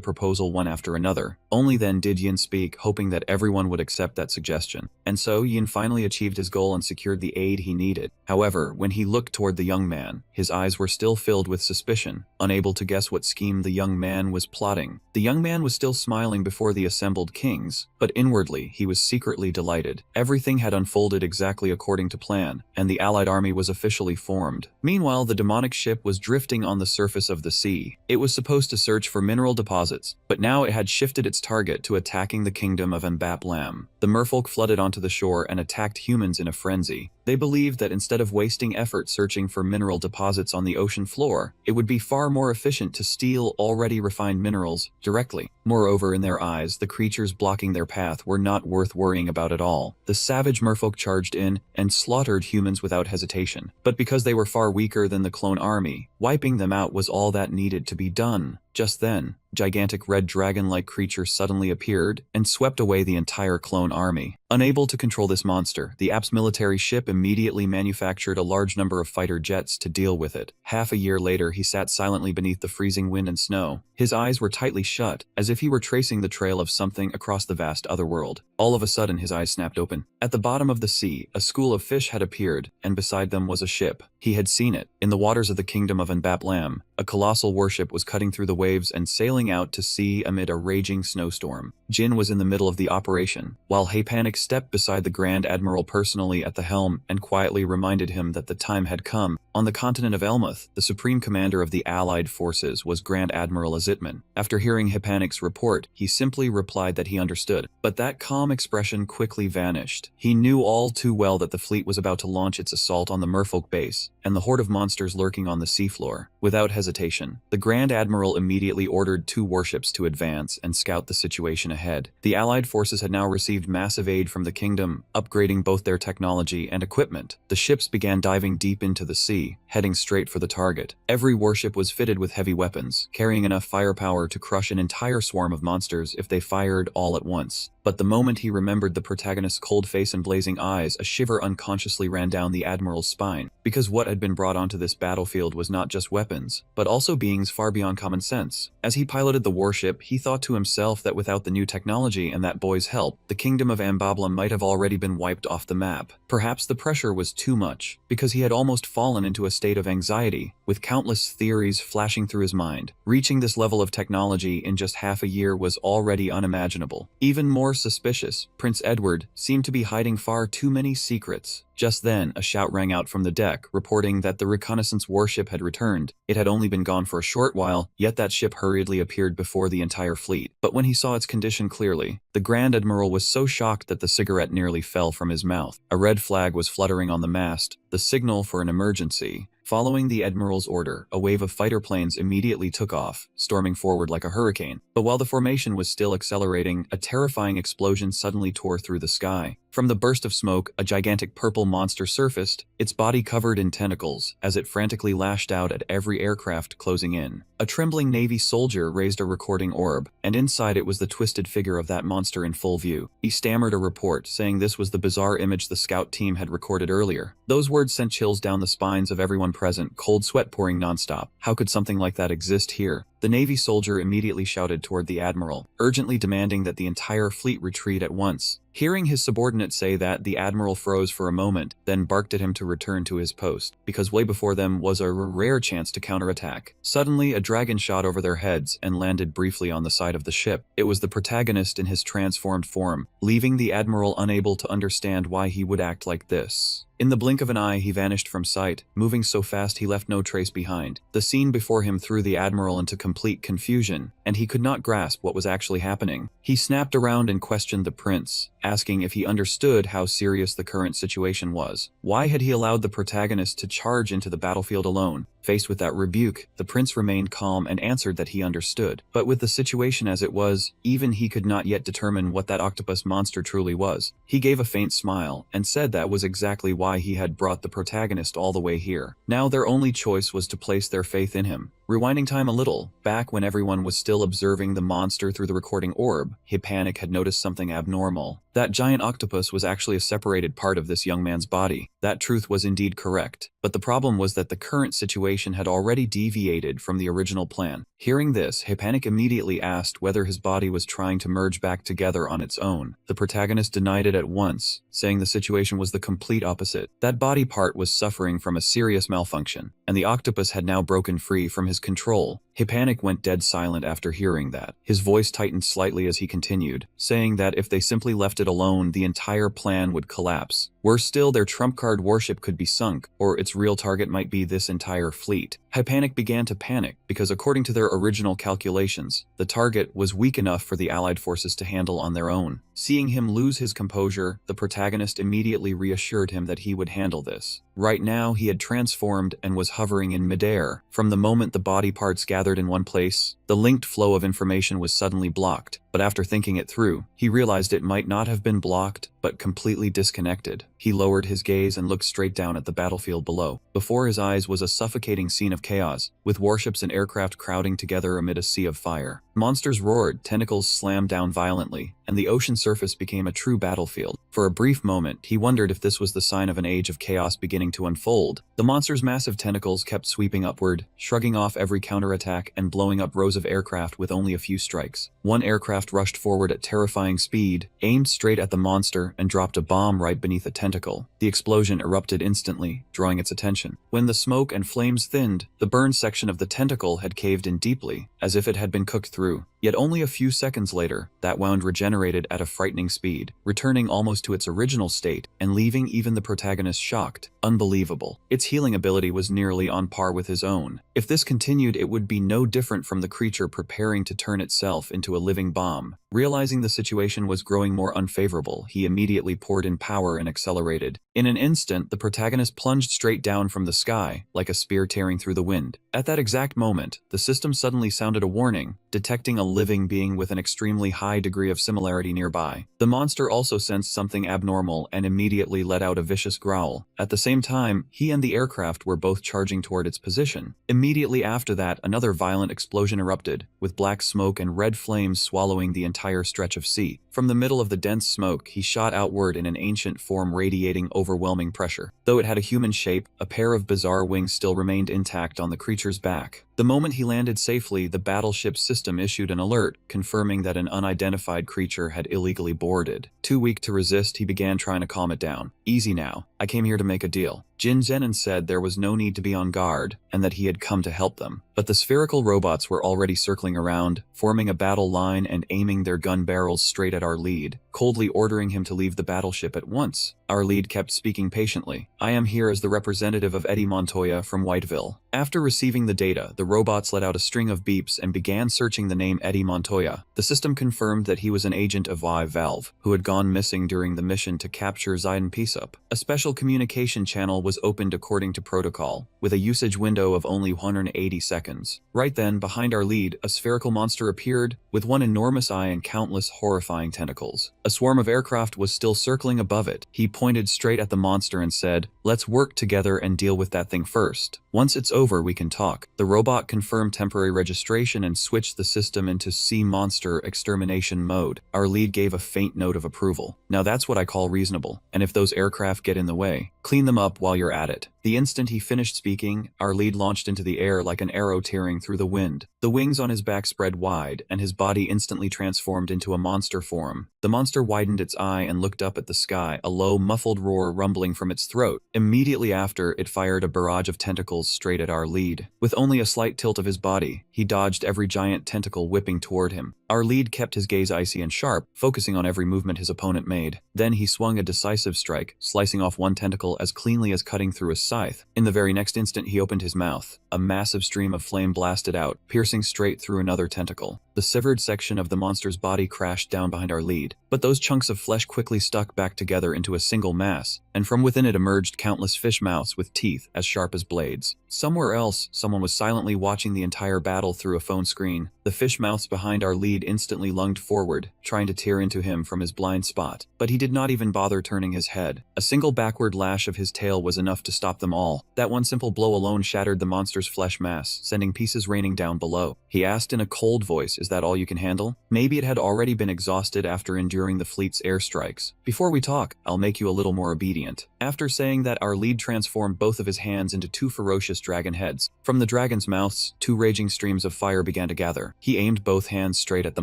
proposal one after another. Only then did Yin speak, hoping that everyone would accept that suggestion. And so Yin finally achieved his goal and secured the aid he needed. However, when he looked toward the young man, his eyes were still filled with suspicion, unable to guess what scheme the young man was plotting. The young man was still smiling before the assembled kings, but inwardly he was secretly delighted. Everything had unfolded exactly according to plan, and the allied army was officially formed. Meanwhile, the demonic ship was drifting on the surface of the sea. It was supposed to search for mineral deposits, but now it had shifted its target to attacking the kingdom of Enbaplam. The merfolk flooded onto the shore and attacked humans in a frenzy. They believed that instead of wasting effort searching for mineral deposits on the ocean floor, it would be far more efficient to steal already refined minerals directly. Moreover, in their eyes, the creatures blocking their path were not worth worrying about at all. The savage merfolk charged in and slaughtered humans without hesitation. But because they were far weaker than the clone army, wiping them out was all that needed to be done. Just then, gigantic red dragon-like creature suddenly appeared and swept away the entire clone army. Unable to control this monster, the App's military ship immediately manufactured a large number of fighter jets to deal with it. Half a year later, he sat silently beneath the freezing wind and snow. His eyes were tightly shut, as if he were tracing the trail of something across the vast otherworld. All of a sudden, his eyes snapped open. At the bottom of the sea, a school of fish had appeared, and beside them was a ship. He had seen it. In the waters of the kingdom of Enbaplam, A colossal warship was cutting through the waves and sailing out to sea amid a raging snowstorm. Jin was in the middle of the operation, while Panic stepped beside the Grand Admiral personally at the helm and quietly reminded him that the time had come. On the continent of Elmuth, the supreme commander of the Allied forces was Grand Admiral Azitman. After hearing Panic's report, he simply replied that he understood, but that calm expression quickly vanished. He knew all too well that the fleet was about to launch its assault on the merfolk base, and the horde of monsters lurking on the seafloor. Without hesitation, the Grand Admiral immediately ordered 2 warships to advance and scout the situation ahead. The Allied forces had now received massive aid from the kingdom, upgrading both their technology and equipment. The ships began diving deep into the sea, heading straight for the target. Every warship was fitted with heavy weapons, carrying enough firepower to crush an entire swarm of monsters if they fired all at once. But the moment he remembered the protagonist's cold face and blazing eyes, a shiver unconsciously ran down the Admiral's spine, because what had been brought onto this battlefield was not just weapons, but also beings far beyond common sense. As he piloted the warship, he thought to himself that without the new technology and that boy's help, the kingdom of Ambabla might have already been wiped off the map. Perhaps the pressure was too much, because he had almost fallen into a state of anxiety, with countless theories flashing through his mind. Reaching this level of technology in just half a year was already unimaginable. Even more suspicious, Prince Edward seemed to be hiding far too many secrets. Just then, a shout rang out from the deck, reporting that the reconnaissance warship had returned. It had only been gone for a short while, yet that ship hurriedly appeared before the entire fleet. But when he saw its condition clearly, the Grand Admiral was so shocked that the cigarette nearly fell from his mouth. A red flag was fluttering on the mast, the signal for an emergency. Following the Admiral's order, a wave of fighter planes immediately took off, storming forward like a hurricane. But while the formation was still accelerating, a terrifying explosion suddenly tore through the sky. From the burst of smoke, a gigantic purple monster surfaced, its body covered in tentacles, as it frantically lashed out at every aircraft closing in. A trembling Navy soldier raised a recording orb, and inside it was the twisted figure of that monster in full view. He stammered a report, saying this was the bizarre image the scout team had recorded earlier. Those words sent chills down the spines of everyone present, cold sweat pouring nonstop. How could something like that exist here? The Navy soldier immediately shouted toward the Admiral, urgently demanding that the entire fleet retreat at once. Hearing his subordinate say that, the Admiral froze for a moment, then barked at him to return to his post, because way before them was a rare chance to counterattack. Suddenly, a dragon shot over their heads and landed briefly on the side of the ship. It was the protagonist in his transformed form, leaving the Admiral unable to understand why he would act like this. In the blink of an eye, he vanished from sight, moving so fast he left no trace behind. The scene before him threw the Admiral into complete confusion, and he could not grasp what was actually happening. He snapped around and questioned the prince, asking if he understood how serious the current situation was. Why had he allowed the protagonist to charge into the battlefield alone? Faced with that rebuke, the prince remained calm and answered that he understood. But with the situation as it was, even he could not yet determine what that octopus monster truly was. He gave a faint smile and said that was exactly why he had brought the protagonist all the way here. Now their only choice was to place their faith in him. Rewinding time a little, back when everyone was still observing the monster through the recording orb, Panic had noticed something abnormal. That giant octopus was actually a separated part of this young man's body. That truth was indeed correct, but the problem was that the current situation had already deviated from the original plan. Hearing this, Panic immediately asked whether his body was trying to merge back together on its own. The protagonist denied it at once, saying the situation was the complete opposite. That body part was suffering from a serious malfunction, and the octopus had now broken free from his control. Panic went dead silent after hearing that. His voice tightened slightly as he continued, saying that if they simply left it alone, the entire plan would collapse. Worse still, their trump card warship could be sunk, or its real target might be this entire fleet. Panic began to panic, because according to their original calculations, the target was weak enough for the Allied forces to handle on their own. Seeing him lose his composure, the protagonist immediately reassured him that he would handle this. Right now, he had transformed and was hovering in midair. From the moment the body parts gathered in one place, the linked flow of information was suddenly blocked. But after thinking it through, he realized it might not have been blocked, but completely disconnected. He lowered his gaze and looked straight down at the battlefield below. Before his eyes was a suffocating scene of chaos, with warships and aircraft crowding together amid a sea of fire. Monsters roared, tentacles slammed down violently, and the ocean surface became a true battlefield. For a brief moment, he wondered if this was the sign of an age of chaos beginning to unfold. The monster's massive tentacles kept sweeping upward, shrugging off every counterattack and blowing up rows of aircraft with only a few strikes. One aircraft rushed forward at terrifying speed, aimed straight at the monster, and dropped a bomb right beneath a tentacle. The explosion erupted instantly, drawing its attention. When the smoke and flames thinned, the burned section of the tentacle had caved in deeply, as if it had been cooked through. Yet only a few seconds later, that wound regenerated at a frightening speed, returning almost to its original state and leaving even the protagonist shocked. Unbelievable. Its healing ability was nearly on par with his own. If this continued, it would be no different from the creature preparing to turn itself into a living bomb. Realizing the situation was growing more unfavorable, he immediately poured in power and accelerated. In an instant, the protagonist plunged straight down from the sky, like a spear tearing through the wind. At that exact moment, the system suddenly sounded a warning, detecting a living being with an extremely high degree of similarity nearby. The monster also sensed something abnormal and immediately let out a vicious growl. At the same time, he and the aircraft were both charging toward its position. Immediately after that, another violent explosion erupted, with black smoke and red flames swallowing the entire stretch of sea. From the middle of the dense smoke, he shot outward in an ancient form radiating overwhelming pressure. Though it had a human shape, a pair of bizarre wings still remained intact on the creature's back. The moment he landed safely, the battleship's system issued an alert, confirming that an unidentified creature had illegally boarded. Too weak to resist, he began trying to calm it down. "Easy now. I came here to make a deal." Jin Zenon said there was no need to be on guard, and that he had come to help them. But the spherical robots were already circling around, forming a battle line and aiming their gun barrels straight at our lead, coldly ordering him to leave the battleship at once. Our lead kept speaking patiently. "I am here as the representative of Eddie Montoya from Whiteville." After receiving the data, the robots let out a string of beeps and began searching the name Eddie Montoya. The system confirmed that he was an agent of Valve, who had gone missing during the mission to capture Zidane Peasup. A special communication channel was opened according to protocol, with a usage window of only 180 seconds. Right then, behind our lead, a spherical monster appeared, with one enormous eye and countless horrifying tentacles. A swarm of aircraft was still circling above it. He pointed straight at the monster and said, "Let's work together and deal with that thing first. Once it's over, we can talk." The robot confirmed temporary registration and switched the system into sea monster extermination mode. Our lead gave a faint note of approval. "Now that's what I call reasonable. And if those aircraft get in the way, clean them up while you're at it." The instant he finished speaking, our lead launched into the air like an arrow tearing through the wind. The wings on his back spread wide, and his body instantly transformed into a monster form. The monster widened its eye and looked up at the sky, a low, muffled roar rumbling from its throat. Immediately after, it fired a barrage of tentacles straight at our lead. With only a slight tilt of his body, he dodged every giant tentacle whipping toward him. Our lead kept his gaze icy and sharp, focusing on every movement his opponent made. Then he swung a decisive strike, slicing off one tentacle as cleanly as cutting through a scythe. In the very next instant, he opened his mouth. A massive stream of flame blasted out, piercing straight through another tentacle. The severed section of the monster's body crashed down behind our lead, but those chunks of flesh quickly stuck back together into a single mass, and from within it emerged countless fish mouths with teeth as sharp as blades. Somewhere else, someone was silently watching the entire battle through a phone screen. The fish mouths behind our lead instantly lunged forward, trying to tear into him from his blind spot, but he did not even bother turning his head. A single backward lash of his tail was enough to stop them all. That one simple blow alone shattered the monster's flesh mass, sending pieces raining down below. He asked in a cold voice, "Is that all you can handle?" Maybe it had already been exhausted after enduring the fleet's airstrikes. "Before we talk, I'll make you a little more obedient." After saying that, our lead transformed both of his hands into two ferocious dragon heads. From the dragon's mouths, two raging streams of fire began to gather. He aimed both hands straight at the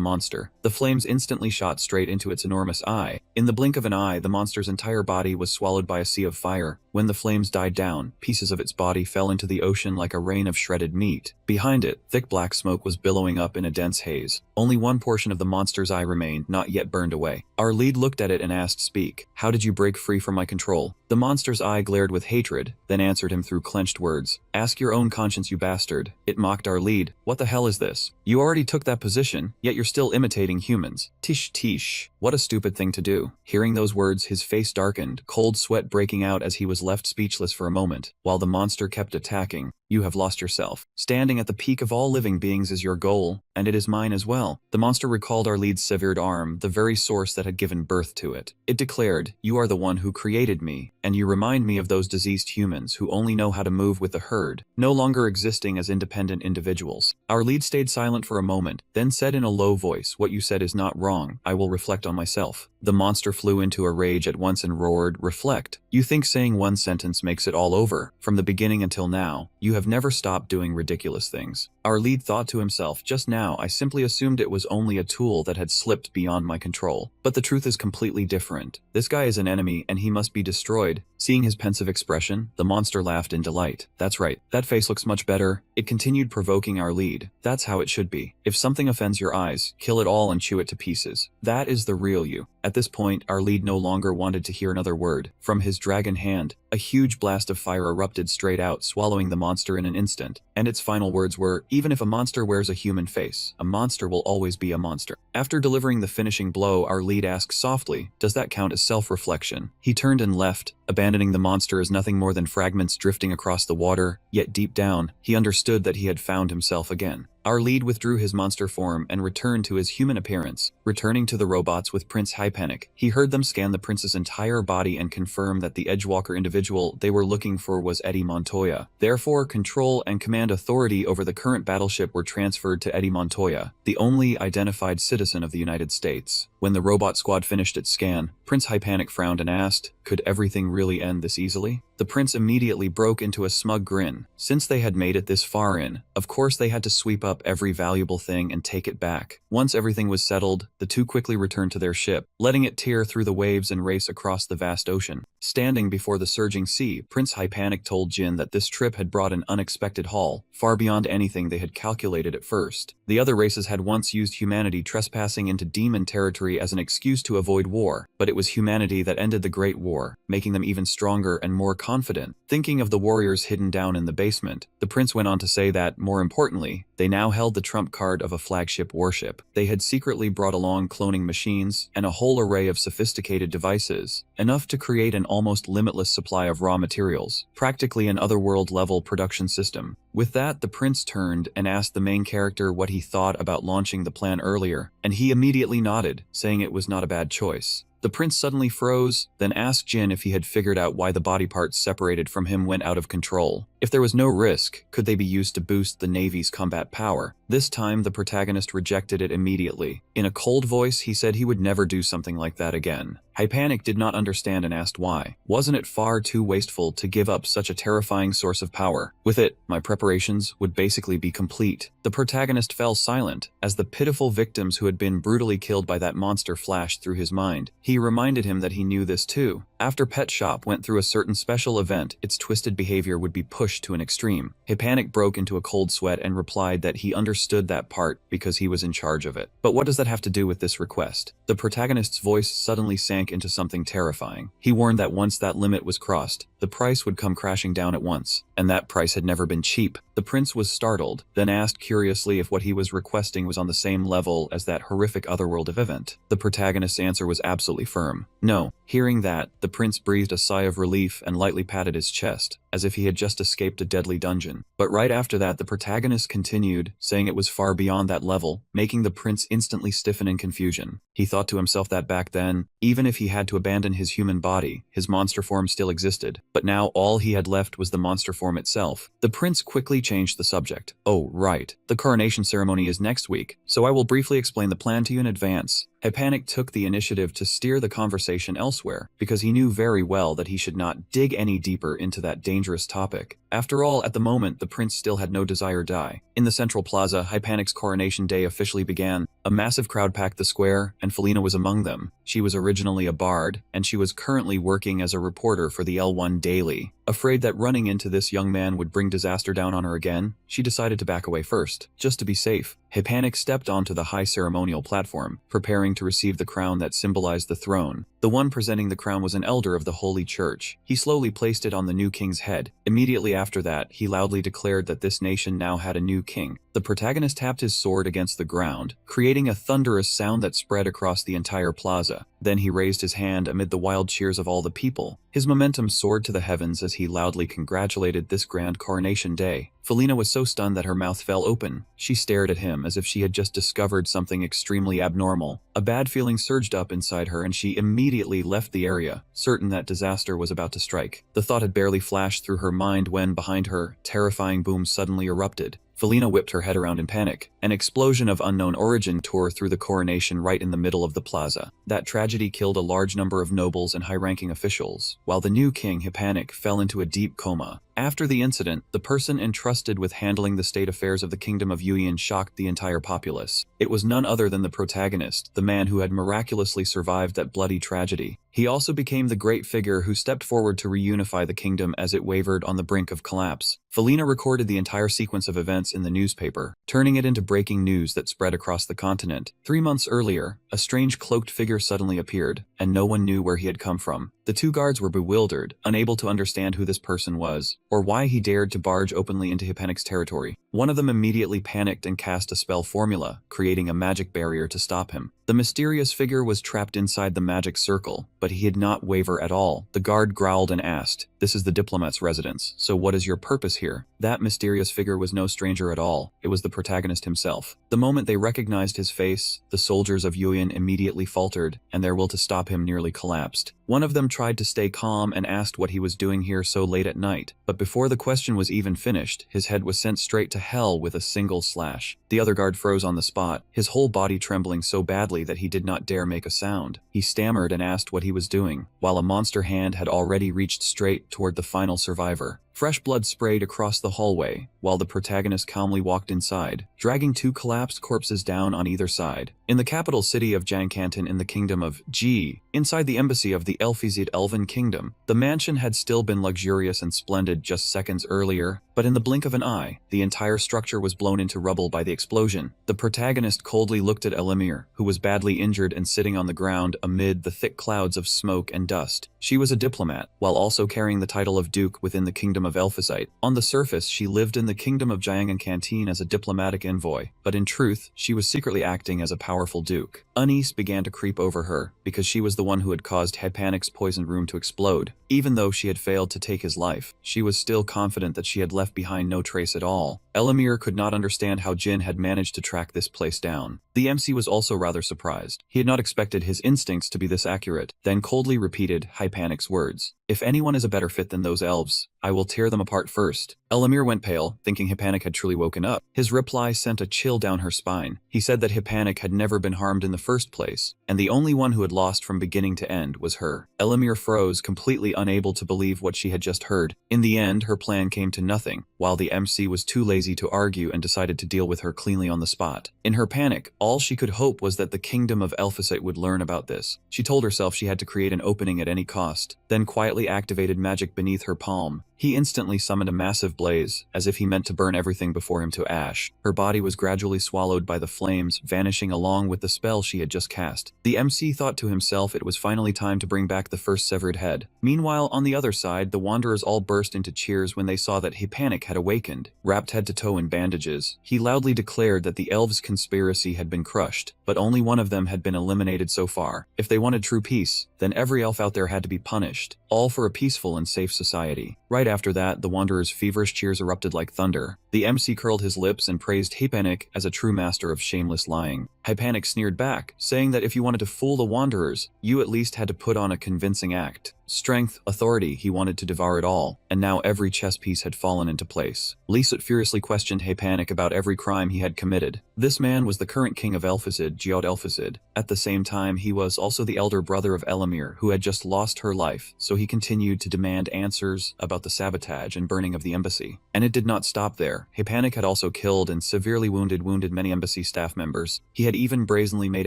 monster. The flames instantly shot straight into its enormous eye. In the blink of an eye, the monster's entire body was swallowed by a sea of fire. When the flames died down, pieces of its body fell into the ocean like a rain of shredded meat. Behind it, thick black smoke was billowing up in a dense haze. Only one portion of the monster's eye remained, not yet burned away. Our lead looked at it and asked, "Speak. How did you break free from my control?" The monster's eye glared with hatred, then answered him through clenched words. "Ask your own conscience, you bastard." It mocked our lead. "What the hell is this? You already took that position, yet you're still imitating humans. Tish tish. What a stupid thing to do." Hearing those words, his face darkened, cold sweat breaking out as he was left speechless for a moment, while the monster kept attacking. "You have lost yourself. Standing at the peak of all living beings is your goal, and it is mine as well." The monster recalled our lead's severed arm, the very source that had given birth to it. It declared, "You are the one who created me, and you remind me of those diseased humans who only know how to move with the herd, no longer existing as independent individuals." Our lead stayed silent for a moment, then said in a low voice, "What you said is not wrong. I will reflect on myself." The monster flew into a rage at once and roared, "Reflect. You think saying one sentence makes it all over. From the beginning until now, you have never stopped doing ridiculous things." Our lead thought to himself, "Just now I simply assumed it was only a tool that had slipped beyond my control. But the truth is completely different. This guy is an enemy and he must be destroyed." Seeing his pensive expression, the monster laughed in delight. "That's right. That face looks much better." It continued provoking our lead. "That's how it should be. If something offends your eyes, kill it all and chew it to pieces. That is the real you." At this point, our lead no longer wanted to hear another word. From his dragon hand, a huge blast of fire erupted straight out, swallowing the monster in an instant. And its final words were, "Even if a monster wears a human face, a monster will always be a monster." After delivering the finishing blow, our lead asked softly, "Does that count as self-reflection?" He turned and left, abandoning the monster as nothing more than fragments drifting across the water, yet deep down, he understood that he had found himself again. Our lead withdrew his monster form and returned to his human appearance. Returning to the robots with Prince Hypanic, he heard them scan the prince's entire body and confirm that the Edgewalker individual they were looking for was Eddie Montoya. Therefore, control and command authority over the current battleship were transferred to Eddie Montoya, the only identified citizen of the United States. When the robot squad finished its scan, Prince Hypanic frowned and asked, "Could everything really end this easily?" The prince immediately broke into a smug grin. Since they had made it this far in, of course they had to sweep up every valuable thing and take it back. Once everything was settled, the two quickly returned to their ship, letting it tear through the waves and race across the vast ocean. Standing before the surging sea, Prince Hypanic told Jin that this trip had brought an unexpected haul, far beyond anything they had calculated at first. The other races had once used humanity trespassing into demon territory as an excuse to avoid war, but it was humanity that ended the Great War, making them even stronger and more confident. Thinking of the warriors hidden down in the basement, the prince went on to say that, more importantly, they now held the trump card of a flagship warship. They had secretly brought along cloning machines and a whole array of sophisticated devices, enough to create an almost limitless supply of raw materials, practically an otherworld-level production system. With that, the prince turned and asked the main character what he thought about launching the plan earlier, and he immediately nodded, saying it was not a bad choice. The prince suddenly froze, then asked Jin if he had figured out why the body parts separated from him went out of control. If there was no risk, could they be used to boost the Navy's combat power? This time, the protagonist rejected it immediately. In a cold voice, he said he would never do something like that again. Hypanic did not understand and asked why. Wasn't it far too wasteful to give up such a terrifying source of power? With it, my preparations would basically be complete. The protagonist fell silent, as the pitiful victims who had been brutally killed by that monster flashed through his mind. He reminded him that he knew this too. After Pet Shop went through a certain special event, its twisted behavior would be pushed to an extreme. Hypanic broke into a cold sweat and replied that he understood that part because he was in charge of it. But what does that have to do with this request? The protagonist's voice suddenly sank into something terrifying. He warned that once that limit was crossed, the price would come crashing down at once, and that price had never been cheap. The prince was startled, then asked curiously if what he was requesting was on the same level as that horrific otherworld event. The protagonist's answer was absolutely firm. No. Hearing that, the prince breathed a sigh of relief and lightly patted his chest, as if he had just escaped a deadly dungeon. But right after that, the protagonist continued, saying it was far beyond that level, making the prince instantly stiffen in confusion. He thought to himself that back then, even if he had to abandon his human body, his monster form still existed. But now all he had left was the monster form itself. The prince quickly changed the subject. "Oh, right. The coronation ceremony is next week, so I will briefly explain the plan to you in advance." Hypanic took the initiative to steer the conversation elsewhere, because he knew very well that he should not dig any deeper into that dangerous topic. After all, at the moment, the prince still had no desire to die. In the central plaza, Hypanic's coronation day officially began. A massive crowd packed the square, and Felina was among them. She was originally a bard, and she was currently working as a reporter for the L1 Daily. Afraid that running into this young man would bring disaster down on her again, she decided to back away first, just to be safe. Hypanic stepped onto the high ceremonial platform, preparing to receive the crown that symbolized the throne. The one presenting the crown was an elder of the Holy Church. He slowly placed it on the new king's head. Immediately after that, he loudly declared that this nation now had a new king. The protagonist tapped his sword against the ground, creating a thunderous sound that spread across the entire plaza. Then he raised his hand amid the wild cheers of all the people. His momentum soared to the heavens as he loudly congratulated this grand coronation day. Felina was so stunned that her mouth fell open. She stared at him as if she had just discovered something extremely abnormal. A bad feeling surged up inside her and she immediately left the area, certain that disaster was about to strike. The thought had barely flashed through her mind when, behind her, terrifying boom suddenly erupted. Felina whipped her head around in panic. An explosion of unknown origin tore through the coronation right in the middle of the plaza. That tragedy killed a large number of nobles and high-ranking officials, while the new king, Hypanik, fell into a deep coma. After the incident, the person entrusted with handling the state affairs of the kingdom of Yuyan shocked the entire populace. It was none other than the protagonist, the man who had miraculously survived that bloody tragedy. He also became the great figure who stepped forward to reunify the kingdom as it wavered on the brink of collapse. Felina recorded the entire sequence of events in the newspaper, turning it into breaking news that spread across the continent. 3 months earlier, a strange cloaked figure suddenly appeared, and no one knew where he had come from. The 2 guards were bewildered, unable to understand who this person was, or why he dared to barge openly into Hypanik's territory. One of them immediately panicked and cast a spell formula, creating a magic barrier to stop him. The mysterious figure was trapped inside the magic circle, but he did not waver at all. The guard growled and asked, "This is the diplomat's residence, so what is your purpose here?" That mysterious figure was no stranger at all. It was the protagonist himself. The moment they recognized his face, the soldiers of Yuyan immediately faltered, and their will to stop him nearly collapsed. One of them tried to stay calm and asked what he was doing here so late at night, but before the question was even finished, his head was sent straight to hell with a single slash. The other guard froze on the spot, his whole body trembling so badly that he did not dare make a sound. He stammered and asked what he was doing, while a monster hand had already reached straight toward the final survivor. Fresh blood sprayed across the hallway, while the protagonist calmly walked inside, dragging 2 collapsed corpses down on either side. In the capital city of Jangkanton in the kingdom of Ji, inside the embassy of the Elfizid Elven Kingdom, the mansion had still been luxurious and splendid just seconds earlier, but in the blink of an eye, the entire structure was blown into rubble by the explosion. The protagonist coldly looked at Elamir, who was badly injured and sitting on the ground amid the thick clouds of smoke and dust. She was a diplomat, while also carrying the title of Duke within the kingdom of Elphazite. On the surface, she lived in the kingdom of Jangkanton as a diplomatic envoy, but in truth, she was secretly acting as a powerful duke. Unease began to creep over her, because she was the one who had caused Hypanik's poisoned room to explode. Even though she had failed to take his life, she was still confident that she had left behind no trace at all. Elamir could not understand how Jin had managed to track this place down. The MC was also rather surprised. He had not expected his instincts to be this accurate, then coldly repeated Hypanik's words. "If anyone is a better fit than those elves, I will tear them apart first." Elamir went pale, thinking Hypanik had truly woken up. His reply sent a chill down her spine. He said that Hypanik had never been harmed in the first place, and the only one who had lost from beginning to end was her. Elamir froze, completely unable to believe what she had just heard. In the end, her plan came to nothing, while the MC was too lazy to argue and decided to deal with her cleanly on the spot. In her panic, all she could hope was that the kingdom of Elphazite would learn about this. She told herself she had to create an opening at any cost, then quietly activated magic beneath her palm. He instantly summoned a massive blaze, as if he meant to burn everything before him to ash. Her body was gradually swallowed by the flames, vanishing along with the spell she had just cast. The MC thought to himself it was finally time to bring back the first severed head. Meanwhile, on the other side, the wanderers all burst into cheers when they saw that Hypanik had awakened. Wrapped head to toe in bandages, he loudly declared that the elves' conspiracy had been crushed, but only one of them had been eliminated so far. If they wanted true peace, then every elf out there had to be punished, all for a peaceful and safe society. Right after that, the wanderers' feverish cheers erupted like thunder. The MC curled his lips and praised Hypanik as a true master of shameless lying. Hypanik sneered back, saying that if you wanted to fool the wanderers, you at least had to put on a convincing act. Strength, authority, he wanted to devour it all, and now every chess piece had fallen into place. Lisut furiously questioned Hypanik about every crime he had committed. This man was the current king of Elphazid, Geod Elphazid. At the same time, he was also the elder brother of Elamir, who had just lost her life, so he continued to demand answers about the sabotage and burning of the embassy. And it did not stop there. Hypanik had also killed and severely wounded many embassy staff members. He had even brazenly made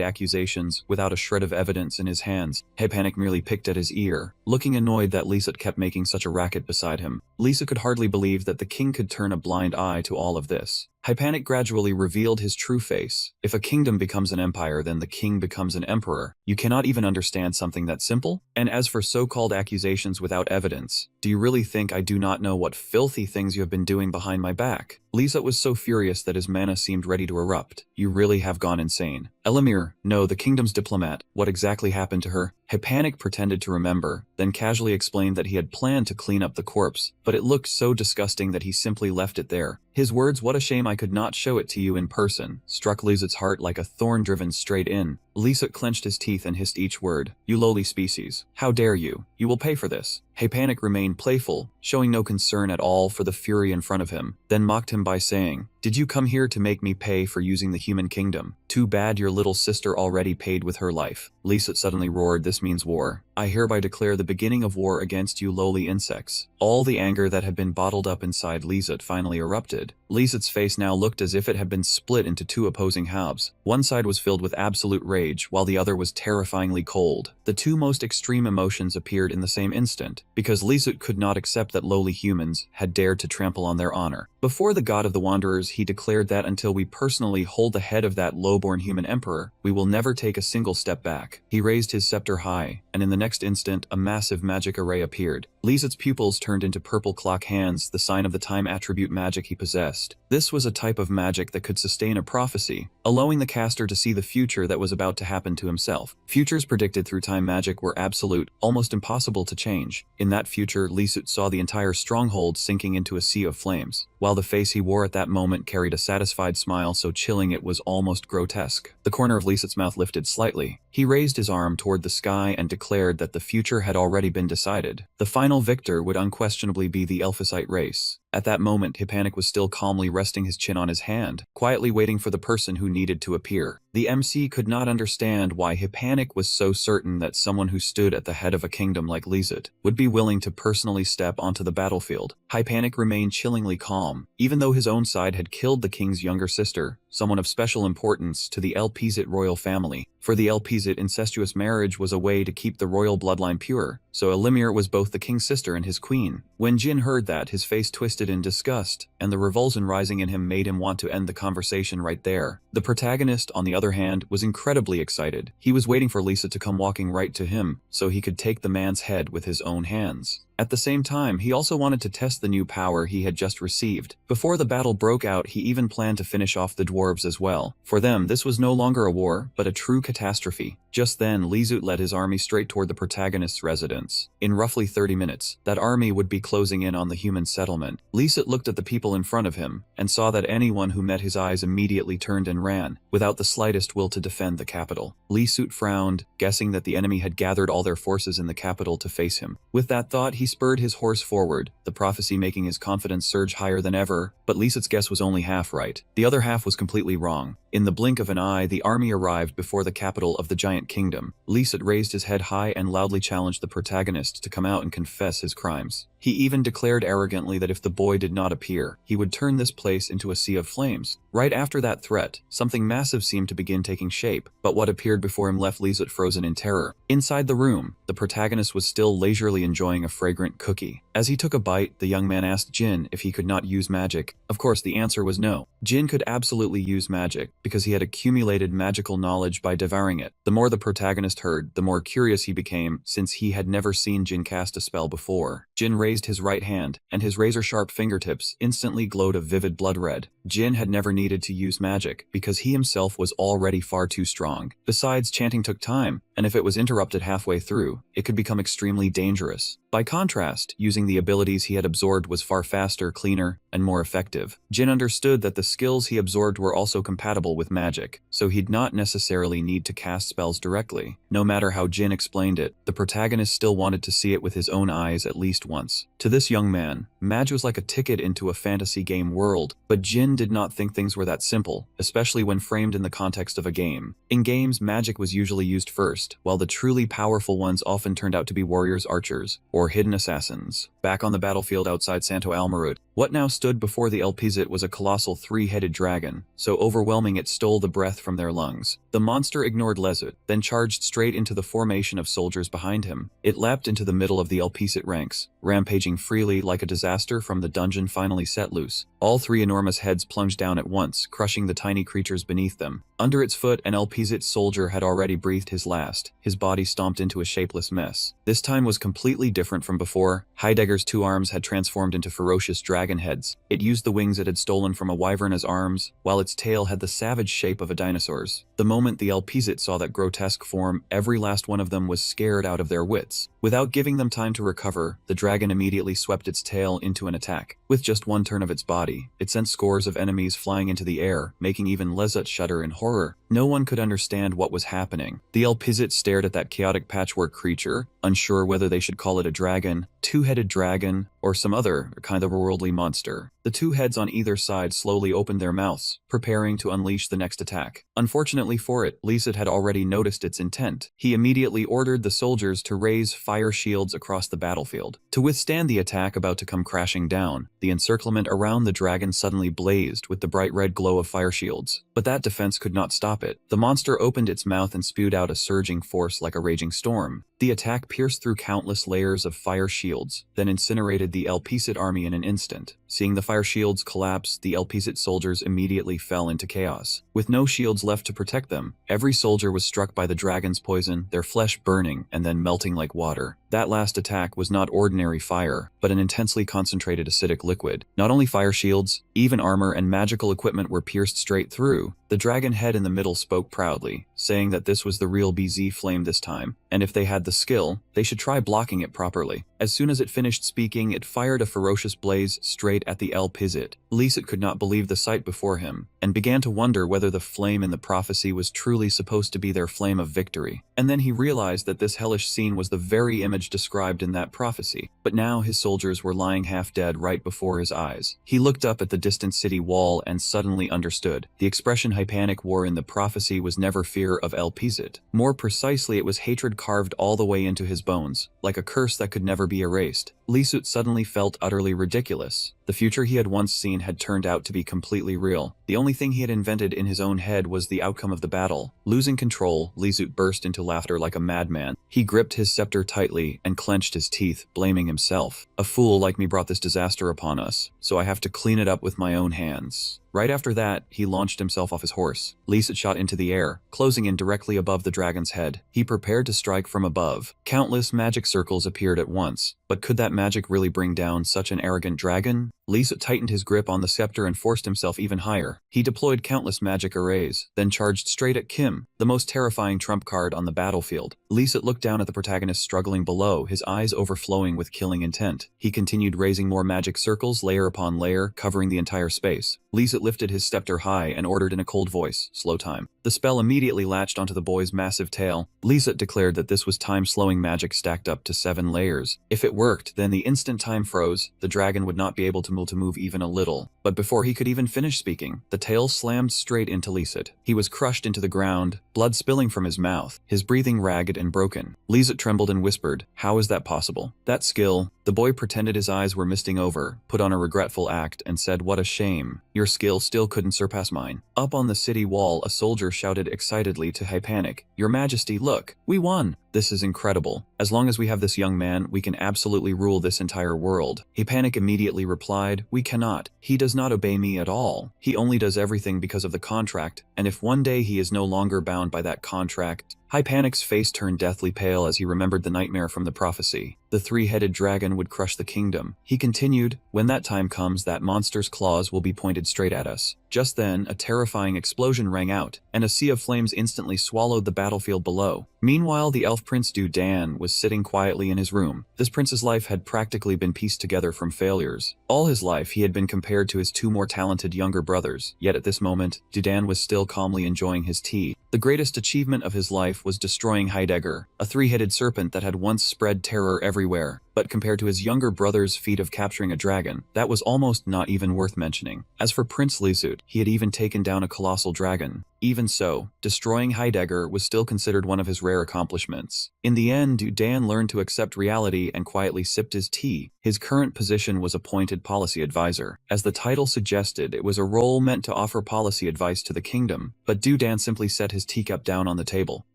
accusations without a shred of evidence in his hands. Hypanik merely picked at his ear, looking annoyed that Lisut kept making such a racket beside him. Lisut could hardly believe that the king could turn a blind eye to all of this. Hypanik gradually revealed his true face. If a kingdom becomes an empire, then the king becomes an emperor. You cannot even understand something that simple? And as for so-called accusations without evidence, do you really think I do not know what filthy things you have been doing behind my back? Lisut was so furious that his mana seemed ready to erupt. You really have gone insane. Elamir, no, the kingdom's diplomat. What exactly happened to her? Hypanik pretended to remember, then casually explained that he had planned to clean up the corpse, but it looked so disgusting that he simply left it there. His words, "What a shame I could not show it to you in person," struck Lisut's heart like a thorn driven straight in. Lisut clenched his teeth and hissed each word. "You lowly species. How dare you? You will pay for this." Panic remained playful, showing no concern at all for the fury in front of him, then mocked him by saying, "Did you come here to make me pay for using the human kingdom? Too bad your little sister already paid with her life." Lisut suddenly roared, "This means war. I hereby declare the beginning of war against you lowly insects." All the anger that had been bottled up inside Lisut finally erupted. Lisut's face now looked as if it had been split into two opposing halves. One side was filled with absolute rage, while the other was terrifyingly cold. The two most extreme emotions appeared in the same instant, because Lisut could not accept that lowly humans had dared to trample on their honor. Before the god of the Wanderers, he declared that until we personally hold the head of that lowborn human emperor, we will never take a single step back. He raised his scepter high, and in the next instant, a massive magic array appeared. Lisut's pupils turned into purple clock hands, the sign of the time attribute magic he possessed. This was a type of magic that could sustain a prophecy, allowing the caster to see the future that was about to happen to himself. Futures predicted through time magic were absolute, almost impossible to change. In that future, Lisut saw the entire stronghold sinking into a sea of flames, while the face he wore at that moment carried a satisfied smile so chilling it was almost grotesque. The corner of Lisut's mouth lifted slightly. He raised his arm toward the sky and declared that the future had already been decided. The final victor would unquestionably be the Elphysite race. At that moment, Panic was still calmly resting his chin on his hand, quietly waiting for the person who needed to appear. The MC could not understand why Panic was so certain that someone who stood at the head of a kingdom like Lisut would be willing to personally step onto the battlefield. Panic remained chillingly calm, even though his own side had killed the king's younger sister, someone of special importance to the Elphysite royal family. For the Elphysite, incestuous marriage was a way to keep the royal bloodline pure, so Elimir was both the king's sister and his queen. When Jin heard that, his face twisted in disgust, and the revulsion rising in him made him want to end the conversation right there. The protagonist, on the other hand, was incredibly excited. He was waiting for Lisa to come walking right to him, so he could take the man's head with his own hands. At the same time, he also wanted to test the new power he had just received. Before the battle broke out, he even planned to finish off the dwarves as well. For them, this was no longer a war, but a true catastrophe. Just then, Lisut led his army straight toward the protagonist's residence. In roughly 30 minutes, that army would be closing in on the human settlement. Lisut looked at the people in front of him, and saw that anyone who met his eyes immediately turned and ran, without the slightest will to defend the capital. Lisut frowned, guessing that the enemy had gathered all their forces in the capital to face him. With that thought, he spurred his horse forward, the prophecy making his confidence surge higher than ever. But Lisut's guess was only half right. The other half was completely wrong. In the blink of an eye, the army arrived before the capital of the giant kingdom. Lisut raised his head high and loudly challenged the protagonist to come out and confess his crimes. He even declared arrogantly that if the boy did not appear, he would turn this place into a sea of flames. Right after that threat, something massive seemed to begin taking shape, but what appeared before him left Lisut frozen in terror. Inside the room, the protagonist was still leisurely enjoying a fragrant cookie. As he took a bite, the young man asked Jin if he could not use magic. Of course, the answer was no. Jin could absolutely use magic, because he had accumulated magical knowledge by devouring it. The more the protagonist heard, the more curious he became, since he had never seen Jin cast a spell before. Jin raised his right hand, and his razor-sharp fingertips instantly glowed a vivid blood red. Jin had never needed to use magic, because he himself was already far too strong. Besides, chanting took time, and if it was interrupted halfway through, it could become extremely dangerous. By contrast, using the abilities he had absorbed was far faster, cleaner, and more effective. Jin understood that the skills he absorbed were also compatible with magic, so he'd not necessarily need to cast spells directly. No matter how Jin explained it, the protagonist still wanted to see it with his own eyes at least once. To this young man, magic was like a ticket into a fantasy game world, but Jin did not think things were that simple, especially when framed in the context of a game. In games, magic was usually used first, while the truly powerful ones often turned out to be warriors, archers, or hidden assassins. Back on the battlefield outside Santo Almarut, what now stood before the Elphysite was a colossal three-headed dragon, so overwhelming it stole the breath from their lungs. The monster ignored Lisut, then charged straight into the formation of soldiers behind him. It leapt into the middle of the Elphysite ranks, rampaging freely like a disaster from the dungeon finally set loose. All three enormous heads plunged down at once, crushing the tiny creatures beneath them. Under its foot, an Elphysite soldier had already breathed his last, his body stomped into a shapeless mess. This time was completely different from before. Heidegger's two arms had transformed into ferocious dragon heads. It used the wings it had stolen from a wyvern as arms, while its tail had the savage shape of a dinosaur's. The moment the Elphysite saw that grotesque form, every last one of them was scared out of their wits. Without giving them time to recover, the dragon immediately swept its tail into an attack. With just one turn of its body, it sent scores of enemies flying into the air, making even Lisut shudder in horror. No one could understand what was happening. The Elpizit stared at that chaotic patchwork creature, unsure whether they should call it a dragon, two-headed dragon, or some other kind of worldly monster. The two heads on either side slowly opened their mouths, preparing to unleash the next attack. Unfortunately for it, Lyset had already noticed its intent. He immediately ordered the soldiers to raise fire shields across the battlefield. To withstand the attack about to come crashing down, the encirclement around the dragon suddenly blazed with the bright red glow of fire shields. But that defense could not stop it. The monster opened its mouth and spewed out a surging force like a raging storm. The attack pierced through countless layers of fire shields, then incinerated the Elpizit army in an instant. Seeing the fire shields collapse, the Elpizit soldiers immediately fell into chaos. With no shields left to protect them, every soldier was struck by the dragon's poison, their flesh burning and then melting like water. That last attack was not ordinary fire, but an intensely concentrated acidic liquid. Not only fire shields, even armor and magical equipment were pierced straight through. The dragon head in the middle spoke proudly, saying that this was the real BZ flame this time, and if they had the skill, they should try blocking it properly. As soon as it finished speaking, it fired a ferocious blaze straight at the Elpizit. Lyset could not believe the sight before him, and began to wonder whether the flame in the prophecy was truly supposed to be their flame of victory. And then he realized that this hellish scene was the very image described in that prophecy. But now his soldiers were lying half dead right before his eyes. He looked up at the distant city wall and suddenly understood. The expression Hypanic wore in the prophecy was never fear of Elpizit. More precisely, it was hatred carved all the way into his bones, like a curse that could never be erased. Lyset suddenly felt utterly ridiculous. The future he had once seen had turned out to be completely real. The only thing he had invented in his own head was the outcome of the battle. Losing control, Lyset burst into laughter like a madman. He gripped his scepter tightly and clenched his teeth, blaming himself. A fool like me brought this disaster upon us, so I have to clean it up with my own hands. Right after that, he launched himself off his horse. Lyset shot into the air, closing in directly above the dragon's head. He prepared to strike from above. Countless magic circles appeared at once, but could that magic really bring down such an arrogant dragon? Lyset tightened his grip on the scepter and forced himself even higher. He deployed countless magic arrays, then charged straight at Kim, the most terrifying trump card on the battlefield. Lyset looked down at the protagonist struggling below, his eyes overflowing with killing intent. He continued raising more magic circles, layer upon layer, covering the entire space. Lyset lifted his scepter high and ordered in a cold voice, "Slow time." The spell immediately latched onto the boy's massive tail. Lyset declared that this was time-slowing magic stacked up to 7 layers. If it worked, then the instant time froze, the dragon would not be able to move even a little. But before he could even finish speaking, the tail slammed straight into Lyset. He was crushed into the ground, blood spilling from his mouth, his breathing ragged and broken. Lyset trembled and whispered, "How is that possible?" That skill. The boy pretended his eyes were misting over, put on a regretful act, and said, "What a shame. Your skill still couldn't surpass mine." Up on the city wall, a soldier shouted excitedly to Hypanic, "Your Majesty, look! We won! This is incredible. As long as we have this young man, we can absolutely rule this entire world." Hypanic immediately replied, "We cannot. He does not obey me at all. He only does everything because of the contract, and if one day he is no longer bound by that contract..." Hypanic's face turned deathly pale as he remembered the nightmare from the prophecy. The 3-headed dragon would crush the kingdom. He continued, "When that time comes, that monster's claws will be pointed straight at us." Just then, a terrifying explosion rang out, and a sea of flames instantly swallowed the battlefield below. Meanwhile, the elf prince Dudan was sitting quietly in his room. This prince's life had practically been pieced together from failures. All his life, he had been compared to his 2 more talented younger brothers, yet at this moment, Dudan was still calmly enjoying his tea. The greatest achievement of his life was destroying Heidegger, a 3-headed serpent that had once spread terror everywhere. But compared to his younger brother's feat of capturing a dragon, that was almost not even worth mentioning. As for Prince Lyset, he had even taken down a colossal dragon. Even so, destroying Heidegger was still considered one of his rare accomplishments. In the end, Dudan learned to accept reality and quietly sipped his tea. His current position was appointed policy advisor. As the title suggested, it was a role meant to offer policy advice to the kingdom, but Dudan simply set his teacup down on the table.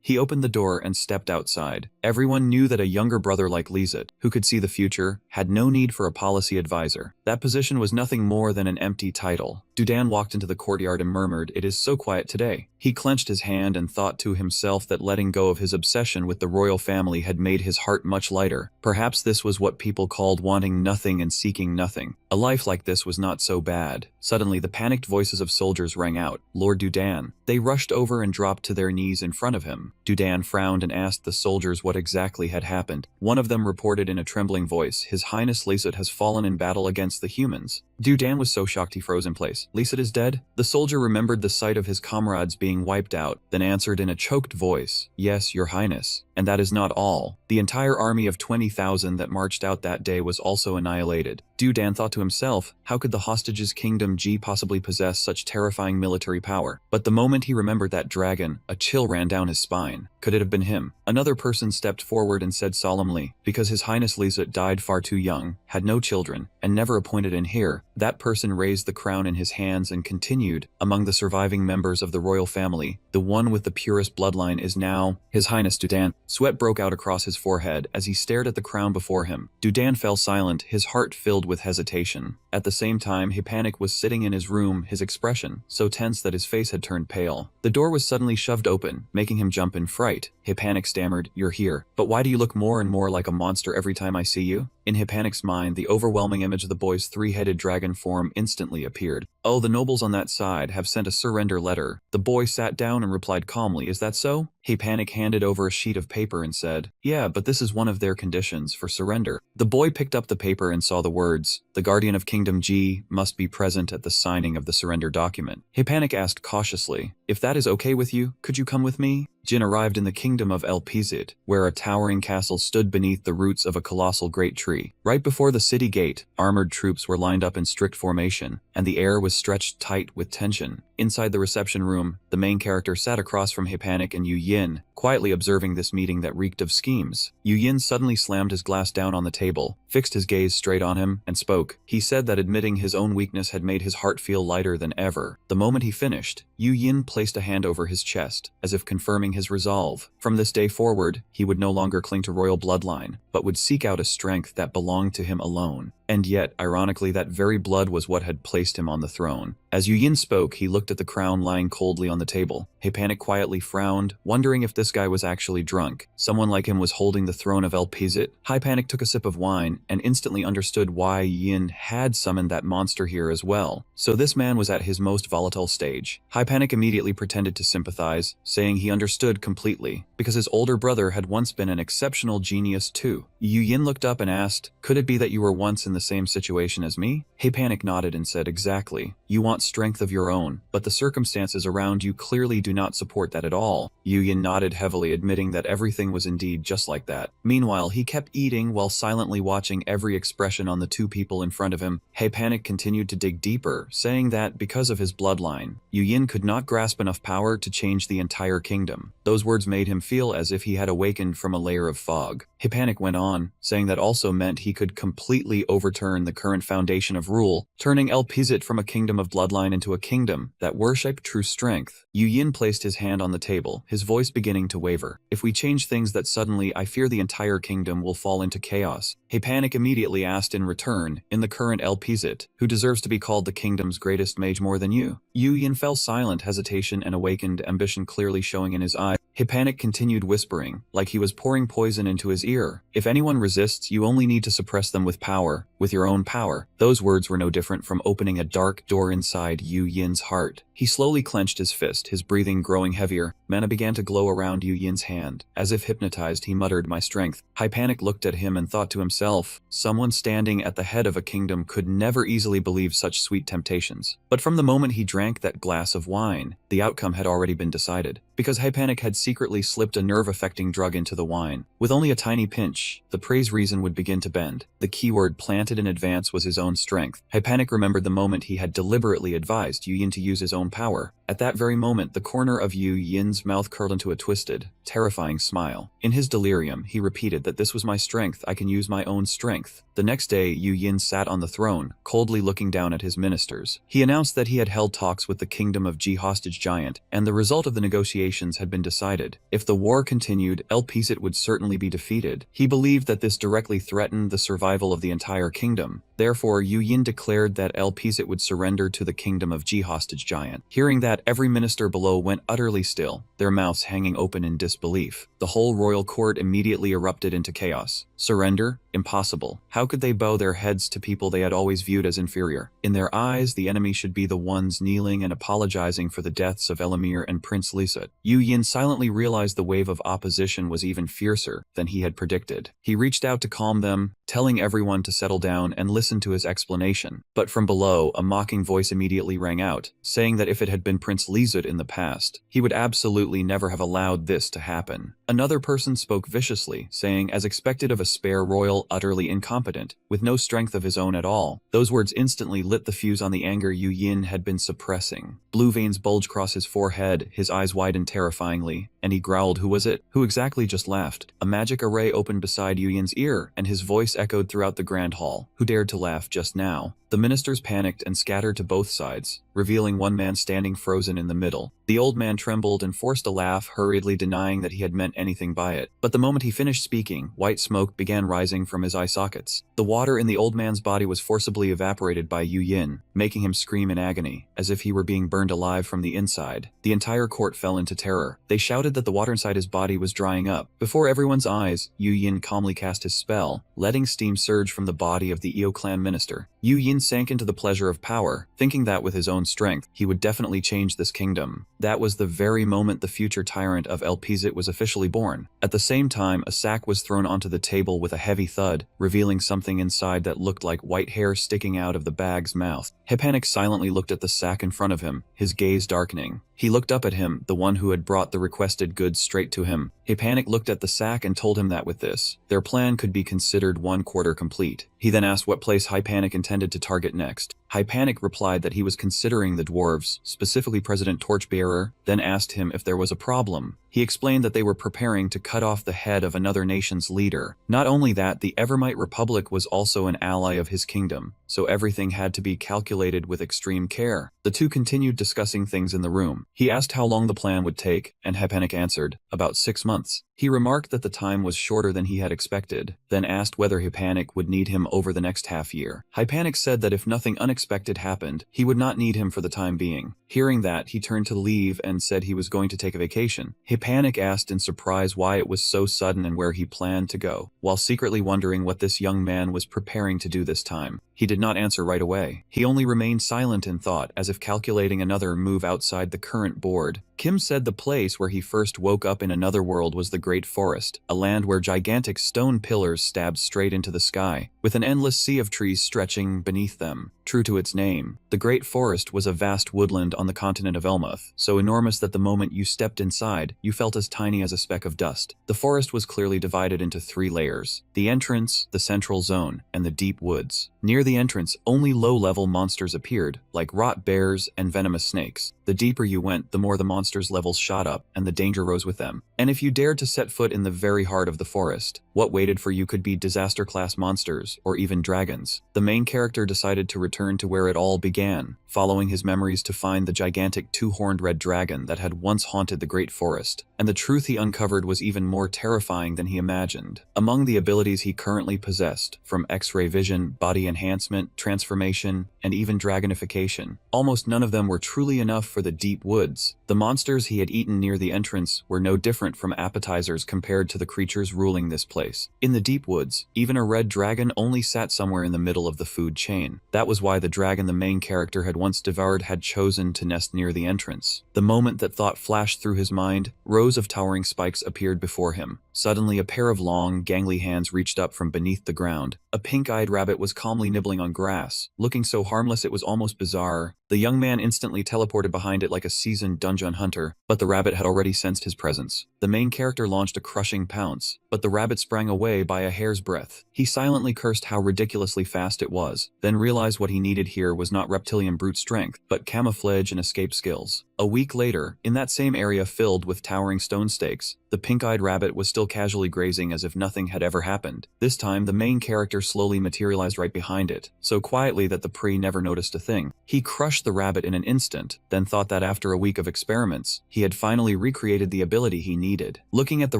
He opened the door and stepped outside. Everyone knew that a younger brother like Lyset, who could see the future, had no need for a policy advisor. That position was nothing more than an empty title. Dudan walked into the courtyard and murmured, "It is so quiet today." He clenched his hand and thought to himself that letting go of his obsession with the royal family had made his heart much lighter. Perhaps this was what people called wanting nothing and seeking nothing. A life like this was not so bad. Suddenly, the panicked voices of soldiers rang out, "Lord Dudan." They rushed over and dropped to their knees in front of him. Dudan frowned and asked the soldiers what exactly had happened. One of them reported in a trembling voice, "His Highness Lyset has fallen in battle against the humans." Dan was so shocked he froze in place. Lisette is dead? The soldier remembered the sight of his comrades being wiped out, then answered in a choked voice, "Yes, your highness." And that is not all. The entire army of 20,000 that marched out that day was also annihilated. Dan thought to himself, how could the hostages Kingdom G possibly possess such terrifying military power? But the moment he remembered that dragon, a chill ran down his spine. Could it have been him? Another person stepped forward and said solemnly, because His Highness Lisette died far too young, had no children, and never appointed an heir. That person raised the crown in his hands and continued, among the surviving members of the royal family, the one with the purest bloodline is now His Highness Dan. Sweat broke out across his forehead as he stared at the crown before him. Dan fell silent, his heart filled with hesitation. At the same time, Hepanik was sitting in his room, his expression so tense that his face had turned pale. The door was suddenly shoved open, making him jump in fright. Hepanik stammered, "You're here. But why do you look more and more like a monster every time I see you?" In Hepanik's mind, the overwhelming image of the boy's three-headed dragon form instantly appeared. "Oh, the nobles on that side have sent a surrender letter." The boy sat down and replied calmly, "Is that so?" Hepanik handed over a sheet of paper and said, "Yeah, but this is one of their conditions for surrender." The boy picked up the paper and saw the words, "The Guardian of Kingdom G must be present at the signing of the surrender document." Hepanik asked cautiously, "If that is okay with you, could you come with me?" Jin arrived in the kingdom of El Pizit, where a towering castle stood beneath the roots of a colossal great tree. Right before the city gate, armored troops were lined up in strict formation, and the air was stretched tight with tension. Inside the reception room, the main character sat across from Hepanik and Yu Yin, quietly observing this meeting that reeked of schemes. Yu Yin suddenly slammed his glass down on the table, fixed his gaze straight on him, and spoke. He said that admitting his own weakness had made his heart feel lighter than ever. The moment he finished, Yu Yin placed a hand over his chest, as if confirming his resolve. From this day forward, he would no longer cling to royal bloodline, but would seek out a strength that belonged to him alone. And yet, ironically, that very blood was what had placed him on the throne. As Yu Yin spoke, he looked at the crown lying coldly on the table. Hepanik quietly frowned, wondering if this guy was actually drunk. Someone like him was holding the throne of El Pizit. Hepanik took a sip of wine, and instantly understood why Yin had summoned that monster here as well. So this man was at his most volatile stage. Hepanik immediately pretended to sympathize, saying he understood completely, because his older brother had once been an exceptional genius too. Yu Yin looked up and asked, "Could it be that you were once in the same situation as me?" Hepanik nodded and said, "Exactly. You want strength of your own, but the circumstances around you clearly do not support that at all." Yu Yin nodded heavily, admitting that everything was indeed just like that. Meanwhile, he kept eating while silently watching every expression on the two people in front of him. Hepanik continued to dig deeper, saying that because of his bloodline, Yu Yin could not grasp enough power to change the entire kingdom. Those words made him feel as if he had awakened from a layer of fog. Hepanik went on, saying that also meant he could completely overturn the current foundation of rule, turning El Pizit from a kingdom of bloodline into a kingdom that worshipped true strength. Yu Yin placed his hand on the table, his voice beginning to waver. "If we change things that suddenly, I fear the entire kingdom will fall into chaos." Hepanik immediately asked in return, "In the current El Pizit, who deserves to be called the kingdom's greatest mage more than you?" Yu Yin fell silent, hesitation and awakened ambition clearly showing in his eyes. Hepanik continued whispering, like he was pouring poison into his ear. "If anyone resists, you only need to suppress them with power, with your own power." Those words were no different from opening a dark door inside Yu Yin's heart. He slowly clenched his fist, his breathing growing heavier. Mana began to glow around Yu Yin's hand. As if hypnotized, he muttered, "My strength." Hepanik looked at him and thought to himself, someone standing at the head of a kingdom could never easily believe such sweet temptations. But from the moment he drank that glass of wine, the outcome had already been decided. Because Hepanik had secretly slipped a nerve-affecting drug into the wine. With only a tiny pinch, the praise reason would begin to bend. The keyword planted in advance was his own strength. Hepanik remembered the moment he had deliberately advised Yu Yin to use his own power. At that very moment, the corner of Yu Yin's mouth curled into a twisted, terrifying smile. In his delirium, he repeated that this was my strength, I can use my own strength. The next day, Yu Yin sat on the throne, coldly looking down at his ministers. He announced that he had held talks with the kingdom of G hostage giant, and the result of the negotiations had been decided. If the war continued, El Pizit would certainly be defeated. He believed that this directly threatened the survival of the entire kingdom. Therefore, Yu Yin declared that El Pizit would surrender to the kingdom of G hostage giant. Hearing that, every minister below went utterly still, their mouths hanging open in disbelief. The whole royal court immediately erupted into chaos. Surrender? Impossible. How could they bow their heads to people they had always viewed as inferior? In their eyes, the enemy should be the ones kneeling and apologizing for the deaths of Elamir and Prince Lisut. Yu Yin silently realized the wave of opposition was even fiercer than he had predicted. He reached out to calm them, telling everyone to settle down and listen to his explanation. But from below, a mocking voice immediately rang out, saying that if it had been Prince Lisut in the past, he would absolutely never have allowed this to happen. Another person spoke viciously, saying, as expected of a spare royal, utterly incompetent, with no strength of his own at all. Those words instantly lit the fuse on the anger Yu Yin had been suppressing. Blue veins bulged across his forehead, his eyes widened terrifyingly, and he growled, "Who was it? Who exactly just laughed?" A magic array opened beside Yu Yin's ear, and his voice echoed throughout the grand hall. "Who dared to laugh just now?" The ministers panicked and scattered to both sides, revealing one man standing frozen in the middle. The old man trembled and forced a laugh, hurriedly denying that he had meant anything by it. But the moment he finished speaking, white smoke began rising from his eye sockets. The water in the old man's body was forcibly evaporated by Yu Yin, making him scream in agony, as if he were being burned alive from the inside. The entire court fell into terror. They shouted that the water inside his body was drying up. Before everyone's eyes, Yu Yin calmly cast his spell, letting steam surge from the body of the Eo clan minister. Yu Yin sank into the pleasure of power, thinking that with his own strength, he would definitely change this kingdom. That was the very moment the future tyrant of El Pizit was officially born. At the same time, a sack was thrown onto the table with a heavy thud, revealing something inside that looked like white hair sticking out of the bag's mouth. Hepanik silently looked at the sack in front of him, his gaze darkening. He looked up at him, the one who had brought the requested goods straight to him. Hepanik looked at the sack and told him that with this, their plan could be considered 1/4 complete. He then asked what place Hepanik intended to target next. Hepanik replied that he was considering the dwarves, specifically President Torchbearer, then asked him if there was a problem. He explained that they were preparing to cut off the head of another nation's leader. Not only that, the Evermite Republic was also an ally of his kingdom, so everything had to be calculated with extreme care. The two continued discussing things in the room. He asked how long the plan would take, and Hepanik answered, about 6 months. He remarked that the time was shorter than he had expected, then asked whether Hepanik would need him over the next half year. Hepanik said that if nothing unexpected happened, he would not need him for the time being. Hearing that, he turned to leave and said he was going to take a vacation. Hepanik asked in surprise why it was so sudden and where he planned to go, while secretly wondering what this young man was preparing to do this time. He did not answer right away. He only remained silent in thought, as if calculating another move outside the current board. Kim said the place where he first woke up in another world was the Great Forest, a land where gigantic stone pillars stabbed straight into the sky, with an endless sea of trees stretching beneath them. True to its name, the Great Forest was a vast woodland on the continent of Elmuth, so enormous that the moment you stepped inside, you felt as tiny as a speck of dust. The forest was clearly divided into 3 layers: the entrance, the central zone, and the deep woods. Near the entrance, only low-level monsters appeared, like rot bears and venomous snakes. The deeper you went, the more the monsters' levels shot up, and the danger rose with them. And if you dared to set foot in the very heart of the forest, what waited for you could be disaster-class monsters, or even dragons. The main character decided to return to where it all began, following his memories to find the gigantic 2-horned red dragon that had once haunted the Great Forest. And the truth he uncovered was even more terrifying than he imagined. Among the abilities he currently possessed, from X-ray vision, body enhancement, transformation, and even dragonification, almost none of them were truly enough for the deep woods. The monsters he had eaten near the entrance were no different from appetizers compared to the creatures ruling this place. In the deep woods, even a red dragon only sat somewhere in the middle of the food chain. That was why the dragon the main character had once devoured had chosen to nest near the entrance. The moment that thought flashed through his mind, rows of towering spikes appeared before him. Suddenly, a pair of long, gangly hands reached up from beneath the ground. A pink-eyed rabbit was calmly nibbling on grass, looking so harmless it was almost bizarre. The young man instantly teleported behind it like a seasoned dungeon hunter, but the rabbit had already sensed his presence. The main character launched a crushing pounce, but the rabbit sprang away by a hair's breadth. He silently cursed how ridiculously fast it was, then realized what he needed here was not reptilian brute strength, but camouflage and escape skills. A week later, in that same area filled with towering stone stakes, the pink-eyed rabbit was still casually grazing as if nothing had ever happened. This time, the main character slowly materialized right behind it, so quietly that the prey never noticed a thing. He crushed the rabbit in an instant, then thought that after a week of experiments, he had finally recreated the ability he needed. Looking at the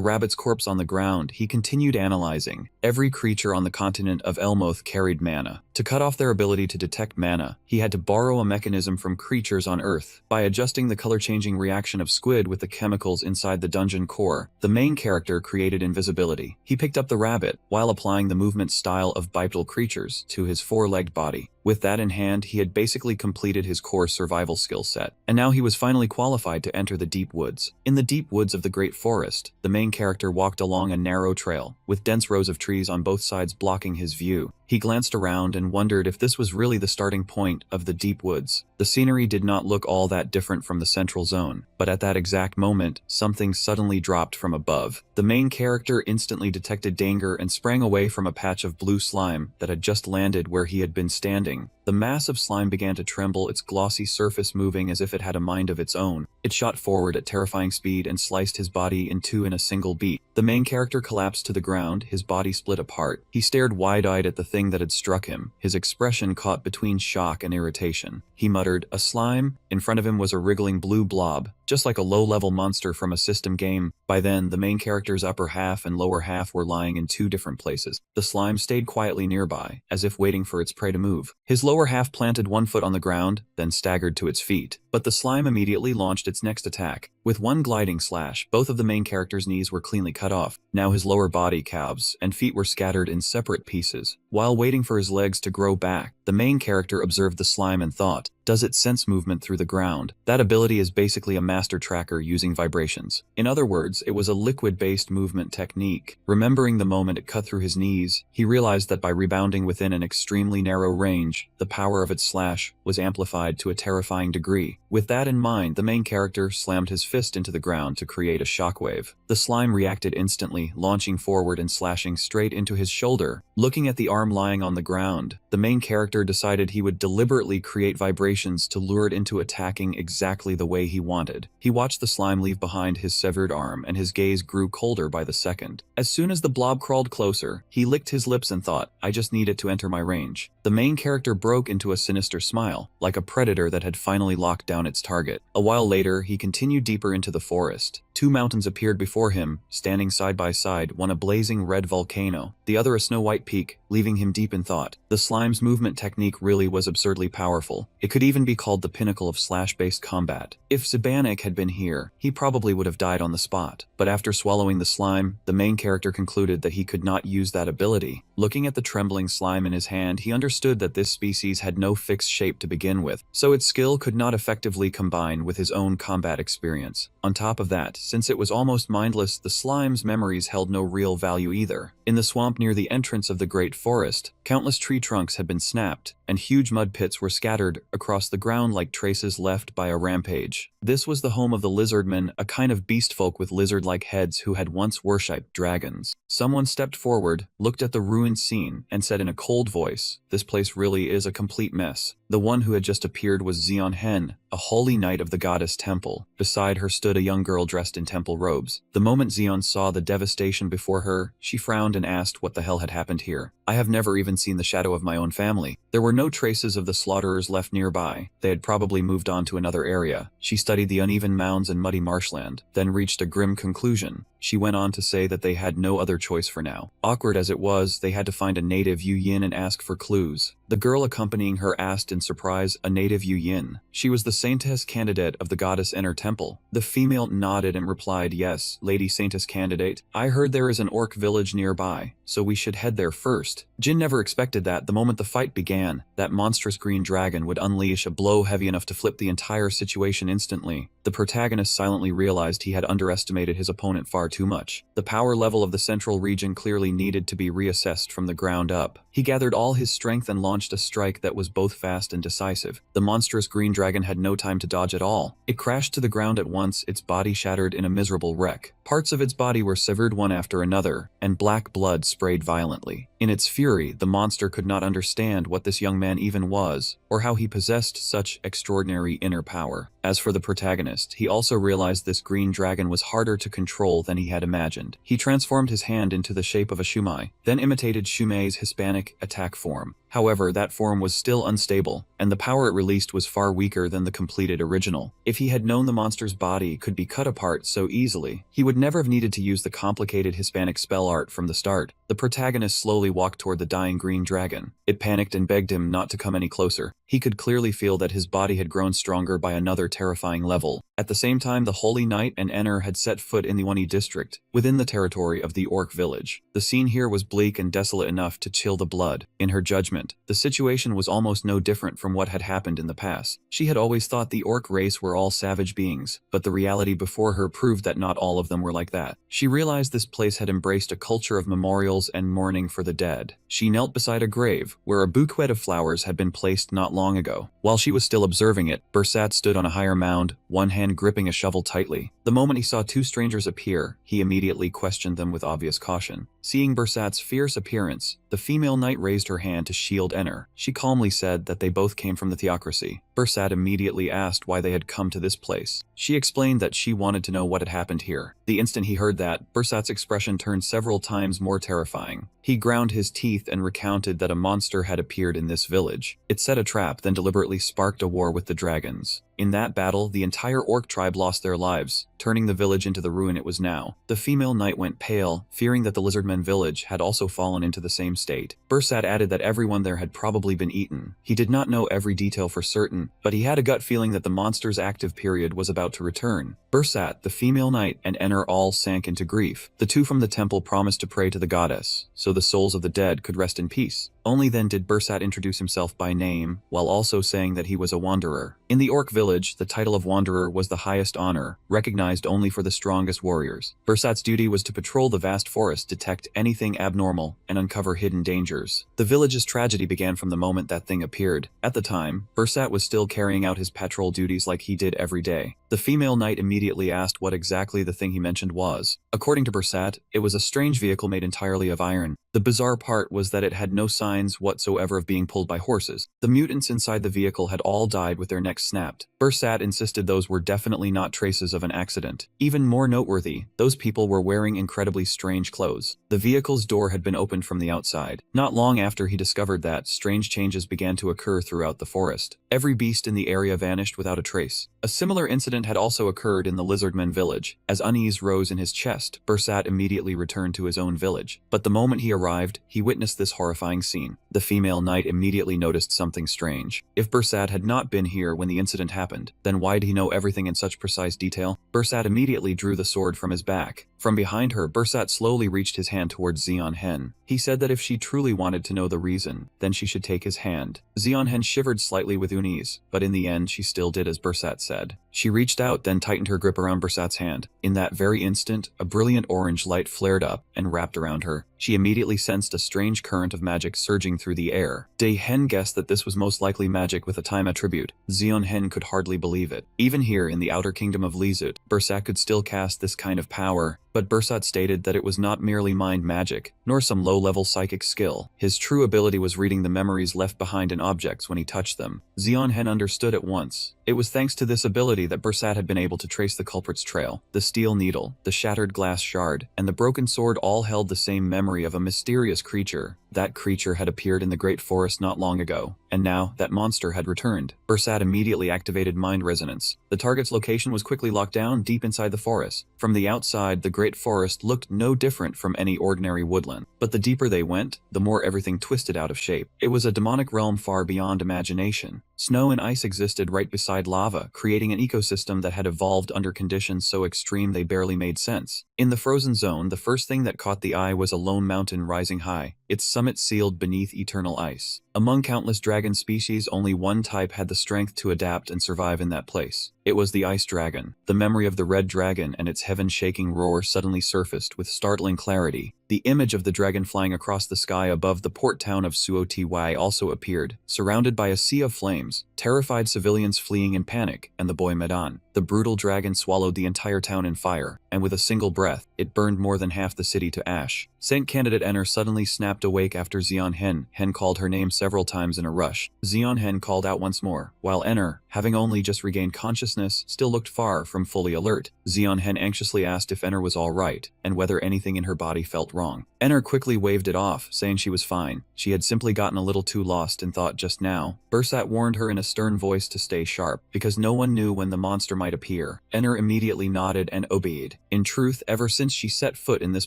rabbit's corpse on the ground, he continued analyzing. Every creature on the continent of Elmuth carried mana. To cut off their ability to detect mana, he had to borrow a mechanism from creatures on Earth. By adjusting the the color-changing reaction of squid with the chemicals inside the dungeon core, the main character created invisibility. He picked up the rabbit, while applying the movement style of bipedal creatures to his four-legged body. With that in hand, he had basically completed his core survival skill set, and now he was finally qualified to enter the deep woods. In the deep woods of the Great Forest, the main character walked along a narrow trail, with dense rows of trees on both sides blocking his view. He glanced around and wondered if this was really the starting point of the deep woods. The scenery did not look all that different from the central zone, but at that exact moment, something suddenly dropped from above. The main character instantly detected danger and sprang away from a patch of blue slime that had just landed where he had been standing. The mass of slime began to tremble, its glossy surface moving as if it had a mind of its own. It shot forward at terrifying speed and sliced his body in two in a single beat. The main character collapsed to the ground, his body split apart. He stared wide-eyed at the thing that had struck him, his expression caught between shock and irritation. He muttered, "A slime?" In front of him was a wriggling blue blob, just like a low-level monster from a system game. By then, the main character's upper half and lower half were lying in two different places. The slime stayed quietly nearby, as if waiting for its prey to move. His lower half planted one foot on the ground, then staggered to its feet. But the slime immediately launched its next attack. With one gliding slash, both of the main character's knees were cleanly cut off. Now his lower body, calves, and feet were scattered in separate pieces. While waiting for his legs to grow back, the main character observed the slime and thought, "Does it sense movement through the ground?" That ability is basically a master tracker using vibrations. In other words, it was a liquid-based movement technique. Remembering the moment it cut through his knees, he realized that by rebounding within an extremely narrow range, the power of its slash was amplified to a terrifying degree. With that in mind, the main character slammed his fist into the ground to create a shockwave. The slime reacted instantly, launching forward and slashing straight into his shoulder. Looking at the arm lying on the ground, the main character decided he would deliberately create vibrations to lure it into attacking exactly the way he wanted. He watched the slime leave behind his severed arm, and his gaze grew colder by the second. As soon as the blob crawled closer, he licked his lips and thought, "I just need it to enter my range." The main character broke into a sinister smile, like a predator that had finally locked down its target. A while later, he continued deeper into the forest. Two mountains appeared before him, standing side by side, one a blazing red volcano, the other a snow-white peak, leaving him deep in thought. The slime's movement technique really was absurdly powerful. It could even be called the pinnacle of slash-based combat. If Zabanik had been here, he probably would have died on the spot. But after swallowing the slime, the main character concluded that he could not use that ability. Looking at the trembling slime in his hand, he understood that this species had no fixed shape to begin with, so its skill could not effectively combine with his own combat experience. On top of that, since it was almost mindless, the slime's memories held no real value either. In the swamp near the entrance of the Great Forest, countless tree trunks had been snapped, and huge mud pits were scattered across the ground like traces left by a rampage. This was the home of the lizardmen, a kind of beast folk with lizard-like heads who had once worshipped dragons. Someone stepped forward, looked at the ruined scene, and said in a cold voice, "This place really is a complete mess." The one who had just appeared was Zeon Hen, a holy knight of the goddess temple. Beside her stood a young girl dressed in temple robes. The moment Zeon saw the devastation before her, she frowned and asked what the hell had happened here. "I have never even seen the shadow of my own family." There were no traces of the slaughterers left nearby. They had probably moved on to another area. She studied the uneven mounds and muddy marshland, then reached a grim conclusion. She went on to say that they had no other choice for now. Awkward as it was, they had to find a native Yu Yin and ask for clues. The girl accompanying her asked in surprise, "A native Yu Yin?" She was the saintess candidate of the goddess Enro temple. The female nodded and replied, "Yes, lady saintess candidate. I heard there is an orc village nearby, so we should head there first." Jin never expected that the moment the fight began, that monstrous green dragon would unleash a blow heavy enough to flip the entire situation instantly. The protagonist silently realized he had underestimated his opponent far too much. The power level of the central region clearly needed to be reassessed from the ground up. He gathered all his strength and launched a strike that was both fast and decisive. The monstrous green dragon had no time to dodge at all. It crashed to the ground at once, its body shattered in a miserable wreck. Parts of its body were severed one after another, and black blood sprayed violently. In its fury, the monster could not understand what this young man even was, or how he possessed such extraordinary inner power. As for the protagonist, he also realized this green dragon was harder to control than he had imagined. He transformed his hand into the shape of a shumai, then imitated Shumei's Hispanic attack form. However, that form was still unstable, and the power it released was far weaker than the completed original. If he had known the monster's body could be cut apart so easily, he would never have needed to use the complicated Hispanic spell art from the start. The protagonist slowly walked toward the dying green dragon. It panicked and begged him not to come any closer. He could clearly feel that his body had grown stronger by another terrifying level. At the same time, the Holy Knight and Enr had set foot in the Wani district, within the territory of the Orc village. The scene here was bleak and desolate enough to chill the blood. In her judgment, the situation was almost no different from what had happened in the past. She had always thought the Orc race were all savage beings, but the reality before her proved that not all of them were like that. She realized this place had embraced a culture of memorials and mourning for the dead. She knelt beside a grave, where a bouquet of flowers had been placed not long ago. While she was still observing it, Bursat stood on a higher mound, one hand gripping a shovel tightly. The moment he saw two strangers appear, he immediately questioned them with obvious caution. Seeing Bursat's fierce appearance, the female knight raised her hand to shield Enr. She calmly said that they both came from the theocracy. Bursat immediately asked why they had come to this place. She explained that she wanted to know what had happened here. The instant he heard that, Bursat's expression turned several times more terrifying. He ground his teeth and recounted that a monster had appeared in this village. It set a trap, then deliberately sparked a war with the dragons. In that battle, the entire Orc tribe lost their lives, turning the village into the ruin it was now. The female knight went pale, fearing that the Lizardmen village had also fallen into the same state. Bursat added that everyone there had probably been eaten. He did not know every detail for certain, but he had a gut feeling that the monster's active period was about to return. Bursat, the female knight, and Enr all sank into grief. The two from the temple promised to pray to the goddess, so the souls of the dead could rest in peace. Only then did Bursat introduce himself by name, while also saying that he was a wanderer. In the Orc village, the title of wanderer was the highest honor, recognized only for the strongest warriors. Bursat's duty was to patrol the vast forest, detect anything abnormal, and uncover hidden dangers. The village's tragedy began from the moment that thing appeared. At the time, Bursat was still carrying out his patrol duties like he did every day. The female knight immediately asked what exactly the thing he mentioned was. According to Bursat, it was a strange vehicle made entirely of iron. The bizarre part was that it had no signs whatsoever of being pulled by horses. The mutants inside the vehicle had all died with their necks snapped. Bursat insisted those were definitely not traces of an accident. Even more noteworthy, those people were wearing incredibly strange clothes. The vehicle's door had been opened from the outside. Not long after he discovered that, strange changes began to occur throughout the forest. Every beast in the area vanished without a trace. A similar incident had also occurred in the Lizardmen village. As unease rose in his chest, Bursat immediately returned to his own village. But the moment he arrived, he witnessed this horrifying scene. The female knight immediately noticed something strange. If Bursat had not been here when the incident happened, then why did he know everything in such precise detail? Bursat immediately drew the sword from his back. From behind her, Bursat slowly reached his hand towards Xion Hen. He said that if she truly wanted to know the reason, then she should take his hand. Xion Hen shivered slightly with unease, but in the end she still did as Bursat said. She reached out, then tightened her grip around Bursat's hand. In that very instant, a brilliant orange light flared up and wrapped around her. She immediately sensed a strange current of magic surging through the air. Day Hen guessed that this was most likely magic with a time attribute. Xion Hen could hardly believe it. Even here in the outer kingdom of Lizut, Bursat could still cast this kind of power, but Bursat stated that it was not merely mind magic, nor some low-level psychic skill. His true ability was reading the memories left behind in objects when he touched them. Xion Hen understood at once. It was thanks to this ability that Bursat had been able to trace the culprit's trail. The steel needle, the shattered glass shard, and the broken sword all held the same memory of a mysterious creature. That creature had appeared in the Great Forest not long ago, and now that monster had returned. Bursat immediately activated mind resonance. The target's location was quickly locked down deep inside the forest. From the outside, the Great Forest looked no different from any ordinary woodland, but the deeper they went, the more everything twisted out of shape. It was a demonic realm far beyond imagination. Snow and ice existed right beside lava, creating an ecosystem that had evolved under conditions so extreme they barely made sense. In the frozen zone, the first thing that caught the eye was a lone mountain rising high, its summit sealed beneath eternal ice. Among countless dragon species, only one type had the strength to adapt and survive in that place. It was the ice dragon. The memory of the red dragon and its heaven-shaking roar suddenly surfaced with startling clarity. The image of the dragon flying across the sky above the port town of Suoty also appeared, surrounded by a sea of flames, terrified civilians fleeing in panic, and the boy Medan. The brutal dragon swallowed the entire town in fire, and with a single breath, it burned more than half the city to ash. Saint Candidate Enr suddenly snapped awake after Xion Hen. Hen called her name several times in a rush. Xion Hen called out once more, while Enr, having only just regained consciousness carelessness, still looked far from fully alert. Zeon Hen anxiously asked if Enr was alright, and whether anything in her body felt wrong. Enr quickly waved it off, saying she was fine. She had simply gotten a little too lost in thought just now. Bursat warned her in a stern voice to stay sharp, because no one knew when the monster might appear. Enr immediately nodded and obeyed. In truth, ever since she set foot in this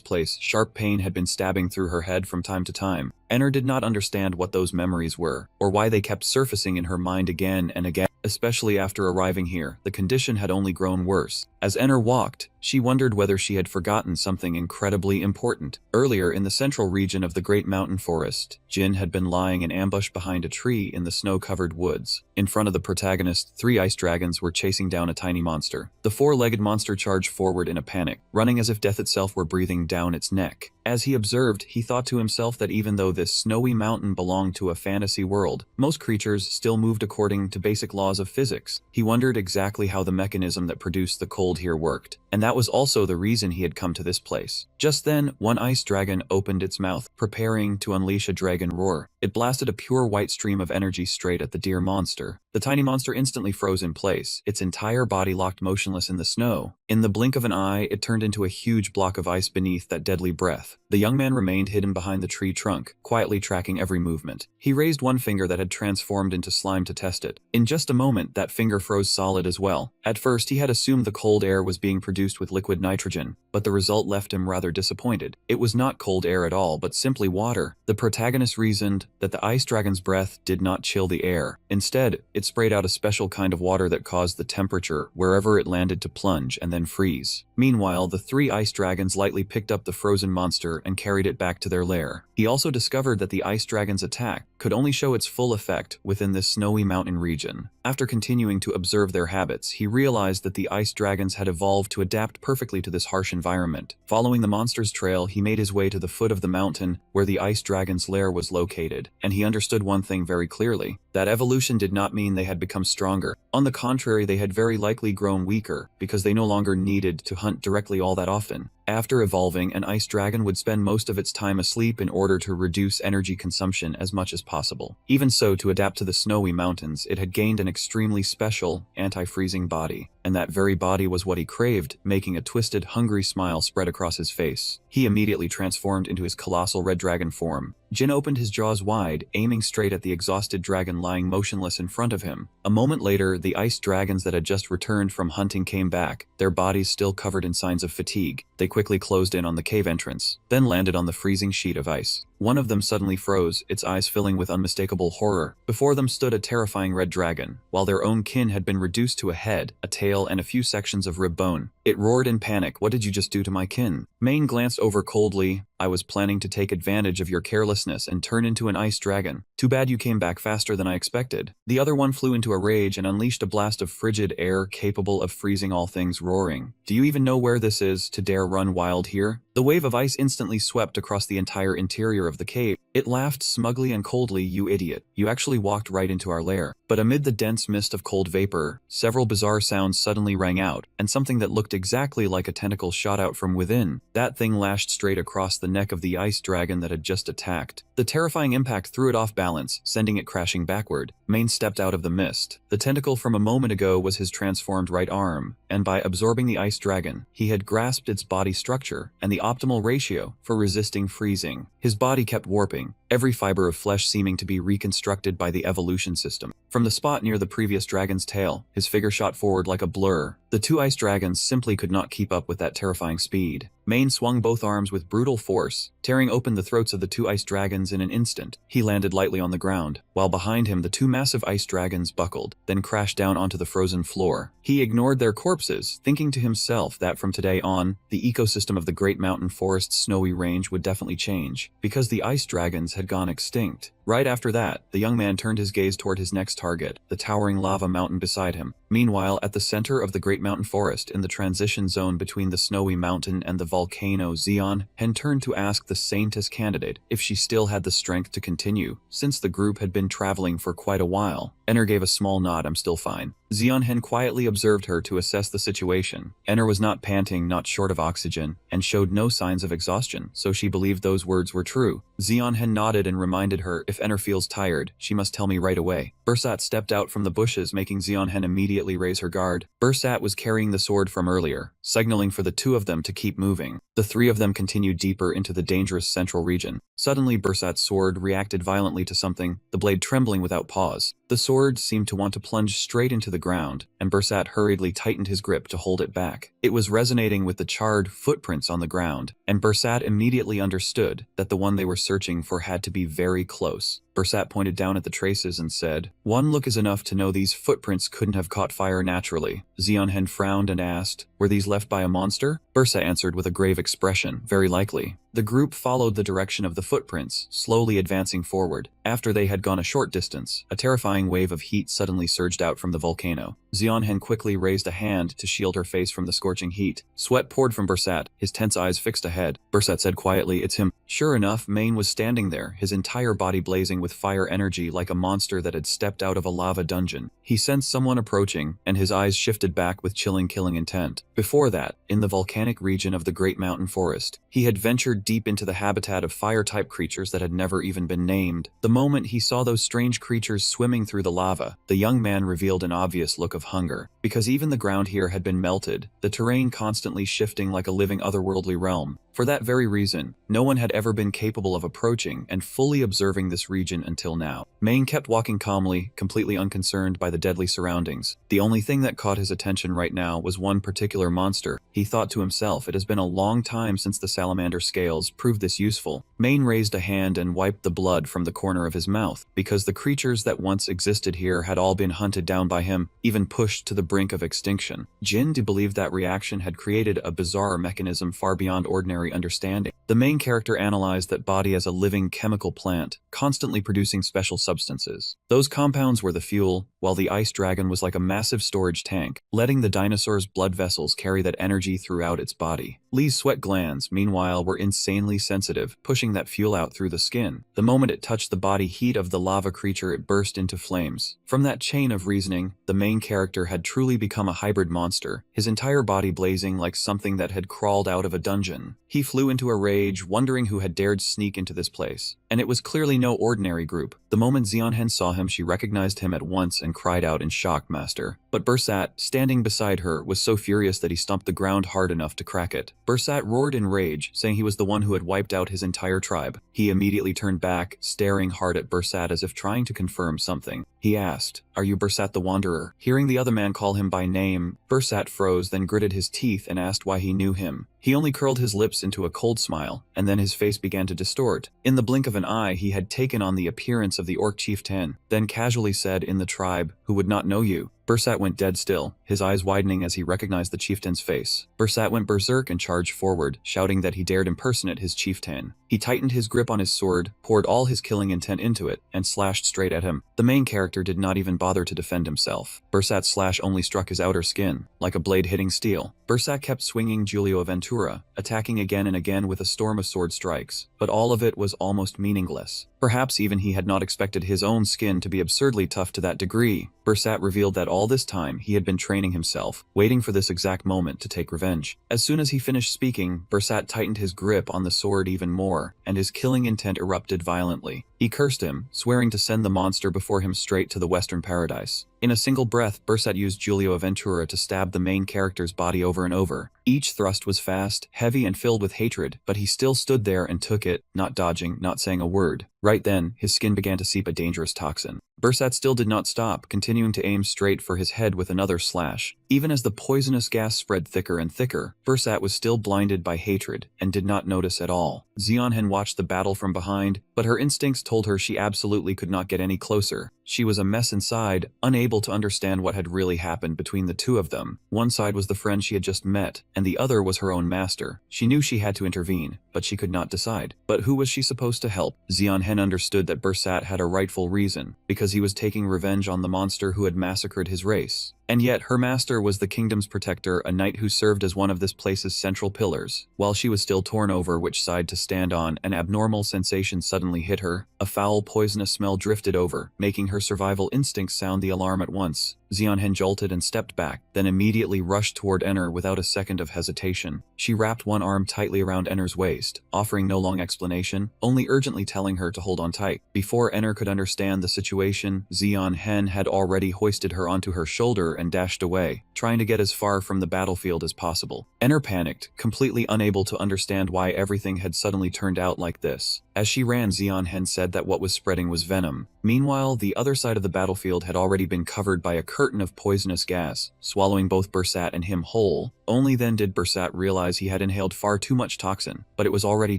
place, sharp pain had been stabbing through her head from time to time. Enr did not understand what those memories were, or why they kept surfacing in her mind again and again. Especially after arriving here, the condition had only grown worse. As Enr walked, she wondered whether she had forgotten something incredibly important. Earlier, in the central region of the Great Mountain Forest, Jin had been lying in ambush behind a tree in the snow-covered woods. In front of the protagonist, 3 ice dragons were chasing down a tiny monster. The 4-legged monster charged forward in a panic, running as if death itself were breathing down its neck. As he observed, he thought to himself that even though this snowy mountain belonged to a fantasy world, most creatures still moved according to basic laws of physics. He wondered exactly how the mechanism that produced the cold here worked, and that was also the reason he had come to this place. Just then, one ice dragon opened its mouth, preparing to unleash a dragon roar. It blasted a pure white stream of energy straight at the dear monster. The tiny monster instantly froze in place, its entire body locked motionless in the snow. In the blink of an eye, it turned into a huge block of ice beneath that deadly breath. The young man remained hidden behind the tree trunk, quietly tracking every movement. He raised one finger that had transformed into slime to test it. In just a moment, that finger froze solid as well. At first, he had assumed the cold air was being produced with liquid nitrogen, but the result left him rather disappointed. It was not cold air at all, but simply water. The protagonist reasoned that the ice dragon's breath did not chill the air. Instead, it sprayed out a special kind of water that caused the temperature wherever it landed to plunge and then freeze. Meanwhile, the 3 ice dragons lightly picked up the frozen monster and carried it back to their lair. He also discovered that the ice dragon's attack could only show its full effect within this snowy mountain region. After continuing to observe their habits, he realized that the ice dragons had evolved to adapt perfectly to this harsh environment. Following the monster's trail, he made his way to the foot of the mountain where the ice dragon's lair was located, and he understood one thing very clearly: that evolution did not mean they had become stronger. On the contrary, they had very likely grown weaker, because they no longer needed to hunt directly all that often. After evolving, an ice dragon would spend most of its time asleep in order to reduce energy consumption as much as possible. Even so, to adapt to the snowy mountains, it had gained an extremely special, anti-freezing body. And that very body was what he craved, making a twisted, hungry smile spread across his face. He immediately transformed into his colossal red dragon form. Jin opened his jaws wide, aiming straight at the exhausted dragon lying motionless in front of him. A moment later, the ice dragons that had just returned from hunting came back, their bodies still covered in signs of fatigue. They quickly closed in on the cave entrance, then landed on the freezing sheet of ice. One of them suddenly froze, its eyes filling with unmistakable horror. Before them stood a terrifying red dragon, while their own kin had been reduced to a head, a tail, and a few sections of rib bone. It roared in panic. "What did you just do to my kin?" Maine glanced over coldly. "I was planning to take advantage of your carelessness and turn into an ice dragon. Too bad you came back faster than I expected." The other one flew into a rage and unleashed a blast of frigid air capable of freezing all things, roaring, "Do you even know where this is, to dare run wild here?" The wave of ice instantly swept across the entire interior of the cave. It laughed smugly and coldly. "You idiot. You actually walked right into our lair." But amid the dense mist of cold vapor, several bizarre sounds suddenly rang out, and something that looked exactly like a tentacle shot out from within. That thing lashed straight across the neck of the ice dragon that had just attacked. The terrifying impact threw it off balance, sending it crashing backward. Maine stepped out of the mist. The tentacle from a moment ago was his transformed right arm, and by absorbing the ice dragon, he had grasped its body structure and the optimal ratio for resisting freezing. His body kept warping, every fiber of flesh seeming to be reconstructed by the evolution system. From the spot near the previous dragon's tail, his figure shot forward like a blur. The 2 ice dragons simply could not keep up with that terrifying speed. Maine swung both arms with brutal force, tearing open the throats of the 2 ice dragons in an instant. He landed lightly on the ground, while behind him the 2 massive ice dragons buckled, then crashed down onto the frozen floor. He ignored their corpses, thinking to himself that from today on, the ecosystem of the Great Mountain Forest's snowy range would definitely change, because the ice dragons had gone extinct. Right after that, the young man turned his gaze toward his next target, the towering lava mountain beside him. Meanwhile, at the center of the Great Mountain Forest, in the transition zone between the snowy mountain and the volcano, Zeon Hen turned to ask the Saintess candidate if she still had the strength to continue, since the group had been traveling for quite a while. Enr gave a small nod. "I'm still fine." Zeonhen quietly observed her to assess the situation. Enro was not panting, not short of oxygen, and showed no signs of exhaustion, so she believed those words were true. Zeonhen nodded and reminded her, if Enro feels tired, she must tell me right away. Bursat stepped out from the bushes, making Zeonhen immediately raise her guard. Bursat was carrying the sword from earlier, signaling for the two of them to keep moving. The three of them continued deeper into the dangerous central region. Suddenly, Bursat's sword reacted violently to something, the blade trembling without pause. The sword seemed to want to plunge straight into the ground, and Bursat hurriedly tightened his grip to hold it back. It was resonating with the charred footprints on the ground, and Bursat immediately understood that the one they were searching for had to be very close. Bursat pointed down at the traces and said, "One look is enough to know these footprints couldn't have caught fire naturally." Zeonhen frowned and asked, "Were these left by a monster?" Bursat answered with a grave expression, "Very likely." The group followed the direction of the footprints, slowly advancing forward. After they had gone a short distance, a terrifying wave of heat suddenly surged out from the volcano. Zeonhen quickly raised a hand to shield her face from the scorching heat. Sweat poured from Bursat, his tense eyes fixed ahead. Bursat said quietly, "It's him." Sure enough, Main was standing there, his entire body blazing with fire energy like a monster that had stepped out of a lava dungeon. He sensed someone approaching, and his eyes shifted back with chilling killing intent. Before that, in the volcanic region of the Great Mountain Forest, he had ventured deep into the habitat of fire-type creatures that had never even been named. The moment he saw those strange creatures swimming through the lava, the young man revealed an obvious look of hunger. Because even the ground here had been melted, the terrain constantly shifting like a living otherworldly realm. For that very reason, no one had ever been capable of approaching and fully observing this region until now. Main kept walking calmly, completely unconcerned by the deadly surroundings. The only thing that caught his attention right now was one particular monster. He thought to himself, it has been a long time since the salamander scales proved this useful. Main raised a hand and wiped the blood from the corner of his mouth, because the creatures that once existed here had all been hunted down by him, even pushed to the brink of extinction. Jin believed that reaction had created a bizarre mechanism far beyond ordinary understanding. The main character analyzed that body as a living chemical plant, constantly producing special substances. Those compounds were the fuel, while the ice dragon was like a massive storage tank, letting the dinosaur's blood vessels carry that energy throughout its body. Lee's sweat glands, meanwhile, were insanely sensitive, pushing that fuel out through the skin. The moment it touched the body heat of the lava creature, it burst into flames. From that chain of reasoning, the main character had truly become a hybrid monster, his entire body blazing like something that had crawled out of a dungeon. He flew into a rage, wondering who had dared sneak into this place. And it was clearly no ordinary group. The moment Zeonhen saw him, she recognized him at once and cried out in shock, "Master." But Bursat, standing beside her, was so furious that he stomped the ground hard enough to crack it. Bursat roared in rage, saying he was the one who had wiped out his entire tribe. He immediately turned back, staring hard at Bursat as if trying to confirm something. He asked, "Are you Bursat the Wanderer?" Hearing the other man call him by name, Bursat froze, then gritted his teeth and asked why he knew him. He only curled his lips into a cold smile, and then his face began to distort. In the blink of an eye, he had taken on the appearance of the orc chieftain, then casually said, "In the tribe, who would not know you?" Bursat went dead still, his eyes widening as he recognized the chieftain's face. Bursat went berserk and charged forward, shouting that he dared impersonate his chieftain. He tightened his grip on his sword, poured all his killing intent into it, and slashed straight at him. The main character did not even bother to defend himself. Bursat's slash only struck his outer skin, like a blade hitting steel. Bursat kept swinging Giulio Ventura, attacking again and again with a storm of sword strikes, but all of it was almost meaningless. Perhaps even he had not expected his own skin to be absurdly tough to that degree. Bursat revealed that all this time he had been training himself, waiting for this exact moment to take revenge. As soon as he finished speaking, Bursat tightened his grip on the sword even more, and his killing intent erupted violently. He cursed him, swearing to send the monster before him straight to the Western Paradise. In a single breath, Bursat used Giulio Ventura to stab the main character's body over and over. Each thrust was fast, heavy, and filled with hatred, but he still stood there and took it, not dodging, not saying a word. Right then, his skin began to seep a dangerous toxin. Bursat still did not stop, continuing to aim straight for his head with another slash. Even as the poisonous gas spread thicker and thicker, Bursat was still blinded by hatred and did not notice at all. Zeonhen watched the battle from behind, but her instincts told her she absolutely could not get any closer. She was a mess inside, unable to understand what had really happened between the two of them. One side was the friend she had just met, and the other was her own master. She knew she had to intervene, but she could not decide. But who was she supposed to help? Zeonhen understood that Bursat had a rightful reason, because he was taking revenge on the monster who had massacred his race. And yet, her master was the kingdom's protector, a knight who served as one of this place's central pillars. While she was still torn over which side to stand on, an abnormal sensation suddenly hit her. A foul, poisonous smell drifted over, making her survival instincts sound the alarm at once. Hen jolted and stepped back, then immediately rushed toward Enr without a second of hesitation. She wrapped one arm tightly around Enr's waist, offering no long explanation, only urgently telling her to hold on tight. Before Enr could understand the situation, Hen had already hoisted her onto her shoulder and dashed away, trying to get as far from the battlefield as possible. Enr panicked, completely unable to understand why everything had suddenly turned out like this. As she ran, Hen said that what was spreading was venom. Meanwhile, the other side of the battlefield had already been covered by a curtain of poisonous gas, swallowing both Bersat and him whole. Only then did Bersat realize he had inhaled far too much toxin, but it was already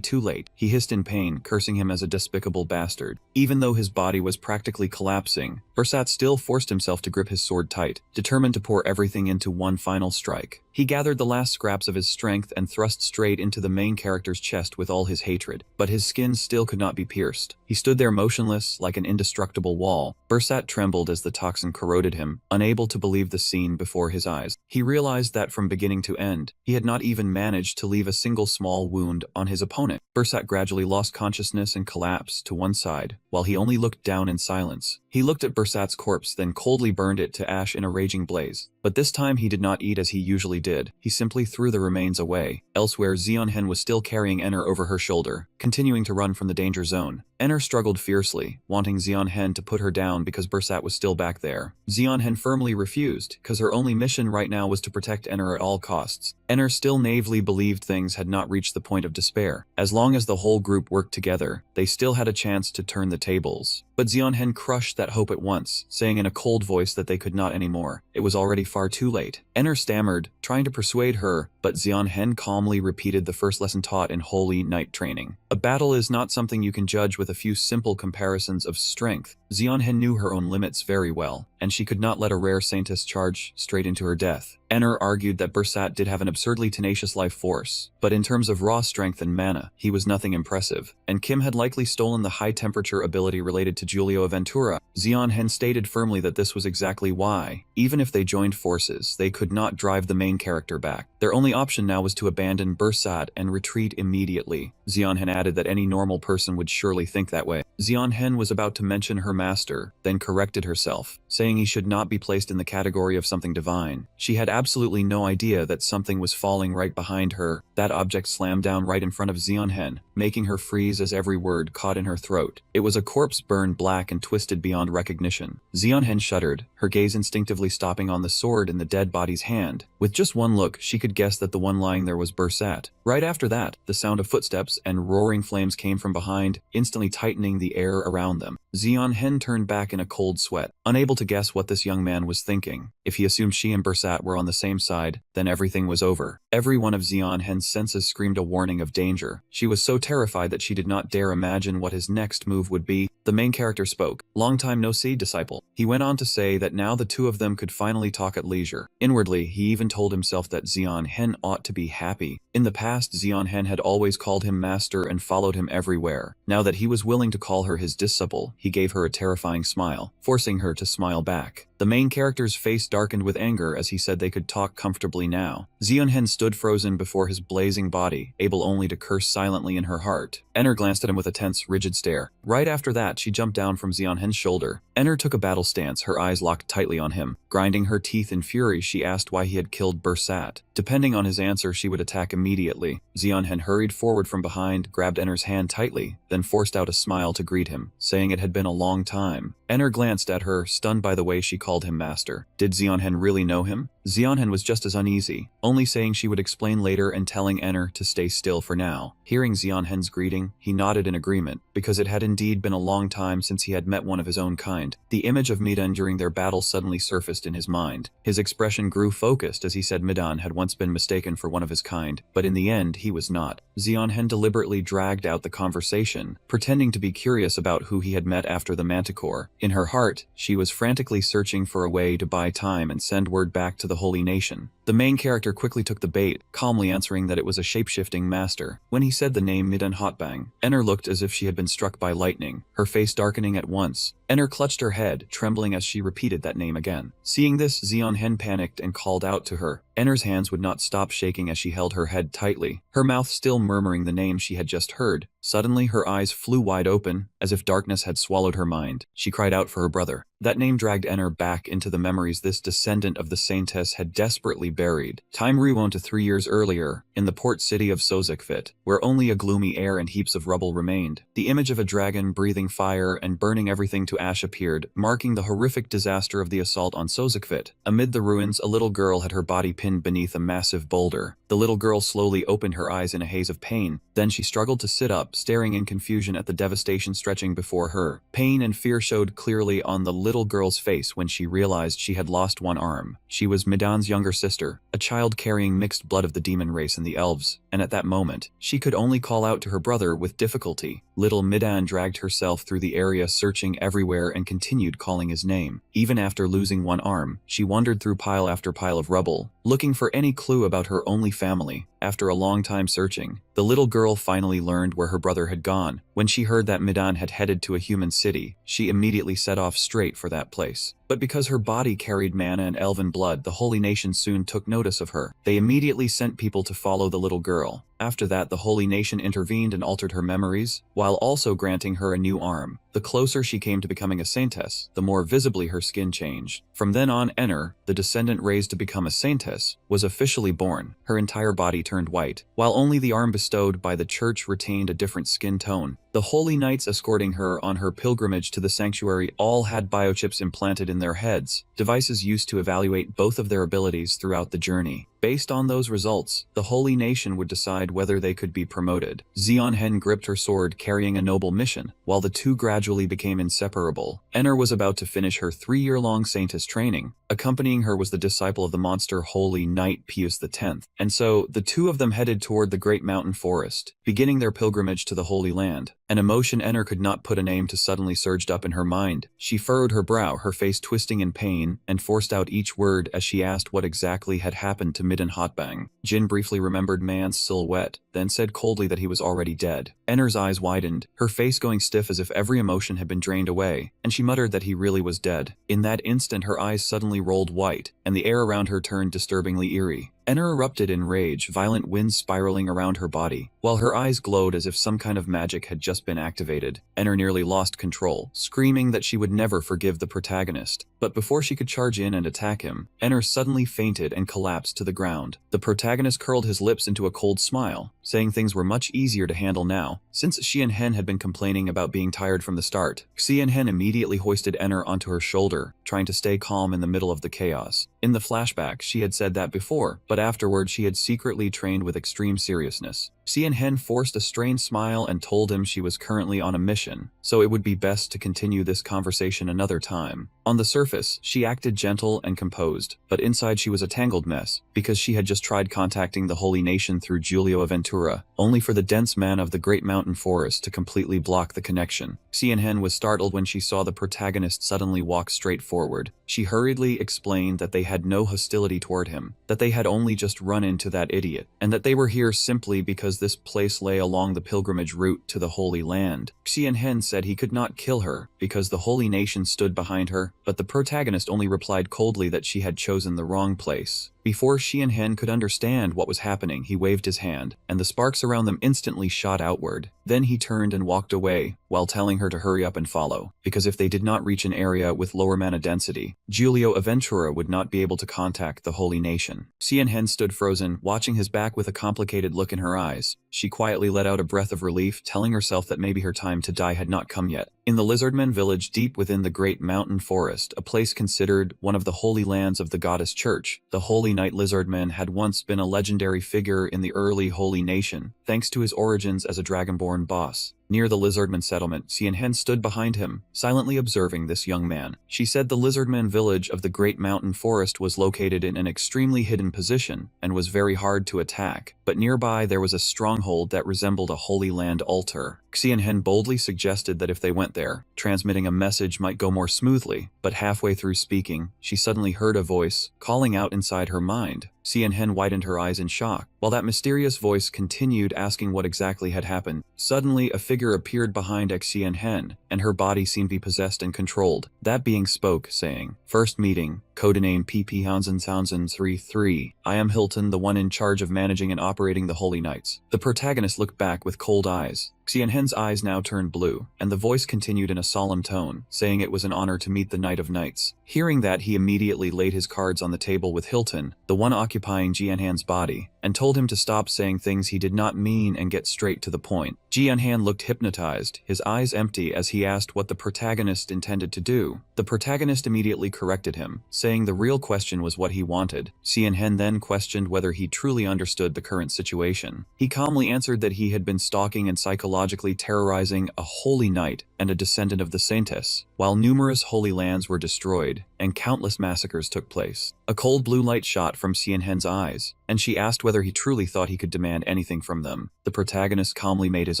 too late. He hissed in pain, cursing him as a despicable bastard. Even though his body was practically collapsing, Bersat still forced himself to grip his sword tight, determined to pour everything into one final strike. He gathered the last scraps of his strength and thrust straight into the main character's chest with all his hatred, but his skin still could not be pierced. He stood there motionless, like an indestructible wall. Bersat trembled as the toxin corroded him, unable to believe the scene before his eyes. He realized that from beginning to end, he had not even managed to leave a single small wound on his opponent. Bersat gradually lost consciousness and collapsed to one side, while he only looked down in silence. He looked at Bersat's corpse, then coldly burned it to ash in a raging blaze. But this time he did not eat as he usually did. He simply threw the remains away. Elsewhere, Hen was still carrying Enr over her shoulder, continuing to run from the danger zone. Enr struggled fiercely, wanting Hen to put her down because Bersat was still back there. Hen firmly refused, because her only mission right now was to protect Enr at all costs. Enr still naively believed things had not reached the point of despair. As long as the whole group worked together, they still had a chance to turn the tables. But Hen crushed that hope at once, saying in a cold voice that they could not anymore. It was already far too late. Enr stammered, trying to persuade her, but Hen calmly repeated the first lesson taught in Holy Knight training. A battle is not something you can judge with a few simple comparisons of strength. Hen knew her own limits very well, and she could not let a rare saintess charge straight into her death. Enr argued that Bersat did have an absurdly tenacious life force, but in terms of raw strength and mana, he was nothing impressive, and Kim had likely stolen the high-temperature ability related to Giulio Aventura. Hen stated firmly that this was exactly why, even if they joined forces, they could not drive the main character back. Their only option now was to abandon Bersat and retreat immediately. Hen added that any normal person would surely think that way. Hen was about to mention her master, then corrected herself, saying he should not be placed in the category of something divine. She had absolutely no idea that something was falling right behind her. That object slammed down right in front of Hen, making her freeze as every word caught in her throat. It was a corpse burned black and twisted beyond recognition. Hen shuddered, her gaze instinctively stopping on the sword in the dead body's hand. With just one look, she could guess that the one lying there was Bersat. Right after that, the sound of footsteps and roaring flames came from behind, instantly tightening the air around them. Hen turned back in a cold sweat, unable to guess what this young man was thinking. If he assumed she and Bersat were on the same side, then everything was over. Every one of Hen's senses screamed a warning of danger. She was so terrified that she did not dare imagine what his next move would be. The main character spoke. "Long time no see, disciple." He went on to say that now the two of them could finally talk at leisure. Inwardly, he even told himself that Hen ought to be happy. In the past, Hen had always called him master and followed him everywhere. Now that he was willing to call her his disciple, he gave her a terrifying smile, forcing her to smile back. The main character's face darkened with anger as he said they could talk comfortably now. Hen stood frozen before his blazing body, able only to curse silently in her heart. Enr glanced at him with a tense, rigid stare. Right after that, she jumped down from Hen's shoulder. Enr took a battle stance, her eyes locked tightly on him. Grinding her teeth in fury, she asked why he had killed Bersat. Depending on his answer, she would attack immediately. Hen hurried forward from behind, grabbed Enr's hand tightly, then forced out a smile to greet him, saying it had been a long time. Enr glanced at her, stunned by the way she called him master. Did Hen really know him? Hen was just as uneasy, only saying she would explain later and telling Enr to stay still for now. Hearing Hen's greeting, he nodded in agreement, because it had indeed been a long time since he had met one of his own kind. The image of Midan during their battle suddenly surfaced in his mind. His expression grew focused as he said Midan had once been mistaken for one of his kind, but in the end he was not. Hen deliberately dragged out the conversation, pretending to be curious about who he had met after the Manticore. In her heart, she was frantically searching for a way to buy time and send word back to the Holy Nation. The main character quickly took the bait, calmly answering that it was a shape-shifting master. When he said the name Midan Hotbang, Enr looked as if she had been struck by lightning, her face darkening at once. Enr clutched her head, trembling as she repeated that name again. Seeing this, Hen panicked and called out to her. Enr's hands would not stop shaking as she held her head tightly, her mouth still murmuring the name she had just heard. Suddenly, her eyes flew wide open, as if darkness had swallowed her mind. She cried out for her brother. That name dragged Enner back into the memories this descendant of the Saintess had desperately buried. Time rewound to 3 years earlier, in the port city of Sozakvit, where only a gloomy air and heaps of rubble remained. The image of a dragon breathing fire and burning everything to ash appeared, marking the horrific disaster of the assault on Sozakvit. Amid the ruins, a little girl had her body pinned beneath a massive boulder. The little girl slowly opened her eyes in a haze of pain. Then she struggled to sit up, staring in confusion at the devastation stretching before her. Pain and fear showed clearly on the little girl's face when she realized she had lost one arm. She was Midan's younger sister, a child carrying mixed blood of the demon race and the elves, and at that moment, she could only call out to her brother with difficulty. Little Midan dragged herself through the area, searching everywhere and continued calling his name. Even after losing one arm, she wandered through pile after pile of rubble, looking for any clue about her only family. After a long time searching, the little girl finally learned where her brother had gone. When she heard that Midan had headed to a human city, she immediately set off straight for that place. But because her body carried mana and elven blood, the holy nation soon took notice of her. They immediately sent people to follow the little girl. After that, the holy nation intervened and altered her memories, while also granting her a new arm. The closer she came to becoming a saintess, the more visibly her skin changed. From then on, Enner, the descendant raised to become a saintess, was officially born. Her entire body turned white, while only the arm bestowed by the church retained a different skin tone. The holy knights escorting her on her pilgrimage to the sanctuary all had biochips implanted in their heads, devices used to evaluate both of their abilities throughout the journey. Based on those results, the holy nation would decide whether they could be promoted. Xionhen gripped her sword, carrying a noble mission, while the two gradually became inseparable. Enner was about to finish her 3-year-long saintess training. Accompanying her was the disciple of the monster holy knight Pius X, and so the two of them headed toward the great mountain forest, beginning their pilgrimage to the Holy Land. An emotion Enner could not put a name to suddenly surged up in her mind. She furrowed her brow, her face twisting in pain, and forced out each word as she asked what exactly had happened to Midden Hotbang. Jin briefly remembered Man's silhouette, then said coldly that he was already dead. Enner's eyes widened, her face going stiff as if every emotion had been drained away, and she muttered that he really was dead. In that instant, her eyes suddenly rolled white, and the air around her turned disturbingly eerie. Enner erupted in rage, violent winds spiraling around her body, while her eyes glowed as if some kind of magic had just been activated. Enner nearly lost control, screaming that she would never forgive the protagonist. But before she could charge in and attack him, Enner suddenly fainted and collapsed to the ground. The protagonist curled his lips into a cold smile, saying things were much easier to handle now, since Xianhen had been complaining about being tired from the start. Xianhen immediately hoisted Enner onto her shoulder, trying to stay calm in the middle of the chaos. In the flashback, she had said that before, but afterward she had secretly trained with extreme seriousness. Xianhen forced a strained smile and told him she was currently on a mission, so it would be best to continue this conversation another time. On the surface, she acted gentle and composed, but inside she was a tangled mess, because she had just tried contacting the Holy Nation through Giulio Aventura, only for the dense man of the Great Mountain Forest to completely block the connection. Xianhen was startled when she saw the protagonist suddenly walk straight forward. She hurriedly explained that they had no hostility toward him, that they had only just run into that idiot, and that they were here simply because this place lay along the pilgrimage route to the Holy Land. Xianhen said he could not kill her because the Holy Nation stood behind her, but the protagonist only replied coldly that she had chosen the wrong place. Before Xianhen could understand what was happening, he waved his hand, and the sparks around them instantly shot outward. Then he turned and walked away, while telling her to hurry up and follow, because if they did not reach an area with lower mana density, Giulio Aventura would not be able to contact the Holy Nation. Xianhen stood frozen, watching his back with a complicated look in her eyes. She quietly let out a breath of relief, telling herself that maybe her time to die had not come yet. In the Lizardmen village deep within the Great Mountain Forest, a place considered one of the holy lands of the Goddess Church, the Holy Knight Lizardman had once been a legendary figure in the early Holy Nation, thanks to his origins as a dragonborn boss. Near the Lizardman settlement, Xianhen stood behind him, silently observing this young man. She said the Lizardman village of the Great Mountain Forest was located in an extremely hidden position and was very hard to attack, but nearby there was a stronghold that resembled a Holy Land altar. Xianhen boldly suggested that if they went there, transmitting a message might go more smoothly, but halfway through speaking, she suddenly heard a voice calling out inside her mind. Xianhen widened her eyes in shock, while that mysterious voice continued asking what exactly had happened. Suddenly, a figure appeared behind Xianhen, and her body seemed to be possessed and controlled. That being spoke, saying, "First meeting, codename PP Hansen 33. I am Hilton, the one in charge of managing and operating the Holy Knights." The protagonist looked back with cold eyes. Xianhen's eyes now turned blue, and the voice continued in a solemn tone, saying it was an honor to meet the Knight of Knights. Hearing that, he immediately laid his cards on the table with Hilton, the one occupying Xianhen's body, and told him to stop saying things he did not mean and get straight to the point. Xianhen looked hypnotized, his eyes empty as he asked what the protagonist intended to do. The protagonist immediately corrected him, saying the real question was what he wanted. Xianhen then questioned whether he truly understood the current situation. He calmly answered that he had been stalking and psychologically terrorizing a holy knight and a descendant of the Saintess, while numerous holy lands were destroyed and countless massacres took place. A cold blue light shot from Xianhen's eyes, and she asked whether he truly thought he could demand anything from them. The protagonist calmly made his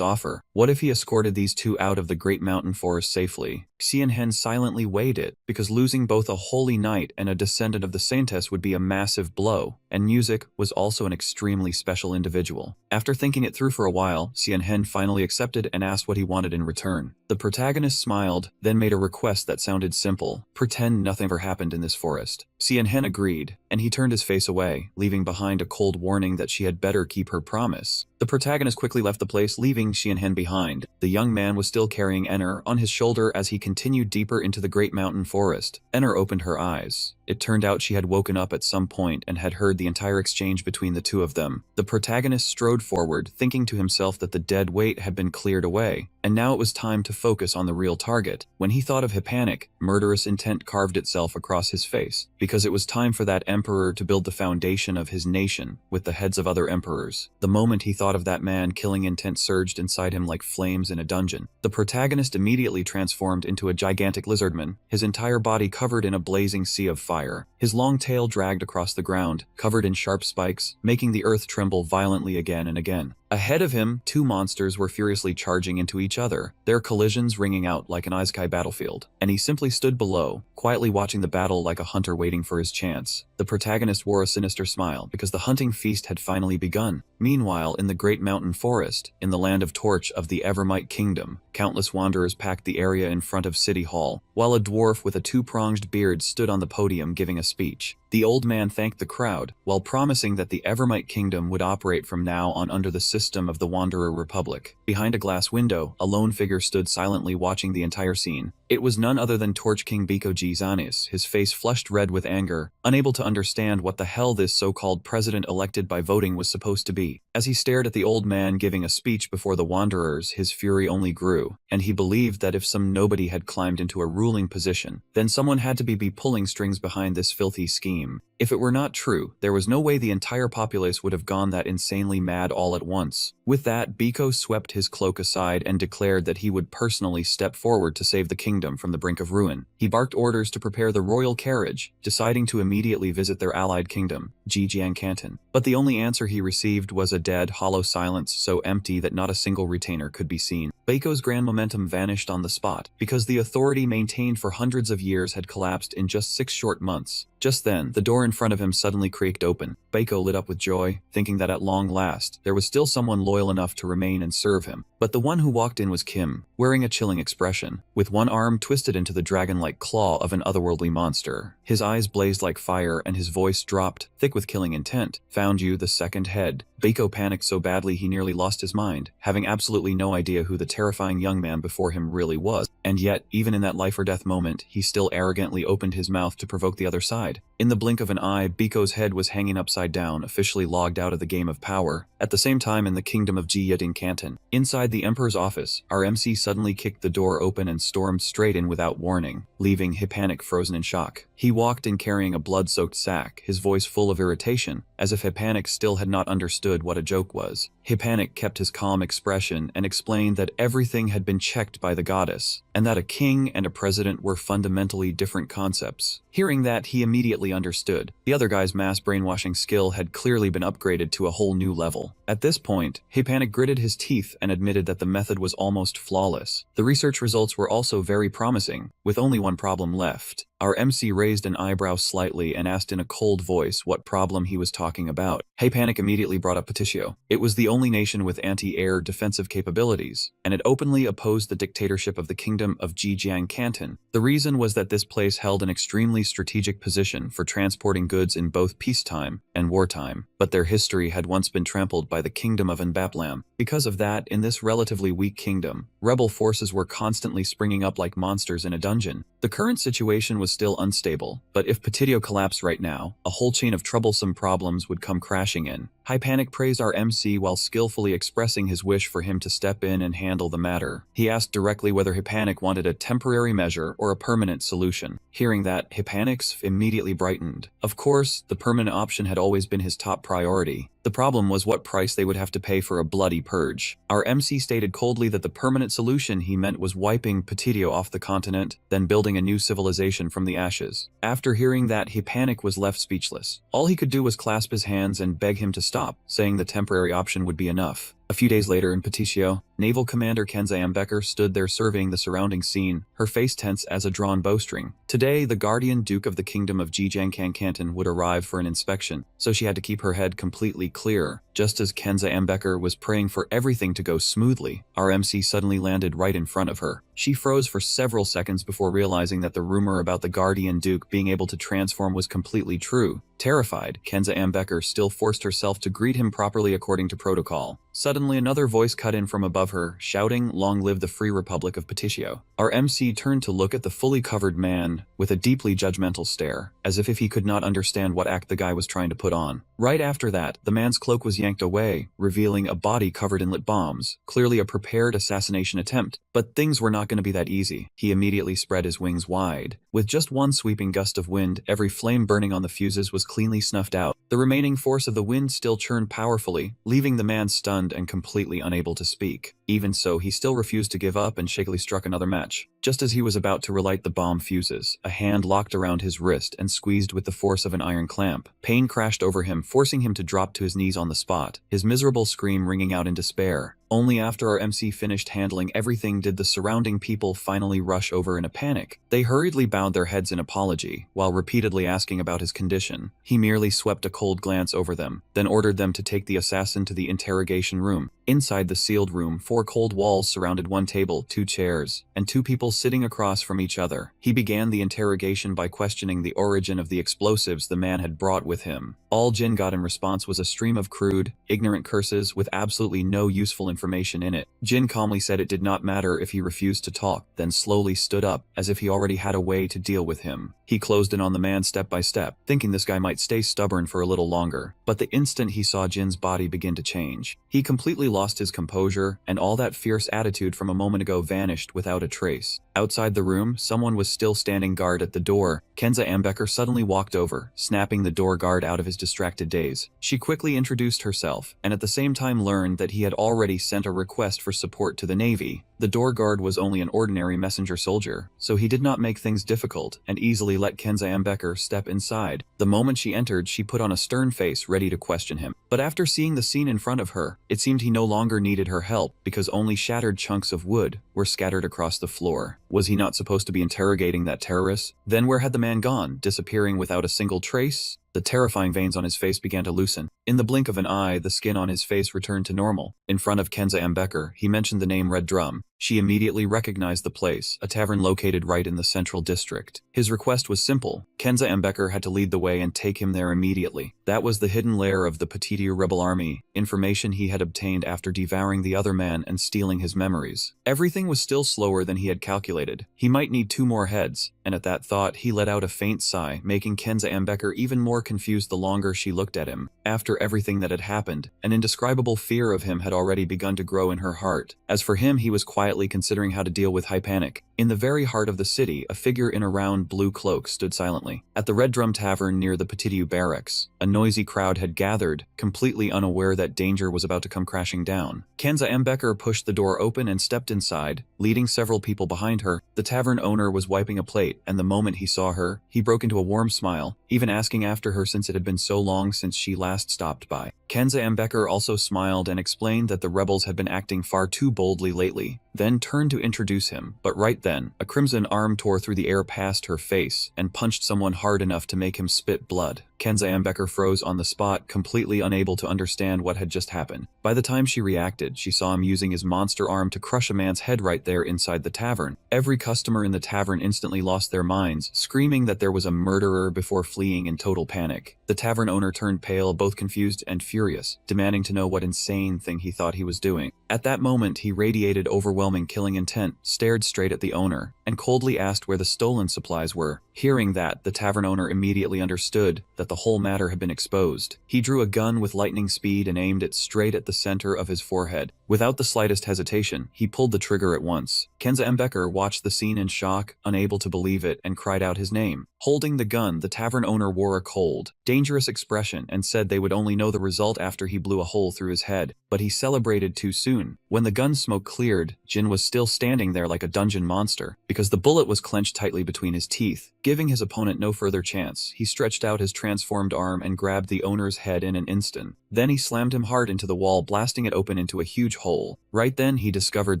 offer. What if he escorted these two out of the great mountain forest safely? Xianhen silently weighed it, because losing both a holy knight and a descendant of the Saintess would be a massive blow, and Music was also an extremely special individual. After thinking it through for a while, Xianhen finally accepted and asked what he wanted in return. The protagonist smiled, then made a request that sounded simple: pretend nothing ever happened in this forest. Xianhen agreed, and he turned his face away, leaving behind a cold warning that she had better keep her promise. The protagonist quickly left the place, leaving Xianhen behind. The young man was still carrying Enro on his shoulder as he continued deeper into the great mountain forest. Enro opened her eyes. It turned out she had woken up at some point and had heard the entire exchange between the two of them. The protagonist strode forward, thinking to himself that the dead weight had been cleared away, and now it was time to focus on the real target. When he thought of Hypanic, murderous intent carved itself across his face, because it was time for that emperor to build the foundation of his nation with the heads of other emperors. The moment he thought of that man, killing intent surged inside him like flames in a dungeon. The protagonist immediately transformed into a gigantic lizardman, his entire body covered in a blazing sea of fire. His long tail dragged across the ground, covered in sharp spikes, making the earth tremble violently again and again. Ahead of him, two monsters were furiously charging into each other, their collisions ringing out like an isekai battlefield, and he simply stood below, quietly watching the battle like a hunter waiting for his chance. The protagonist wore a sinister smile, because the hunting feast had finally begun. Meanwhile, in the great mountain forest, in the land of Torch of the Evermite Kingdom, countless wanderers packed the area in front of City Hall, while a dwarf with a two-pronged beard stood on the podium giving a speech. The old man thanked the crowd, while promising that the Evermite Kingdom would operate from now on under the system of the Wanderer Republic. Behind a glass window, a lone figure stood silently watching the entire scene. It was none other than Torch King Biko Zanis, his face flushed red with anger, unable to understand what the hell this so-called president elected by voting was supposed to be. As he stared at the old man giving a speech before the Wanderers, his fury only grew, and he believed that if some nobody had climbed into a ruling position, then someone had to be pulling strings behind this filthy scheme. If it were not true, there was no way the entire populace would have gone that insanely mad all at once. With that, Biko swept his cloak aside and declared that he would personally step forward to save the kingdom from the brink of ruin. He barked orders to prepare the royal carriage, deciding to immediately visit their allied kingdom, Jijiang Canton. But the only answer he received was a dead, hollow silence so empty that not a single retainer could be seen. Biko's grand momentum vanished on the spot, because the authority maintained for hundreds of years had collapsed in just 6 short months. Just then, the door in front of him suddenly creaked open. Biko lit up with joy, thinking that at long last, there was still someone loyal enough to remain and serve him. But the one who walked in was Kim, wearing a chilling expression, with one arm twisted into the dragon-like claw of an otherworldly monster. His eyes blazed like fire and his voice dropped, thick with killing intent. "Found you, the second head." Biko panicked so badly he nearly lost his mind, having absolutely no idea who the terrifying young man before him really was. And yet, even in that life-or-death moment, he still arrogantly opened his mouth to provoke the other side. In the blink of an eye, Biko's head was hanging upside down, officially logged out of the game of power. At the same time, in the kingdom of Jiyiting Canton, inside the Emperor's office, our MC suddenly kicked the door open and stormed straight in without warning, leaving Hypanic frozen in shock. He walked in carrying a blood-soaked sack, his voice full of irritation, as if Hypanic still had not understood what a joke was. Hypanic kept his calm expression and explained that everything had been checked by the goddess, and that a king and a president were fundamentally different concepts. Hearing that, he immediately understood. The other guy's mass brainwashing skill had clearly been upgraded to a whole new level. At this point, Hypanic gritted his teeth and admitted that the method was almost flawless. The research results were also very promising, with only one problem left. Our MC raised an eyebrow slightly and asked in a cold voice what problem he was talking about. Hypanic immediately brought up Petitio. It was the only nation with anti-air defensive capabilities, and it openly opposed the dictatorship of the Kingdom of Zhejiang Canton. The reason was that this place held an extremely strategic position for transporting goods in both peacetime and wartime, but their history had once been trampled by the Kingdom of Nbaplam. Because of that, in this relatively weak kingdom, rebel forces were constantly springing up like monsters in a dungeon. The current situation was still unstable, but if Petitio collapsed right now, a whole chain of troublesome problems would come crashing in. Hypanic praised our MC while skillfully expressing his wish for him to step in and handle the matter. He asked directly whether Hypanic wanted a temporary measure or a permanent solution. Hearing that, Hypanic's immediately brightened. Of course, the permanent option had always been his top priority. The problem was what price they would have to pay for a bloody purge. Our MC stated coldly that the permanent solution he meant was wiping Petitio off the continent, then building a new civilization from the ashes. After hearing that, Hypanic was left speechless. All he could do was clasp his hands and beg him to stop, saying the temporary option would be enough. A few days later in Petitio, Naval Commander Kenza Ambecker stood there surveying the surrounding scene, her face tense as a drawn bowstring. Today, the Guardian Duke of the Kingdom of Zhejiang Canton would arrive for an inspection, so she had to keep her head completely clear. Just as Kenza Ambecker was praying for everything to go smoothly, our MC suddenly landed right in front of her. She froze for several seconds before realizing that the rumor about the Guardian Duke being able to transform was completely true. Terrified, Kenza Ambecker still forced herself to greet him properly according to protocol. Suddenly, another voice cut in from above her, shouting, "Long live the Free Republic of Petitio." Our MC turned to look at the fully covered man with a deeply judgmental stare, as if he could not understand what act the guy was trying to put on. Right after that, the man's cloak was yanked away, revealing a body covered in lit bombs, clearly a prepared assassination attempt. But things were not going to be that easy. He immediately spread his wings wide. With just one sweeping gust of wind, every flame burning on the fuses was cleanly snuffed out. The remaining force of the wind still churned powerfully, leaving the man stunned and completely unable to speak. Even so, he still refused to give up and shakily struck another match. Just as he was about to relight the bomb fuses, a hand locked around his wrist and squeezed with the force of an iron clamp. Pain crashed over him, forcing him to drop to his knees on the spot, his miserable scream ringing out in despair. Only after our MC finished handling everything did the surrounding people finally rush over in a panic. They hurriedly bowed their heads in apology, while repeatedly asking about his condition. He merely swept a cold glance over them, then ordered them to take the assassin to the interrogation room. Inside the sealed room, 4 cold walls surrounded one table, 2 chairs, and 2 people sitting across from each other. He began the interrogation by questioning the origin of the explosives the man had brought with him. All Jin got in response was a stream of crude, ignorant curses with absolutely no useful information in it. Jin calmly said it did not matter if he refused to talk, then slowly stood up, as if he already had a way to deal with him. He closed in on the man step by step, thinking this guy might stay stubborn for a little longer. But the instant he saw Jin's body begin to change, he completely lost his composure, and all that fierce attitude from a moment ago vanished without a trace. Outside the room, someone was still standing guard at the door. Kenza Ambecker suddenly walked over, snapping the door guard out of his distracted daze. She quickly introduced herself, and at the same time learned that he had already sent a request for support to the Navy. The door guard was only an ordinary messenger soldier, so he did not make things difficult and easily let Kenza Ambecker step inside. The moment she entered, she put on a stern face ready to question him. But after seeing the scene in front of her, it seemed he no longer needed her help because only shattered chunks of wood were scattered across the floor. Was he not supposed to be interrogating that terrorist? Then where had the man gone, disappearing without a single trace? The terrifying veins on his face began to loosen. In the blink of an eye, the skin on his face returned to normal. In front of Kenza Ambecker, he mentioned the name Red Drum. She immediately recognized the place, a tavern located right in the central district. His request was simple. Kenza Ambecker had to lead the way and take him there immediately. That was the hidden lair of the Petitio rebel army, information he had obtained after devouring the other man and stealing his memories. Everything was still slower than he had calculated. He might need 2 more heads, and at that thought, he let out a faint sigh, making Kenza Ambecker even more confused the longer she looked at him. After everything that had happened, an indescribable fear of him had already begun to grow in her heart. As for him, he was quietly considering how to deal with Hypanic. In the very heart of the city, a figure in a round blue cloak stood silently. At the Red Drum Tavern near the Petitio barracks, a noisy crowd had gathered, completely unaware that danger was about to come crashing down. Kenza Ambecker pushed the door open and stepped inside, leading several people behind her. The tavern owner was wiping a plate, and the moment he saw her, he broke into a warm smile, even asking after her since it had been so long since she last stopped by. Kenza Ambecker also smiled and explained that the rebels had been acting far too boldly lately, then turned to introduce him, but right then, a crimson arm tore through the air past her face and punched someone hard enough to make him spit blood. Kenza Ambecker froze on the spot, completely unable to understand what had just happened. By the time she reacted, she saw him using his monster arm to crush a man's head right there inside the tavern. Every customer in the tavern instantly lost their minds, screaming that there was a murderer before fleeing in total panic. The tavern owner turned pale, both confused and furious, demanding to know what insane thing he thought he was doing. At that moment, he radiated overwhelming killing intent, stared straight at the owner, and coldly asked where the stolen supplies were. Hearing that, the tavern owner immediately understood that the whole matter had been exposed. He drew a gun with lightning speed and aimed it straight at the center of his forehead. Without the slightest hesitation, he pulled the trigger at once. Kenza Ambecker watched the scene in shock, unable to believe it, and cried out his name. Holding the gun, the tavern owner wore a cold, dangerous expression and said they would only know the result after he blew a hole through his head, but he celebrated too soon. When the gun smoke cleared, Jin was still standing there like a dungeon monster, because the bullet was clenched tightly between his teeth. Giving his opponent no further chance, he stretched out his transformed arm and grabbed the owner's head in an instant. Then he slammed him hard into the wall, blasting it open into a huge hole. Right then, he discovered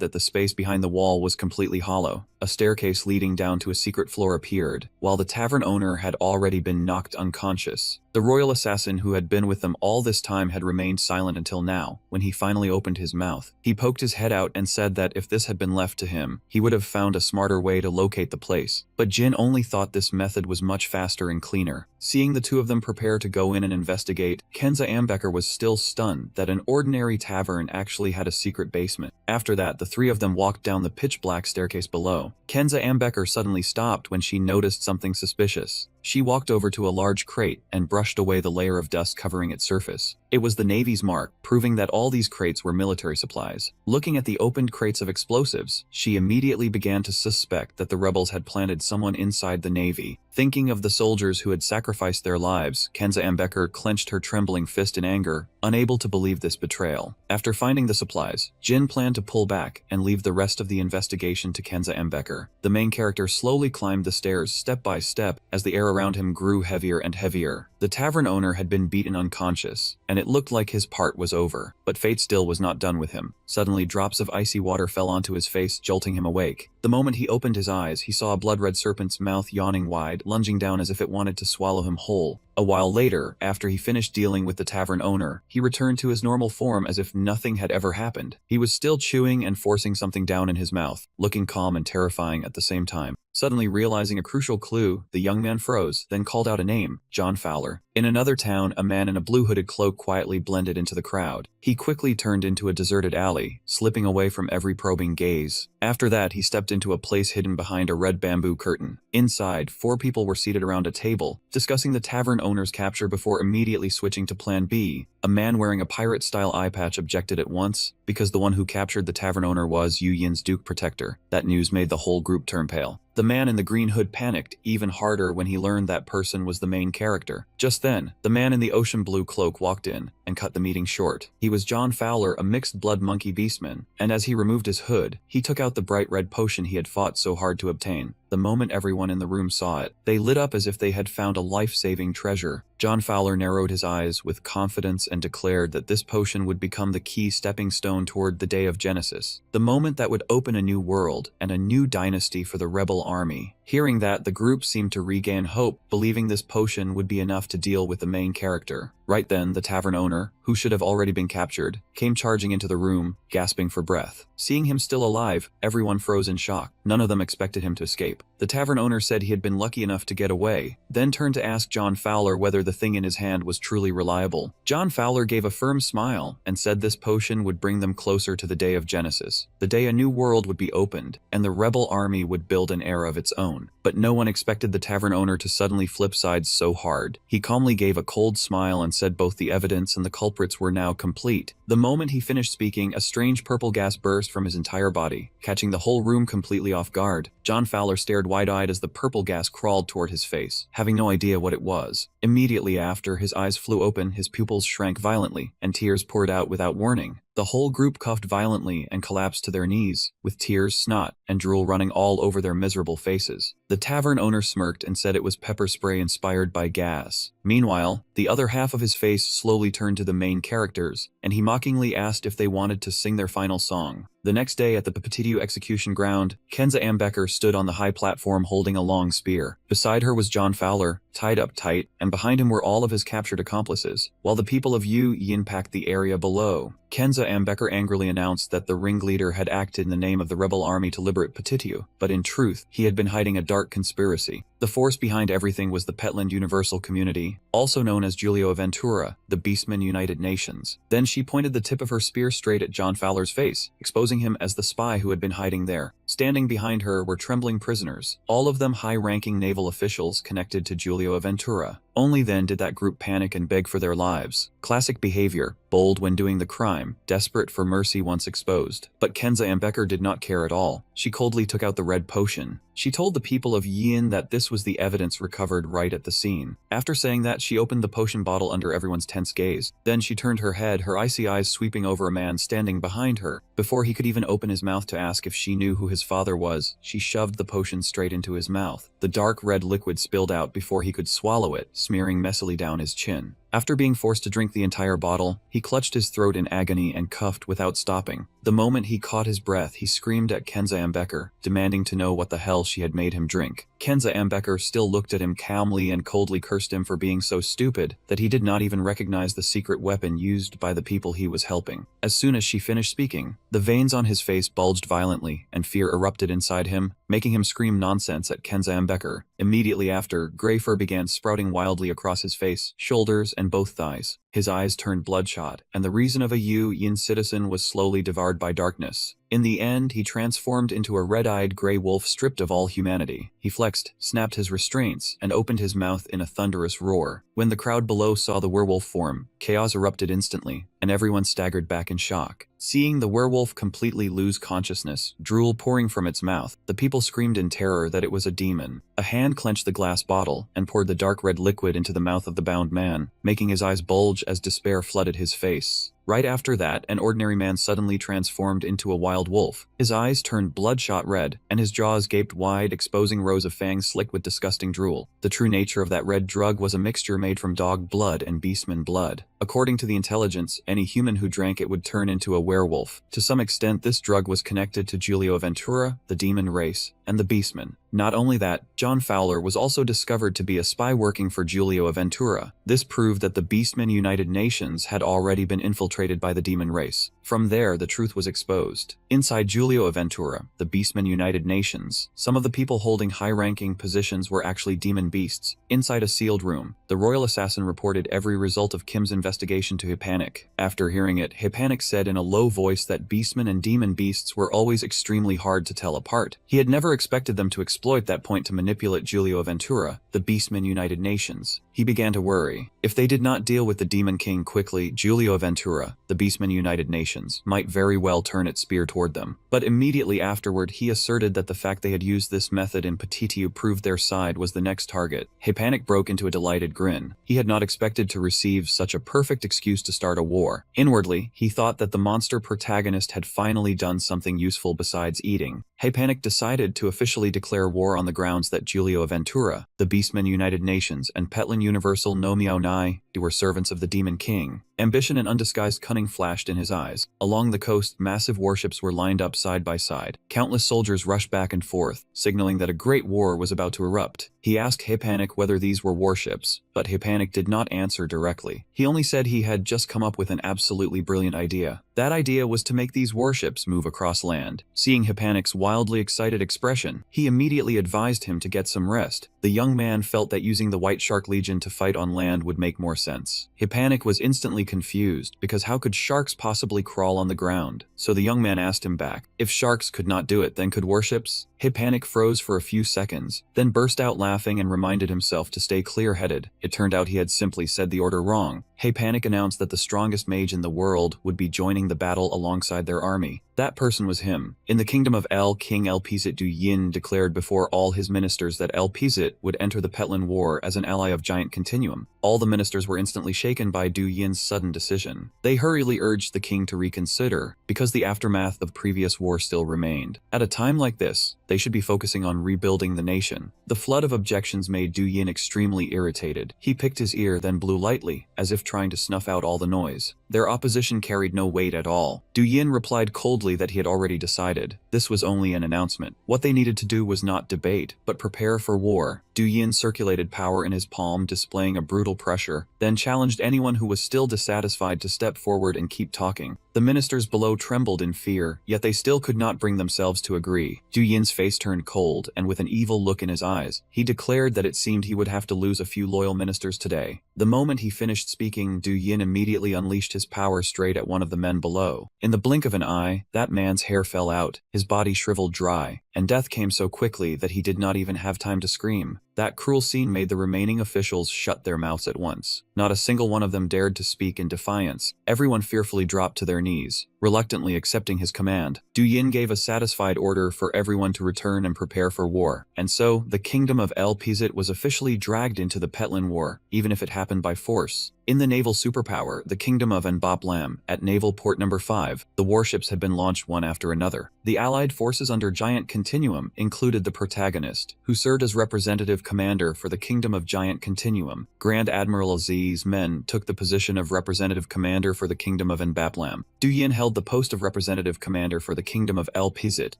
that the space behind the wall was completely hollow. A staircase leading down to a secret floor appeared, while the tavern owner had already been knocked unconscious. The royal assassin who had been with them all this time had remained silent until now. When he finally opened his mouth, he poked his head out and said that if this had been left to him, he would have found a smarter way to locate the place. But Jin only thought this method was much faster and cleaner. Seeing the two of them prepare to go in and investigate, Kenza Ambecker was still stunned that an ordinary tavern actually had a secret basement. After that, the three of them walked down the pitch-black staircase below. Kenza Ambecker suddenly stopped when she noticed something suspicious. She walked over to a large crate and brushed away the layer of dust covering its surface. It was the Navy's mark, proving that all these crates were military supplies. Looking at the opened crates of explosives, she immediately began to suspect that the rebels had planted someone inside the Navy. Thinking of the soldiers who had sacrificed their lives, Kenza Ambecker clenched her trembling fist in anger, unable to believe this betrayal. After finding the supplies, Jin planned to pull back and leave the rest of the investigation to Kenza Ambecker. The main character slowly climbed the stairs step by step as the air around him grew heavier and heavier. The tavern owner had been beaten unconscious, and it looked like his part was over. But fate still was not done with him. Suddenly, drops of icy water fell onto his face, jolting him awake. The moment he opened his eyes, he saw a blood-red serpent's mouth yawning wide, lunging down as if it wanted to swallow him whole. A while later, after he finished dealing with the tavern owner, he returned to his normal form as if nothing had ever happened. He was still chewing and forcing something down in his mouth, looking calm and terrifying at the same time. Suddenly realizing a crucial clue, the young man froze, then called out a name, John Fowler. In another town, a man in a blue hooded cloak quietly blended into the crowd. He quickly turned into a deserted alley, slipping away from every probing gaze. After that, he stepped into a place hidden behind a red bamboo curtain. Inside, 4 people were seated around a table, discussing the tavern owner's capture before immediately switching to Plan B. A man wearing a pirate-style eye patch objected at once, because the one who captured the tavern owner was Yu Yin's Duke Protector. That news made the whole group turn pale. The man in the green hood panicked even harder when he learned that person was the main character. Just then, the man in the ocean blue cloak walked in and cut the meeting short. He was John Fowler, a mixed-blood monkey beastman, and as he removed his hood, he took out the bright red potion he had fought so hard to obtain. The moment everyone in the room saw it, they lit up as if they had found a life-saving treasure. John Fowler narrowed his eyes with confidence and declared that this potion would become the key stepping stone toward the day of Genesis, the moment that would open a new world and a new dynasty for the rebel army. Hearing that, the group seemed to regain hope, believing this potion would be enough to deal with the main character. Right then, the tavern owner, who should have already been captured, came charging into the room, gasping for breath. Seeing him still alive, everyone froze in shock. None of them expected him to escape. The tavern owner said he had been lucky enough to get away, then turned to ask John Fowler whether the thing in his hand was truly reliable. John Fowler gave a firm smile and said this potion would bring them closer to the day of Genesis, the day a new world would be opened, and the rebel army would build an era of its own. But no one expected the tavern owner to suddenly flip sides so hard. He calmly gave a cold smile and said both the evidence and the culprits were now complete. The moment he finished speaking, a strange purple gas burst from his entire body, catching the whole room completely off guard. John Fowler stared wide-eyed as the purple gas crawled toward his face, having no idea what it was. Immediately after, his eyes flew open, his pupils shrank violently, and tears poured out without warning. The whole group coughed violently and collapsed to their knees, with tears, snot, and drool running all over their miserable faces. The tavern owner smirked and said it was pepper spray inspired by gas. Meanwhile, the other half of his face slowly turned to the main characters, and he mockingly asked if they wanted to sing their final song. The next day at the Petitiu execution ground, Kenza Ambecker stood on the high platform holding a long spear. Beside her was John Fowler, tied up tight, and behind him were all of his captured accomplices, while the people of Yu Yin packed the area below. Kenza Ambecker angrily announced that the ringleader had acted in the name of the rebel army to liberate Petitiu, but in truth, he had been hiding a dark conspiracy. The force behind everything was the Petland Universal Community, also known as Giulio Ventura, the Beastmen United Nations. Then she pointed the tip of her spear straight at John Fowler's face, exposing him as the spy who had been hiding there. Standing behind her were trembling prisoners, all of them high-ranking naval officials connected to Giulio Ventura. Only then did that group panic and beg for their lives. Classic behavior, bold when doing the crime, desperate for mercy once exposed. But Kenza Ambecker did not care at all. She coldly took out the red potion. She told the people of Yin that this was the evidence recovered right at the scene. After saying that, she opened the potion bottle under everyone's tense gaze. Then she turned her head, her icy eyes sweeping over a man standing behind her. Before he could even open his mouth to ask if she knew who his father was, she shoved the potion straight into his mouth. The dark red liquid spilled out before he could swallow it, smearing messily down his chin. After being forced to drink the entire bottle, he clutched his throat in agony and coughed without stopping. The moment he caught his breath, he screamed at Kenza Ambecker, demanding to know what the hell she had made him drink. Kenza Ambecker still looked at him calmly and coldly cursed him for being so stupid that he did not even recognize the secret weapon used by the people he was helping. As soon as she finished speaking, the veins on his face bulged violently and fear erupted inside him, making him scream nonsense at Kenza Ambecker. Immediately after, gray fur began sprouting wildly across his face, shoulders, and both thighs. His eyes turned bloodshot, and the reason of a Yu Yin citizen was slowly devoured by darkness. In the end, he transformed into a red-eyed gray wolf stripped of all humanity. He flexed, snapped his restraints, and opened his mouth in a thunderous roar. When the crowd below saw the werewolf form, chaos erupted instantly, and everyone staggered back in shock. Seeing the werewolf completely lose consciousness, drool pouring from its mouth, the people screamed in terror that it was a demon. A hand clenched the glass bottle and poured the dark red liquid into the mouth of the bound man, making his eyes bulge as despair flooded his face. Right after that, an ordinary man suddenly transformed into a wild wolf. His eyes turned bloodshot red, and his jaws gaped wide, exposing rows of fangs slicked with disgusting drool. The true nature of that red drug was a mixture made from dog blood and beastman blood. According to the intelligence, any human who drank it would turn into a werewolf. To some extent, this drug was connected to Giulio Ventura, the demon race, and the beastmen. Not only that, John Fowler was also discovered to be a spy working for Giulio Ventura. This proved that the Beastmen United Nations had already been infiltrated by the demon race. From there, the truth was exposed. Inside Giulio Ventura, the Beastmen United Nations, some of the people holding high-ranking positions were actually demon beasts. Inside a sealed room, the royal assassin reported every result of Kim's investigation to Hipanik. After hearing it, Hipanik said in a low voice that beastmen and demon beasts were always extremely hard to tell apart. He had never expected them to exploit that point to manipulate Giulio Ventura, the Beastmen United Nations. He began to worry. If they did not deal with the Demon King quickly, Giulio Ventura, the Beastmen United Nations, might very well turn its spear toward them. But immediately afterward, he asserted that the fact they had used this method in Petitiu proved their side was the next target. Hipanik broke into a delighted grin. He had not expected to receive such a perfect excuse to start a war. Inwardly, he thought that the monster protagonist had finally done something useful besides eating. Hipanik decided to officially declare war on the grounds that Giulio Ventura, the Beastmen United Nations, and Petland Universal no Miao Nai were servants of the Demon King. Ambition and undisguised cunning flashed in his eyes. Along the coast, massive warships were lined up side by side. Countless soldiers rushed back and forth, signaling that a great war was about to erupt. He asked Hipanik whether these were warships, but Hipanik did not answer directly. He only said he had just come up with an absolutely brilliant idea. That idea was to make these warships move across land. Seeing Hipanik's wildly excited expression, he immediately advised him to get some rest. The young man felt that using the White Shark Legion to fight on land would make more sense. Hipanik was instantly confused, because how could sharks possibly crawl on the ground? So the young man asked him back, if sharks could not do it, then could warships? Hipanik froze for a few seconds, then burst out laughing and reminded himself to stay clear-headed. It turned out he had simply said the order wrong. Hipanik announced that the strongest mage in the world would be joining the battle alongside their army. That person was him. In the kingdom of El, King El Pizit Du Yin declared before all his ministers that El Pizit would enter the Petland War as an ally of Giant Continuum. All the ministers were instantly shaken by Du Yin's sudden decision. They hurriedly urged the king to reconsider, because the aftermath of previous war still remained. At a time like this, they should be focusing on rebuilding the nation. The flood of objections made Du Yin extremely irritated. He picked his ear, then blew lightly, as if trying to snuff out all the noise. Their opposition carried no weight at all. Du Yin replied coldly that he had already decided. This was only an announcement. What they needed to do was not debate, but prepare for war. Du Yin circulated power in his palm, displaying a brutal pressure, then challenged anyone who was still dissatisfied to step forward and keep talking. The ministers below trembled in fear, yet they still could not bring themselves to agree. Du Yin's face turned cold, and with an evil look in his eyes, he declared that it seemed he would have to lose a few loyal ministers today. The moment he finished speaking, Du Yin immediately unleashed his power straight at one of the men below. In the blink of an eye, that man's hair fell out, his body shriveled dry, and death came so quickly that he did not even have time to scream. That cruel scene made the remaining officials shut their mouths at once. Not a single one of them dared to speak in defiance. Everyone fearfully dropped to their knees, reluctantly accepting his command. Du Yin gave a satisfied order for everyone to return and prepare for war. And so, the kingdom of El Pizit was officially dragged into the Petlin War, even if it happened by force. In the naval superpower, the kingdom of Enbaplam, at Naval Port Number 5, the warships had been launched one after another. The Allied forces under Giant Continuum included the protagonist, who served as representative commander for the kingdom of Giant Continuum. Grand Admiral Aziz's men took the position of representative commander for the kingdom of Enbaplam. Du Yin held the post of representative commander for the kingdom of El Pizit.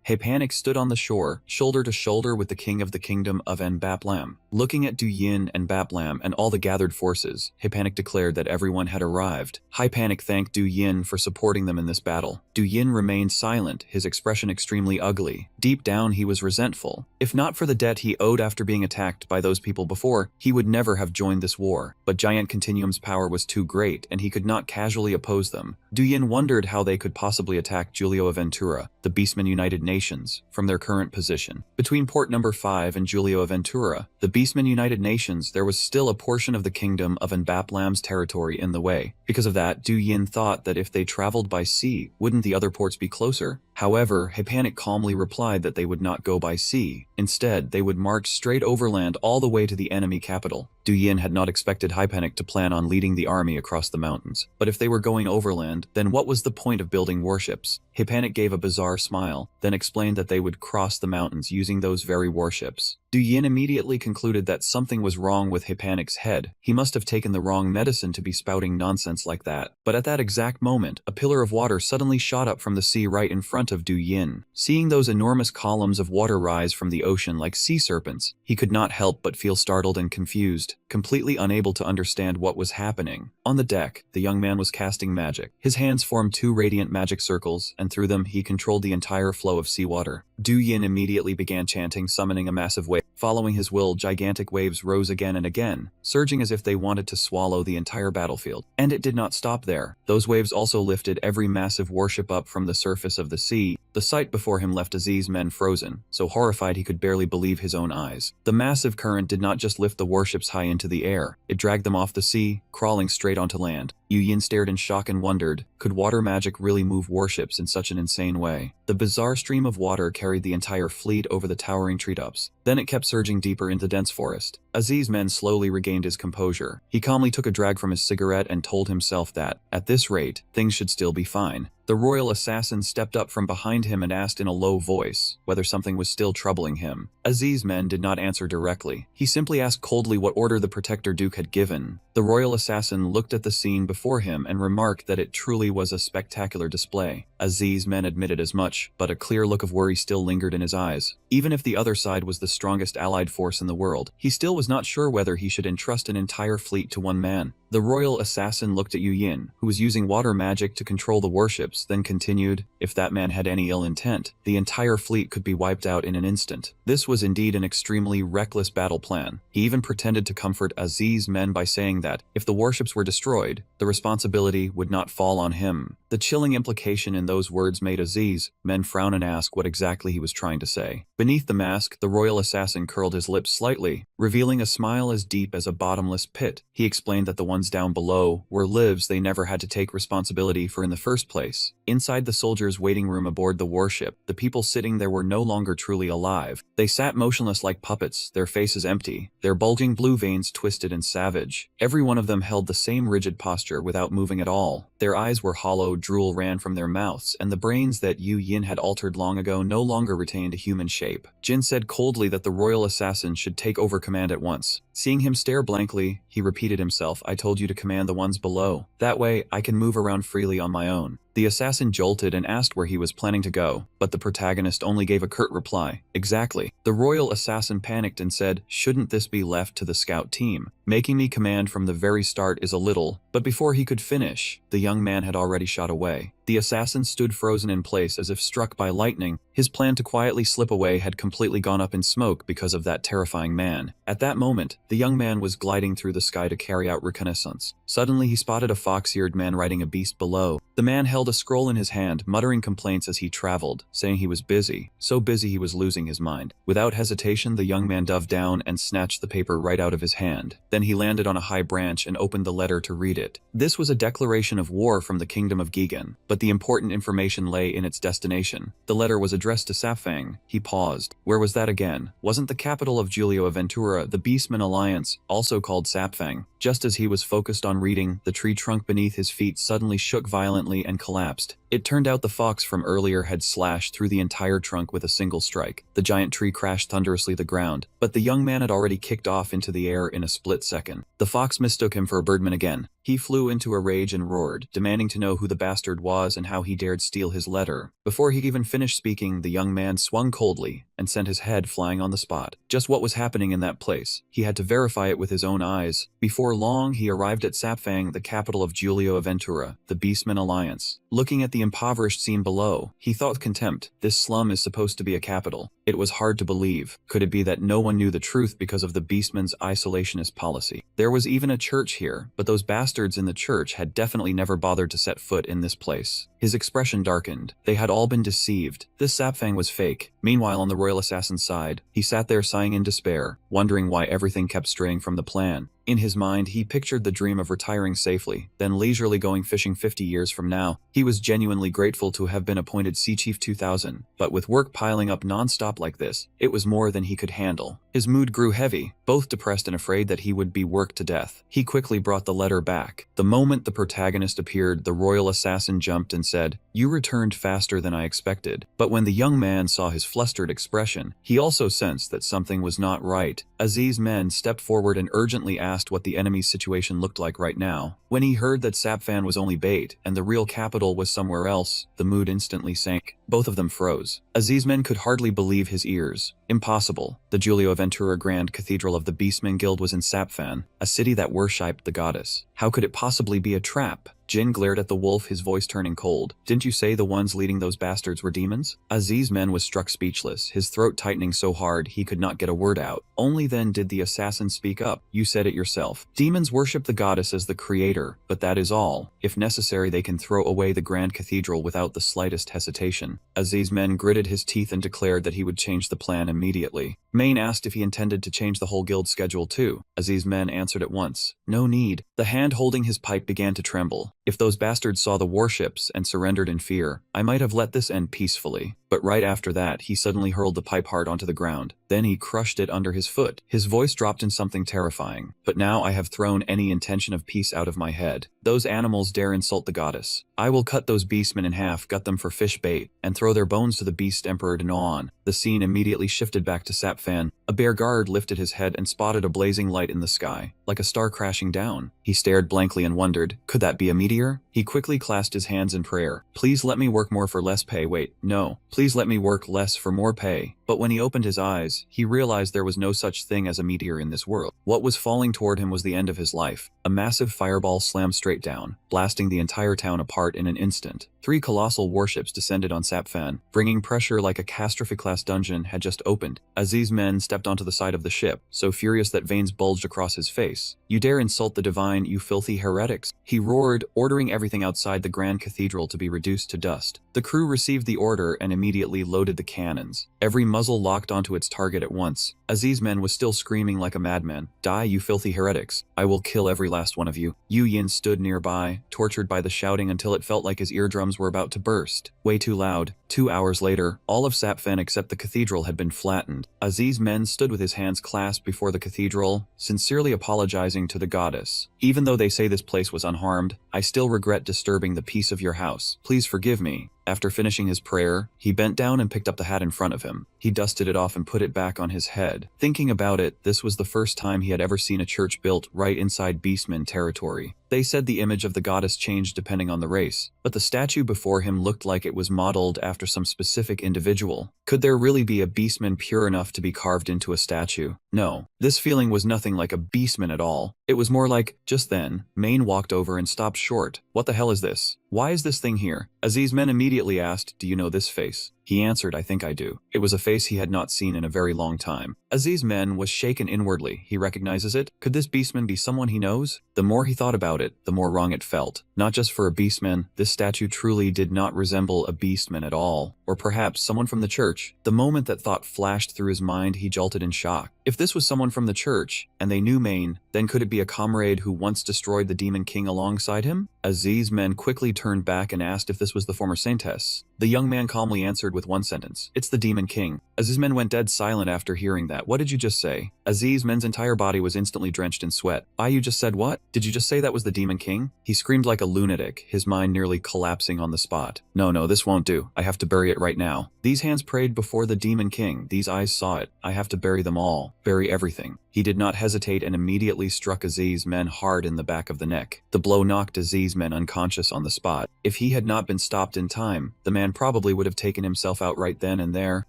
Hepanik stood on the shore, shoulder to shoulder with the king of the kingdom of Enbaplam. Looking at Du Yin and Baplam and all the gathered forces, Hepanik declared that everyone had arrived. Hepanik thanked Du Yin for supporting them in this battle. Du Yin remained silent, his expression extremely ugly. Deep down, he was resentful. If not for the debt he owed after being attacked by those people before, he would never have joined this war. But Giant Continuum's power was too great, and he could not casually oppose them. Du Yin wondered how they could possibly attack Giulio Aventura, the Beastmen United Nations, from their current position. Between Port Number 5 and Giulio Aventura, the Beastmen United Nations, there was still a portion of the kingdom of Enbaplam's territory in the way. Because of that, Du Yin thought that if they traveled by sea, wouldn't the other ports be closer? However, Hepanik calmly replied that they would not go by sea. Instead, they would march straight overland all the way to the enemy capital. Du Yin had not expected Hepanik to plan on leading the army across the mountains. But if they were going overland, then what was the point of building warships? Hepanik gave a bizarre smile, then explained that they would cross the mountains using those very warships. Du Yin immediately concluded that something was wrong with Hepanik's head. He must have taken the wrong medicine to be spouting nonsense like that. But at that exact moment, a pillar of water suddenly shot up from the sea right in front of Du Yin. Seeing those enormous columns of water rise from the ocean like sea serpents, he could not help but feel startled and confused, completely unable to understand what was happening. On the deck, the young man was casting magic. His hands formed two radiant magic circles, and through them he controlled the entire flow of seawater. Du Yin immediately began chanting, summoning a massive wave. Following his will, gigantic waves rose again and again, surging as if they wanted to swallow the entire battlefield. And it did not stop there. Those waves also lifted every massive warship up from the surface of the sea. The sight before him left Aziz's men frozen, so horrified he could barely believe his own eyes. The massive current did not just lift the warships high into the air, it dragged them off the sea, crawling straight onto land. Du Yin stared in shock and wondered, could water magic really move warships in such an insane way? The bizarre stream of water carried the entire fleet over the towering treetops. Then it kept surging deeper into dense forest. Aziz's men slowly regained his composure. He calmly took a drag from his cigarette and told himself that, at this rate, things should still be fine. The royal assassin stepped up from behind him and asked in a low voice whether something was still troubling him. Aziz's men did not answer directly. He simply asked coldly what order the Protector Duke had given. The royal assassin looked at the scene before him and remarked that it truly was a spectacular display. Aziz's men admitted as much, but a clear look of worry still lingered in his eyes. Even if the other side was the strongest allied force in the world, he still was not sure whether he should entrust an entire fleet to one man. The royal assassin looked at Yu Yin, who was using water magic to control the warships, then continued, if that man had any ill intent, the entire fleet could be wiped out in an instant. This was indeed an extremely reckless battle plan. He even pretended to comfort Aziz's men by saying that, if the warships were destroyed, the responsibility would not fall on him. The chilling implication in those words made Aziz's men frown and ask what exactly he was trying to say. Beneath the mask, the royal assassin curled his lips slightly, revealing a smile as deep as a bottomless pit. He explained that the ones ones down below were lives they never had to take responsibility for in the first place. Inside the soldiers' waiting room aboard the warship, the people sitting there were no longer truly alive. They sat motionless like puppets, their faces empty, their bulging blue veins twisted and savage. Every one of them held the same rigid posture without moving at all. Their eyes were hollow, drool ran from their mouths, and the brains that Yu Yin had altered long ago no longer retained a human shape. Jin said coldly that the royal assassin should take over command at once. Seeing him stare blankly, he repeated himself, "I told you to command the ones below. That way, I can move around freely on my own." The assassin jolted and asked where he was planning to go, but the protagonist only gave a curt reply, "Exactly." The royal assassin panicked and said, "Shouldn't this be left to the scout team? Making me command from the very start is a little..." But before he could finish, the young man had already shot away. The assassin stood frozen in place as if struck by lightning. His plan to quietly slip away had completely gone up in smoke because of that terrifying man. At that moment, the young man was gliding through the sky to carry out reconnaissance. Suddenly he spotted a fox-eared man riding a beast below. The man held a scroll in his hand, muttering complaints as he traveled, saying he was busy, so busy he was losing his mind. Without hesitation, the young man dove down and snatched the paper right out of his hand. Then he landed on a high branch and opened the letter to read it. This was a declaration of war from the kingdom of Gigan, but the important information lay in its destination. The letter was addressed to Sapphang. He paused. Where was that again? Wasn't the capital of Giulio Aventura the Beastman Alliance, also called Sapphang? Just as he was focused on reading, the tree trunk beneath his feet suddenly shook violently and collapsed. It turned out the fox from earlier had slashed through the entire trunk with a single strike. The giant tree crashed thunderously to the ground, but the young man had already kicked off into the air in a split second. The fox mistook him for a birdman again. He flew into a rage and roared, demanding to know who the bastard was and how he dared steal his letter. Before he even finished speaking, the young man swung coldly and sent his head flying on the spot. Just what was happening in that place? He had to verify it with his own eyes. Before long, he arrived at Sapphang, the capital of Giulio Aventura, the Beastman Alliance. Looking at the impoverished scene below, he thought with contempt, this slum is supposed to be a capital. It was hard to believe. Could it be that no one knew the truth because of the Beastman's isolationist policy? There was even a church here, but those bastards in the church had definitely never bothered to set foot in this place. His expression darkened. They had all been deceived. This Sapphang was fake. Meanwhile, on the royal assassin's side, he sat there sighing in despair, wondering why everything kept straying from the plan. In his mind, he pictured the dream of retiring safely, then leisurely going fishing 50 years from now. He was genuinely grateful to have been appointed Sea Chief 2000, but with work piling up non-stop like this, it was more than he could handle. His mood grew heavy, both depressed and afraid that he would be worked to death. He quickly brought the letter back. The moment the protagonist appeared, the royal assassin jumped and said, "You returned faster than I expected." But when the young man saw his flustered expression, he also sensed that something was not right. Aziz's men stepped forward and urgently asked what the enemy's situation looked like right now. When he heard that Sapphang was only bait, and the real capital was somewhere else, the mood instantly sank. Both of them froze. Aziz's men could hardly believe his ears. Impossible. The Giulio Aventura Grand Cathedral of the Beastman Guild was in Sapphang, a city that worshipped the goddess. How could it possibly be a trap? Jin glared at the wolf, his voice turning cold. "Didn't you say the ones leading those bastards were demons?" Aziz's men was struck speechless, his throat tightening so hard he could not get a word out. Only then did the assassin speak up. "You said it yourself. Demons worship the goddess as the creator, but that is all. If necessary, they can throw away the Grand Cathedral without the slightest hesitation." Aziz's men gritted his teeth and declared that he would change the plan immediately. Main asked if he intended to change the whole guild schedule too. Aziz's men answered at once, "No need." The hand holding his pipe began to tremble. "If those bastards saw the warships and surrendered in fear, I might have let this end peacefully." But right after that, he suddenly hurled the pipe hard onto the ground. Then he crushed it under his foot. His voice dropped in something terrifying. "But now I have thrown any intention of peace out of my head. Those animals dare insult the goddess. I will cut those beastmen in half, gut them for fish bait, and throw their bones to the beast emperor to gnaw on." The scene immediately shifted back to Sapphang. A bear guard lifted his head and spotted a blazing light in the sky, like a star crashing down. He stared blankly and wondered, could that be a meteor? He quickly clasped his hands in prayer. "Please let me work more for less pay. Wait, no. Please let me work less for more pay." But when he opened his eyes, he realized there was no such thing as a meteor in this world. What was falling toward him was the end of his life. A massive fireball slammed straight down, blasting the entire town apart in an instant. 3 colossal warships descended on Sapfan, bringing pressure like a catastrophe-class dungeon had just opened. Aziz's men stepped onto the side of the ship, so furious that veins bulged across his face. "You dare insult the divine, you filthy heretics!" he roared, ordering everything outside the Grand Cathedral to be reduced to dust. The crew received the order and immediately loaded the cannons. Every muzzle locked onto its target at once. Aziz's men was still screaming like a madman, "Die, you filthy heretics! I will kill every last one of you." Yu Yin stood nearby, tortured by the shouting until it felt like his eardrums were about to burst. Way too loud. 2 hours later, all of Sapfan except the cathedral had been flattened. Aziz's men stood with his hands clasped before the cathedral, sincerely apologizing to the goddess. "Even though they say this place was unharmed, I still regret disturbing the peace of your house. Please forgive me." After finishing his prayer, he bent down and picked up the hat in front of him. He dusted it off and put it back on his head. Thinking about it, this was the first time he had ever seen a church built right inside Beastman territory. They said the image of the goddess changed depending on the race, but the statue before him looked like it was modeled after some specific individual. Could there really be a Beastman pure enough to be carved into a statue? No. This feeling was nothing like a Beastman at all. It was more like, just then, Maine walked over and stopped short. "What the hell is this? Why is this thing here?" Aziz's men immediately asked, "Do you know this face?" He answered, "I think I do." It was a face he had not seen in a very long time. Aziz's men was shaken inwardly. He recognizes it. Could this beastman be someone he knows? The more he thought about it, the more wrong it felt. Not just for a beastman, this statue truly did not resemble a beastman at all. Or perhaps someone from the church. The moment that thought flashed through his mind, he jolted in shock. If this was someone from the church, and they knew Maine, then could it be a comrade who once destroyed the Demon King alongside him? Aziz's men quickly turned back and asked if this was the former saintess. The young man calmly answered with one sentence, "It's the Demon King." Aziz's men went dead silent after hearing that. "What did you just say?" Aziz's men's entire body was instantly drenched in sweat. You just said what? Did you just say that was the Demon King?" He screamed like a lunatic, his mind nearly collapsing on the spot. No, this won't do. I have to bury it right now." These hands prayed before the Demon King. These eyes saw it. "I have to bury them all. Bury everything." He did not hesitate and immediately struck Aziz's men hard in the back of the neck. The blow knocked Aziz's men unconscious on the spot. If he had not been stopped in time, the man probably would have taken himself out right then and there.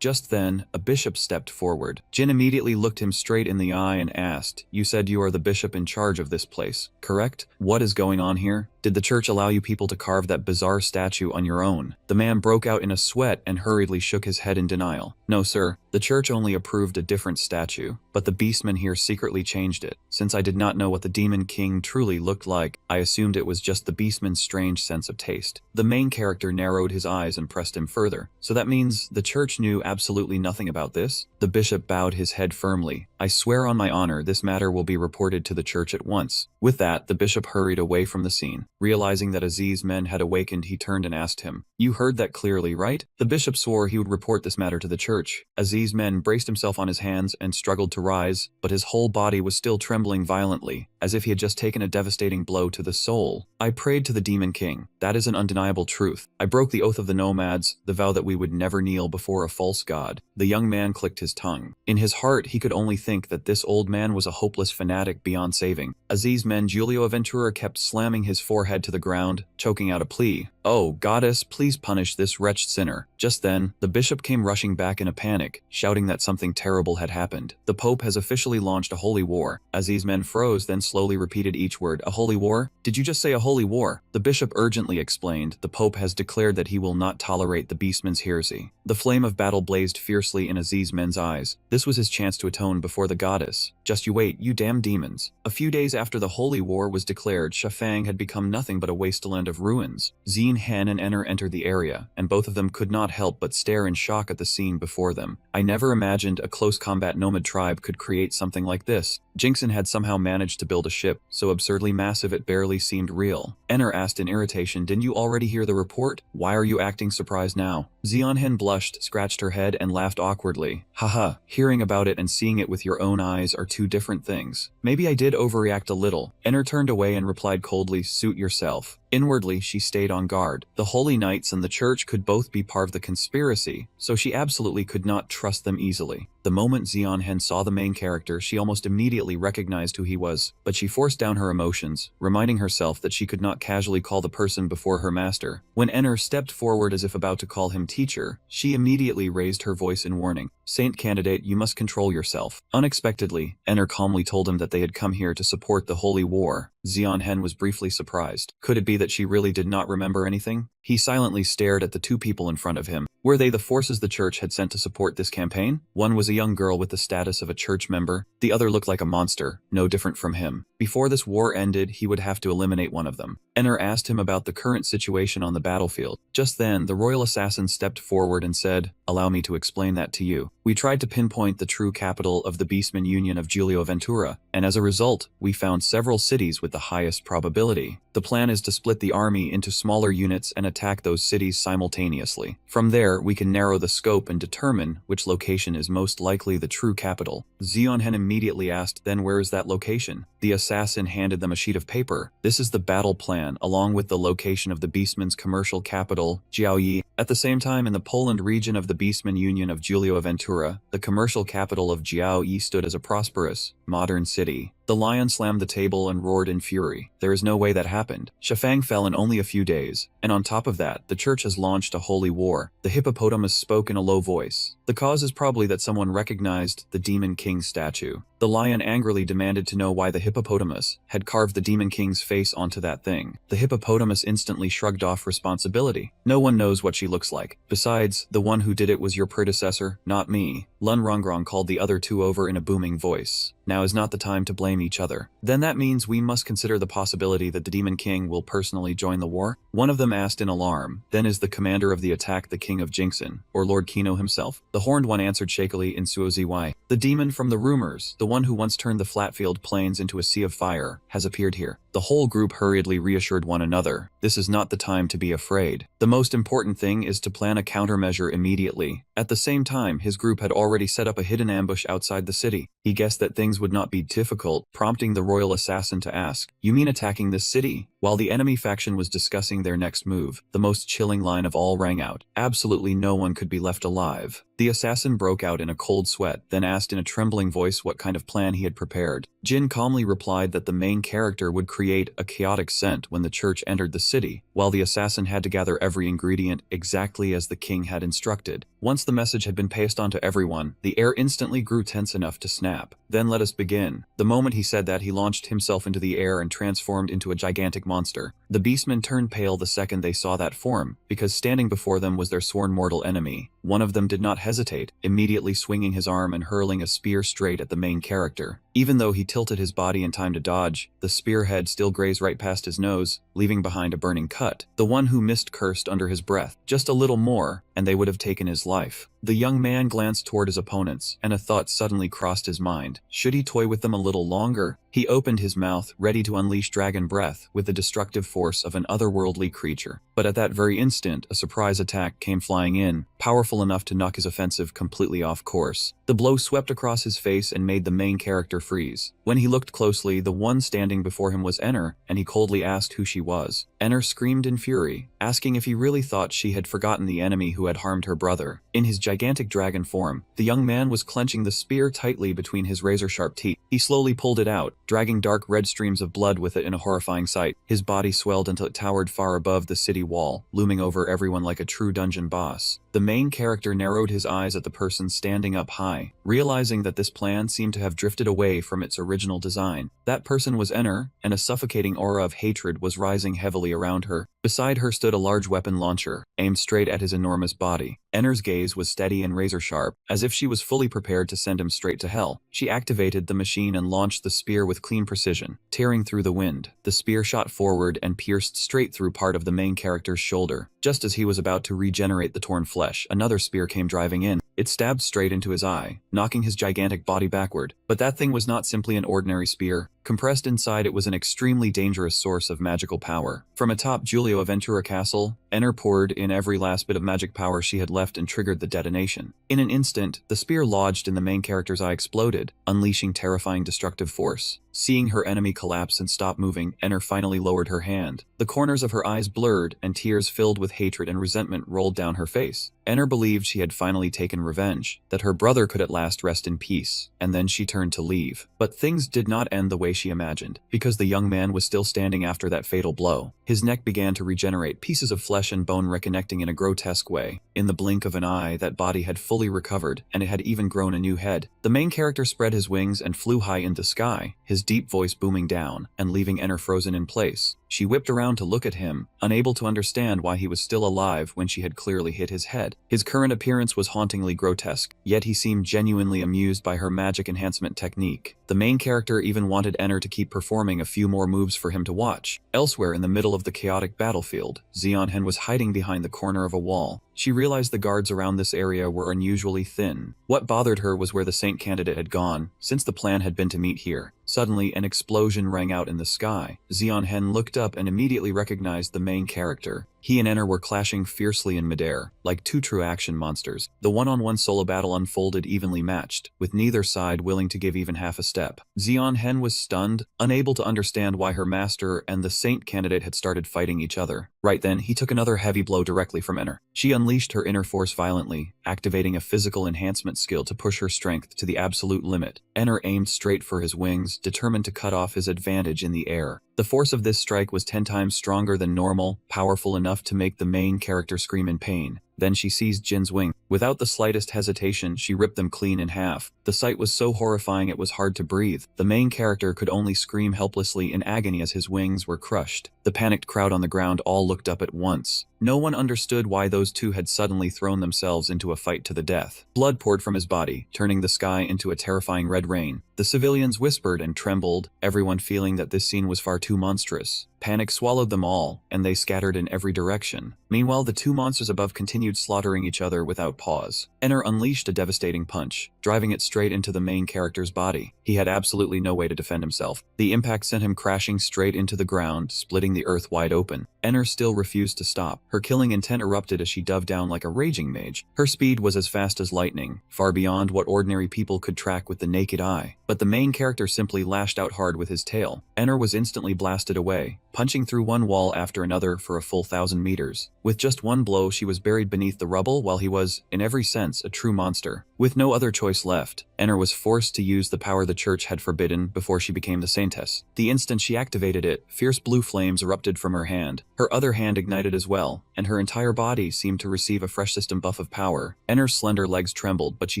Just then, a bishop stepped forward. Jin immediately looked him straight in the eye and asked, "You said you are the bishop in charge of this place, correct? What is going on here? Did the church allow you people to carve that bizarre statue on your own?" The man broke out in a sweat and hurriedly shook his head in denial. "No, sir. The church only approved a different statue, but the beastman here secretly changed it. Since I did not know what the Demon King truly looked like, I assumed it was just the beastman's strange sense of taste." The main character narrowed his eyes and pressed him further. "So that means the church knew absolutely nothing about this?" The bishop bowed his head firmly. "I swear on my honor, this matter will be reported to the church at once." With that, the bishop hurried away from the scene. Realizing that Aziz's men had awakened, he turned and asked him, "You heard that clearly, right?" The bishop swore he would report this matter to the church. Aziz's men braced himself on his hands and struggled to rise, but his whole body was still trembling violently, as if he had just taken a devastating blow to the soul. "I prayed to the Demon King. That is an undeniable truth. I broke the oath of the nomads, the vow that we would never kneel before a false god." The young man clicked his tongue. In his heart, he could only think that this old man was a hopeless fanatic beyond saving. Aziz's men Giulio Ventura kept slamming his forehead to the ground, choking out a plea. "Oh, goddess, please punish this wretched sinner." Just then, the bishop came rushing back in a panic, shouting that something terrible had happened. "The Pope has officially launched a holy war." Aziz's men froze, then slowly repeated each word. "A holy war? Did you just say a holy war?" The bishop urgently explained, "The Pope has declared that he will not tolerate the beastman's heresy." The flame of battle blazed fiercely in Aziz's men's eyes. This was his chance to atone before the goddess. "Just you wait, you damn demons." A few days after the holy war was declared, Shafang had become nothing but a wasteland of ruins. Zine, Hen, and Enner entered the area, and both of them could not help but stare in shock at the scene before them. "I never imagined a close combat nomad tribe could create something like this." Jinxon had somehow managed to build a ship so absurdly massive it barely seemed real. Enner asked in irritation, "Didn't you already hear the report? Why are you acting surprised now?" Xionhen blushed, scratched her head, and laughed awkwardly. "Haha, hearing about it and seeing it with your own eyes are two different things. Maybe I did overreact a little." Enner turned away and replied coldly, "Suit yourself." Inwardly, she stayed on guard. The Holy Knights and the Church could both be part of the conspiracy, so she absolutely could not trust them easily. The moment Xionhen saw the main character, she almost immediately recognized who he was, but she forced down her emotions, reminding herself that she could not casually call the person before her master. When Enner stepped forward as if about to call him teacher, she immediately raised her voice in warning. Saint candidate, you must control yourself. Unexpectedly, Enr calmly told him that they had come here to support the holy war. Xian Hen was briefly surprised. Could it be that she really did not remember anything? He silently stared at the two people in front of him. Were they the forces the church had sent to support this campaign? One was a young girl with the status of a church member. The other looked like a monster, no different from him. Before this war ended, he would have to eliminate one of them. Enr asked him about the current situation on the battlefield. Just then, the royal assassin stepped forward and said, "Allow me to explain that to you. We tried to pinpoint the true capital of the Beastman Union of Giulio Ventura, and as a result, we found several cities with the highest probability. The plan is to split the army into smaller units and attack those cities simultaneously. From there, we can narrow the scope and determine which location is most likely the true capital." Xionhen immediately asked, "Then where is that location?" The assassin handed them a sheet of paper. "This is the battle plan, along with the location of the Beastman's commercial capital, Jiaoyi. At the same time, in the Poland region of the Beastman Union of Giulio Ventura, the commercial capital of Jiaoyi stood as a prosperous, modern city." The lion slammed the table and roared in fury. "There is no way that happened. Shifang fell in only a few days. And on top of that, the church has launched a holy war." The hippopotamus spoke in a low voice. "The cause is probably that someone recognized the Demon King's statue." The lion angrily demanded to know why the hippopotamus had carved the Demon King's face onto that thing. The hippopotamus instantly shrugged off responsibility. "No one knows what she looks like. Besides, the one who did it was your predecessor, not me." Lun Rongrong called the other two over in a booming voice. "Now is not the time to blame each other. Then that means we must consider the possibility that the Demon King will personally join the war?" One of them asked in alarm. "Then is the commander of the attack the King of Jinxin, or Lord Kino himself?" The horned one answered shakily in Suozi. "The demon from the rumors, the one who once turned the Flatfield Plains into a sea of fire, has appeared here." The whole group hurriedly reassured one another. "This is not the time to be afraid. The most important thing is to plan a countermeasure immediately." At the same time, his group had already set up a hidden ambush outside the city. He guessed that things would not be difficult, prompting the royal assassin to ask, "You mean attacking this city?" While the enemy faction was discussing their next move, the most chilling line of all rang out. Absolutely no one could be left alive. The assassin broke out in a cold sweat, then asked in a trembling voice what kind of plan he had prepared. Jin calmly replied that the main character would create a chaotic scent when the church entered the city, while the assassin had to gather every ingredient exactly as the king had instructed. Once the message had been passed on to everyone, the air instantly grew tense enough to snap. "Then let us begin." The moment he said that, he launched himself into the air and transformed into a gigantic monster. The beastmen turned pale the second they saw that form, because standing before them was their sworn mortal enemy. One of them did not hesitate, immediately swinging his arm and hurling a spear straight at the main character. Even though he tilted his body in time to dodge, the spearhead still grazed right past his nose, leaving behind a burning cut. The one who missed cursed under his breath, "Just a little more, and they would have taken his life." The young man glanced toward his opponents, and a thought suddenly crossed his mind. Should he toy with them a little longer? He opened his mouth, ready to unleash dragon breath with the destructive force of an otherworldly creature. But at that very instant, a surprise attack came flying in, powerful enough to knock his offensive completely off course. The blow swept across his face and made the main character freeze. When he looked closely, the one standing before him was Enr, and he coldly asked who she was. Enr screamed in fury, asking if he really thought she had forgotten the enemy who had harmed her brother. In his gigantic dragon form, the young man was clenching the spear tightly between his razor-sharp teeth. He slowly pulled it out, dragging dark red streams of blood with it in a horrifying sight. His body swelled until it towered far above the city wall, looming over everyone like a true dungeon boss. The main character narrowed his eyes at the person standing up high, realizing that this plan seemed to have drifted away from its original design. That person was Enr, and a suffocating aura of hatred was rising heavily around her. Beside her stood a large weapon launcher, aimed straight at his enormous body. Enr's gaze was steady and razor-sharp, as if she was fully prepared to send him straight to hell. She activated the machine and launched the spear with clean precision, tearing through the wind. The spear shot forward and pierced straight through part of the main character's shoulder. Just as he was about to regenerate the torn flesh, another spear came driving in. It stabbed straight into his eye, knocking his gigantic body backward. But that thing was not simply an ordinary spear. Compressed inside it was an extremely dangerous source of magical power. From atop Giulio Ventura Castle, Enr poured in every last bit of magic power she had left and triggered the detonation. In an instant, the spear lodged in the main character's eye exploded, unleashing terrifying destructive force. Seeing her enemy collapse and stop moving, Enr finally lowered her hand. The corners of her eyes blurred, and tears filled with hatred and resentment rolled down her face. Enr believed she had finally taken revenge, that her brother could at last rest in peace, and then she turned to leave. But things did not end the way she imagined, because the young man was still standing after that fatal blow. His neck began to regenerate, pieces of flesh and bone reconnecting in a grotesque way. In the blink of an eye, that body had fully recovered, and it had even grown a new head. The main character spread his wings and flew high in the sky, his deep voice booming down, and leaving Enner frozen in place. She whipped around to look at him, unable to understand why he was still alive when she had clearly hit his head. His current appearance was hauntingly grotesque, yet he seemed genuinely amused by her magic enhancement technique. The main character even wanted Enner to keep performing a few more moves for him to watch. Elsewhere in the middle of the chaotic battlefield, Zeonhen was hiding behind the corner of a wall. She realized the guards around this area were unusually thin. What bothered her was where the Saint candidate had gone, since the plan had been to meet here. Suddenly, an explosion rang out in the sky. Zeonhen looked up and immediately recognized the main character. He and Enner were clashing fiercely in midair, like two true action monsters. The one-on-one solo battle unfolded evenly matched, with neither side willing to give even half a step. Zeonhen was stunned, unable to understand why her master and the Saint candidate had started fighting each other. Right then, he took another heavy blow directly from Enner. She unleashed her inner force violently, activating a physical enhancement skill to push her strength to the absolute limit. Enner aimed straight for his wings, determined to cut off his advantage in the air. The force of this strike was 10 times stronger than normal, powerful enough to make the main character scream in pain. Then she seized Jin's wing. Without the slightest hesitation, she ripped them clean in half. The sight was so horrifying it was hard to breathe. The main character could only scream helplessly in agony as his wings were crushed. The panicked crowd on the ground all looked up at once. No one understood why those two had suddenly thrown themselves into a fight to the death. Blood poured from his body, turning the sky into a terrifying red rain. The civilians whispered and trembled, everyone feeling that this scene was far too monstrous. Panic swallowed them all, and they scattered in every direction. Meanwhile, the two monsters above continued slaughtering each other without pause. Enner unleashed a devastating punch, driving it straight into the main character's body. He had absolutely no way to defend himself. The impact sent him crashing straight into the ground, splitting the earth wide open. Enner still refused to stop. Her killing intent erupted as she dove down like a raging mage. Her speed was as fast as lightning, far beyond what ordinary people could track with the naked eye. But the main character simply lashed out hard with his tail. Enner was instantly blasted away, punching through one wall after another for a full 1,000 meters. With just one blow, she was buried beneath the rubble while he was, in every sense, a true monster. With no other choice left, Enner was forced to use the power the church had forbidden before she became the Saintess. The instant she activated it, fierce blue flames erupted from her hand. Her other hand ignited as well, and her entire body seemed to receive a fresh system buff of power. Enner's slender legs trembled, but she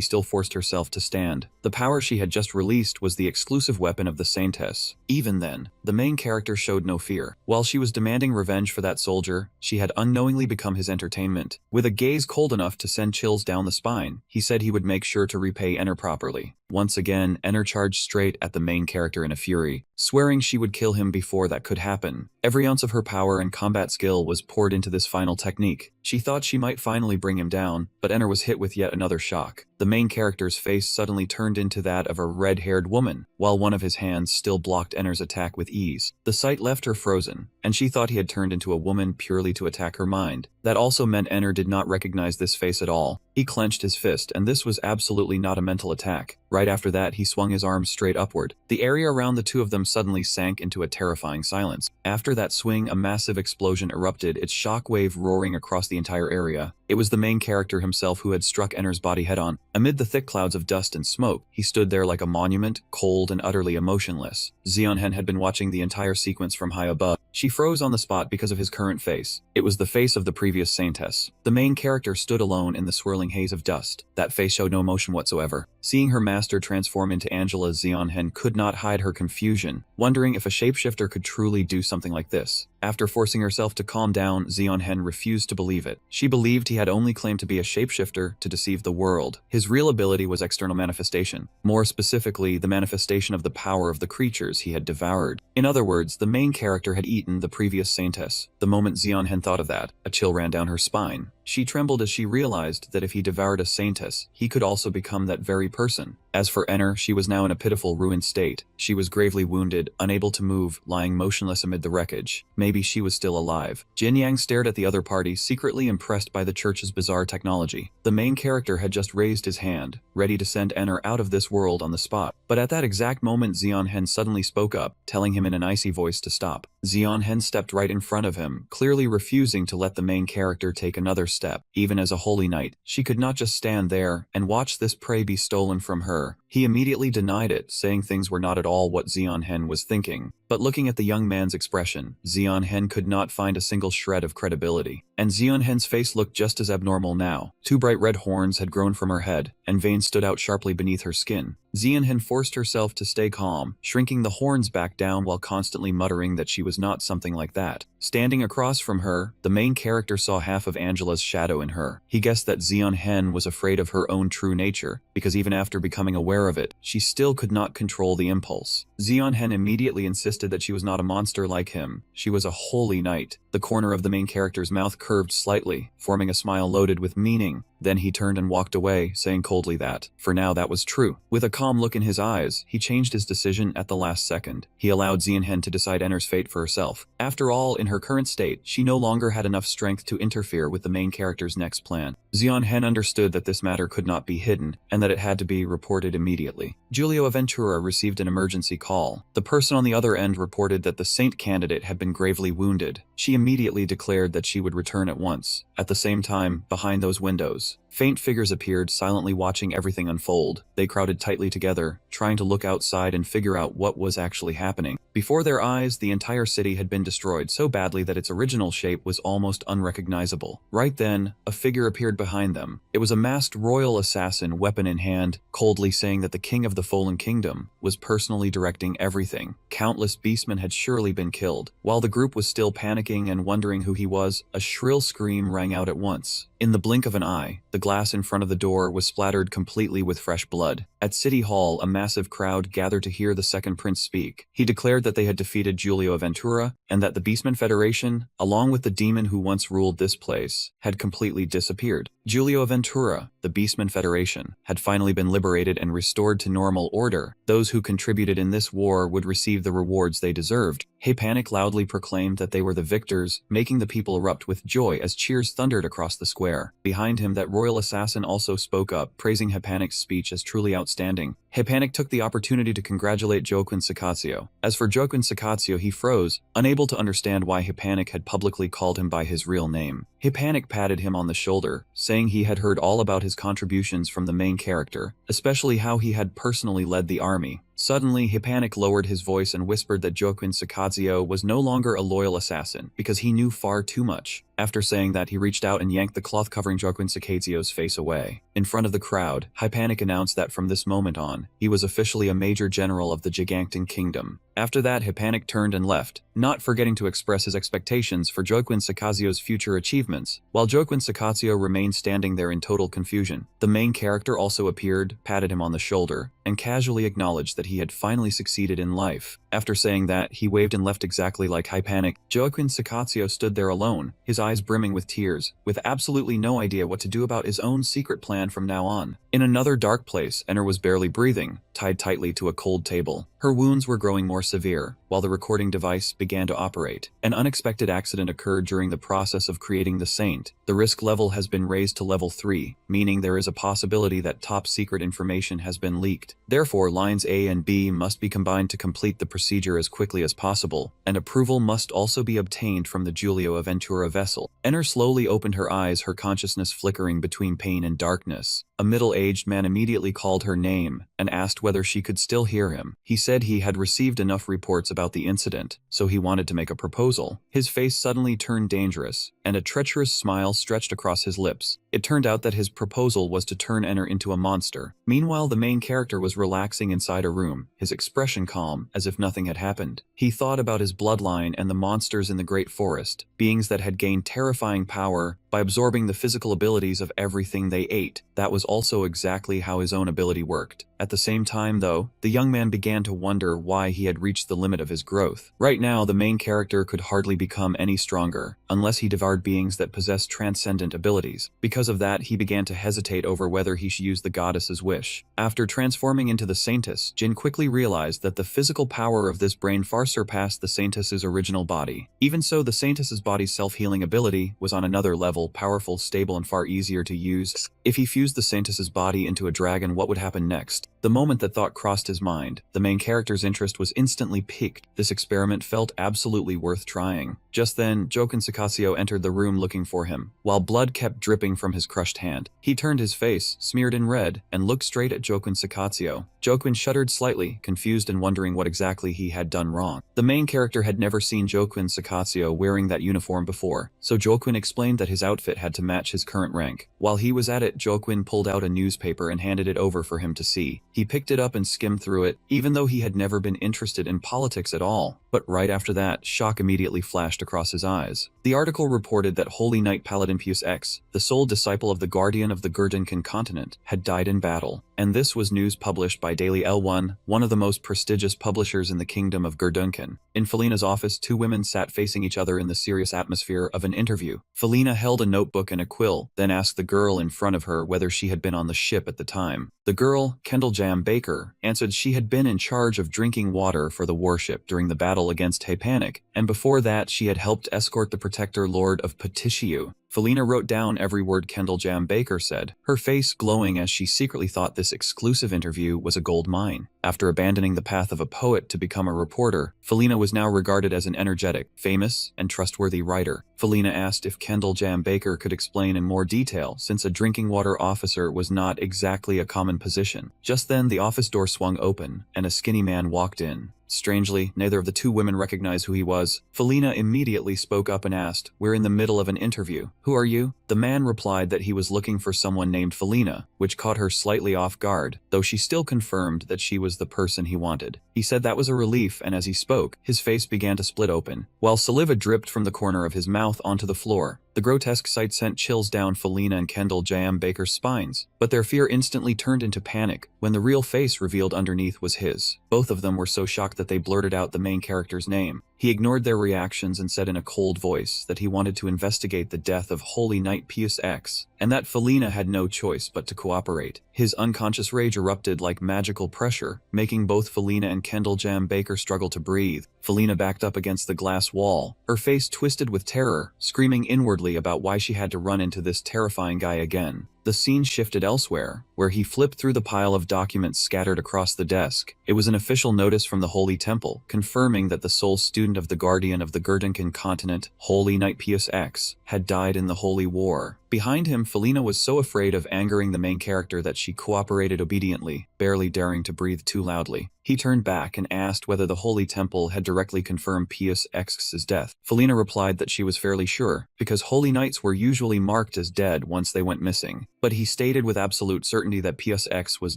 still forced herself to stand. The power she had just released was the exclusive weapon of the Saintess. Even then, the main character showed no fear. While she was demanding revenge for that soldier, she had unknowingly become his entertainment. With a gaze cold enough to send chills down the spine, he said he would make sure to repay Enner properly. Once again, Enner charged straight at the main character in a fury, swearing she would kill him before that could happen. Every ounce of her power and combat skill was poured into this final technique. She thought she might finally bring him down, but Enner was hit with yet another shock. The main character's face suddenly turned into that of a red-haired woman, while one of his hands still blocked Enner's attack with ease. The sight left her frozen, and she thought he had turned into a woman purely to attack her mind. That also meant Enner did not recognize this face at all. He clenched his fist, and this was absolutely not a mental attack. Right after that, he swung his arms straight upward. The area around the two of them suddenly sank into a terrifying silence. After that swing, a massive explosion erupted, its shockwave roaring across the entire area. It was the main character himself who had struck Enner's body head-on. Amid the thick clouds of dust and smoke, he stood there like a monument, cold and utterly emotionless. Zeonhen had been watching the entire sequence from high above. She froze on the spot because of his current face. It was the face of the previous Saintess. The main character stood alone in the swirling haze of dust. That face showed no emotion whatsoever. Seeing her master transform into Angela, Zeonhen could not hide her confusion, wondering if a shapeshifter could truly do something like this. After forcing herself to calm down, Zeonhen refused to believe it. She believed he had only claimed to be a shapeshifter to deceive the world. His real ability was external manifestation, more specifically the manifestation of the power of the creatures he had devoured. In other words, the main character had eaten the previous Saintess. The moment Zeonhen thought of that, a chill ran down her spine. She trembled as she realized that if he devoured a Saintess, he could also become that very person. As for Enner, she was now in a pitiful, ruined state. She was gravely wounded, unable to move, lying motionless amid the wreckage. Maybe she was still alive. Jin Yang stared at the other party, secretly impressed by the church's bizarre technology. The main character had just raised his hand, ready to send Enner out of this world on the spot. But at that exact moment, Zeonhen suddenly spoke up, telling him in an icy voice to stop. Zeonhen stepped right in front of him, clearly refusing to let the main character take another step. Even as a holy knight, she could not just stand there and watch this prey be stolen from her. He immediately denied it, saying things were not at all what Zeon Hen was thinking. But looking at the young man's expression, Zeon Hen could not find a single shred of credibility. And Zeon Hen's face looked just as abnormal now. Two bright red horns had grown from her head, and veins stood out sharply beneath her skin. Zeon Hen forced herself to stay calm, shrinking the horns back down while constantly muttering that she was not something like that. Standing across from her, the main character saw half of Angela's shadow in her. He guessed that Zeon Hen was afraid of her own true nature, because even after becoming aware of it, she still could not control the impulse. Zeon Hen immediately insisted that she was not a monster like him. She was a holy knight. The corner of the main character's mouth curved slightly, forming a smile loaded with meaning. Then he turned and walked away, saying coldly that, for now, that was true. With a calm look in his eyes, he changed his decision at the last second. He allowed Zeon Hen to decide Enner's fate for herself. After all, in her current state, she no longer had enough strength to interfere with the main character's next plan. Zeon Hen understood that this matter could not be hidden, and that it had to be reported immediately. Giulio Aventura received an emergency call. The person on the other end reported that the Saint candidate had been gravely wounded. She immediately declared that she would return at once. At the same time, behind those windows, faint figures appeared, silently watching everything unfold. They crowded tightly together, trying to look outside and figure out what was actually happening. Before their eyes, the entire city had been destroyed so badly that its original shape was almost unrecognizable. Right then, a figure appeared behind them. It was a masked royal assassin, weapon in hand, coldly saying that the king of the fallen kingdom was personally directing everything. Countless beastmen had surely been killed. While the group was still panicking and wondering who he was, a shrill scream rang out at once. In the blink of an eye, the glass in front of the door was splattered completely with fresh blood. At City Hall, a massive crowd gathered to hear the second prince speak. He declared that they had defeated Giulio Aventura, and that the Beastmen Federation, along with the demon who once ruled this place, had completely disappeared. Giulio Aventura, the Beastmen Federation, had finally been liberated and restored to normal order. Those who contributed in this war would receive the rewards they deserved. Panic loudly proclaimed that they were the victors, making the people erupt with joy as cheers thundered across the square. Behind him, that royal assassin also spoke up, praising Panic's speech as truly outstanding. Panic took the opportunity to congratulate Joaquin Sacazio. As for Joaquin Sacazio, he froze, unable to understand why Panic had publicly called him by his real name. Panic patted him on the shoulder, saying he had heard all about his contributions from the main character, especially how he had personally led the army. Suddenly, Panic lowered his voice and whispered that Joaquin Sacazio was no longer a loyal assassin, because he knew far too much. After saying that, he reached out and yanked the cloth covering Joaquin Sacazio's face away. In front of the crowd, Panic announced that from this moment on, he was officially a major general of the Gigantic Kingdom. After that, Panic turned and left, not forgetting to express his expectations for Joaquin Sacazio's future achievements. While Joaquin Sacazio remained standing there in total confusion, the main character also appeared, patted him on the shoulder, and casually acknowledged that he had finally succeeded in life. After saying that, he waved and left exactly like Panic. Joaquin Sacazio stood there alone, his eyes brimming with tears, with absolutely no idea what to do about his own secret plan from now on. In another dark place, Enner was barely breathing, tied tightly to a cold table. Her wounds were growing more severe, while the recording device began to operate. An unexpected accident occurred during the process of creating the Saint. The risk level has been raised to level 3, meaning there is a possibility that top secret information has been leaked. Therefore, lines A and B must be combined to complete the procedure as quickly as possible, and approval must also be obtained from the Giulio Aventura vessel. Enner slowly opened her eyes, her consciousness flickering between pain and darkness. A middle-aged man immediately called her name and asked whether she could still hear him. He said he had received enough reports about the incident, so he wanted to make a proposal. His face suddenly turned dangerous, and a treacherous smile stretched across his lips. It turned out that his proposal was to turn Enner into a monster. Meanwhile, the main character was relaxing inside a room, his expression calm, as if nothing had happened. He thought about his bloodline and the monsters in the great forest, beings that had gained terrifying power by absorbing the physical abilities of everything they ate. That was also exactly how his own ability worked. At the same time, though, the young man began to wonder why he had reached the limit of his growth. Right now, the main character could hardly become any stronger, unless he devoured beings that possessed transcendent abilities. Because of that, he began to hesitate over whether he should use the goddess's wish. After transforming into the Saintess, Jin quickly realized that the physical power of this brain far surpassed the Saintess's original body. Even so, the Saintess's body's self-healing ability was on another level, powerful, stable, and far easier to use. If he fused the Saintess's body into a dragon, what would happen next? The moment that thought crossed his mind, the main character's interest was instantly piqued. This experiment felt absolutely worth trying. Just then, Jokun Sakasio entered the room looking for him, while blood kept dripping from his crushed hand. He turned his face, smeared in red, and looked straight at Jokun Sakasio. Jokun shuddered slightly, confused and wondering what exactly he had done wrong. The main character had never seen Jokun Sakasio wearing that uniform before, so Jokun explained that his outfit had to match his current rank. While he was at it, Jokun pulled out a newspaper and handed it over for him to see. He picked it up and skimmed through it, even though he had never been interested in politics at all. But right after that, shock immediately flashed across his eyes. The article reported that Holy Knight Paladin Pius X, the sole disciple of the Guardian of the Gurdunkan continent, had died in battle. And this was news published by Daily L1, one of the most prestigious publishers in the kingdom of Gurdunkan. In Felina's office, two women sat facing each other in the serious atmosphere of an interview. Felina held a notebook and a quill, then asked the girl in front of her whether she had been on the ship at the time. The girl, Kendall Jam Baker, answered she had been in charge of drinking water for the warship during the battle against Hepanic, and before that she had helped escort the protector Lord of Patishiu. Felina wrote down every word Kendall Jam Baker said, her face glowing as she secretly thought this exclusive interview was a gold mine. After abandoning the path of a poet to become a reporter, Felina was now regarded as an energetic, famous, and trustworthy writer. Felina asked if Kendall Jam Baker could explain in more detail, since a drinking water officer was not exactly a common position. Just then, the office door swung open, and a skinny man walked in. Strangely, neither of the two women recognized who he was. Felina immediately spoke up and asked, "We're in the middle of an interview. Who are you?" The man replied that he was looking for someone named Felina, which caught her slightly off guard, though she still confirmed that she was the person he wanted. He said that was a relief, and as he spoke, his face began to split open, while saliva dripped from the corner of his mouth onto the floor. The grotesque sight sent chills down Felina and Kendall Jam Baker's spines, but their fear instantly turned into panic when the real face revealed underneath was his. Both of them were so shocked that they blurted out the main character's name. He ignored their reactions and said in a cold voice that he wanted to investigate the death of Holy Knight Pius X, and that Felina had no choice but to cooperate. His unconscious rage erupted like magical pressure, making both Felina and Kendall Jam Baker struggle to breathe. Felina backed up against the glass wall, her face twisted with terror, screaming inwardly about why she had to run into this terrifying guy again. The scene shifted elsewhere, where he flipped through the pile of documents scattered across the desk. It was an official notice from the Holy Temple, confirming that the sole student of the Guardian of the Gurdunkan continent, Holy Knight Pius X, had died in the Holy War. Behind him, Felina was so afraid of angering the main character that she cooperated obediently, barely daring to breathe too loudly. He turned back and asked whether the Holy Temple had directly confirmed Pius X's death. Felina replied that she was fairly sure, because Holy Knights were usually marked as dead once they went missing. But he stated with absolute certainty that Pius X was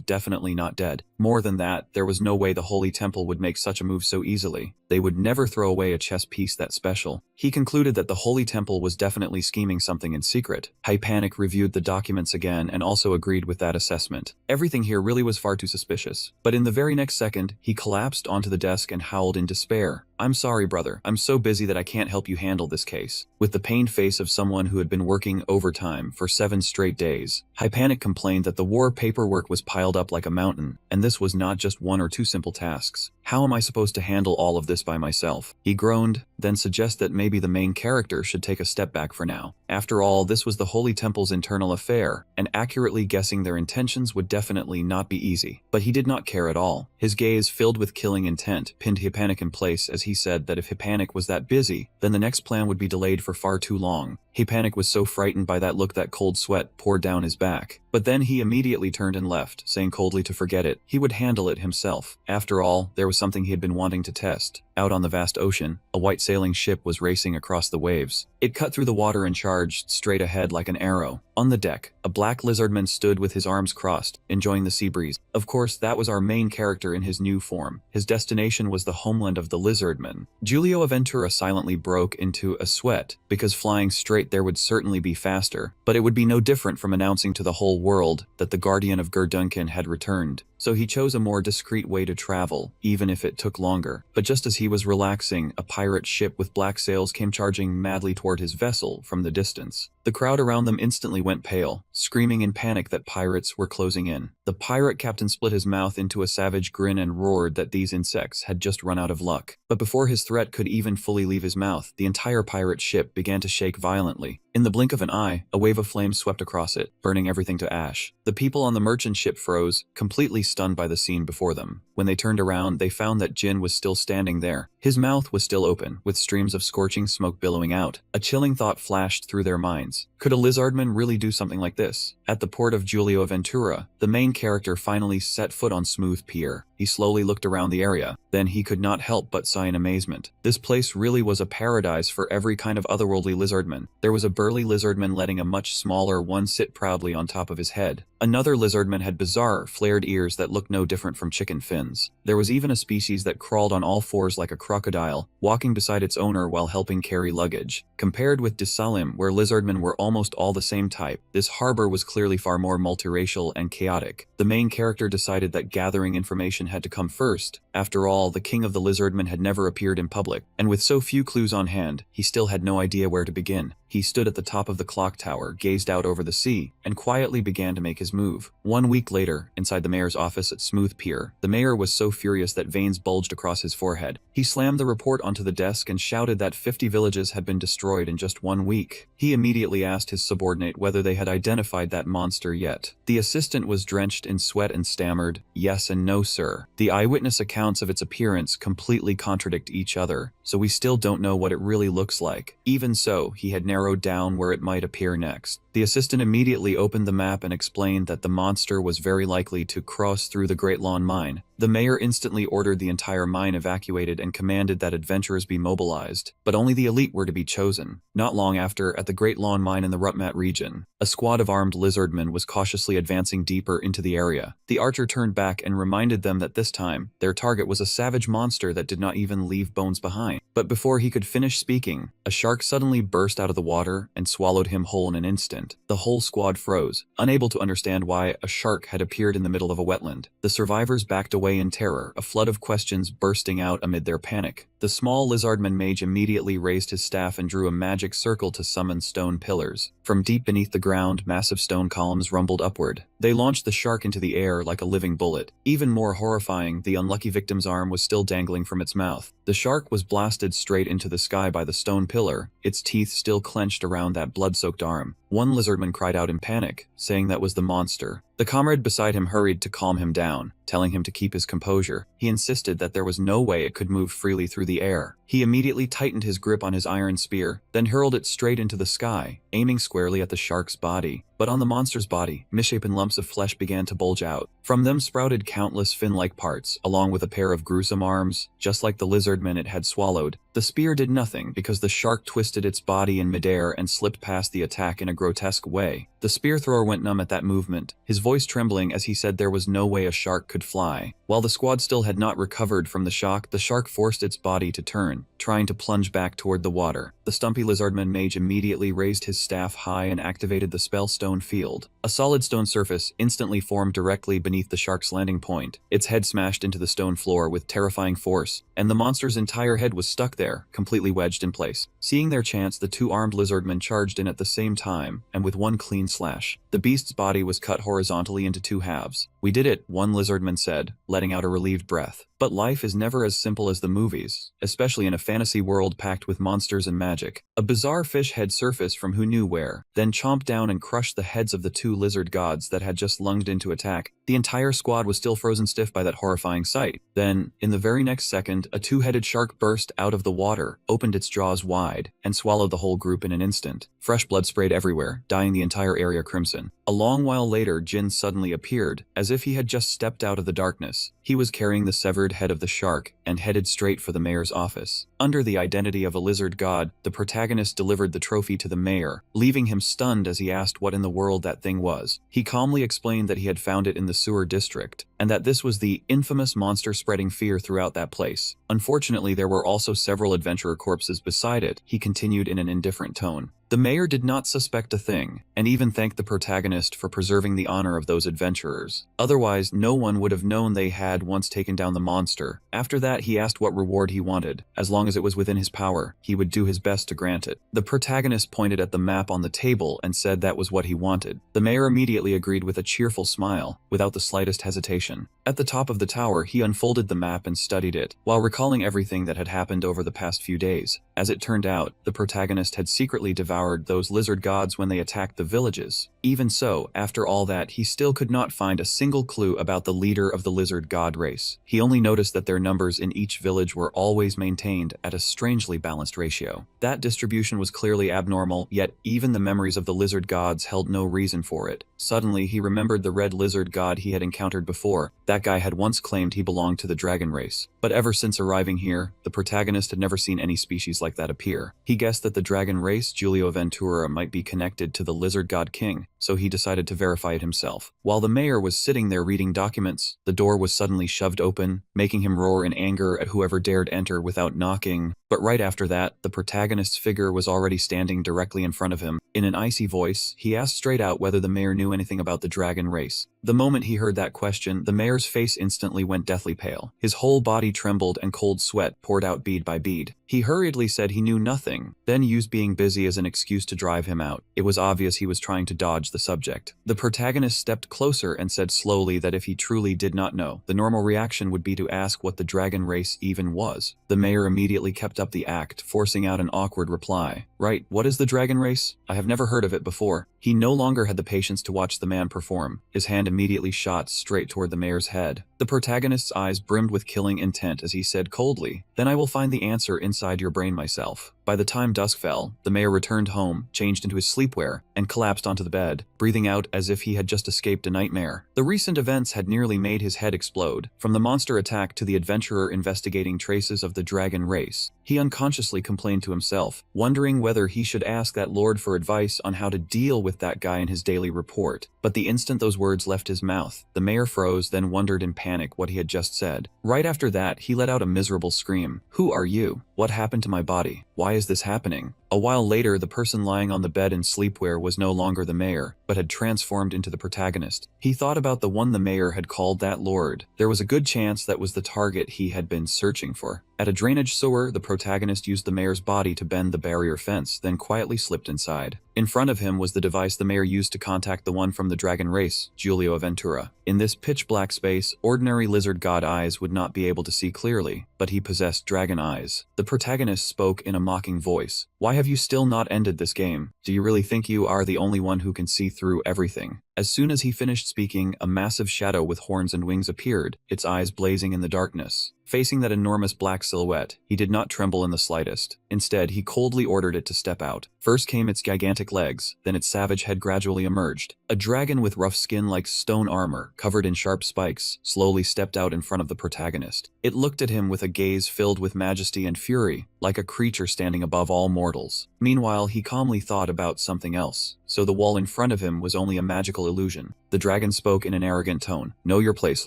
definitely not dead. More than that, there was no way the Holy Temple would make such a move so easily. They would never throw away a chess piece that special. He concluded that the Holy Temple was definitely scheming something in secret. Hypanic reviewed the documents again and also agreed with that assessment. Everything here really was far too suspicious. But in the very next second, he collapsed onto the desk and howled in despair. "I'm sorry, brother. I'm so busy that I can't help you handle this case." With the pained face of someone who had been working overtime for 7 straight days, Hypanic complained that the war paperwork was piled up like a mountain, and this was not just 1 or 2 simple tasks. "How am I supposed to handle all of this by myself?" He groaned, then suggested that maybe the main character should take a step back for now. After all, this was the Holy Temple's internal affair, and accurately guessing their intentions would definitely not be easy. But he did not care at all. His gaze, filled with killing intent, pinned Hypanic in place as he said that if Hypanic was that busy, then the next plan would be delayed for far too long. Hypanic was so frightened by that look that cold sweat poured down his back. But then he immediately turned and left, saying coldly to forget it. He would handle it himself. After all, there was something he had been wanting to test. Out on the vast ocean, a white sailing ship was racing across the waves. It cut through the water and charged straight ahead like an arrow. On the deck, a black lizardman stood with his arms crossed, enjoying the sea breeze. Of course, that was our main character in his new form. His destination was the homeland of the lizardmen. Giulio Aventura silently broke into a sweat, because flying straight there would certainly be faster, but it would be no different from announcing to the whole world that the Guardian of Gurdunkan had returned. So he chose a more discreet way to travel, even if it took longer. But just as he was relaxing, a pirate ship with black sails came charging madly toward his vessel from the distance. The crowd around them instantly went pale, screaming in panic that pirates were closing in. The pirate captain split his mouth into a savage grin and roared that these insects had just run out of luck. But before his threat could even fully leave his mouth, the entire pirate ship began to shake violently. In the blink of an eye, a wave of flames swept across it, burning everything to ash. The people on the merchant ship froze, completely stunned by the scene before them. When they turned around, they found that Jin was still standing there. His mouth was still open, with streams of scorching smoke billowing out. A chilling thought flashed through their minds. Could a lizardman really do something like this? At the port of Giulio Ventura, the main character finally set foot on smooth pier. He slowly looked around the area. Then he could not help but sigh in amazement. This place really was a paradise for every kind of otherworldly lizardman. There was a burly lizardman letting a much smaller one sit proudly on top of his head. Another lizardman had bizarre, flared ears that looked no different from chicken fins. There was even a species that crawled on all fours like a crocodile, walking beside its owner while helping carry luggage. Compared with Desalim, where lizardmen were almost all the same type, this harbor was clearly far more multiracial and chaotic. The main character decided that gathering information had to come first. After all, the king of the lizardmen had never appeared in public, and with so few clues on hand, he still had no idea where to begin. He stood at the top of the clock tower, gazed out over the sea, and quietly began to make his move. 1 week later, inside the mayor's office at Smooth Pier, the mayor was so furious that veins bulged across his forehead. He slammed the report onto the desk and shouted that 50 villages had been destroyed in just 1 week. He immediately asked his subordinate whether they had identified that monster yet. The assistant was drenched in sweat and stammered, "Yes and no, sir. The eyewitness accounts of its appearance completely contradict each other, so we still don't know what it really looks like." Even so, he had narrowed down where it might appear next. The assistant immediately opened the map and explained that the monster was very likely to cross through the Great Lawn Mine. The mayor instantly ordered the entire mine evacuated and commanded that adventurers be mobilized, but only the elite were to be chosen. Not long after, at the Great Lawn Mine in the Rutmat region, a squad of armed lizardmen was cautiously advancing deeper into the area. The archer turned back and reminded them that this time, their target was a savage monster that did not even leave bones behind. But before he could finish speaking, a shark suddenly burst out of the water and swallowed him whole in an instant. The whole squad froze, unable to understand why a shark had appeared in the middle of a wetland. The survivors backed away in terror, a flood of questions bursting out amid their panic. The small lizardman mage immediately raised his staff and drew a magic circle to summon stone pillars. From deep beneath the ground, massive stone columns rumbled upward. They launched the shark into the air like a living bullet. Even more horrifying, the unlucky victim's arm was still dangling from its mouth. The shark was blasted straight into the sky by the stone pillar, its teeth still clenched around that blood-soaked arm. One lizardman cried out in panic, saying that was the monster. The comrade beside him hurried to calm him down, telling him to keep his composure. He insisted that there was no way it could move freely through the air. He immediately tightened his grip on his iron spear, then hurled it straight into the sky, aiming squarely at the shark's body. But on the monster's body, misshapen lumps of flesh began to bulge out. From them sprouted countless fin-like parts, along with a pair of gruesome arms, just like the lizardman it had swallowed. The spear did nothing because the shark twisted its body in midair and slipped past the attack in a grotesque way. The spear thrower went numb at that movement, his voice trembling as he said there was no way a shark could fly. While the squad still had not recovered from the shock, the shark forced its body to turn, trying to plunge back toward the water. The stumpy lizardman mage immediately raised his staff high and activated the spell stone field. A solid stone surface instantly formed directly beneath the shark's landing point. Its head smashed into the stone floor with terrifying force, and the monster's entire head was stuck there, completely wedged in place. Seeing their chance, the two armed lizardmen charged in at the same time, and with one clean slash, the beast's body was cut horizontally into two halves. "We did it," one lizardman said, letting out a relieved breath. But life is never as simple as the movies, especially in a fantasy world packed with monsters and magic. A bizarre fish head surfaced from who knew where, then chomped down and crushed the heads of the two lizard gods that had just lunged into attack. The entire squad was still frozen stiff by that horrifying sight. Then, in the very next second, a two-headed shark burst out of the water, opened its jaws wide, and swallowed the whole group in an instant. Fresh blood sprayed everywhere, dyeing the entire area crimson. A long while later, Jin suddenly appeared, as if he had just stepped out of the darkness. He was carrying the severed head of the shark and headed straight for the mayor's office. Under the identity of a lizard god, the protagonist delivered the trophy to the mayor, leaving him stunned as he asked what in the world that thing was. He calmly explained that he had found it in the sewer district, and that this was the infamous monster spreading fear throughout that place. Unfortunately, there were also several adventurer corpses beside it, he continued in an indifferent tone. The mayor did not suspect a thing, and even thanked the protagonist for preserving the honor of those adventurers. Otherwise, no one would have known they had once taken down the monster. After that, he asked what reward he wanted. As long as it was within his power, he would do his best to grant it. The protagonist pointed at the map on the table and said that was what he wanted. The mayor immediately agreed with a cheerful smile, without the slightest hesitation. At the top of the tower, he unfolded the map and studied it, while recalling everything that had happened over the past few days. As it turned out, the protagonist had secretly devoured those lizard gods when they attacked the villages. Even so, after all that, he still could not find a single clue about the leader of the lizard god race. He only noticed that their numbers in each village were always maintained at a strangely balanced ratio. That distribution was clearly abnormal, yet even the memories of the lizard gods held no reason for it. Suddenly, he remembered the red lizard god he had encountered before. That guy had once claimed he belonged to the dragon race. But ever since arriving here, the protagonist had never seen any species like that appear. He guessed that the dragon race, Giulio Ventura, might be connected to the lizard god king, so he decided to verify it himself. While the mayor was sitting there reading documents, the door was suddenly shoved open, making him roar in anger at whoever dared enter without knocking. But right after that, the protagonist's figure was already standing directly in front of him. In an icy voice, he asked straight out whether the mayor knew anything about the dragon race. The moment he heard that question, the mayor's face instantly went deathly pale. His whole body trembled and cold sweat poured out bead by bead. He hurriedly said he knew nothing, then used being busy as an excuse to drive him out. It was obvious he was trying to dodge the subject. The protagonist stepped closer and said slowly that if he truly did not know, the normal reaction would be to ask what the dragon race even was. The mayor immediately kept up the act, forcing out an awkward reply. Right, what is the dragon race? I have never heard of it before. He no longer had the patience to watch the man perform. His hand immediately shot straight toward the mayor's head. The protagonist's eyes brimmed with killing intent as he said coldly, "Then I will find the answer inside your brain myself." By the time dusk fell, the mayor returned home, changed into his sleepwear, and collapsed onto the bed, breathing out as if he had just escaped a nightmare. The recent events had nearly made his head explode. From the monster attack to the adventurer investigating traces of the dragon race, he unconsciously complained to himself, wondering whether he should ask that lord for advice on how to deal with that guy in his daily report. But the instant those words left his mouth, the mayor froze, then wondered in panic what he had just said. Right after that, he let out a miserable scream. "Who are you? What happened to my body? Why is this happening?" A while later, the person lying on the bed in sleepwear was no longer the mayor, but had transformed into the protagonist. He thought about the one the mayor had called that lord. There was a good chance that was the target he had been searching for. At a drainage sewer, the protagonist used the mayor's body to bend the barrier fence, then quietly slipped inside. In front of him was the device the mayor used to contact the one from the dragon race, Giulio Ventura. In this pitch-black space, ordinary lizard god eyes would not be able to see clearly, but he possessed dragon eyes. The protagonist spoke in a mocking voice. "Why have you still not ended this game? Do you really think you are the only one who can see through everything?" As soon as he finished speaking, a massive shadow with horns and wings appeared, its eyes blazing in the darkness. Facing that enormous black silhouette, he did not tremble in the slightest. Instead, he coldly ordered it to step out. First came its gigantic legs, then its savage head gradually emerged. A dragon with rough skin like stone armor, covered in sharp spikes, slowly stepped out in front of the protagonist. It looked at him with a gaze filled with majesty and fury, like a creature standing above all mortals. Meanwhile, he calmly thought about something else. So the wall in front of him was only a magical illusion. The dragon spoke in an arrogant tone. "Know your place,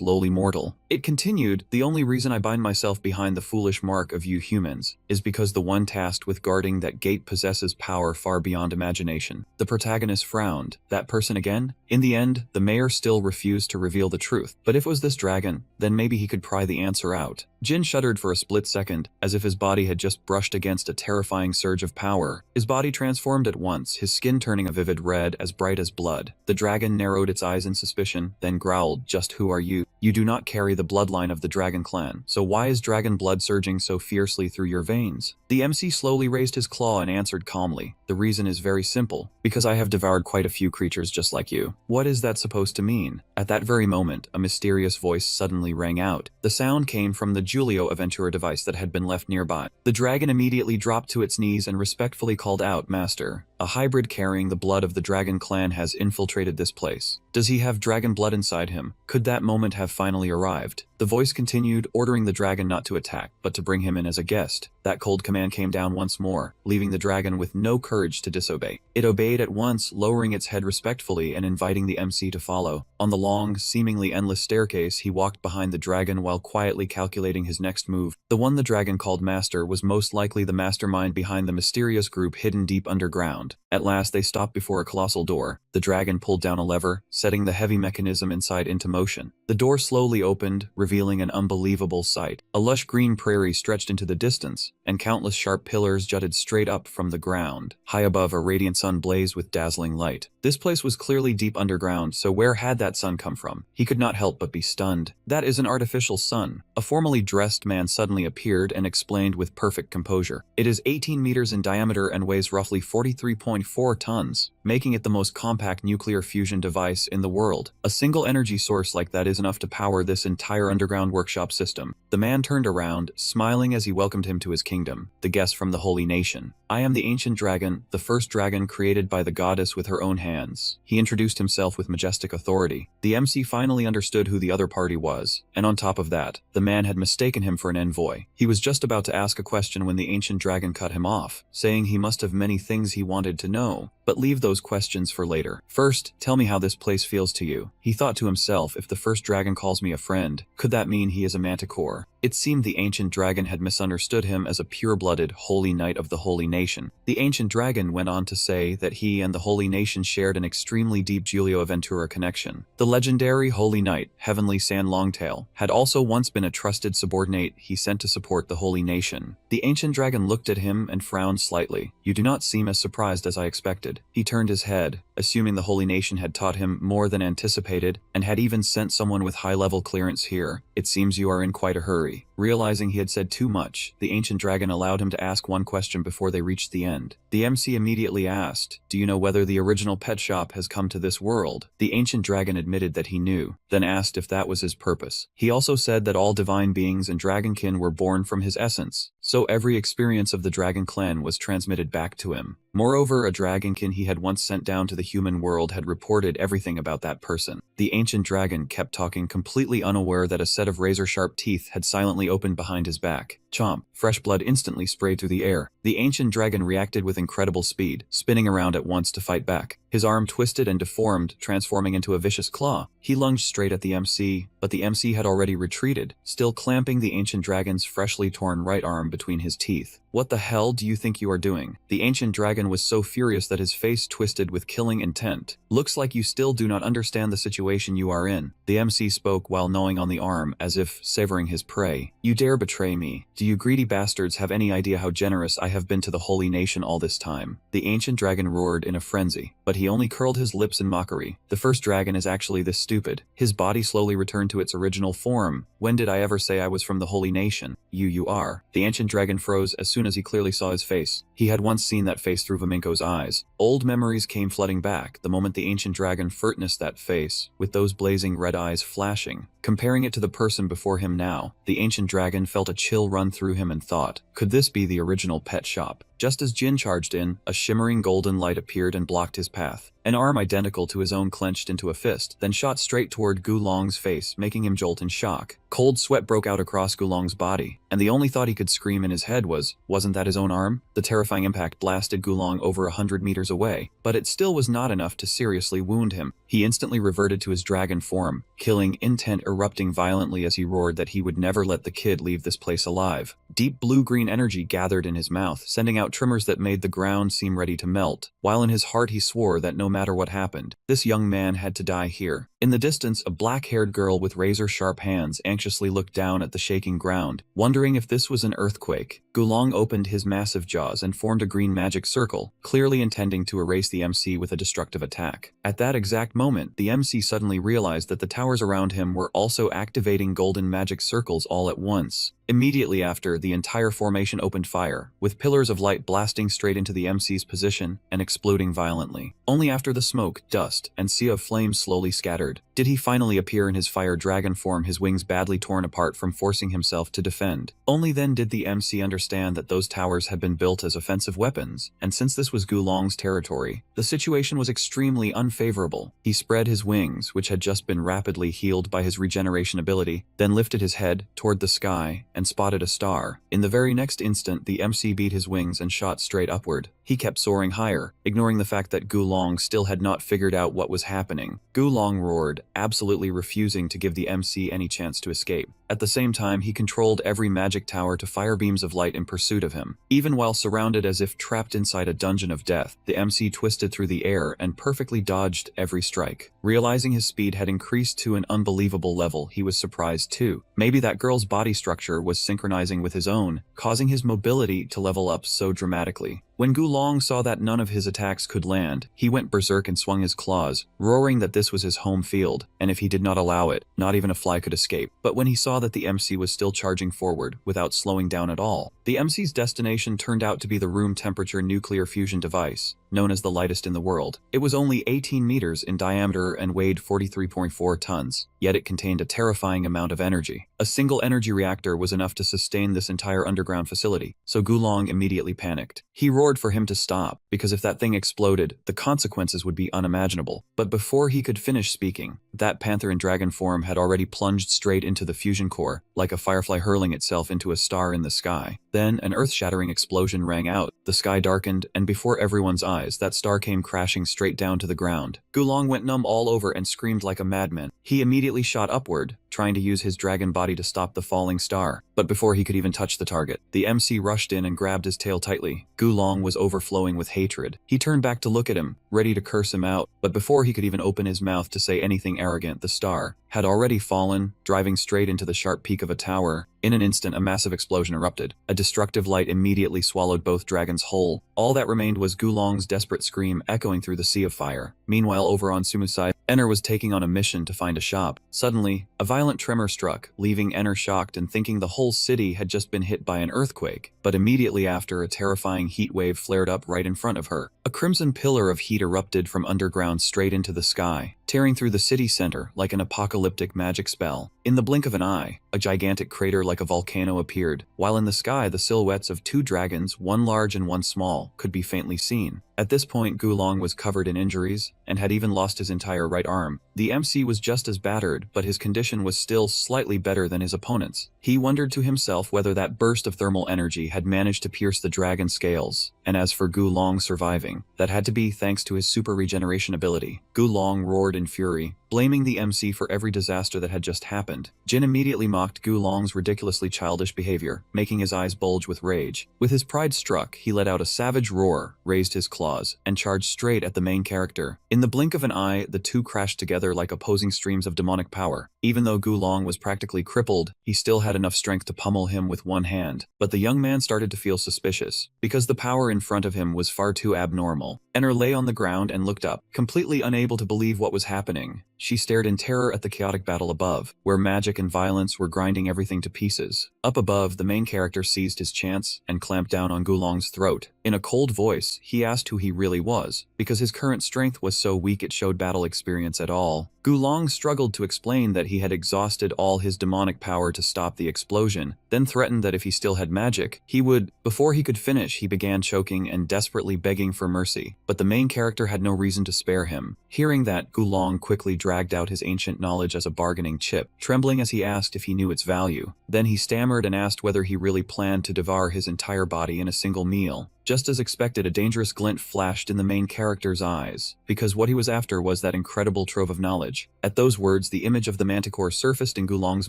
lowly mortal." It continued, "The only reason I bind myself behind the foolish mark of you humans is because the one tasked with guarding that gate possesses power far beyond imagination." The protagonist frowned. That person again? In the end, the mayor still refused to reveal the truth. But if it was this dragon, then maybe he could pry the answer out. Jin shuddered for a split second, as if his body had just brushed against a terrifying surge of power. His body transformed at once, his skin turning a vivid red as bright as blood. The dragon narrowed its eyes in suspicion, then growled, "Just who are you? You do not carry the bloodline of the dragon clan, so why is dragon blood surging so fiercely through your veins?" The MC slowly raised his claw and answered calmly, "The reason is very simple. Because I have devoured quite a few creatures just like you." What is that supposed to mean? At that very moment, a mysterious voice suddenly rang out. The sound came from the Giulio Ventura device that had been left nearby. The dragon immediately dropped to its knees and respectfully called out, "Master, a hybrid carrying the blood of the dragon clan has infiltrated this place. Does he have dragon blood inside him? Could that moment have finally arrived?" The voice continued, ordering the dragon not to attack, but to bring him in as a guest. That cold command came down once more, leaving the dragon with no courage to disobey. It obeyed at once, lowering its head respectfully and inviting the MC to follow. On the long, seemingly endless staircase, he walked behind the dragon while quietly calculating his next move. The one the dragon called Master was most likely the mastermind behind the mysterious group hidden deep underground. At last, they stopped before a colossal door. The dragon pulled down a lever, setting the heavy mechanism inside into motion. The door door slowly opened, revealing an unbelievable sight. A lush green prairie stretched into the distance, and countless sharp pillars jutted straight up from the ground. High above, a radiant sun blazed with dazzling light. This place was clearly deep underground, so where had that sun come from? He could not help but be stunned. That is an artificial sun. A formally dressed man suddenly appeared and explained with perfect composure. It is 18 meters in diameter and weighs roughly 43.4 tons, making it the most compact nuclear fusion device in the world. A single energy source like that is enough to power this entire underground workshop system. The man turned around, smiling as he welcomed him to his kingdom, the guest from the Holy Nation. I am the ancient dragon, the first dragon created by the goddess with her own hands. He introduced himself with majestic authority. The MC finally understood who the other party was, and on top of that, the man had mistaken him for an envoy. He was just about to ask a question when the ancient dragon cut him off, saying he must have many things he wanted to know, but leave those questions for later. First, tell me how this place feels to you. He thought to himself, if the first dragon calls me a friend, could that mean he is a manticore? It seemed the ancient dragon had misunderstood him as a pure-blooded, holy knight of the Holy Nation. The ancient dragon went on to say that he and the Holy Nation shared an extremely deep Giulio Ventura connection. The legendary Holy Knight, Heavenly San Longtail, had also once been a trusted subordinate he sent to support the Holy Nation. The ancient dragon looked at him and frowned slightly. You do not seem as surprised as I expected. He turned his head, assuming the Holy Nation had taught him more than anticipated and had even sent someone with high-level clearance here. It seems you are in quite a hurry. Realizing he had said too much, the ancient dragon allowed him to ask one question before they reached the end. The MC immediately asked, do you know whether the original pet shop has come to this world? The ancient dragon admitted that he knew, then asked if that was his purpose. He also said that all divine beings and dragonkin were born from his essence, so every experience of the dragon clan was transmitted back to him. Moreover, a dragonkin he had once sent down to the human world had reported everything about that person. The ancient dragon kept talking, completely unaware that a set of razor-sharp teeth had silently opened behind his back. Chomp! Fresh blood instantly sprayed through the air. The ancient dragon reacted with incredible speed, spinning around at once to fight back. His arm twisted and deformed, transforming into a vicious claw. He lunged straight at the MC, but the MC had already retreated, still clamping the ancient dragon's freshly torn right arm between his teeth. What the hell do you think you are doing? The ancient dragon was so furious that his face twisted with killing intent. Looks like you still do not understand the situation you are in. The MC spoke while gnawing on the arm as if savoring his prey. You dare betray me? Do you greedy bastards have any idea how generous I have been to the Holy Nation all this time? The ancient dragon roared in a frenzy, but he only curled his lips in mockery. The first dragon is actually this stupid. His body slowly returned to its original form. When did I ever say I was from the Holy Nation? You are. The ancient dragon froze as soon as he clearly saw his face. He had once seen that face through Vaminko's eyes. Old memories came flooding back the moment the ancient dragon witnessed that face, with those blazing red eyes flashing. Comparing it to the person before him now, the ancient dragon felt a chill run through him and thought, could this be the original pet shop? Just as Jin charged in, a shimmering golden light appeared and blocked his path. An arm identical to his own clenched into a fist, then shot straight toward Gulong's face, making him jolt in shock. Cold sweat broke out across Gulong's body, and the only thought he could scream in his head was, wasn't that his own arm? The terrifying impact blasted Gulong over 100 meters away, but it still was not enough to seriously wound him. He instantly reverted to his dragon form, killing intent erupting violently as he roared that he would never let the kid leave this place alive. Deep blue-green energy gathered in his mouth, sending out tremors that made the ground seem ready to melt, while in his heart he swore that no matter what happened, this young man had to die here. In the distance, a black-haired girl with razor-sharp hands anxiously looked down at the shaking ground, wondering if this was an earthquake. Gulong opened his massive jaws and formed a green magic circle, clearly intending to erase the MC with a destructive attack. At that exact moment, the MC suddenly realized that the towers around him were also activating golden magic circles all at once. Immediately after, the entire formation opened fire, with pillars of light blasting straight into the MC's position and exploding violently. Only after the smoke, dust, and sea of flames slowly scattered, did he finally appear in his fire dragon form, his wings badly torn apart from forcing himself to defend. Only then did the MC understand that those towers had been built as offensive weapons, and since this was Gulong's territory, the situation was extremely unfavorable. He spread his wings, which had just been rapidly healed by his regeneration ability, then lifted his head toward the sky and spotted a star. In the very next instant, the MC beat his wings and shot straight upward. He kept soaring higher, ignoring the fact that Gulong still had not figured out what was happening. Gulong roared, absolutely refusing to give the MC any chance to escape. At the same time, he controlled every magic tower to fire beams of light in pursuit of him. Even while surrounded as if trapped inside a dungeon of death, the MC twisted through the air and perfectly dodged every strike. Realizing his speed had increased to an unbelievable level, he was surprised too. Maybe that girl's body structure was synchronizing with his own, causing his mobility to level up so dramatically. When Gulong saw that none of his attacks could land, he went berserk and swung his claws, roaring that this was his home field, and if he did not allow it, not even a fly could escape. But when he saw that the MC was still charging forward, without slowing down at all, the MC's destination turned out to be the room temperature nuclear fusion device, known as the lightest in the world. It was only 18 meters in diameter and weighed 43.4 tons, yet it contained a terrifying amount of energy. A single energy reactor was enough to sustain this entire underground facility, so Gulong immediately panicked. He roared for him to stop, because if that thing exploded, the consequences would be unimaginable. But before he could finish speaking, that panther in dragon form had already plunged straight into the fusion core, like a firefly hurling itself into a star in the sky. Then an earth-shattering explosion rang out, the sky darkened, and before everyone's eyes, that star came crashing straight down to the ground. Gulong went numb all over and screamed like a madman. He immediately shot upward, trying to use his dragon body to stop the falling star. But before he could even touch the target, the MC rushed in and grabbed his tail tightly. Gulong was overflowing with hatred. He turned back to look at him, ready to curse him out, but before he could even open his mouth to say anything arrogant, the star had already fallen, driving straight into the sharp peak of a tower. In an instant, a massive explosion erupted. A destructive light immediately swallowed both dragons whole. All that remained was Gulong's desperate scream echoing through the sea of fire. Meanwhile, over on Sumu's side, Enner was taking on a mission to find a shop. Suddenly, a violent tremor struck, leaving Enner shocked and thinking the whole city had just been hit by an earthquake. But immediately after, a terrifying heat wave flared up right in front of her. A crimson pillar of heat erupted from underground straight into the sky, tearing through the city center like an apocalyptic magic spell. In the blink of an eye, a gigantic crater like a volcano appeared, while in the sky the silhouettes of two dragons, one large and one small, could be faintly seen. At this point, Gulong was covered in injuries and had even lost his entire right arm. The MC was just as battered, but his condition was still slightly better than his opponent's. He wondered to himself whether that burst of thermal energy had managed to pierce the dragon scales, and as for Gulong surviving, that had to be thanks to his super regeneration ability. Gulong roared in fury, blaming the MC for every disaster that had just happened. Jin immediately mocked Gulong's ridiculously childish behavior, making his eyes bulge with rage. With his pride struck, he let out a savage roar, raised his claws, and charged straight at the main character. In the blink of an eye, the two crashed together like opposing streams of demonic power. Even though Gulong was practically crippled, he still had enough strength to pummel him with one hand. But the young man started to feel suspicious, because the power in front of him was far too abnormal. Enner lay on the ground and looked up, completely unable to believe what was happening. She stared in terror at the chaotic battle above, where magic and violence were grinding everything to pieces. Up above, the main character seized his chance and clamped down on Gulong's throat. In a cold voice, he asked who he really was, because his current strength was so weak it showed battle experience at all. Gulong struggled to explain that he had exhausted all his demonic power to stop the explosion, then threatened that if he still had magic, he would. Before he could finish, he began choking and desperately begging for mercy, but the main character had no reason to spare him. Hearing that, Gulong quickly dragged out his ancient knowledge as a bargaining chip, trembling as he asked if he knew its value. Then he stammered and asked whether he really planned to devour his entire body in a single meal. Just as expected, a dangerous glint flashed in the main character's eyes, because what he was after was that incredible trove of knowledge. At those words, the image of the manticore surfaced in Gulong's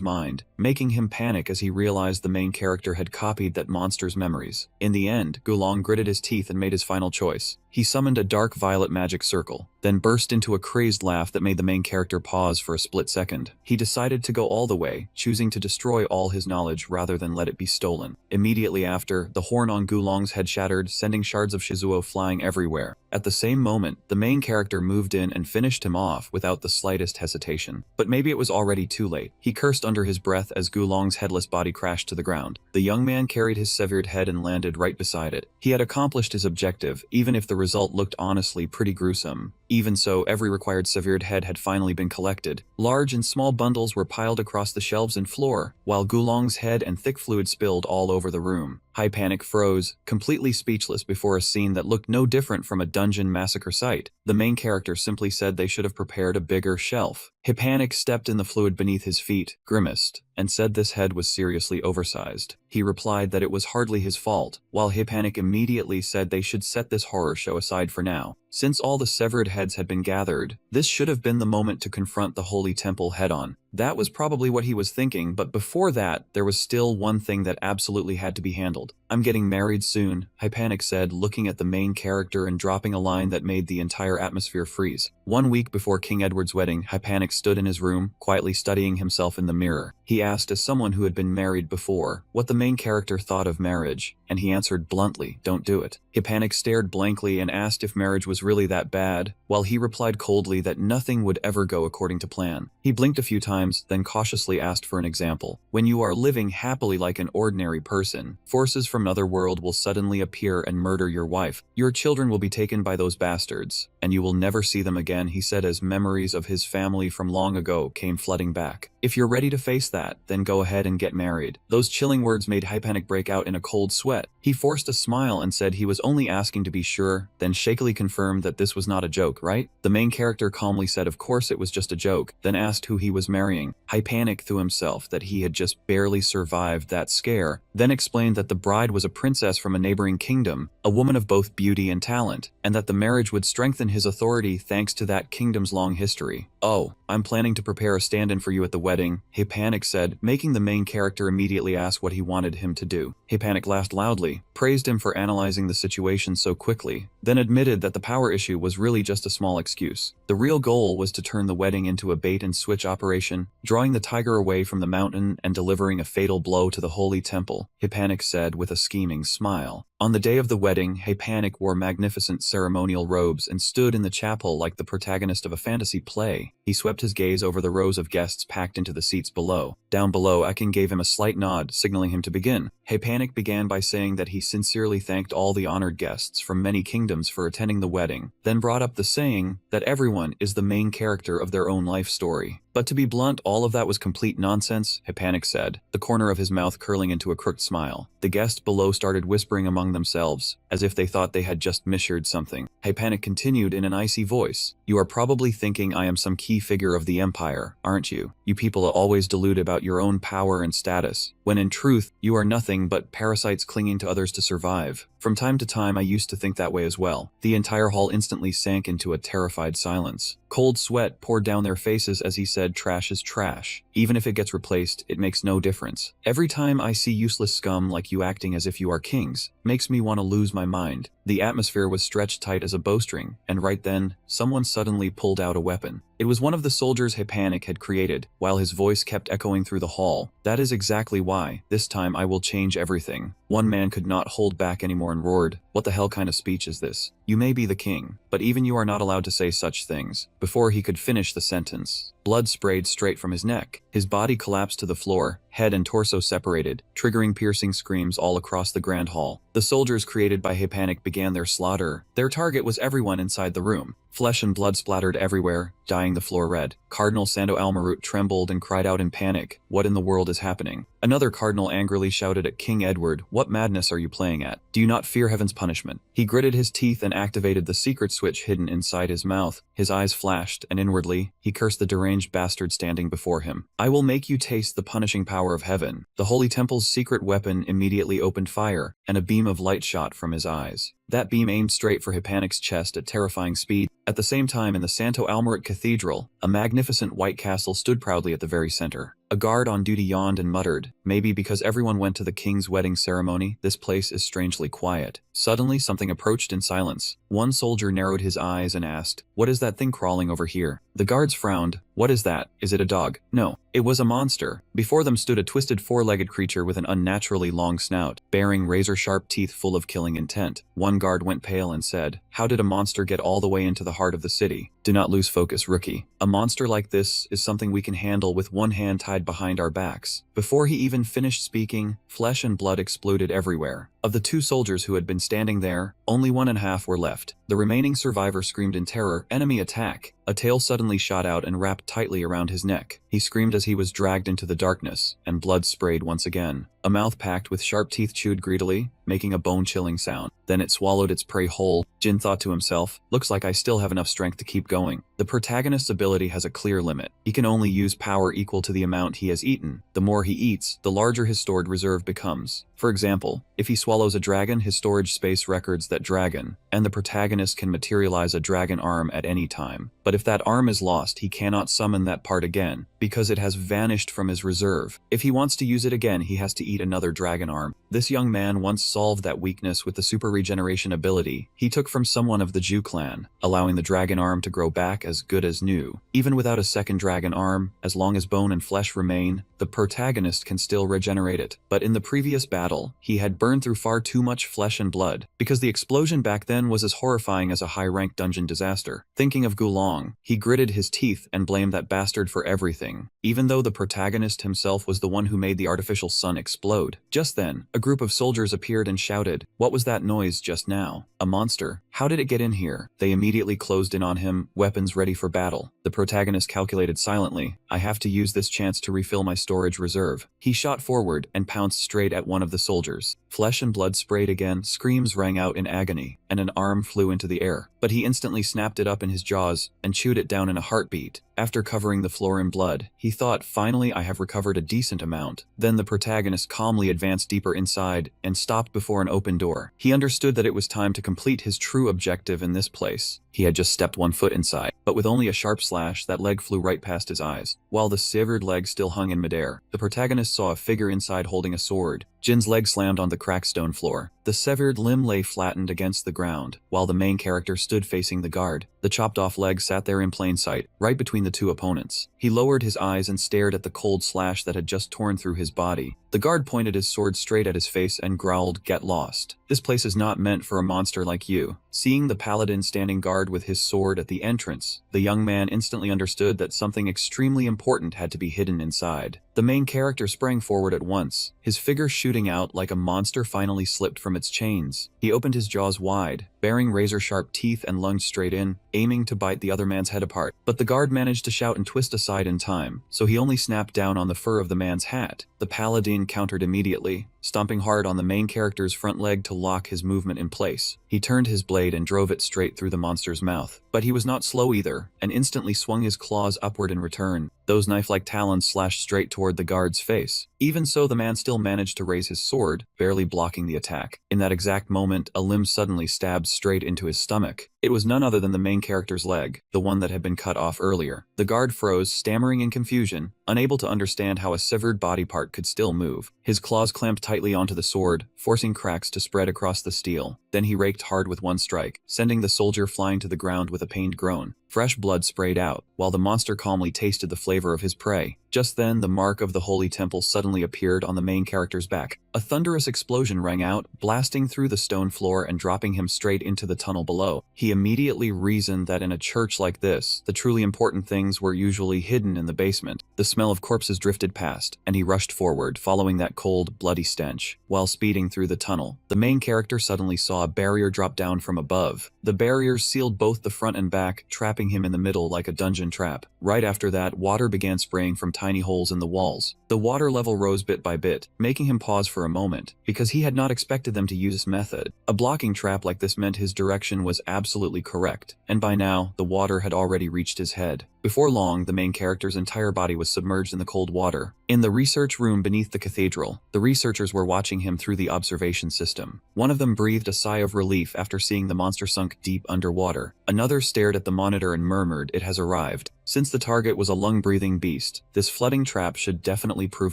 mind, making him panic as he realized the main character had copied that monster's memories. In the end, Gulong gritted his teeth and made his final choice. He summoned a dark violet magic circle, then burst into a crazed laugh that made the main character pause for a split second. He decided to go all the way, choosing to destroy all his knowledge rather than let it be stolen. Immediately after, the horn on Gulong's head shattered, sending shards of Shizuo flying everywhere. At the same moment, the main character moved in and finished him off without the slightest hesitation. But maybe it was already too late. He cursed under his breath as Gulong's headless body crashed to the ground. The young man carried his severed head and landed right beside it. He had accomplished his objective, even if the result looked honestly pretty gruesome. Even so, every required severed head had finally been collected. Large and small bundles were piled across the shelves and floor, while Gulong's head and thick fluid spilled all over the room. High Panic froze, completely speechless before a scene that looked no different from a dungeon massacre site. The main character simply said they should have prepared a bigger shelf. Hippanic stepped in the fluid beneath his feet, grimaced, and said this head was seriously oversized. He replied that it was hardly his fault, while Hippanic immediately said they should set this horror show aside for now. Since all the severed heads had been gathered, this should have been the moment to confront the Holy Temple head-on. That was probably what he was thinking, but before that, there was still one thing that absolutely had to be handled. "I'm getting married soon," Hypanic said, looking at the main character and dropping a line that made the entire atmosphere freeze. 1 week before King Edward's wedding, Hypanic stood in his room, quietly studying himself in the mirror. He asked, as someone who had been married before, what the main character thought of marriage, and he answered bluntly, "Don't do it." Hypanic stared blankly and asked if marriage was really that bad, while he replied coldly that nothing would ever go according to plan. He blinked a few times, then cautiously asked for an example. "When you are living happily like an ordinary person, forces from another world will suddenly appear and murder your wife. Your children will be taken by those bastards, and you will never see them again," he said as memories of his family from long ago came flooding back. "If you're ready to face that, then go ahead and get married." Those chilling words made Hypanic break out in a cold sweat. He forced a smile and said he was only asking to be sure, then shakily confirmed that this was not a joke, right? The main character calmly said of course it was just a joke, then asked who he was marrying. Hypanic threw himself that he had just barely survived that scare, then explained that the bride was a princess from a neighboring kingdom, a woman of both beauty and talent, and that the marriage would strengthen his authority thanks to that kingdom's long history. "Oh, I'm planning to prepare a stand-in for you at the wedding," Hypanic said, making the main character immediately ask what he wanted him to do. Hypanic laughed loudly, praised him for analyzing the situation so quickly, then admitted that the power issue was really just a small excuse. The real goal was to turn the wedding into a bait-and-switch operation, drawing the tiger away from the mountain and delivering a fatal blow to the holy temple, Hypanic said with a scheming smile. On the day of the wedding, Hypanic wore magnificent ceremonial robes and stood in the chapel like the protagonist of a fantasy play. He swept his gaze over the rows of guests packed into the seats below. Down below, Akin gave him a slight nod, signaling him to begin. Hypanic began by saying that he sincerely thanked all the honored guests from many kingdoms for attending the wedding, then brought up the saying that everyone is the main character of their own life story. But to be blunt, all of that was complete nonsense, Hypanic said, the corner of his mouth curling into a crooked smile. The guests below started whispering among themselves, as if they thought they had just misheard something. Hypanic continued in an icy voice, "You are probably thinking I am some key figure of the empire, aren't you? You people always delude about your own power and status, when in truth, you are nothing but parasites clinging to others to survive. From time to time I used to think that way as well." The entire hall instantly sank into a terrified silence. Cold sweat poured down their faces as he said, "Trash is trash. Even if it gets replaced, it makes no difference. Every time I see useless scum like you acting as if you are kings, makes me want to lose my mind." The atmosphere was stretched tight as a bowstring, and right then, someone suddenly pulled out a weapon. It was one of the soldiers Hypanic had created, while his voice kept echoing through the hall. "That is exactly why. This time I will change everything." One man could not hold back anymore and roared, "What the hell kind of speech is this? You may be the king, but even you are not allowed to say such things." Before he could finish the sentence, blood sprayed straight from his neck. His body collapsed to the floor, head and torso separated, triggering piercing screams all across the grand hall. The soldiers created by Hypanic began their slaughter. Their target was everyone inside the room. Flesh and blood splattered everywhere, dyeing the floor red. Cardinal Sando Almarut trembled and cried out in panic, "What in the world is happening?" Another cardinal angrily shouted at King Edward, "What madness are you playing at? Do you not fear heaven's punishment?" He gritted his teeth and activated the secret switch hidden inside his mouth. His eyes flashed, and inwardly, he cursed the deranged bastard standing before him. "I will make you taste the punishing power of heaven." The holy temple's secret weapon immediately opened fire, and a beam of light shot from his eyes. That beam aimed straight for Hypanic's chest at terrifying speed. At the same time, in the Santo Almarit Cathedral, a magnificent white castle stood proudly at the very center. A guard on duty yawned and muttered, "Maybe because everyone went to the king's wedding ceremony, this place is strangely quiet." Suddenly, something approached in silence. One soldier narrowed his eyes and asked, "What is that thing crawling over here?" The guards frowned. "What is that? Is it a dog?" No, it was a monster. Before them stood a twisted four-legged creature with an unnaturally long snout, bearing razor-sharp teeth full of killing intent. One guard went pale and said, "How did a monster get all the way into the heart of the city?" "Do not lose focus, rookie. A monster like this is something we can handle with one hand tied behind our backs." Before he even finished speaking, flesh and blood exploded everywhere. Of the two soldiers who had been standing there, only 1.5 were left. The remaining survivor screamed in terror, "Enemy attack!" A tail suddenly shot out and wrapped tightly around his neck. He screamed as he was dragged into the darkness, and blood sprayed once again. A mouth packed with sharp teeth chewed greedily, making a bone-chilling sound. Then it swallowed its prey whole. Jin thought to himself, "Looks like I still have enough strength to keep going." The protagonist's ability has a clear limit. He can only use power equal to the amount he has eaten. The more he eats, the larger his stored reserve becomes. For example, if he swallows a dragon, his storage space records that dragon, and the protagonist can materialize a dragon arm at any time. But if that arm is lost, he cannot summon that part again. because it has vanished from his reserve. If he wants to use it again, he has to eat another dragon arm. This young man once solved that weakness with the super regeneration ability he took from someone of the Jew clan, allowing the dragon arm to grow back as good as new. Even without a second dragon arm, as long as bone and flesh remain, the protagonist can still regenerate it. But in the previous battle, he had burned through far too much flesh and blood, because the explosion back then was as horrifying as a high-rank dungeon disaster. Thinking of Gulong, he gritted his teeth and blamed that bastard for everything, even though the protagonist himself was the one who made the artificial sun explode. Just then, a group of soldiers appeared and shouted, "What was that noise just now? A monster? How did it get in here?" They immediately closed in on him, weapons ready for battle. The protagonist calculated silently, "I have to use this chance to refill my storage reserve." He shot forward and pounced straight at one of the soldiers. Flesh and blood sprayed again, screams rang out in agony, and an arm flew into the air. But he instantly snapped it up in his jaws and chewed it down in a heartbeat. After covering the floor in blood, he thought, "Finally, I have recovered a decent amount." Then the protagonist calmly advanced deeper inside and stopped before an open door. He understood that it was time to complete his true objective in this place. He had just stepped one foot inside, but with only a sharp slash, that leg flew right past his eyes. While the severed leg still hung in midair, the protagonist saw a figure inside holding a sword. Jin's leg slammed on the cracked stone floor. The severed limb lay flattened against the ground, while the main character stood facing the guard. The chopped-off leg sat there in plain sight, right between the two opponents. He lowered his eyes and stared at the cold slash that had just torn through his body. The guard pointed his sword straight at his face and growled, "Get lost. This place is not meant for a monster like you." Seeing the paladin standing guard with his sword at the entrance, the young man instantly understood that something extremely important had to be hidden inside. The main character sprang forward at once, his figure shooting out like a monster finally slipped from its chains. He opened his jaws wide, baring razor-sharp teeth, and lunged straight in, aiming to bite the other man's head apart. But the guard managed to shout and twist aside in time, so he only snapped down on the fur of the man's hat. The paladin countered immediately, stomping hard on the main character's front leg to lock his movement in place. He turned his blade and drove it straight through the monster's mouth. But he was not slow either, and instantly swung his claws upward in return. Those knife-like talons slashed straight toward the guard's face. Even so, the man still managed to raise his sword, barely blocking the attack. In that exact moment, a limb suddenly stabbed straight into his stomach. It was none other than the main character's leg, the one that had been cut off earlier. The guard froze, stammering in confusion, unable to understand how a severed body part could still move. His claws clamped tightly onto the sword, forcing cracks to spread across the steel. Then he raked hard with one strike, sending the soldier flying to the ground with a pained groan. Fresh blood sprayed out, while the monster calmly tasted the flavor of his prey. Just then, the mark of the holy temple suddenly appeared on the main character's back. A thunderous explosion rang out, blasting through the stone floor and dropping him straight into the tunnel below. He immediately reasoned that in a church like this, the truly important things were usually hidden in the basement. The smell of corpses drifted past, and he rushed forward, following that cold, bloody stench. While speeding through the tunnel, the main character suddenly saw a barrier drop down from above. The barrier sealed both the front and back, trapping him in the middle like a dungeon trap. Right after that, water began spraying from tiny holes in the walls. The water level rose bit by bit, making him pause for a moment, because he had not expected them to use this method. A blocking trap like this meant his direction was absolutely correct, and by now, the water had already reached his head. Before long, the main character's entire body was submerged in the cold water. In the research room beneath the cathedral, the researchers were watching him through the observation system. One of them breathed a sigh of relief after seeing the monster sunk deep underwater. Another stared at the monitor and murmured, "It has arrived." Since the target was a lung-breathing beast, this flooding trap should definitely prove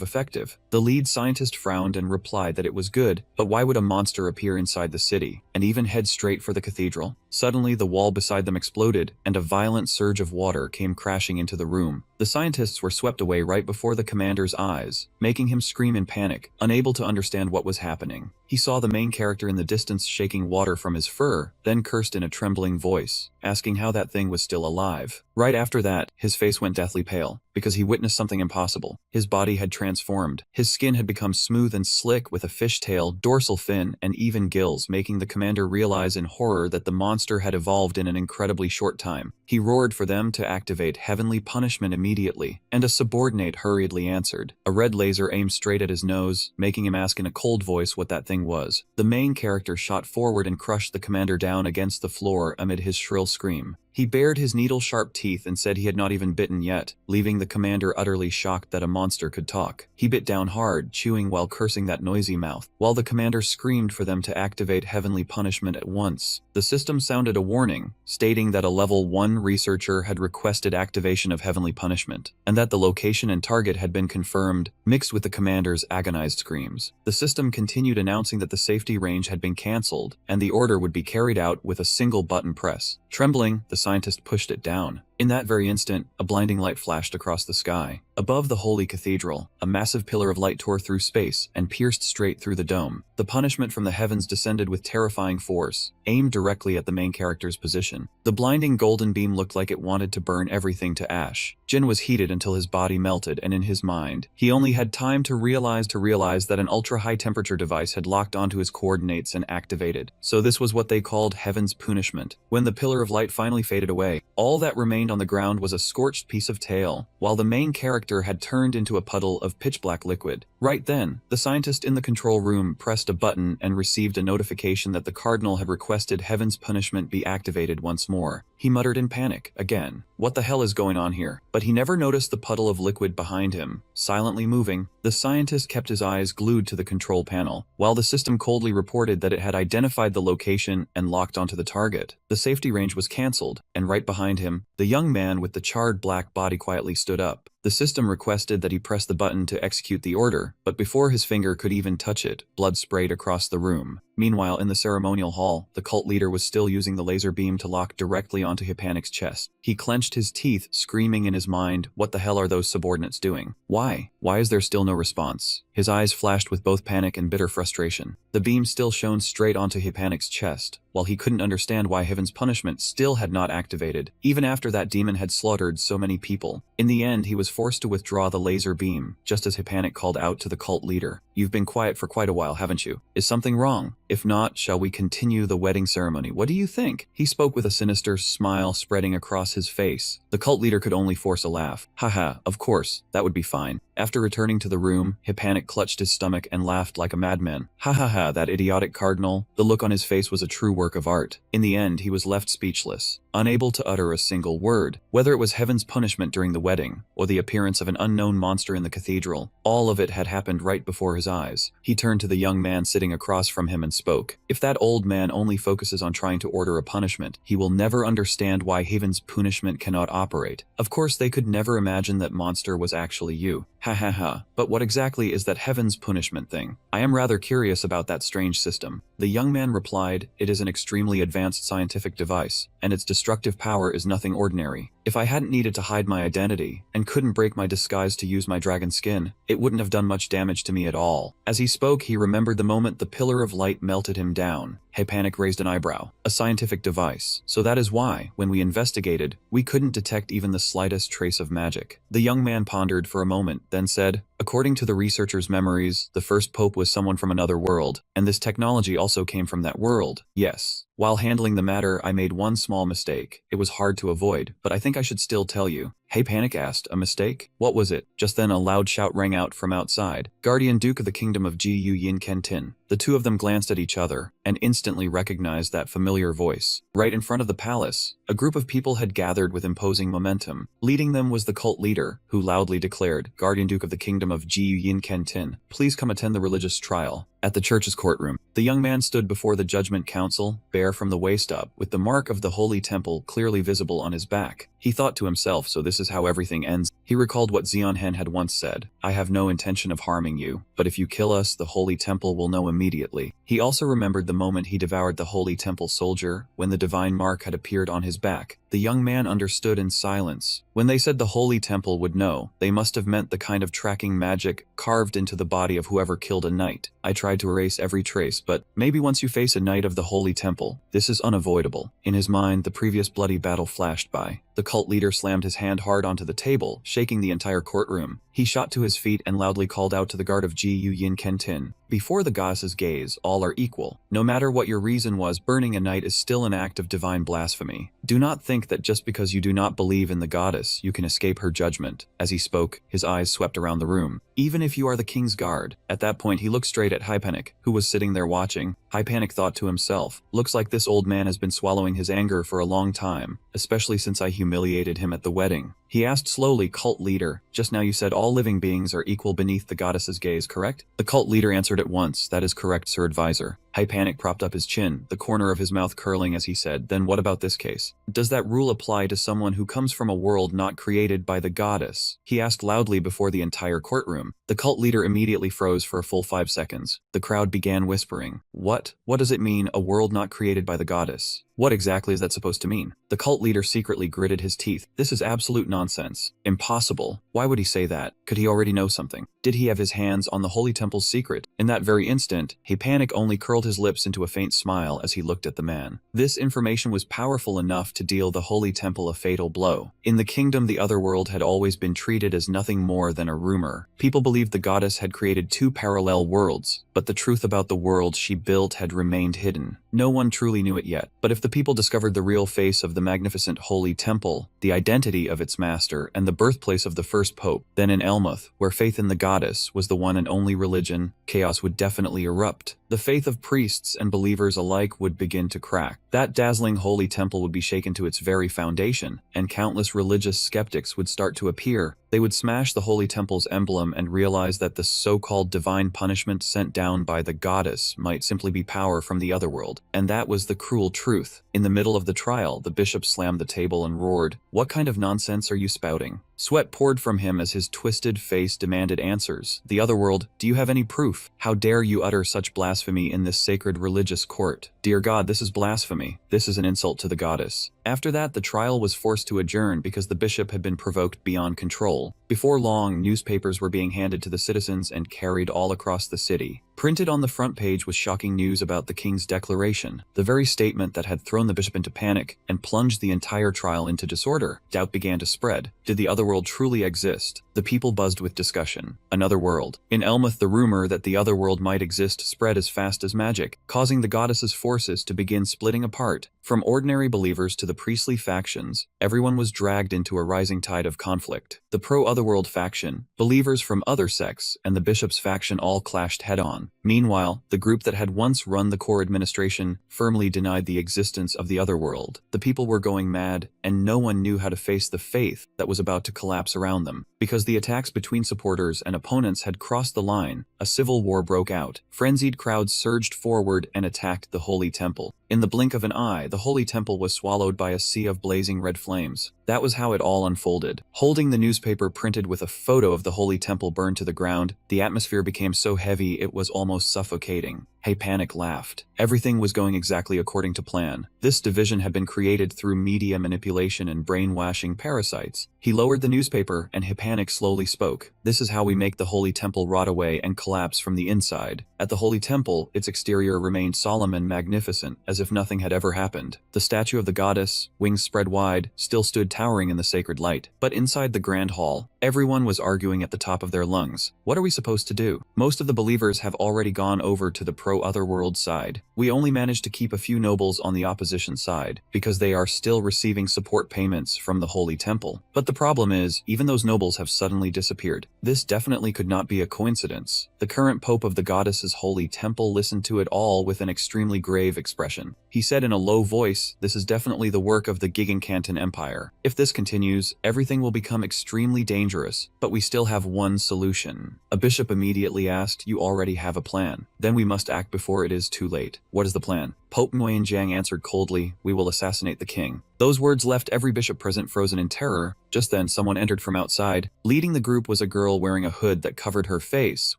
effective. The lead scientist frowned and replied that it was good, but why would a monster appear inside the city, and even head straight for the cathedral? Suddenly, the wall beside them exploded, and a violent surge of water came crashing into the room. The scientists were swept away right before the commander's eyes, making him scream in panic, unable to understand what was happening. He saw the main character in the distance shaking water from his fur, then cursed in a trembling voice, asking how that thing was still alive. Right after that, his face went deathly pale, because he witnessed something impossible. His body had transformed. His skin had become smooth and slick with a fishtail, dorsal fin, and even gills, making the commander realize in horror that the monster had evolved in an incredibly short time. He roared for them to activate heavenly punishment immediately, and a subordinate hurriedly answered. A red laser aimed straight at his nose, making him ask in a cold voice what that thing was. The main character shot forward and crushed the commander down against the floor amid his shrill scream. He bared his needle-sharp teeth and said he had not even bitten yet, leaving the commander utterly shocked that a monster could talk. He bit down hard, chewing while cursing that noisy mouth, while the commander screamed for them to activate heavenly punishment at once. The system sounded a warning, stating that a level 1 researcher had requested activation of heavenly punishment, and that the location and target had been confirmed, mixed with the commander's agonized screams. The system continued announcing that the safety range had been cancelled, and the order would be carried out with a single button press. Trembling, the scientist pushed it down. In that very instant, a blinding light flashed across the sky. Above the holy cathedral, a massive pillar of light tore through space and pierced straight through the dome. The punishment from the heavens descended with terrifying force, aimed directly at the main character's position. The blinding golden beam looked like it wanted to burn everything to ash. Jin was heated until his body melted, and in his mind, he only had time to realize that an ultra-high temperature device had locked onto his coordinates and activated. So this was what they called heaven's punishment. When the pillar of light finally faded away, all that remained on the ground was a scorched piece of tail, while the main character had turned into a puddle of pitch-black liquid. Right then, the scientist in the control room pressed a button and received a notification that the Cardinal had requested heaven's punishment be activated once more. He muttered in panic, again. What the hell is going on here? But he never noticed the puddle of liquid behind him, silently moving. The scientist kept his eyes glued to the control panel, while the system coldly reported that it had identified the location and locked onto the target. The safety range was cancelled, and right behind him, the young man with the charred black body quietly stood up. The system requested that he press the button to execute the order, but before his finger could even touch it, blood sprayed across the room. Meanwhile, in the ceremonial hall, the cult leader was still using the laser beam to lock directly onto Hypanic's chest. He clenched his teeth, screaming in his mind, "What the hell are those subordinates doing? Why? Why is there still no response?" His eyes flashed with both panic and bitter frustration. The beam still shone straight onto Hypanic's chest, while he couldn't understand why heaven's punishment still had not activated, even after that demon had slaughtered so many people. In the end, he was forced to withdraw the laser beam, just as Hypanic called out to the cult leader. "You've been quiet for quite a while, haven't you? Is something wrong? If not, shall we continue the wedding ceremony? What do you think?" He spoke with a sinister smile spreading across his face. The cult leader could only force a laugh. "Haha, of course, that would be fine." After returning to the room, Hypanic clutched his stomach and laughed like a madman. "Ha ha ha, that idiotic cardinal." The look on his face was a true work of art. In the end, he was left speechless, unable to utter a single word. Whether it was heaven's punishment during the wedding, or the appearance of an unknown monster in the cathedral, all of it had happened right before his eyes. He turned to the young man sitting across from him and spoke. "If that old man only focuses on trying to order a punishment, he will never understand why heaven's punishment cannot operate. Of course, they could never imagine that monster was actually you. Ha ha ha. But what exactly is that heaven's punishment thing? I am rather curious about that strange system." The young man replied, "It is an extremely advanced scientific device, and its destructive power is nothing ordinary. If I hadn't needed to hide my identity, and couldn't break my disguise to use my dragon skin, it wouldn't have done much damage to me at all." As he spoke, he remembered the moment the pillar of light melted him down. Hypanic raised an eyebrow. "A scientific device. So that is why, when we investigated, we couldn't detect even the slightest trace of magic." The young man pondered for a moment, then said, "According to the researcher's memories, the first pope was someone from another world, and this technology also came from that world. Yes. While handling the matter, I made one small mistake. It was hard to avoid, but I think I should still tell you." Hypanic asked, "A mistake? What was it?" Just then a loud shout rang out from outside. "Guardian Duke of the Kingdom of Gu Yin Kentin." The two of them glanced at each other, and instantly recognized that familiar voice. Right in front of the palace, a group of people had gathered with imposing momentum. Leading them was the cult leader, who loudly declared, "Guardian Duke of the Kingdom of Gu Yin Kentin, please come attend the religious trial." At the church's courtroom, the young man stood before the judgment council, bare from the waist up, with the mark of the holy temple clearly visible on his back. He thought to himself, so this is how everything ends. He recalled what Xionhen had once said, "I have no intention of harming you, but if you kill us, the holy temple will know immediately." He also remembered the moment he devoured the holy temple soldier, when the divine mark had appeared on his back. The young man understood in silence. When they said the holy temple would know, they must have meant the kind of tracking magic carved into the body of whoever killed a knight. "I tried to erase every trace, but maybe once you face a knight of the holy temple, this is unavoidable." In his mind, the previous bloody battle flashed by. The cult leader slammed his hand hard onto the table, shaking the entire courtroom. He shot to his feet and loudly called out to the guard of Ji Yu Yin Kentin. Before the goddess's gaze, all are equal. No matter what your reason was, burning a knight is still an act of divine blasphemy. Do not think that just because you do not believe in the goddess, you can escape her judgment. As he spoke, his eyes swept around the room. Even if you are the king's guard. At that point, he looked straight at Hypanic, who was sitting there watching. Hypanic thought to himself, looks like this old man has been swallowing his anger for a long time, especially since I humiliated him at the wedding. He asked slowly, cult leader, just now you said all living beings are equal beneath the goddess's gaze, correct? The cult leader answered at once, that is correct, Sir Advisor. Hypanic propped up his chin, the corner of his mouth curling as he said, then what about this case? Does that rule apply to someone who comes from a world not created by the goddess? He asked loudly before the entire courtroom. The cult leader immediately froze for a full 5 seconds. The crowd began whispering. What? What does it mean, a world not created by the goddess? What exactly is that supposed to mean? The cult leader secretly gritted his teeth. This is absolute nonsense. Impossible. Why would he say that? Could he already know something? Did he have his hands on the Holy Temple's secret? In that very instant, Hypanic only curled his lips into a faint smile as he looked at the man. This information was powerful enough to deal the Holy Temple a fatal blow. In the kingdom, the other world had always been treated as nothing more than a rumor. People believed the goddess had created 2 parallel worlds, but the truth about the world she built had remained hidden. No one truly knew it yet, but if the people discovered the real face of the magnificent Holy Temple, the identity of its master, and the birthplace of the first pope, then in Elmuth, where faith in the goddess was the one and only religion, chaos would definitely erupt. The faith of priests and believers alike would begin to crack. That dazzling Holy Temple would be shaken to its very foundation, and countless religious skeptics would start to appear. They would smash the Holy Temple's emblem and realize that the so-called divine punishment sent down by the goddess might simply be power from the other world. And that was the cruel truth. In the middle of the trial, the bishop slammed the table and roared, "What kind of nonsense are you spouting?" Sweat poured from him as his twisted face demanded answers. The other world, do you have any proof? How dare you utter such blasphemy in this sacred religious court? Dear God, this is blasphemy. This is an insult to the goddess. After that, the trial was forced to adjourn because the bishop had been provoked beyond control. Before long, newspapers were being handed to the citizens and carried all across the city. Printed on the front page was shocking news about the king's declaration, the very statement that had thrown the bishop into panic and plunged the entire trial into disorder. Doubt began to spread. Did the other world truly exist? The people buzzed with discussion. Another world. In Elmuth, the rumor that the other world might exist spread as fast as magic, causing the goddess's forces to begin splitting apart. From ordinary believers to the priestly factions, everyone was dragged into a rising tide of conflict. The pro-otherworld faction, believers from other sects, and the bishop's faction all clashed head-on. Meanwhile, the group that had once run the core administration firmly denied the existence of the other world. The people were going mad, and no one knew how to face the faith that was about to collapse around them. Because the attacks between supporters and opponents had crossed the line, a civil war broke out. Frenzied crowds surged forward and attacked the Holy Temple. In the blink of an eye, the Holy Temple was swallowed by a sea of blazing red flames. That was how it all unfolded. Holding the newspaper printed with a photo of the Holy Temple burned to the ground, the atmosphere became so heavy it was almost suffocating. Hypanic laughed. Everything was going exactly according to plan. This division had been created through media manipulation and brainwashing parasites. He lowered the newspaper, and Hypanic slowly spoke. This is how we make the Holy Temple rot away and collapse from the inside. At the Holy Temple, its exterior remained solemn and magnificent, as if nothing had ever happened. The statue of the goddess, wings spread wide, still stood towering in the sacred light. But inside the grand hall, everyone was arguing at the top of their lungs. What are we supposed to do? Most of the believers have already gone over to the pro-otherworld side. We only managed to keep a few nobles on the opposition side, because they are still receiving support payments from the Holy Temple. But the problem is, even those nobles have suddenly disappeared. This definitely could not be a coincidence. The current Pope of the Goddess's Holy Temple listened to it all with an extremely grave expression. He said in a low voice, "This is definitely the work of the Gigancanton Empire. If this continues, everything will become extremely dangerous, but we still have one solution." A bishop immediately asked, "You already have a plan. Then we must act before it is too late. What is the plan?" Pope Nguyen Jiang answered coldly, "We will assassinate the king." Those words left every bishop present frozen in terror. Just then, someone entered from outside. Leading the group was a girl wearing a hood that covered her face,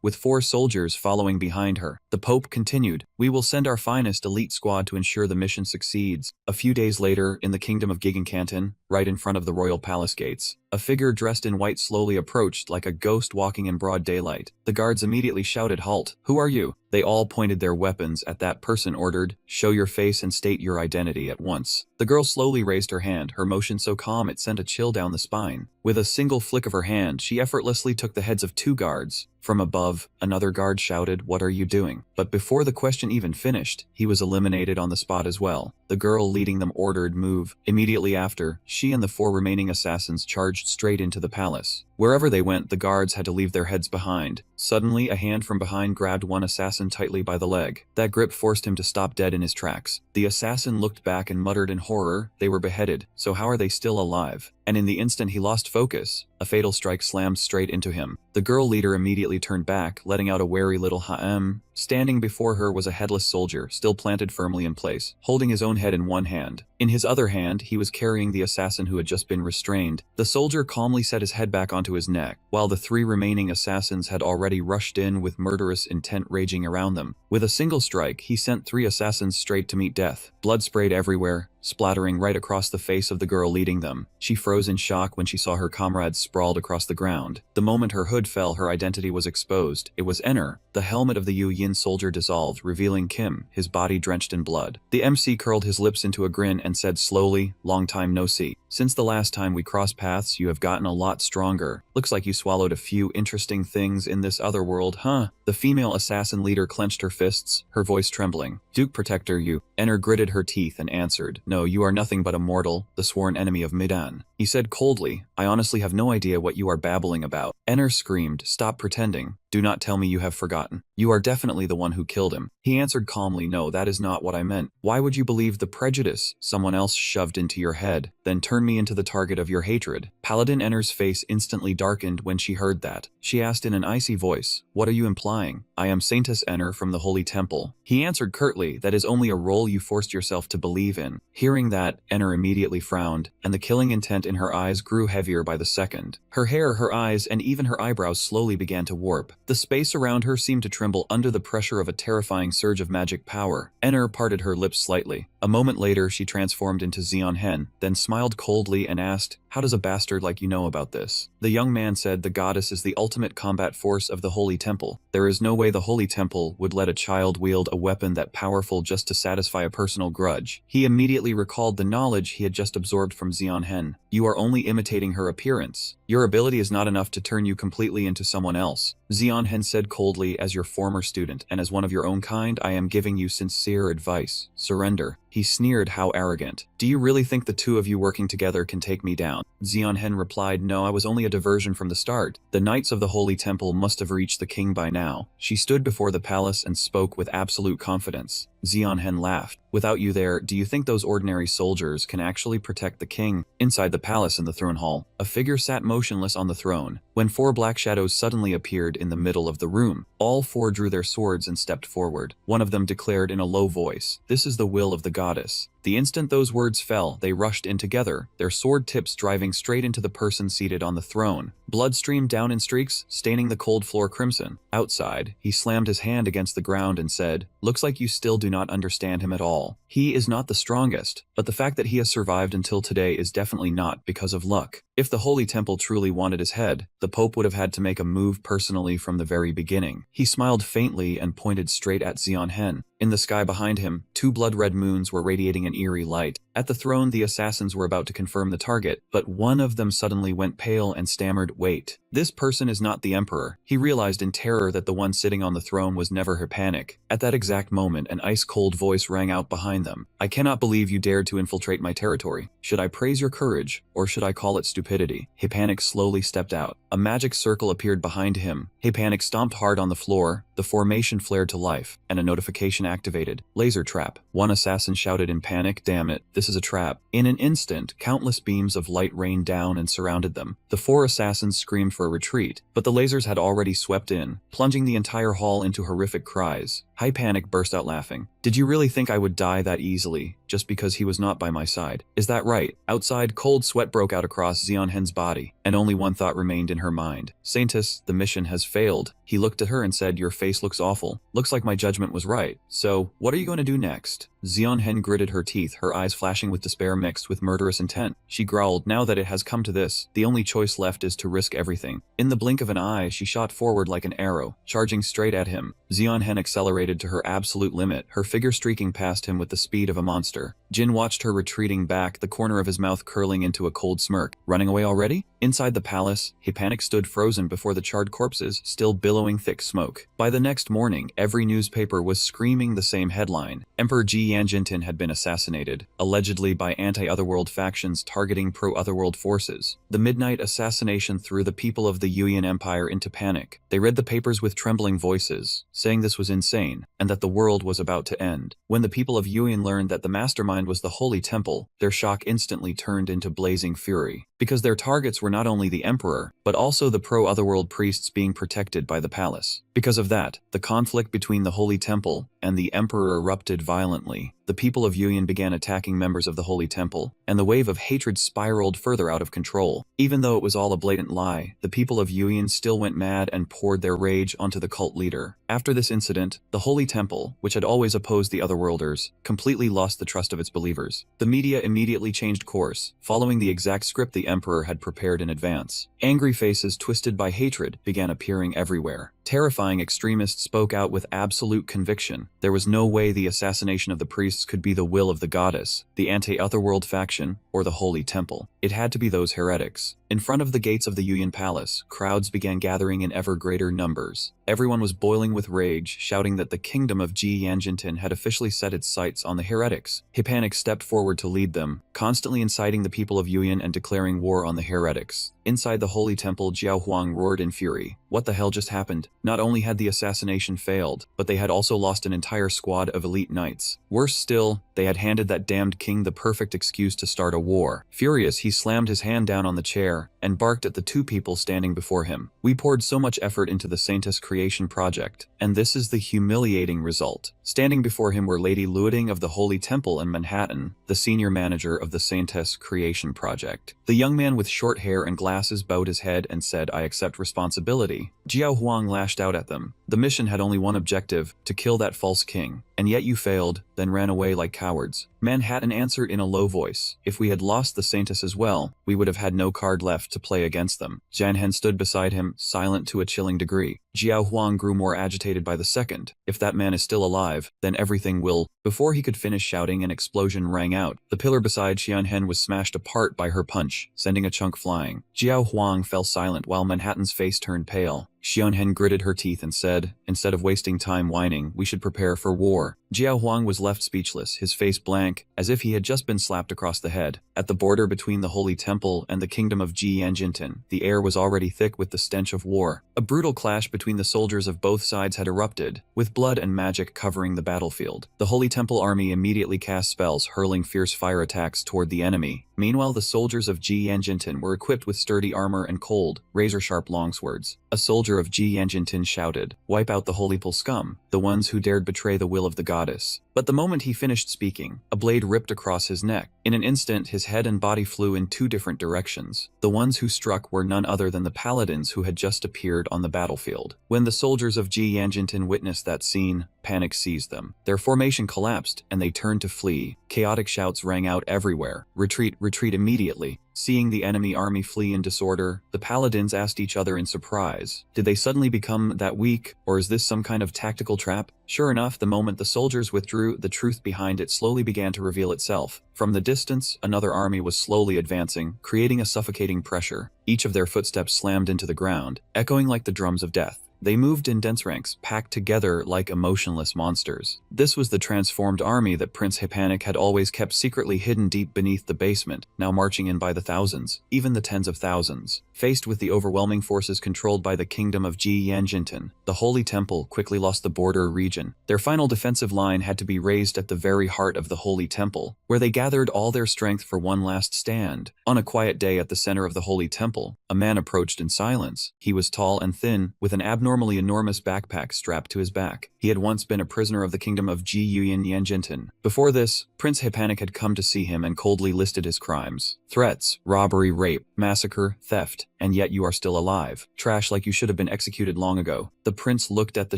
with 4 soldiers following behind her. The Pope continued, "We will send our finest elite squad to ensure the mission succeeds." A few days later, in the kingdom of Gigancanton, right in front of the royal palace gates, a figure dressed in white slowly approached like a ghost walking in broad daylight. The guards immediately shouted, "Halt! Who are you?" They all pointed their weapons at that person, ordered, "Show your face and state your identity at once." The girl slowly raised her hand, her motion so calm it sent a chill down the spine. With a single flick of her hand, she effortlessly took the heads of 2 guards. From above, another guard shouted, "What are you doing?" But before the question even finished, he was eliminated on the spot as well. The girl leading them ordered, "Move." Immediately after, she and the 4 remaining assassins charged straight into the palace. Wherever they went, the guards had to leave their heads behind. Suddenly, a hand from behind grabbed one assassin tightly by the leg. That grip forced him to stop dead in his tracks. The assassin looked back and muttered in horror, "They were beheaded, so how are they still alive?" And in the instant he lost focus, a fatal strike slammed straight into him. The girl leader immediately turned back, letting out a wary little "Ha'em." Standing before her was a headless soldier, still planted firmly in place, holding his own head in one hand. In his other hand, he was carrying the assassin who had just been restrained. The soldier calmly set his head back onto his neck, while the 3 remaining assassins had already rushed in with murderous intent raging around them. With a single strike, he sent 3 assassins straight to meet death. Blood sprayed everywhere, splattering right across the face of the girl leading them. She froze in shock when she saw her comrades sprawled across the ground. The moment her hood fell, her identity was exposed. It was Enr. The helmet of the Yu Yin soldier dissolved, revealing Kim, his body drenched in blood. The MC curled his lips into a grin and said slowly, "Long time no see. Since the last time we crossed paths, you have gotten a lot stronger. Looks like you swallowed a few interesting things in this other world, huh?" The female assassin leader clenched her fists, her voice trembling. "Duke Protector, you." Enr gritted her teeth and answered, "No, you are nothing but a mortal, the sworn enemy of Midan." He said coldly, "I honestly have no idea what you are babbling about." Enr screamed, "Stop pretending. Do not tell me you have forgotten. You are definitely the one who killed him." He answered calmly, "No, that is not what I meant. Why would you believe the prejudice someone else shoved into your head, then turn me into the target of your hatred?" Paladin Enr's face instantly darkened when she heard that. She asked in an icy voice, "What are you implying?" "I am Saintess Enr from the Holy Temple." He answered curtly, "That is only a role you forced yourself to believe in." Hearing that, Enr immediately frowned, and the killing intent in her eyes grew heavier by the second. Her hair, her eyes, and even her eyebrows slowly began to warp. The space around her seemed to tremble under the pressure of a terrifying surge of magic power. Enr parted her lips slightly. A moment later, she transformed into Xian Hen, then smiled coldly and asked, "How does a bastard like you know about this?" The young man said, "The goddess is the ultimate combat force of the Holy Temple. There is no way the Holy Temple would let a child wield a weapon that powerful just to satisfy a personal grudge." He immediately recalled the knowledge he had just absorbed from Xian Hen. "You are only imitating her appearance. Your ability is not enough to turn you completely into someone else." Xian Hen said coldly, "As your former student and as one of your own kind, I am giving you sincere advice. Surrender." He sneered, "How arrogant. Do you really think the 2 of you working together can take me down?" Xian Hen replied, "No, I was only a diversion from the start. The Knights of the Holy Temple must have reached the king by now." She stood before the palace and spoke with absolute confidence. Xian Hen laughed. "Without you there, do you think those ordinary soldiers can actually protect the king?" Inside the palace in the throne hall, a figure sat motionless on the throne, when 4 black shadows suddenly appeared in the middle of the room. All 4 drew their swords and stepped forward. One of them declared in a low voice, "This is the will of the goddess." The instant those words fell, they rushed in together, their sword tips driving straight into the person seated on the throne. Blood streamed down in streaks, staining the cold floor crimson. Outside, he slammed his hand against the ground and said, "Looks like you still do not understand him at all. He is not the strongest, but the fact that he has survived until today is definitely not because of luck. If the Holy Temple truly wanted his head, the Pope would have had to make a move personally from the very beginning." He smiled faintly and pointed straight at Xian Hen. In the sky behind him, 2 blood-red moons were radiating an eerie light. At the throne, the assassins were about to confirm the target, but one of them suddenly went pale and stammered, "Wait. This person is not the Emperor." He realized in terror that the one sitting on the throne was never Hypanic. At that exact moment, an ice-cold voice rang out behind them. "I cannot believe you dared to infiltrate my territory. Should I praise your courage, or should I call it stupidity?" Hypanic slowly stepped out. A magic circle appeared behind him. Hypanic stomped hard on the floor, the formation flared to life, and a notification activated. "Laser trap." One assassin shouted in panic, "Damn it, this is a trap." In an instant, countless beams of light rained down and surrounded them. The 4 assassins screamed for a retreat, but the lasers had already swept in, plunging the entire hall into horrific cries. Hypanic burst out laughing. Did you really think I would die that easily, just because he was not by my side? Is that right? Outside, cold sweat broke out across Zeonhen's body, and only one thought remained in her mind. Saintess, the mission has failed. He looked at her and said, your face looks awful. Looks like my judgment was right. So, what are you going to do next? Zeonhen gritted her teeth, her eyes flashing with despair mixed with murderous intent. She growled, now that it has come to this, the only choice left is to risk everything. In the blink of an eye, she shot forward like an arrow, charging straight at him. Zeonhen accelerated to her absolute limit, her figure streaking past him with the speed of a monster. Jin watched her retreating back, the corner of his mouth curling into a cold smirk. Running away already? Inside the palace, Hepanik stood frozen before the charred corpses, still billowing thick smoke. By the next morning, every newspaper was screaming the same headline. Emperor Ji Yanjintin had been assassinated, allegedly by anti-Otherworld factions targeting pro-Otherworld forces. The midnight assassination threw the people of the Yuan Empire into panic. They read the papers with trembling voices, saying this was insane, and that the world was about to end. When the people of Yuan learned that the mastermind was the Holy Temple, their shock instantly turned into blazing fury. Because their targets were not only the emperor, but also the pro-Otherworld priests being protected by the palace. Because of that, the conflict between the Holy Temple and the emperor erupted violently. The people of Yuan began attacking members of the Holy Temple, and the wave of hatred spiraled further out of control. Even though it was all a blatant lie, the people of Yuan still went mad and poured their rage onto the cult leader. After this incident, the Holy Temple, which had always opposed the Otherworlders, completely lost the trust of its believers. The media immediately changed course, following the exact script the emperor had prepared in advance. Angry faces twisted by hatred began appearing everywhere. Terrifying extremists spoke out with absolute conviction. There was no way the assassination of the priests could be the will of the goddess, the anti-Otherworld faction, or the Holy Temple. It had to be those heretics. In front of the gates of the Yuan Palace, crowds began gathering in ever greater numbers. Everyone was boiling with rage, shouting that the kingdom of Ji Yanjintin had officially set its sights on the heretics. Hepanik stepped forward to lead them, constantly inciting the people of Yuan and declaring war on the heretics. Inside the Holy Temple, Jiao Huang roared in fury. What the hell just happened? Not only had the assassination failed, but they had also lost an entire squad of elite knights. Worse still, they had handed that damned king the perfect excuse to start a war. Furious, he slammed his hand down on the chair and barked at the two people standing before him. We poured so much effort into the Saintess creation project, and this is the humiliating result. Standing before him were Lady Luoding of the Holy Temple in Manhattan, the senior manager of the Saintess creation project. The young man with short hair and glasses bowed his head and said, I accept responsibility. Jiao Huang lashed out at them. The mission had only one objective, to kill that false king. And yet you failed, then ran away like cowards. Manhattan answered in a low voice. If we had lost the Saintess as well, we would have had no card left to play against them. Janhen stood beside him, silent to a chilling degree. Jiao Huang grew more agitated by the second. If that man is still alive, then everything will... Before he could finish shouting, an explosion rang out. The pillar beside Xianhen was smashed apart by her punch, sending a chunk flying. Jiao Huang fell silent while Manhattan's face turned pale. Xianhen gritted her teeth and said, instead of wasting time whining, we should prepare for war. Jiao Huang was left speechless, his face blank, as if he had just been slapped across the head. At the border between the Holy Temple and the kingdom of Ji Yanjintin, the air was already thick with the stench of war. A brutal clash between the soldiers of both sides had erupted, with blood and magic covering the battlefield. The Holy Temple army immediately cast spells, hurling fierce fire attacks toward the enemy. Meanwhile, the soldiers of Ji Yanjintin were equipped with sturdy armor and cold, razor-sharp longswords. A soldier of Ji Yanjintin shouted, wipe out the Holy Temple scum, the ones who dared betray the will of the goddess. But the moment he finished speaking, a blade ripped across his neck. In an instant, his head and body flew in two different directions. The ones who struck were none other than the paladins who had just appeared on the battlefield. When the soldiers of Ji Yanjintin witnessed that scene, panic seized them. Their formation collapsed, and they turned to flee. Chaotic shouts rang out everywhere. Retreat, retreat immediately. Seeing the enemy army flee in disorder, the paladins asked each other in surprise, did they suddenly become that weak, or is this some kind of tactical trap? Sure enough, the moment the soldiers withdrew, the truth behind it slowly began to reveal itself. From the distance, another army was slowly advancing, creating a suffocating pressure. Each of their footsteps slammed into the ground, echoing like the drums of death. They moved in dense ranks, packed together like emotionless monsters. This was the transformed army that Prince Hepanik had always kept secretly hidden deep beneath the basement, now marching in by the thousands, even the tens of thousands. Faced with the overwhelming forces controlled by the kingdom of Ji Yanjintin, the Holy Temple quickly lost the border region. Their final defensive line had to be raised at the very heart of the Holy Temple, where they gathered all their strength for one last stand. On a quiet day at the center of the Holy Temple, A man approached in silence. He was tall and thin, with an abnormally enormous backpack strapped to his back. He had once been a prisoner of the kingdom of Jiyuan Yanjinten. Before this, Prince Hypanik had come to see him and coldly listed his crimes. Threats, robbery, rape, massacre, theft, and yet you are still alive. Trash like you should have been executed long ago. The prince looked at the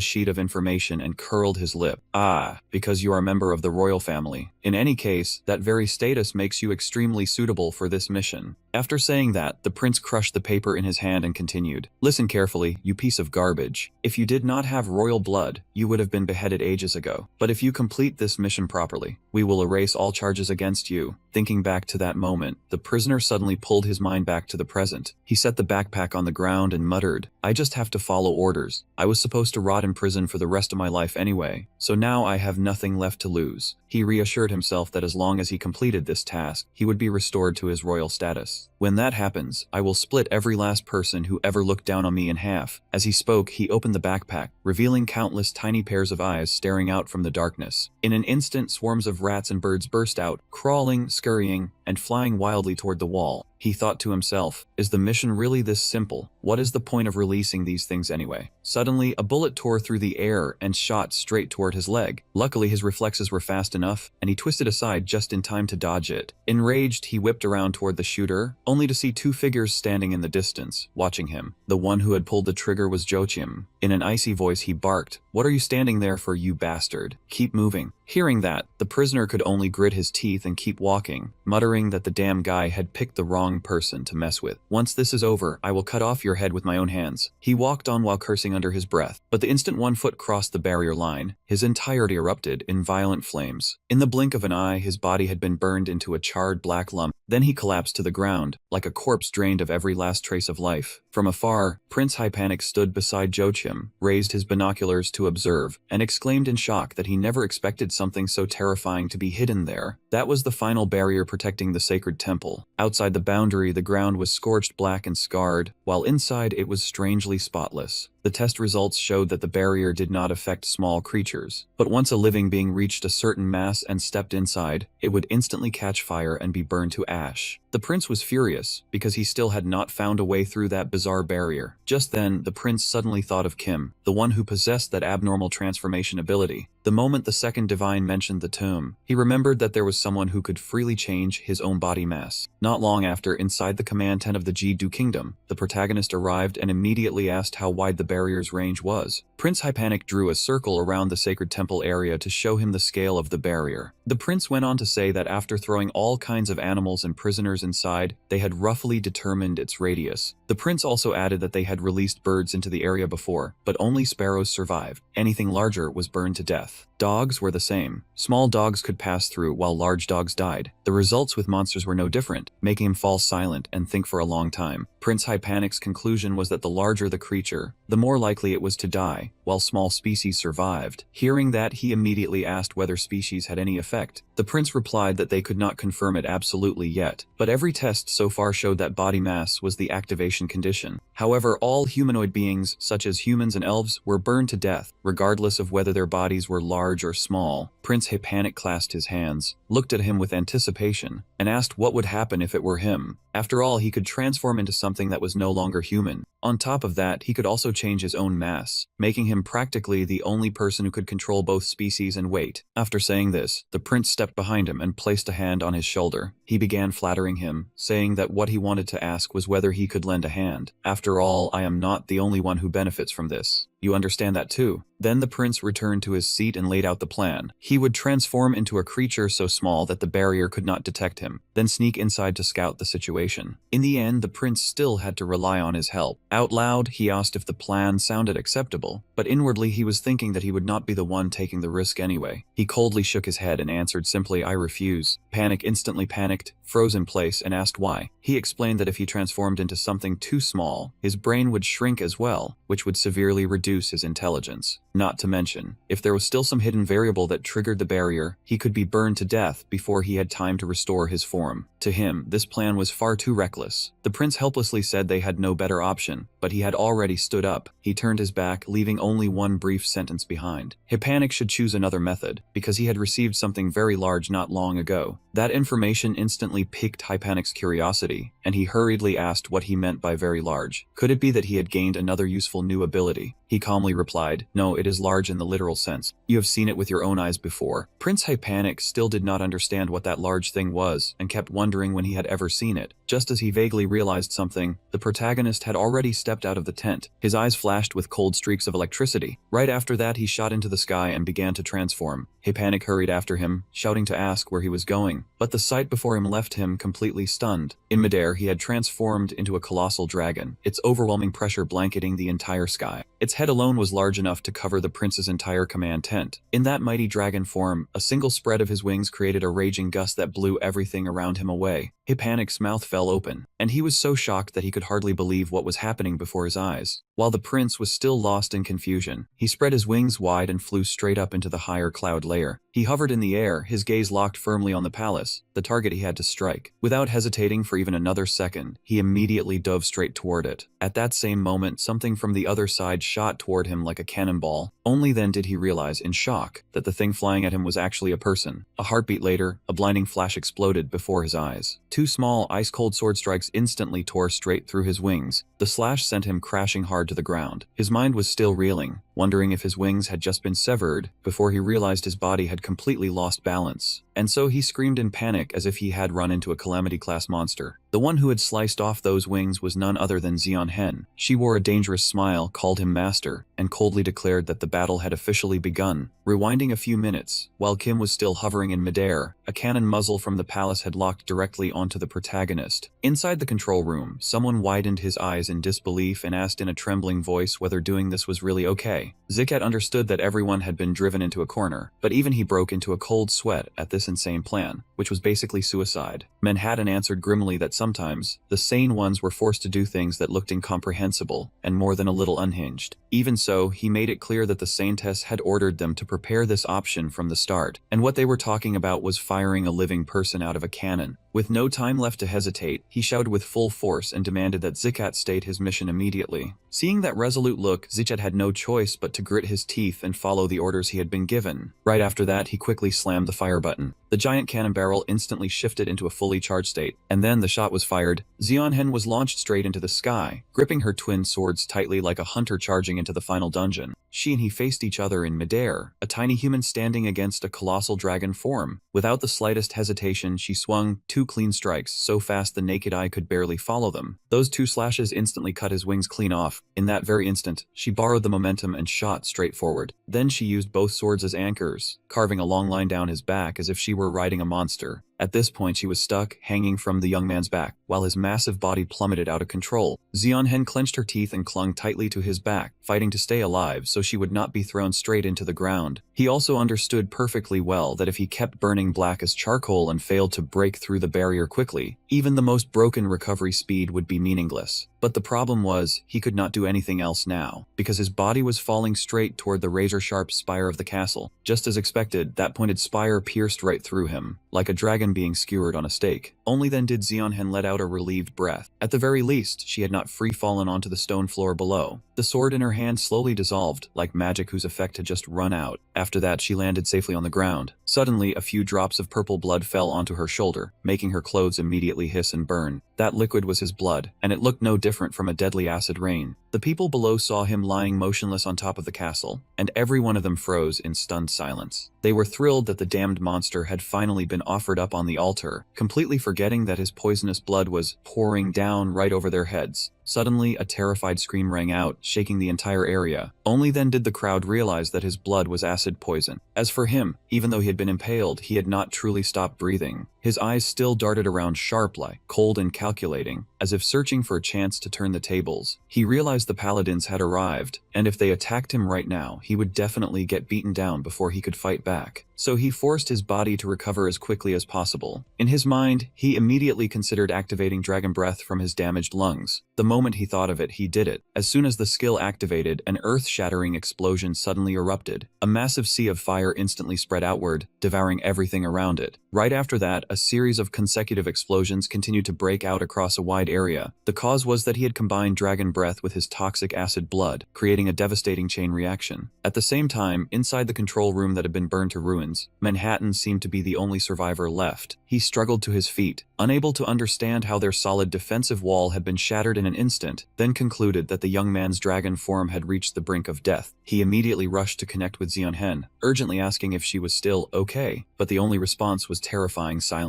sheet of information and curled his lip. Ah, because you are a member of the royal family. In any case, that very status makes you extremely suitable for this mission. After saying that, the prince crushed the paper in his hand and continued. Listen carefully, you piece of garbage. If you did not have royal blood, you would have been beheaded ages ago. But if you complete this mission properly, we will erase all charges against you. Thinking back to that moment, the prisoner suddenly pulled his mind back to the present. He set the backpack on the ground and muttered, I just have to follow orders. I was supposed to rot in prison for the rest of my life anyway, so now I have nothing left to lose. He reassured himself that as long as he completed this task, he would be restored to his royal status. When that happens, I will split every last person who ever looked down on me in half. As he spoke, he opened the backpack, revealing countless tiny pairs of eyes staring out from the darkness. In an instant, swarms of rats and birds burst out, crawling, scurrying, and flying wildly toward the wall. He thought to himself, is the mission really this simple? What is the point of releasing these things anyway? Suddenly, a bullet tore through the air and shot straight toward his leg. Luckily, his reflexes were fast enough, and he twisted aside just in time to dodge it. Enraged, he whipped around toward the shooter, only to see two figures standing in the distance, watching him. The one who had pulled the trigger was Joachim. In an icy voice, he barked, What are you standing there for, you bastard? Keep moving. Hearing that, the prisoner could only grit his teeth and keep walking, muttering that the damn guy had picked the wrong person to mess with. Once this is over, I will cut off your head with my own hands. He walked on while cursing under his breath, but the instant one foot crossed the barrier line, his entirety erupted in violent flames. In the blink of an eye, his body had been burned into a charred black lump. Then he collapsed to the ground, like a corpse drained of every last trace of life. From afar, Prince Hypanik stood beside Joachim, raised his binoculars to observe, and exclaimed in shock that he never expected something so terrifying to be hidden there. That was the final barrier protecting the sacred temple. Outside the boundary, the ground was scorched black and scarred, while inside it was strangely spotless. The test results showed that the barrier did not affect small creatures, but once a living being reached a certain mass and stepped inside, it would instantly catch fire and be burned to ash. The prince was furious, because he still had not found a way through that bizarre barrier. Just then, the prince suddenly thought of Kim, the one who possessed that abnormal transformation ability. The moment the second divine mentioned the tomb, he remembered that there was someone who could freely change his own body mass. Not long after, inside the command tent of the Jidu kingdom, the protagonist arrived and immediately asked how wide the barrier's range was. Prince Hypanik drew a circle around the sacred temple area to show him the scale of the barrier. The prince went on to say that after throwing all kinds of animals and prisoners inside, they had roughly determined its radius. The prince also added that they had released birds into the area before, but only sparrows survived. Anything larger was burned to death. Dogs were the same. Small dogs could pass through while large dogs died. The results with monsters were no different, making him fall silent and think for a long time. Prince Hypanik's conclusion was that the larger the creature, the more likely it was to die, while small species survived. Hearing that, he immediately asked whether species had any effect. The prince replied that they could not confirm it absolutely yet, but every test so far showed that body mass was the activation condition. However, all humanoid beings, such as humans and elves, were burned to death, regardless of whether their bodies were large or small. Prince Hypanik clasped his hands, looked at him with anticipation, and asked what would happen if it were him. After all, he could transform into something that was no longer human. On top of that, he could also change his own mass, making him practically the only person who could control both species and weight. After saying this, the prince stepped behind him and placed a hand on his shoulder. He began flattering him, saying that what he wanted to ask was whether he could lend a hand. After all, I am not the only one who benefits from this. You understand that too? Then the prince returned to his seat and laid out the plan. He would transform into a creature so small that the barrier could not detect him, then sneak inside to scout the situation. In the end, the prince still had to rely on his help. Out loud, he asked if the plan sounded acceptable, but inwardly he was thinking that he would not be the one taking the risk anyway. He coldly shook his head and answered simply, I refuse. Panic instantly panicked, froze in place, and asked why. He explained that if he transformed into something too small, his brain would shrink as well, which would severely reduce his intelligence. Not to mention, if there was still some hidden variable that triggered the barrier, he could be burned to death before he had time to restore his form. To him, this plan was far too reckless. The prince helplessly said they had no better option, but he had already stood up. He turned his back, leaving only one brief sentence behind. Hypanik should choose another method, because he had received something very large not long ago. That information instantly piqued Hypanik's curiosity. and he hurriedly asked what he meant by very large. Could it be that he had gained another useful new ability? He calmly replied, "No, it is large in the literal sense. You have seen it with your own eyes before." Prince Hypanic still did not understand what that large thing was and kept wondering when he had ever seen it. Just as he vaguely realized something, the protagonist had already stepped out of the tent. His eyes flashed with cold streaks of electricity. Right after that, he shot into the sky and began to transform. Hypanic hurried after him, shouting to ask where he was going, but the sight before him left him completely stunned. In midair, he had transformed into a colossal dragon, its overwhelming pressure blanketing the entire sky. Its head alone was large enough to cover the prince's entire command tent. In that mighty dragon form, a single spread of his wings created a raging gust that blew everything around him away. Hypanic's mouth fell open, and he was so shocked that he could hardly believe what was happening before his eyes. While the prince was still lost in confusion, he spread his wings wide and flew straight up into the higher cloud layer. He hovered in the air, his gaze locked firmly on the palace, the target he had to strike. Without hesitating for even another second, he immediately dove straight toward it. At that same moment, something from the other side shot toward him like a cannonball. Only then did he realize, in shock, that the thing flying at him was actually a person. A heartbeat later, a blinding flash exploded before his eyes. Two small, ice-cold sword strikes instantly tore straight through his wings. The slash sent him crashing hard to the ground. His mind was still reeling, wondering if his wings had just been severed, before he realized his body had completely lost balance. And so he screamed in panic as if he had run into a Calamity-class monster. The one who had sliced off those wings was none other than Zeon Hen. She wore a dangerous smile, called him master, and coldly declared that the battle had officially begun. Rewinding a few minutes, while Kim was still hovering in midair, a cannon muzzle from the palace had locked directly onto the protagonist. Inside the control room, someone widened his eyes in disbelief and asked in a trembling voice whether doing this was really okay. Zikat understood that everyone had been driven into a corner, but even he broke into a cold sweat at this insane plan, which was basically suicide. Manhattan answered grimly that sometimes, the sane ones were forced to do things that looked incomprehensible and more than a little unhinged. Even so, he made it clear that the Saintess had ordered them to prepare this option from the start, and what they were talking about was firing a living person out of a cannon. With no time left to hesitate, he shouted with full force and demanded that Zikat state his mission immediately. Seeing that resolute look, Zikat had no choice but to grit his teeth and follow the orders he had been given. Right after that, he quickly slammed the fire button. The giant cannon barrel instantly shifted into a fully charged state, and then the shot was fired. Zeon Hen was launched straight into the sky, gripping her twin swords tightly like a hunter charging into the final dungeon. She and he faced each other in midair, a tiny human standing against a colossal dragon form. Without the slightest hesitation, she swung two clean strikes so fast the naked eye could barely follow them. Those two slashes instantly cut his wings clean off. In that very instant, she borrowed the momentum and shot straight forward. Then she used both swords as anchors, carving a long line down his back as if she were riding a monster. At this point, she was stuck, hanging from the young man's back, while his massive body plummeted out of control. Zeon Hen clenched her teeth and clung tightly to his back, fighting to stay alive so she would not be thrown straight into the ground. He also understood perfectly well that if he kept burning black as charcoal and failed to break through the barrier quickly, even the most broken recovery speed would be meaningless. But the problem was, he could not do anything else now, because his body was falling straight toward the razor-sharp spire of the castle. Just as expected, that pointed spire pierced right through him, like a dragon being skewered on a stake. Only then did Zeon Hen let out a relieved breath. At the very least, she had not free-fallen onto the stone floor below. The sword in her hand slowly dissolved, like magic whose effect had just run out. After that, she landed safely on the ground. Suddenly, a few drops of purple blood fell onto her shoulder, making her clothes immediately hiss and burn. That liquid was his blood, and it looked no different from a deadly acid rain. The people below saw him lying motionless on top of the castle, and every one of them froze in stunned silence. They were thrilled that the damned monster had finally been offered up on the altar, completely forgetting that his poisonous blood was pouring down right over their heads. Suddenly, a terrified scream rang out, shaking the entire area. Only then did the crowd realize that his blood was acid poison. As for him, even though he had been impaled, he had not truly stopped breathing. His eyes still darted around sharp-like, cold and calculating, as if searching for a chance to turn the tables. He realized the paladins had arrived, and if they attacked him right now, he would definitely get beaten down before he could fight back. So he forced his body to recover as quickly as possible. In his mind, he immediately considered activating Dragon Breath from his damaged lungs. The moment he thought of it, he did it. As soon as the skill activated, an earth-shattering explosion suddenly erupted. A massive sea of fire instantly spread outward, devouring everything around it. Right after that, a series of consecutive explosions continued to break out across a wide area. The cause was that he had combined dragon breath with his toxic acid blood, creating a devastating chain reaction. At the same time, inside the control room that had been burned to ruins, Manhattan seemed to be the only survivor left. He struggled to his feet, unable to understand how their solid defensive wall had been shattered in an instant, then concluded that the young man's dragon form had reached the brink of death. He immediately rushed to connect with Zeonhen, urgently asking if she was still okay, but the only response was terrifying silence.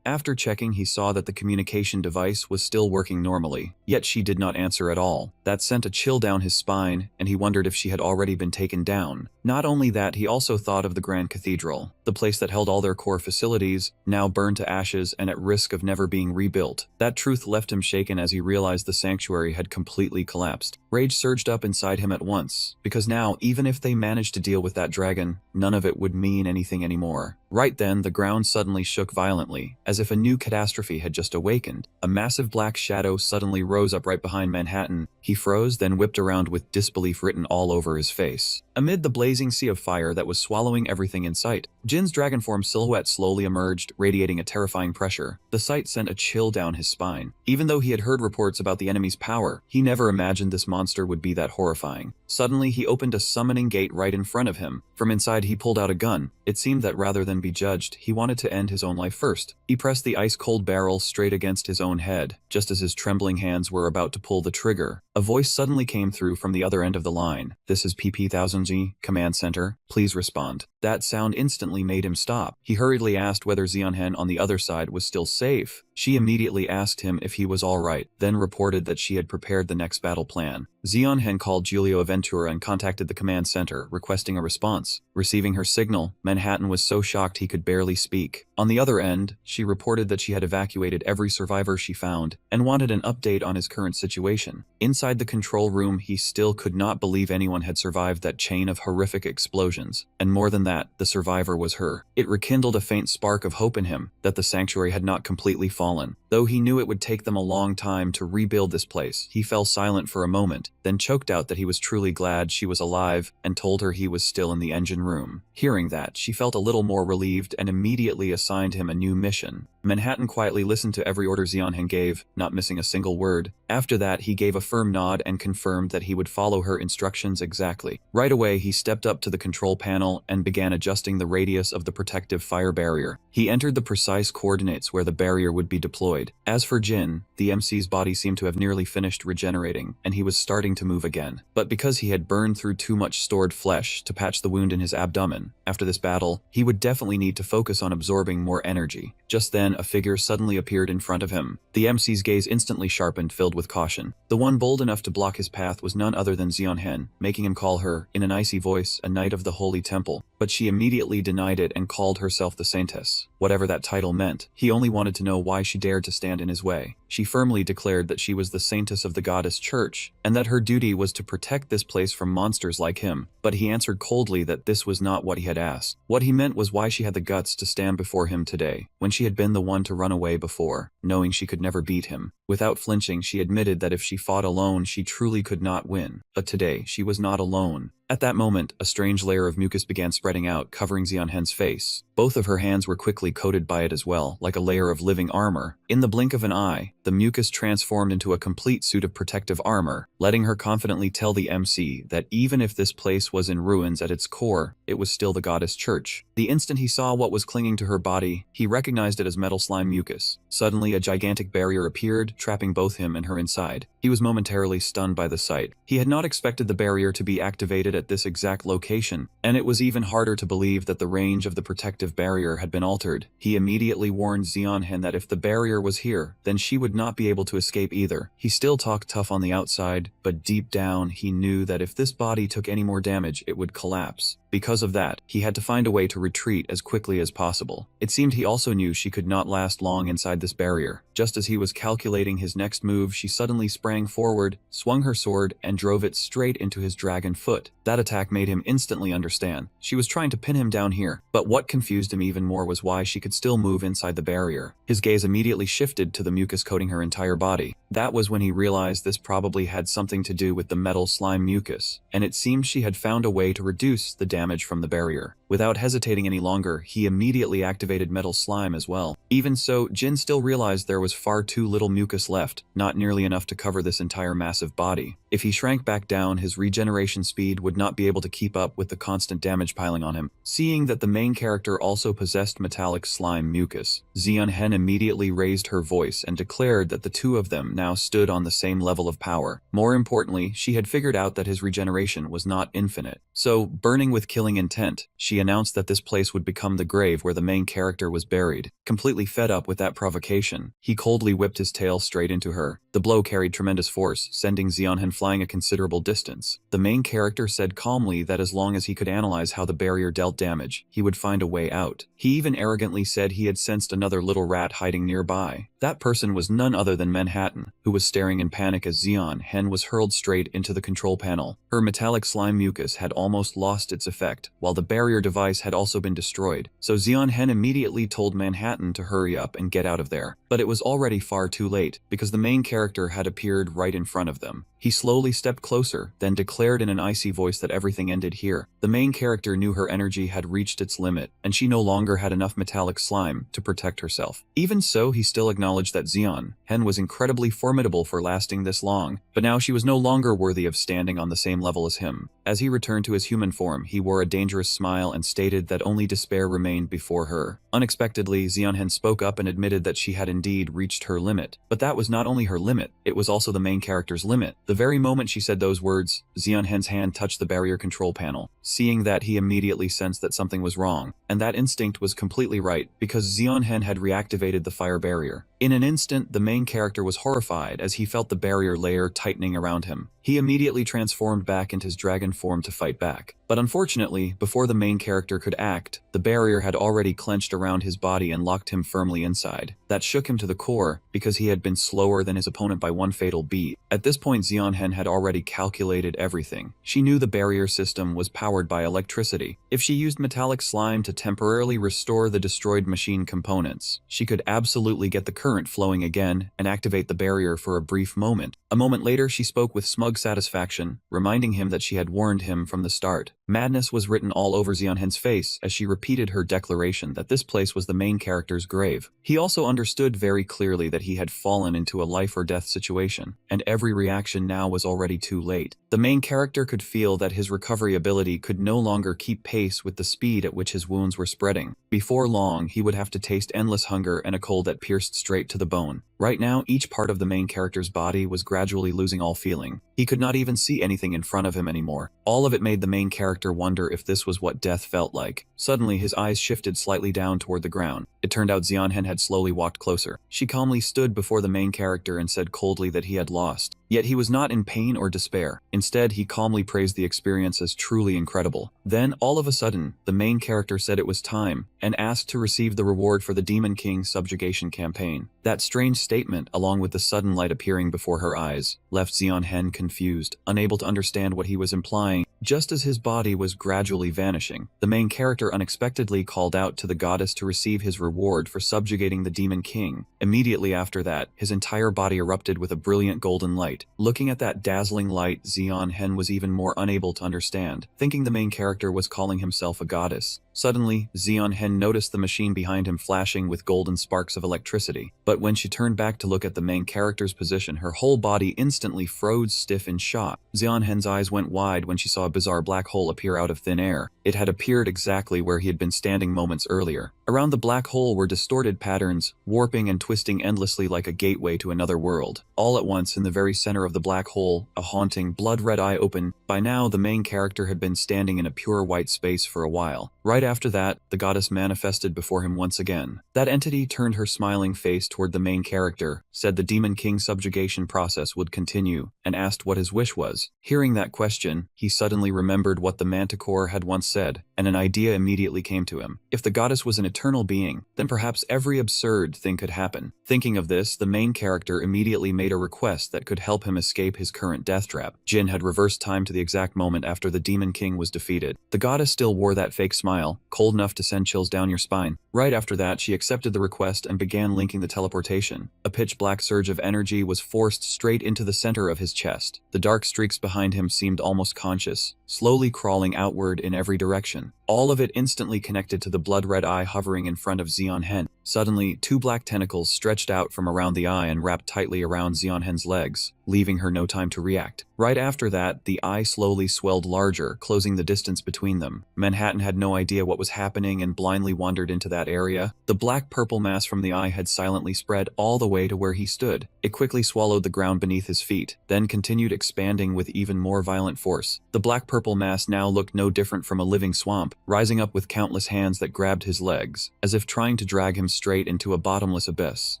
After checking, he saw that the communication device was still working normally, yet she did not answer at all. That sent a chill down his spine, and he wondered if she had already been taken down. Not only that, he also thought of the Grand Cathedral, the place that held all their core facilities, now burned to ashes and at risk of never being rebuilt. That truth left him shaken as he realized the sanctuary had completely collapsed. Rage surged up inside him at once, because now, even if they managed to deal with that dragon, none of it would mean anything anymore. Right then, the ground suddenly shook violently, as if a new catastrophe had just awakened. A massive black shadow suddenly rose up right behind Manhattan. He froze, then whipped around with disbelief written all over his face. Amid the blazing sea of fire that was swallowing everything in sight, Jin's dragon form silhouette slowly emerged, radiating a terrifying pressure. The sight sent a chill down his spine. Even though he had heard reports about the enemy's power, he never imagined this monster would be that horrifying. Suddenly, he opened a summoning gate right in front of him. From inside, he pulled out a gun. It seemed that rather than be judged, he wanted to end his own life first. He pressed the ice-cold barrel straight against his own head, just as his trembling hands were about to pull the trigger. A voice suddenly came through from the other end of the line. "This is PP-1000G, Command Center. Please respond." That sound instantly made him stop. He hurriedly asked whether Zeonhen on the other side was still safe. She immediately asked him if he was all right, then reported that she had prepared the next battle plan. Zeonhen called Giulio Aventura and contacted the command center, requesting a response. Receiving her signal, Manhattan was so shocked he could barely speak. On the other end, she reported that she had evacuated every survivor she found and wanted an update on his current situation. Inside the control room, he still could not believe anyone had survived that chain of horrific explosions. And more than that, the survivor was her. It rekindled a faint spark of hope in him that the sanctuary had not completely fallen. Though he knew it would take them a long time to rebuild this place, he fell silent for a moment, then choked out that he was truly glad she was alive and told her he was still in the engine room. Hearing that, she felt a little more relieved and immediately assigned him a new mission. Manhattan quietly listened to every order Zeonhen gave, not missing a single word. After that, he gave a firm nod and confirmed that he would follow her instructions exactly. Right away, he stepped up to the control panel and began adjusting the radius of the protective fire barrier. He entered the precise coordinates where the barrier would be deployed. As for Jin, the MC's body seemed to have nearly finished regenerating, and he was starting to move again. But because he had burned through too much stored flesh to patch the wound in his abdomen, after this battle, he would definitely need to focus on absorbing more energy. Just then, a figure suddenly appeared in front of him. The MC's gaze instantly sharpened, filled with caution. The one bold enough to block his path was none other than Zeonhen, making him call her, in an icy voice, a knight of the Holy Temple. But she immediately denied it and called herself the Saintess. Whatever that title meant, he only wanted to know why she dared to stand in his way. She firmly declared that she was the Saintess of the Goddess Church, and that her duty was to protect this place from monsters like him. But he answered coldly that this was not what he had asked. What he meant was why she had the guts to stand before him today, when she had been the one to run away before, knowing she could never beat him. Without flinching, she admitted that if she fought alone, she truly could not win. But today, she was not alone. At that moment, a strange layer of mucus began spreading out, covering Zeonhen's face. Both of her hands were quickly coated by it as well, like a layer of living armor. In the blink of an eye, the mucus transformed into a complete suit of protective armor, letting her confidently tell the MC that even if this place was in ruins at its core, it was still the Goddess Church. The instant he saw what was clinging to her body, he recognized it as metal slime mucus. Suddenly, a gigantic barrier appeared, trapping both him and her inside. He was momentarily stunned by the sight. He had not expected the barrier to be activated at this exact location, and it was even harder to believe that the range of the protective barrier had been altered. He immediately warned Zeonhen that if the barrier was here, then she would not be able to escape either. He still talked tough on the outside, but deep down he knew that if this body took any more damage, it would collapse. Because of that, he had to find a way to retreat as quickly as possible. It seemed he also knew she could not last long inside this barrier. Just as he was calculating his next move, she suddenly sprang forward, swung her sword, and drove it straight into his dragon foot. That attack made him instantly understand. She was trying to pin him down here, but what confused him even more was why she could still move inside the barrier. His gaze immediately shifted to the mucus coating her entire body. That was when he realized this probably had something to do with the metal slime mucus, and it seemed she had found a way to reduce the damage from the barrier. Without hesitating, hesitating any longer, he immediately activated metal slime as well. Even so, Jin still realized there was far too little mucus left, not nearly enough to cover this entire massive body. If he shrank back down, his regeneration speed would not be able to keep up with the constant damage piling on him. Seeing that the main character also possessed metallic slime mucus, Zeon-hen immediately raised her voice and declared that the two of them now stood on the same level of power. More importantly, she had figured out that his regeneration was not infinite. So, burning with killing intent, she announced that this place would become the grave where the main character was buried. Completely fed up with that provocation, he coldly whipped his tail straight into her. The blow carried tremendous force, sending Zeon-hen flying a considerable distance. The main character said calmly that as long as he could analyze how the barrier dealt damage, he would find a way out. He even arrogantly said he had sensed another little rat hiding nearby. That person was none other than Manhattan, who was staring in panic as Zeon-hen was hurled straight into the control panel. Her metallic slime mucus had almost lost its effect, while the barrier device had also been destroyed, so Zeon-hen immediately told Manhattan to hurry up and get out of there. But it was already far too late, because the main character had appeared right in front of them. He slowly stepped closer, then declared in an icy voice that everything ended here. The main character knew her energy had reached its limit, and she no longer had enough metallic slime to protect herself. Even so, he still acknowledged that Zeon-hen was incredibly formidable for lasting this long, but now she was no longer worthy of standing on the same level as him. As he returned to his human form, he wore a dangerous smile and stated that only despair remained before her. Unexpectedly, Zeon-hen spoke up and admitted that she had indeed reached her limit. But that was not only her limit, it was also the main character's limit. The very moment she said those words, Zeon-hen's hand touched the barrier control panel. Seeing that, he immediately sensed that something was wrong, and that instinct was completely right, because Zeon-hen had reactivated the fire barrier. In an instant, the main character was horrified as he felt the barrier layer tightening around him. He immediately transformed back into his dragon form to fight back. But unfortunately, before the main character could act, the barrier had already clenched around his body and locked him firmly inside. That shook him to the core, because he had been slower than his opponent by one fatal beat. At this point, Zeon-hen had already calculated everything. She knew the barrier system was powered by electricity. If she used metallic slime to temporarily restore the destroyed machine components, she could absolutely get the current flowing again and activate the barrier for a brief moment. A moment later, she spoke with smug satisfaction, reminding him that she had warned him from the start. Madness was written all over Zeon-hen's face as she repeated her declaration that this place was the main character's grave. He also understood very clearly that he had fallen into a life-or-death situation, and every reaction now was already too late. The main character could feel that his recovery ability could no longer keep pace with the speed at which his wounds were spreading. Before long, he would have to taste endless hunger and a cold that pierced straight to the bone. Right now, each part of the main character's body was gradually losing all feeling. He could not even see anything in front of him anymore. All of it made the main character wonder if this was what death felt like. Suddenly, his eyes shifted slightly down toward the ground. It turned out Zeon-hen had slowly walked closer. She calmly stood before the main character and said coldly that he had lost. Yet he was not in pain or despair. Instead, he calmly praised the experience as truly incredible. Then, all of a sudden, the main character said it was time, and asked to receive the reward for the Demon King subjugation campaign. That strange statement, along with the sudden light appearing before her eyes, left Zeon-hen confused, unable to understand what he was implying. Just as his body was gradually vanishing, the main character unexpectedly called out to the goddess to receive his reward for subjugating the Demon King. Immediately after that, his entire body erupted with a brilliant golden light. Looking at that dazzling light, Zeon-hen was even more unable to understand, thinking the main character was calling himself a goddess. Suddenly, Zeon-hen noticed the machine behind him flashing with golden sparks of electricity. But when she turned back to look at the main character's position, her whole body instantly froze stiff in shock. Zeon-hen's eyes went wide when she saw a bizarre black hole appear out of thin air. It had appeared exactly where he had been standing moments earlier. Around the black hole were distorted patterns, warping and twisting endlessly like a gateway to another world. All at once, in the very center of the black hole, a haunting, blood-red eye opened. By now, the main character had been standing in a pure white space for a while. Right after that, the goddess manifested before him once again. That entity turned her smiling face toward the main character, said the Demon King subjugation process would continue, and asked what his wish was. Hearing that question, he suddenly remembered what the Manticore had once said, and an idea immediately came to him. If the goddess was an eternal being, then perhaps every absurd thing could happen. Thinking of this, the main character immediately made a request that could help him escape his current death trap. Jin had reversed time to the exact moment after the Demon King was defeated. The goddess still wore that fake smile, cold enough to send chills down your spine. Right after that, she accepted the request and began linking the teleportation. A pitch-black surge of energy was forced straight into the center of his chest. The dark streaks behind him seemed almost conscious, slowly crawling outward in every direction. all of it instantly connected to the blood-red eye hovering in front of Zeonhen. Suddenly, 2 black tentacles stretched out from around the eye and wrapped tightly around Zeonhen's legs, leaving her no time to react. Right after that, the eye slowly swelled larger, closing the distance between them. Manhattan had no idea what was happening and blindly wandered into that area. The black-purple mass from the eye had silently spread all the way to where he stood. It quickly swallowed the ground beneath his feet, then continued expanding with even more violent force. The black-purple mass now looked no different from a living swamp, rising up with countless hands that grabbed his legs, as if trying to drag him straight into a bottomless abyss.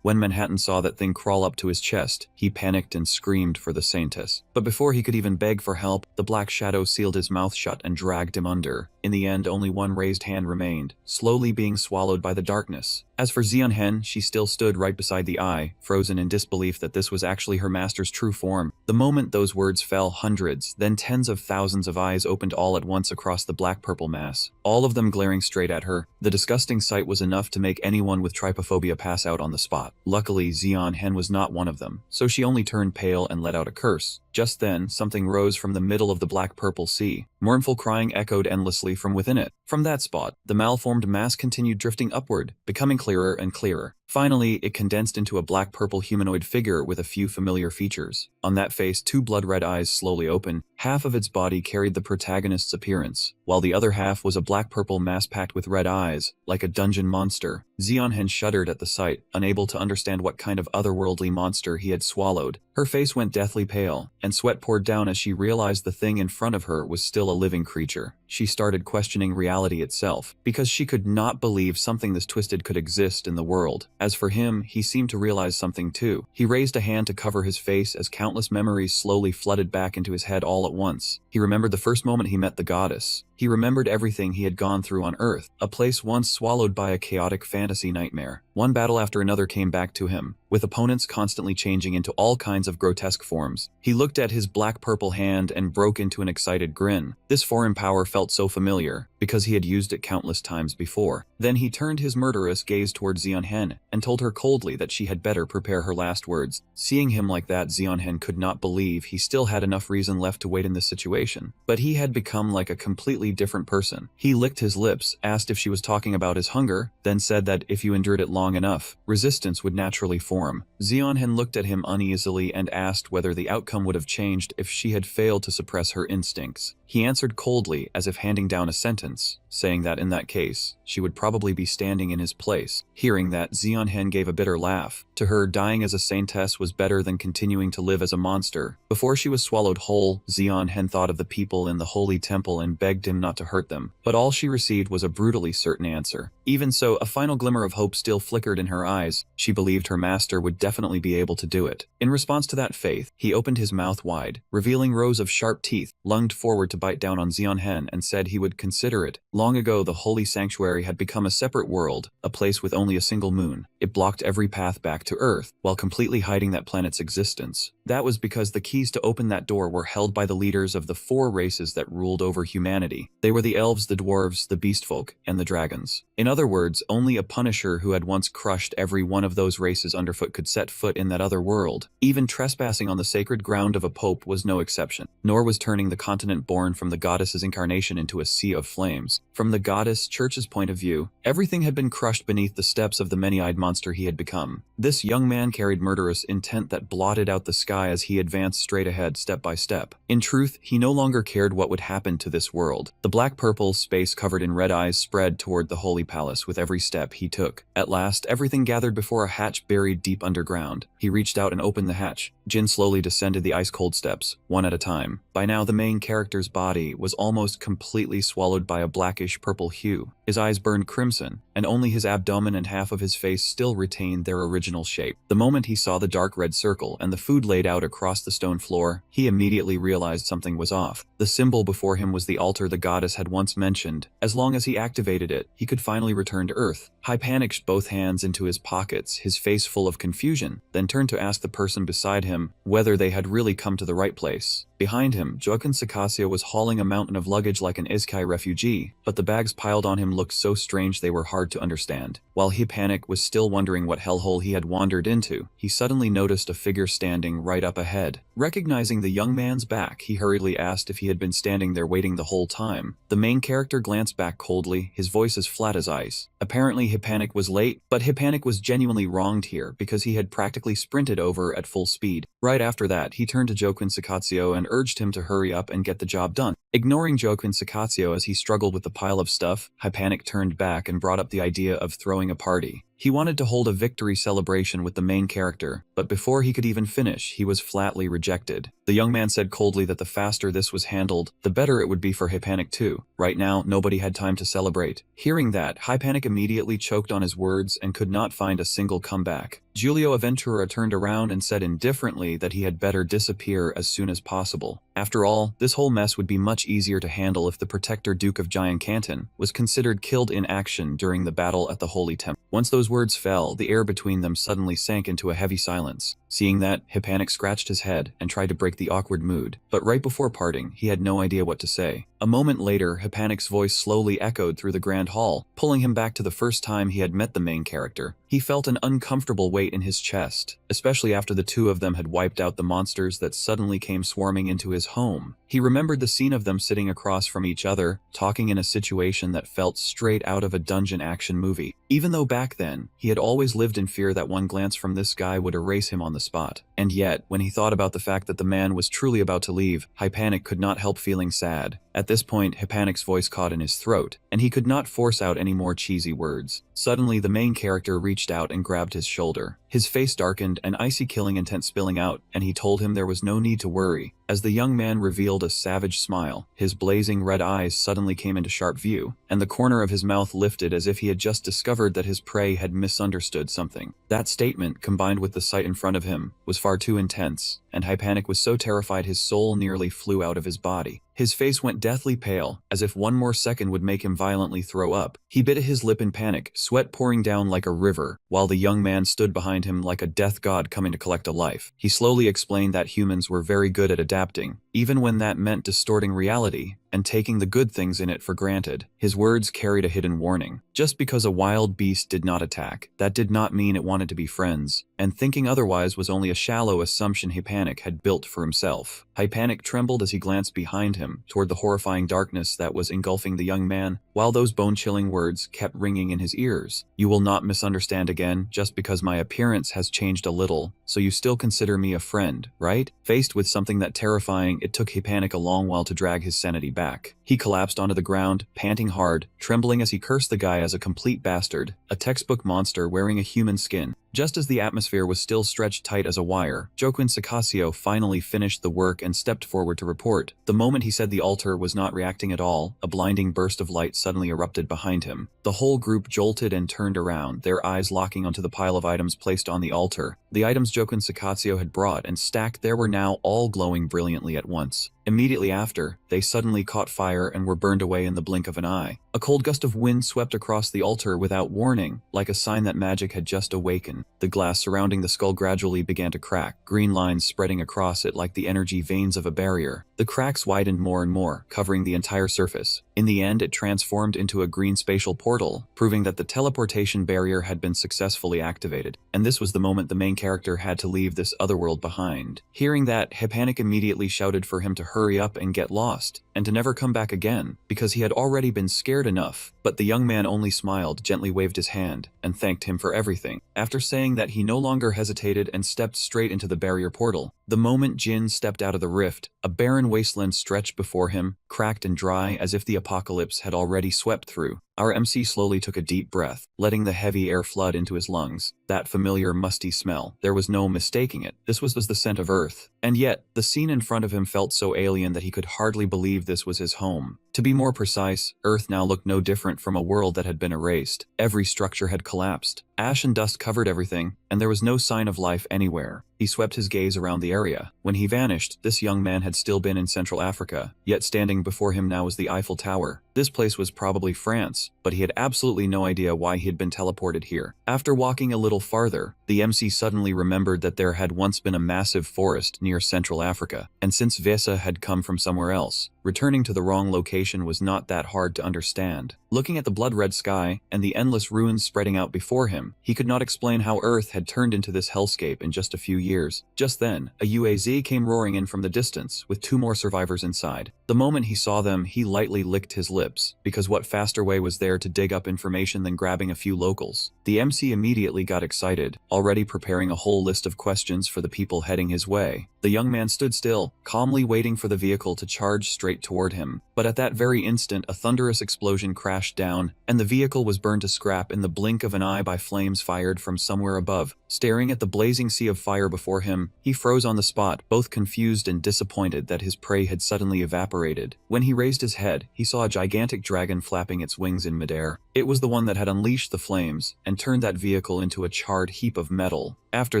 When Manhattan saw that thing crawl up to his chest, he panicked and screamed for the Saintess. But before he could even beg for help, the black shadow sealed his mouth shut and dragged him under. In the end, only one raised hand remained, slowly being swallowed by the darkness. As for Zeonhen, she still stood right beside the eye, frozen in disbelief that this was actually her master's true form. The moment those words fell, hundreds, then tens of thousands of eyes opened all at once across the black-purple mass, all of them glaring straight at her. The disgusting sight was enough to make anyone with trypophobia pass out on the spot. Luckily, Zeonhen was not one of them, so she only turned pale and let out a curse. Just then, something rose from the middle of the black-purple sea. Mournful crying echoed endlessly from within it. From that spot, the malformed mass continued drifting upward, becoming clearer and clearer. Finally, it condensed into a black-purple humanoid figure with a few familiar features. On that face, 2 blood-red eyes slowly opened. Half of its body carried the protagonist's appearance, while the other half was a black-purple mass packed with red eyes, like a dungeon monster. Zeonhen shuddered at the sight, unable to understand what kind of otherworldly monster he had swallowed. Her face went deathly pale, and sweat poured down as she realized the thing in front of her was still a living creature. She started questioning reality itself, because she could not believe something this twisted could exist in the world. As for him, he seemed to realize something too. He raised a hand to cover his face as countless memories slowly flooded back into his head all at once. He remembered the first moment he met the goddess. He remembered everything he had gone through on Earth, a place once swallowed by a chaotic fantasy nightmare. One battle after another came back to him, with opponents constantly changing into all kinds of grotesque forms. He looked at his black-purple hand and broke into an excited grin. This foreign power felt so familiar, because he had used it countless times before. Then he turned his murderous gaze toward Zeonhen, and told her coldly that she had better prepare her last words. Seeing him like that, Zeonhen could not believe he still had enough reason left to wait in this situation. But he had become like a completely different person. He licked his lips, asked if she was talking about his hunger, then said that if you endured it long enough, resistance would naturally form. Zeonhen looked at him uneasily and asked whether the outcome would have changed if she had failed to suppress her instincts. He answered coldly, as if handing down a sentence, saying that in that case, she would probably be standing in his place. Hearing that, Zeonhen gave a bitter laugh. To her, dying as a saintess was better than continuing to live as a monster. Before she was swallowed whole, Zeonhen thought of the people in the holy temple and begged him not to hurt them. But all she received was a brutally certain answer. Even so, a final glimmer of hope still flickered in her eyes. She believed her master would definitely be able to do it. In response to that faith, he opened his mouth wide, revealing rows of sharp teeth, lunged forward to bite down on Zeonhen and said he would consider it. Long ago, the holy sanctuary had become a separate world, a place with only a single moon. It blocked every path back to Earth, while completely hiding that planet's existence. That was because the keys to open that door were held by the leaders of the 4 races that ruled over humanity. They were the elves, the dwarves, the beastfolk, and the dragons. In other words, only a punisher who had once crushed every one of those races underfoot could set foot in that other world. Even trespassing on the sacred ground of a pope was no exception, nor was turning the continent born from the goddess's incarnation into a sea of flames. From the goddess church's point of view, everything had been crushed beneath the steps of the many-eyed monster he had become. This young man carried murderous intent that blotted out the sky as he advanced straight ahead, step by step. In truth, he no longer cared what would happen to this world. The black-purple space covered in red eyes spread toward the holy palace with every step he took. At last, everything gathered before a hatch buried deep underground. He reached out and opened the hatch. Jin slowly descended the ice-cold steps, one at a time. By now, the main character's body was almost completely swallowed by a blackish-purple hue. His eyes burned crimson, and only his abdomen and half of his face still retained their original shape. The moment he saw the dark red circle and the food laid out across the stone floor, he immediately realized something was off. The symbol before him was the altar the goddess had once mentioned. As long as he activated it, he could finally return to Earth. He panicked both hands into his pockets, his face full of confusion, then turned to ask the person beside him whether they had really come to the right place. Behind him, Joaquin Sacasio was hauling a mountain of luggage like an Izkai refugee, but the bags piled on him looked so strange they were hard to understand. While Hipanik was still wondering what hellhole he had wandered into, he suddenly noticed a figure standing right up ahead. Recognizing the young man's back, he hurriedly asked if he had been standing there waiting the whole time. The main character glanced back coldly, his voice as flat as ice. Apparently Hipanik was late, but Hipanik was genuinely wronged here because he had practically sprinted over at full speed. Right after that, he turned to Joaquin Sacasio and urged him to hurry up and get the job done. Ignoring Joaquin Sacasio as he struggled with the pile of stuff, Hipanik turned back and brought up the idea of throwing a party. He wanted to hold a victory celebration with the main character, but before he could even finish, he was flatly rejected. The young man said coldly that the faster this was handled, the better it would be for Hipanik too. Right now, nobody had time to celebrate. Hearing that, Hipanik immediately choked on his words and could not find a single comeback. Giulio Aventura turned around and said indifferently that he had better disappear as soon as possible. After all, this whole mess would be much easier to handle if the protector Duke of Giant Canton was considered killed in action during the battle at the Holy Temple. Once those words fell, the air between them suddenly sank into a heavy silence. Seeing that, Hipanik scratched his head and tried to break the awkward mood, but right before parting, he had no idea what to say. A moment later, Hipanik's voice slowly echoed through the grand hall, pulling him back to the first time he had met the main character. He felt an uncomfortable weight in his chest, especially after the two of them had wiped out the monsters that suddenly came swarming into his home. He remembered the scene of them sitting across from each other, talking in a situation that felt straight out of a dungeon action movie. Even though back then, he had always lived in fear that one glance from this guy would erase him on the spot. And yet, when he thought about the fact that the man was truly about to leave, Hipanik could not help feeling sad. At this point, Hipanik's voice caught in his throat, and he could not force out any more cheesy words. Suddenly, the main character reached out and grabbed his shoulder. His face darkened, an icy killing intent spilling out, and he told him there was no need to worry. As the young man revealed a savage smile, his blazing red eyes suddenly came into sharp view, and the corner of his mouth lifted as if he had just discovered that his prey had misunderstood something. That statement, combined with the sight in front of him, was far too intense, and Hipanik was so terrified his soul nearly flew out of his body. His face went deathly pale, as if one more second would make him violently throw up. He bit his lip in panic, sweat pouring down like a river, while the young man stood behind him like a death god coming to collect a life. He slowly explained that humans were very good at adapting, even when that meant distorting reality and taking the good things in it for granted. His words carried a hidden warning. Just because a wild beast did not attack, that did not mean it wanted to be friends, and thinking otherwise was only a shallow assumption Hipanik had built for himself. Hipanik trembled as he glanced behind him, toward the horrifying darkness that was engulfing the young man, while those bone-chilling words kept ringing in his ears. "You will not misunderstand again just because my appearance has changed a little, so you still consider me a friend, right?" Faced with something that terrifying, it took Hipanik a long while to drag his sanity back. He collapsed onto the ground, panting hard, trembling as he cursed the guy as a complete bastard, a textbook monster wearing a human skin. Just as the atmosphere was still stretched tight as a wire, Joaquin Sacasio finally finished the work and stepped forward to report. The moment he said the altar was not reacting at all, a blinding burst of light suddenly erupted behind him. The whole group jolted and turned around, their eyes locking onto the pile of items placed on the altar. The items Joaquin Sacasio had brought and stacked there were now all glowing brilliantly at once. Immediately after, they suddenly caught fire and were burned away in the blink of an eye. A cold gust of wind swept across the altar without warning, like a sign that magic had just awakened. The glass surrounding the skull gradually began to crack, green lines spreading across it like the energy veins of a barrier. The cracks widened more and more, covering the entire surface. In the end, it transformed into a green spatial portal, proving that the teleportation barrier had been successfully activated. And this was the moment the main character had to leave this otherworld behind. Hearing that, Hipanik immediately shouted for him to hurry up and get lost, and to never come back again, because he had already been scared enough. But the young man only smiled, gently waved his hand, and thanked him for everything. After saying that he no longer hesitated and stepped straight into the barrier portal, the moment Jin stepped out of the rift, a barren wasteland stretched before him, cracked and dry as if the apocalypse had already swept through. Our MC slowly took a deep breath, letting the heavy air flood into his lungs. That familiar musty smell, there was no mistaking it. This was the scent of Earth. And yet, the scene in front of him felt so alien that he could hardly believe this was his home. To be more precise, Earth now looked no different from a world that had been erased. Every structure had collapsed. Ash and dust covered everything, and there was no sign of life anywhere. He swept his gaze around the area. When he vanished, this young man had still been in Central Africa, yet standing before him now was the Eiffel Tower. This place was probably France, but he had absolutely no idea why he had been teleported here. After walking a little farther, the MC suddenly remembered that there had once been a massive forest near Central Africa, and since Vesa had come from somewhere else, returning to the wrong location was not that hard to understand. Looking at the blood-red sky and the endless ruins spreading out before him, he could not explain how Earth had turned into this hellscape in just a few years. Just then, a UAZ came roaring in from the distance, with 2 more survivors inside. The moment he saw them, he lightly licked his lips, because what faster way was there to dig up information than grabbing a few locals? The MC immediately got excited, already preparing a whole list of questions for the people heading his way. The young man stood still, calmly waiting for the vehicle to charge straight toward him. But at that very instant, a thunderous explosion crashed down, and the vehicle was burned to scrap in the blink of an eye by flames fired from somewhere above. Staring at the blazing sea of fire before him, he froze on the spot, both confused and disappointed that his prey had suddenly evaporated. When he raised his head, he saw a gigantic dragon flapping its wings in midair. It was the one that had unleashed the flames and turned that vehicle into a charred heap of metal. After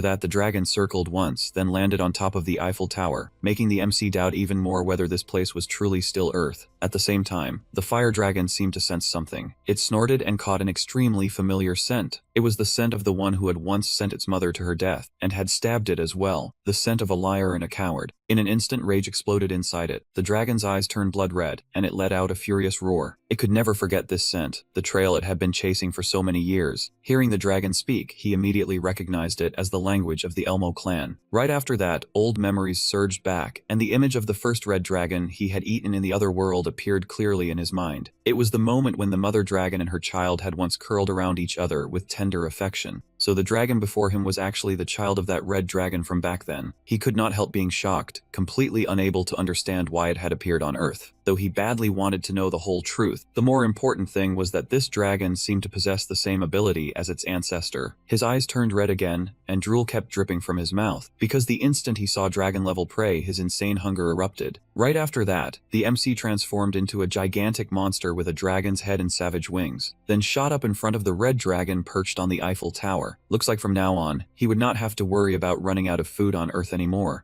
that, the dragon circled once, then landed on top of the Eiffel Tower, making the MC doubt even more whether this place was truly still Earth. At the same time, the fire dragon seemed to sense something. It snorted and caught an extremely familiar scent. It was the scent of the one who had once sent its mother to her death, and had stabbed it as well, the scent of a liar and a coward. In an instant, rage exploded inside it. The dragon's eyes turned blood red, and it let out a furious roar. It could never forget this scent, the trail it had been chasing for so many years. Hearing the dragon speak, he immediately recognized it as the language of the Elmo clan. Right after that, old memories surged back, and the image of the first red dragon he had eaten in the other world appeared clearly in his mind. It was the moment when the mother dragon and her child had once curled around each other with tender affection. So the dragon before him was actually the child of that red dragon from back then. He could not help being shocked, completely unable to understand why it had appeared on Earth. Though he badly wanted to know the whole truth, the more important thing was that this dragon seemed to possess the same ability as its ancestor. His eyes turned red again, and drool kept dripping from his mouth, because the instant he saw dragon-level prey, his insane hunger erupted. Right after that, the MC transformed into a gigantic monster with a dragon's head and savage wings, then shot up in front of the red dragon perched on the Eiffel Tower. Looks like from now on, he would not have to worry about running out of food on Earth anymore.